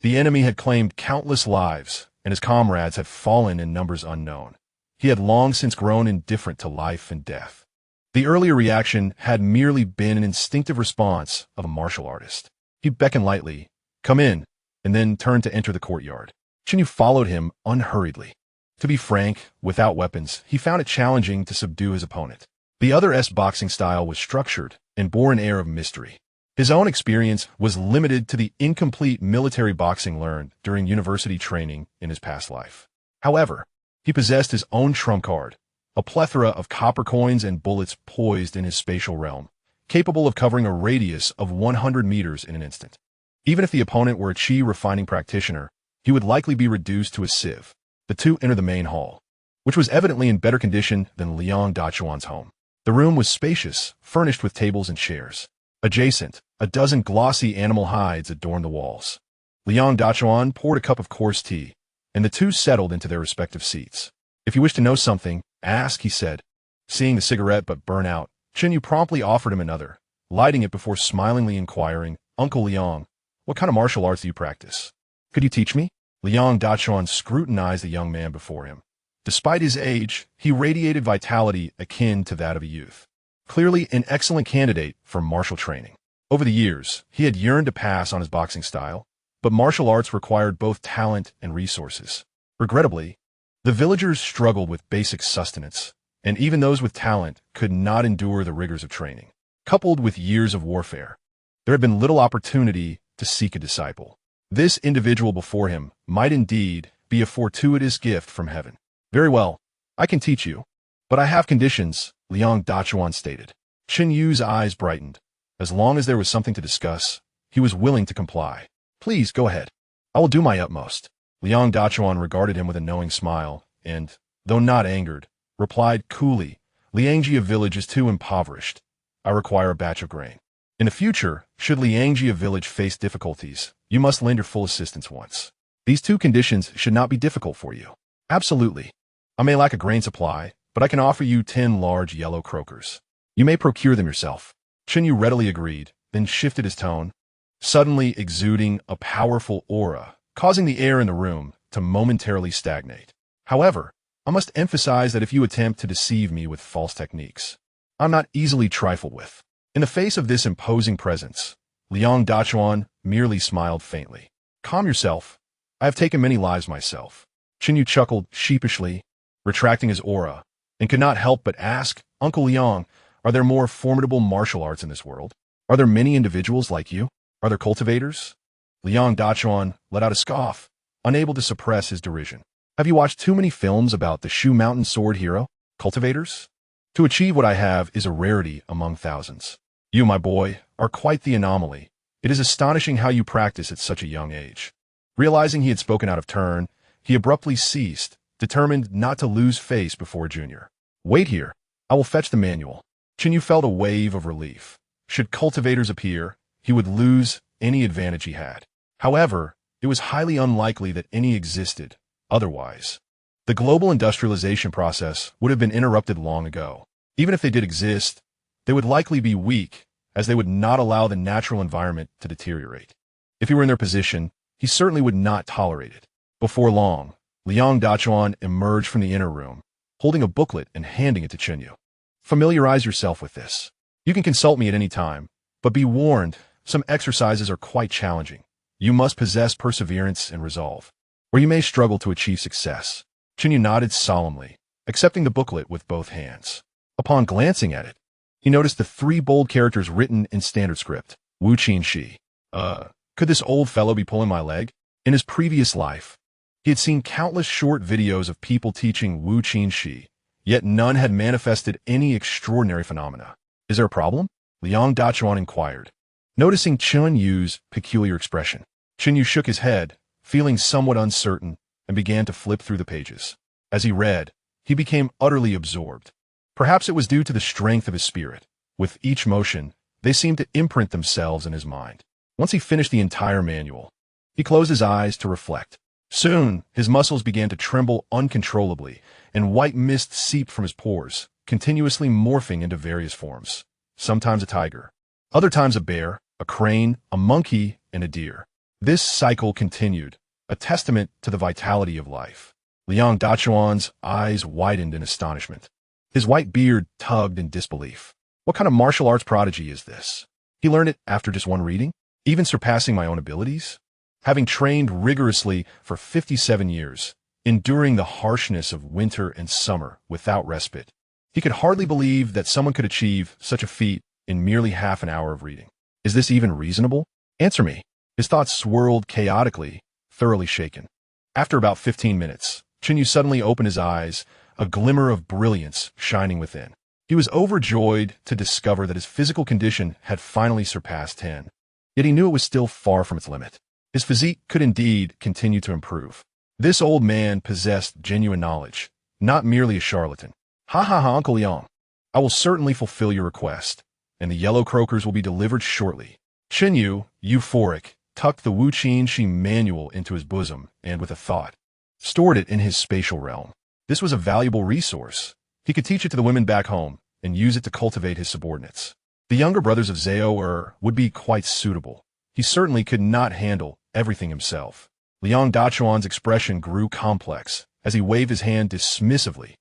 the enemy had claimed countless lives, and his comrades had fallen in numbers unknown. He had long since grown indifferent to life and death. The earlier reaction had merely been an instinctive response of a martial artist. He beckoned lightly, "Come in," and then turned to enter the courtyard. Chen Yu followed him unhurriedly. To be frank, without weapons, he found it challenging to subdue his opponent. The other's boxing style was structured and bore an air of mystery. His own experience was limited to the incomplete military boxing learned during university training in his past life. However, he possessed his own trump card, a plethora of copper coins and bullets poised in his spatial realm, capable of covering a radius of 100 meters in an instant. Even if the opponent were a chi refining practitioner, he would likely be reduced to a sieve. The two entered the main hall, which was evidently in better condition than Liang Dechuan's home. The room was spacious, furnished with tables and chairs. Adjacent, a dozen glossy animal hides adorned the walls. Liang Dechuan poured a cup of coarse tea, and the two settled into their respective seats. "If you wish to know something, ask," he said. Seeing the cigarette but burn out, Chen Yu promptly offered him another, lighting it before smilingly inquiring, "Uncle Liang, what kind of martial arts do you practice? Could you teach me?" Liang Dechuan scrutinized the young man before him. Despite his age, he radiated vitality akin to that of a youth. Clearly an excellent candidate for martial training. Over the years, he had yearned to pass on his boxing style, but martial arts required both talent and resources. Regrettably, the villagers struggled with basic sustenance, and even those with talent could not endure the rigors of training. Coupled with years of warfare, there had been little opportunity to seek a disciple. This individual before him might indeed be a fortuitous gift from heaven. Very well. I can teach you. But I have conditions, Liang Dachuan stated. Chen Yu's eyes brightened. As long as there was something to discuss, he was willing to comply. Please, go ahead. I will do my utmost. Liang Dachuan regarded him with a knowing smile, and, though not angered, replied coolly, Liangjia village is too impoverished. I require a batch of grain. In the future, should Liangjia village face difficulties, you must lend your full assistance once. These two conditions should not be difficult for you. Absolutely. I may lack a grain supply, but I can offer you 10 large yellow croakers. You may procure them yourself. Chen Yu readily agreed, then shifted his tone, suddenly exuding a powerful aura, causing the air in the room to momentarily stagnate. However, I must emphasize that if you attempt to deceive me with false techniques, I'm not easily trifled with. In the face of this imposing presence, Liang Dachuan merely smiled faintly. Calm yourself. I have taken many lives myself. Chen Yu chuckled sheepishly, retracting his aura, and could not help but ask, Uncle Liang, are there more formidable martial arts in this world? Are there many individuals like you? Are there cultivators? Liang Dachuan let out a scoff, unable to suppress his derision. Have you watched too many films about the Shu Mountain sword hero, cultivators? To achieve what I have is a rarity among thousands. You, my boy, are quite the anomaly. It is astonishing how you practice at such a young age. Realizing he had spoken out of turn, he abruptly ceased, determined not to lose face before Junior. Wait here. I will fetch the manual. Chen Yu felt a wave of relief. Should cultivators appear, he would lose any advantage he had. However, it was highly unlikely that any existed. Otherwise, the global industrialization process would have been interrupted long ago. Even if they did exist, they would likely be weak, as they would not allow the natural environment to deteriorate. If he were in their position, he certainly would not tolerate it. Before long, Liang Dachuan emerged from the inner room, holding a booklet and handing it to Chen Yu. Familiarize yourself with this. You can consult me at any time, but be warned, some exercises are quite challenging. You must possess perseverance and resolve, or you may struggle to achieve success. Chen Yu nodded solemnly, accepting the booklet with both hands. Upon glancing at it, he noticed the 3 bold characters written in standard script. Wu Qin Shi. Could this old fellow be pulling my leg? In his previous life, he had seen countless short videos of people teaching Wu Qin Shi, yet none had manifested any extraordinary phenomena. Is there a problem? Liang Dachuan inquired, noticing Chen Yu's peculiar expression. Chen Yu shook his head, feeling somewhat uncertain, and began to flip through the pages. As he read, he became utterly absorbed. Perhaps it was due to the strength of his spirit. With each motion, they seemed to imprint themselves in his mind. Once he finished the entire manual, he closed his eyes to reflect. Soon, his muscles began to tremble uncontrollably, and white mist seeped from his pores, continuously morphing into various forms. Sometimes a tiger, other times a bear, a crane, a monkey, and a deer. This cycle continued, a testament to the vitality of life. Liang Dachuan's eyes widened in astonishment. His white beard tugged in disbelief. What kind of martial arts prodigy is this? He learned it after just one reading, even surpassing my own abilities? Having trained rigorously for 57 years, enduring the harshness of winter and summer without respite, he could hardly believe that someone could achieve such a feat in merely half an hour of reading. Is this even reasonable? Answer me. His thoughts swirled chaotically, thoroughly shaken. After about 15 minutes, Chen Yu suddenly opened his eyes, a glimmer of brilliance shining within. He was overjoyed to discover that his physical condition had finally surpassed 10. Yet he knew it was still far from its limit. His physique could indeed continue to improve. This old man possessed genuine knowledge, not merely a charlatan. Ha ha ha, Uncle Liang. I will certainly fulfill your request, and the yellow croakers will be delivered shortly. Chen Yu, euphoric, tucked the Wu Qin Shi manual into his bosom and, with a thought, stored it in his spatial realm. This was a valuable resource. He could teach it to the women back home and use it to cultivate his subordinates. The younger brothers of Xiao'e would be quite suitable. He certainly could not handle everything himself. Liang Dachuan's expression grew complex as he waved his hand dismissively,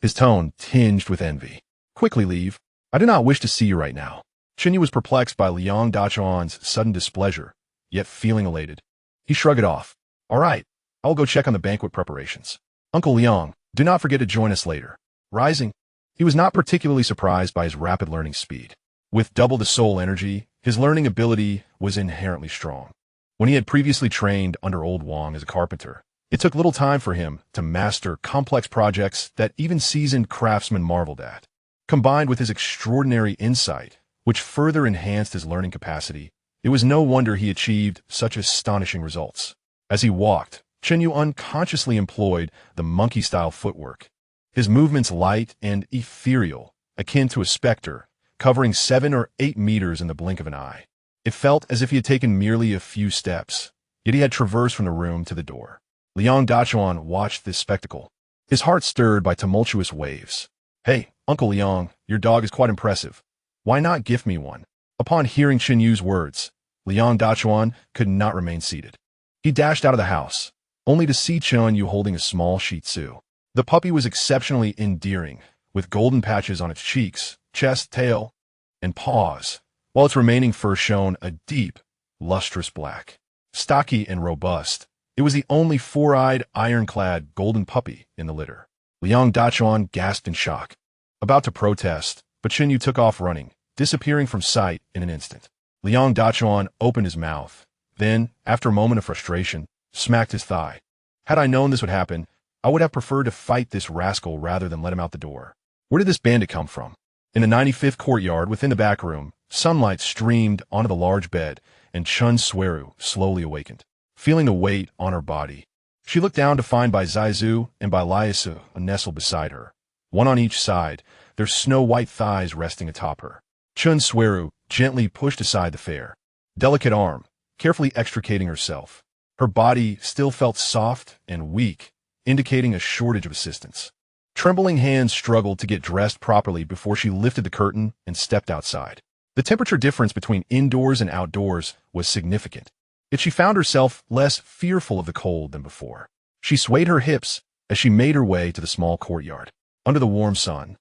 his tone tinged with envy. Quickly leave. I do not wish to see you right now. Chen Yu was perplexed by Liang Dachuan's sudden displeasure, yet feeling elated. He shrugged it off. All right, I will go check on the banquet preparations. Uncle Liang, do not forget to join us later. Rising, he was not particularly surprised by his rapid learning speed. With double the soul energy, his learning ability was inherently strong. When he had previously trained under Old Wang as a carpenter, It took little time for him to master complex projects that even seasoned craftsmen marveled at. Combined with his extraordinary insight, which further enhanced his learning capacity, it was no wonder he achieved such astonishing results. As he walked, Chen Yu unconsciously employed the monkey-style footwork. His movements light and ethereal, akin to a specter, covering 7 or 8 meters in the blink of an eye. It felt as if he had taken merely a few steps, yet he had traversed from the room to the door. Liang Dachuan watched this spectacle, his heart stirred by tumultuous waves. "Hey, Uncle Liang, your dog is quite impressive. Why not gift me one?" Upon hearing Chen Yu's words, Liang Dachuan could not remain seated. He dashed out of the house, only to see Chen Yu holding a small Shih Tzu. The puppy was exceptionally endearing, with golden patches on its cheeks, chest, tail, and paws, while its remaining fur shone a deep, lustrous black. Stocky and robust, it was the only 4-eyed, ironclad golden puppy in the litter. Liang Dachuan gasped in shock, about to protest, but Chen Yu took off running, disappearing from sight in an instant. Liang Dachuan opened his mouth, then, after a moment of frustration, smacked his thigh. "Had I known this would happen, I would have preferred to fight this rascal rather than let him out the door." Where did this bandit come from? In the 95th courtyard within the back room, sunlight streamed onto the large bed, and Chen Xueru slowly awakened. Feeling the weight on her body, she looked down to find Bai Zaizu and Bai Liasu nestled beside her, one on each side, their snow-white thighs resting atop her. Chen Xueru gently pushed aside the fair, delicate arm, carefully extricating herself. Her body still felt soft and weak, indicating a shortage of assistance. Trembling hands struggled to get dressed properly before she lifted the curtain and stepped outside. The temperature difference between indoors and outdoors was significant, yet she found herself less fearful of the cold than before. She swayed her hips as she made her way to the small courtyard. Under the warm sun,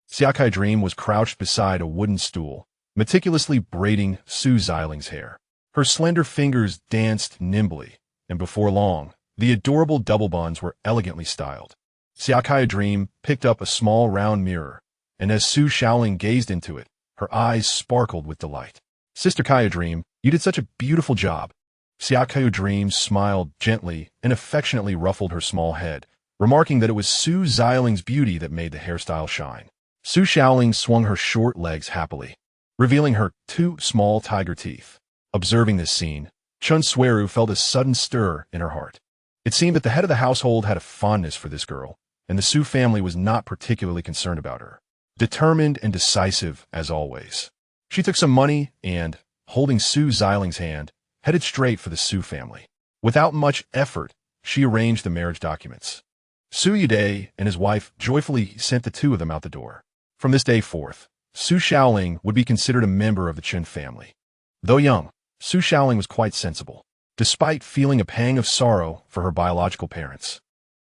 Xiao'e Dream was crouched beside a wooden stool, meticulously braiding Su Xiaoling's hair. Her slender fingers danced nimbly, and before long, the adorable double buns were elegantly styled. Xiao'e Dream picked up a small round mirror, and as Su Xiaoling gazed into it, her eyes sparkled with delight. "Sister Kaya Dream, you did such a beautiful job." Xiao'e Dream smiled gently and affectionately ruffled her small head, remarking that it was Su Xiaoling's beauty that made the hairstyle shine. Su Xiaoling swung her short legs happily, revealing her 2 small tiger teeth. Observing this scene, Chen Xueru felt a sudden stir in her heart. It seemed that the head of the household had a fondness for this girl, and the Su family was not particularly concerned about her. Determined and decisive as always, she took some money and, holding Su Xiaoling's hand, headed straight for the Su family. Without much effort, she arranged the marriage documents. Su Yude and his wife joyfully sent the 2 of them out the door. From this day forth, Su Xiaoling would be considered a member of the Chen family. Though young, Su Xiaoling was quite sensible, despite feeling a pang of sorrow for her biological parents.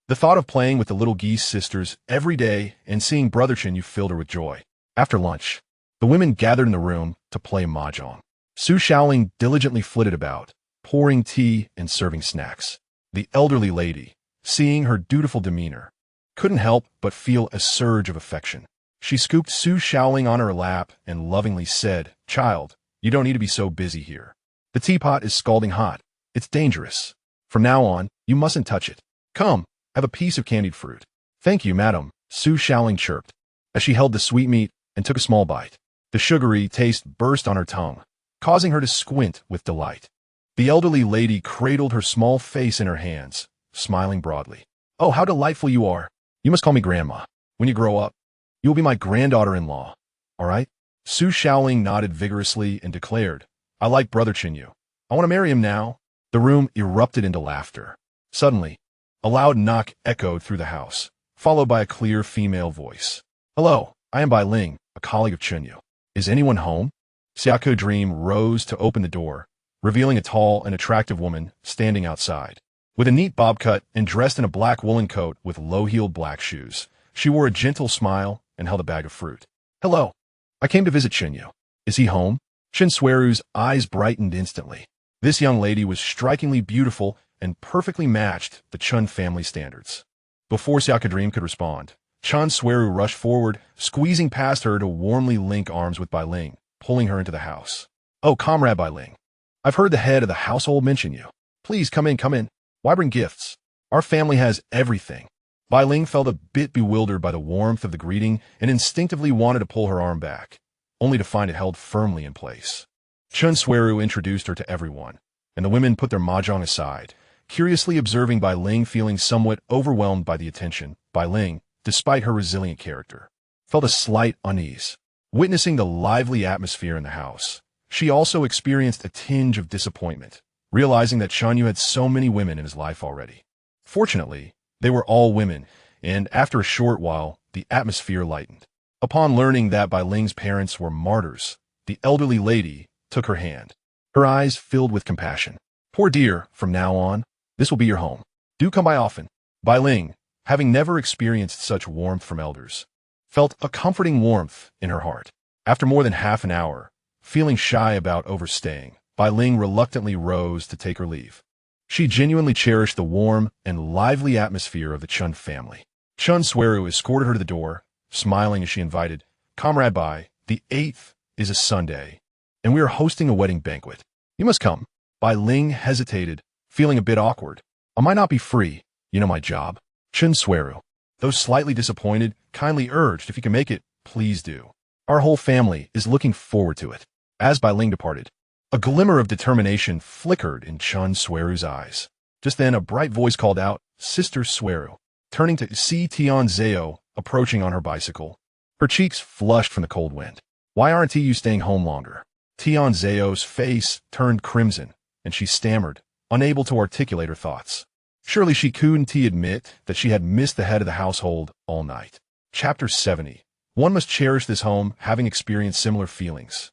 The thought of playing with the little Geese sisters every day and seeing Brother Chen Yu filled her with joy. After lunch, the women gathered in the room to play mahjong. Su Xiaoling diligently flitted about, pouring tea and serving snacks. The elderly lady, seeing her dutiful demeanor, couldn't help but feel a surge of affection. She scooped Su Xiaoling on her lap and lovingly said, "Child, you don't need to be so busy here. The teapot is scalding hot. It's dangerous. From now on, you mustn't touch it. Come, have a piece of candied fruit." "Thank you, madam," Su Xiaoling chirped, as she held the sweetmeat and took a small bite. The sugary taste burst on her tongue, causing her to squint with delight. The elderly lady cradled her small face in her hands, smiling broadly. "Oh, how delightful you are. You must call me Grandma. When you grow up, you will be my granddaughter-in-law. All right?" Su Xiaoling nodded vigorously and declared, "I like Brother Chen Yu. I want to marry him now." The room erupted into laughter. Suddenly, a loud knock echoed through the house, followed by a clear female voice. "Hello, I am Bai Ling, a colleague of Chen Yu. Is anyone home?" Xiao'e Dream rose to open the door, revealing a tall and attractive woman standing outside. With a neat bob cut and dressed in a black woolen coat with low-heeled black shoes, she wore a gentle smile and held a bag of fruit. "Hello, I came to visit Chen Yu. Is he home?" Chen Xueru's eyes brightened instantly. This young lady was strikingly beautiful and perfectly matched the Chen family standards. Before Xiao'e Dream could respond, Chen Xueru rushed forward, squeezing past her to warmly link arms with Bai Ling, pulling her into the house. "Oh, Comrade Bai Ling, I've heard the head of the household mention you. Please come in, come in. Why bring gifts?" Our family has everything. Bai Ling felt a bit bewildered by the warmth of the greeting and instinctively wanted to pull her arm back, only to find it held firmly in place. Chen Xueru introduced her to everyone, and the women put their mahjong aside, curiously observing Bai Ling feeling somewhat overwhelmed by the attention. Bai Ling, despite her resilient character, felt a slight unease. Witnessing the lively atmosphere in the house, she also experienced a tinge of disappointment, realizing that Chen You had so many women in his life already. Fortunately, they were all women, and after a short while, the atmosphere lightened. Upon learning that Bai Ling's parents were martyrs, the elderly lady took her hand. Her eyes filled with compassion. Poor dear, from now on, this will be your home. Do come by often. Bai Ling, having never experienced such warmth from elders, felt a comforting warmth in her heart. After more than half an hour, feeling shy about overstaying, Bai Ling reluctantly rose to take her leave. She genuinely cherished the warm and lively atmosphere of the Chen family. Chen Xueru escorted her to the door, smiling as she invited, "Comrade Bai, the 8th is a Sunday, and we are hosting a wedding banquet. You must come." Bai Ling hesitated, feeling a bit awkward. "I might not be free. You know my job." Chen Xueru, though slightly disappointed, kindly urged, "If you can make it, please do. Our whole family is looking forward to it." As Bai Ling departed, a glimmer of determination flickered in Chen Xueru's eyes. Just then, a bright voice called out, "Sister Xueru." Turning to see Tian Zhao approaching on her bicycle, her cheeks flushed from the cold wind. "Why aren't you staying home longer?" Tian Zhao's face turned crimson, and she stammered, unable to articulate her thoughts. Surely she couldn't admit that she had missed the head of the household all night. Chapter 70. One must cherish this home, having experienced similar feelings.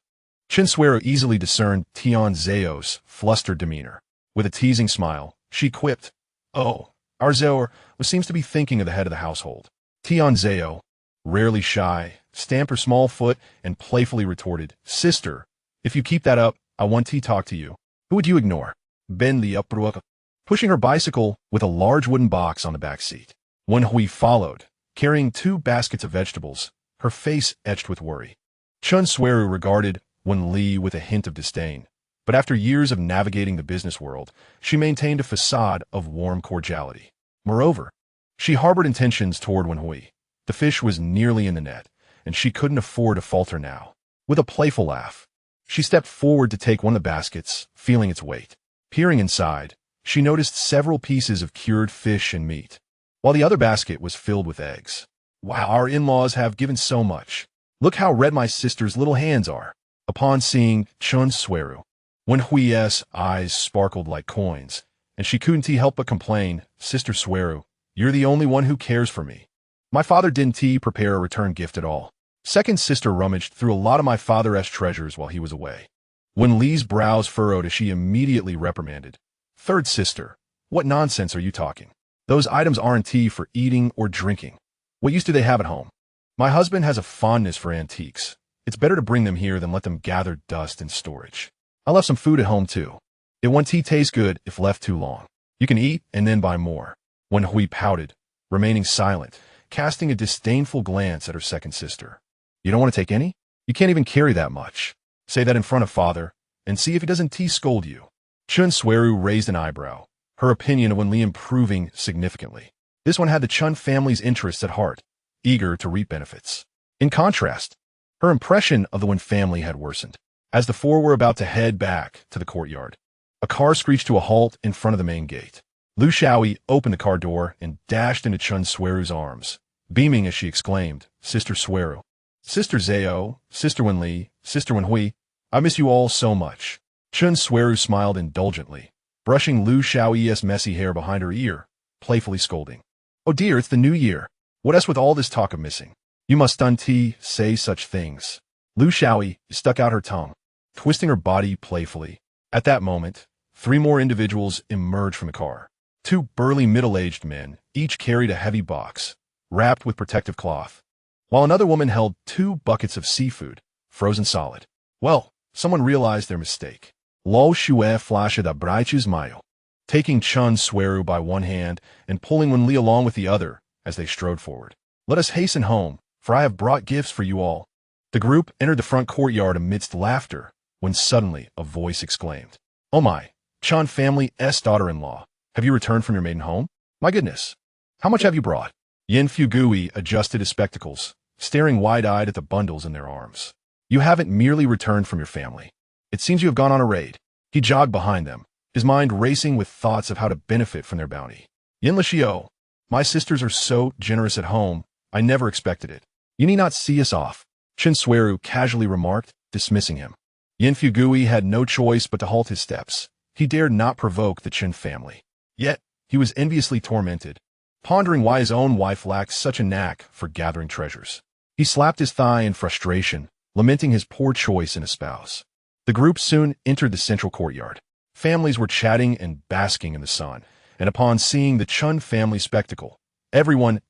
Chen Xueru easily discerned Tian Zhao's flustered demeanor. With a teasing smile, she quipped, "Oh, our Zhao seems to be thinking of the head of the household." Tian Zhao, rarely shy, stamped her small foot and playfully retorted, "Sister, if you keep that up, I want to talk to you. Who would you ignore?" Ben Li upbrook, pushing her bicycle with a large wooden box on the back seat. Wen Hui followed, carrying 2 baskets of vegetables, her face etched with worry. Chen Xueru regarded Wen Li with a hint of disdain, but after years of navigating the business world, she maintained a facade of warm cordiality. Moreover, she harbored intentions toward Wen Hui. The fish was nearly in the net, and she couldn't afford to falter now. With a playful laugh, she stepped forward to take one of the baskets, feeling its weight. Peering inside, she noticed several pieces of cured fish and meat, while the other basket was filled with eggs. "Wow, our in-laws have given so much. Look how red my sister's little hands are." Upon seeing Chen Xueru, Wen Hui's eyes sparkled like coins, and she couldn't help but complain, "Sister Xueru, you're the only one who cares for me. My father didn't prepare a return gift at all." Second sister rummaged through a lot of my father's treasures while he was away. Wen Li's brows furrowed as she immediately reprimanded, "Third sister, what nonsense are you talking? Those items aren't for eating or drinking. What use do they have at home? My husband has a fondness for antiques. It's better to bring them here than let them gather dust in storage. I left some food at home too. It won't taste good if left too long. You can eat and then buy more." Wen Hui pouted, remaining silent, casting a disdainful glance at her second sister. "You don't want to take any? You can't even carry that much. Say that in front of father, and see if he doesn't scold you." Chen Xueru raised an eyebrow, her opinion of Wen Li improving significantly. This one had the Chen family's interests at heart, eager to reap benefits. In contrast, her impression of the Wen family had worsened. As the 4 were about to head back to the courtyard, a car screeched to a halt in front of the main gate. Lu Xiao'e opened the car door and dashed into Chen Xueru's arms, beaming as she exclaimed, "Sister Xueru, Sister Zhao, Sister Wen Li, Sister Wen Hui, I miss you all so much." Chen Xueru smiled indulgently, brushing Lu Xiao'e's messy hair behind her ear, playfully scolding, "Oh dear, it's the new year. What else with all this talk of missing? You must say such things." Lu Xiao'e stuck out her tongue, twisting her body playfully. At that moment, 3 more individuals emerged from the car. 2 burly middle-aged men each carried a heavy box, wrapped with protective cloth, while another woman held 2 buckets of seafood, frozen solid. Well, someone realized their mistake. Lo Xue flashed da Braichus Mayo, taking Chen Xueru by one hand and pulling Wen Li along with the other as they strode forward. "Let us hasten home, for I have brought gifts for you all." The group entered the front courtyard amidst laughter, when suddenly a voice exclaimed, "Oh my, Chen family's daughter-in-law, have you returned from your maiden home?" My goodness. How much have you brought? Yin Fugui adjusted his spectacles, staring wide-eyed at the bundles in their arms. You haven't merely returned from your family. It seems you have gone on a raid. He jogged behind them, his mind racing with thoughts of how to benefit from their bounty. Yin Xiao'e, my sisters are so generous at home, I never expected it. You need not see us off, Chen Xueru casually remarked, dismissing him. Yin Fugui had no choice but to halt his steps. He dared not provoke the Chen family. Yet, he was enviously tormented, pondering why his own wife lacked such a knack for gathering treasures. He slapped his thigh in frustration, lamenting his poor choice in a spouse. The group soon entered the central courtyard. Families were chatting and basking in the sun, and upon seeing the Chen family spectacle, everyone's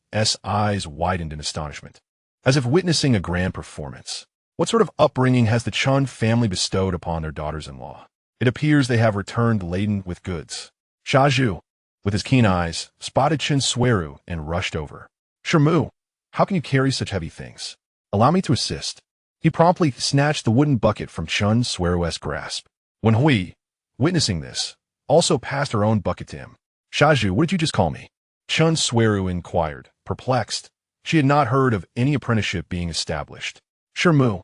eyes widened in astonishment, as if witnessing a grand performance. What sort of upbringing has the Chen family bestowed upon their daughters-in-law? It appears they have returned laden with goods. Xiao'e, with his keen eyes, spotted Chen Xueru and rushed over. Shermu, how can you carry such heavy things? Allow me to assist. He promptly snatched the wooden bucket from Chen Xueru's grasp. When Hui, witnessing this, also passed her own bucket to him. Xiao'e, what did you just call me? Chen Xueru inquired, perplexed. She had not heard of any apprenticeship being established. Shermu,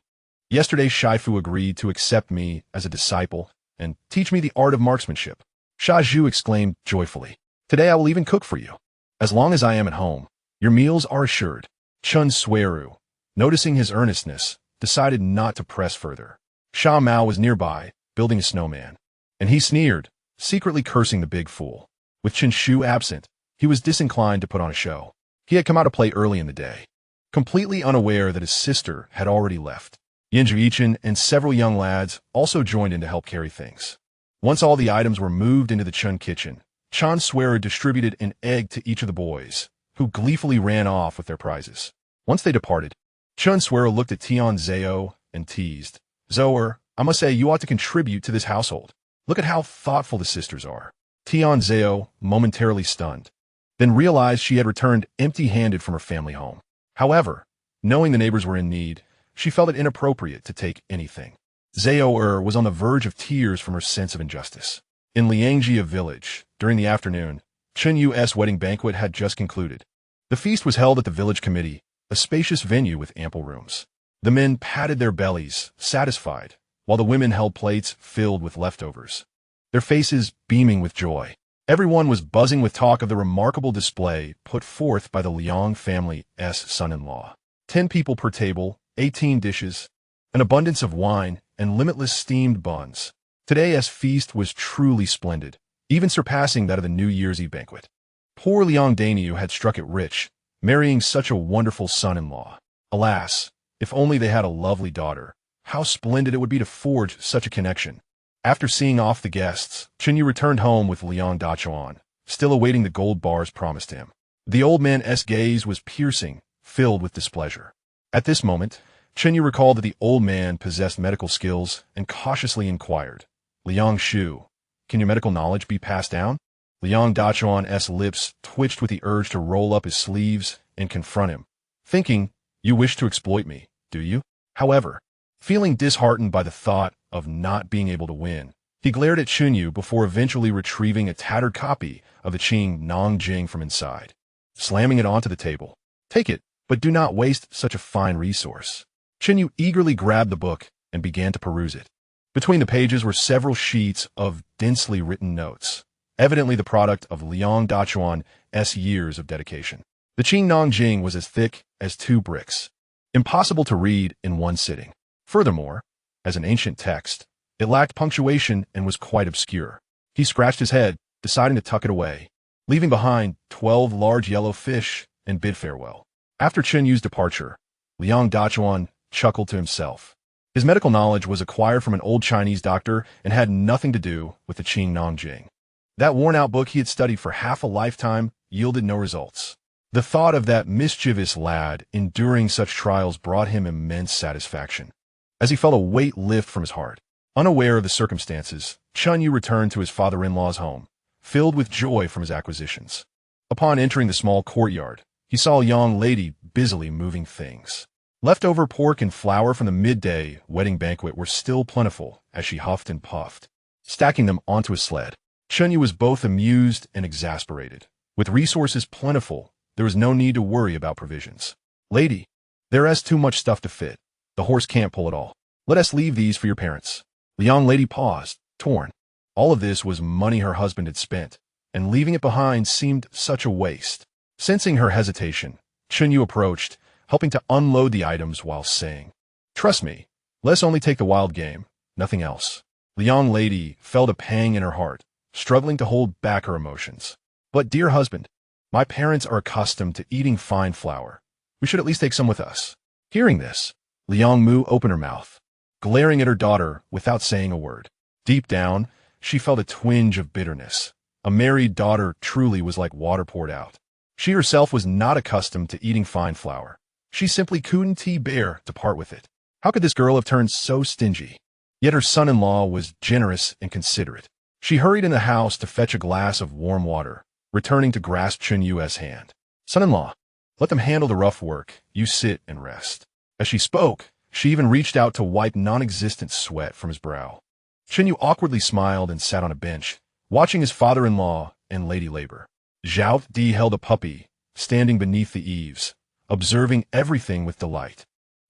yesterday Shifu agreed to accept me as a disciple and teach me the art of marksmanship. Xiao'e exclaimed joyfully. Today I will even cook for you. As long as I am at home, your meals are assured. Chen Xueru, noticing his earnestness, decided not to press further. Sha Mao was nearby, building a snowman, and he sneered, secretly cursing the big fool. With Chen Shu absent, he was disinclined to put on a show. He had come out to play early in the day, completely unaware that his sister had already left. Yin Juichin and several young lads also joined in to help carry things. Once all the items were moved into the Chen kitchen, Chen Xueru distributed an egg to each of the boys, who gleefully ran off with their prizes. Once they departed, Chen Xueru looked at Tian Zhao and teased. Zoer, I must say you ought to contribute to this household. Look at how thoughtful the sisters are. Tian Zhao, momentarily stunned, then realized she had returned empty-handed from her family home. However, knowing the neighbors were in need, she felt it inappropriate to take anything. Xiao'e was on the verge of tears from her sense of injustice. In Liangjia village, during the afternoon, Chen Yu's wedding banquet had just concluded. The feast was held at the village committee, a spacious venue with ample rooms. The men patted their bellies, satisfied, while the women held plates filled with leftovers, their faces beaming with joy. Everyone was buzzing with talk of the remarkable display put forth by the Liang family's son-in-law. 10 people per table, 18 dishes, an abundance of wine, and limitless steamed buns. Today's feast was truly splendid, even surpassing that of the New Year's Eve banquet. Poor Liang Dainyu had struck it rich, marrying such a wonderful son-in-law. Alas, if only they had a lovely daughter, how splendid it would be to forge such a connection. After seeing off the guests, Chen You returned home with Liang Dachuan, still awaiting the gold bars promised him. The old man's gaze was piercing, filled with displeasure. At this moment, Chen You recalled that the old man possessed medical skills and cautiously inquired, Liang Shu, can your medical knowledge be passed down? Liang Dachuan's lips twitched with the urge to roll up his sleeves and confront him, thinking, you wish to exploit me, do you? However, feeling disheartened by the thought of not being able to win, he glared at Chen You before eventually retrieving a tattered copy of the Qin Nangjing from inside, slamming it onto the table. Take it, but do not waste such a fine resource. Chen You eagerly grabbed the book and began to peruse it. Between the pages were several sheets of densely written notes, evidently the product of Liang Dachuan's years of dedication. The Qin Nangjing was as thick as 2 bricks, impossible to read in one sitting. Furthermore, as an ancient text, it lacked punctuation and was quite obscure. He scratched his head, deciding to tuck it away, leaving behind 12 large yellow fish and bid farewell. After Chen Yu's departure, Liang Dachuan chuckled to himself. His medical knowledge was acquired from an old Chinese doctor and had nothing to do with the Qin Nangjing. That worn-out book he had studied for half a lifetime yielded no results. The thought of that mischievous lad enduring such trials brought him immense satisfaction, as he felt a weight lift from his heart. Unaware of the circumstances, Chen Yu returned to his father-in-law's home, filled with joy from his acquisitions. Upon entering the small courtyard, he saw a young lady busily moving things. Leftover pork and flour from the midday wedding banquet were still plentiful as she huffed and puffed, stacking them onto a sled. Chen Yu was both amused and exasperated. With resources plentiful, there was no need to worry about provisions. Lady, there is too much stuff to fit. The horse can't pull it all. Let us leave these for your parents. The young lady paused, torn. All of this was money her husband had spent, and leaving it behind seemed such a waste. Sensing her hesitation, Chen Yu approached, helping to unload the items while saying, "Trust me, let's only take the wild game, nothing else." The young lady felt a pang in her heart, struggling to hold back her emotions. "But dear husband, my parents are accustomed to eating fine flour. We should at least take some with us." Hearing this, Liang Mu opened her mouth, glaring at her daughter without saying a word. Deep down, she felt a twinge of bitterness. A married daughter truly was like water poured out. She herself was not accustomed to eating fine flour. She simply couldn't bear to part with it. How could this girl have turned so stingy? Yet her son-in-law was generous and considerate. She hurried in the house to fetch a glass of warm water, returning to grasp Chen Yu's hand. "Son-in-law, let them handle the rough work. You sit and rest." As she spoke, she even reached out to wipe non-existent sweat from his brow. Chen Yu awkwardly smiled and sat on a bench, watching his father-in-law and Lady Labor. Xiao'e held a puppy, standing beneath the eaves, observing everything with delight,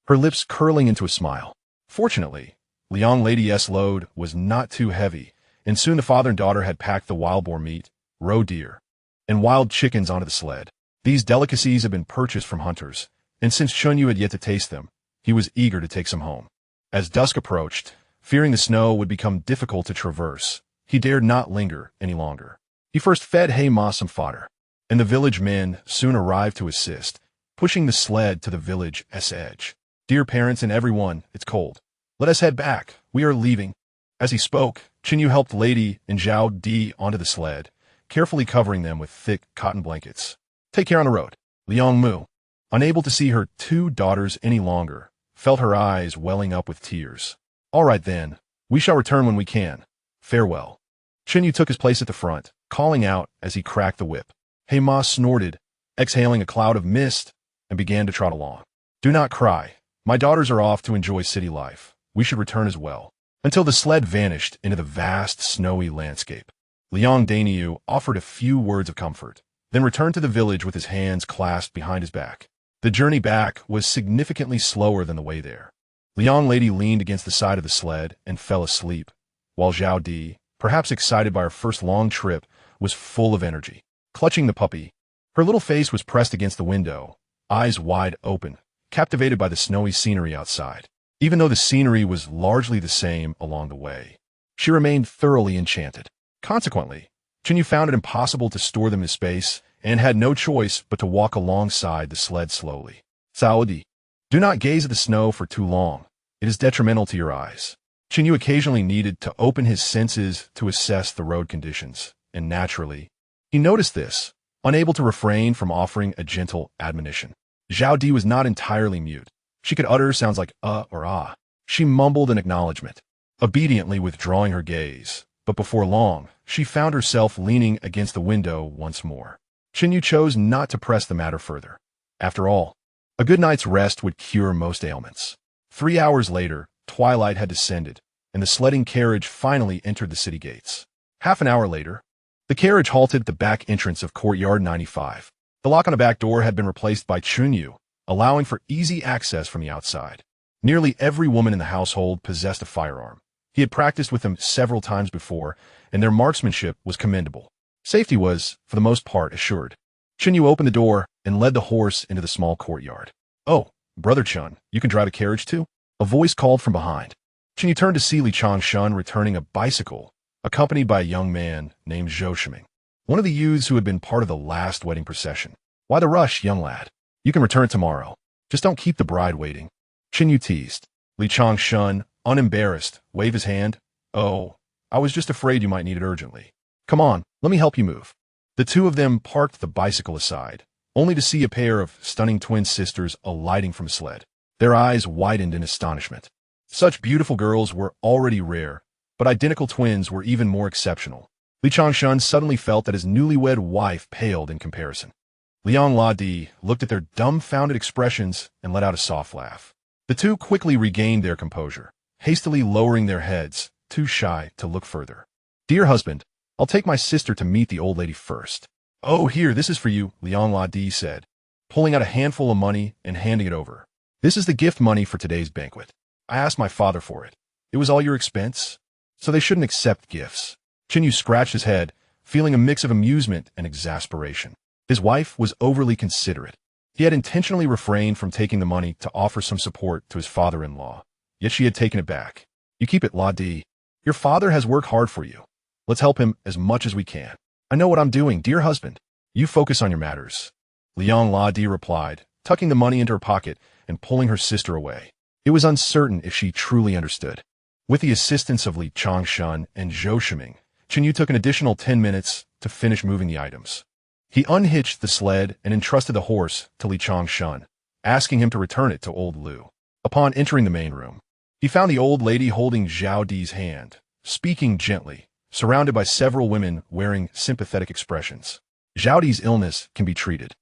her lips curling into a smile. Fortunately, Liang Lady's load was not too heavy, and soon the father and daughter had packed the wild boar meat, roe deer, and wild chickens onto the sled. These delicacies had been purchased from hunters, and since Chen Yu had yet to taste them, he was eager to take some home. As dusk approached, fearing the snow would become difficult to traverse, he dared not linger any longer. He first fed Ma some fodder, and the village men soon arrived to assist, pushing the sled to the village's edge. "Dear parents and everyone, it's cold. Let us head back. We are leaving." As he spoke, Chen Yu helped Lady and Xiao'e onto the sled, carefully covering them with thick cotton blankets. "Take care on the road." Liang Mu, unable to see her two daughters any longer, felt her eyes welling up with tears. "All right then, we shall return when we can. Farewell." Chen Yu took his place at the front, calling out as he cracked the whip. Ma snorted, exhaling a cloud of mist, and began to trot along. "Do not cry. My daughters are off to enjoy city life. We should return as well." Until the sled vanished into the vast, snowy landscape. Liang Dainyu offered a few words of comfort, then returned to the village with his hands clasped behind his back. The journey back was significantly slower than the way there. The young lady leaned against the side of the sled and fell asleep, while Xiao'e, perhaps excited by her first long trip, was full of energy. Clutching the puppy, her little face was pressed against the window, eyes wide open, captivated by the snowy scenery outside. Even though the scenery was largely the same along the way, she remained thoroughly enchanted. Consequently, Chen You found it impossible to store them in space and had no choice but to walk alongside the sled slowly. Xiao'e, do not gaze at the snow for too long. It is detrimental to your eyes. Chen You occasionally needed to open his senses to assess the road conditions, and naturally, he noticed this, unable to refrain from offering a gentle admonition. Xiao'e was not entirely mute. She could utter sounds like or ah. She mumbled an acknowledgement, obediently withdrawing her gaze, but before long, she found herself leaning against the window once more. Chen Yu chose not to press the matter further. After all, a good night's rest would cure most ailments. 3 hours later, twilight had descended, and the sledding carriage finally entered the city gates. Half an hour later, the carriage halted at the back entrance of Courtyard 95. The lock on the back door had been replaced by Chen Yu, allowing for easy access from the outside. Nearly every woman in the household possessed a firearm. He had practiced with them several times before, and their marksmanship was commendable. Safety was, for the most part, assured. Chen Yu opened the door and led the horse into the small courtyard. "Oh, Brother Chen, you can drive a carriage too?" A voice called from behind. Chen Yu turned to see Li Changshun returning a bicycle, accompanied by a young man named Zhou Shiming, one of the youths who had been part of the last wedding procession. "Why the rush, young lad? You can return tomorrow. Just don't keep the bride waiting." Chen Yu teased. Li Changshun, unembarrassed, waved his hand. "Oh, I was just afraid you might need it urgently. Come on, let me help you move." The two of them parked the bicycle aside, only to see a pair of stunning twin sisters alighting from a sled. Their eyes widened in astonishment. Such beautiful girls were already rare, but identical twins were even more exceptional. Li Changshun suddenly felt that his newlywed wife paled in comparison. Liang Ladi looked at their dumbfounded expressions and let out a soft laugh. The two quickly regained their composure, hastily lowering their heads, too shy to look further. "Dear husband, I'll take my sister to meet the old lady first." "Oh, here, this is for you," Liang Ladi said, pulling out a handful of money and handing it over. "This is the gift money for today's banquet. I asked my father for it. It was all your expense, so they shouldn't accept gifts." Chen You scratched his head, feeling a mix of amusement and exasperation. His wife was overly considerate. He had intentionally refrained from taking the money to offer some support to his father-in-law, yet she had taken it back. "You keep it, Ladi. Your father has worked hard for you. Let's help him as much as we can." "I know what I'm doing, dear husband. You focus on your matters," Liang Ladi replied, tucking the money into her pocket and pulling her sister away. It was uncertain if she truly understood. With the assistance of Li Changshan and Zhou Shiming, Chen You took an additional 10 minutes to finish moving the items. He unhitched the sled and entrusted the horse to Li Changshan, asking him to return it to old Lu. Upon entering the main room, he found the old lady holding Zhao Di's hand, speaking gently, surrounded by several women wearing sympathetic expressions. "Zhao Di's illness can be treated.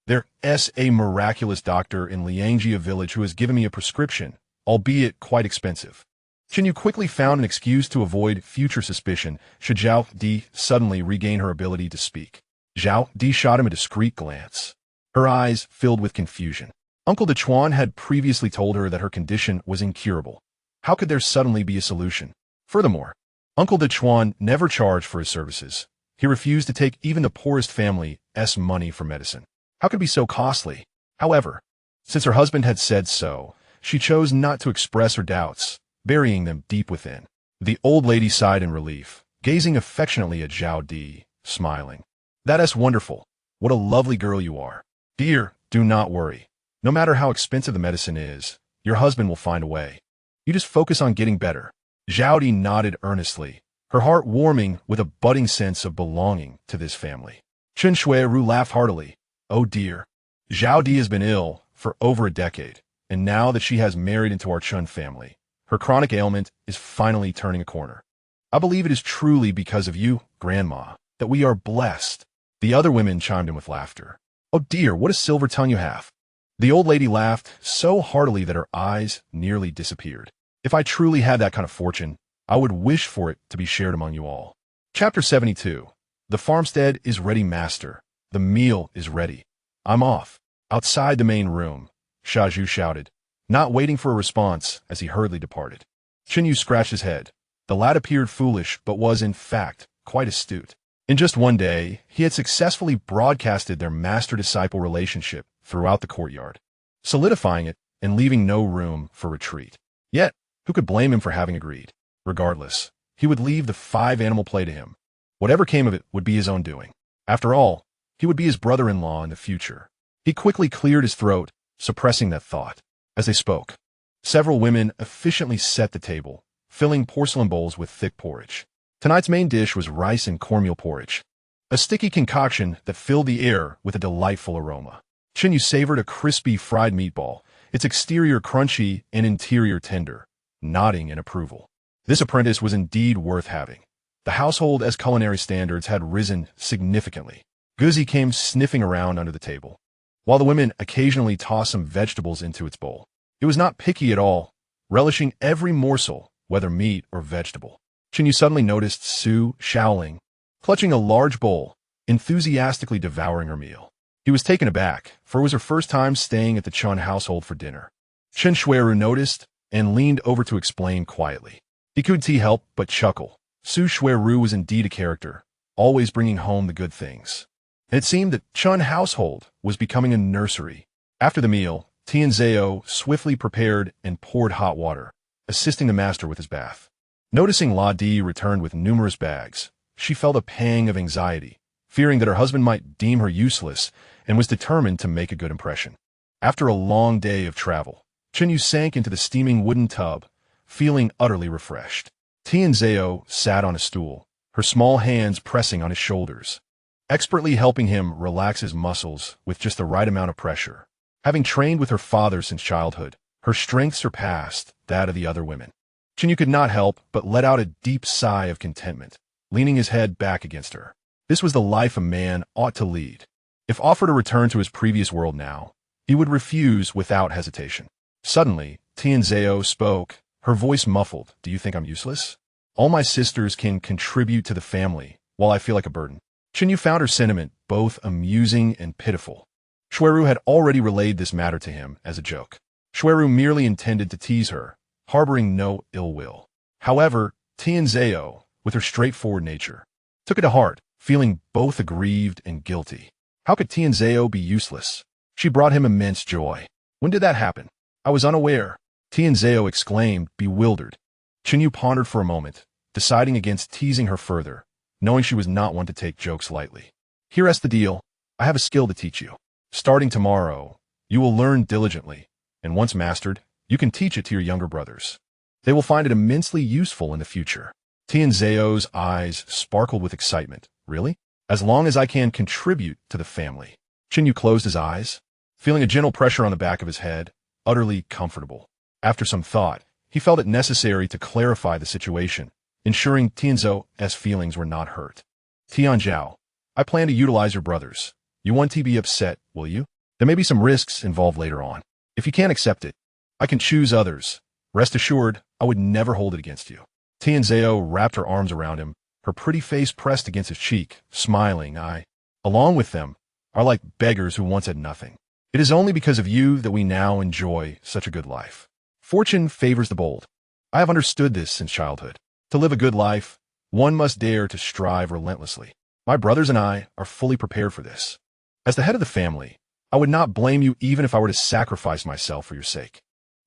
There's a miraculous doctor in Liangjia village who has given me a prescription, albeit quite expensive." Chen You quickly found an excuse to avoid future suspicion should Zhao Di suddenly regain her ability to speak. Zhao Di shot him a discreet glance. Her eyes filled with confusion. Uncle De Chuan had previously told her that her condition was incurable. How could there suddenly be a solution? Furthermore, Uncle De Chuan never charged for his services. He refused to take even the poorest family's money for medicine. How could it be so costly? However, since her husband had said so, she chose not to express her doubts, burying them deep within. The old lady sighed in relief, gazing affectionately at Zhao Di, smiling. "That's wonderful. What a lovely girl you are. Dear, do not worry. No matter how expensive the medicine is, your husband will find a way. You just focus on getting better." Zhao Di nodded earnestly, her heart warming with a budding sense of belonging to this family. Chen Xueru laughed heartily. "Oh dear. Zhao Di has been ill for over a decade, and now that she has married into our Chen family, her chronic ailment is finally turning a corner. I believe it is truly because of you, Grandma, that we are blessed." The other women chimed in with laughter. "Oh dear, what a silver tongue you have." The old lady laughed so heartily that her eyes nearly disappeared. "If I truly had that kind of fortune, I would wish for it to be shared among you all." Chapter 72. The farmstead is ready, master. The meal is ready. I'm off. Outside the main room, Xiao'e shouted, not waiting for a response as he hurriedly departed. Chen You scratched his head. The lad appeared foolish, but was, in fact, quite astute. In just one day, he had successfully broadcasted their master-disciple relationship throughout the courtyard, solidifying it and leaving no room for retreat. Yet, who could blame him for having agreed? Regardless, he would leave the 5-animal play to him. Whatever came of it would be his own doing. After all, he would be his brother-in-law in the future. He quickly cleared his throat, suppressing that thought. As they spoke, several women efficiently set the table, filling porcelain bowls with thick porridge. Tonight's main dish was rice and cornmeal porridge, a sticky concoction that filled the air with a delightful aroma. Chen You savored a crispy fried meatball, its exterior crunchy and interior tender, nodding in approval. This apprentice was indeed worth having. The household's culinary standards had risen significantly. Guzi came sniffing around under the table, while the women occasionally tossed some vegetables into its bowl. It was not picky at all, relishing every morsel, whether meat or vegetable. Chen You suddenly noticed Su Shaoling, clutching a large bowl, enthusiastically devouring her meal. He was taken aback, for it was her first time staying at the Chen household for dinner. Chen Xueru noticed and leaned over to explain quietly. He couldn't help but chuckle. Su Xueru was indeed a character, always bringing home the good things. And it seemed that Chen household was becoming a nursery. After the meal, Tianzhao swiftly prepared and poured hot water, assisting the master with his bath. Noticing La Di returned with numerous bags, she felt a pang of anxiety, fearing that her husband might deem her useless, and was determined to make a good impression. After a long day of travel, Chen You sank into the steaming wooden tub, feeling utterly refreshed. Tianzhao sat on a stool, her small hands pressing on his shoulders, expertly helping him relax his muscles with just the right amount of pressure. Having trained with her father since childhood, her strength surpassed that of the other women. Chen You could not help but let out a deep sigh of contentment, leaning his head back against her. This was the life a man ought to lead. If offered a return to his previous world now, he would refuse without hesitation. Suddenly, Tianzhao spoke, her voice muffled. "Do you think I'm useless? All my sisters can contribute to the family, while I feel like a burden." Chen You found her sentiment both amusing and pitiful. Xueru had already relayed this matter to him as a joke. Xueru merely intended to tease her, harboring no ill will. However, Tianzhao, with her straightforward nature, took it to heart, feeling both aggrieved and guilty. How could Tianzhao be useless? She brought him immense joy. When did that happen? I was unaware, Tianzhao exclaimed, bewildered. Chen You pondered for a moment, deciding against teasing her further, knowing she was not one to take jokes lightly. Here's the deal. I have a skill to teach you. Starting tomorrow, you will learn diligently, and once mastered, you can teach it to your younger brothers. They will find it immensely useful in the future. Tianzhao's eyes sparkled with excitement. Really? As long as I can contribute to the family. Chen You closed his eyes, feeling a gentle pressure on the back of his head, utterly comfortable. After some thought, he felt it necessary to clarify the situation, ensuring Tianzhou's feelings were not hurt. Tianzhao, I plan to utilize your brothers. You won't be upset, will you? There may be some risks involved later on. If you can't accept it, I can choose others. Rest assured, I would never hold it against you. Tianzhao wrapped her arms around him, her pretty face pressed against his cheek, smiling. I, along with them, are like beggars who once had nothing. It is only because of you that we now enjoy such a good life. Fortune favors the bold. I have understood this since childhood. To live a good life, one must dare to strive relentlessly. My brothers and I are fully prepared for this. As the head of the family, I would not blame you even if I were to sacrifice myself for your sake.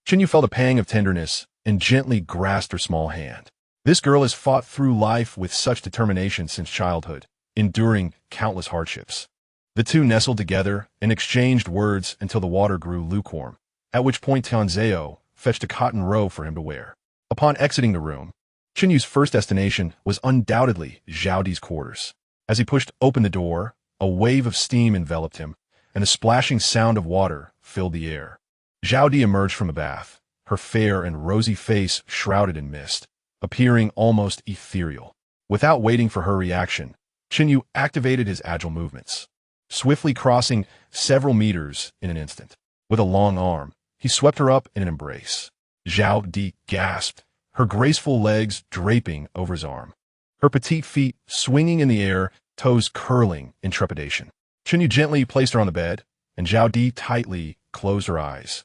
Chen You felt a pang of tenderness and gently grasped her small hand. This girl has fought through life with such determination since childhood, enduring countless hardships. The two nestled together and exchanged words until the water grew lukewarm, at which point Tianzhao fetched a cotton robe for him to wear. Upon exiting the room, Chen Yu's first destination was undoubtedly Xiao'e's quarters. As he pushed open the door, a wave of steam enveloped him, and a splashing sound of water filled the air. Xiao'e emerged from a bath, her fair and rosy face shrouded in mist, appearing almost ethereal. Without waiting for her reaction, Chen You activated his agile movements, swiftly crossing several meters in an instant. With a long arm, he swept her up in an embrace. Xiao'e gasped, her graceful legs draping over his arm, her petite feet swinging in the air, toes curling in trepidation. Chen You gently placed her on the bed, and Xiao'e tightly closed her eyes,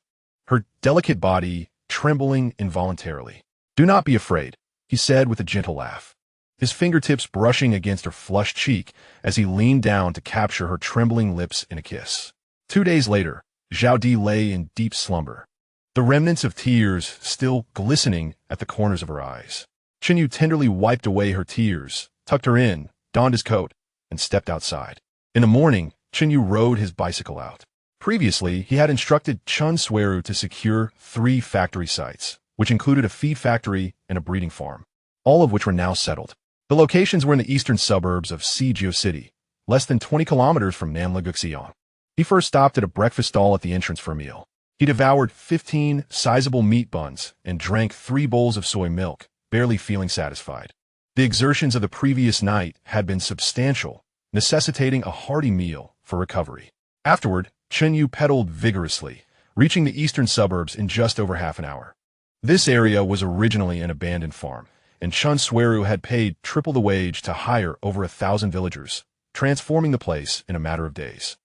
her delicate body trembling involuntarily. Do not be afraid, he said with a gentle laugh, his fingertips brushing against her flushed cheek as he leaned down to capture her trembling lips in a kiss. 2 days later, Xiao'e lay in deep slumber, the remnants of tears still glistening at the corners of her eyes. Chen You tenderly wiped away her tears, tucked her in, donned his coat, and stepped outside. In the morning, Chen You rode his bicycle out. Previously, he had instructed Chen Xueru to secure 3 factory sites, which included a feed factory and a breeding farm, all of which were now settled. The locations were in the eastern suburbs of Sijio City, less than 20 kilometers from Nanleguxiang. He first stopped at a breakfast stall at the entrance for a meal. He devoured 15 sizable meat buns and drank 3 bowls of soy milk, barely feeling satisfied. The exertions of the previous night had been substantial, necessitating a hearty meal for recovery. Afterward, Chen You pedaled vigorously, reaching the eastern suburbs in just over half an hour. This area was originally an abandoned farm, and Chen Xueru had paid triple the wage to hire over 1,000 villagers, transforming the place in a matter of days.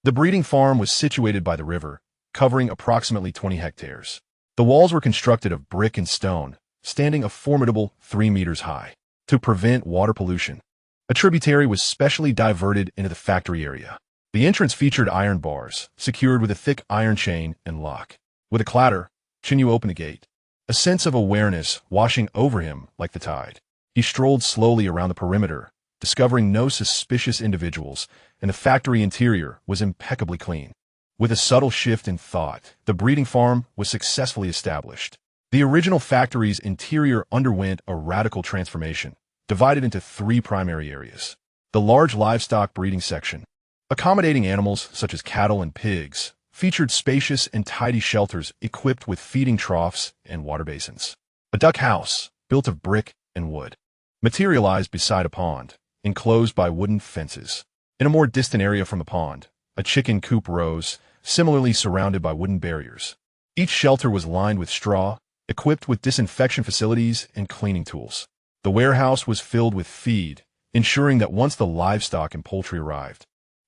The breeding farm was situated by the river, covering approximately 20 hectares. The walls were constructed of brick and stone, standing a formidable 3 meters high. To prevent water pollution, a tributary was specially diverted into the factory area. The entrance featured iron bars, secured with a thick iron chain and lock. With a clatter, Chen You opened the gate, a sense of awareness washing over him like the tide. He strolled slowly around the perimeter, discovering no suspicious individuals, and the factory interior was impeccably clean. With a subtle shift in thought, the breeding farm was successfully established. The original factory's interior underwent a radical transformation, divided into 3 primary areas. The large livestock breeding section, accommodating animals such as cattle and pigs, featured spacious and tidy shelters equipped with feeding troughs and water basins. A duck house, built of brick and wood, materialized beside a pond, enclosed by wooden fences. In a more distant area from the pond, a chicken coop rose, similarly surrounded by wooden barriers. Each shelter was lined with straw, equipped with disinfection facilities and cleaning tools. The warehouse was filled with feed, ensuring that once the livestock and poultry arrived,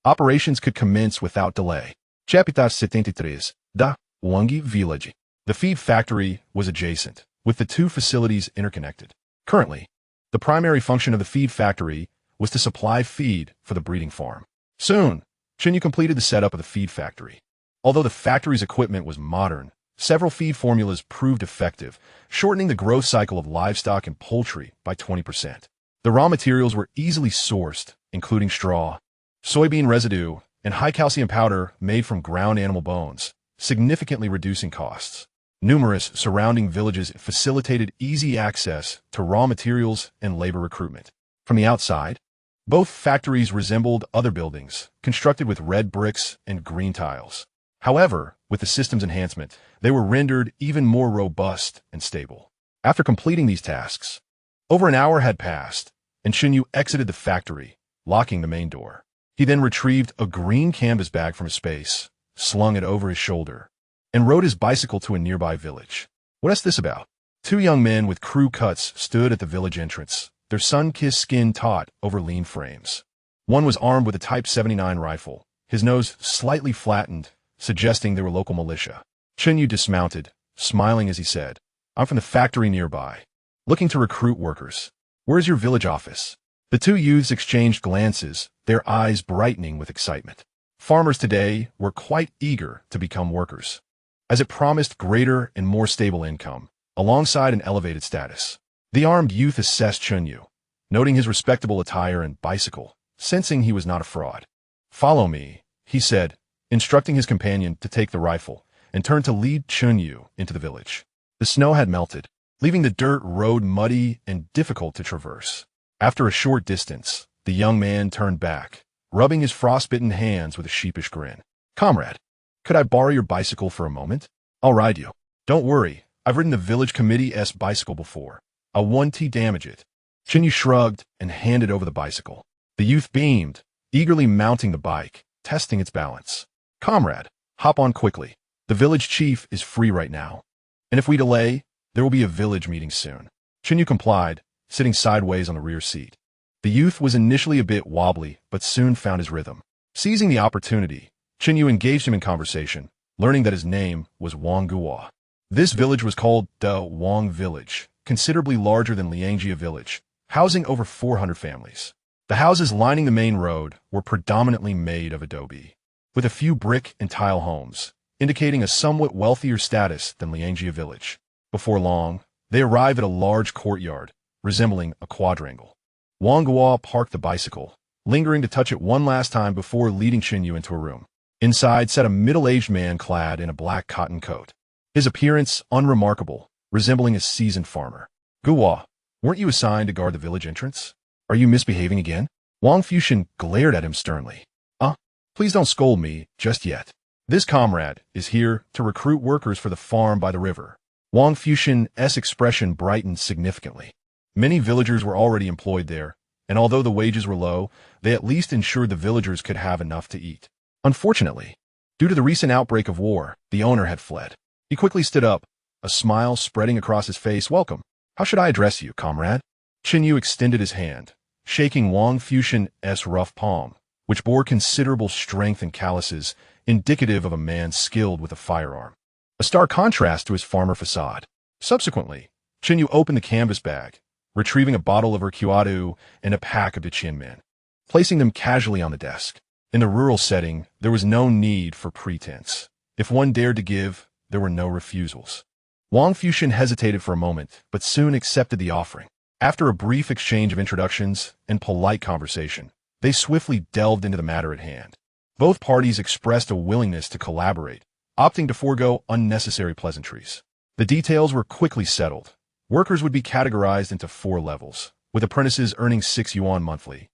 Operations could commence without delay. Chapter 73. Da Wangi Village. The feed factory was adjacent, with the two facilities interconnected. Currently, the primary function of the feed factory was to supply feed for the breeding farm. Soon, Chen Yu completed the setup of the feed factory. Although the factory's equipment was modern, several feed formulas proved effective, shortening the growth cycle of livestock and poultry by 20%. The raw materials were easily sourced, including straw, soybean residue, and high-calcium powder made from ground animal bones, significantly reducing costs. Numerous surrounding villages facilitated easy access to raw materials and labor recruitment. From the outside, both factories resembled other buildings, constructed with red bricks and green tiles. However, with the system's enhancement, they were rendered even more robust and stable. After completing these tasks, over an hour had passed, and Chen Yu exited the factory, locking the main door. He then retrieved a green canvas bag from his space, slung it over his shoulder, and rode his bicycle to a nearby village. What's this about? Two young men with crew cuts stood at the village entrance, their sun-kissed skin taut over lean frames. One was armed with a Type 79 rifle, his nose slightly flattened, suggesting they were local militia. Chen Yu dismounted, smiling as he said, "I'm from the factory nearby, looking to recruit workers. Where's your village office?" The two youths exchanged glances, their eyes brightening with excitement. Farmers today were quite eager to become workers, as it promised greater and more stable income, alongside an elevated status. The armed youth assessed Chen Yu, noting his respectable attire and bicycle, sensing he was not a fraud. "Follow me," he said, instructing his companion to take the rifle, and turned to lead Chen Yu into the village. The snow had melted, leaving the dirt road muddy and difficult to traverse. After a short distance, the young man turned back, rubbing his frostbitten hands with a sheepish grin. "Comrade, could I borrow your bicycle for a moment? I'll ride you. Don't worry, I've ridden the village committee's bicycle before. I'll 1T damage it." Chen Yu shrugged and handed over the bicycle. The youth beamed, eagerly mounting the bike, testing its balance. "Comrade, hop on quickly. The village chief is free right now. And if we delay, there will be a village meeting soon." Chen Yu complied, sitting sideways on the rear seat. The youth was initially a bit wobbly, but soon found his rhythm. Seizing the opportunity, Chen Yu engaged him in conversation, learning that his name was Wang Guo. This village was called the Wang Village, considerably larger than Liangjia Village, housing over 400 families. The houses lining the main road were predominantly made of adobe, with a few brick and tile homes, indicating a somewhat wealthier status than Liangjia Village. Before long, they arrived at a large courtyard, resembling a quadrangle. Wang Guo parked the bicycle, lingering to touch it one last time before leading Chen Yu into a room. Inside sat a middle-aged man clad in a black cotton coat, his appearance unremarkable, resembling a seasoned farmer. "Guo, weren't you assigned to guard the village entrance? Are you misbehaving again?" Wang Fuxian glared at him sternly. Please don't scold me just yet. This comrade is here to recruit workers for the farm by the river." Wang Fuxian's expression brightened significantly. Many villagers were already employed there, and although the wages were low, they at least ensured the villagers could have enough to eat. Unfortunately, due to the recent outbreak of war, the owner had fled. He quickly stood up, a smile spreading across his face. "Welcome. How should I address you, comrade?" Chen Yu extended his hand, shaking Wang Fuxian's rough palm, which bore considerable strength and calluses, indicative of a man skilled with a firearm. A stark contrast to his farmer facade. Subsequently, Chen Yu opened the canvas bag, retrieving a bottle of Qin Huairu and a pack of Qin men, placing them casually on the desk. In the rural setting, there was no need for pretense. If one dared to give, there were no refusals. Wang Fuxian hesitated for a moment, but soon accepted the offering. After a brief exchange of introductions and polite conversation, they swiftly delved into the matter at hand. Both parties expressed a willingness to collaborate, opting to forego unnecessary pleasantries. The details were quickly settled. Workers would be categorized into 4 levels, with apprentices earning 6 yuan monthly,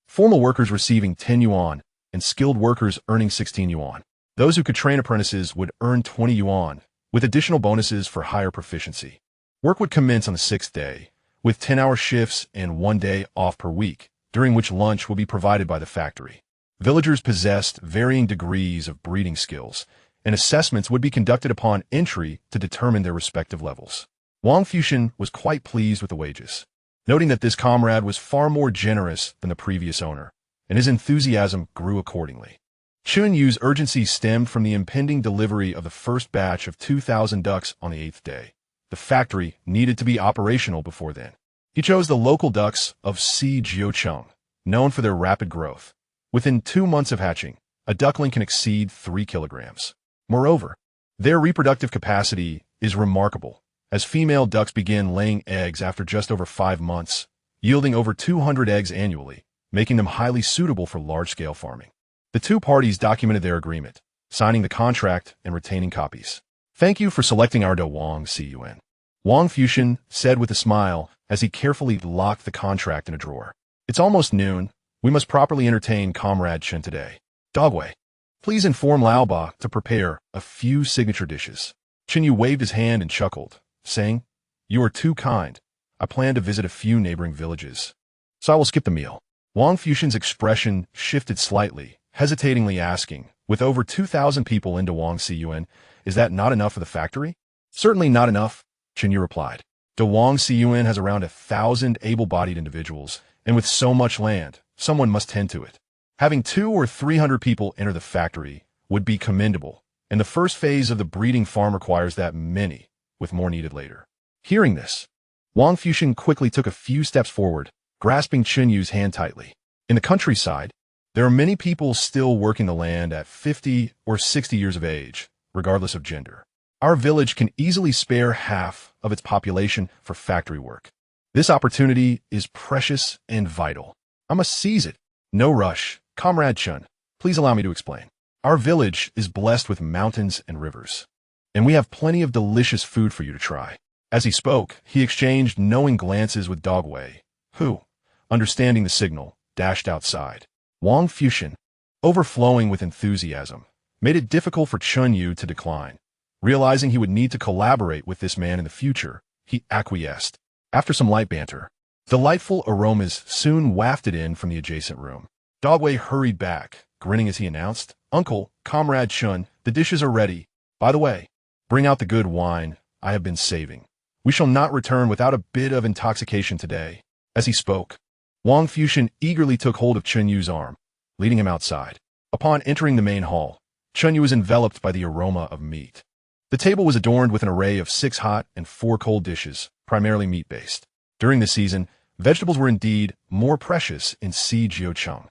formal workers receiving 10 yuan, and skilled workers earning 16 yuan. Those who could train apprentices would earn 20 yuan, with additional bonuses for higher proficiency. Work would commence on the 6th day, with 10-hour shifts and 1 day off per week, during which lunch would be provided by the factory. Villagers possessed varying degrees of breeding skills, and assessments would be conducted upon entry to determine their respective levels. Wang Fuxian was quite pleased with the wages, noting that this comrade was far more generous than the previous owner, and his enthusiasm grew accordingly. Chen Yu's urgency stemmed from the impending delivery of the first batch of 2,000 ducks on the 8th day. The factory needed to be operational before then. He chose the local ducks of Si Jiucheng, known for their rapid growth. Within 2 months of hatching, a duckling can exceed 3 kilograms. Moreover, their reproductive capacity is remarkable, as female ducks begin laying eggs after just over 5 months, yielding over 200 eggs annually, making them highly suitable for large-scale farming. The two parties documented their agreement, signing the contract and retaining copies. "Thank you for selecting our Wang Cun," Wang Fuxian said with a smile as he carefully locked the contract in a drawer. "It's almost noon. We must properly entertain Comrade Chen today. Dogway, please inform Laoba to prepare a few signature dishes." Chen You waved his hand and chuckled, saying, "You are too kind. I plan to visit a few neighboring villages, so I will skip the meal." Wang Fuxian's expression shifted slightly, hesitatingly asking, "With over 2,000 people into Wang Cun, is that not enough for the factory?" "Certainly not enough," Chen You replied. "The Wang Cun has around 1,000 able-bodied individuals, and with so much land, someone must tend to it. Having 200 or 300 people enter the factory would be commendable, and the first phase of the breeding farm requires that many, with more needed later." Hearing this, Wang Fuxian quickly took a few steps forward, grasping Chen Yu's hand tightly. "In the countryside, there are many people still working the land at 50 or 60 years of age, regardless of gender. Our village can easily spare half of its population for factory work. This opportunity is precious and vital. I must seize it. No rush. Comrade Chen, please allow me to explain. Our village is blessed with mountains and rivers, and we have plenty of delicious food for you to try." As he spoke, he exchanged knowing glances with Dogwei, who, understanding the signal, dashed outside. Wang Fuxian, overflowing with enthusiasm, made it difficult for Chen You to decline. Realizing he would need to collaborate with this man in the future, he acquiesced. After some light banter, delightful aromas soon wafted in from the adjacent room. Dogwei hurried back, grinning as he announced, "Uncle, Comrade Chen, the dishes are ready. By the way, bring out the good wine I have been saving. We shall not return without a bit of intoxication today." As he spoke, Wang Fuxian eagerly took hold of Chen Yu's arm, leading him outside. Upon entering the main hall, Chen Yu was enveloped by the aroma of meat. The table was adorned with an array of 6 hot and 4 cold dishes, primarily meat-based. During the season, vegetables were indeed more precious in Si Jiucheng.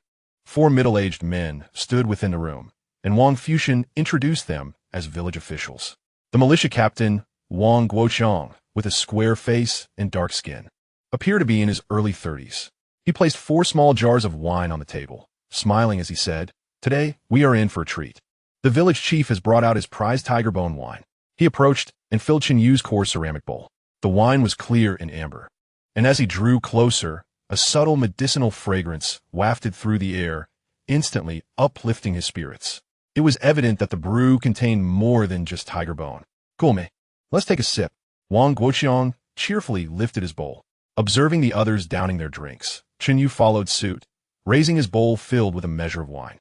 4 middle-aged men stood within the room, and Wang Fuxian introduced them as village officials. The militia captain, Wang Guoqiang, with a square face and dark skin, appeared to be in his early 30s. He placed 4 small jars of wine on the table, smiling as he said, "Today, we are in for a treat. The village chief has brought out his prized tiger bone wine." He approached and filled Chen Yu's core ceramic bowl. The wine was clear and amber, and as he drew closer, a subtle medicinal fragrance wafted through the air, instantly uplifting his spirits. It was evident that the brew contained more than just tiger bone. "Gome, let's take a sip." Wang Guoqiang cheerfully lifted his bowl. Observing the others downing their drinks, Chen Yu followed suit, raising his bowl filled with a measure of wine.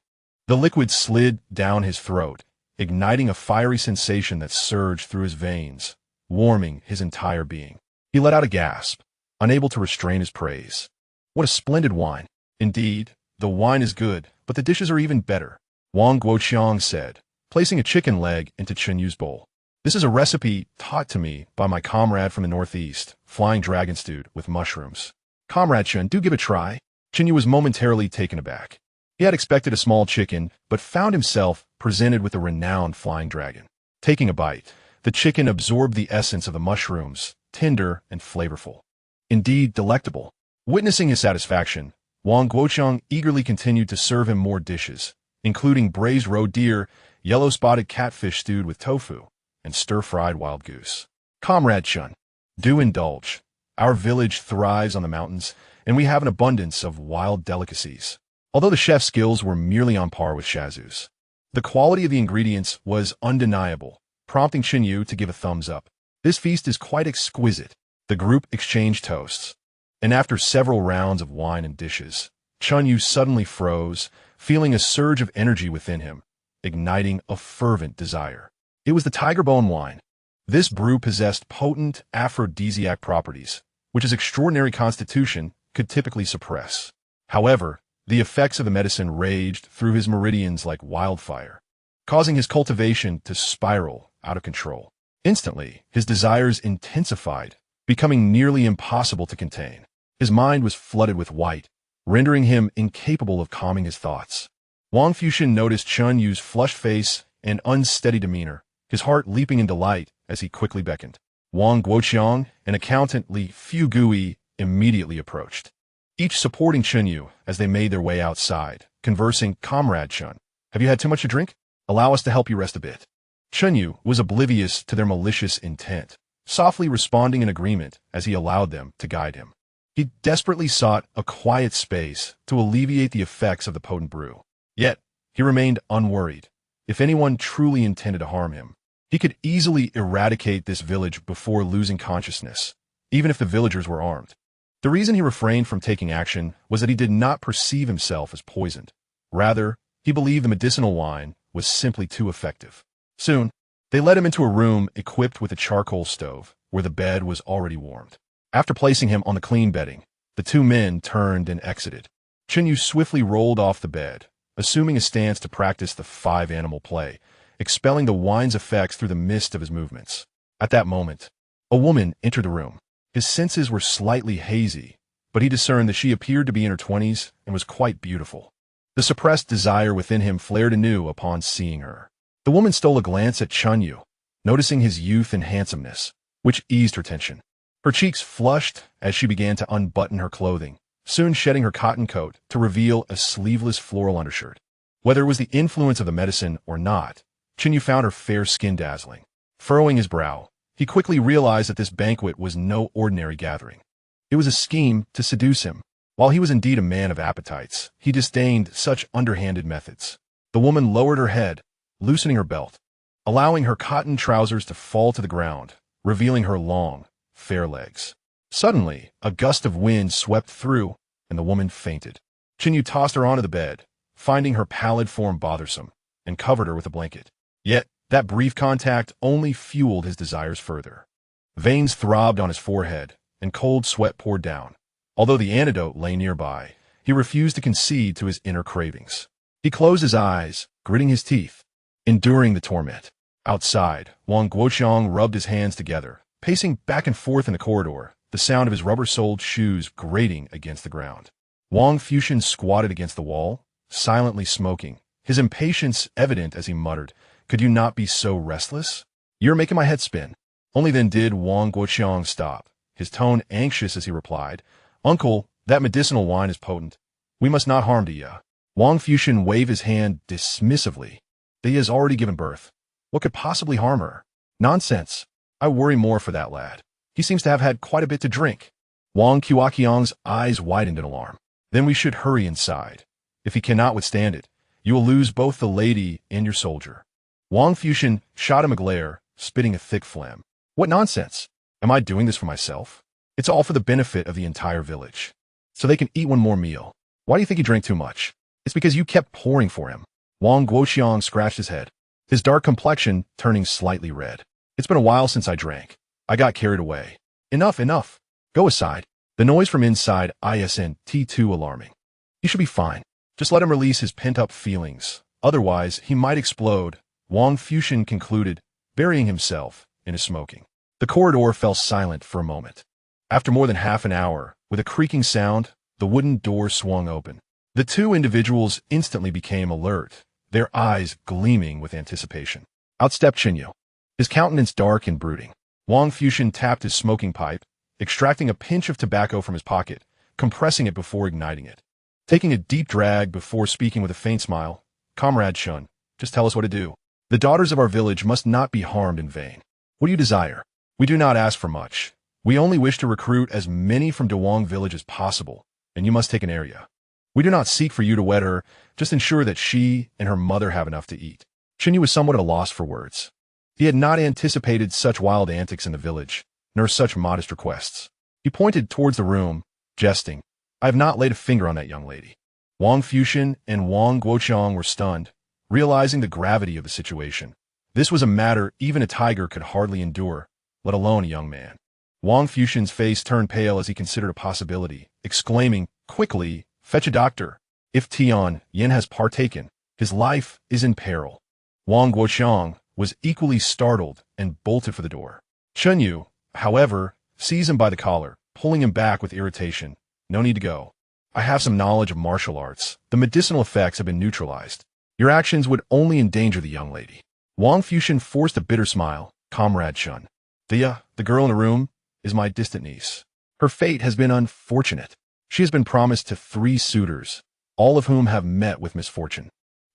The liquid slid down his throat, igniting a fiery sensation that surged through his veins, warming his entire being. He let out a gasp, unable to restrain his praise. "What a splendid wine. Indeed, the wine is good, but the dishes are even better," Wang Guoqiang said, placing a chicken leg into Chen Yu's bowl. "This is a recipe taught to me by my comrade from the northeast, flying dragon stewed with mushrooms. Comrade Chen, do give it a try." Chen Yu was momentarily taken aback. He had expected a small chicken, but found himself presented with a renowned flying dragon. Taking a bite, the chicken absorbed the essence of the mushrooms, tender and flavorful. Indeed, delectable. Witnessing his satisfaction, Wang Guoqiang eagerly continued to serve him more dishes, including braised roe deer, yellow-spotted catfish stewed with tofu, and stir-fried wild goose. "Comrade Chen, do indulge. Our village thrives on the mountains, and we have an abundance of wild delicacies." Although the chef's skills were merely on par with Shazu's, the quality of the ingredients was undeniable, prompting Chen Yu to give a thumbs up. "This feast is quite exquisite." The group exchanged toasts, and after several rounds of wine and dishes, Chen Yu suddenly froze, feeling a surge of energy within him, igniting a fervent desire. It was the tiger bone wine. This brew possessed potent aphrodisiac properties, which his extraordinary constitution could typically suppress. However, The effects of the medicine raged through his meridians like wildfire, causing his cultivation to spiral out of control. Instantly, his desires intensified, becoming nearly impossible to contain. His mind was flooded with white, rendering him incapable of calming his thoughts. Wang Fuxian noticed Chen Yu's flushed face and unsteady demeanor, his heart leaping in delight as he quickly beckoned. Wang Guoqiang and accountant Li Fugui immediately approached, each supporting Chen Yu as they made their way outside, conversing. "Comrade Chen, have you had too much to drink? Allow us to help you rest a bit." Chen Yu was oblivious to their malicious intent, softly responding in agreement as he allowed them to guide him. He desperately sought a quiet space to alleviate the effects of the potent brew. Yet, he remained unworried. If anyone truly intended to harm him, he could easily eradicate this village before losing consciousness, even if the villagers were armed. The reason he refrained from taking action was that he did not perceive himself as poisoned. Rather, he believed the medicinal wine was simply too effective. Soon, they led him into a room equipped with a charcoal stove, where the bed was already warmed. After placing him on the clean bedding, the two men turned and exited. Chen Yu swiftly rolled off the bed, assuming a stance to practice the five-animal play, expelling the wine's effects through the mist of his movements. At that moment, a woman entered the room. His senses were slightly hazy, but he discerned that she appeared to be in her 20s and was quite beautiful. The suppressed desire within him flared anew upon seeing her. The woman stole a glance at Chen Yu, noticing his youth and handsomeness, which eased her tension. Her cheeks flushed as she began to unbutton her clothing, soon shedding her cotton coat to reveal a sleeveless floral undershirt. Whether it was the influence of the medicine or not, Chen Yu found her fair skin dazzling. Furrowing his brow, he quickly realized that this banquet was no ordinary gathering. It was a scheme to seduce him. While he was indeed a man of appetites, he disdained such underhanded methods. The woman lowered her head, loosening her belt, allowing her cotton trousers to fall to the ground, revealing her long, fair legs. Suddenly, a gust of wind swept through, and the woman fainted. Chen Yu tossed her onto the bed, finding her pallid form bothersome, and covered her with a blanket. Yet, that brief contact only fueled his desires further. Veins throbbed on his forehead, and cold sweat poured down. Although the antidote lay nearby, he refused to concede to his inner cravings. He closed his eyes, gritting his teeth, enduring the torment. Outside, Wang Guoqiang rubbed his hands together, pacing back and forth in the corridor, the sound of his rubber-soled shoes grating against the ground. Wang Fuxian squatted against the wall, silently smoking, his impatience evident as he muttered, "Could you not be so restless? You're making my head spin." Only then did Wang Guoqiang stop, his tone anxious as he replied, "Uncle, that medicinal wine is potent. We must not harm Dia." Wang Fuxian waved his hand dismissively. Dia has already given birth. What could possibly harm her? Nonsense. I worry more for that lad. He seems to have had quite a bit to drink. Wang Guoqiang's eyes widened in alarm. Then we should hurry inside. If he cannot withstand it, you will lose both the lady and your soldier. Wang Fuxian shot him a glare, spitting a thick phlegm. What nonsense! Am I doing this for myself? It's all for the benefit of the entire village, so they can eat one more meal. Why do you think he drank too much? It's because you kept pouring for him. Wang Guoqiang scratched his head, his dark complexion turning slightly red. It's been a while since I drank. I got carried away. Enough, enough. Go aside. The noise from inside isn't too alarming. He should be fine. Just let him release his pent-up feelings. Otherwise, he might explode. Wang Fuxian concluded, burying himself in his smoking. The corridor fell silent for a moment. After more than half an hour, with a creaking sound, the wooden door swung open. The two individuals instantly became alert, their eyes gleaming with anticipation. Out stepped Chen Yu, his countenance dark and brooding. Wang Fuxian tapped his smoking pipe, extracting a pinch of tobacco from his pocket, compressing it before igniting it. Taking a deep drag before speaking with a faint smile, "Comrade Chen, just tell us what to do. The daughters of our village must not be harmed in vain. What do you desire? We do not ask for much. We only wish to recruit as many from Dewang village as possible, and you must take an area. We do not seek for you to wed her, just ensure that she and her mother have enough to eat." Chen Yu was somewhat at a loss for words. He had not anticipated such wild antics in the village, nor such modest requests. He pointed towards the room, jesting, "I have not laid a finger on that young lady." Wang Fuxian and Wang Guoqiang were stunned, realizing the gravity of the situation. This was a matter even a tiger could hardly endure, let alone a young man. Wang Fuxian's face turned pale as he considered a possibility, exclaiming, "Quickly, fetch a doctor." If Tian Yin has partaken, his life is in peril. Wang Guoxiang was equally startled and bolted for the door. Chen You, however, seized him by the collar, pulling him back with irritation. No need to go. I have some knowledge of martial arts. The medicinal effects have been neutralized. Your actions would only endanger the young lady. Wang Fuxian forced a bitter smile. Comrade Chen. The girl in the room, is my distant niece. Her fate has been unfortunate. She has been promised to 3 suitors, all of whom have met with misfortune.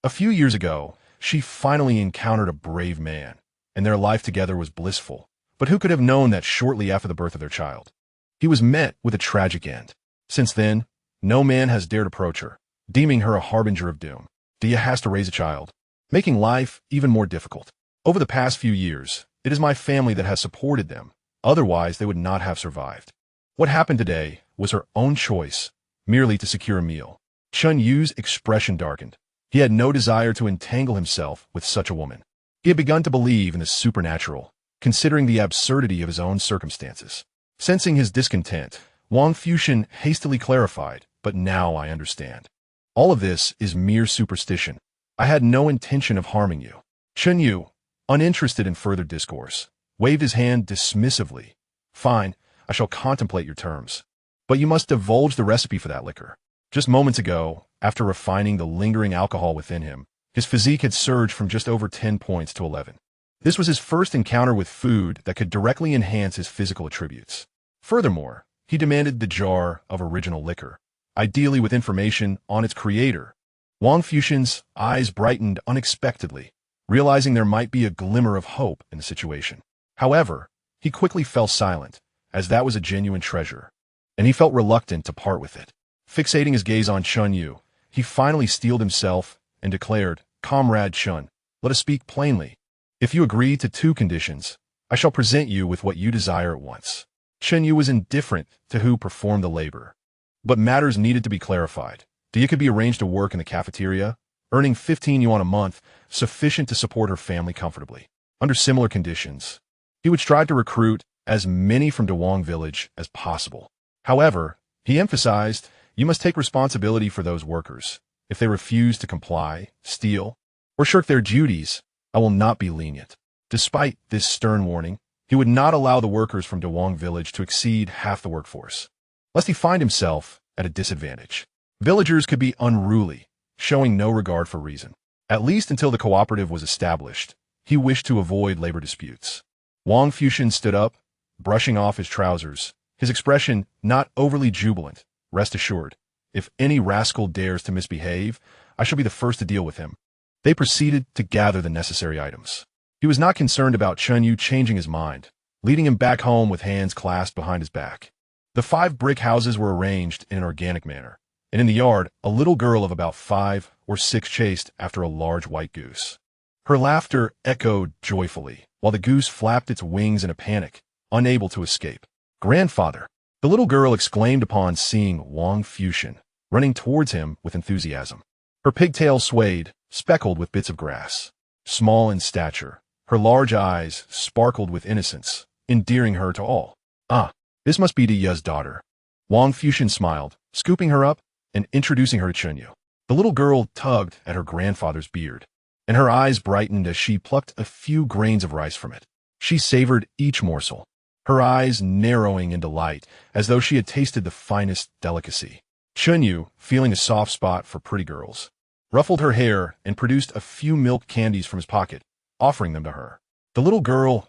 A few years ago, she finally encountered a brave man, and their life together was blissful. But who could have known that shortly after the birth of their child, he was met with a tragic end? Since then, no man has dared approach her, deeming her a harbinger of doom. Dia has to raise a child, making life even more difficult. Over the past few years, it is my family that has supported them. Otherwise, they would not have survived. What happened today was her own choice, merely to secure a meal. Chen Yu's expression darkened. He had no desire to entangle himself with such a woman. He had begun to believe in the supernatural, considering the absurdity of his own circumstances. Sensing his discontent, Wang Fuxian hastily clarified, but now I understand. All of this is mere superstition. I had no intention of harming you. Chen Yu, uninterested in further discourse, waved his hand dismissively. Fine, I shall contemplate your terms. But you must divulge the recipe for that liquor. Just moments ago, after refining the lingering alcohol within him, his physique had surged from just over 10 points to 11. This was his first encounter with food that could directly enhance his physical attributes. Furthermore, he demanded the jar of original liquor, ideally with information on its creator. Wang Fuxian's eyes brightened unexpectedly, realizing there might be a glimmer of hope in the situation. However, he quickly fell silent, as that was a genuine treasure, and he felt reluctant to part with it. Fixating his gaze on Chen Yu, he finally steeled himself and declared, Comrade Chen, let us speak plainly. If you agree to 2 conditions, I shall present you with what you desire at once. Chen Yu was indifferent to who performed the labor, but matters needed to be clarified. Dia could be arranged to work in the cafeteria, earning 15 yuan a month, sufficient to support her family comfortably. Under similar conditions, he would strive to recruit as many from Dawang village as possible. However, he emphasized, you must take responsibility for those workers. If they refuse to comply, steal, or shirk their duties, I will not be lenient. Despite this stern warning, he would not allow the workers from Dawang village to exceed half the workforce, lest he find himself at a disadvantage. Villagers could be unruly, showing no regard for reason. At least until the cooperative was established, he wished to avoid labor disputes. Wang Fuxian stood up, brushing off his trousers, his expression not overly jubilant. Rest assured, if any rascal dares to misbehave, I shall be the first to deal with him. They proceeded to gather the necessary items. He was not concerned about Chen Yu changing his mind, leading him back home with hands clasped behind his back. The 5 brick houses were arranged in an organic manner, and in the yard, a little girl of about 5 or 6 chased after a large white goose. Her laughter echoed joyfully, while the goose flapped its wings in a panic, unable to escape. Grandfather! The little girl exclaimed upon seeing Wang Fuxian, running towards him with enthusiasm. Her pigtail swayed, speckled with bits of grass. Small in stature, her large eyes sparkled with innocence, endearing her to all. Ah, this must be Diya's daughter. Wang Fuxian smiled, scooping her up and introducing her to Chen Yu. The little girl tugged at her grandfather's beard, and her eyes brightened as she plucked a few grains of rice from it. She savored each morsel, her eyes narrowing in delight, as though she had tasted the finest delicacy. Chen Yu, feeling a soft spot for pretty girls, ruffled her hair and produced a few milk candies from his pocket, offering them to her. The little girl's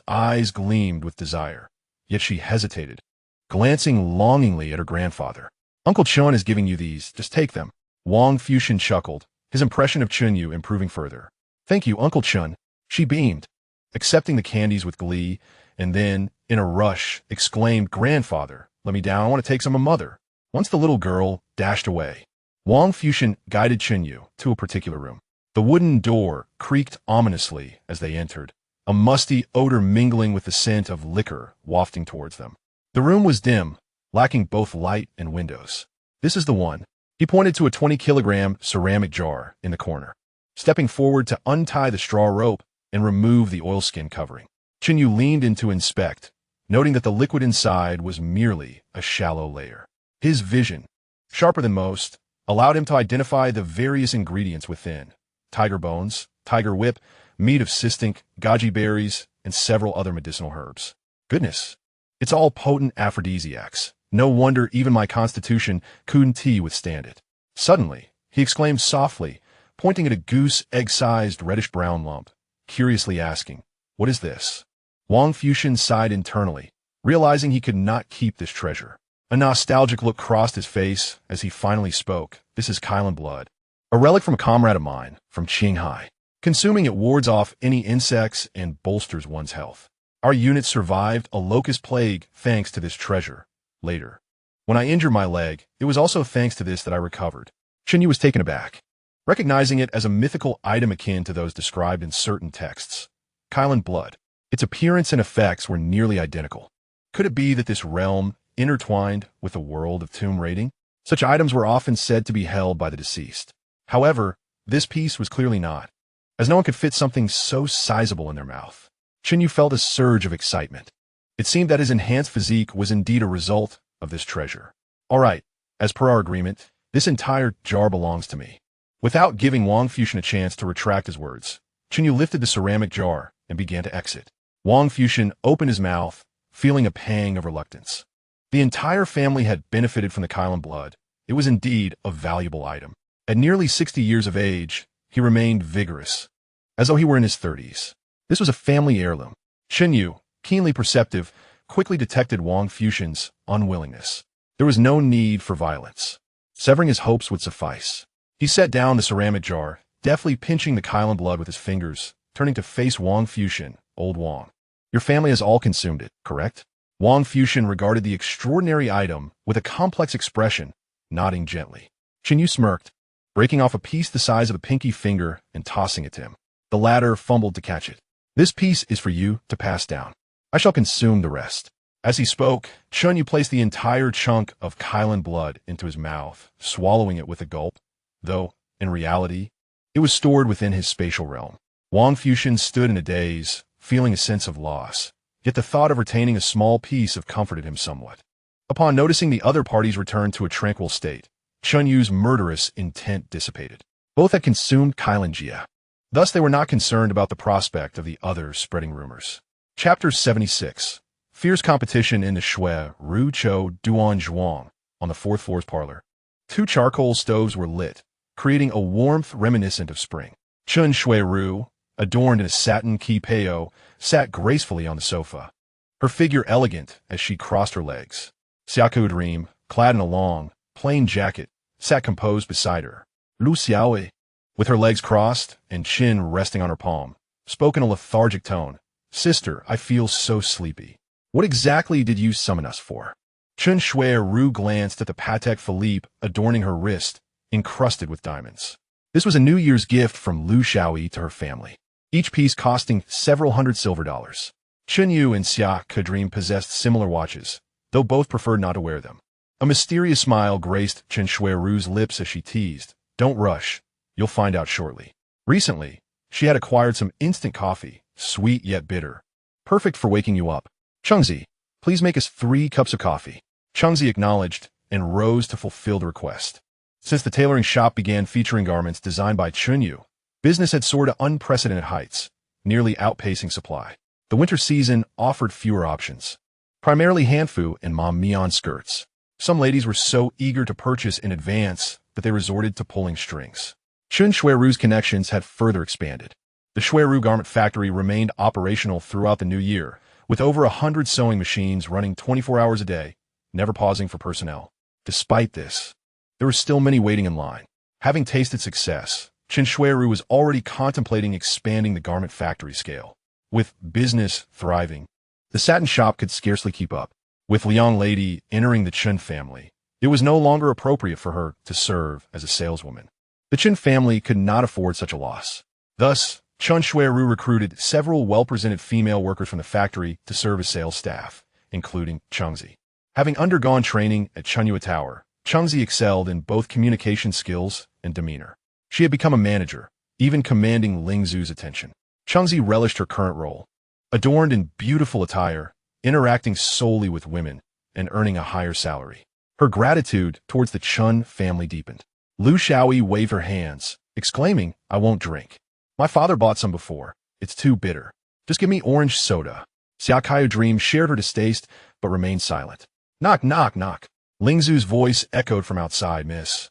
eyes gleamed with desire, yet she hesitated, glancing longingly at her grandfather. Uncle Chen is giving you these, just take them. Wang Fuxian chuckled, his impression of Chen Yu improving further. Thank you, Uncle Chen. She beamed, accepting the candies with glee, and then, in a rush, exclaimed, Grandfather, let me down, I want to take some of Mother. Once the little girl dashed away, Wang Fuxian guided Chen Yu to a particular room. The wooden door creaked ominously as they entered, a musty odor mingling with the scent of liquor wafting towards them. The room was dim, lacking both light and windows. This is the one. He pointed to a 20-kilogram ceramic jar in the corner, stepping forward to untie the straw rope and remove the oilskin covering. Chen Yu leaned in to inspect, noting that the liquid inside was merely a shallow layer. His vision, sharper than most, allowed him to identify the various ingredients within: tiger bones, tiger whip, meat of sistink, goji berries, and several other medicinal herbs. Goodness, it's all potent aphrodisiacs. No wonder even my constitution couldn't withstand it. Suddenly, he exclaimed softly, pointing at a goose egg-sized reddish-brown lump, curiously asking, "What is this?" Wang Fuxian sighed internally, realizing he could not keep this treasure. A nostalgic look crossed his face as he finally spoke. "This is Kylan blood, a relic from a comrade of mine, from Qinghai. Consuming it wards off any insects and bolsters one's health. Our unit survived a locust plague thanks to this treasure. Later, when I injured my leg, it was also thanks to this that I recovered." Chen You was taken aback, recognizing it as a mythical item akin to those described in certain texts. Kylan blood. Its appearance and effects were nearly identical. Could it be that this realm intertwined with the world of tomb raiding? Such items were often said to be held by the deceased. However, this piece was clearly not, as no one could fit something so sizable in their mouth. Chen You felt a surge of excitement. It seemed that his enhanced physique was indeed a result of this treasure. "All right, as per our agreement, this entire jar belongs to me." Without giving Wang Fuxian a chance to retract his words, Chen You lifted the ceramic jar and began to exit. Wang Fuxian opened his mouth, feeling a pang of reluctance. The entire family had benefited from the Kylan blood. It was indeed a valuable item. At nearly 60 years of age, he remained vigorous, as though he were in his 30s. This was a family heirloom. Chen You, keenly perceptive, quickly detected Wang Fuxian's unwillingness. There was no need for violence. Severing his hopes would suffice. He set down the ceramic jar, deftly pinching the Kylan blood with his fingers, turning to face Wang Fuxian. "Old Wang, your family has all consumed it, correct?" Wang Fuxian regarded the extraordinary item with a complex expression, nodding gently. Chen You smirked, breaking off a piece the size of a pinky finger and tossing it to him. The latter fumbled to catch it. "This piece is for you to pass down. I shall consume the rest." As he spoke, Chen You placed the entire chunk of Kylan blood into his mouth, swallowing it with a gulp, though, in reality, it was stored within his spatial realm. Wang Fuxian stood in a daze, feeling a sense of loss, yet the thought of retaining a small piece comforted him somewhat. Upon noticing the other parties return to a tranquil state, Chen Yu's murderous intent dissipated. Both had consumed Kylan Jia. Thus they were not concerned about the prospect of the others spreading rumors. Chapter 76. Fierce competition in the Xue'e Chou Duan Zhuang on the fourth floor's parlor. 2 charcoal stoves were lit, creating a warmth reminiscent of spring. Chen Xueru, adorned in a satin kipeo, sat gracefully on the sofa, her figure elegant as she crossed her legs. Xiao'e Dream, clad in a long, plain jacket, sat composed beside her. Lu Xiao'e, with her legs crossed and chin resting on her palm, spoke in a lethargic tone. "Sister, I feel so sleepy. What exactly did you summon us for?" Chen Xueru glanced at the Patek Philippe adorning her wrist, encrusted with diamonds. This was a New Year's gift from Lu Xiao'e to her family, each piece costing several hundred silver dollars. Chen You and Xiao'e Dream possessed similar watches, though both preferred not to wear them. A mysterious smile graced Chen Xueru's lips as she teased, "Don't rush. You'll find out shortly." Recently, she had acquired some instant coffee, sweet yet bitter, perfect for waking you up. "Chengzi, please make us 3 cups of coffee." Chengzi acknowledged and rose to fulfill the request. Since the tailoring shop began featuring garments designed by Chen You, business had soared to unprecedented heights, nearly outpacing supply. The winter season offered fewer options, primarily hanfu and mamian skirts. Some ladies were so eager to purchase in advance that they resorted to pulling strings. Chen Xueru's connections had further expanded. The Xueru garment factory remained operational throughout the new year, with over 100 sewing machines running 24 hours a day, never pausing for personnel. Despite this, there were still many waiting in line. Having tasted success, Chen Xueru was already contemplating expanding the garment factory scale. With business thriving, the satin shop could scarcely keep up. With the young lady entering the Chen family, it was no longer appropriate for her to serve as a saleswoman. The Chen family could not afford such a loss. Thus, Chen Xueru recruited several well-presented female workers from the factory to serve as sales staff, including Chengzi. Having undergone training at Chen You Tower, Chengzi excelled in both communication skills and demeanor. She had become a manager, even commanding Ling Zu's attention. Chengzi relished her current role, adorned in beautiful attire, interacting solely with women, and earning a higher salary. Her gratitude towards the Chen family deepened. Lu Xiao'e waved her hands, exclaiming, I won't drink. My father bought some before. It's too bitter. Just give me orange soda. Xiao'e Dream shared her distaste, but remained silent. Knock, knock, knock. Lingzu's voice echoed from outside, Miss.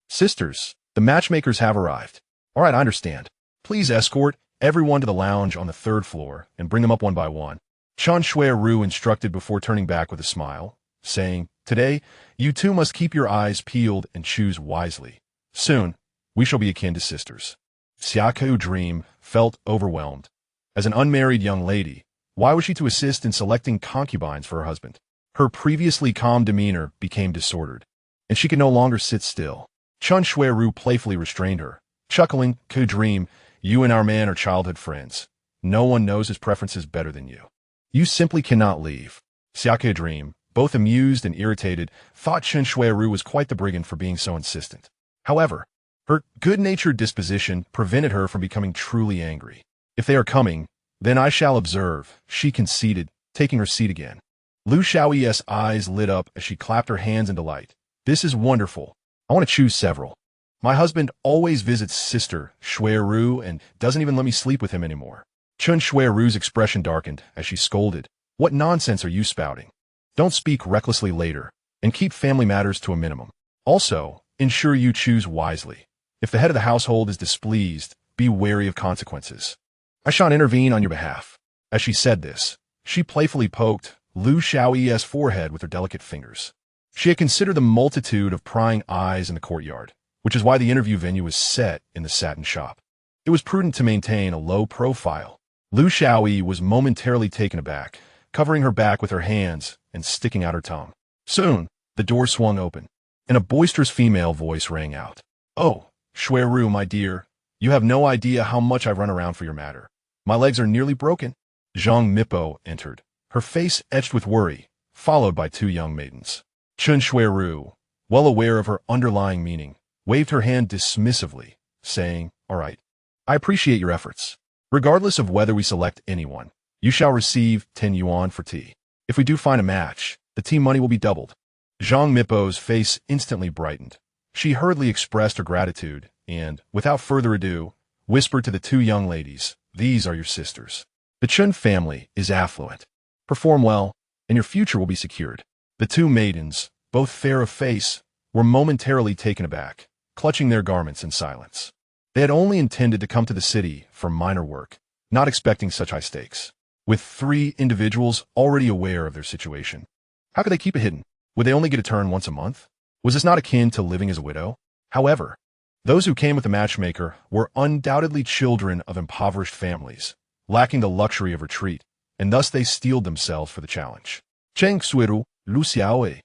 Sisters, the matchmakers have arrived. All right, I understand. Please escort everyone to the lounge on the 3rd floor and bring them up one by one. Chen Xueru instructed before turning back with a smile, saying, Today, you two must keep your eyes peeled and choose wisely. Soon, we shall be akin to sisters. Xiao'e Dream felt overwhelmed. As an unmarried young lady, why was she to assist in selecting concubines for her husband? Her previously calm demeanor became disordered, and she could no longer sit still. Chen Xueru playfully restrained her, chuckling, Dream, you and our man are childhood friends. No one knows his preferences better than you. You simply cannot leave. Xiao'e Dream, both amused and irritated, thought Chen Xueru was quite the brigand for being so insistent. However, her good-natured disposition prevented her from becoming truly angry. If they are coming, then I shall observe, she conceded, taking her seat again. Lu Xiao'e's eyes lit up as she clapped her hands in delight. This is wonderful. I want to choose several. My husband always visits Sister Xueru and doesn't even let me sleep with him anymore. Chen Xueru's expression darkened as she scolded. What nonsense are you spouting? Don't speak recklessly later, and keep family matters to a minimum. Also, ensure you choose wisely. If the head of the household is displeased, be wary of consequences. I shan't intervene on your behalf. As she said this, she playfully poked Lu Xiao'e's forehead with her delicate fingers. She had considered the multitude of prying eyes in the courtyard, which is why the interview venue was set in the satin shop. It was prudent to maintain a low profile. Lu Xiao'e was momentarily taken aback, covering her back with her hands and sticking out her tongue. Soon, the door swung open, and a boisterous female voice rang out. Oh, Xueru, my dear, you have no idea how much I've run around for your matter. My legs are nearly broken. Zhang Mipo entered, her face etched with worry, followed by 2 young maidens. Chen Xueru, well aware of her underlying meaning, waved her hand dismissively, saying, All right, I appreciate your efforts. Regardless of whether we select anyone, you shall receive 10 yuan for tea. If we do find a match, the tea money will be doubled. Zhang Mipo's face instantly brightened. She hurriedly expressed her gratitude and, without further ado, whispered to the 2 young ladies, These are your sisters. The Chen family is affluent. Perform well, and your future will be secured. The 2 maidens, both fair of face, were momentarily taken aback, clutching their garments in silence. They had only intended to come to the city for minor work, not expecting such high stakes. With 3 individuals already aware of their situation, how could they keep it hidden? Would they only get a turn once a month? Was this not akin to living as a widow? However, those who came with the matchmaker were undoubtedly children of impoverished families, lacking the luxury of retreat, and thus they steeled themselves for the challenge. Chen Xueru, Lu Xiao'e,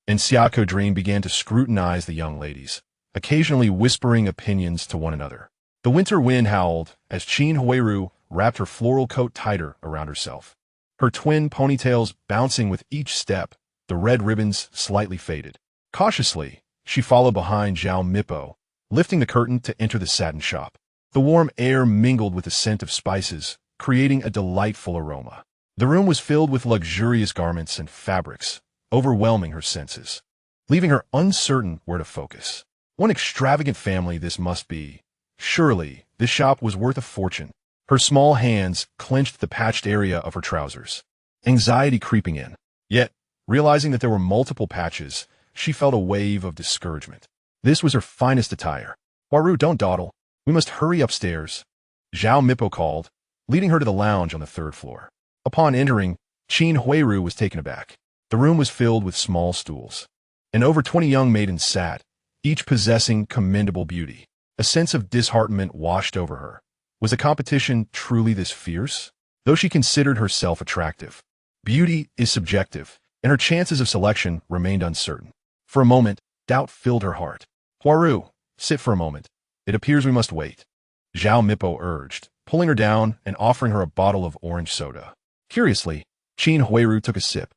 and Xiao'e Dream began to scrutinize the young ladies, occasionally whispering opinions to one another. The winter wind howled as Qin Huairu wrapped her floral coat tighter around herself. Her twin ponytails bouncing with each step, the red ribbons slightly faded. Cautiously, she followed behind Zhao Mipo, lifting the curtain to enter the satin shop. The warm air mingled with the scent of spices, creating a delightful aroma. The room was filled with luxurious garments and fabrics, overwhelming her senses, leaving her uncertain where to focus. One extravagant family this must be. Surely, this shop was worth a fortune. Her small hands clenched the patched area of her trousers, anxiety creeping in. Yet, realizing that there were multiple patches, she felt a wave of discouragement. This was her finest attire. Huairu, don't dawdle. We must hurry upstairs. Zhao Mipo called, leading her to the lounge on the 3rd floor. Upon entering, Qin Huairu was taken aback. The room was filled with small stools, and over 20 young maidens sat, each possessing commendable beauty. A sense of disheartenment washed over her. Was the competition truly this fierce? Though she considered herself attractive, beauty is subjective, and her chances of selection remained uncertain. For a moment, doubt filled her heart. Huairu, sit for a moment. It appears we must wait. Zhao Mipo urged, pulling her down and offering her a bottle of orange soda. Curiously, Qin Huairu took a sip,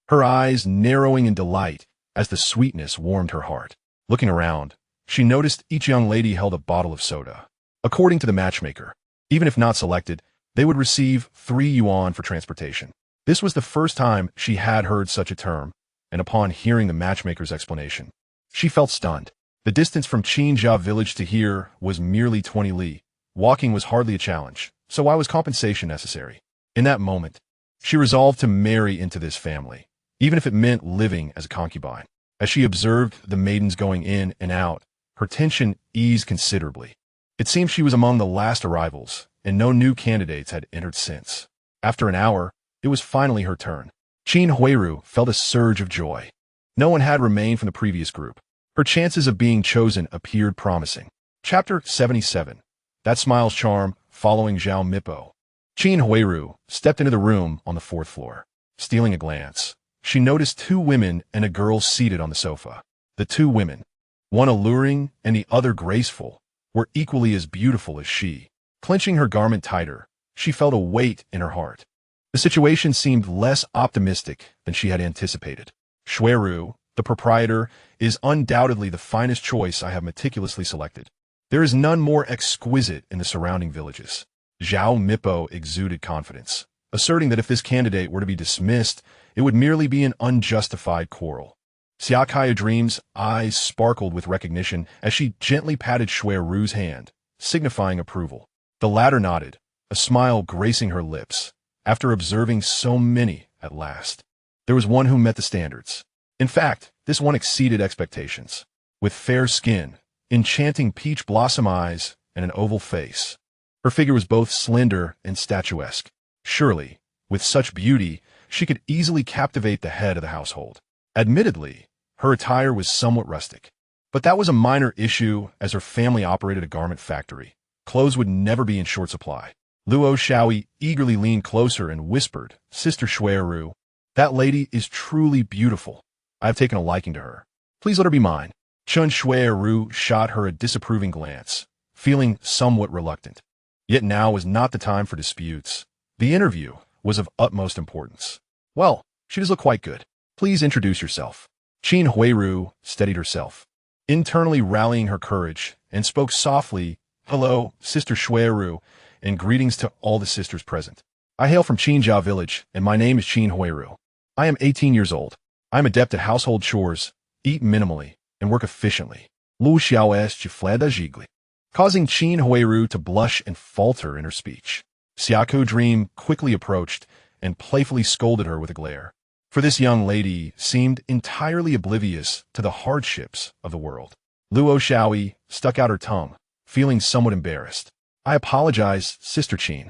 her eyes narrowing in delight as the sweetness warmed her heart. Looking around, she noticed each young lady held a bottle of soda. According to the matchmaker, even if not selected, they would receive 3 yuan for transportation. This was the first time she had heard such a term, and upon hearing the matchmaker's explanation, she felt stunned. The distance from Qin village to here was merely 20 li. Walking was hardly a challenge, so why was compensation necessary? In that moment, she resolved to marry into this family, even if it meant living as a concubine. As she observed the maidens going in and out, her tension eased considerably. It seemed she was among the last arrivals, and no new candidates had entered since. After an hour, it was finally her turn. Qin Huairu felt a surge of joy. No one had remained from the previous group. Her chances of being chosen appeared promising. Chapter 77. That Smile's Charm, following Zhao Mipo. Qin Huairu stepped into the room on the 4th floor. Stealing a glance, she noticed 2 women and a girl seated on the sofa. The 2 women, one alluring and the other graceful, were equally as beautiful as she. Clenching her garment tighter, she felt a weight in her heart. The situation seemed less optimistic than she had anticipated. Xueru, the proprietor, is undoubtedly the finest choice I have meticulously selected. There is none more exquisite in the surrounding villages. Zhao Mipo exuded confidence, asserting that if this candidate were to be dismissed, it would merely be an unjustified quarrel. Xiao'e Dream's eyes sparkled with recognition as she gently patted Xueru's hand, signifying approval. The latter nodded, a smile gracing her lips, after observing so many at last. There was one who met the standards. In fact, this one exceeded expectations. With fair skin, enchanting peach blossom eyes, and an oval face, her figure was both slender and statuesque. Surely, with such beauty, she could easily captivate the head of the household. Admittedly, her attire was somewhat rustic, but that was a minor issue as her family operated a garment factory. Clothes would never be in short supply. Luo Xiao'e eagerly leaned closer and whispered, "Sister Xueru, that lady is truly beautiful. I have taken a liking to her. Please let her be mine." Chen Xueru shot her a disapproving glance, feeling somewhat reluctant. Yet now was not the time for disputes. The interview was of utmost importance. "Well, she does look quite good. Please introduce yourself." Qin Huairu steadied herself, internally rallying her courage, and spoke softly, "Hello, Sister Xueru, and greetings to all the sisters present. I hail from Qin village, and my name is Qin Huairu. I am 18 years old. I am adept at household chores, eat minimally, and work efficiently." Lu Xiao'e chiflada jigli, causing Qin Huairu to blush and falter in her speech. Xiao'e Dream quickly approached and playfully scolded her with a glare. For this young lady seemed entirely oblivious to the hardships of the world. Luo Xiao'e stuck out her tongue, feeling somewhat embarrassed. "I apologize, Sister Qin.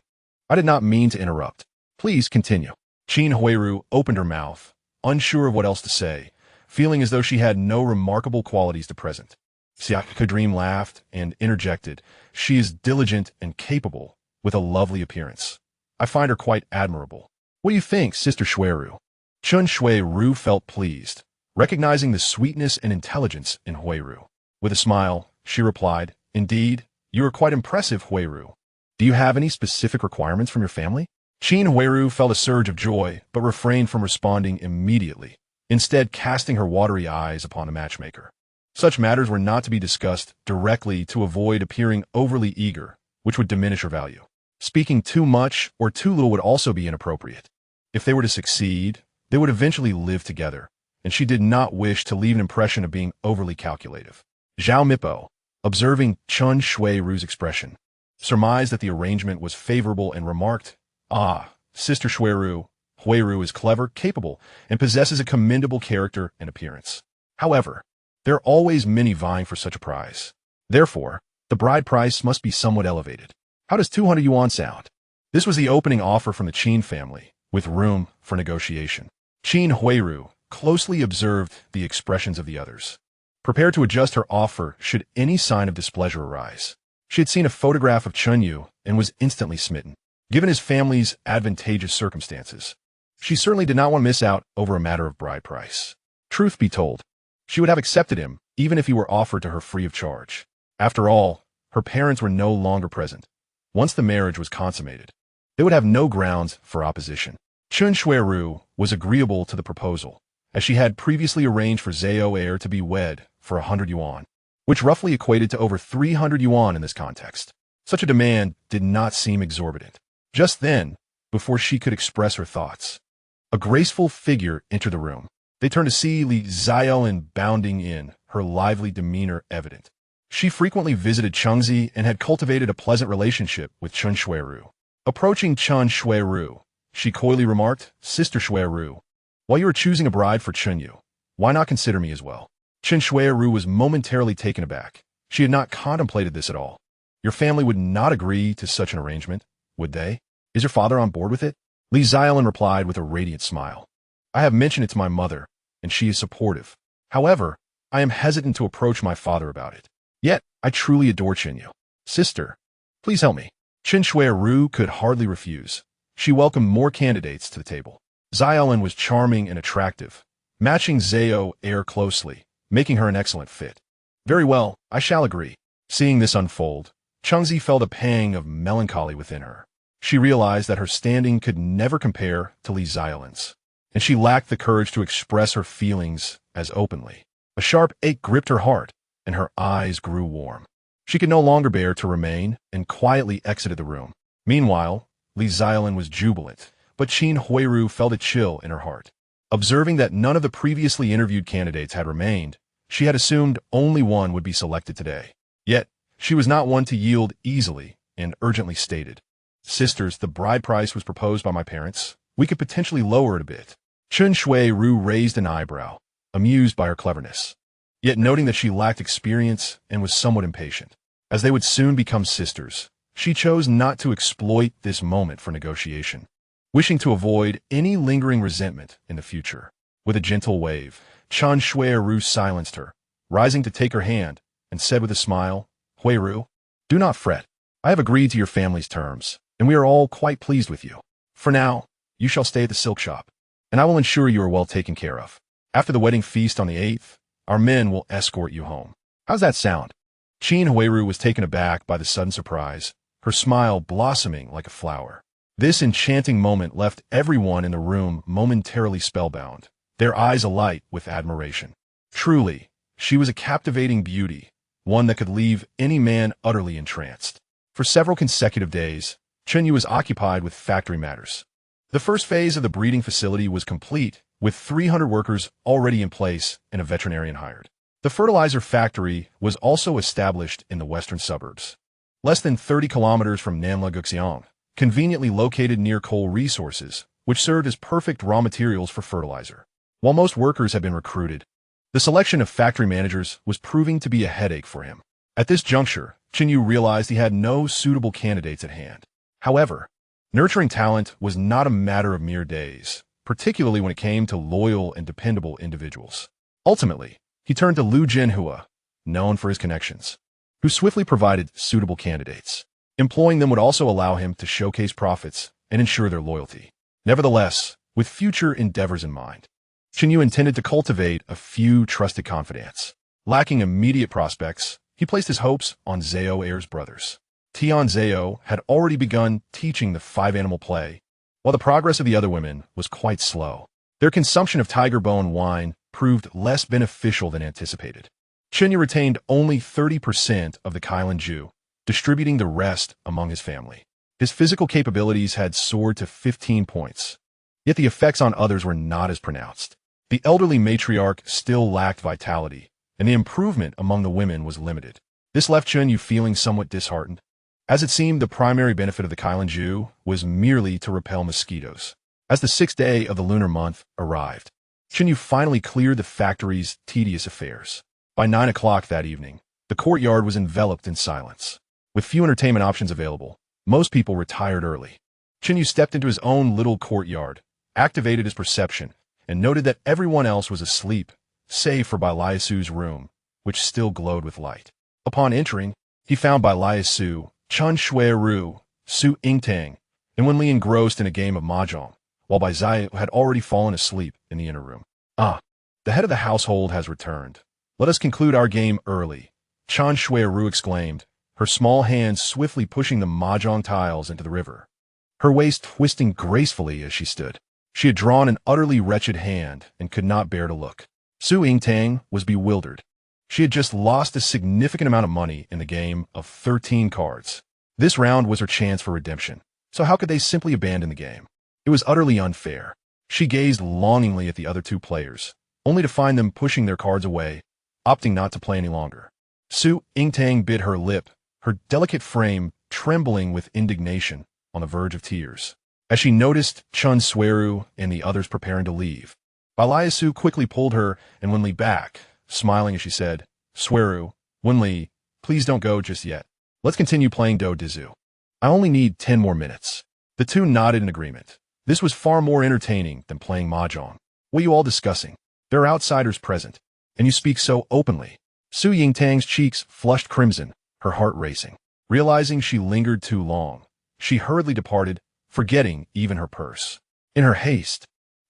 I did not mean to interrupt. Please continue." Qin Huairu opened her mouth, unsure of what else to say, feeling as though she had no remarkable qualities to present. Xiao'e Dream laughed and interjected, "She is diligent and capable, with a lovely appearance. I find her quite admirable. What do you think, Sister Xueru?" Chen Xueru felt pleased, recognizing the sweetness and intelligence in Huairu. With a smile, she replied, "Indeed, you are quite impressive, Huairu. Do you have any specific requirements from your family?" Qin Huairu felt a surge of joy, but refrained from responding immediately, instead casting her watery eyes upon the matchmaker. Such matters were not to be discussed directly to avoid appearing overly eager, which would diminish her value. Speaking too much or too little would also be inappropriate. If they were to succeed, they would eventually live together, and she did not wish to leave an impression of being overly calculative. Zhao Mipo, observing Chen Xueru's expression, surmised that the arrangement was favorable and remarked, "Ah, Sister Xueru, Huairu is clever, capable, and possesses a commendable character and appearance. However, there are always many vying for such a prize. Therefore, the bride price must be somewhat elevated. How does 200 yuan sound?" This was the opening offer from the Qin family, with room for negotiation. Qin Huairu closely observed the expressions of the others, prepared to adjust her offer should any sign of displeasure arise. She had seen a photograph of Chen You and was instantly smitten. Given his family's advantageous circumstances, she certainly did not want to miss out over a matter of bride price. Truth be told, she would have accepted him even if he were offered to her free of charge. After all, her parents were no longer present. Once the marriage was consummated, they would have no grounds for opposition. Chen Xueru was agreeable to the proposal, as she had previously arranged for Xiao'e to be wed for 100 yuan, which roughly equated to over 300 yuan in this context. Such a demand did not seem exorbitant. Just then, before she could express her thoughts, a graceful figure entered the room. They turned to see Li Xiao'e bounding in, her lively demeanor evident. She frequently visited Chengzi and had cultivated a pleasant relationship with Chen Xueru. Approaching Chen Xueru, she coyly remarked, "Sister Xueru, while you are choosing a bride for Chen You, why not consider me as well?" Chen Xueru was momentarily taken aback. She had not contemplated this at all. Your family would not agree to such an arrangement, would they? Is your father on board with it? Li Xiaolin replied with a radiant smile. I have mentioned it to my mother, and she is supportive. However, I am hesitant to approach my father about it. Yet, I truly adore Chen You. Sister, please help me. Chen Xueru could hardly refuse. She welcomed more candidates to the table. Xiaolin was charming and attractive, matching Xiao'e closely, making her an excellent fit. Very well, I shall agree. Seeing this unfold, Chengzi felt a pang of melancholy within her. She realized that her standing could never compare to Li Xiaolin's, and she lacked the courage to express her feelings as openly. A sharp ache gripped her heart, and her eyes grew warm. She could no longer bear to remain and quietly exited the room. Meanwhile, Li Xiaolin was jubilant, but Qin Huairu felt a chill in her heart. Observing that none of the previously interviewed candidates had remained, she had assumed only one would be selected today. Yet, she was not one to yield easily and urgently stated, "Sisters, the bride price was proposed by my parents. We could potentially lower it a bit." Chen Xueru raised an eyebrow, amused by her cleverness, yet noting that she lacked experience and was somewhat impatient. As they would soon become sisters, she chose not to exploit this moment for negotiation, wishing to avoid any lingering resentment in the future. With a gentle wave, Chen Xueru silenced her, rising to take her hand, and said with a smile, "Huairu, do not fret. I have agreed to your family's terms, and we are all quite pleased with you. For now, you shall stay at the silk shop, and I will ensure you are well taken care of. After the wedding feast on the 8th, our men will escort you home. How's that sound?" Qin Huairu was taken aback by the sudden surprise, her smile blossoming like a flower. This enchanting moment left everyone in the room momentarily spellbound, their eyes alight with admiration. Truly, she was a captivating beauty, one that could leave any man utterly entranced. For several consecutive days, Chen You was occupied with factory matters. The first phase of the breeding facility was complete, with 300 workers already in place and a veterinarian hired. The fertilizer factory was also established in the western suburbs, less than 30 kilometers from Nanla, conveniently located near coal resources, which served as perfect raw materials for fertilizer. While most workers had been recruited, the selection of factory managers was proving to be a headache for him. At this juncture, Chen You realized he had no suitable candidates at hand. However, nurturing talent was not a matter of mere days, particularly when it came to loyal and dependable individuals. Ultimately, he turned to Liu Jianhua, known for his connections, who swiftly provided suitable candidates. Employing them would also allow him to showcase profits and ensure their loyalty. Nevertheless, with future endeavors in mind, Chen You intended to cultivate a few trusted confidants. Lacking immediate prospects, he placed his hopes on Xiao'e's brothers. Tian Xiao had already begun teaching the 5-animal play, while the progress of the other women was quite slow. Their consumption of tiger bone wine proved less beneficial than anticipated. Chen You retained only 30% of the Kailanju, distributing the rest among his family. His physical capabilities had soared to 15 points, yet the effects on others were not as pronounced. The elderly matriarch still lacked vitality, and the improvement among the women was limited. This left Chen You feeling somewhat disheartened, as it seemed the primary benefit of the Kailanju was merely to repel mosquitoes. As the 6th day of the lunar month arrived, Chen You finally cleared the factory's tedious affairs. By 9 o'clock that evening, the courtyard was enveloped in silence. With few entertainment options available, most people retired early. Chen You stepped into his own little courtyard, activated his perception, and noted that everyone else was asleep, save for Bai Liasu's room, which still glowed with light. Upon entering, he found Bai Liasu, Chen Xueru, Su Yingtang, and Wenli engrossed in a game of mahjong, while Bai Zai had already fallen asleep in the inner room. "Ah, the head of the household has returned. Let us conclude our game early," Chen Xueru exclaimed, her small hands swiftly pushing the mahjong tiles into the river, her waist twisting gracefully as she stood. She had drawn an utterly wretched hand and could not bear to look. Su Yingtang was bewildered. She had just lost a significant amount of money in the game of 13 cards. This round was her chance for redemption, so how could they simply abandon the game? It was utterly unfair. She gazed longingly at the other two players, only to find them pushing their cards away, opting not to play any longer. Su Yingtang bit her lip, her delicate frame trembling with indignation on the verge of tears, as she noticed Chen Xueru and the others preparing to leave. Baliasu quickly pulled her and Wenli back, smiling as she said, "Xueru, Wenli, please don't go just yet. Let's continue playing Do Dizu. I only need 10 more minutes." The two nodded in agreement. This was far more entertaining than playing mahjong. "What are you all discussing? There are outsiders present, and you speak so openly." Su Yingtang's cheeks flushed crimson, her heart racing. Realizing she lingered too long, she hurriedly departed, forgetting even her purse. In her haste,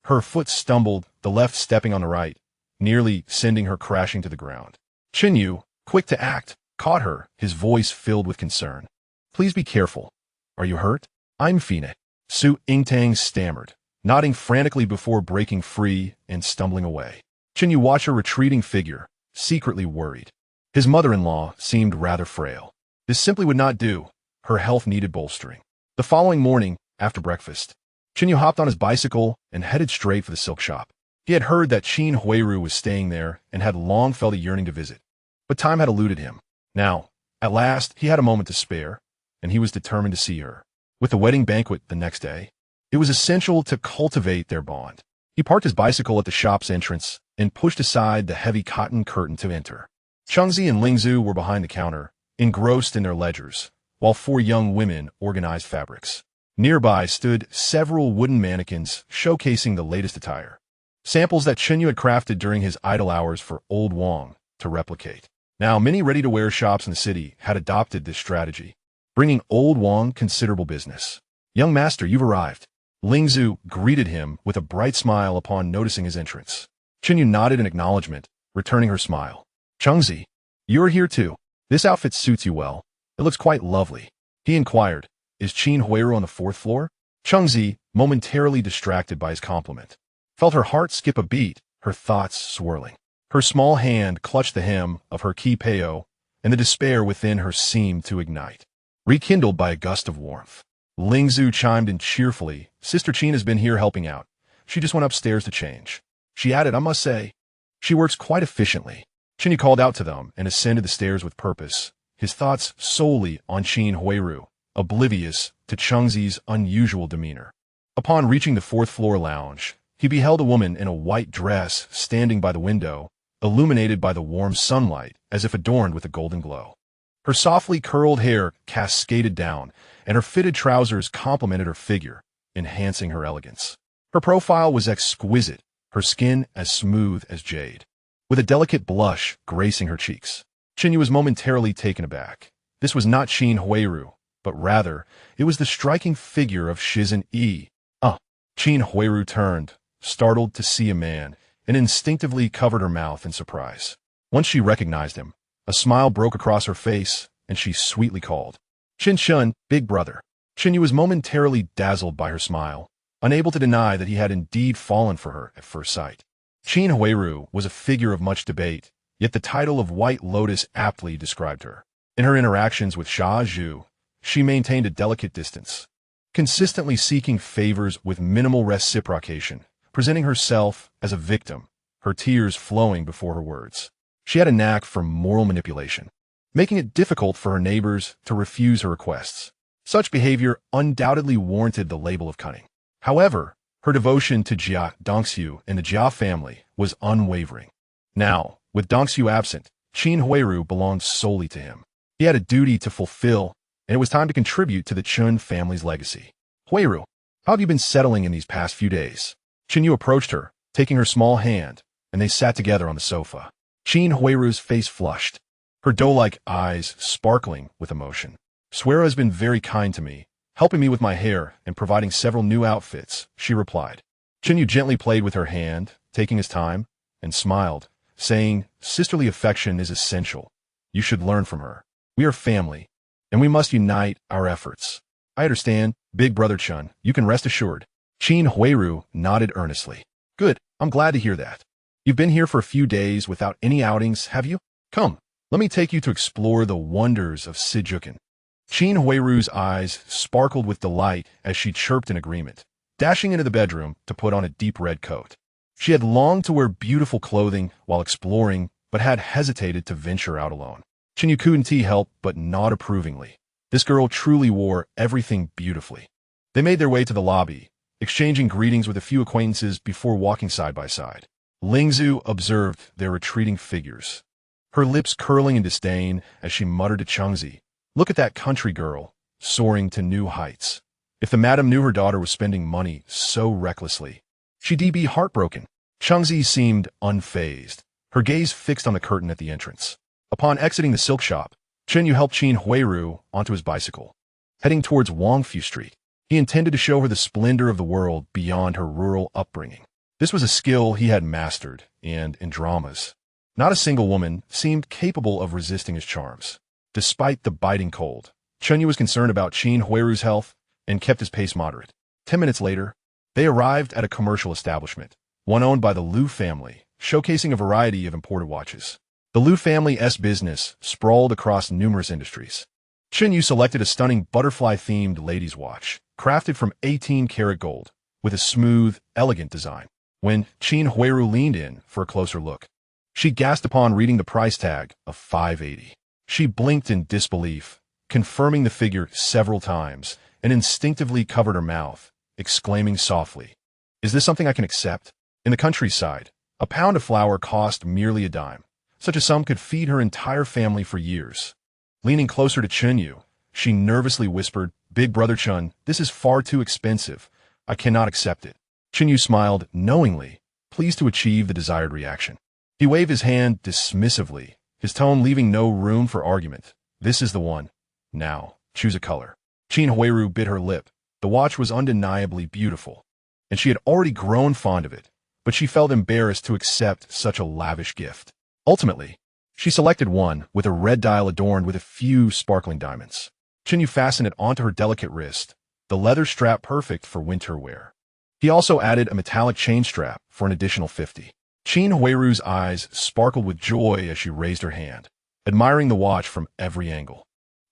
her foot stumbled, the left stepping on the right, nearly sending her crashing to the ground. Chen You, quick to act, caught her, his voice filled with concern. "Please be careful. Are you hurt?" "I'm fine," Su Yingtang stammered, nodding frantically before breaking free and stumbling away. Chen You watched her retreating figure, secretly worried. His mother-in-law seemed rather frail. This simply would not do. Her health needed bolstering. The following morning, after breakfast, Chen You hopped on his bicycle and headed straight for the silk shop. He had heard that Qin Huairu was staying there and had long felt a yearning to visit. But time had eluded him. Now, at last, he had a moment to spare, and he was determined to see her. With the wedding banquet the next day, it was essential to cultivate their bond. He parked his bicycle at the shop's entrance and pushed aside the heavy cotton curtain to enter. Chengzi and Lingzhu were behind the counter, engrossed in their ledgers, while 4 young women organized fabrics. Nearby stood several wooden mannequins showcasing the latest attire, samples that Chen Yu had crafted during his idle hours for Old Wang to replicate. Now, many ready-to-wear shops in the city had adopted this strategy, bringing Old Wang considerable business. "Young master, you've arrived." Lingzhu greeted him with a bright smile upon noticing his entrance. Chen Yu nodded in acknowledgement, returning her smile. "Chengzi, you're here too. This outfit suits you well. It looks quite lovely." He inquired, "Is Qin Huairu on the 4th floor?" Chengzi, momentarily distracted by his compliment, felt her heart skip a beat, her thoughts swirling. Her small hand clutched the hem of her kipao, and the despair within her seemed to ignite, rekindled by a gust of warmth. Lingzhu chimed in cheerfully, "Sister Qin has been here helping out. She just went upstairs to change." She added, "I must say, she works quite efficiently." Chen Yu called out to them and ascended the stairs with purpose, his thoughts solely on Qin Huairu, oblivious to Chengzi's unusual demeanor. Upon reaching the 4th floor lounge, he beheld a woman in a white dress standing by the window, illuminated by the warm sunlight as if adorned with a golden glow. Her softly curled hair cascaded down, and her fitted trousers complemented her figure, enhancing her elegance. Her profile was exquisite, her skin as smooth as jade, with a delicate blush gracing her cheeks. Chen Yu was momentarily taken aback. This was not Qin Huairu, but rather, it was the striking figure of Shizen Yi. Qin Huairu turned, startled to see a man, and instinctively covered her mouth in surprise. Once she recognized him, a smile broke across her face, and she sweetly called, "Qin Shun, big brother." Chen Yu was momentarily dazzled by her smile, unable to deny that he had indeed fallen for her at first sight. Qin Huairu was a figure of much debate, yet the title of White Lotus aptly described her. In her interactions with Xia Zhu, she maintained a delicate distance, consistently seeking favors with minimal reciprocation, presenting herself as a victim, her tears flowing before her words. She had a knack for moral manipulation, making it difficult for her neighbors to refuse her requests. Such behavior undoubtedly warranted the label of cunning. However, her devotion to Jia Dongxiu and the Jia family was unwavering. Now, with Dongxiu absent, Qin Huairu belonged solely to him. He had a duty to fulfill, and it was time to contribute to the Chen family's legacy. "Huairu, how have you been settling in these past few days?" Chen Yu approached her, taking her small hand, and they sat together on the sofa. Qin Huairu's face flushed, her doe-like eyes sparkling with emotion. "Xueru has been very kind to me, helping me with my hair and providing several new outfits," she replied. Chen Yu gently played with her hand, taking his time, and smiled, saying, "Sisterly affection is essential. You should learn from her. We are family, and we must unite our efforts." "I understand, big brother Chen. You can rest assured." Qin Huairu nodded earnestly. "Good, I'm glad to hear that. You've been here for a few days without any outings, have you? Come, let me take you to explore the wonders of Sijukan." Qin Huairu's eyes sparkled with delight as she chirped in agreement, dashing into the bedroom to put on a deep red coat. She had longed to wear beautiful clothing while exploring but had hesitated to venture out alone. Chen You couldn't help but nod approvingly. This girl truly wore everything beautifully. They made their way to the lobby, exchanging greetings with a few acquaintances before walking side by side. Lingzhu observed their retreating figures, her lips curling in disdain as she muttered to Chengzi, "Look at that country girl, soaring to new heights." If the madam knew her daughter was spending money so recklessly, she'd be heartbroken. Chengzi seemed unfazed, her gaze fixed on the curtain at the entrance. Upon exiting the silk shop, Chen You helped Qin Huairu onto his bicycle. Heading towards Wangfu Street, he intended to show her the splendor of the world beyond her rural upbringing. This was a skill he had mastered, and in dramas, not a single woman seemed capable of resisting his charms. Despite the biting cold, Chen You was concerned about Qin Huairu's health and kept his pace moderate. 10 minutes later, they arrived at a commercial establishment, one owned by the Liu family, showcasing a variety of imported watches. The Liu family's business sprawled across numerous industries. Chen You selected a stunning butterfly-themed ladies' watch, crafted from 18-karat gold, with a smooth, elegant design. When Qin Huairu leaned in for a closer look, she gasped upon reading the price tag of $580. She blinked in disbelief, confirming the figure several times, and instinctively covered her mouth, exclaiming softly, "Is this something I can accept?" In the countryside, a pound of flour cost merely a dime. Such a sum could feed her entire family for years. Leaning closer to Chen You, she nervously whispered, "Big brother Chen, this is far too expensive. I cannot accept it." Chen You smiled knowingly, pleased to achieve the desired reaction. He waved his hand dismissively, his tone leaving no room for argument. "This is the one. Now, choose a color." Qin Huairu bit her lip. The watch was undeniably beautiful, and she had already grown fond of it, but she felt embarrassed to accept such a lavish gift. Ultimately, she selected one with a red dial adorned with a few sparkling diamonds. Chen You fastened it onto her delicate wrist, the leather strap perfect for winter wear. He also added a metallic chain strap for an additional 50. Qin Huairu's eyes sparkled with joy as she raised her hand, admiring the watch from every angle.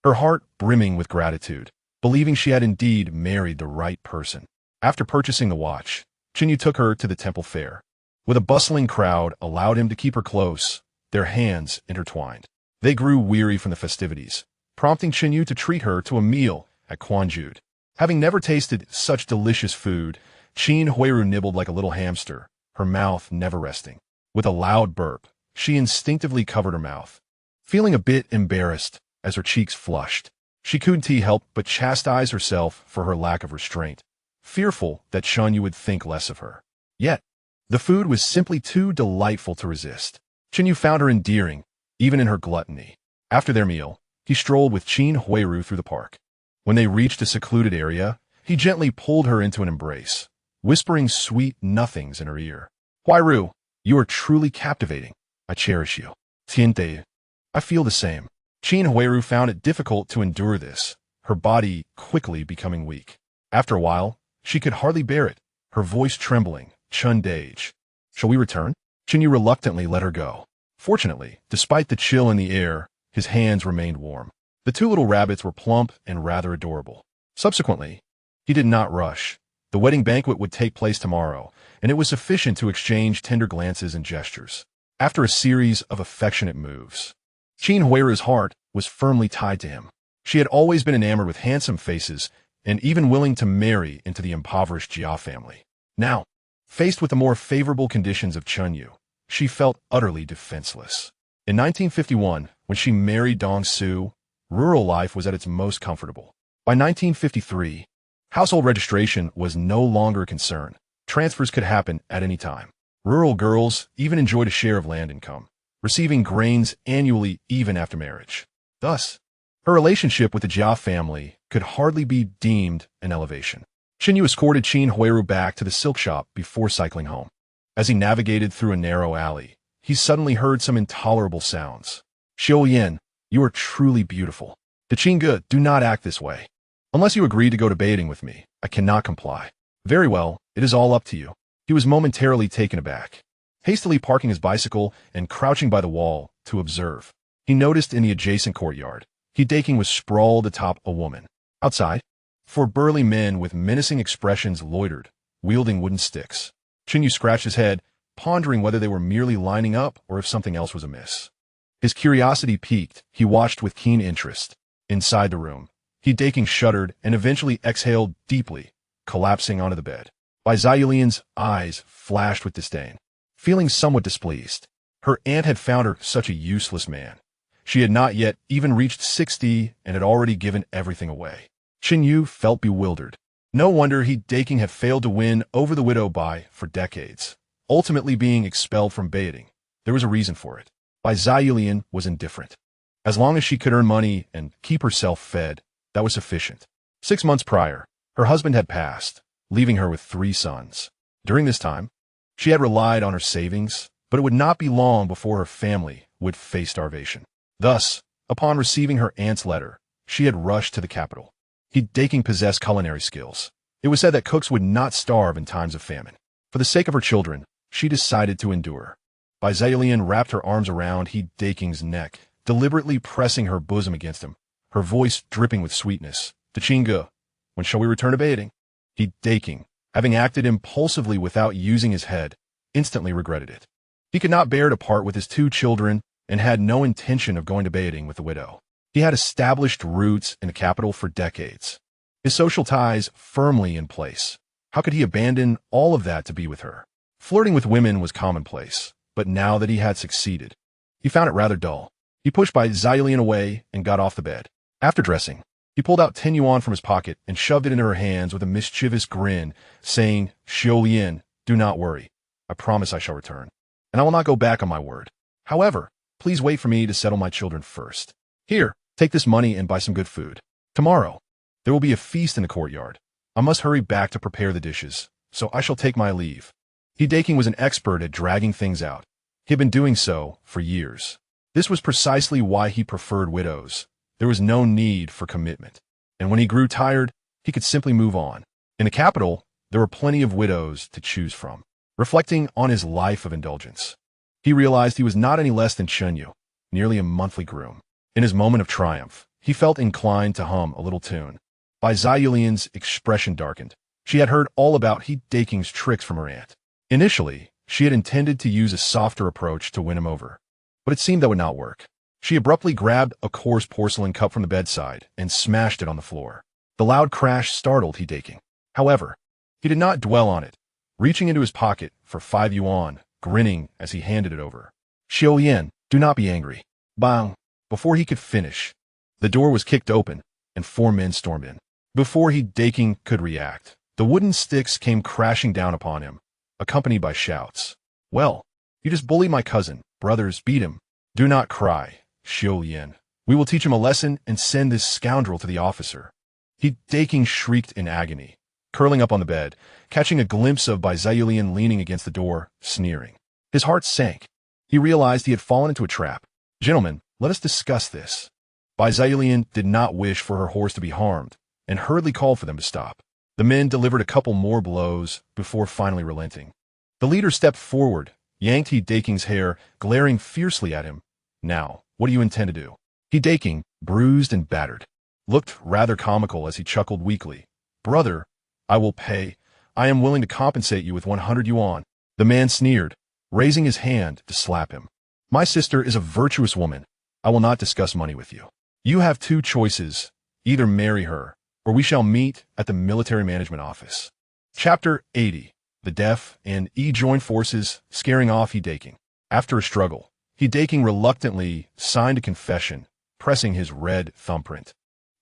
Her heart brimming with gratitude, believing she had indeed married the right person. After purchasing the watch, Chen You took her to the temple fair. With a bustling crowd allowed him to keep her close, their hands intertwined. They grew weary from the festivities, prompting Chen You to treat her to a meal at Quanjude. Having never tasted such delicious food, Qin Huairu nibbled like a little hamster, her mouth never resting. With a loud burp, she instinctively covered her mouth, feeling a bit embarrassed as her cheeks flushed. She couldn't help but chastise herself for her lack of restraint, fearful that Chen You would think less of her. Yet, the food was simply too delightful to resist. Chen You found her endearing, even in her gluttony. After their meal, he strolled with Qin Huairu through the park. When they reached a secluded area, he gently pulled her into an embrace, whispering sweet nothings in her ear. "Huairu, you are truly captivating. I cherish you." "Tiante, I feel the same." Qin Huairu found it difficult to endure this, her body quickly becoming weak. After a while, she could hardly bear it, her voice trembling. "Chen Dage, shall we return?" Chen You reluctantly let her go. Fortunately, despite the chill in the air, his hands remained warm. The two little rabbits were plump and rather adorable. Subsequently, he did not rush. The wedding banquet would take place tomorrow, and it was sufficient to exchange tender glances and gestures. After a series of affectionate moves, Qin Huairu's heart was firmly tied to him. She had always been enamored with handsome faces and even willing to marry into the impoverished Jia family. Now, faced with the more favorable conditions of Chen You, she felt utterly defenseless. In 1951, when she married Dong Su, rural life was at its most comfortable. By 1953, household registration was no longer a concern. Transfers could happen at any time. Rural girls even enjoyed a share of land income, receiving grains annually even after marriage. Thus, her relationship with the Jia family could hardly be deemed an elevation. Chen You escorted Qin Huairu back to the silk shop before cycling home. As he navigated through a narrow alley, he suddenly heard some intolerable sounds. "Xiao'e, you are truly beautiful. The Qingge, do not act this way. Unless you agree to go to bathing with me, I cannot comply." "Very well, it is all up to you." He was momentarily taken aback. Hastily parking his bicycle and crouching by the wall to observe, he noticed in the adjacent courtyard, Hideking was sprawled atop a woman. Outside, 4 burly men with menacing expressions loitered, wielding wooden sticks. Chen You scratched his head, pondering whether they were merely lining up or if something else was amiss. His curiosity piqued, he watched with keen interest. Inside the room, He Daking shuddered and eventually exhaled deeply, collapsing onto the bed. Bai Xiaolian's eyes flashed with disdain. Feeling somewhat displeased, her aunt had found her such a useless man. She had not yet even reached 60 and had already given everything away. Chen You felt bewildered. No wonder He Daking had failed to win over the widow Bai for decades, ultimately being expelled from Beauties. There was a reason for it. Bai Xiaolian was indifferent. As long as she could earn money and keep herself fed, that was sufficient. 6 months prior, her husband had passed, leaving her with 3 sons. During this time, she had relied on her savings, but it would not be long before her family would face starvation. Thus, upon receiving her aunt's letter, she had rushed to the capital. He Daking possessed culinary skills. It was said that cooks would not starve in times of famine. For the sake of her children, she decided to endure. Bai Xiaolian wrapped her arms around He Daking's neck, deliberately pressing her bosom against him, her voice dripping with sweetness. "To Qin, when shall we return to Beauties?" He Daking, having acted impulsively without using his head, instantly regretted it. He could not bear to part with his 2 children and had no intention of going to Beauties with the widow. He had established roots in the capital for decades, his social ties firmly in place. How could he abandon all of that to be with her? Flirting with women was commonplace, but now that he had succeeded, he found it rather dull. He pushed Bai Xiaolian away and got off the bed. After dressing, he pulled out 10 yuan from his pocket and shoved it into her hands with a mischievous grin, saying, "Xiaolian, do not worry. I promise I shall return, and I will not go back on my word. However, please wait for me to settle my children first. Here, take this money and buy some good food. Tomorrow, there will be a feast in the courtyard. I must hurry back to prepare the dishes, so I shall take my leave." He Daking was an expert at dragging things out. He had been doing so for years. This was precisely why he preferred widows. There was no need for commitment. And when he grew tired, he could simply move on. In the capital, there were plenty of widows to choose from. Reflecting on his life of indulgence, he realized he was not any less than Chen You, nearly a monthly groom. In his moment of triumph, he felt inclined to hum a little tune. Bai Xiaolian's expression darkened. She had heard all about He Daking's tricks from her aunt. Initially, she had intended to use a softer approach to win him over, but it seemed that would not work. She abruptly grabbed a coarse porcelain cup from the bedside and smashed it on the floor. The loud crash startled He Daking. However, he did not dwell on it, reaching into his pocket for 5 yuan, grinning as he handed it over. "Xiaoyan, do not be angry." Bang! Before he could finish, the door was kicked open, and 4 men stormed in. Before He Daking could react, the wooden sticks came crashing down upon him, accompanied by shouts. "Well, you just bullied my cousin. Brothers, beat him. Do not cry, Xiaoyan. We will teach him a lesson and send this scoundrel to the officer." He Daking shrieked in agony, curling up on the bed, catching a glimpse of Bai Xiaolian leaning against the door, sneering. His heart sank. He realized he had fallen into a trap. "Gentlemen, let us discuss this." Bai Xiaolian did not wish for her horse to be harmed, and hurriedly called for them to stop. The men delivered a couple more blows before finally relenting. The leader stepped forward, yanked He Daking's hair, glaring fiercely at him. "Now, what do you intend to do?" He Daking, bruised and battered, looked rather comical as he chuckled weakly. "Brother, I will pay. I am willing to compensate you with 100 yuan. The man sneered, raising his hand to slap him. "My sister is a virtuous woman. I will not discuss money with you. You have 2 choices. Either marry her, or we shall meet at the military management office." Chapter 80. The deaf and joined forces, scaring off He Daking. After a struggle, He Daking reluctantly signed a confession, pressing his red thumbprint,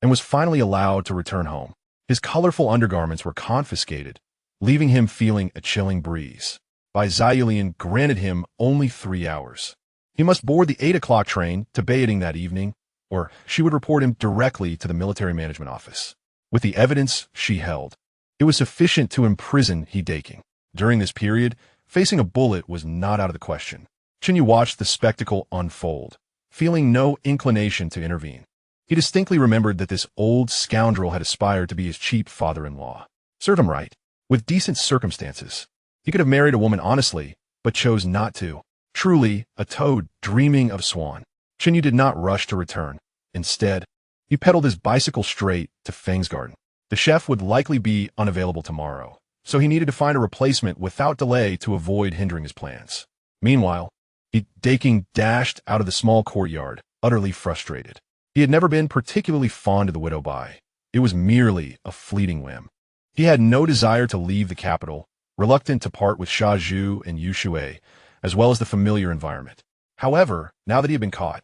and was finally allowed to return home. His colorful undergarments were confiscated, leaving him feeling a chilling breeze. Bai Xiaolian granted him only 3 hours. He must board the 8 o'clock train to Beauties that evening, or she would report him directly to the military management office. With the evidence she held, it was sufficient to imprison He Daking. During this period, facing a bullet was not out of the question. Chen You watched the spectacle unfold, feeling no inclination to intervene. He distinctly remembered that this old scoundrel had aspired to be his cheap father-in-law. Serve him right. With decent circumstances, he could have married a woman honestly, but chose not to. Truly, a toad dreaming of swan. Chen You did not rush to return. Instead, he pedaled his bicycle straight to Feng's garden. The chef would likely be unavailable tomorrow, so he needed to find a replacement without delay to avoid hindering his plans. Meanwhile, Daking dashed out of the small courtyard, utterly frustrated. He had never been particularly fond of the widow Bai. It was merely a fleeting whim. He had no desire to leave the capital, reluctant to part with Xiao'e and Xiao'e, as well as the familiar environment. However, now that he had been caught,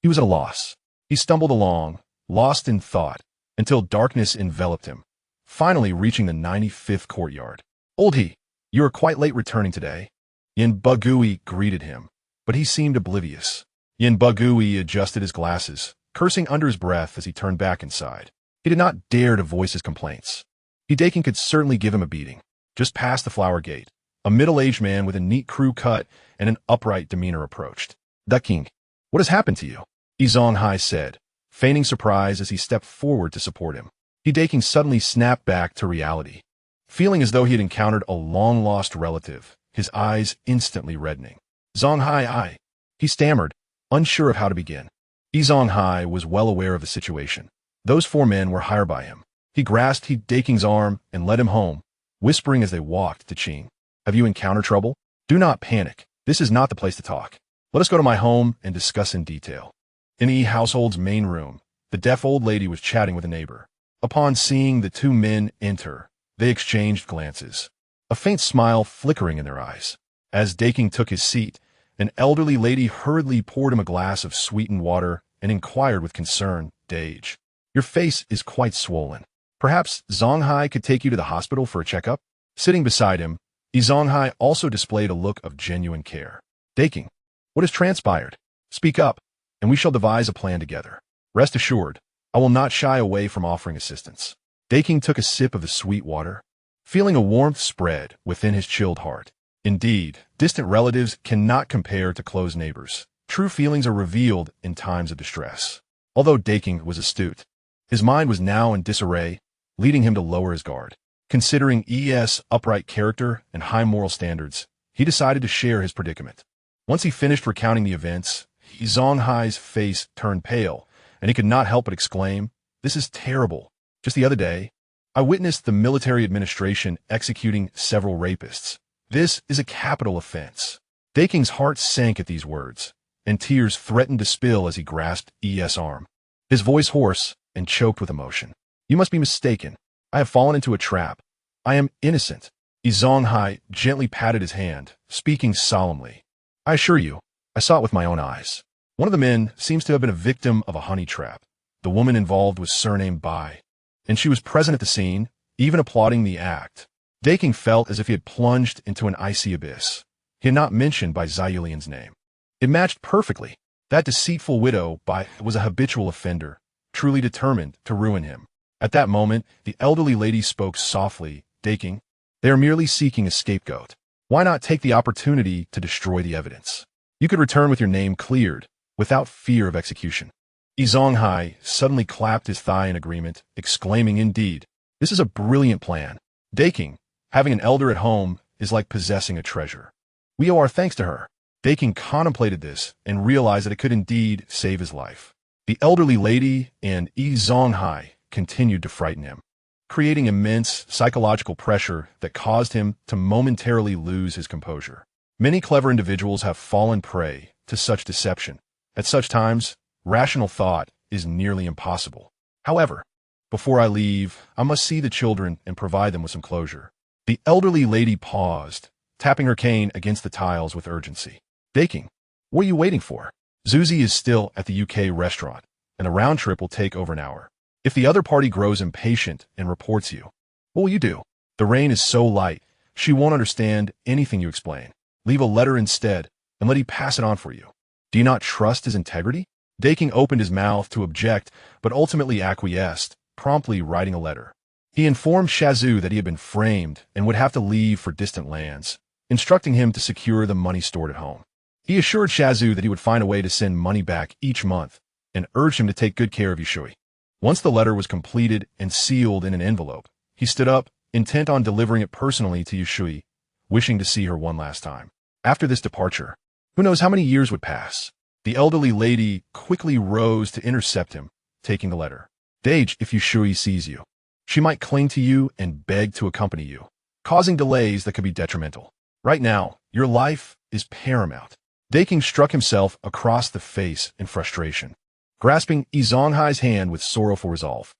he was at a loss. He stumbled along, lost in thought, until darkness enveloped him, finally reaching the 95th courtyard. "Old he, you are quite late returning today." Yin Bugui greeted him, but he seemed oblivious. Yin Bugui adjusted his glasses, cursing under his breath as he turned back inside. He did not dare to voice his complaints. Daking could certainly give him a beating. Just past the flower gate, a middle-aged man with a neat crew cut and an upright demeanor approached. "The king, what has happened to you?" Zonghai said, feigning surprise as he stepped forward to support him. Daking suddenly snapped back to reality. Feeling as though he had encountered a long-lost relative, his eyes instantly reddening. "Zonghai, he stammered, unsure of how to begin. Zonghai was well aware of the situation. Those 4 men were hired by him. He grasped Daking's arm and led him home, whispering as they walked to Qin. "Have you encountered trouble? Do not panic. This is not the place to talk. Let us go to my home and discuss in detail." In the household's main room, the deaf old lady was chatting with a neighbor. Upon seeing the 2 men enter, they exchanged glances, a faint smile flickering in their eyes. As Daking took his seat, an elderly lady hurriedly poured him a glass of sweetened water and inquired with concern, "Dage, your face is quite swollen. Perhaps Zonghai could take you to the hospital for a checkup?" Sitting beside him, Zonghai also displayed a look of genuine care. "Daking, what has transpired? Speak up, and we shall devise a plan together. Rest assured, I will not shy away from offering assistance." Daking took a sip of the sweet water, feeling a warmth spread within his chilled heart. Indeed, distant relatives cannot compare to close neighbors. True feelings are revealed in times of distress. Although Daking was astute, his mind was now in disarray, leading him to lower his guard. Considering E.S. upright character and high moral standards, he decided to share his predicament. Once he finished recounting the events, Zonghai's face turned pale, and he could not help but exclaim, "This is terrible. Just the other day, I witnessed the military administration executing several rapists. This is a capital offense." Daking's heart sank at these words, and tears threatened to spill as he grasped E.S. arm. His voice hoarse and choked with emotion. "You must be mistaken. I have fallen into a trap. I am innocent." Zonghai gently patted his hand, speaking solemnly. "I assure you, I saw it with my own eyes. One of the men seems to have been a victim of a honey trap. The woman involved was surnamed Bai, and she was present at the scene, even applauding the act." Daking felt as if he had plunged into an icy abyss. He had not mentioned Bai Ziyulian's name. It matched perfectly. That deceitful widow Bai was a habitual offender, truly determined to ruin him. At that moment, the elderly lady spoke softly. "Daking, they are merely seeking a scapegoat. Why not take the opportunity to destroy the evidence? You could return with your name cleared, without fear of execution." Zonghai suddenly clapped his thigh in agreement, exclaiming, "Indeed, this is a brilliant plan. Daking, having an elder at home is like possessing a treasure. We owe our thanks to her." Daking contemplated this and realized that it could indeed save his life. The elderly lady and Zonghai continued to frighten him, creating immense psychological pressure that caused him to momentarily lose his composure. Many clever individuals have fallen prey to such deception. At such times, rational thought is nearly impossible. However, before I leave, I must see the children and provide them with some closure. The elderly lady paused, tapping her cane against the tiles with urgency. "Daking, what are you waiting for? Zuzi is still at the UK restaurant, and the round trip will take over an hour. If the other party grows impatient and reports you, what will you do? The rain is so light, she won't understand anything you explain. Leave a letter instead, and let he pass it on for you. Do you not trust his integrity?" Daking opened his mouth to object, but ultimately acquiesced, promptly writing a letter. He informed Xiao'e that he had been framed and would have to leave for distant lands, instructing him to secure the money stored at home. He assured Xiao'e that he would find a way to send money back each month, and urged him to take good care of Xiao'e. Once the letter was completed and sealed in an envelope, he stood up, intent on delivering it personally to Xiao'e, wishing to see her one last time. After this departure, who knows how many years would pass? The elderly lady quickly rose to intercept him, taking the letter. "Dage, if Xiao'e sees you, she might cling to you and beg to accompany you. causing delays that could be detrimental. Right now, your life is paramount. Daking struck himself across the face in frustration, grasping Yi Zonghai's hand with sorrowful resolve.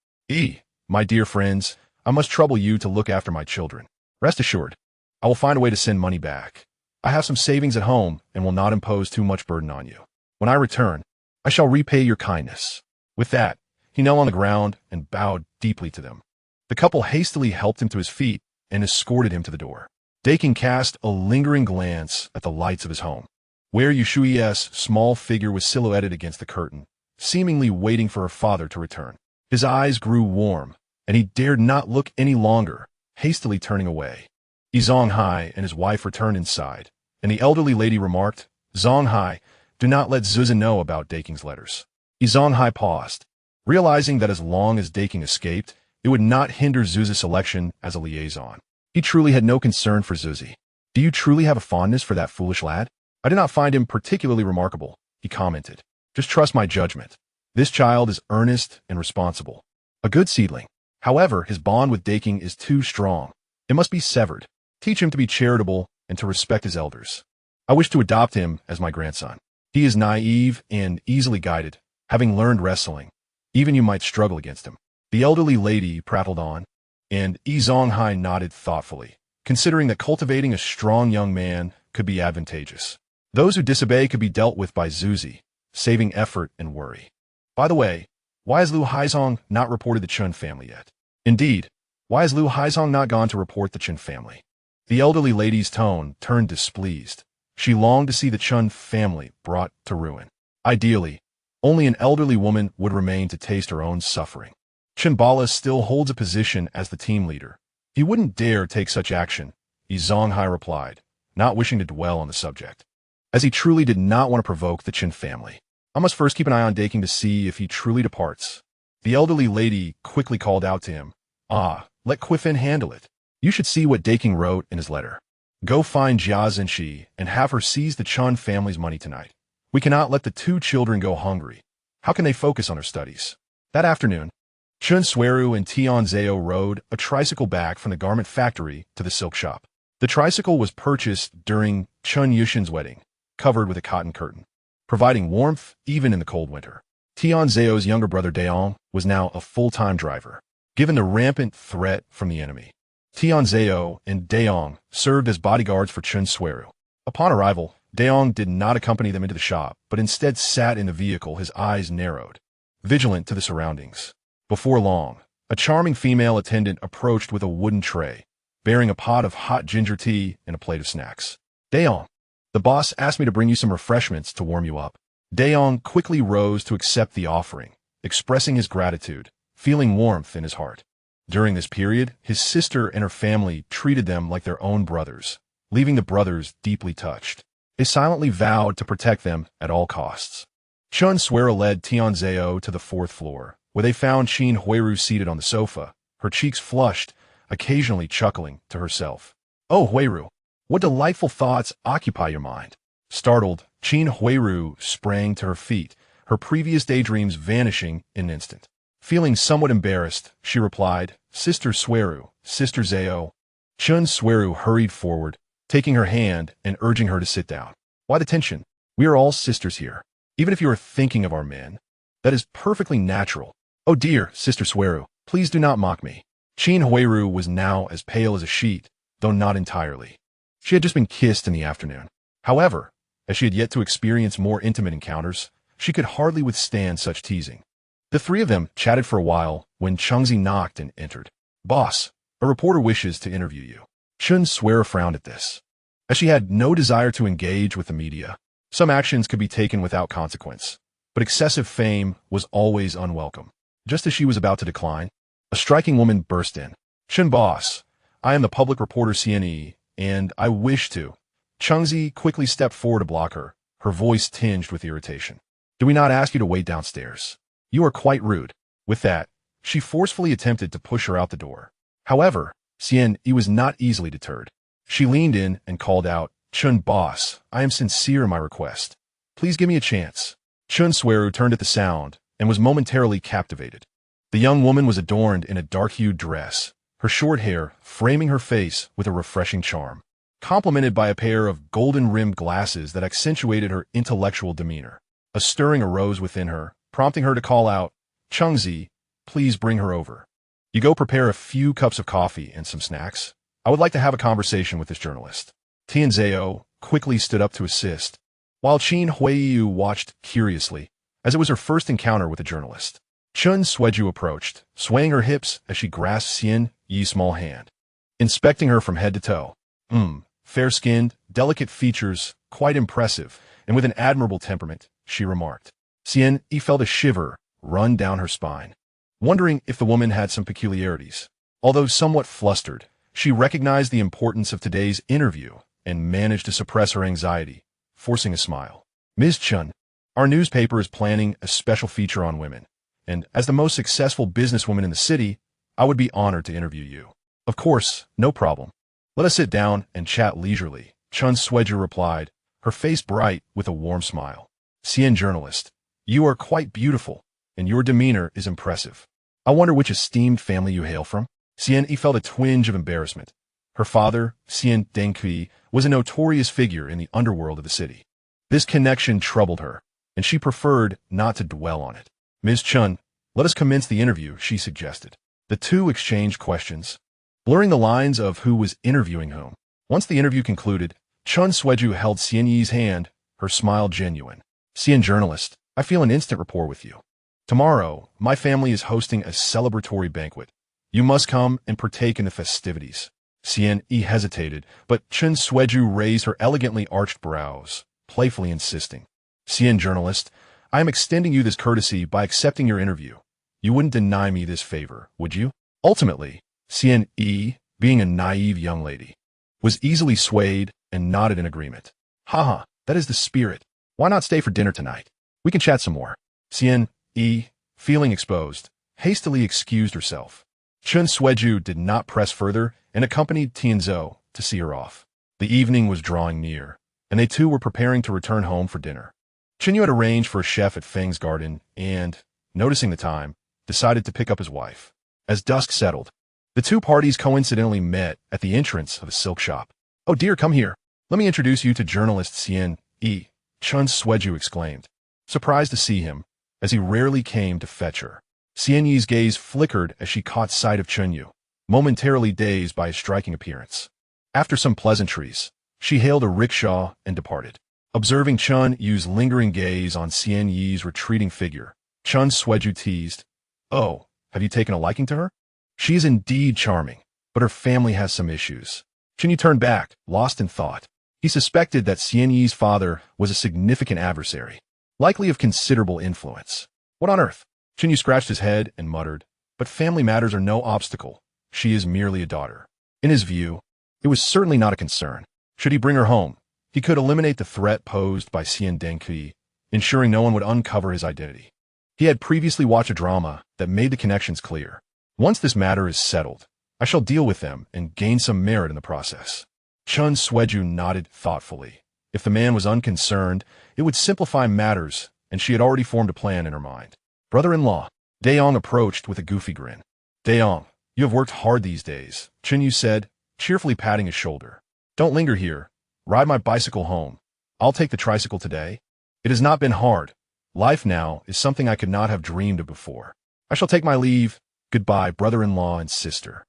My dear friends, I must trouble you to look after my children. Rest assured, I will find a way to send money back. I have some savings at home and will not impose too much burden on you. When I return, I shall repay your kindness. With that, he knelt on the ground and bowed deeply to them. The couple hastily helped him to his feet and escorted him to the door. Daking cast a lingering glance at the lights of his home, where Yushui's small figure was silhouetted against the curtain, seemingly waiting for her father to return. His eyes grew warm, and he dared not look any longer, hastily turning away. Yi Zonghai and his wife returned inside, and the elderly lady remarked, "Zonghai, do not let Zuzi know about Daking's letters." Yi Zonghai paused, realizing that as long as Daking escaped, it would not hinder Zuzi's selection as a liaison. He truly had no concern for Zuzi. "Do you truly have a fondness for that foolish lad?" "I do not find him particularly remarkable," he commented. "Just trust my judgment. This child is earnest and responsible. A good seedling. However, his bond with Daking is too strong. It must be severed. Teach him to be charitable and to respect his elders. I wish to adopt him as my grandson. He is naive and easily guided, having learned wrestling. Even you might struggle against him." The elderly lady prattled on, and Yi Zonghai nodded thoughtfully, considering that cultivating a strong young man could be advantageous. Those who disobey could be dealt with by Zuzi, saving effort and worry. By the way, why has Lu Haizong not reported the Chen family yet? Indeed, why has Lu Haizong not gone to report the Chen family? The elderly lady's tone turned displeased. She longed to see the Chen family brought to ruin. Ideally, only an elderly woman would remain to taste her own suffering. Chen Bala still holds a position as the team leader. He wouldn't dare take such action, Yi Zonghai replied, not wishing to dwell on the subject, as he truly did not want to provoke the Chen family. "I must first keep an eye on Daking to see if he truly departs." The elderly lady quickly called out to him, "Let Quifin handle it. You should see what Daking wrote in his letter. Go find Jia Zhenxi and have her seize the Chen family's money tonight. We cannot let the two children go hungry. How can they focus on their studies?" That afternoon, Chen Xueru and Tian Zhao rode a tricycle back from the garment factory to the silk shop. The tricycle was purchased during Chen Yuxin's wedding, covered with a cotton curtain, providing warmth even in the cold winter. Tian Zhao's younger brother Daong was now a full-time driver, given the rampant threat from the enemy. Tian Zhao and Daong served as bodyguards for Chen Xueru. Upon arrival, Daong did not accompany them into the shop, but instead sat in the vehicle, his eyes narrowed, vigilant to the surroundings. Before long, a charming female attendant approached with a wooden tray, bearing a pot of hot ginger tea and a plate of snacks. "Daong, the boss asked me to bring you some refreshments to warm you up." Daong quickly rose to accept the offering, expressing his gratitude, feeling warmth in his heart. During this period, his sister and her family treated them like their own brothers, leaving the brothers deeply touched. They silently vowed to protect them at all costs. Chen Xueru led Tian Zhao to the fourth floor, where they found Qin Huairu seated on the sofa, her cheeks flushed, occasionally chuckling to herself. "Oh, Huairu, what delightful thoughts occupy your mind?" Startled, Qin Huairu sprang to her feet, her previous daydreams vanishing in an instant. Feeling somewhat embarrassed, she replied, "Sister Xueru, Sister Zhao." Chen Xueru hurried forward, taking her hand and urging her to sit down. "Why the tension? We are all sisters here. Even if you are thinking of our men, that is perfectly natural. Oh dear, Sister Xueru, please do not mock me." Qin Huairu was now as pale as a sheet, though not entirely. She had just been kissed in the afternoon. However, as she had yet to experience more intimate encounters, she could hardly withstand such teasing. The three of them chatted for a while when Chengzi knocked and entered. "Boss, a reporter wishes to interview you." Chen Xueru frowned at this. As she had no desire to engage with the media, some actions could be taken without consequence, but excessive fame was always unwelcome. Just as she was about to decline, a striking woman burst in. "Chen boss, I am the public reporter Xiao'e, and I wish to." Chengzi quickly stepped forward to block her, her voice tinged with irritation. "Do we not ask you to wait downstairs? You are quite rude." With that, she forcefully attempted to push her out the door. However, Xiao'e was not easily deterred. She leaned in and called out, "Chen boss, I am sincere in my request. Please give me a chance." Chen Xueru turned at the sound and was momentarily captivated. The young woman was adorned in a dark-hued dress, her short hair framing her face with a refreshing charm, complemented by a pair of golden-rimmed glasses that accentuated her intellectual demeanor. A stirring arose within her, prompting her to call out, "Chengzi, please bring her over. You go prepare a few cups of coffee and some snacks. I would like to have a conversation with this journalist." Tianzhao quickly stood up to assist, while Qin Huairu watched curiously, as it was her first encounter with a journalist. Chen Xueru approached, swaying her hips as she grasped Xian Yi's small hand, inspecting her from head to toe. Fair-skinned, delicate features, quite impressive, and with an admirable temperament, she remarked. Xian Yi felt a shiver run down her spine, wondering if the woman had some peculiarities. Although somewhat flustered, she recognized the importance of today's interview and managed to suppress her anxiety, forcing a smile. "Ms. Chen, our newspaper is planning a special feature on women, and as the most successful businesswoman in the city, I would be honored to interview you." "Of course, no problem. Let us sit down and chat leisurely," Chen Xueru replied, her face bright with a warm smile. "Xian journalist, you are quite beautiful, and your demeanor is impressive. I wonder which esteemed family you hail from?" Xian Yi felt a twinge of embarrassment. Her father, Xian Dengqi, was a notorious figure in the underworld of the city. This connection troubled her, and she preferred not to dwell on it. "Ms. Chen, let us commence the interview," she suggested. The two exchanged questions, blurring the lines of who was interviewing whom. Once the interview concluded, Chen Xueru held Xian Yi's hand, her smile genuine. "Xian journalist, I feel an instant rapport with you. Tomorrow, my family is hosting a celebratory banquet. You must come and partake in the festivities." Xian Yi hesitated, but Chen Xueru raised her elegantly arched brows, playfully insisting. "Xian journalist, I am extending you this courtesy by accepting your interview. You wouldn't deny me this favor, would you?" Ultimately, Xian Yi, being a naive young lady, was easily swayed and nodded in agreement. "Haha, that is the spirit. Why not stay for dinner tonight? We can chat some more." Xian Yi, feeling exposed, hastily excused herself. Chen Xueru did not press further and accompanied Tianzhou to see her off. The evening was drawing near, and they two were preparing to return home for dinner. Chen Yu had arranged for a chef at Feng's garden and, noticing the time, decided to pick up his wife. As dusk settled, the two parties coincidentally met at the entrance of a silk shop. "Oh dear, come here. Let me introduce you to journalist Xian Yi," Chen Xueru exclaimed, surprised to see him, as he rarely came to fetch her. Xian Yi's gaze flickered as she caught sight of Chen Yu, momentarily dazed by his striking appearance. After some pleasantries, she hailed a rickshaw and departed. Observing Chen Yu's lingering gaze on Xian Yi's retreating figure, Chen Xueru teased, "Oh, have you taken a liking to her? She is indeed charming, but her family has some issues." Chen Yu turned back, lost in thought. He suspected that Xian Yi's father was a significant adversary, likely of considerable influence. "What on earth?" Chen Yu scratched his head and muttered, "But family matters are no obstacle. She is merely a daughter." In his view, it was certainly not a concern. Should he bring her home, he could eliminate the threat posed by Xian Dengqi, ensuring no one would uncover his identity. He had previously watched a drama that made the connections clear. Once this matter is settled, I shall deal with them and gain some merit in the process. Chen Xueru nodded thoughtfully. If the man was unconcerned, it would simplify matters, and she had already formed a plan in her mind. "Brother-in-law," Dayong approached with a goofy grin. "Dayong, you have worked hard these days," Chen Yu said, cheerfully patting his shoulder. "Don't linger here. Ride my bicycle home. I'll take the tricycle today. It has not been hard. Life now is something I could not have dreamed of before. I shall take my leave. Goodbye, brother-in-law and sister."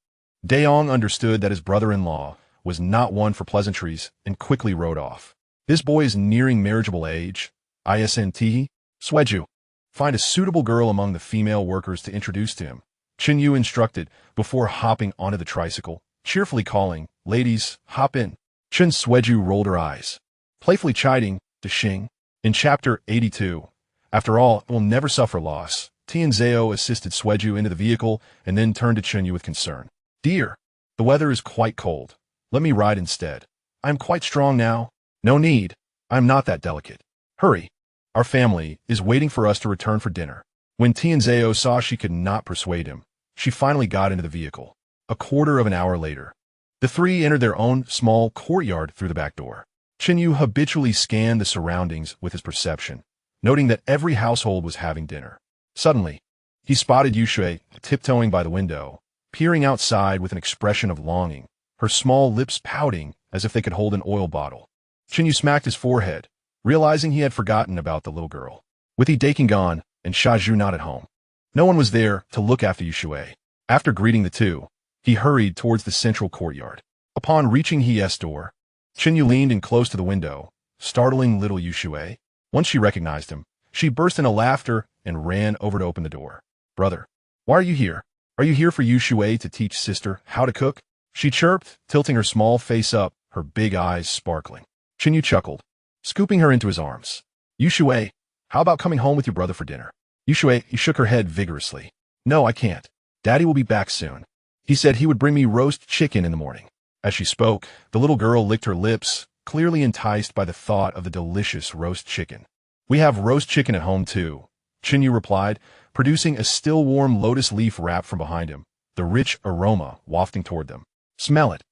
Dayong understood that his brother-in-law was not one for pleasantries and quickly rode off. "This boy is nearing marriageable age. Isnt, Xueju. Find a suitable girl among the female workers to introduce to him," Chen Yu instructed before hopping onto the tricycle, cheerfully calling, "Ladies, hop in." Chen Xueju rolled her eyes, playfully chiding to Xing. In Chapter 82, after all, it will never suffer loss. Tianzhao assisted Xueju into the vehicle and then turned to Chen Yu with concern. "Dear, the weather is quite cold. Let me ride instead. I am quite strong now." "No need. I am not that delicate. Hurry. Our family is waiting for us to return for dinner." When Tianzhao saw she could not persuade him, she finally got into the vehicle. A quarter of an hour later, the three entered their own small courtyard through the back door. Chen Yu habitually scanned the surroundings with his perception, noting that every household was having dinner. Suddenly, he spotted Yushui tiptoeing by the window, peering outside with an expression of longing, her small lips pouting as if they could hold an oil bottle. Chen Yu smacked his forehead, realizing he had forgotten about the little girl. With Yi Daking gone and Xiao'e not at home, no one was there to look after Xiao'e. After greeting the two, he hurried towards the central courtyard. Upon reaching He's door, Chen Yu leaned in close to the window, startling little Xiao'e. Once she recognized him, she burst into laughter and ran over to open the door. "Brother, why are you here? Are you here for Xiao'e to teach sister how to cook?" She chirped, tilting her small face up, her big eyes sparkling. Chen Yu chuckled, scooping her into his arms. "Xiao'e, how about coming home with your brother for dinner?" Xiao'e shook her head vigorously. "No, I can't. Daddy will be back soon. He said he would bring me roast chicken in the morning." As she spoke, the little girl licked her lips, clearly enticed by the thought of the delicious roast chicken. "We have roast chicken at home too," Chen Yu replied, producing a still-warm lotus leaf wrap from behind him, the rich aroma wafting toward them. "Smell it.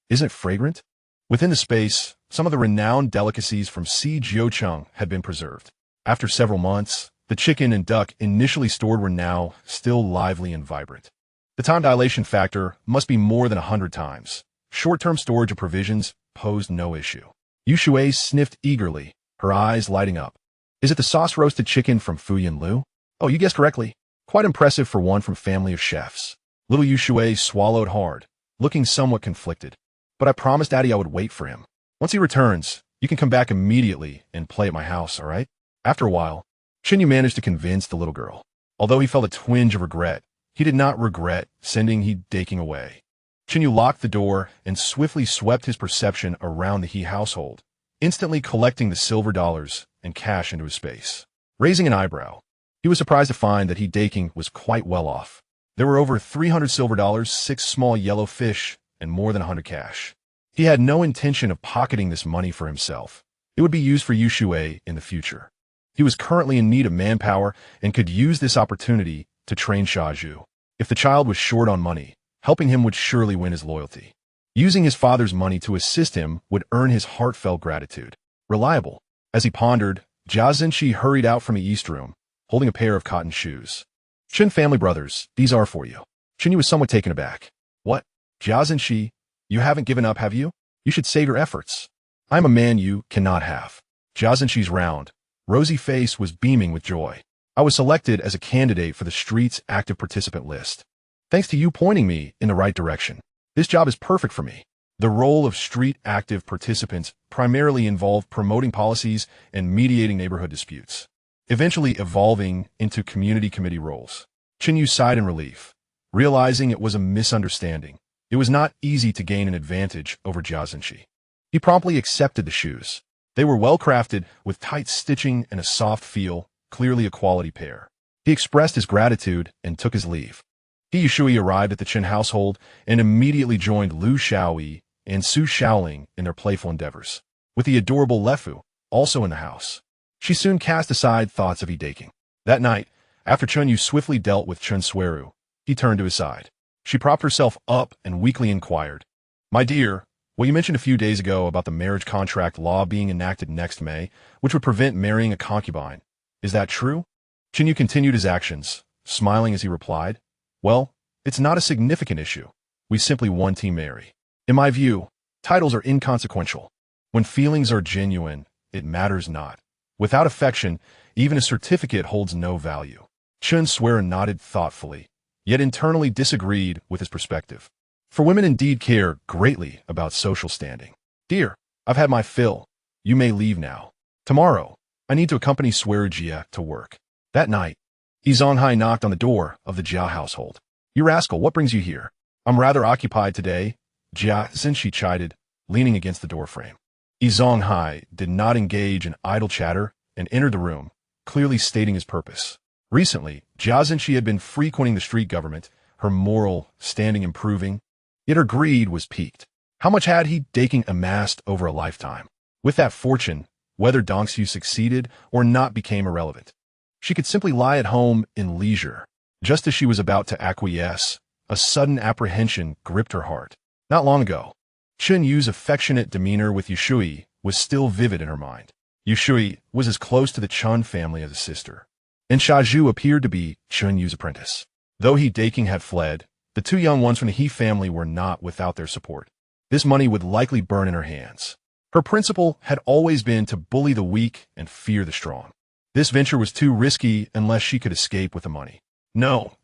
Isn't it fragrant?" Within the space, some of the renowned delicacies from Si Jiucheng had been preserved. After several months, the chicken and duck initially stored were now still lively and vibrant. The time dilation factor must be more than 100 times. Short-term storage of provisions posed no issue. Xiao'e sniffed eagerly, her eyes lighting up. "Is it the sauce-roasted chicken from Fuyan Lu?" "Oh, you guessed correctly. Quite impressive for one from family of chefs." Little Xiao'e swallowed hard, looking somewhat conflicted. "But I promised Daddy I would wait for him. Once he returns, you can come back immediately and play at my house, all right?" After a while, Chen Yu managed to convince the little girl. Although he felt a twinge of regret, he did not regret sending Yi Daking away. Chen Yu locked the door and swiftly swept his perception around the He household, instantly collecting the silver dollars and cash into his space. Raising an eyebrow, he was surprised to find that Yi Daking was quite well off. There were over 300 silver dollars, 6 small yellow fish, and more than 100 cash. He had no intention of pocketing this money for himself. It would be used for Xiao'e in the future. He was currently in need of manpower and could use this opportunity to train Xiao'e. If the child was short on money, helping him would surely win his loyalty. Using his father's money to assist him would earn his heartfelt gratitude. Reliable. As he pondered, Jia Zhenqi hurried out from the east room, holding a pair of cotton shoes. "Chen family brothers, these are for you." Chen Yu was somewhat taken aback. "What? Jia Zhenqi, you haven't given up, have you? You should save your efforts. I'm a man you cannot have." Jia Zhenqi's round, rosy face was beaming with joy. "I was selected as a candidate for the street's active participant list. Thanks to you pointing me in the right direction. This job is perfect for me." The role of street active participants primarily involved promoting policies and mediating neighborhood disputes, eventually evolving into community committee roles. Chen Yu sighed in relief, realizing it was a misunderstanding. It was not easy to gain an advantage over Jia Zhenqi. He promptly accepted the shoes. They were well-crafted, with tight stitching and a soft feel, clearly a quality pair. He expressed his gratitude and took his leave. He Xiao'e arrived at the Chen household and immediately joined Lu Xiao'e and Su Xiaoling in their playful endeavors. With the adorable Lefu also in the house, she soon cast aside thoughts of Yi Daking. That night, after Chen Yu swiftly dealt with Chen Xueru, he turned to his side. She propped herself up and weakly inquired, "My dear, what you mentioned a few days ago about the marriage contract law being enacted next May, which would prevent marrying a concubine, is that true?" Chen Yu continued his actions, smiling as he replied, "Well, it's not a significant issue. We simply want to marry. In my view, titles are inconsequential. When feelings are genuine, it matters not. Without affection, even a certificate holds no value." Chen Xueru nodded thoughtfully, yet internally disagreed with his perspective. For women indeed care greatly about social standing. "Dear, I've had my fill. You may leave now. Tomorrow, I need to accompany Xueru Jia to work." That night, Yi Zonghai knocked on the door of the Jia household. "You rascal, what brings you here?" "I'm rather occupied today," Jia Zhenqi chided, leaning against the doorframe. Yi Zonghai did not engage in idle chatter and entered the room, clearly stating his purpose. Recently, Jia Zhenqi had been frequenting the street government, her moral standing improving, yet her greed was piqued. How much had Yi Daking amassed over a lifetime? With that fortune, whether Dongxiu succeeded or not became irrelevant. She could simply lie at home in leisure. Just as she was about to acquiesce, a sudden apprehension gripped her heart. Not long ago, Chen Yu's affectionate demeanor with Xiao'e was still vivid in her mind. Xiao'e was as close to the Chen family as a sister, and Xiao'e appeared to be Chen Yu's apprentice. Though Yi Daking had fled, The two young ones from the He family were not without their support. This money would likely burn in her hands. Her principle had always been to bully the weak and fear the strong. This venture was too risky unless she could escape with the money. No.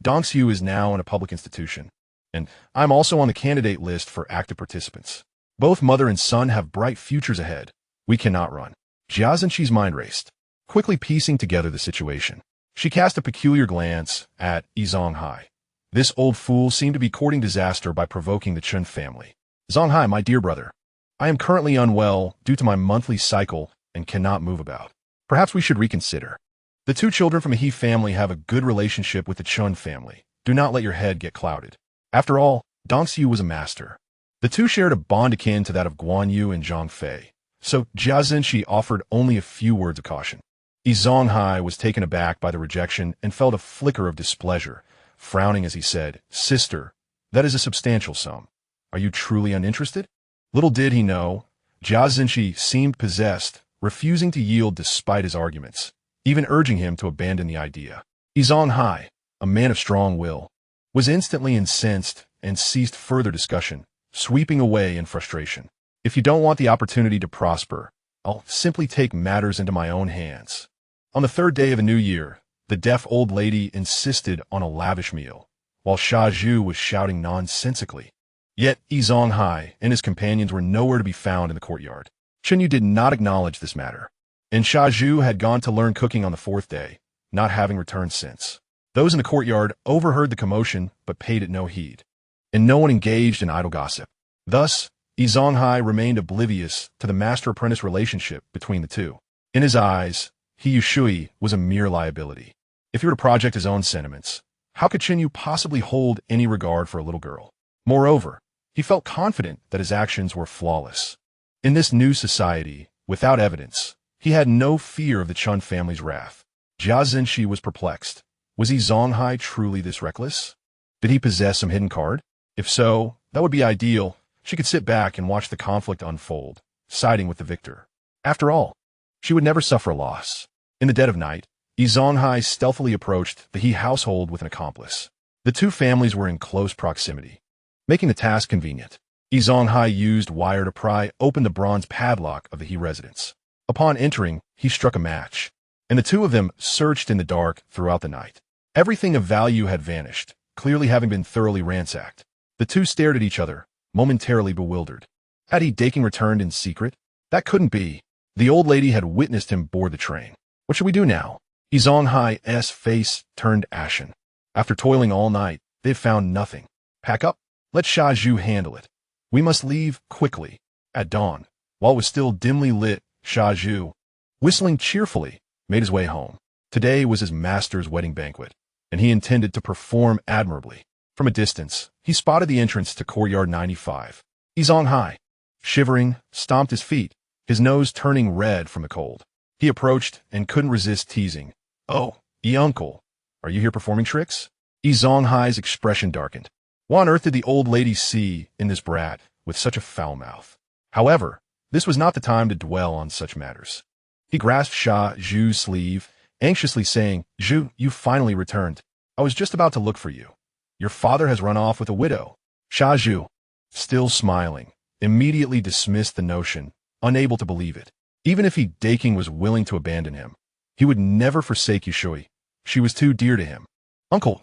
Chen You is now in a public institution, and I'm also on the candidate list for active participants. Both mother and son have bright futures ahead. We cannot run. Jia Zhenqi's mind raced, quickly piecing together the situation. She cast a peculiar glance at Zonghai. This old fool seemed to be courting disaster by provoking the Chen family. Zonghai, my dear brother, I am currently unwell due to my monthly cycle and cannot move about. Perhaps we should reconsider. The two children from the He family have a good relationship with the Chen family. Do not let your head get clouded. After all, Chen You was a master. The two shared a bond akin to that of Guan Yu and Zhang Fei, so Jia Zhenqi offered only a few words of caution. Zonghai was taken aback by the rejection and felt a flicker of displeasure, frowning as he said, "Sister, that is a substantial sum. Are you truly uninterested?" Little did he know, Jia Zhenqi seemed possessed, refusing to yield despite his arguments, even urging him to abandon the idea. Zonghai, a man of strong will, was instantly incensed and ceased further discussion, sweeping away in frustration. "If you don't want the opportunity to prosper, I'll simply take matters into my own hands." On the third day of the new year, the deaf old lady insisted on a lavish meal, while Xiao'e was shouting nonsensically. Yet Zonghai and his companions were nowhere to be found in the courtyard. Chen You did not acknowledge this matter, and Xiao'e had gone to learn cooking on the fourth day, not having returned since. Those in the courtyard overheard the commotion but paid it no heed, and no one engaged in idle gossip. Thus, Zonghai remained oblivious to the master-apprentice relationship between the two. In his eyes, He Yushui was a mere liability. If he were to project his own sentiments, how could Chen You possibly hold any regard for a little girl? Moreover, he felt confident that his actions were flawless. In this new society, without evidence, he had no fear of the Chen family's wrath. Jia Zhenqi was perplexed. Was Zonghai truly this reckless? Did he possess some hidden card? If so, that would be ideal. She could sit back and watch the conflict unfold, siding with the victor. After all, she would never suffer a loss. In the dead of night, Zonghai stealthily approached the He household with an accomplice. The two families were in close proximity, making the task convenient. Zonghai used wire to pry open the bronze padlock of the He residence. Upon entering, he struck a match, and the two of them searched in the dark throughout the night. Everything of value had vanished, clearly having been thoroughly ransacked. The two stared at each other, momentarily bewildered. Had he Daking returned in secret? That couldn't be. The old lady had witnessed him board the train. What should we do now? Zonghai's face turned ashen. After toiling all night, they've found nothing. Pack up. Let Xiao'e handle it. We must leave quickly. At dawn, while it was still dimly lit, Xiao'e, whistling cheerfully, made his way home. Today was his master's wedding banquet, and he intended to perform admirably. From a distance, he spotted the entrance to courtyard 95. Zonghai, shivering, stomped his feet, his nose turning red from the cold. He approached and couldn't resist teasing. "Oh, uncle, are you here performing tricks?" Zonghai's expression darkened. What on earth did the old lady see in this brat with such a foul mouth? However, this was not the time to dwell on such matters. He grasped Xiao'e's sleeve, anxiously saying, "Zhu, you finally returned. I was just about to look for you. Your father has run off with a widow." Xiao'e, still smiling, immediately dismissed the notion, unable to believe it. Even if he Daking was willing to abandon him, he would never forsake Yushui. She was too dear to him. "Uncle,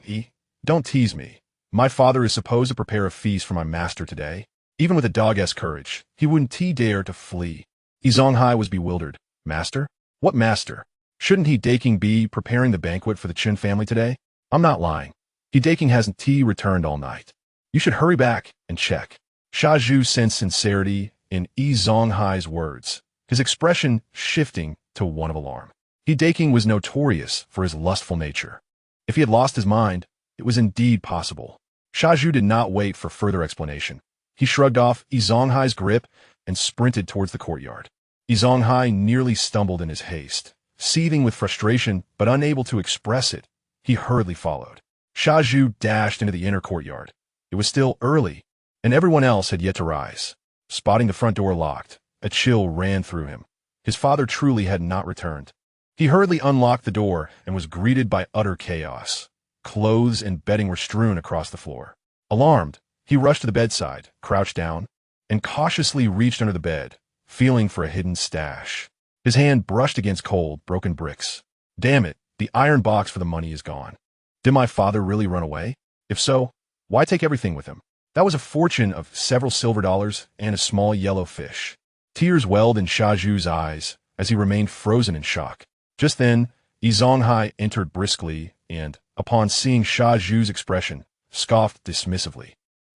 don't tease me. My father is supposed to prepare a feast for my master today. Even with a dog-esque courage, he wouldn't dare to flee." Zonghai was bewildered. "Master? What master? Shouldn't he Daking be preparing the banquet for the Chen family today?" "I'm not lying. He Daking hasn't returned all night. You should hurry back and check." Xiao'e sensed sincerity in Zonghai's words, his expression shifting to one of alarm. He Daking was notorious for his lustful nature. If he had lost his mind, it was indeed possible. Xiao'e did not wait for further explanation. He shrugged off Zonghai's grip and sprinted towards the courtyard. Zonghai nearly stumbled in his haste. Seething with frustration but unable to express it, he hurriedly followed. Xiao'e dashed into the inner courtyard. It was still early, and everyone else had yet to rise. Spotting the front door locked, a chill ran through him. His father truly had not returned. He hurriedly unlocked the door and was greeted by utter chaos. clothes and bedding were strewn across the floor. Alarmed, he rushed to the bedside, crouched down, and cautiously reached under the bed, feeling for a hidden stash. His hand brushed against cold, broken bricks. Damn it, the iron box for the money is gone. Did my father really run away? If so, why take everything with him? That was a fortune of several silver dollars and a small yellow fish. Tears welled in Xiao'e's eyes as he remained frozen in shock. Just then, Zonghai entered briskly and, upon seeing Xiao'e's expression, scoffed dismissively.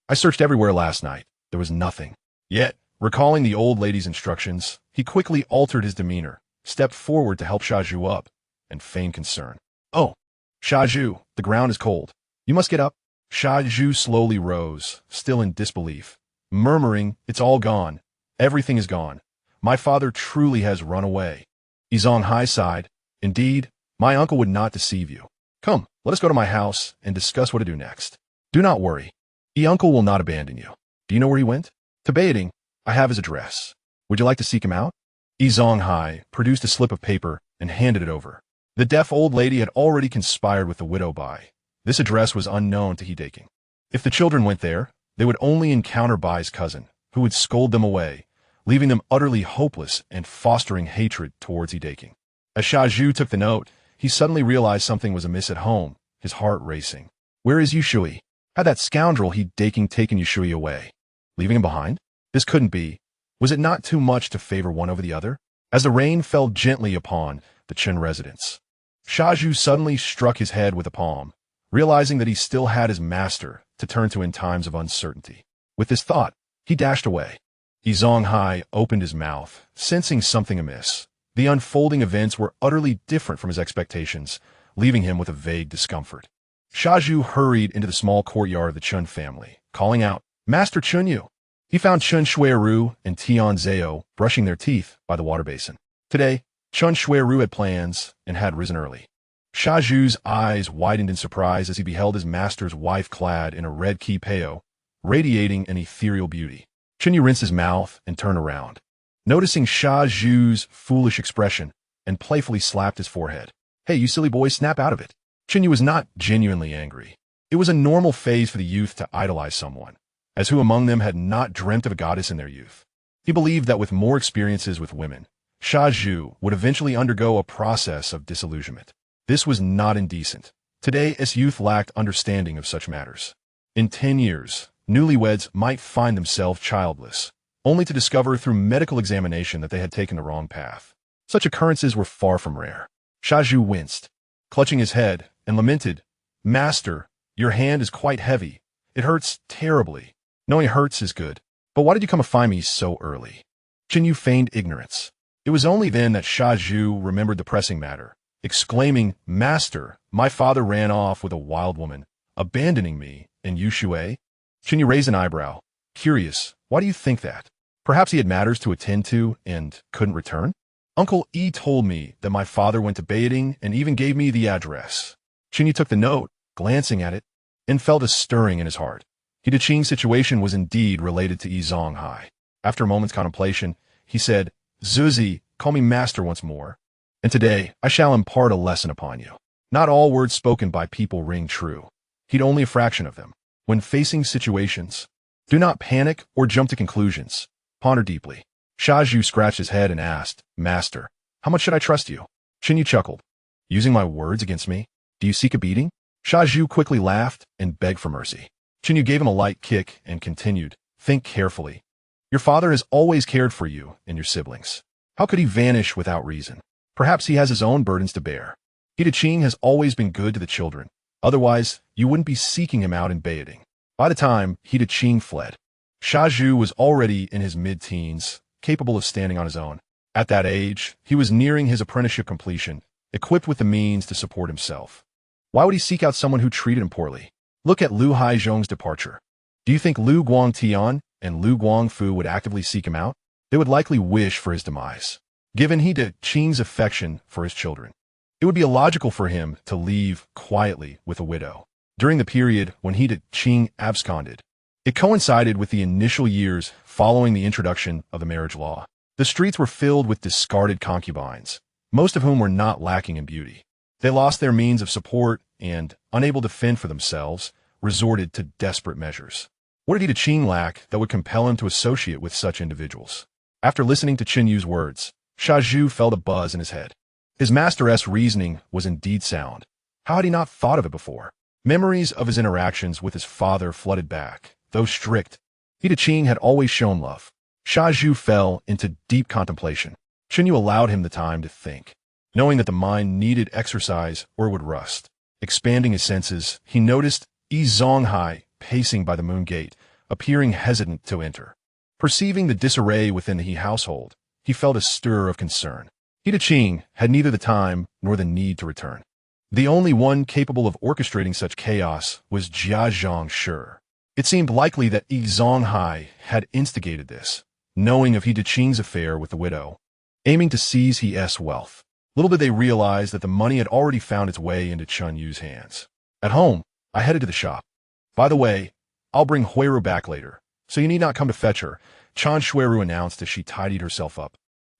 I searched everywhere last night. There was nothing. Yet, recalling the old lady's instructions, he quickly altered his demeanor, stepped forward to help Xiao'e up, and feigned concern. Oh, Xiao'e, the ground is cold. You must get up. Xiao'e slowly rose, still in disbelief, murmuring, "It's all gone. Everything is gone. My father truly has run away." Zonghai sighed. "Indeed, my uncle would not deceive you. Come, let us go to my house and discuss what to do next. Do not worry. Uncle will not abandon you. Do you know where he went? To Beijing. I have his address. Would you like to seek him out?" Zonghai produced a slip of paper and handed it over. The deaf old lady had already conspired with the widow Bai. This address was unknown to Hedaking. If the children went there, they would only encounter Bai's cousin, who would scold them away, leaving them utterly hopeless and fostering hatred towards Hedaking. As Xiao'e took the note, he suddenly realized something was amiss at home, his heart racing. Where is Yushui? Had that scoundrel Hedaking taken Yushui away? Leaving him behind? This couldn't be. Was it not too much to favor one over the other? As the rain fell gently upon the Chen residence, Xiao'e suddenly struck his head with a palm, realizing that he still had his master to turn to in times of uncertainty. With this thought, he dashed away. Zonghai opened his mouth, sensing something amiss. The unfolding events were utterly different from his expectations, leaving him with a vague discomfort. Xiao'e hurried into the small courtyard of the Chen family, calling out, "Master Chen You." He found Chen Xueru and Tian Zhao brushing their teeth by the water basin. Today, Chen Xueru had plans and had risen early. Xiao'e's eyes widened in surprise as he beheld his master's wife clad in a red kipao, radiating an ethereal beauty. Chen You rinsed his mouth and turned around, noticing Xiao'e's foolish expression, and playfully slapped his forehead. "Hey, you silly boy, snap out of it." Chen You was not genuinely angry. It was a normal phase for the youth to idolize someone, as who among them had not dreamt of a goddess in their youth. He believed that with more experiences with women, Xiao'e would eventually undergo a process of disillusionment. This was not indecent. Today, as youth lacked understanding of such matters. In 10 years, newlyweds might find themselves childless, only to discover through medical examination that they had taken the wrong path. Such occurrences were far from rare. Xiao'e winced, clutching his head, and lamented, "Master, your hand is quite heavy. It hurts terribly. Knowing it hurts is good. But why did you come to find me so early?" Chen You feigned ignorance. It was only then that Xiao'e remembered the pressing matter, exclaiming, "Master, my father ran off with a wild woman, abandoning me and Yushui." Chen You raised an eyebrow. Curious, why do you think that? Perhaps he had matters to attend to and couldn't return? Uncle E told me that my father went to Beijing and even gave me the address. Chen You took the note, glancing at it, and felt a stirring in his heart. Hedating's situation was indeed related to Zonghai. After a moment's contemplation, he said, "Zuzi, call me master once more. And today I shall impart a lesson upon you. Not all words spoken by people ring true. Heed only a fraction of them. When facing situations, do not panic or jump to conclusions. Ponder deeply." Xiao'e scratched his head and asked, "Master, how much should I trust you?" Chen You chuckled. "Using my words against me? Do you seek a beating?" Xiao'e quickly laughed and begged for mercy. Chen You gave him a light kick and continued, "Think carefully. Your father has always cared for you and your siblings. How could he vanish without reason? Perhaps he has his own burdens to bear. Hedating has always been good to the children. Otherwise, you wouldn't be seeking him out in Beijing." By the time Hedating fled, Xiao'e was already in his mid-teens, capable of standing on his own. At that age, he was nearing his apprenticeship completion, equipped with the means to support himself. Why would he seek out someone who treated him poorly? Look at Lu Haizhong's departure. Do you think Lu Guangtian and Lu Guangfu would actively seek him out? They would likely wish for his demise. Given Hedating's affection for his children, it would be illogical for him to leave quietly with a widow. During the period when Hedating absconded, it coincided with the initial years following the introduction of the marriage law. The streets were filled with discarded concubines, most of whom were not lacking in beauty. They lost their means of support and, unable to fend for themselves, resorted to desperate measures. What did Qin lack that would compel him to associate with such individuals? After listening to Chen Yu's words, Xiao'e felt a buzz in his head. His master's reasoning was indeed sound. How had he not thought of it before? Memories of his interactions with his father flooded back. Though strict, Qin had always shown love. Xiao'e fell into deep contemplation. Chen Yu allowed him the time to think, knowing that the mind needed exercise or it would rust. Expanding his senses, he noticed Zonghai pacing by the moon gate, appearing hesitant to enter. Perceiving the disarray within the He household, he felt a stir of concern. Qin had neither the time nor the need to return. The only one capable of orchestrating such chaos was Jiazhong Shi. It seemed likely that Zonghai had instigated this, knowing of Qin's affair with the widow, aiming to seize his wealth. Little did they realize that the money had already found its way into Chen Yu's hands. At home, I headed to the shop. By the way, I'll bring Huairu back later, so you need not come to fetch her, Chen Xueru announced as she tidied herself up.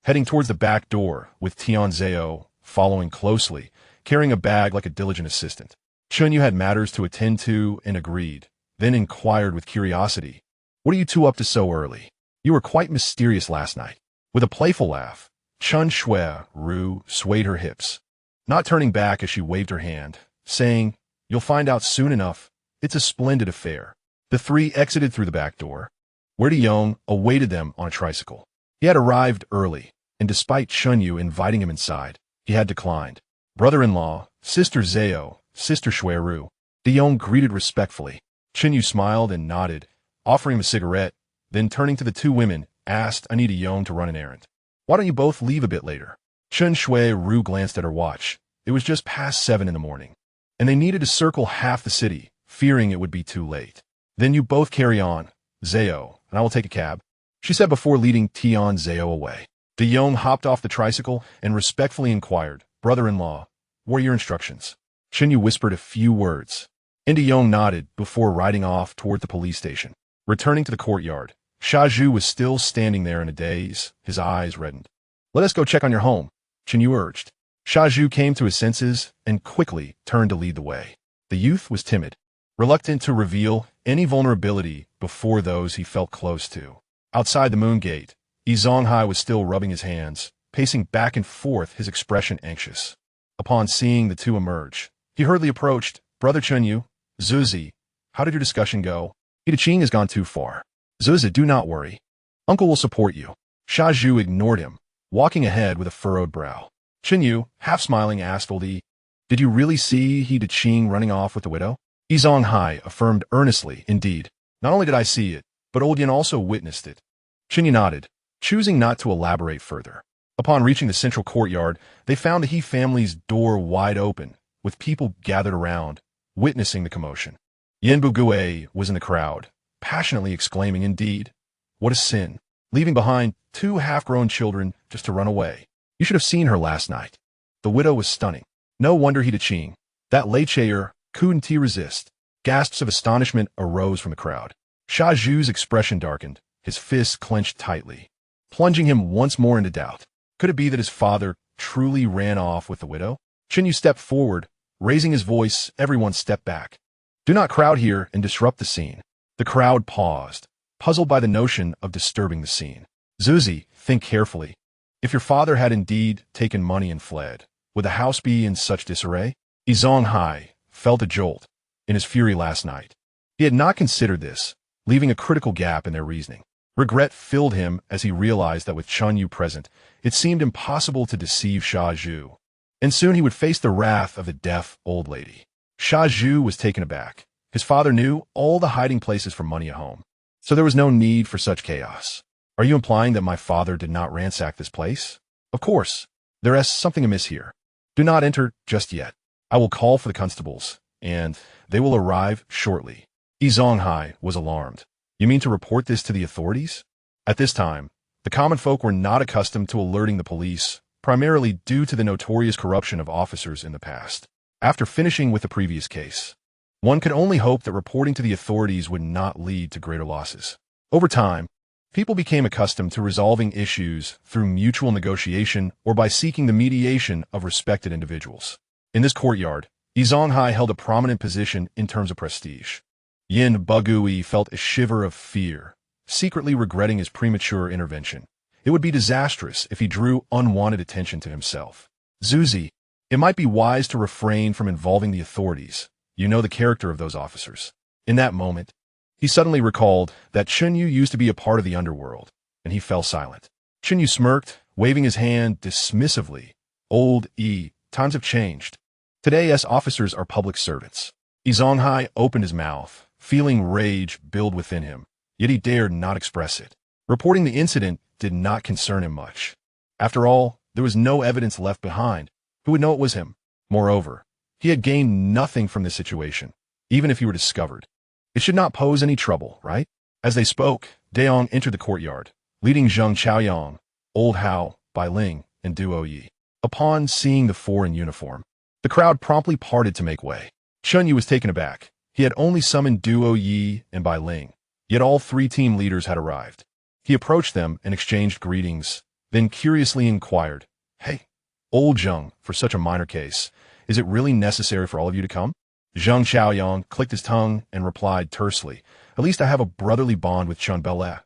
Heading towards the back door, with Xiao'e following closely, carrying a bag like a diligent assistant. Chen Yu had matters to attend to and agreed, then inquired with curiosity, "What are you two up to so early? You were quite mysterious last night." With a playful laugh, Chen Xueru swayed her hips, not turning back as she waved her hand, saying, "You'll find out soon enough. It's a splendid affair." The three exited through the back door, where Yong awaited them on a tricycle. He had arrived early, and despite Chen Yu inviting him inside, he had declined. Brother-in-law, Sister Zhao, Sister Xueru, Yong greeted respectfully. Chen Yu smiled and nodded, offering him a cigarette, then turning to the two women, asked Anita Yong to run an errand. "Why don't you both leave a bit later?" Chen Xueru glanced at her watch. It was just past 7 in the morning, and they needed to circle half the city, fearing it would be too late. "Then you both carry on, Zhao, and I will take a cab," she said before leading Zhao away. De Yong hopped off the tricycle and respectfully inquired, "Brother-in-law, what are your instructions?" Chen Yu whispered a few words, and De Yong nodded before riding off toward the police station. Returning to the courtyard, Xiao'e was still standing there in a daze, his eyes reddened. "Let us go check on your home," Chen Yu urged. Xiao'e came to his senses and quickly turned to lead the way. The youth was timid, reluctant to reveal any vulnerability before those he felt close to. Outside the moon gate, Zonghai was still rubbing his hands, pacing back and forth, his expression anxious. Upon seeing the two emerge, he hurriedly approached. "Brother Chen Yu, Zuzi, how did your discussion go?" "Qin has gone too far. Zuzi, do not worry. Uncle will support you." Xiao'e ignored him, walking ahead with a furrowed brow. Chen Yu, half smiling, asked Oldie, "Did you really see Qin running off with the widow?" Zonghai affirmed earnestly, "Indeed. Not only did I see it, but Old Yin also witnessed it." Chen Yu nodded, choosing not to elaborate further. Upon reaching the central courtyard, they found the He family's door wide open, with people gathered around, witnessing the commotion. Yin Bugue was in the crowd, passionately exclaiming, "Indeed, what a sin, leaving behind 2 half-grown children just to run away. You should have seen her last night. The widow was stunning. No wonder Qin. That late chair couldn't resist." Gasps of astonishment arose from the crowd. Xiao'e's expression darkened, his fists clenched tightly, plunging him once more into doubt. Could it be that his father truly ran off with the widow? Chen Yu stepped forward, raising his voice. Everyone stepped back. "Do not crowd here and disrupt the scene." The crowd paused, puzzled by the notion of disturbing the scene. "Zuzi, think carefully. If your father had indeed taken money and fled, would the house be in such disarray?" Zonghai felt a jolt in his fury last night. He had not considered this, leaving a critical gap in their reasoning. Regret filled him as he realized that with Chen Yu present, it seemed impossible to deceive Xiao'e, and soon he would face the wrath of the deaf old lady. Xiao'e was taken aback. His father knew all the hiding places for money at home, so there was no need for such chaos. "Are you implying that my father did not ransack this place?" "Of course. There is something amiss here. Do not enter just yet. I will call for the constables, and they will arrive shortly." Zonghai was alarmed. "You mean to report this to the authorities?" At this time, the common folk were not accustomed to alerting the police, primarily due to the notorious corruption of officers in the past. After finishing with the previous case, one could only hope that reporting to the authorities would not lead to greater losses. Over time, people became accustomed to resolving issues through mutual negotiation or by seeking the mediation of respected individuals. In this courtyard, Zonghai held a prominent position in terms of prestige. Yin Bugui felt a shiver of fear, secretly regretting his premature intervention. It would be disastrous if he drew unwanted attention to himself. Zuzi, it might be wise to refrain from involving the authorities. You know the character of those officers. In that moment, he suddenly recalled that Chen You used to be a part of the underworld, and he fell silent. Chen You smirked, waving his hand dismissively. Old times have changed. Today's officers are public servants. Zonghai opened his mouth, feeling rage build within him, yet he dared not express it. Reporting the incident did not concern him much. After all, there was no evidence left behind. Who would know it was him? Moreover, he had gained nothing from this situation, even if he were discovered. It should not pose any trouble, right? As they spoke, Deong entered the courtyard, leading Zheng Chaoyang, Old Hao, Bai Ling, and Duo Yi. Upon seeing the four in uniform, the crowd promptly parted to make way. Chen You was taken aback. He had only summoned Duo Yi and Bai Ling, yet all three team leaders had arrived. He approached them and exchanged greetings, then curiously inquired, "Hey, old Zheng, for such a minor case, is it really necessary for all of you to come?" Zheng Xiaoyang clicked his tongue and replied tersely, "At least I have a brotherly bond with Chen Bele.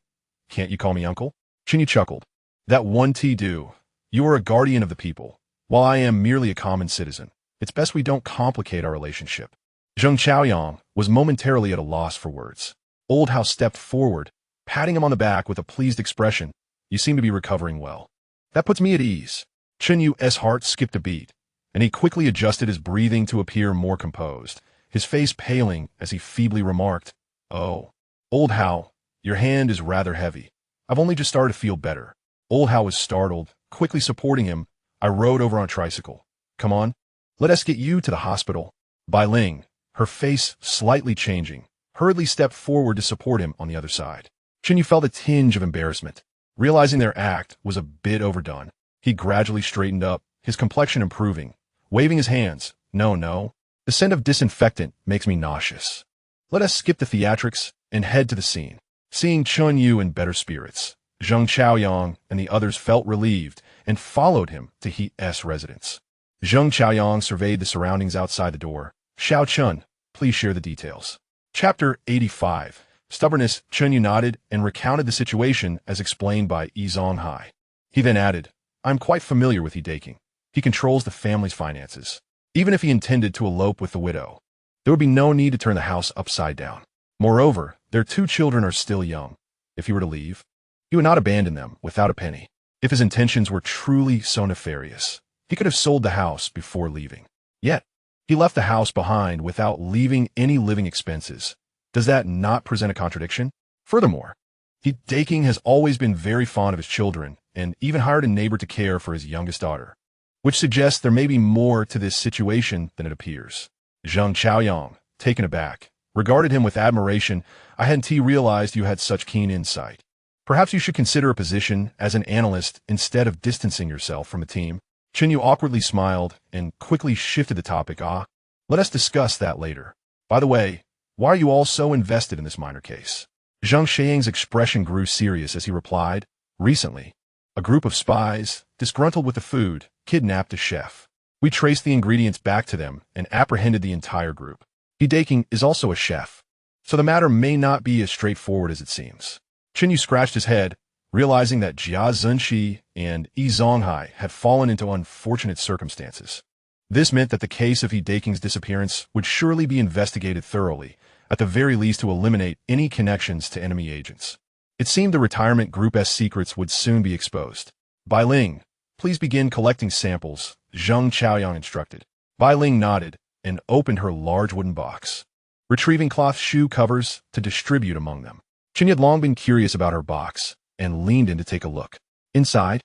Can't you call me uncle?" Chen You chuckled. "That one do. You are a guardian of the people, while I am merely a common citizen. It's best we don't complicate our relationship." Zheng Xiaoyang was momentarily at a loss for words. Old Hao stepped forward, patting him on the back with a pleased expression. "You seem to be recovering well. That puts me at ease." Chen Yu's heart skipped a beat, and he quickly adjusted his breathing to appear more composed, his face paling as he feebly remarked, "Oh, Old Hao, your hand is rather heavy. I've only just started to feel better." Old Hao was startled, quickly supporting him. "I rode over on a tricycle. Come on, let us get you to the hospital." Bai Ling, her face slightly changing, hurriedly stepped forward to support him on the other side. Chen You felt a tinge of embarrassment. Realizing their act was a bit overdone, he gradually straightened up, his complexion improving, waving his hands. No, the scent of disinfectant makes me nauseous. Let us skip the theatrics and head to the scene." Seeing Chen You in better spirits, Zheng Chaoyang and the others felt relieved and followed him to He's residence. Zheng Chaoyang surveyed the surroundings outside the door. "Xiao Chun, please share the details." Chapter 85. Stubbornness. Chen You nodded and recounted the situation as explained by Zonghai. He then added, "I'm quite familiar with Daking. He controls the family's finances. Even if he intended to elope with the widow, there would be no need to turn the house upside down. Moreover, their two children are still young. If he were to leave, he would not abandon them without a penny. If his intentions were truly so nefarious, he could have sold the house before leaving. Yet, he left the house behind without leaving any living expenses. Does that not present a contradiction? Furthermore, Daking has always been very fond of his children and even hired a neighbor to care for his youngest daughter, which suggests there may be more to this situation than it appears." Zheng Chaoyang, taken aback, regarded him with admiration. "I hadn't realized you had such keen insight. Perhaps you should consider a position as an analyst instead of distancing yourself from the team." Chen You awkwardly smiled and quickly shifted the topic. Let us discuss that later. By the way, why are you all so invested in this minor case?" Zheng Xiang's expression grew serious as he replied, "Recently, a group of spies, disgruntled with the food, kidnapped a chef. We traced the ingredients back to them and apprehended the entire group. Daking is also a chef, so the matter may not be as straightforward as it seems." Chen You scratched his head, realizing that Jia Zhenxi and Zonghai had fallen into unfortunate circumstances. This meant that the case of Daking's disappearance would surely be investigated thoroughly, at the very least to eliminate any connections to enemy agents. It seemed the retirement group's secrets would soon be exposed. "Bai Ling, please begin collecting samples," Zheng Chaoyang instructed. Bai Ling nodded and opened her large wooden box, retrieving cloth shoe covers to distribute among them. Chen had long been curious about her box and leaned in to take a look. Inside,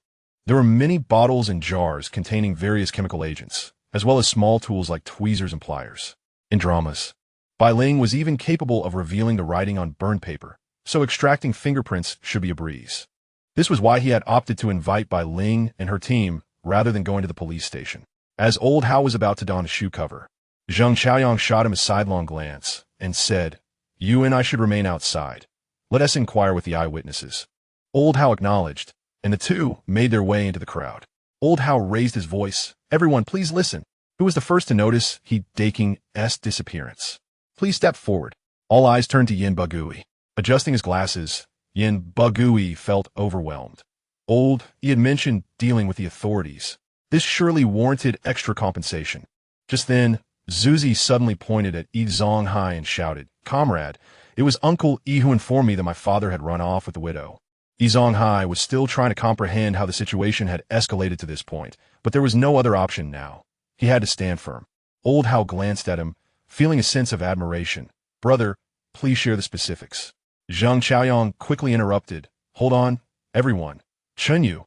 there were many bottles and jars containing various chemical agents, as well as small tools like tweezers and pliers. In dramas, Bai Ling was even capable of revealing the writing on burned paper, so extracting fingerprints should be a breeze. This was why he had opted to invite Bai Ling and her team rather than going to the police station. As Old Hao was about to don a shoe cover, Zheng Chaoyang shot him a sidelong glance and said, "You and I should remain outside. Let us inquire with the eyewitnesses." Old Hao acknowledged, and the two made their way into the crowd. Old Hao raised his voice, "Everyone, please listen. Who was the first to notice he Daking's disappearance? Please step forward. All eyes turned to Yin Bagui. Adjusting his glasses, Yin Bagui felt overwhelmed. He had mentioned dealing with the authorities. This surely warranted extra compensation. Just then, Zuzi suddenly pointed at Yi Zonghai and shouted, "Comrade, it was Uncle Yi who informed me that my father had run off with the widow." Yi Zonghai was still trying to comprehend how the situation had escalated to this point, but there was no other option now. He had to stand firm. Old Hao glanced at him, feeling a sense of admiration. "Brother, please share the specifics." Zhang Xiaoyang quickly interrupted. "Hold on, everyone. Chen You,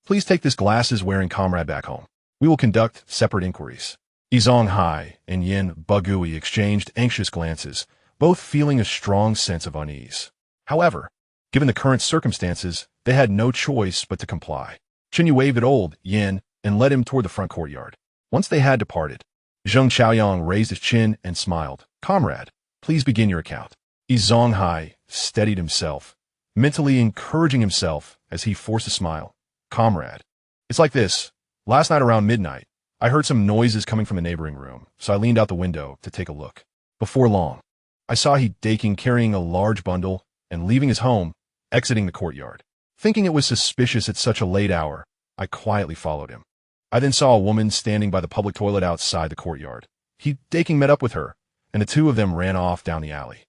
please take this glasses-wearing comrade back home. We will conduct separate inquiries." Yi Zonghai and Yin Bagui exchanged anxious glances, both feeling a strong sense of unease. However, given the current circumstances, they had no choice but to comply. Chen You waved at old Yin and led him toward the front courtyard. Once they had departed, Zhang Xiaoyang raised his chin and smiled. "Comrade, please begin your account." Yi Zonghai steadied himself, mentally encouraging himself as he forced a smile. "Comrade, it's like this. Last night around midnight, I heard some noises coming from a neighboring room, so I leaned out the window to take a look. Before long, I saw he Daking carrying a large bundle and leaving his home, exiting the courtyard. Thinking it was suspicious at such a late hour, I quietly followed him. I then saw a woman standing by the public toilet outside the courtyard. He Daking met up with her, and the two of them ran off down the alley.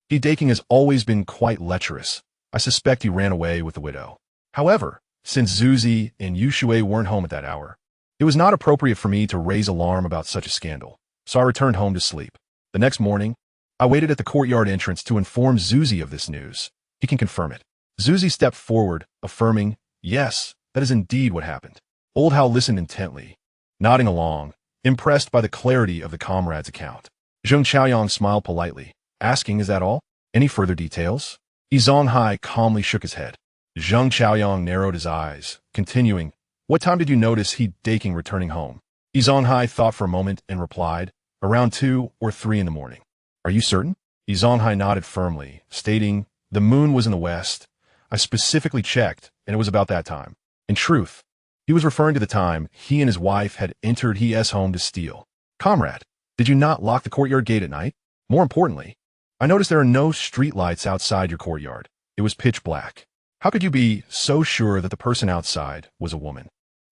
He Daking has always been quite lecherous. I suspect he ran away with the widow. However, since Zuzi and Xiao'e weren't home at that hour, it was not appropriate for me to raise alarm about such a scandal, so I returned home to sleep. The next morning, I waited at the courtyard entrance to inform Zuzi of this news. He can confirm it. Zuzi stepped forward, affirming, "Yes, that is indeed what happened." Old Hao listened intently, nodding along, impressed by the clarity of the comrade's account. Zhang Xiaoyang smiled politely, asking, "Is that all? Any further details?" Yi Zonghai calmly shook his head. Zhang Xiaoyang narrowed his eyes, continuing, "What time did you notice he Daking returning home?" Yi Zonghai thought for a moment and replied, "Around 2 or 3 in the morning." "Are you certain?" Yi Zonghai nodded firmly, stating, "The moon was in the west. I specifically checked, and it was about that time." In truth, he was referring to the time he and his wife had entered his home to steal. "Comrade, did you not lock the courtyard gate at night? More importantly, I noticed there are no streetlights outside your courtyard. It was pitch black. How could you be so sure that the person outside was a woman?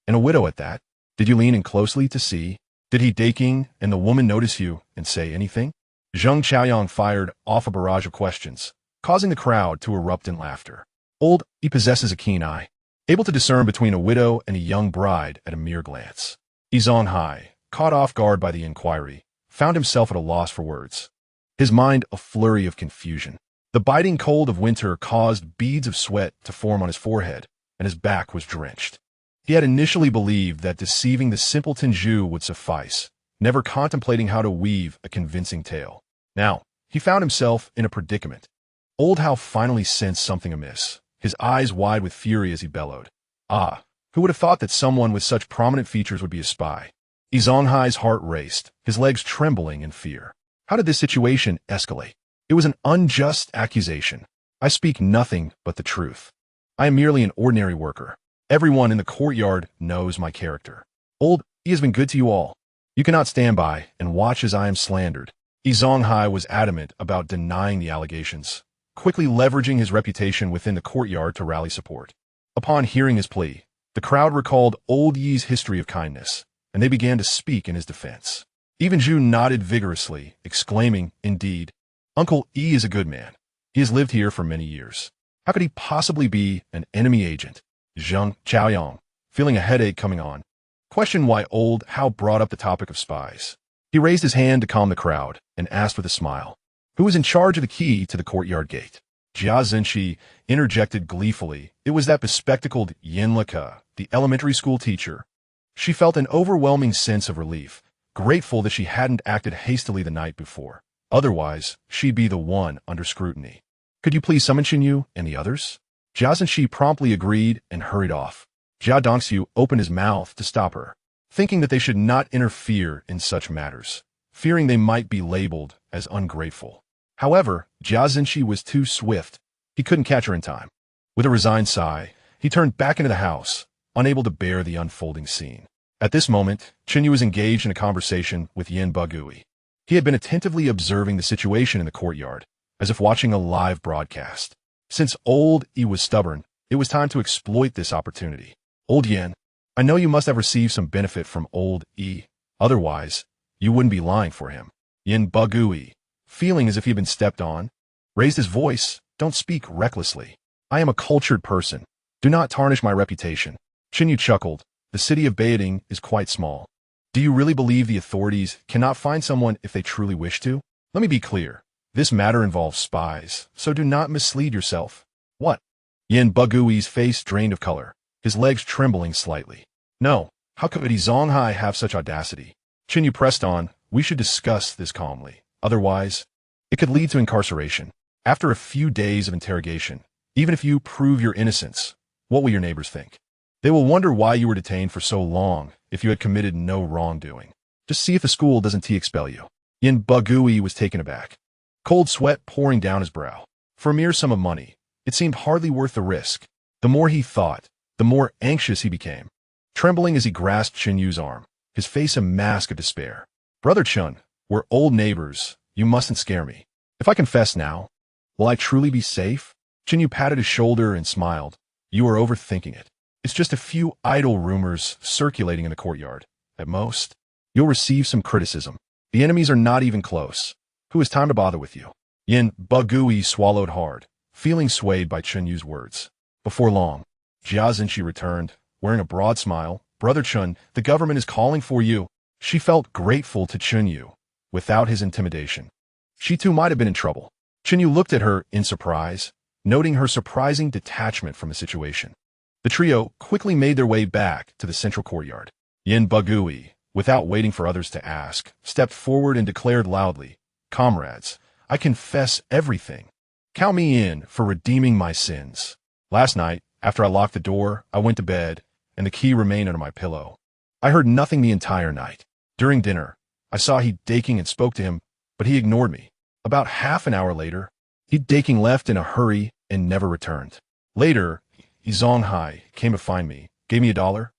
And a widow at that? Did you lean in closely to see? Did he Daking and the woman notice you and say anything?" Zhang Xiaoyang fired off a barrage of questions, causing the crowd to erupt in laughter. He possesses a keen eye, able to discern between a widow and a young bride at a mere glance. Yi Zonghai, caught off guard by the inquiry, found himself at a loss for words. His mind a flurry of confusion. The biting cold of winter caused beads of sweat to form on his forehead, and his back was drenched. He had initially believed that deceiving the simpleton Zhu would suffice, never contemplating how to weave a convincing tale. Now, he found himself in a predicament. Old Hao finally sensed something amiss, his eyes wide with fury as he bellowed. "Ah, who would have thought that someone with such prominent features would be a spy?" Yi Zonghai's heart raced, his legs trembling in fear. How did this situation escalate? It was an unjust accusation. I speak nothing but the truth. I am merely an ordinary worker. Everyone in the courtyard knows my character. He has been good to you all. You cannot stand by and watch as I am slandered. Yi Zonghai was adamant about denying the allegations, quickly leveraging his reputation within the courtyard to rally support. Upon hearing his plea, the crowd recalled old Yi's history of kindness, and they began to speak in his defense. Even Zhu nodded vigorously, exclaiming, "Indeed, Uncle Yi is a good man. He has lived here for many years. How could he possibly be an enemy agent?" Zhang Xiaoyang, feeling a headache coming on, questioned why old Hao brought up the topic of spies. He raised his hand to calm the crowd and asked with a smile, "Who was in charge of the key to the courtyard gate?" Jia Zhenshi interjected gleefully. "It was that bespectacled Yinlika, the elementary school teacher." She felt an overwhelming sense of relief, grateful that she hadn't acted hastily the night before. Otherwise, she'd be the one under scrutiny. "Could you please summon Chen You and the others?" Jia Zhenshi promptly agreed and hurried off. Jia Dongxiu opened his mouth to stop her, thinking that they should not interfere in such matters, fearing they might be labeled as ungrateful. However, Jia Zhenshi was too swift. He couldn't catch her in time. With a resigned sigh, he turned back into the house, unable to bear the unfolding scene. At this moment, Chen Yu was engaged in a conversation with Yin Bagui. He had been attentively observing the situation in the courtyard, as if watching a live broadcast. Since old Yi was stubborn, it was time to exploit this opportunity. Old Yin, I know you must have received some benefit from old Yi. Otherwise, you wouldn't be lying for him. Yin Bagui, feeling as if he had been stepped on, raised his voice. Don't speak recklessly. I am a cultured person. Do not tarnish my reputation. Chen Yu chuckled. The city of Beijing is quite small. Do you really believe the authorities cannot find someone if they truly wish to? Let me be clear. This matter involves spies, so do not mislead yourself. What? Yin Bagui's face drained of color, his legs trembling slightly. No, how could Yi Zonghai have such audacity? Chen Yu pressed on. We should discuss this calmly. Otherwise, it could lead to incarceration. After a few days of interrogation, even if you prove your innocence, what will your neighbors think? They will wonder why you were detained for so long if you had committed no wrongdoing. Just see if the school doesn't expel you. Yin Bagui was taken aback, cold sweat pouring down his brow. For a mere sum of money, it seemed hardly worth the risk. The more he thought, the more anxious he became, trembling as he grasped Chen Yu's arm, his face a mask of despair. Brother Chen, we're old neighbors. You mustn't scare me. If I confess now, will I truly be safe? Chen Yu patted his shoulder and smiled. You are overthinking it. It's just a few idle rumors circulating in the courtyard. At most, you'll receive some criticism. The enemies are not even close. Who has time to bother with you? Yin Bagui swallowed hard, feeling swayed by Chen Yu's words. Before long, Jia Zhenxi returned, wearing a broad smile. Brother Chen, the government is calling for you. She felt grateful to Chen Yu, without his intimidation. She too might have been in trouble. Chen Yu looked at her in surprise, noting her surprising detachment from the situation. The trio quickly made their way back to the central courtyard. Yin Bagui, without waiting for others to ask, stepped forward and declared loudly, Comrades, I confess everything. Count me in for redeeming my sins. Last night, after I locked the door, I went to bed, and the key remained under my pillow. I heard nothing the entire night. During dinner, I saw He Daking and spoke to him, but he ignored me. About half an hour later, He Daking left in a hurry and never returned. Later, Yi Zonghai came to find me, gave me $1,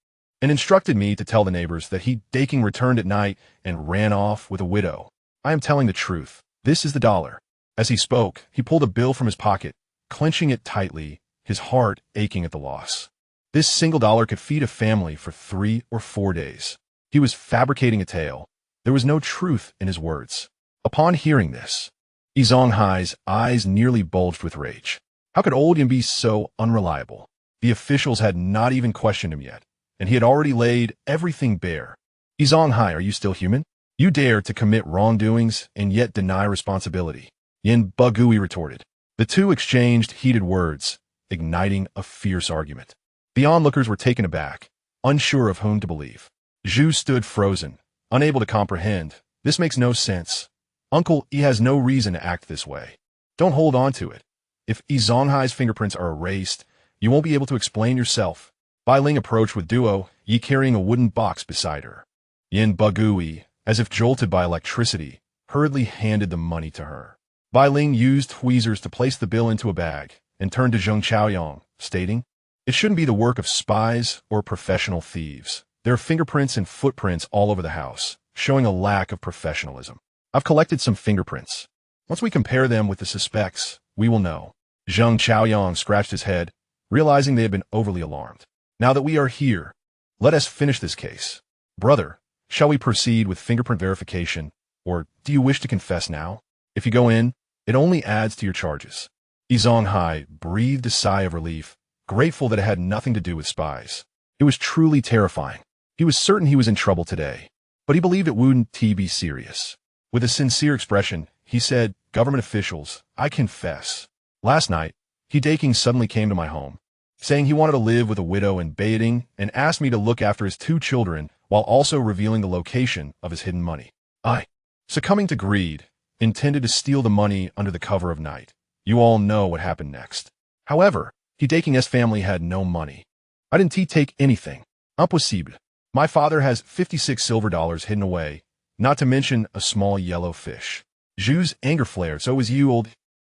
and instructed me to tell the neighbors that He Daking returned at night and ran off with a widow. I am telling the truth. This is the $1. As he spoke, he pulled a bill from his pocket, clenching it tightly, his heart aching at the loss. This single $1 could feed a family for 3 or 4 days. He was fabricating a tale. There was no truth in his words. Upon hearing this, Yi Zonghai's eyes nearly bulged with rage. How could old Yin be so unreliable? The officials had not even questioned him yet, and he had already laid everything bare. Yi Zonghai, are you still human? You dare to commit wrongdoings and yet deny responsibility. Yin Bagui retorted. The two exchanged heated words, igniting a fierce argument. The onlookers were taken aback, unsure of whom to believe. Zhu stood frozen, unable to comprehend. This makes no sense. Uncle Yi has no reason to act this way. Don't hold on to it. If Yi Zonghai's fingerprints are erased, you won't be able to explain yourself. Bai Ling approached with Duo, Yi carrying a wooden box beside her. Yin Bagui, as if jolted by electricity, hurriedly handed the money to her. Bai Ling used tweezers to place the bill into a bag and turned to Zheng Chaoyang, stating, It shouldn't be the work of spies or professional thieves. There are fingerprints and footprints all over the house, showing a lack of professionalism. I've collected some fingerprints. Once we compare them with the suspects, we will know. Zheng Chaoyang scratched his head, realizing they had been overly alarmed. Now that we are here, let us finish this case. Brother, shall we proceed with fingerprint verification, or do you wish to confess now? If you go in, it only adds to your charges. Yi Zonghai breathed a sigh of relief, grateful that it had nothing to do with spies. It was truly terrifying. He was certain he was in trouble today, but he believed it wouldn't be serious. With a sincere expression, he said, Government officials, I confess. Last night, He Daking suddenly came to my home, saying he wanted to live with a widow in Beijing and asked me to look after his 2 children while also revealing the location of his hidden money. I, succumbing to greed, intended to steal the money under the cover of night. You all know what happened next. However, He Daking's family had no money. I didn't take anything. Impossible. My father has 56 silver dollars hidden away, not to mention a small yellow fish. Zhu's anger flared. So was you, old,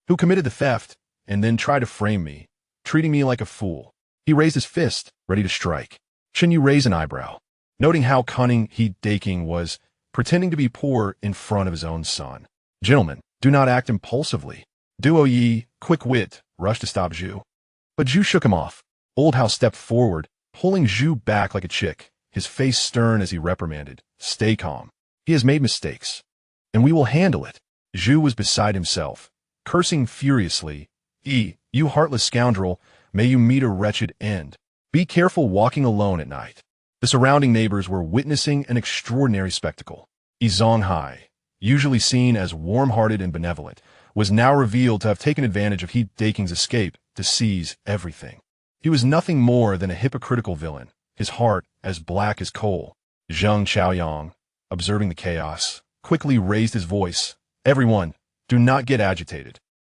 who committed the theft and then tried to frame me, treating me like a fool. He raised his fist, ready to strike. Chen You raised an eyebrow. noting how cunning he Daking was, pretending to be poor in front of his own son. Gentlemen, do not act impulsively. Duo Yi, quick wit, rushed to stop Zhu. But Zhu shook him off. Old Hao stepped forward, pulling Zhu back like a chick, his face stern as he reprimanded. Stay calm. He has made mistakes, and we will handle it. Zhu was beside himself, cursing furiously. You heartless scoundrel, may you meet a wretched end. Be careful walking alone at night. The surrounding neighbors were witnessing an extraordinary spectacle. Zonghai, usually seen as warm-hearted and benevolent, was now revealed to have taken advantage of He Daking's escape to seize everything. He was nothing more than a hypocritical villain, his heart as black as coal. Zheng Chaoyang, observing the chaos, quickly raised his voice. Everyone, do not get agitated.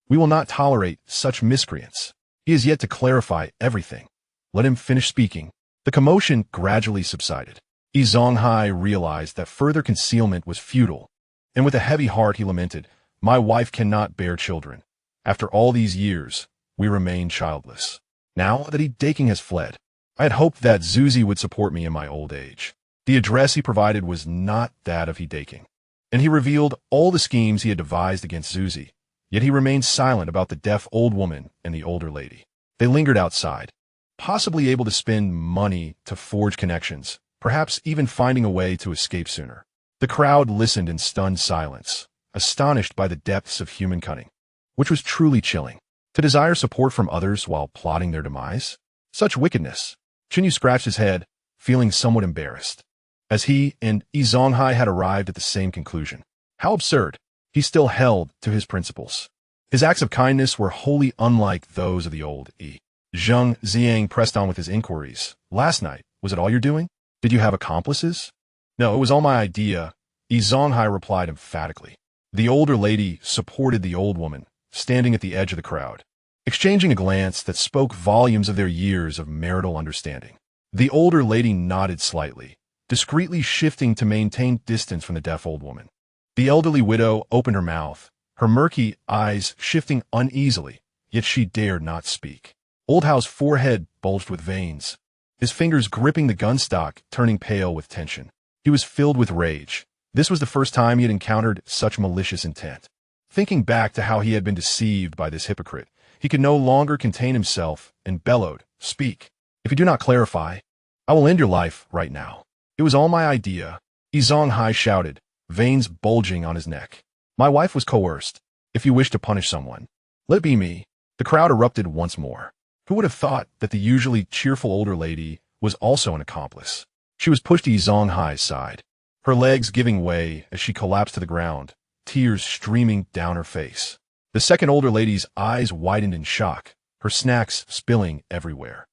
We will not tolerate such miscreants. He is yet to clarify everything. Let him finish speaking. The commotion gradually subsided. Zonghai realized that further concealment was futile, and with a heavy heart he lamented, My wife cannot bear children. After all these years, we remain childless. Now that He Daking has fled, I had hoped that Zuzi would support me in my old age. The address he provided was not that of He Daking, and he revealed all the schemes he had devised against Zuzi. Yet he remained silent about the deaf old woman and the older lady. They lingered outside, possibly able to spend money to forge connections, perhaps even finding a way to escape sooner. The crowd listened in stunned silence, astonished by the depths of human cunning, which was truly chilling. To desire support from others while plotting their demise? Such wickedness. Chen Yu scratched his head, feeling somewhat embarrassed, as he and Zonghai had arrived at the same conclusion. How absurd. He still held to his principles. His acts of kindness were wholly unlike those of the old Yi. Zheng Ziang pressed on with his inquiries. Last night, was it all you're doing? Did you have accomplices? No, it was all my idea, Zonghai replied emphatically. The older lady supported the old woman, standing at the edge of the crowd, exchanging a glance that spoke volumes of their years of marital understanding. The older lady nodded slightly, discreetly shifting to maintain distance from the deaf old woman. The elderly widow opened her mouth, her murky eyes shifting uneasily, yet she dared not speak. Old Hao's forehead bulged with veins, his fingers gripping the gunstock, turning pale with tension. He was filled with rage. This was the first time he had encountered such malicious intent. Thinking back to how he had been deceived by this hypocrite, he could no longer contain himself and bellowed, Speak. If you do not clarify, I will end your life right now. It was all my idea, Zonghai shouted, veins bulging on his neck. My wife was coerced. If you wish to punish someone, let it be me. The crowd erupted once more. Who would have thought that the usually cheerful older lady was also an accomplice? She was pushed to Zonghai's side, her legs giving way as she collapsed to the ground, tears streaming down her face. The second older lady's eyes widened in shock, her snacks spilling everywhere.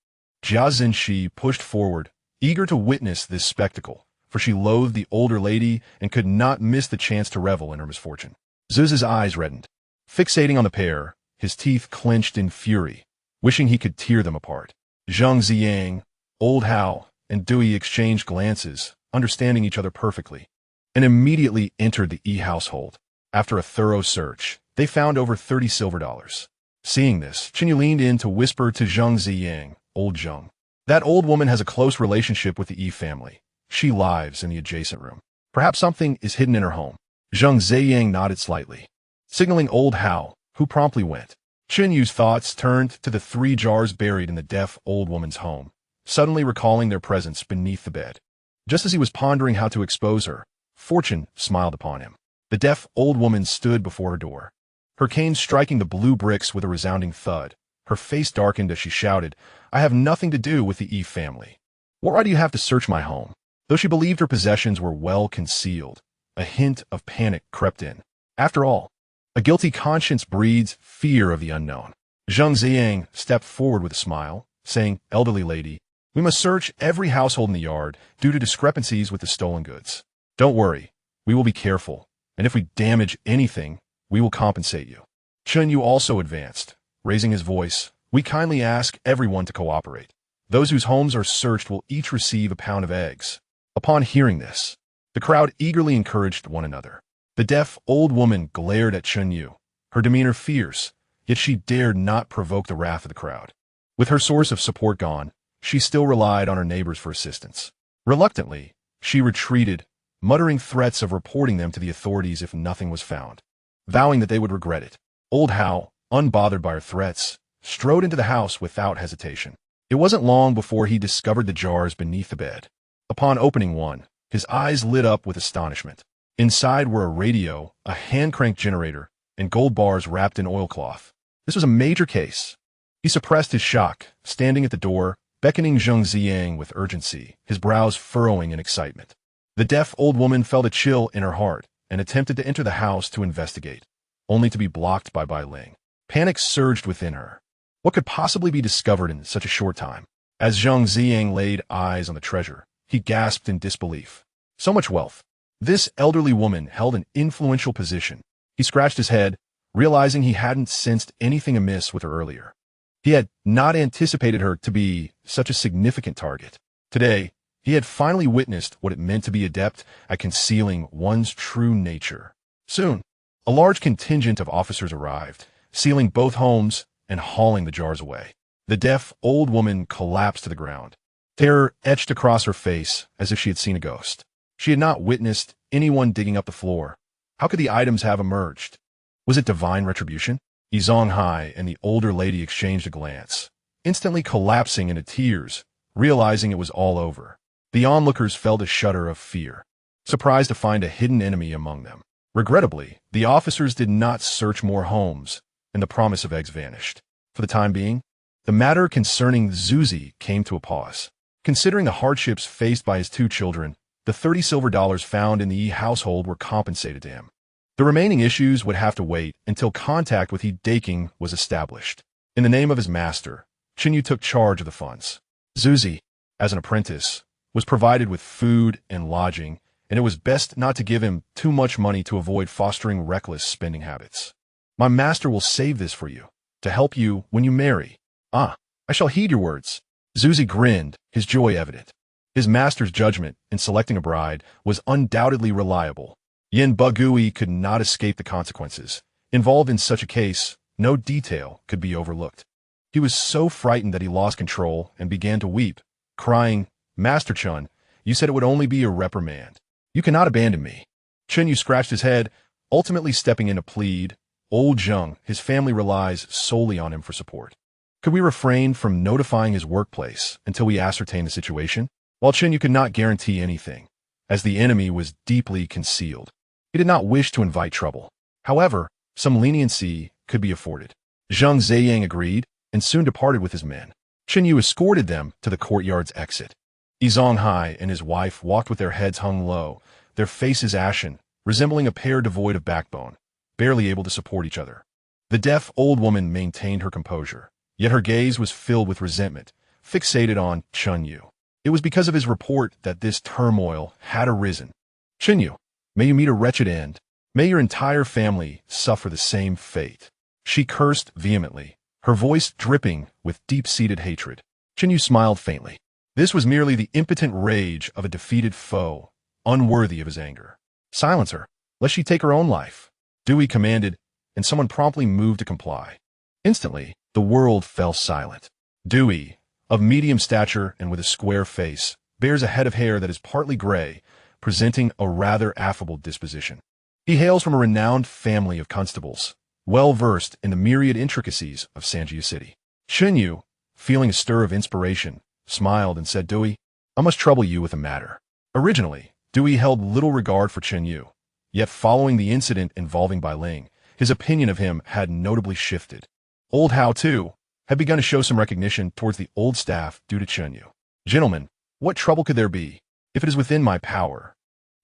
Jia Zhenxi pushed forward, eager to witness this spectacle, for she loathed the older lady and could not miss the chance to revel in her misfortune. Zuzi's eyes reddened. Fixating on the pair, his teeth clenched in fury, wishing he could tear them apart. Zheng Ziyang, Old Hao, and Dui exchanged glances, understanding each other perfectly, and immediately entered the Yi household. After a thorough search, they found over 30 silver dollars. Seeing this, Chen Yu leaned in to whisper to Zheng Ziyang, Old Zheng. That old woman has a close relationship with the Yi family. She lives in the adjacent room. Perhaps something is hidden in her home. Zheng Ziyang nodded slightly, signaling Old Hao, who promptly went. Chen Yu's thoughts turned to the 3 jars buried in the deaf old woman's home, suddenly recalling their presence beneath the bed. Just as he was pondering how to expose her, fortune smiled upon him. The deaf old woman stood before her door, her cane striking the blue bricks with a resounding thud. Her face darkened as she shouted, I have nothing to do with the Yi family. Why do you have to search my home? Though she believed her possessions were well concealed, a hint of panic crept in. After all, a guilty conscience breeds fear of the unknown. Zheng Ziyang stepped forward with a smile, saying, Elderly lady, we must search every household in the yard due to discrepancies with the stolen goods. Don't worry, we will be careful, and if we damage anything, we will compensate you. Chen Yu also advanced, raising his voice. We kindly ask everyone to cooperate. Those whose homes are searched will each receive a pound of eggs. Upon hearing this, the crowd eagerly encouraged one another. The deaf old woman glared at Chen Yu, her demeanor fierce, yet she dared not provoke the wrath of the crowd. With her source of support gone, she still relied on her neighbors for assistance. Reluctantly, she retreated, muttering threats of reporting them to the authorities if nothing was found, vowing that they would regret it. Old Hao, unbothered by her threats, strode into the house without hesitation. It wasn't long before he discovered the jars beneath the bed. Upon opening one, his eyes lit up with astonishment. Inside were a radio, a hand-crank generator, and gold bars wrapped in oilcloth. This was a major case. He suppressed his shock, standing at the door, beckoning Zheng Ziyang with urgency, his brows furrowing in excitement. The deaf old woman felt a chill in her heart and attempted to enter the house to investigate, only to be blocked by Bai Ling. Panic surged within her. What could possibly be discovered in such a short time? As Zheng Ziyang laid eyes on the treasure, he gasped in disbelief. So much wealth. This elderly woman held an influential position. He scratched his head, realizing he hadn't sensed anything amiss with her earlier. He had not anticipated her to be such a significant target. Today, he had finally witnessed what it meant to be adept at concealing one's true nature. Soon, a large contingent of officers arrived, sealing both homes and hauling the jars away. The deaf old woman collapsed to the ground. Terror etched across her face as if she had seen a ghost. She had not witnessed anyone digging up the floor. How could the items have emerged? Was it divine retribution? Zonghai and the older lady exchanged a glance, instantly collapsing into tears, realizing it was all over. The onlookers felt a shudder of fear, surprised to find a hidden enemy among them. Regrettably, the officers did not search more homes, and the promise of eggs vanished. For the time being, the matter concerning Zuzi came to a pause. Considering the hardships faced by his 2 children, the 30 silver dollars found in the Yi household were compensated to him. The remaining issues would have to wait until contact with Yi Daking was established. In the name of his master, Chen You took charge of the funds. Zuzi, as an apprentice, was provided with food and lodging, and it was best not to give him too much money to avoid fostering reckless spending habits. My master will save this for you, to help you when you marry. Ah, I shall heed your words. Zuzi grinned, his joy evident. His master's judgment in selecting a bride was undoubtedly reliable. Yin Bagui could not escape the consequences. Involved in such a case, no detail could be overlooked. He was so frightened that he lost control and began to weep, crying, Master Chen, you said it would only be a reprimand. You cannot abandon me. Chen Yu scratched his head, ultimately stepping in to plead. Old Zheng, his family relies solely on him for support. Could we refrain from notifying his workplace until we ascertain the situation? While Chen Yu could not guarantee anything, as the enemy was deeply concealed. He did not wish to invite trouble. However, some leniency could be afforded. Zheng Ziyang agreed, and soon departed with his men. Chen Yu escorted them to the courtyard's exit. Zonghai and his wife walked with their heads hung low, their faces ashen, resembling a pair devoid of backbone, barely able to support each other. The deaf old woman maintained her composure, yet her gaze was filled with resentment, fixated on Chen Yu. It was because of his report that this turmoil had arisen. Chen Yu, may you meet a wretched end. May your entire family suffer the same fate. She cursed vehemently, her voice dripping with deep-seated hatred. Chen Yu smiled faintly. This was merely the impotent rage of a defeated foe, unworthy of his anger. Silence her, lest she take her own life. Dewey commanded, and someone promptly moved to comply. Instantly, the world fell silent. Dewey, of medium stature and with a square face, bears a head of hair that is partly gray, presenting a rather affable disposition. He hails from a renowned family of constables, well versed in the myriad intricacies of Sanjiu City. Chen Yu, feeling a stir of inspiration, smiled and said, Dewey, I must trouble you with a matter. Originally, Dewey held little regard for Chen Yu, yet following the incident involving Bai Ling, his opinion of him had notably shifted. Old Hao, too, had begun to show some recognition towards the old staff due to Chen Yu. Gentlemen, what trouble could there be? If it is within my power,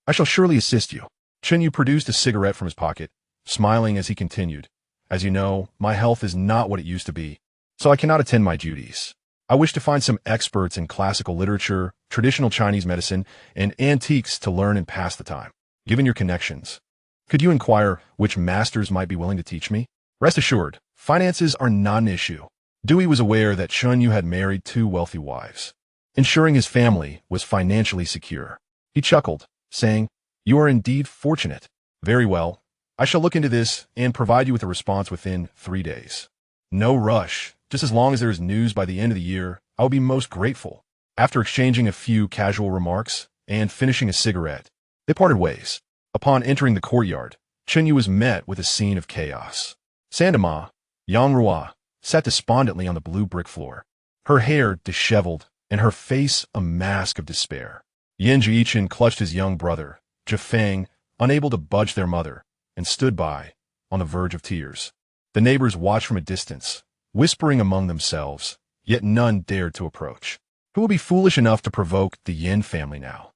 I shall surely assist you. Chen Yu produced a cigarette from his pocket, smiling as he continued. As you know, my health is not what it used to be, so I cannot attend my duties. I wish to find some experts in classical literature, traditional Chinese medicine, and antiques to learn and pass the time. Given your connections, could you inquire which masters might be willing to teach me? Rest assured, finances are not an issue. Dewey was aware that Chen Yu had married 2 wealthy wives, ensuring his family was financially secure. He chuckled, saying, You are indeed fortunate. Very well. I shall look into this and provide you with a response within 3 days. No rush. Just as long as there is news by the end of the year, I will be most grateful. After exchanging a few casual remarks and finishing a cigarette, they parted ways. Upon entering the courtyard, Chen You was met with a scene of chaos. Sandama, Yang Rua, sat despondently on the blue brick floor, her hair disheveled and her face a mask of despair. Yin Jichen clutched his young brother, Jifeng, unable to budge their mother, and stood by, on the verge of tears. The neighbors watched from a distance, whispering among themselves, yet none dared to approach. Who will be foolish enough to provoke the Yin family now?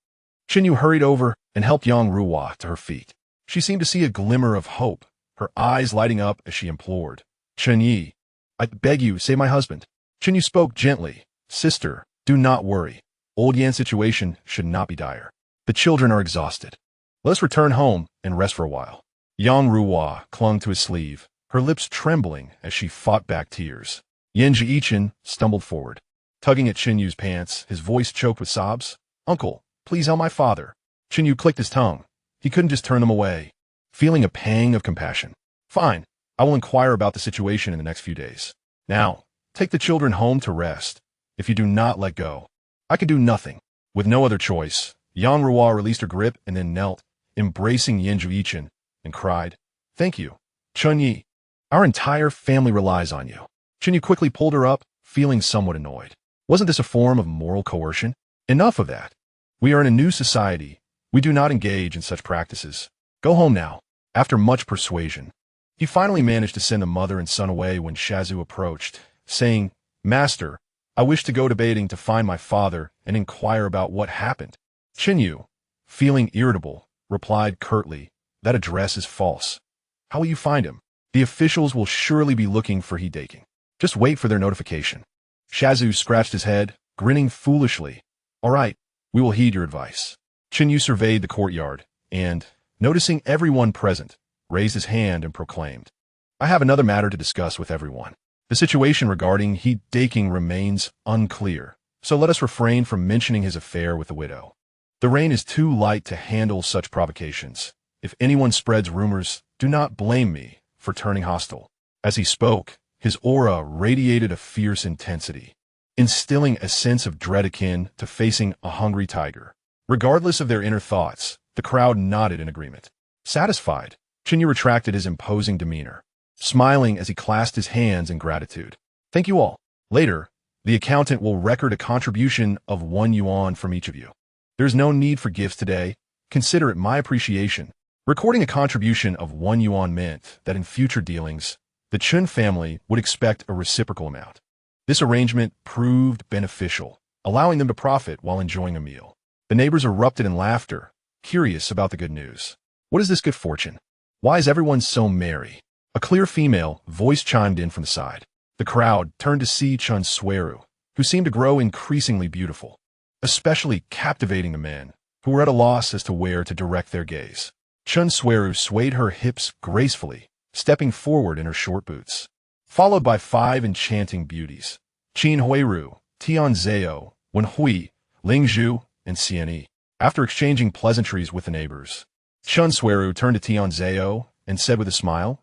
Chen You hurried over and helped Yang Rua to her feet. She seemed to see a glimmer of hope, her eyes lighting up as she implored. Chen Yi, I beg you, save my husband. Chen You spoke gently. Sister, do not worry. Old Yan's situation should not be dire. The children are exhausted. Let us return home and rest for a while. Yang Rua clung to his sleeve, her lips trembling as she fought back tears. Yin Jichen stumbled forward, tugging at Chen Yu's pants, his voice choked with sobs. Uncle, please help my father. Chen You clicked his tongue. He couldn't just turn them away, feeling a pang of compassion. Fine, I will inquire about the situation in the next few days. Now, take the children home to rest. If you do not let go, I can do nothing. With no other choice, Yang Rua released her grip and then knelt, embracing Yin Jichen, and cried, Thank you, Chen Yi. Our entire family relies on you. Chen You quickly pulled her up, feeling somewhat annoyed. Wasn't this a form of moral coercion? Enough of that. We are in a new society. We do not engage in such practices. Go home now. After much persuasion, he finally managed to send the mother and son away when Xiao'e approached, saying, Master, I wish to go to Beijing to find my father and inquire about what happened. Chen You, feeling irritable, replied curtly, That address is false. How will you find him? The officials will surely be looking for Hidaking. Just wait for their notification. Xiao'e scratched his head, grinning foolishly. All right, we will heed your advice. Chen You surveyed the courtyard and, noticing everyone present, raised his hand and proclaimed, I have another matter to discuss with everyone. The situation regarding Hidaking remains unclear, so let us refrain from mentioning his affair with the widow. The rain is too light to handle such provocations. If anyone spreads rumors, do not blame me for turning hostile. As he spoke, his aura radiated a fierce intensity, instilling a sense of dread akin to facing a hungry tiger. Regardless of their inner thoughts, the crowd nodded in agreement. Satisfied, Chen You retracted his imposing demeanor, smiling as he clasped his hands in gratitude. Thank you all. Later, the accountant will record a contribution of 1 yuan from each of you. There is no need for gifts today. Consider it my appreciation. Recording a contribution of 1 yuan meant that in future dealings, the Chen family would expect a reciprocal amount. This arrangement proved beneficial, allowing them to profit while enjoying a meal. The neighbors erupted in laughter, curious about the good news. What is this good fortune? Why is everyone so merry? A clear female voice chimed in from the side. The crowd turned to see Chen Xueru, who seemed to grow increasingly beautiful, especially captivating the men, who were at a loss as to where to direct their gaze. Chen Xueru swayed her hips gracefully, stepping forward in her short boots, followed by 5 enchanting beauties: Qin Huairu, Tianzhao, Wenhui, Lingzhu, and Xiao'e. After exchanging pleasantries with the neighbors, Chen Xueru turned to Tianzhao and said with a smile,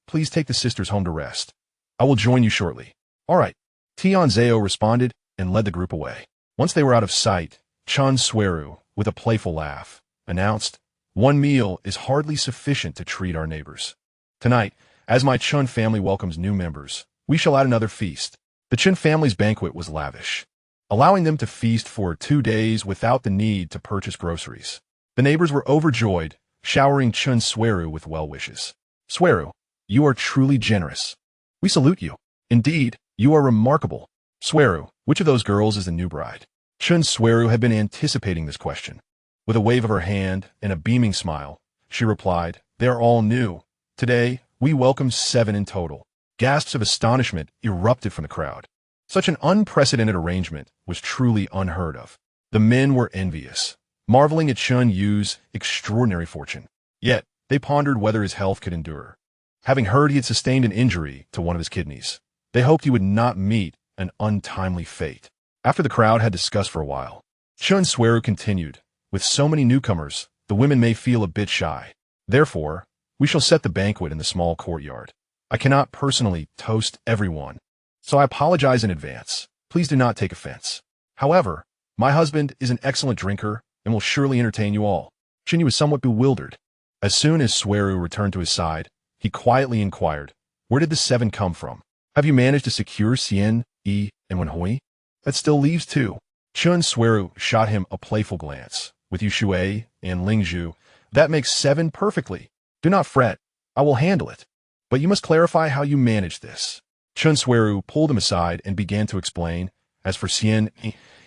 Please take the sisters home to rest. I will join you shortly. All right. Tianzhao responded and led the group away. Once they were out of sight, Chen Xueru, with a playful laugh, announced, One meal is hardly sufficient to treat our neighbors. Tonight, as my Chen family welcomes new members, we shall add another feast. The Chen family's banquet was lavish, allowing them to feast for 2 days without the need to purchase groceries. The neighbors were overjoyed, showering Chen Xueru with well wishes. Xueru, you are truly generous. We salute you. Indeed, you are remarkable. Xueru, which of those girls is the new bride? Chen Xueru had been anticipating this question. With a wave of her hand and a beaming smile, she replied, They are all new. Today, we welcome 7 in total. Gasps of astonishment erupted from the crowd. Such an unprecedented arrangement was truly unheard of. The men were envious, marveling at Chen Yu's extraordinary fortune. Yet, they pondered whether his health could endure. Having heard he had sustained an injury to one of his kidneys, they hoped he would not meet an untimely fate. After the crowd had discussed for a while, Chen Xueru continued, With so many newcomers, the women may feel a bit shy. Therefore, we shall set the banquet in the small courtyard. I cannot personally toast everyone, so I apologize in advance. Please do not take offense. However, my husband is an excellent drinker and will surely entertain you all. Chen Yu was somewhat bewildered. As soon as Xueru returned to his side, he quietly inquired, "Where did the 7 come from? Have you managed to secure Xian, Yi, and Wenhui? That still leaves 2. Chen Xueru shot him a playful glance. With you Xiao'e and Lingzhu, that makes 7 perfectly. Do not fret, I will handle it. But you must clarify how you manage this." Chen Xueru pulled him aside and began to explain, "As for Xian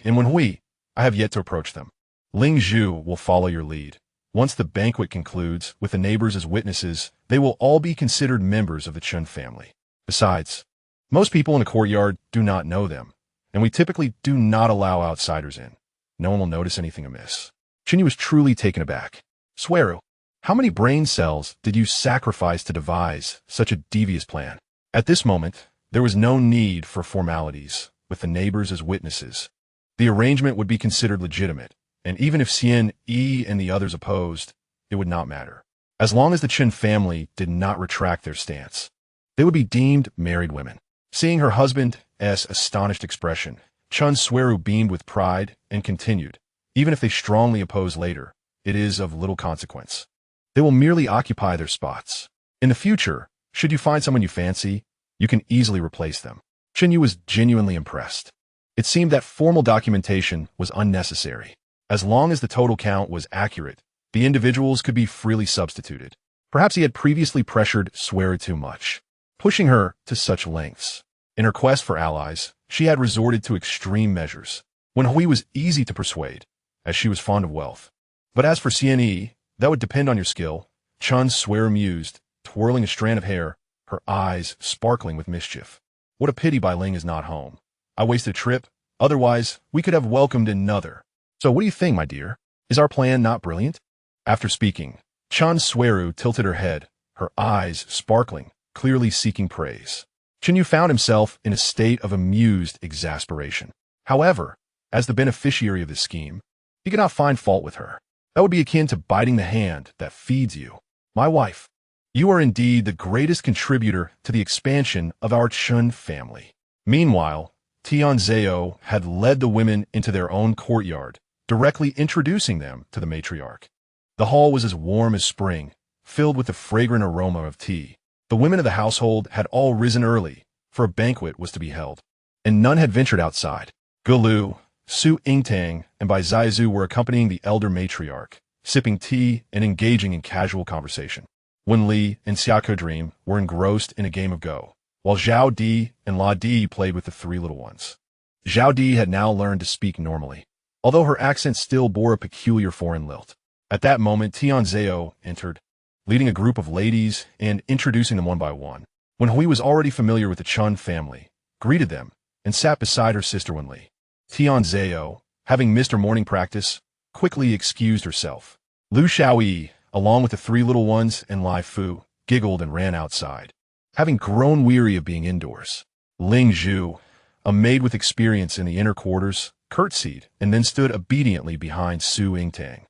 and Wenhui, I have yet to approach them. Lingzhu will follow your lead. Once the banquet concludes, with the neighbors as witnesses, they will all be considered members of the Chen family. Besides, most people in the courtyard do not know them, and we typically do not allow outsiders in. No one will notice anything amiss." Chen Yu was truly taken aback. "Xueru, how many brain cells did you sacrifice to devise such a devious plan?" At this moment, there was no need for formalities, with the neighbors as witnesses. The arrangement would be considered legitimate, and even if Xian, Yi, and the others opposed, it would not matter. As long as the Chen family did not retract their stance, they would be deemed married women. Seeing her husband's astonished expression, Chen Xueru beamed with pride and continued, "Even if they strongly oppose later, it is of little consequence. They will merely occupy their spots. In the future, should you find someone you fancy, you can easily replace them." Chen Yu was genuinely impressed. It seemed that formal documentation was unnecessary. As long as the total count was accurate, the individuals could be freely substituted. Perhaps he had previously pressured Xueru too much, pushing her to such lengths. In her quest for allies, she had resorted to extreme measures. Wenhui was easy to persuade, as she was fond of wealth. But as for Xian Yi, that would depend on your skill. Chen Xueru mused, twirling a strand of hair, her eyes sparkling with mischief. What a pity Bai Ling is not home. I wasted a trip, otherwise we could have welcomed another. So what do you think, my dear? Is our plan not brilliant? After speaking, Chen Xueru tilted her head, her eyes sparkling, clearly seeking praise. Chen Yu found himself in a state of amused exasperation. However, as the beneficiary of this scheme, he could not find fault with her. That would be akin to biting the hand that feeds you. "My wife, you are indeed the greatest contributor to the expansion of our Chen family." Meanwhile, Tianzhao had led the women into their own courtyard, directly introducing them to the matriarch. The hall was as warm as spring, filled with the fragrant aroma of tea. The women of the household had all risen early, for a banquet was to be held, and none had ventured outside. Gulu, Su Yingtang, and Bai Zaizu were accompanying the elder matriarch, sipping tea and engaging in casual conversation. Wen Li and Xiao'e Dream were engrossed in a game of Go, while Zhao Di and La Di played with the 3 little ones. Zhao Di had now learned to speak normally, although her accent still bore a peculiar foreign lilt. At that moment, Tianzhao entered, leading a group of ladies and introducing them one by one. Wenhui was already familiar with the Chen family, greeted them, and sat beside her sister Wen Li. Tianzhao, having missed her morning practice, quickly excused herself. Lu Xiao'e, along with the 3 little ones and Lai Fu, giggled and ran outside, having grown weary of being indoors. Lingzhu, a maid with experience in the inner quarters, curtsied and then stood obediently behind Su Yingtang,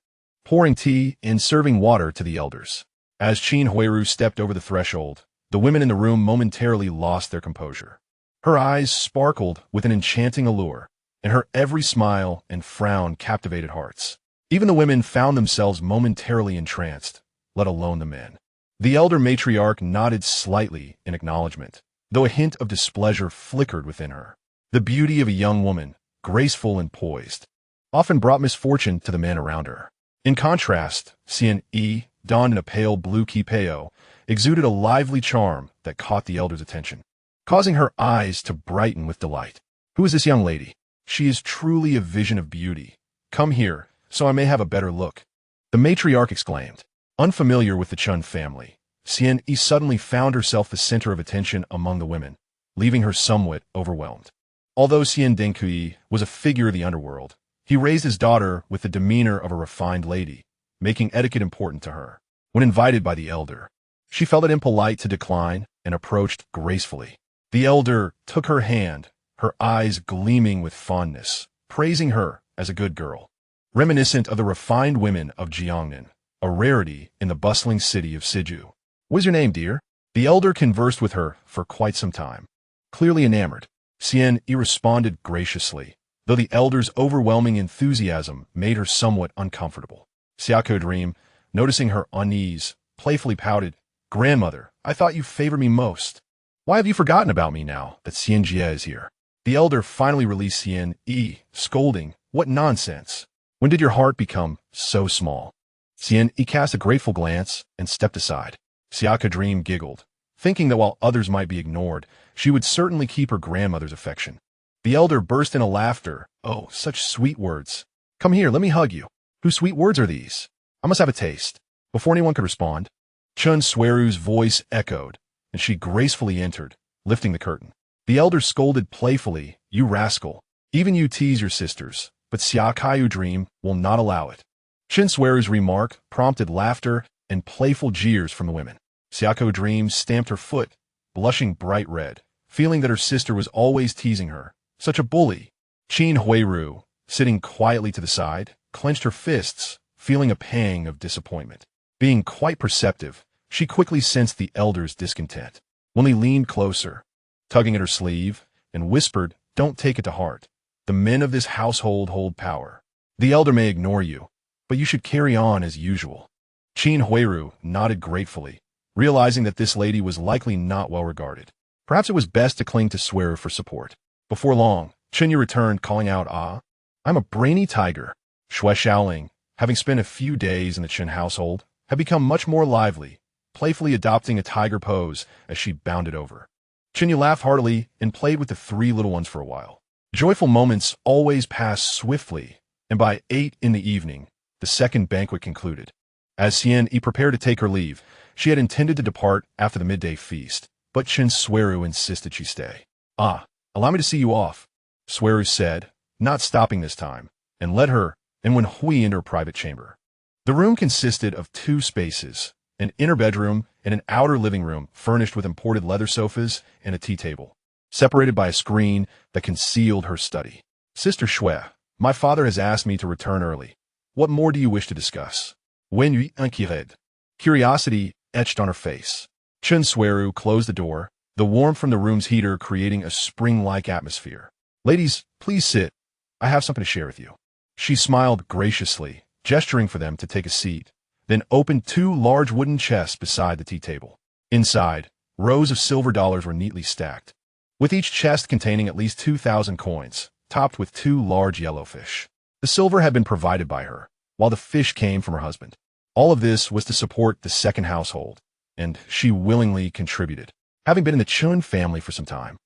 pouring tea and serving water to the elders. As Qin Huairu stepped over the threshold, the women in the room momentarily lost their composure. Her eyes sparkled with an enchanting allure, and her every smile and frown captivated hearts. Even the women found themselves momentarily entranced, let alone the men. The elder matriarch nodded slightly in acknowledgement, though a hint of displeasure flickered within her. The beauty of a young woman, graceful and poised, often brought misfortune to the men around her. In contrast, Xian Yi, donned in a pale blue kipeo, exuded a lively charm that caught the elder's attention, causing her eyes to brighten with delight. "Who is this young lady? She is truly a vision of beauty. Come here, so I may have a better look," the matriarch exclaimed. Unfamiliar with the Chen family, Xian Yi suddenly found herself the center of attention among the women, leaving her somewhat overwhelmed. Although Xian Dengkui was a figure of the underworld, he raised his daughter with the demeanor of a refined lady, making etiquette important to her. When invited by the elder, she felt it impolite to decline and approached gracefully. The elder took her hand, her eyes gleaming with fondness, praising her as a good girl, reminiscent of the refined women of Jiangnan, a rarity in the bustling city of Siju. "What is your name, dear?" The elder conversed with her for quite some time. Clearly enamored, Xian Yi responded graciously, though the elder's overwhelming enthusiasm made her somewhat uncomfortable. Xiao'e, noticing her unease, playfully pouted, "Grandmother, I thought you favored me most. Why have you forgotten about me now that Xian Jie is here?" The elder finally released Xian Yi, scolding, "What nonsense! When did your heart become so small?" Xian Yi cast a grateful glance and stepped aside. Xiao'e giggled, thinking that while others might be ignored, she would certainly keep her grandmother's affection. The elder burst into laughter. "Oh, such sweet words. Come here, let me hug you. Whose sweet words are these? I must have a taste." Before anyone could respond, Chen Xueru's voice echoed, and she gracefully entered, lifting the curtain. The elder scolded playfully, "You rascal. Even you tease your sisters, but Xiao'e will not allow it." Chen Xueru's remark prompted laughter and playful jeers from the women. Xiao'e stamped her foot, blushing bright red, feeling that her sister was always teasing her. Such a bully. Qin Huairu, sitting quietly to the side, clenched her fists, feeling a pang of disappointment. Being quite perceptive, she quickly sensed the elder's discontent. When he leaned closer, tugging at her sleeve, and whispered, "Don't take it to heart. The men of this household hold power. The elder may ignore you, but you should carry on as usual." Qin Huairu nodded gratefully, realizing that this lady was likely not well regarded. Perhaps it was best to cling to Xueru for support. Before long, Chen You returned, calling out, "Ah, I'm a brainy tiger." Shui Shaoling, having spent a few days in the Chen household, had become much more lively, playfully adopting a tiger pose as she bounded over. Chen You laughed heartily and played with the three little ones for a while. Joyful moments always passed swiftly, and by 8 in the evening, the second banquet concluded. As Xian Yi prepared to take her leave, she had intended to depart after the midday feast, but Chen Xueru insisted she stay. "Ah, allow me to see you off," Xueru said, not stopping this time, and led her and went Hui into her private chamber. The room consisted of 2 spaces, an inner bedroom and an outer living room furnished with imported leather sofas and a tea table, separated by a screen that concealed her study. "Sister Shui, my father has asked me to return early. What more do you wish to discuss?" Wen Yu inquired. Curiosity etched on her face. Chen Xueru closed the door, the warmth from the room's heater creating a spring-like atmosphere. "Ladies, please sit. I have something to share with you." She smiled graciously, gesturing for them to take a seat, then opened 2 large wooden chests beside the tea table. Inside, rows of silver dollars were neatly stacked, with each chest containing at least 2,000 coins, topped with 2 large yellowfish. The silver had been provided by her, while the fish came from her husband. All of this was to support the second household, and she willingly contributed. Having been in the Chen family for some time,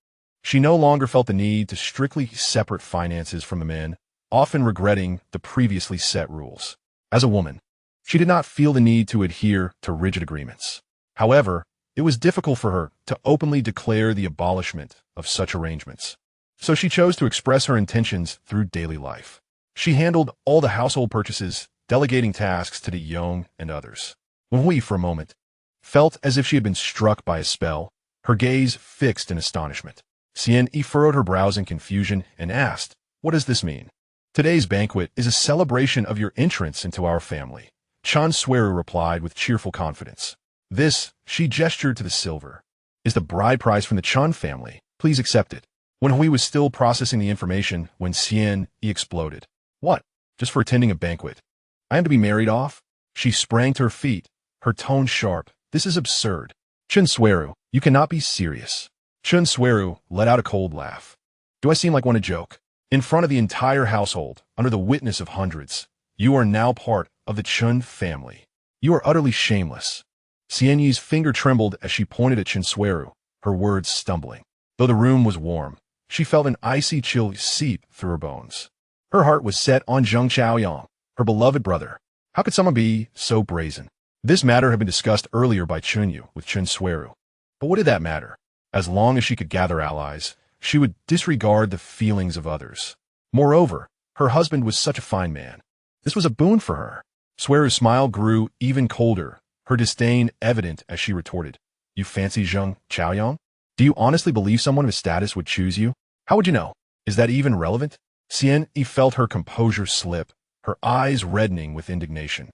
she no longer felt the need to strictly separate finances from the men, often regretting the previously set rules. As a woman, she did not feel the need to adhere to rigid agreements. However, it was difficult for her to openly declare the abolishment of such arrangements. So she chose to express her intentions through daily life. She handled all the household purchases, delegating tasks to the young and others. When Hui, for a moment, felt as if she had been struck by a spell, her gaze fixed in astonishment. Xian Yi furrowed her brows in confusion and asked, "What does this mean?" "Today's banquet is a celebration of your entrance into our family," Chen Xueru replied with cheerful confidence. "This," she gestured to the silver, "is the bride price from the Chen family. Please accept it." When Hui was still processing the information, when Xian Yi exploded. "What? Just for attending a banquet? I am to be married off?" She sprang to her feet, her tone sharp. "This is absurd. Chen Xueru, you cannot be serious." Chen Xueru let out a cold laugh. "Do I seem like one to joke? In front of the entire household, under the witness of hundreds, you are now part of the Chen family. You are utterly shameless." Xian Yi's finger trembled as she pointed at Chen Xueru, her words stumbling. Though the room was warm, she felt an icy chill seep through her bones. Her heart was set on Zheng Xiaoyang, her beloved brother. How could someone be so brazen? This matter had been discussed earlier by Chen You with Chen Xueru. But what did that matter? As long as she could gather allies, she would disregard the feelings of others. Moreover, her husband was such a fine man. This was a boon for her. Xueru's smile grew even colder, her disdain evident as she retorted, "You fancy Zheng Xiaoyang? Do you honestly believe someone of his status would choose you? How would you know? Is that even relevant?" Xian Yi felt her composure slip, her eyes reddening with indignation.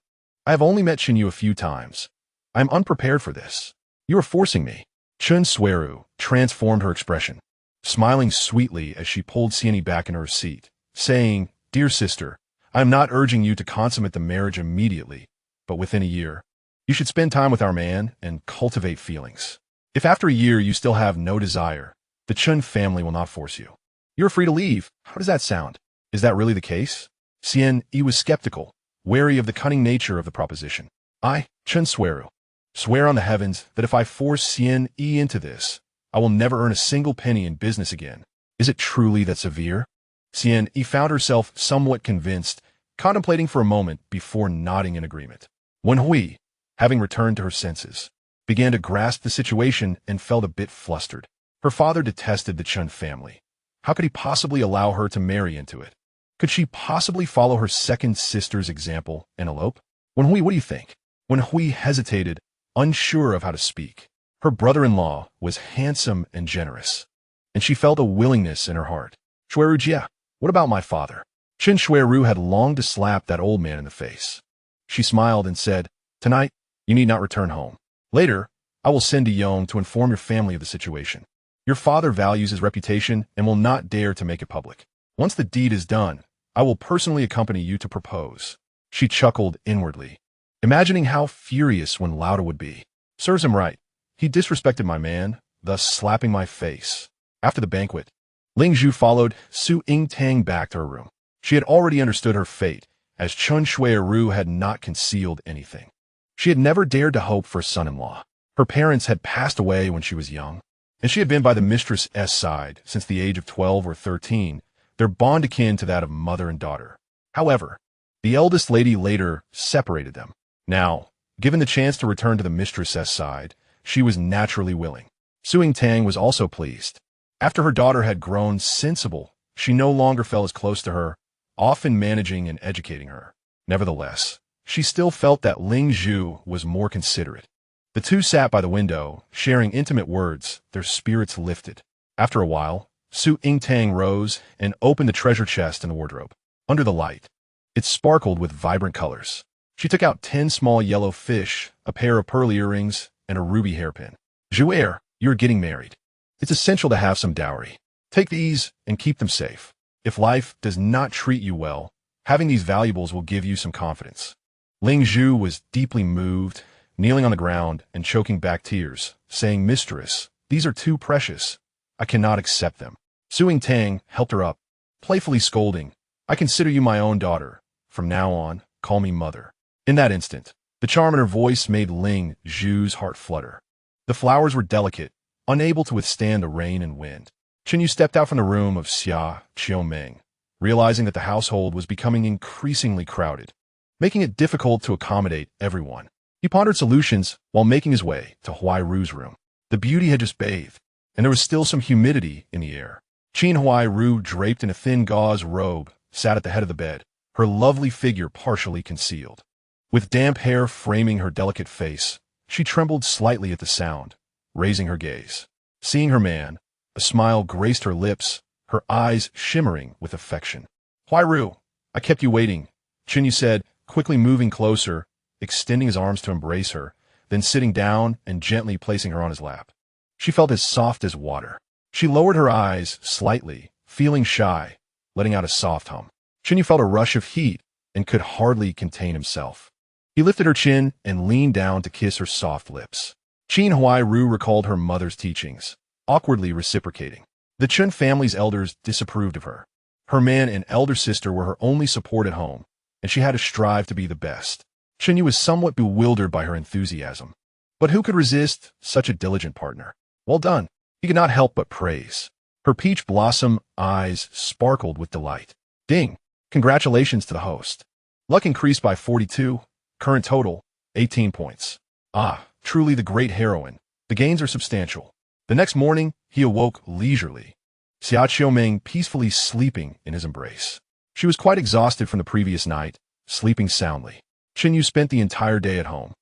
"I have only met Chen Yu a few times. I am unprepared for this. You are forcing me." Chen Xueru transformed her expression, smiling sweetly as she pulled Xian Yi back into her seat, saying, "Dear sister, I am not urging you to consummate the marriage immediately, but within a year. You should spend time with our man and cultivate feelings. If after a year you still have no desire, the Chen family will not force you. You're free to leave. How does that sound? Is that really the case?" Xian Yi was skeptical, wary of the cunning nature of the proposition. "I, Chen Xueru, swear on the heavens that if I force Xian Yi into this, I will never earn a single penny in business again. Is it truly that severe?" Xian Yi found herself somewhat convinced, contemplating for a moment before nodding in agreement. Wen Hui, having returned to her senses, began to grasp the situation and felt a bit flustered. Her father detested the Chen family. How could he possibly allow her to marry into it? Could she possibly follow her second sister's example and elope? Wen Hui, what do you think? Wen Hui hesitated, unsure of how to speak. Her brother-in-law was handsome and generous, and she felt a willingness in her heart. "Xueru Jia, what about my father?" Chen Xueru had longed to slap that old man in the face. She smiled and said, "Tonight, you need not return home. Later, I will send to Yong to inform your family of the situation. Your father values his reputation and will not dare to make it public. Once the deed is done, I will personally accompany you to propose." She chuckled inwardly, imagining how furious Wen Lauda would be. Serves him right. He disrespected my man, thus slapping my face. After the banquet, Ling Zhu followed Su Yingtang back to her room. She had already understood her fate, as Chen Xueru had not concealed anything. She had never dared to hope for a son-in-law. Her parents had passed away when she was young, and she had been by the mistress's side since the age of 12 or 13, their bond akin to that of mother and daughter. However, the eldest lady later separated them. Now, given the chance to return to the mistress's side, she was naturally willing. Su Yingtang was also pleased. After her daughter had grown sensible, she no longer felt as close to her, often managing and educating her. Nevertheless, she still felt that Ling Zhu was more considerate. The two sat by the window, sharing intimate words, their spirits lifted. After a while, Su Yingtang rose and opened the treasure chest in the wardrobe. Under the light, it sparkled with vibrant colors. She took out 10 small yellow fish, a pair of pearl earrings, and a ruby hairpin. "Xueru, you're getting married. It's essential to have some dowry. Take these and keep them safe. If life does not treat you well, having these valuables will give you some confidence." Ling Zhu was deeply moved, kneeling on the ground and choking back tears, saying, "Mistress, these are too precious. I cannot accept them." Su Yingtang helped her up, playfully scolding, "I consider you my own daughter. From now on, call me mother." In that instant, the charm in her voice made Ling Zhu's heart flutter. The flowers were delicate, unable to withstand the rain and wind. Chen You stepped out from the room of Xiao'e, realizing that the household was becoming increasingly crowded, making it difficult to accommodate everyone. He pondered solutions while making his way to Huairu's room. The beauty had just bathed, and there was still some humidity in the air. Qin Huairu, draped in a thin gauze robe, sat at the head of the bed, her lovely figure partially concealed. With damp hair framing her delicate face, she trembled slightly at the sound, raising her gaze. Seeing her man, a smile graced her lips, her eyes shimmering with affection. "Huairu, I kept you waiting," Chen You said, quickly moving closer, extending his arms to embrace her, then sitting down and gently placing her on his lap. She felt as soft as water. She lowered her eyes slightly, feeling shy, letting out a soft hum. Chen You felt a rush of heat and could hardly contain himself. He lifted her chin and leaned down to kiss her soft lips. Qin Huairu recalled her mother's teachings, awkwardly reciprocating. The Chen family's elders disapproved of her. Her man and elder sister were her only support at home, and she had to strive to be the best. Chen Yu was somewhat bewildered by her enthusiasm. But who could resist such a diligent partner? Well done, he could not help but praise. Her peach blossom eyes sparkled with delight. Ding! Congratulations to the host. Luck increased by 42, current total, 18 points. Ah, truly the great heroine. The gains are substantial. The next morning, he awoke leisurely, Xiao'e peacefully sleeping in his embrace. She was quite exhausted from the previous night, sleeping soundly. Chen Yu spent the entire day at home,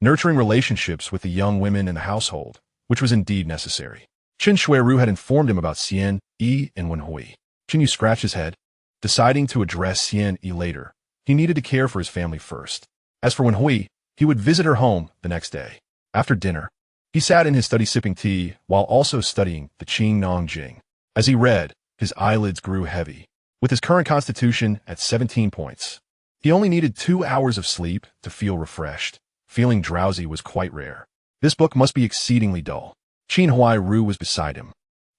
nurturing relationships with the young women in the household, which was indeed necessary. Chen Xueru had informed him about Xian Yi and Wen Hui. Chen Yu scratched his head, deciding to address Xian Yi later. He needed to care for his family first. As for Wen Hui, he would visit her home the next day. After dinner, he sat in his study sipping tea while also studying the Qing Nong Jing. As he read, his eyelids grew heavy. With his current constitution at 17 points, he only needed 2 hours of sleep to feel refreshed. Feeling drowsy was quite rare. This book must be exceedingly dull. Qin Huairu was beside him,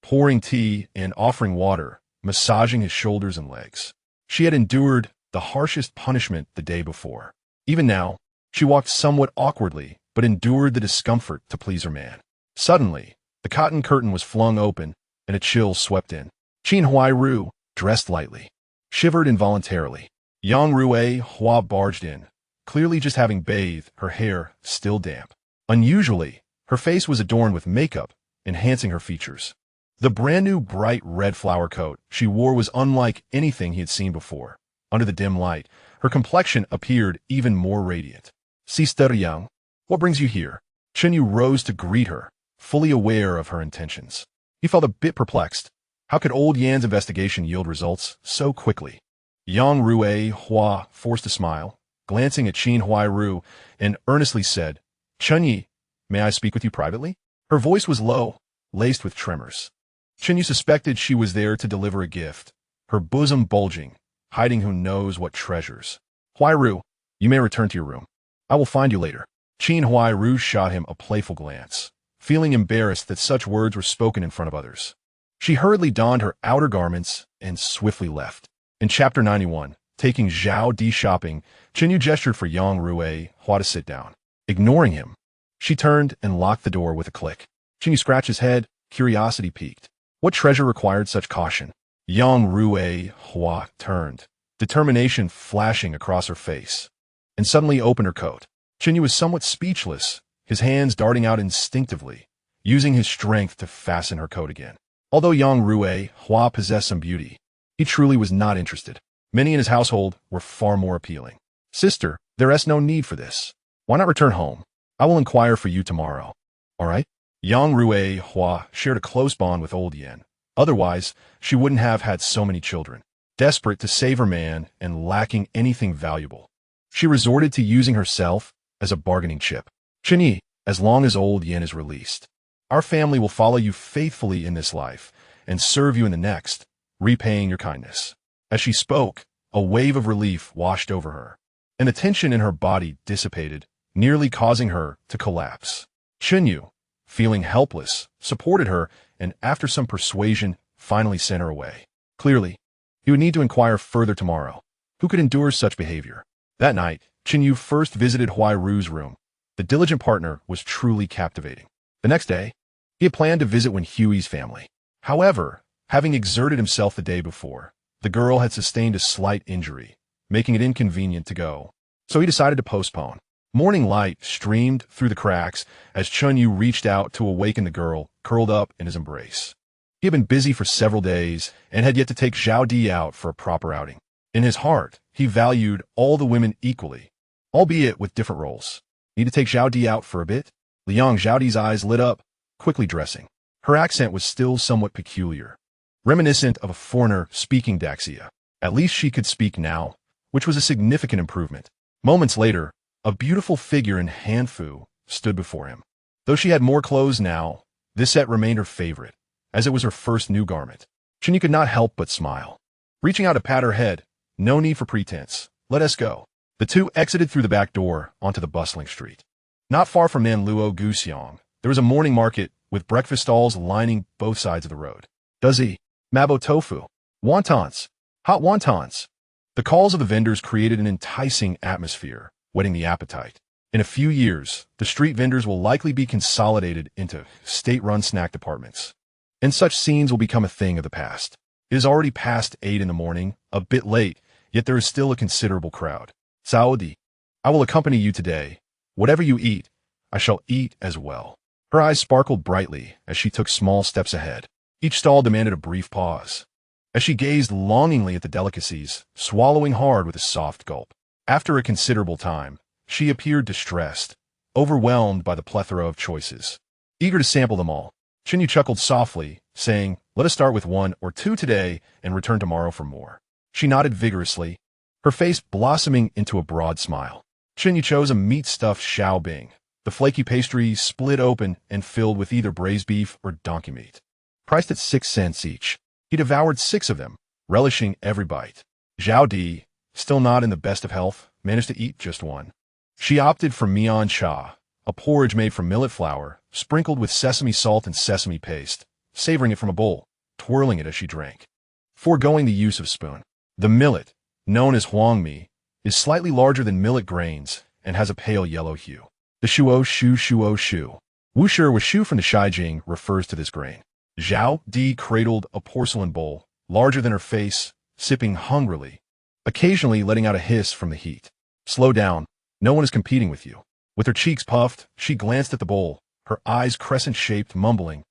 pouring tea and offering water, massaging his shoulders and legs. She had endured the harshest punishment the day before. Even now, she walked somewhat awkwardly, but endured the discomfort to please her man. Suddenly, the cotton curtain was flung open, and a chill swept in. Qin Huairu, dressed lightly, shivered involuntarily. Yang Rue Hua barged in, clearly just having bathed, her hair still damp. Unusually, her face was adorned with makeup, enhancing her features. The brand-new bright red flower coat she wore was unlike anything he had seen before. Under the dim light, her complexion appeared even more radiant. Sister Yang, what brings you here? Chen You rose to greet her, fully aware of her intentions. He felt a bit perplexed. How could old Yan's investigation yield results so quickly? Yang Rue Hua forced a smile, glancing at Qin Huairu, and earnestly said, Chen Yi, may I speak with you privately? Her voice was low, laced with tremors. Chen Yi suspected she was there to deliver a gift, her bosom bulging, hiding who knows what treasures. Huairu, you may return to your room. I will find you later. Qin Huairu shot him a playful glance, feeling embarrassed that such words were spoken in front of others. She hurriedly donned her outer garments and swiftly left. In Chapter 91, taking Xiao'e shopping, Chen You gestured for Yang Rue Hua to sit down. Ignoring him, she turned and locked the door with a click. Chen You scratched his head, curiosity piqued. What treasure required such caution? Yang Rue Hua turned, determination flashing across her face, and suddenly opened her coat. Chen You was somewhat speechless, his hands darting out instinctively, using his strength to fasten her coat again. Although Yang Rue Hua possessed some beauty, he truly was not interested. Many in his household were far more appealing. Sister, there is no need for this. Why not return home? I will inquire for you tomorrow. All right? Yang Rue Hua shared a close bond with old Yan. Otherwise, she wouldn't have had so many children. Desperate to save her man and lacking anything valuable, she resorted to using herself as a bargaining chip. Chen Yi, as long as old Yan is released, our family will follow you faithfully in this life and serve you in the next, repaying your kindness. As she spoke, a wave of relief washed over her, and the tension in her body dissipated, nearly causing her to collapse. Chen You, feeling helpless, supported her and, after some persuasion, finally sent her away. Clearly, he would need to inquire further tomorrow. Who could endure such behavior? That night, Chen You first visited Huairu's room. The diligent partner was truly captivating. The next day, he had planned to visit Hui's family. However, having exerted himself the day before, the girl had sustained a slight injury, making it inconvenient to go. So he decided to postpone. Morning light streamed through the cracks as Chen You reached out to awaken the girl, curled up in his embrace. He had been busy for several days and had yet to take Xiao'e out for a proper outing. In his heart, he valued all the women equally, albeit with different roles. Need to take Xiao'e out for a bit? Liang Xiao'e's eyes lit up, quickly dressing. Her accent was still somewhat peculiar, reminiscent of a foreigner speaking Daxia. At least she could speak now, which was a significant improvement. Moments later, a beautiful figure in hanfu stood before him. Though she had more clothes now, this set remained her favorite, as it was her first new garment. Chen You could not help but smile. Reaching out to pat her head, no need for pretense. Let us go. The two exited through the back door onto the bustling street. Not far from Nanluo Guxiang, there was a morning market with breakfast stalls lining both sides of the road. Dozi, Mabo tofu, wontons, hot wontons. The calls of the vendors created an enticing atmosphere, whetting the appetite. In a few years, the street vendors will likely be consolidated into state-run snack departments, and such scenes will become a thing of the past. It is already past 8 in the morning, a bit late, yet there is still a considerable crowd. Xiao'e, I will accompany you today. Whatever you eat, I shall eat as well. Her eyes sparkled brightly as she took small steps ahead. Each stall demanded a brief pause, as she gazed longingly at the delicacies, swallowing hard with a soft gulp. After a considerable time, she appeared distressed, overwhelmed by the plethora of choices. Eager to sample them all, Chen You chuckled softly, saying, let us start with 1 or 2 today and return tomorrow for more. She nodded vigorously, her face blossoming into a broad smile. Chen You chose a meat-stuffed xiaobing, the flaky pastry split open and filled with either braised beef or donkey meat. Priced at 6 cents each, he devoured 6 of them, relishing every bite. Zhao Di, still not in the best of health, managed to eat just one. She opted for mian cha, a porridge made from millet flour, sprinkled with sesame salt and sesame paste, savoring it from a bowl, twirling it as she drank. Foregoing the use of spoon. The millet, known as huangmi, is slightly larger than millet grains and has a pale yellow hue. The shuo. Wushi with shu from the Shijing refers to this grain. Zhao Di cradled a porcelain bowl, larger than her face, sipping hungrily, occasionally letting out a hiss from the heat. Slow down, no one is competing with you. With her cheeks puffed, she glanced at the bowl, her eyes crescent-shaped, mumbling.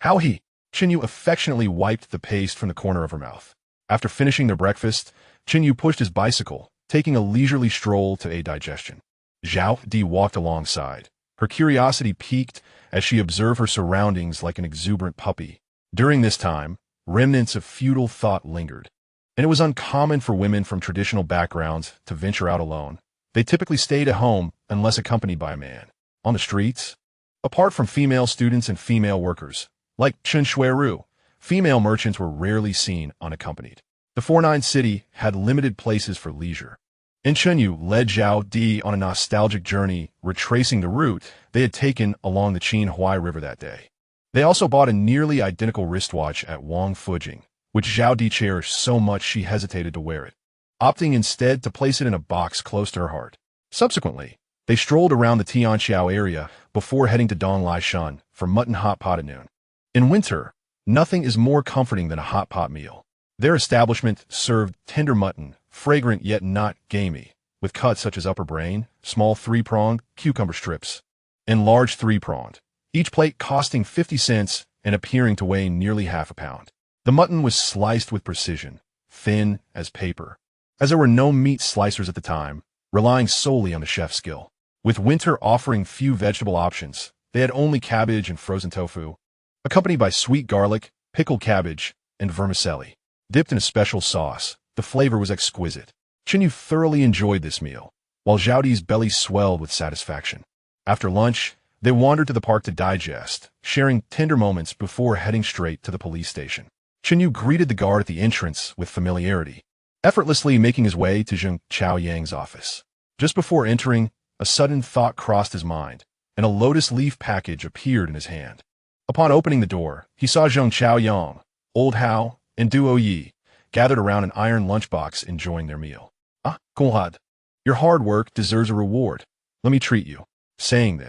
How he? Chen You affectionately wiped the paste from the corner of her mouth. After finishing their breakfast, Chen You pushed his bicycle, taking a leisurely stroll to aid digestion. Zhao Di walked alongside. Her curiosity piqued as she observed her surroundings like an exuberant puppy. During this time, remnants of feudal thought lingered, and it was uncommon for women from traditional backgrounds to venture out alone. They typically stayed at home unless accompanied by a man. On the streets, apart from female students and female workers, like Chen Xueru, female merchants were rarely seen unaccompanied. The 49 city had limited places for leisure. And Chen You led Zhao Di on a nostalgic journey, retracing the route they had taken along the Qin Huairu River that day. They also bought a nearly identical wristwatch at Wang Fujing, which Zhao Di cherished so much she hesitated to wear it, opting instead to place it in a box close to her heart. Subsequently, they strolled around the Tianxiao area before heading to Donglai Shan for mutton hot pot at noon. In winter, nothing is more comforting than a hot pot meal. Their establishment served tender mutton, fragrant yet not gamey, with cuts such as upper brain, small 3-pronged, cucumber strips, and large 3-pronged, each plate costing 50 cents and appearing to weigh nearly half a pound. The mutton was sliced with precision, thin as paper, as there were no meat slicers at the time, relying solely on the chef's skill. With winter offering few vegetable options, they had only cabbage and frozen tofu, accompanied by sweet garlic, pickled cabbage, and vermicelli. Dipped in a special sauce, the flavor was exquisite. Chen You thoroughly enjoyed this meal, while Zhao Di's belly swelled with satisfaction. After lunch, they wandered to the park to digest, sharing tender moments before heading straight to the police station. Chen You greeted the guard at the entrance with familiarity, effortlessly making his way to Zheng Chaoyang's office. Just before entering, a sudden thought crossed his mind, and a lotus leaf package appeared in his hand. Upon opening the door, he saw Zheng Chaoyang, Old Hao, and Duo Yi gathered around an iron lunchbox enjoying their meal. Ah, Conrad, your hard work deserves a reward. Let me treat you. Saying this,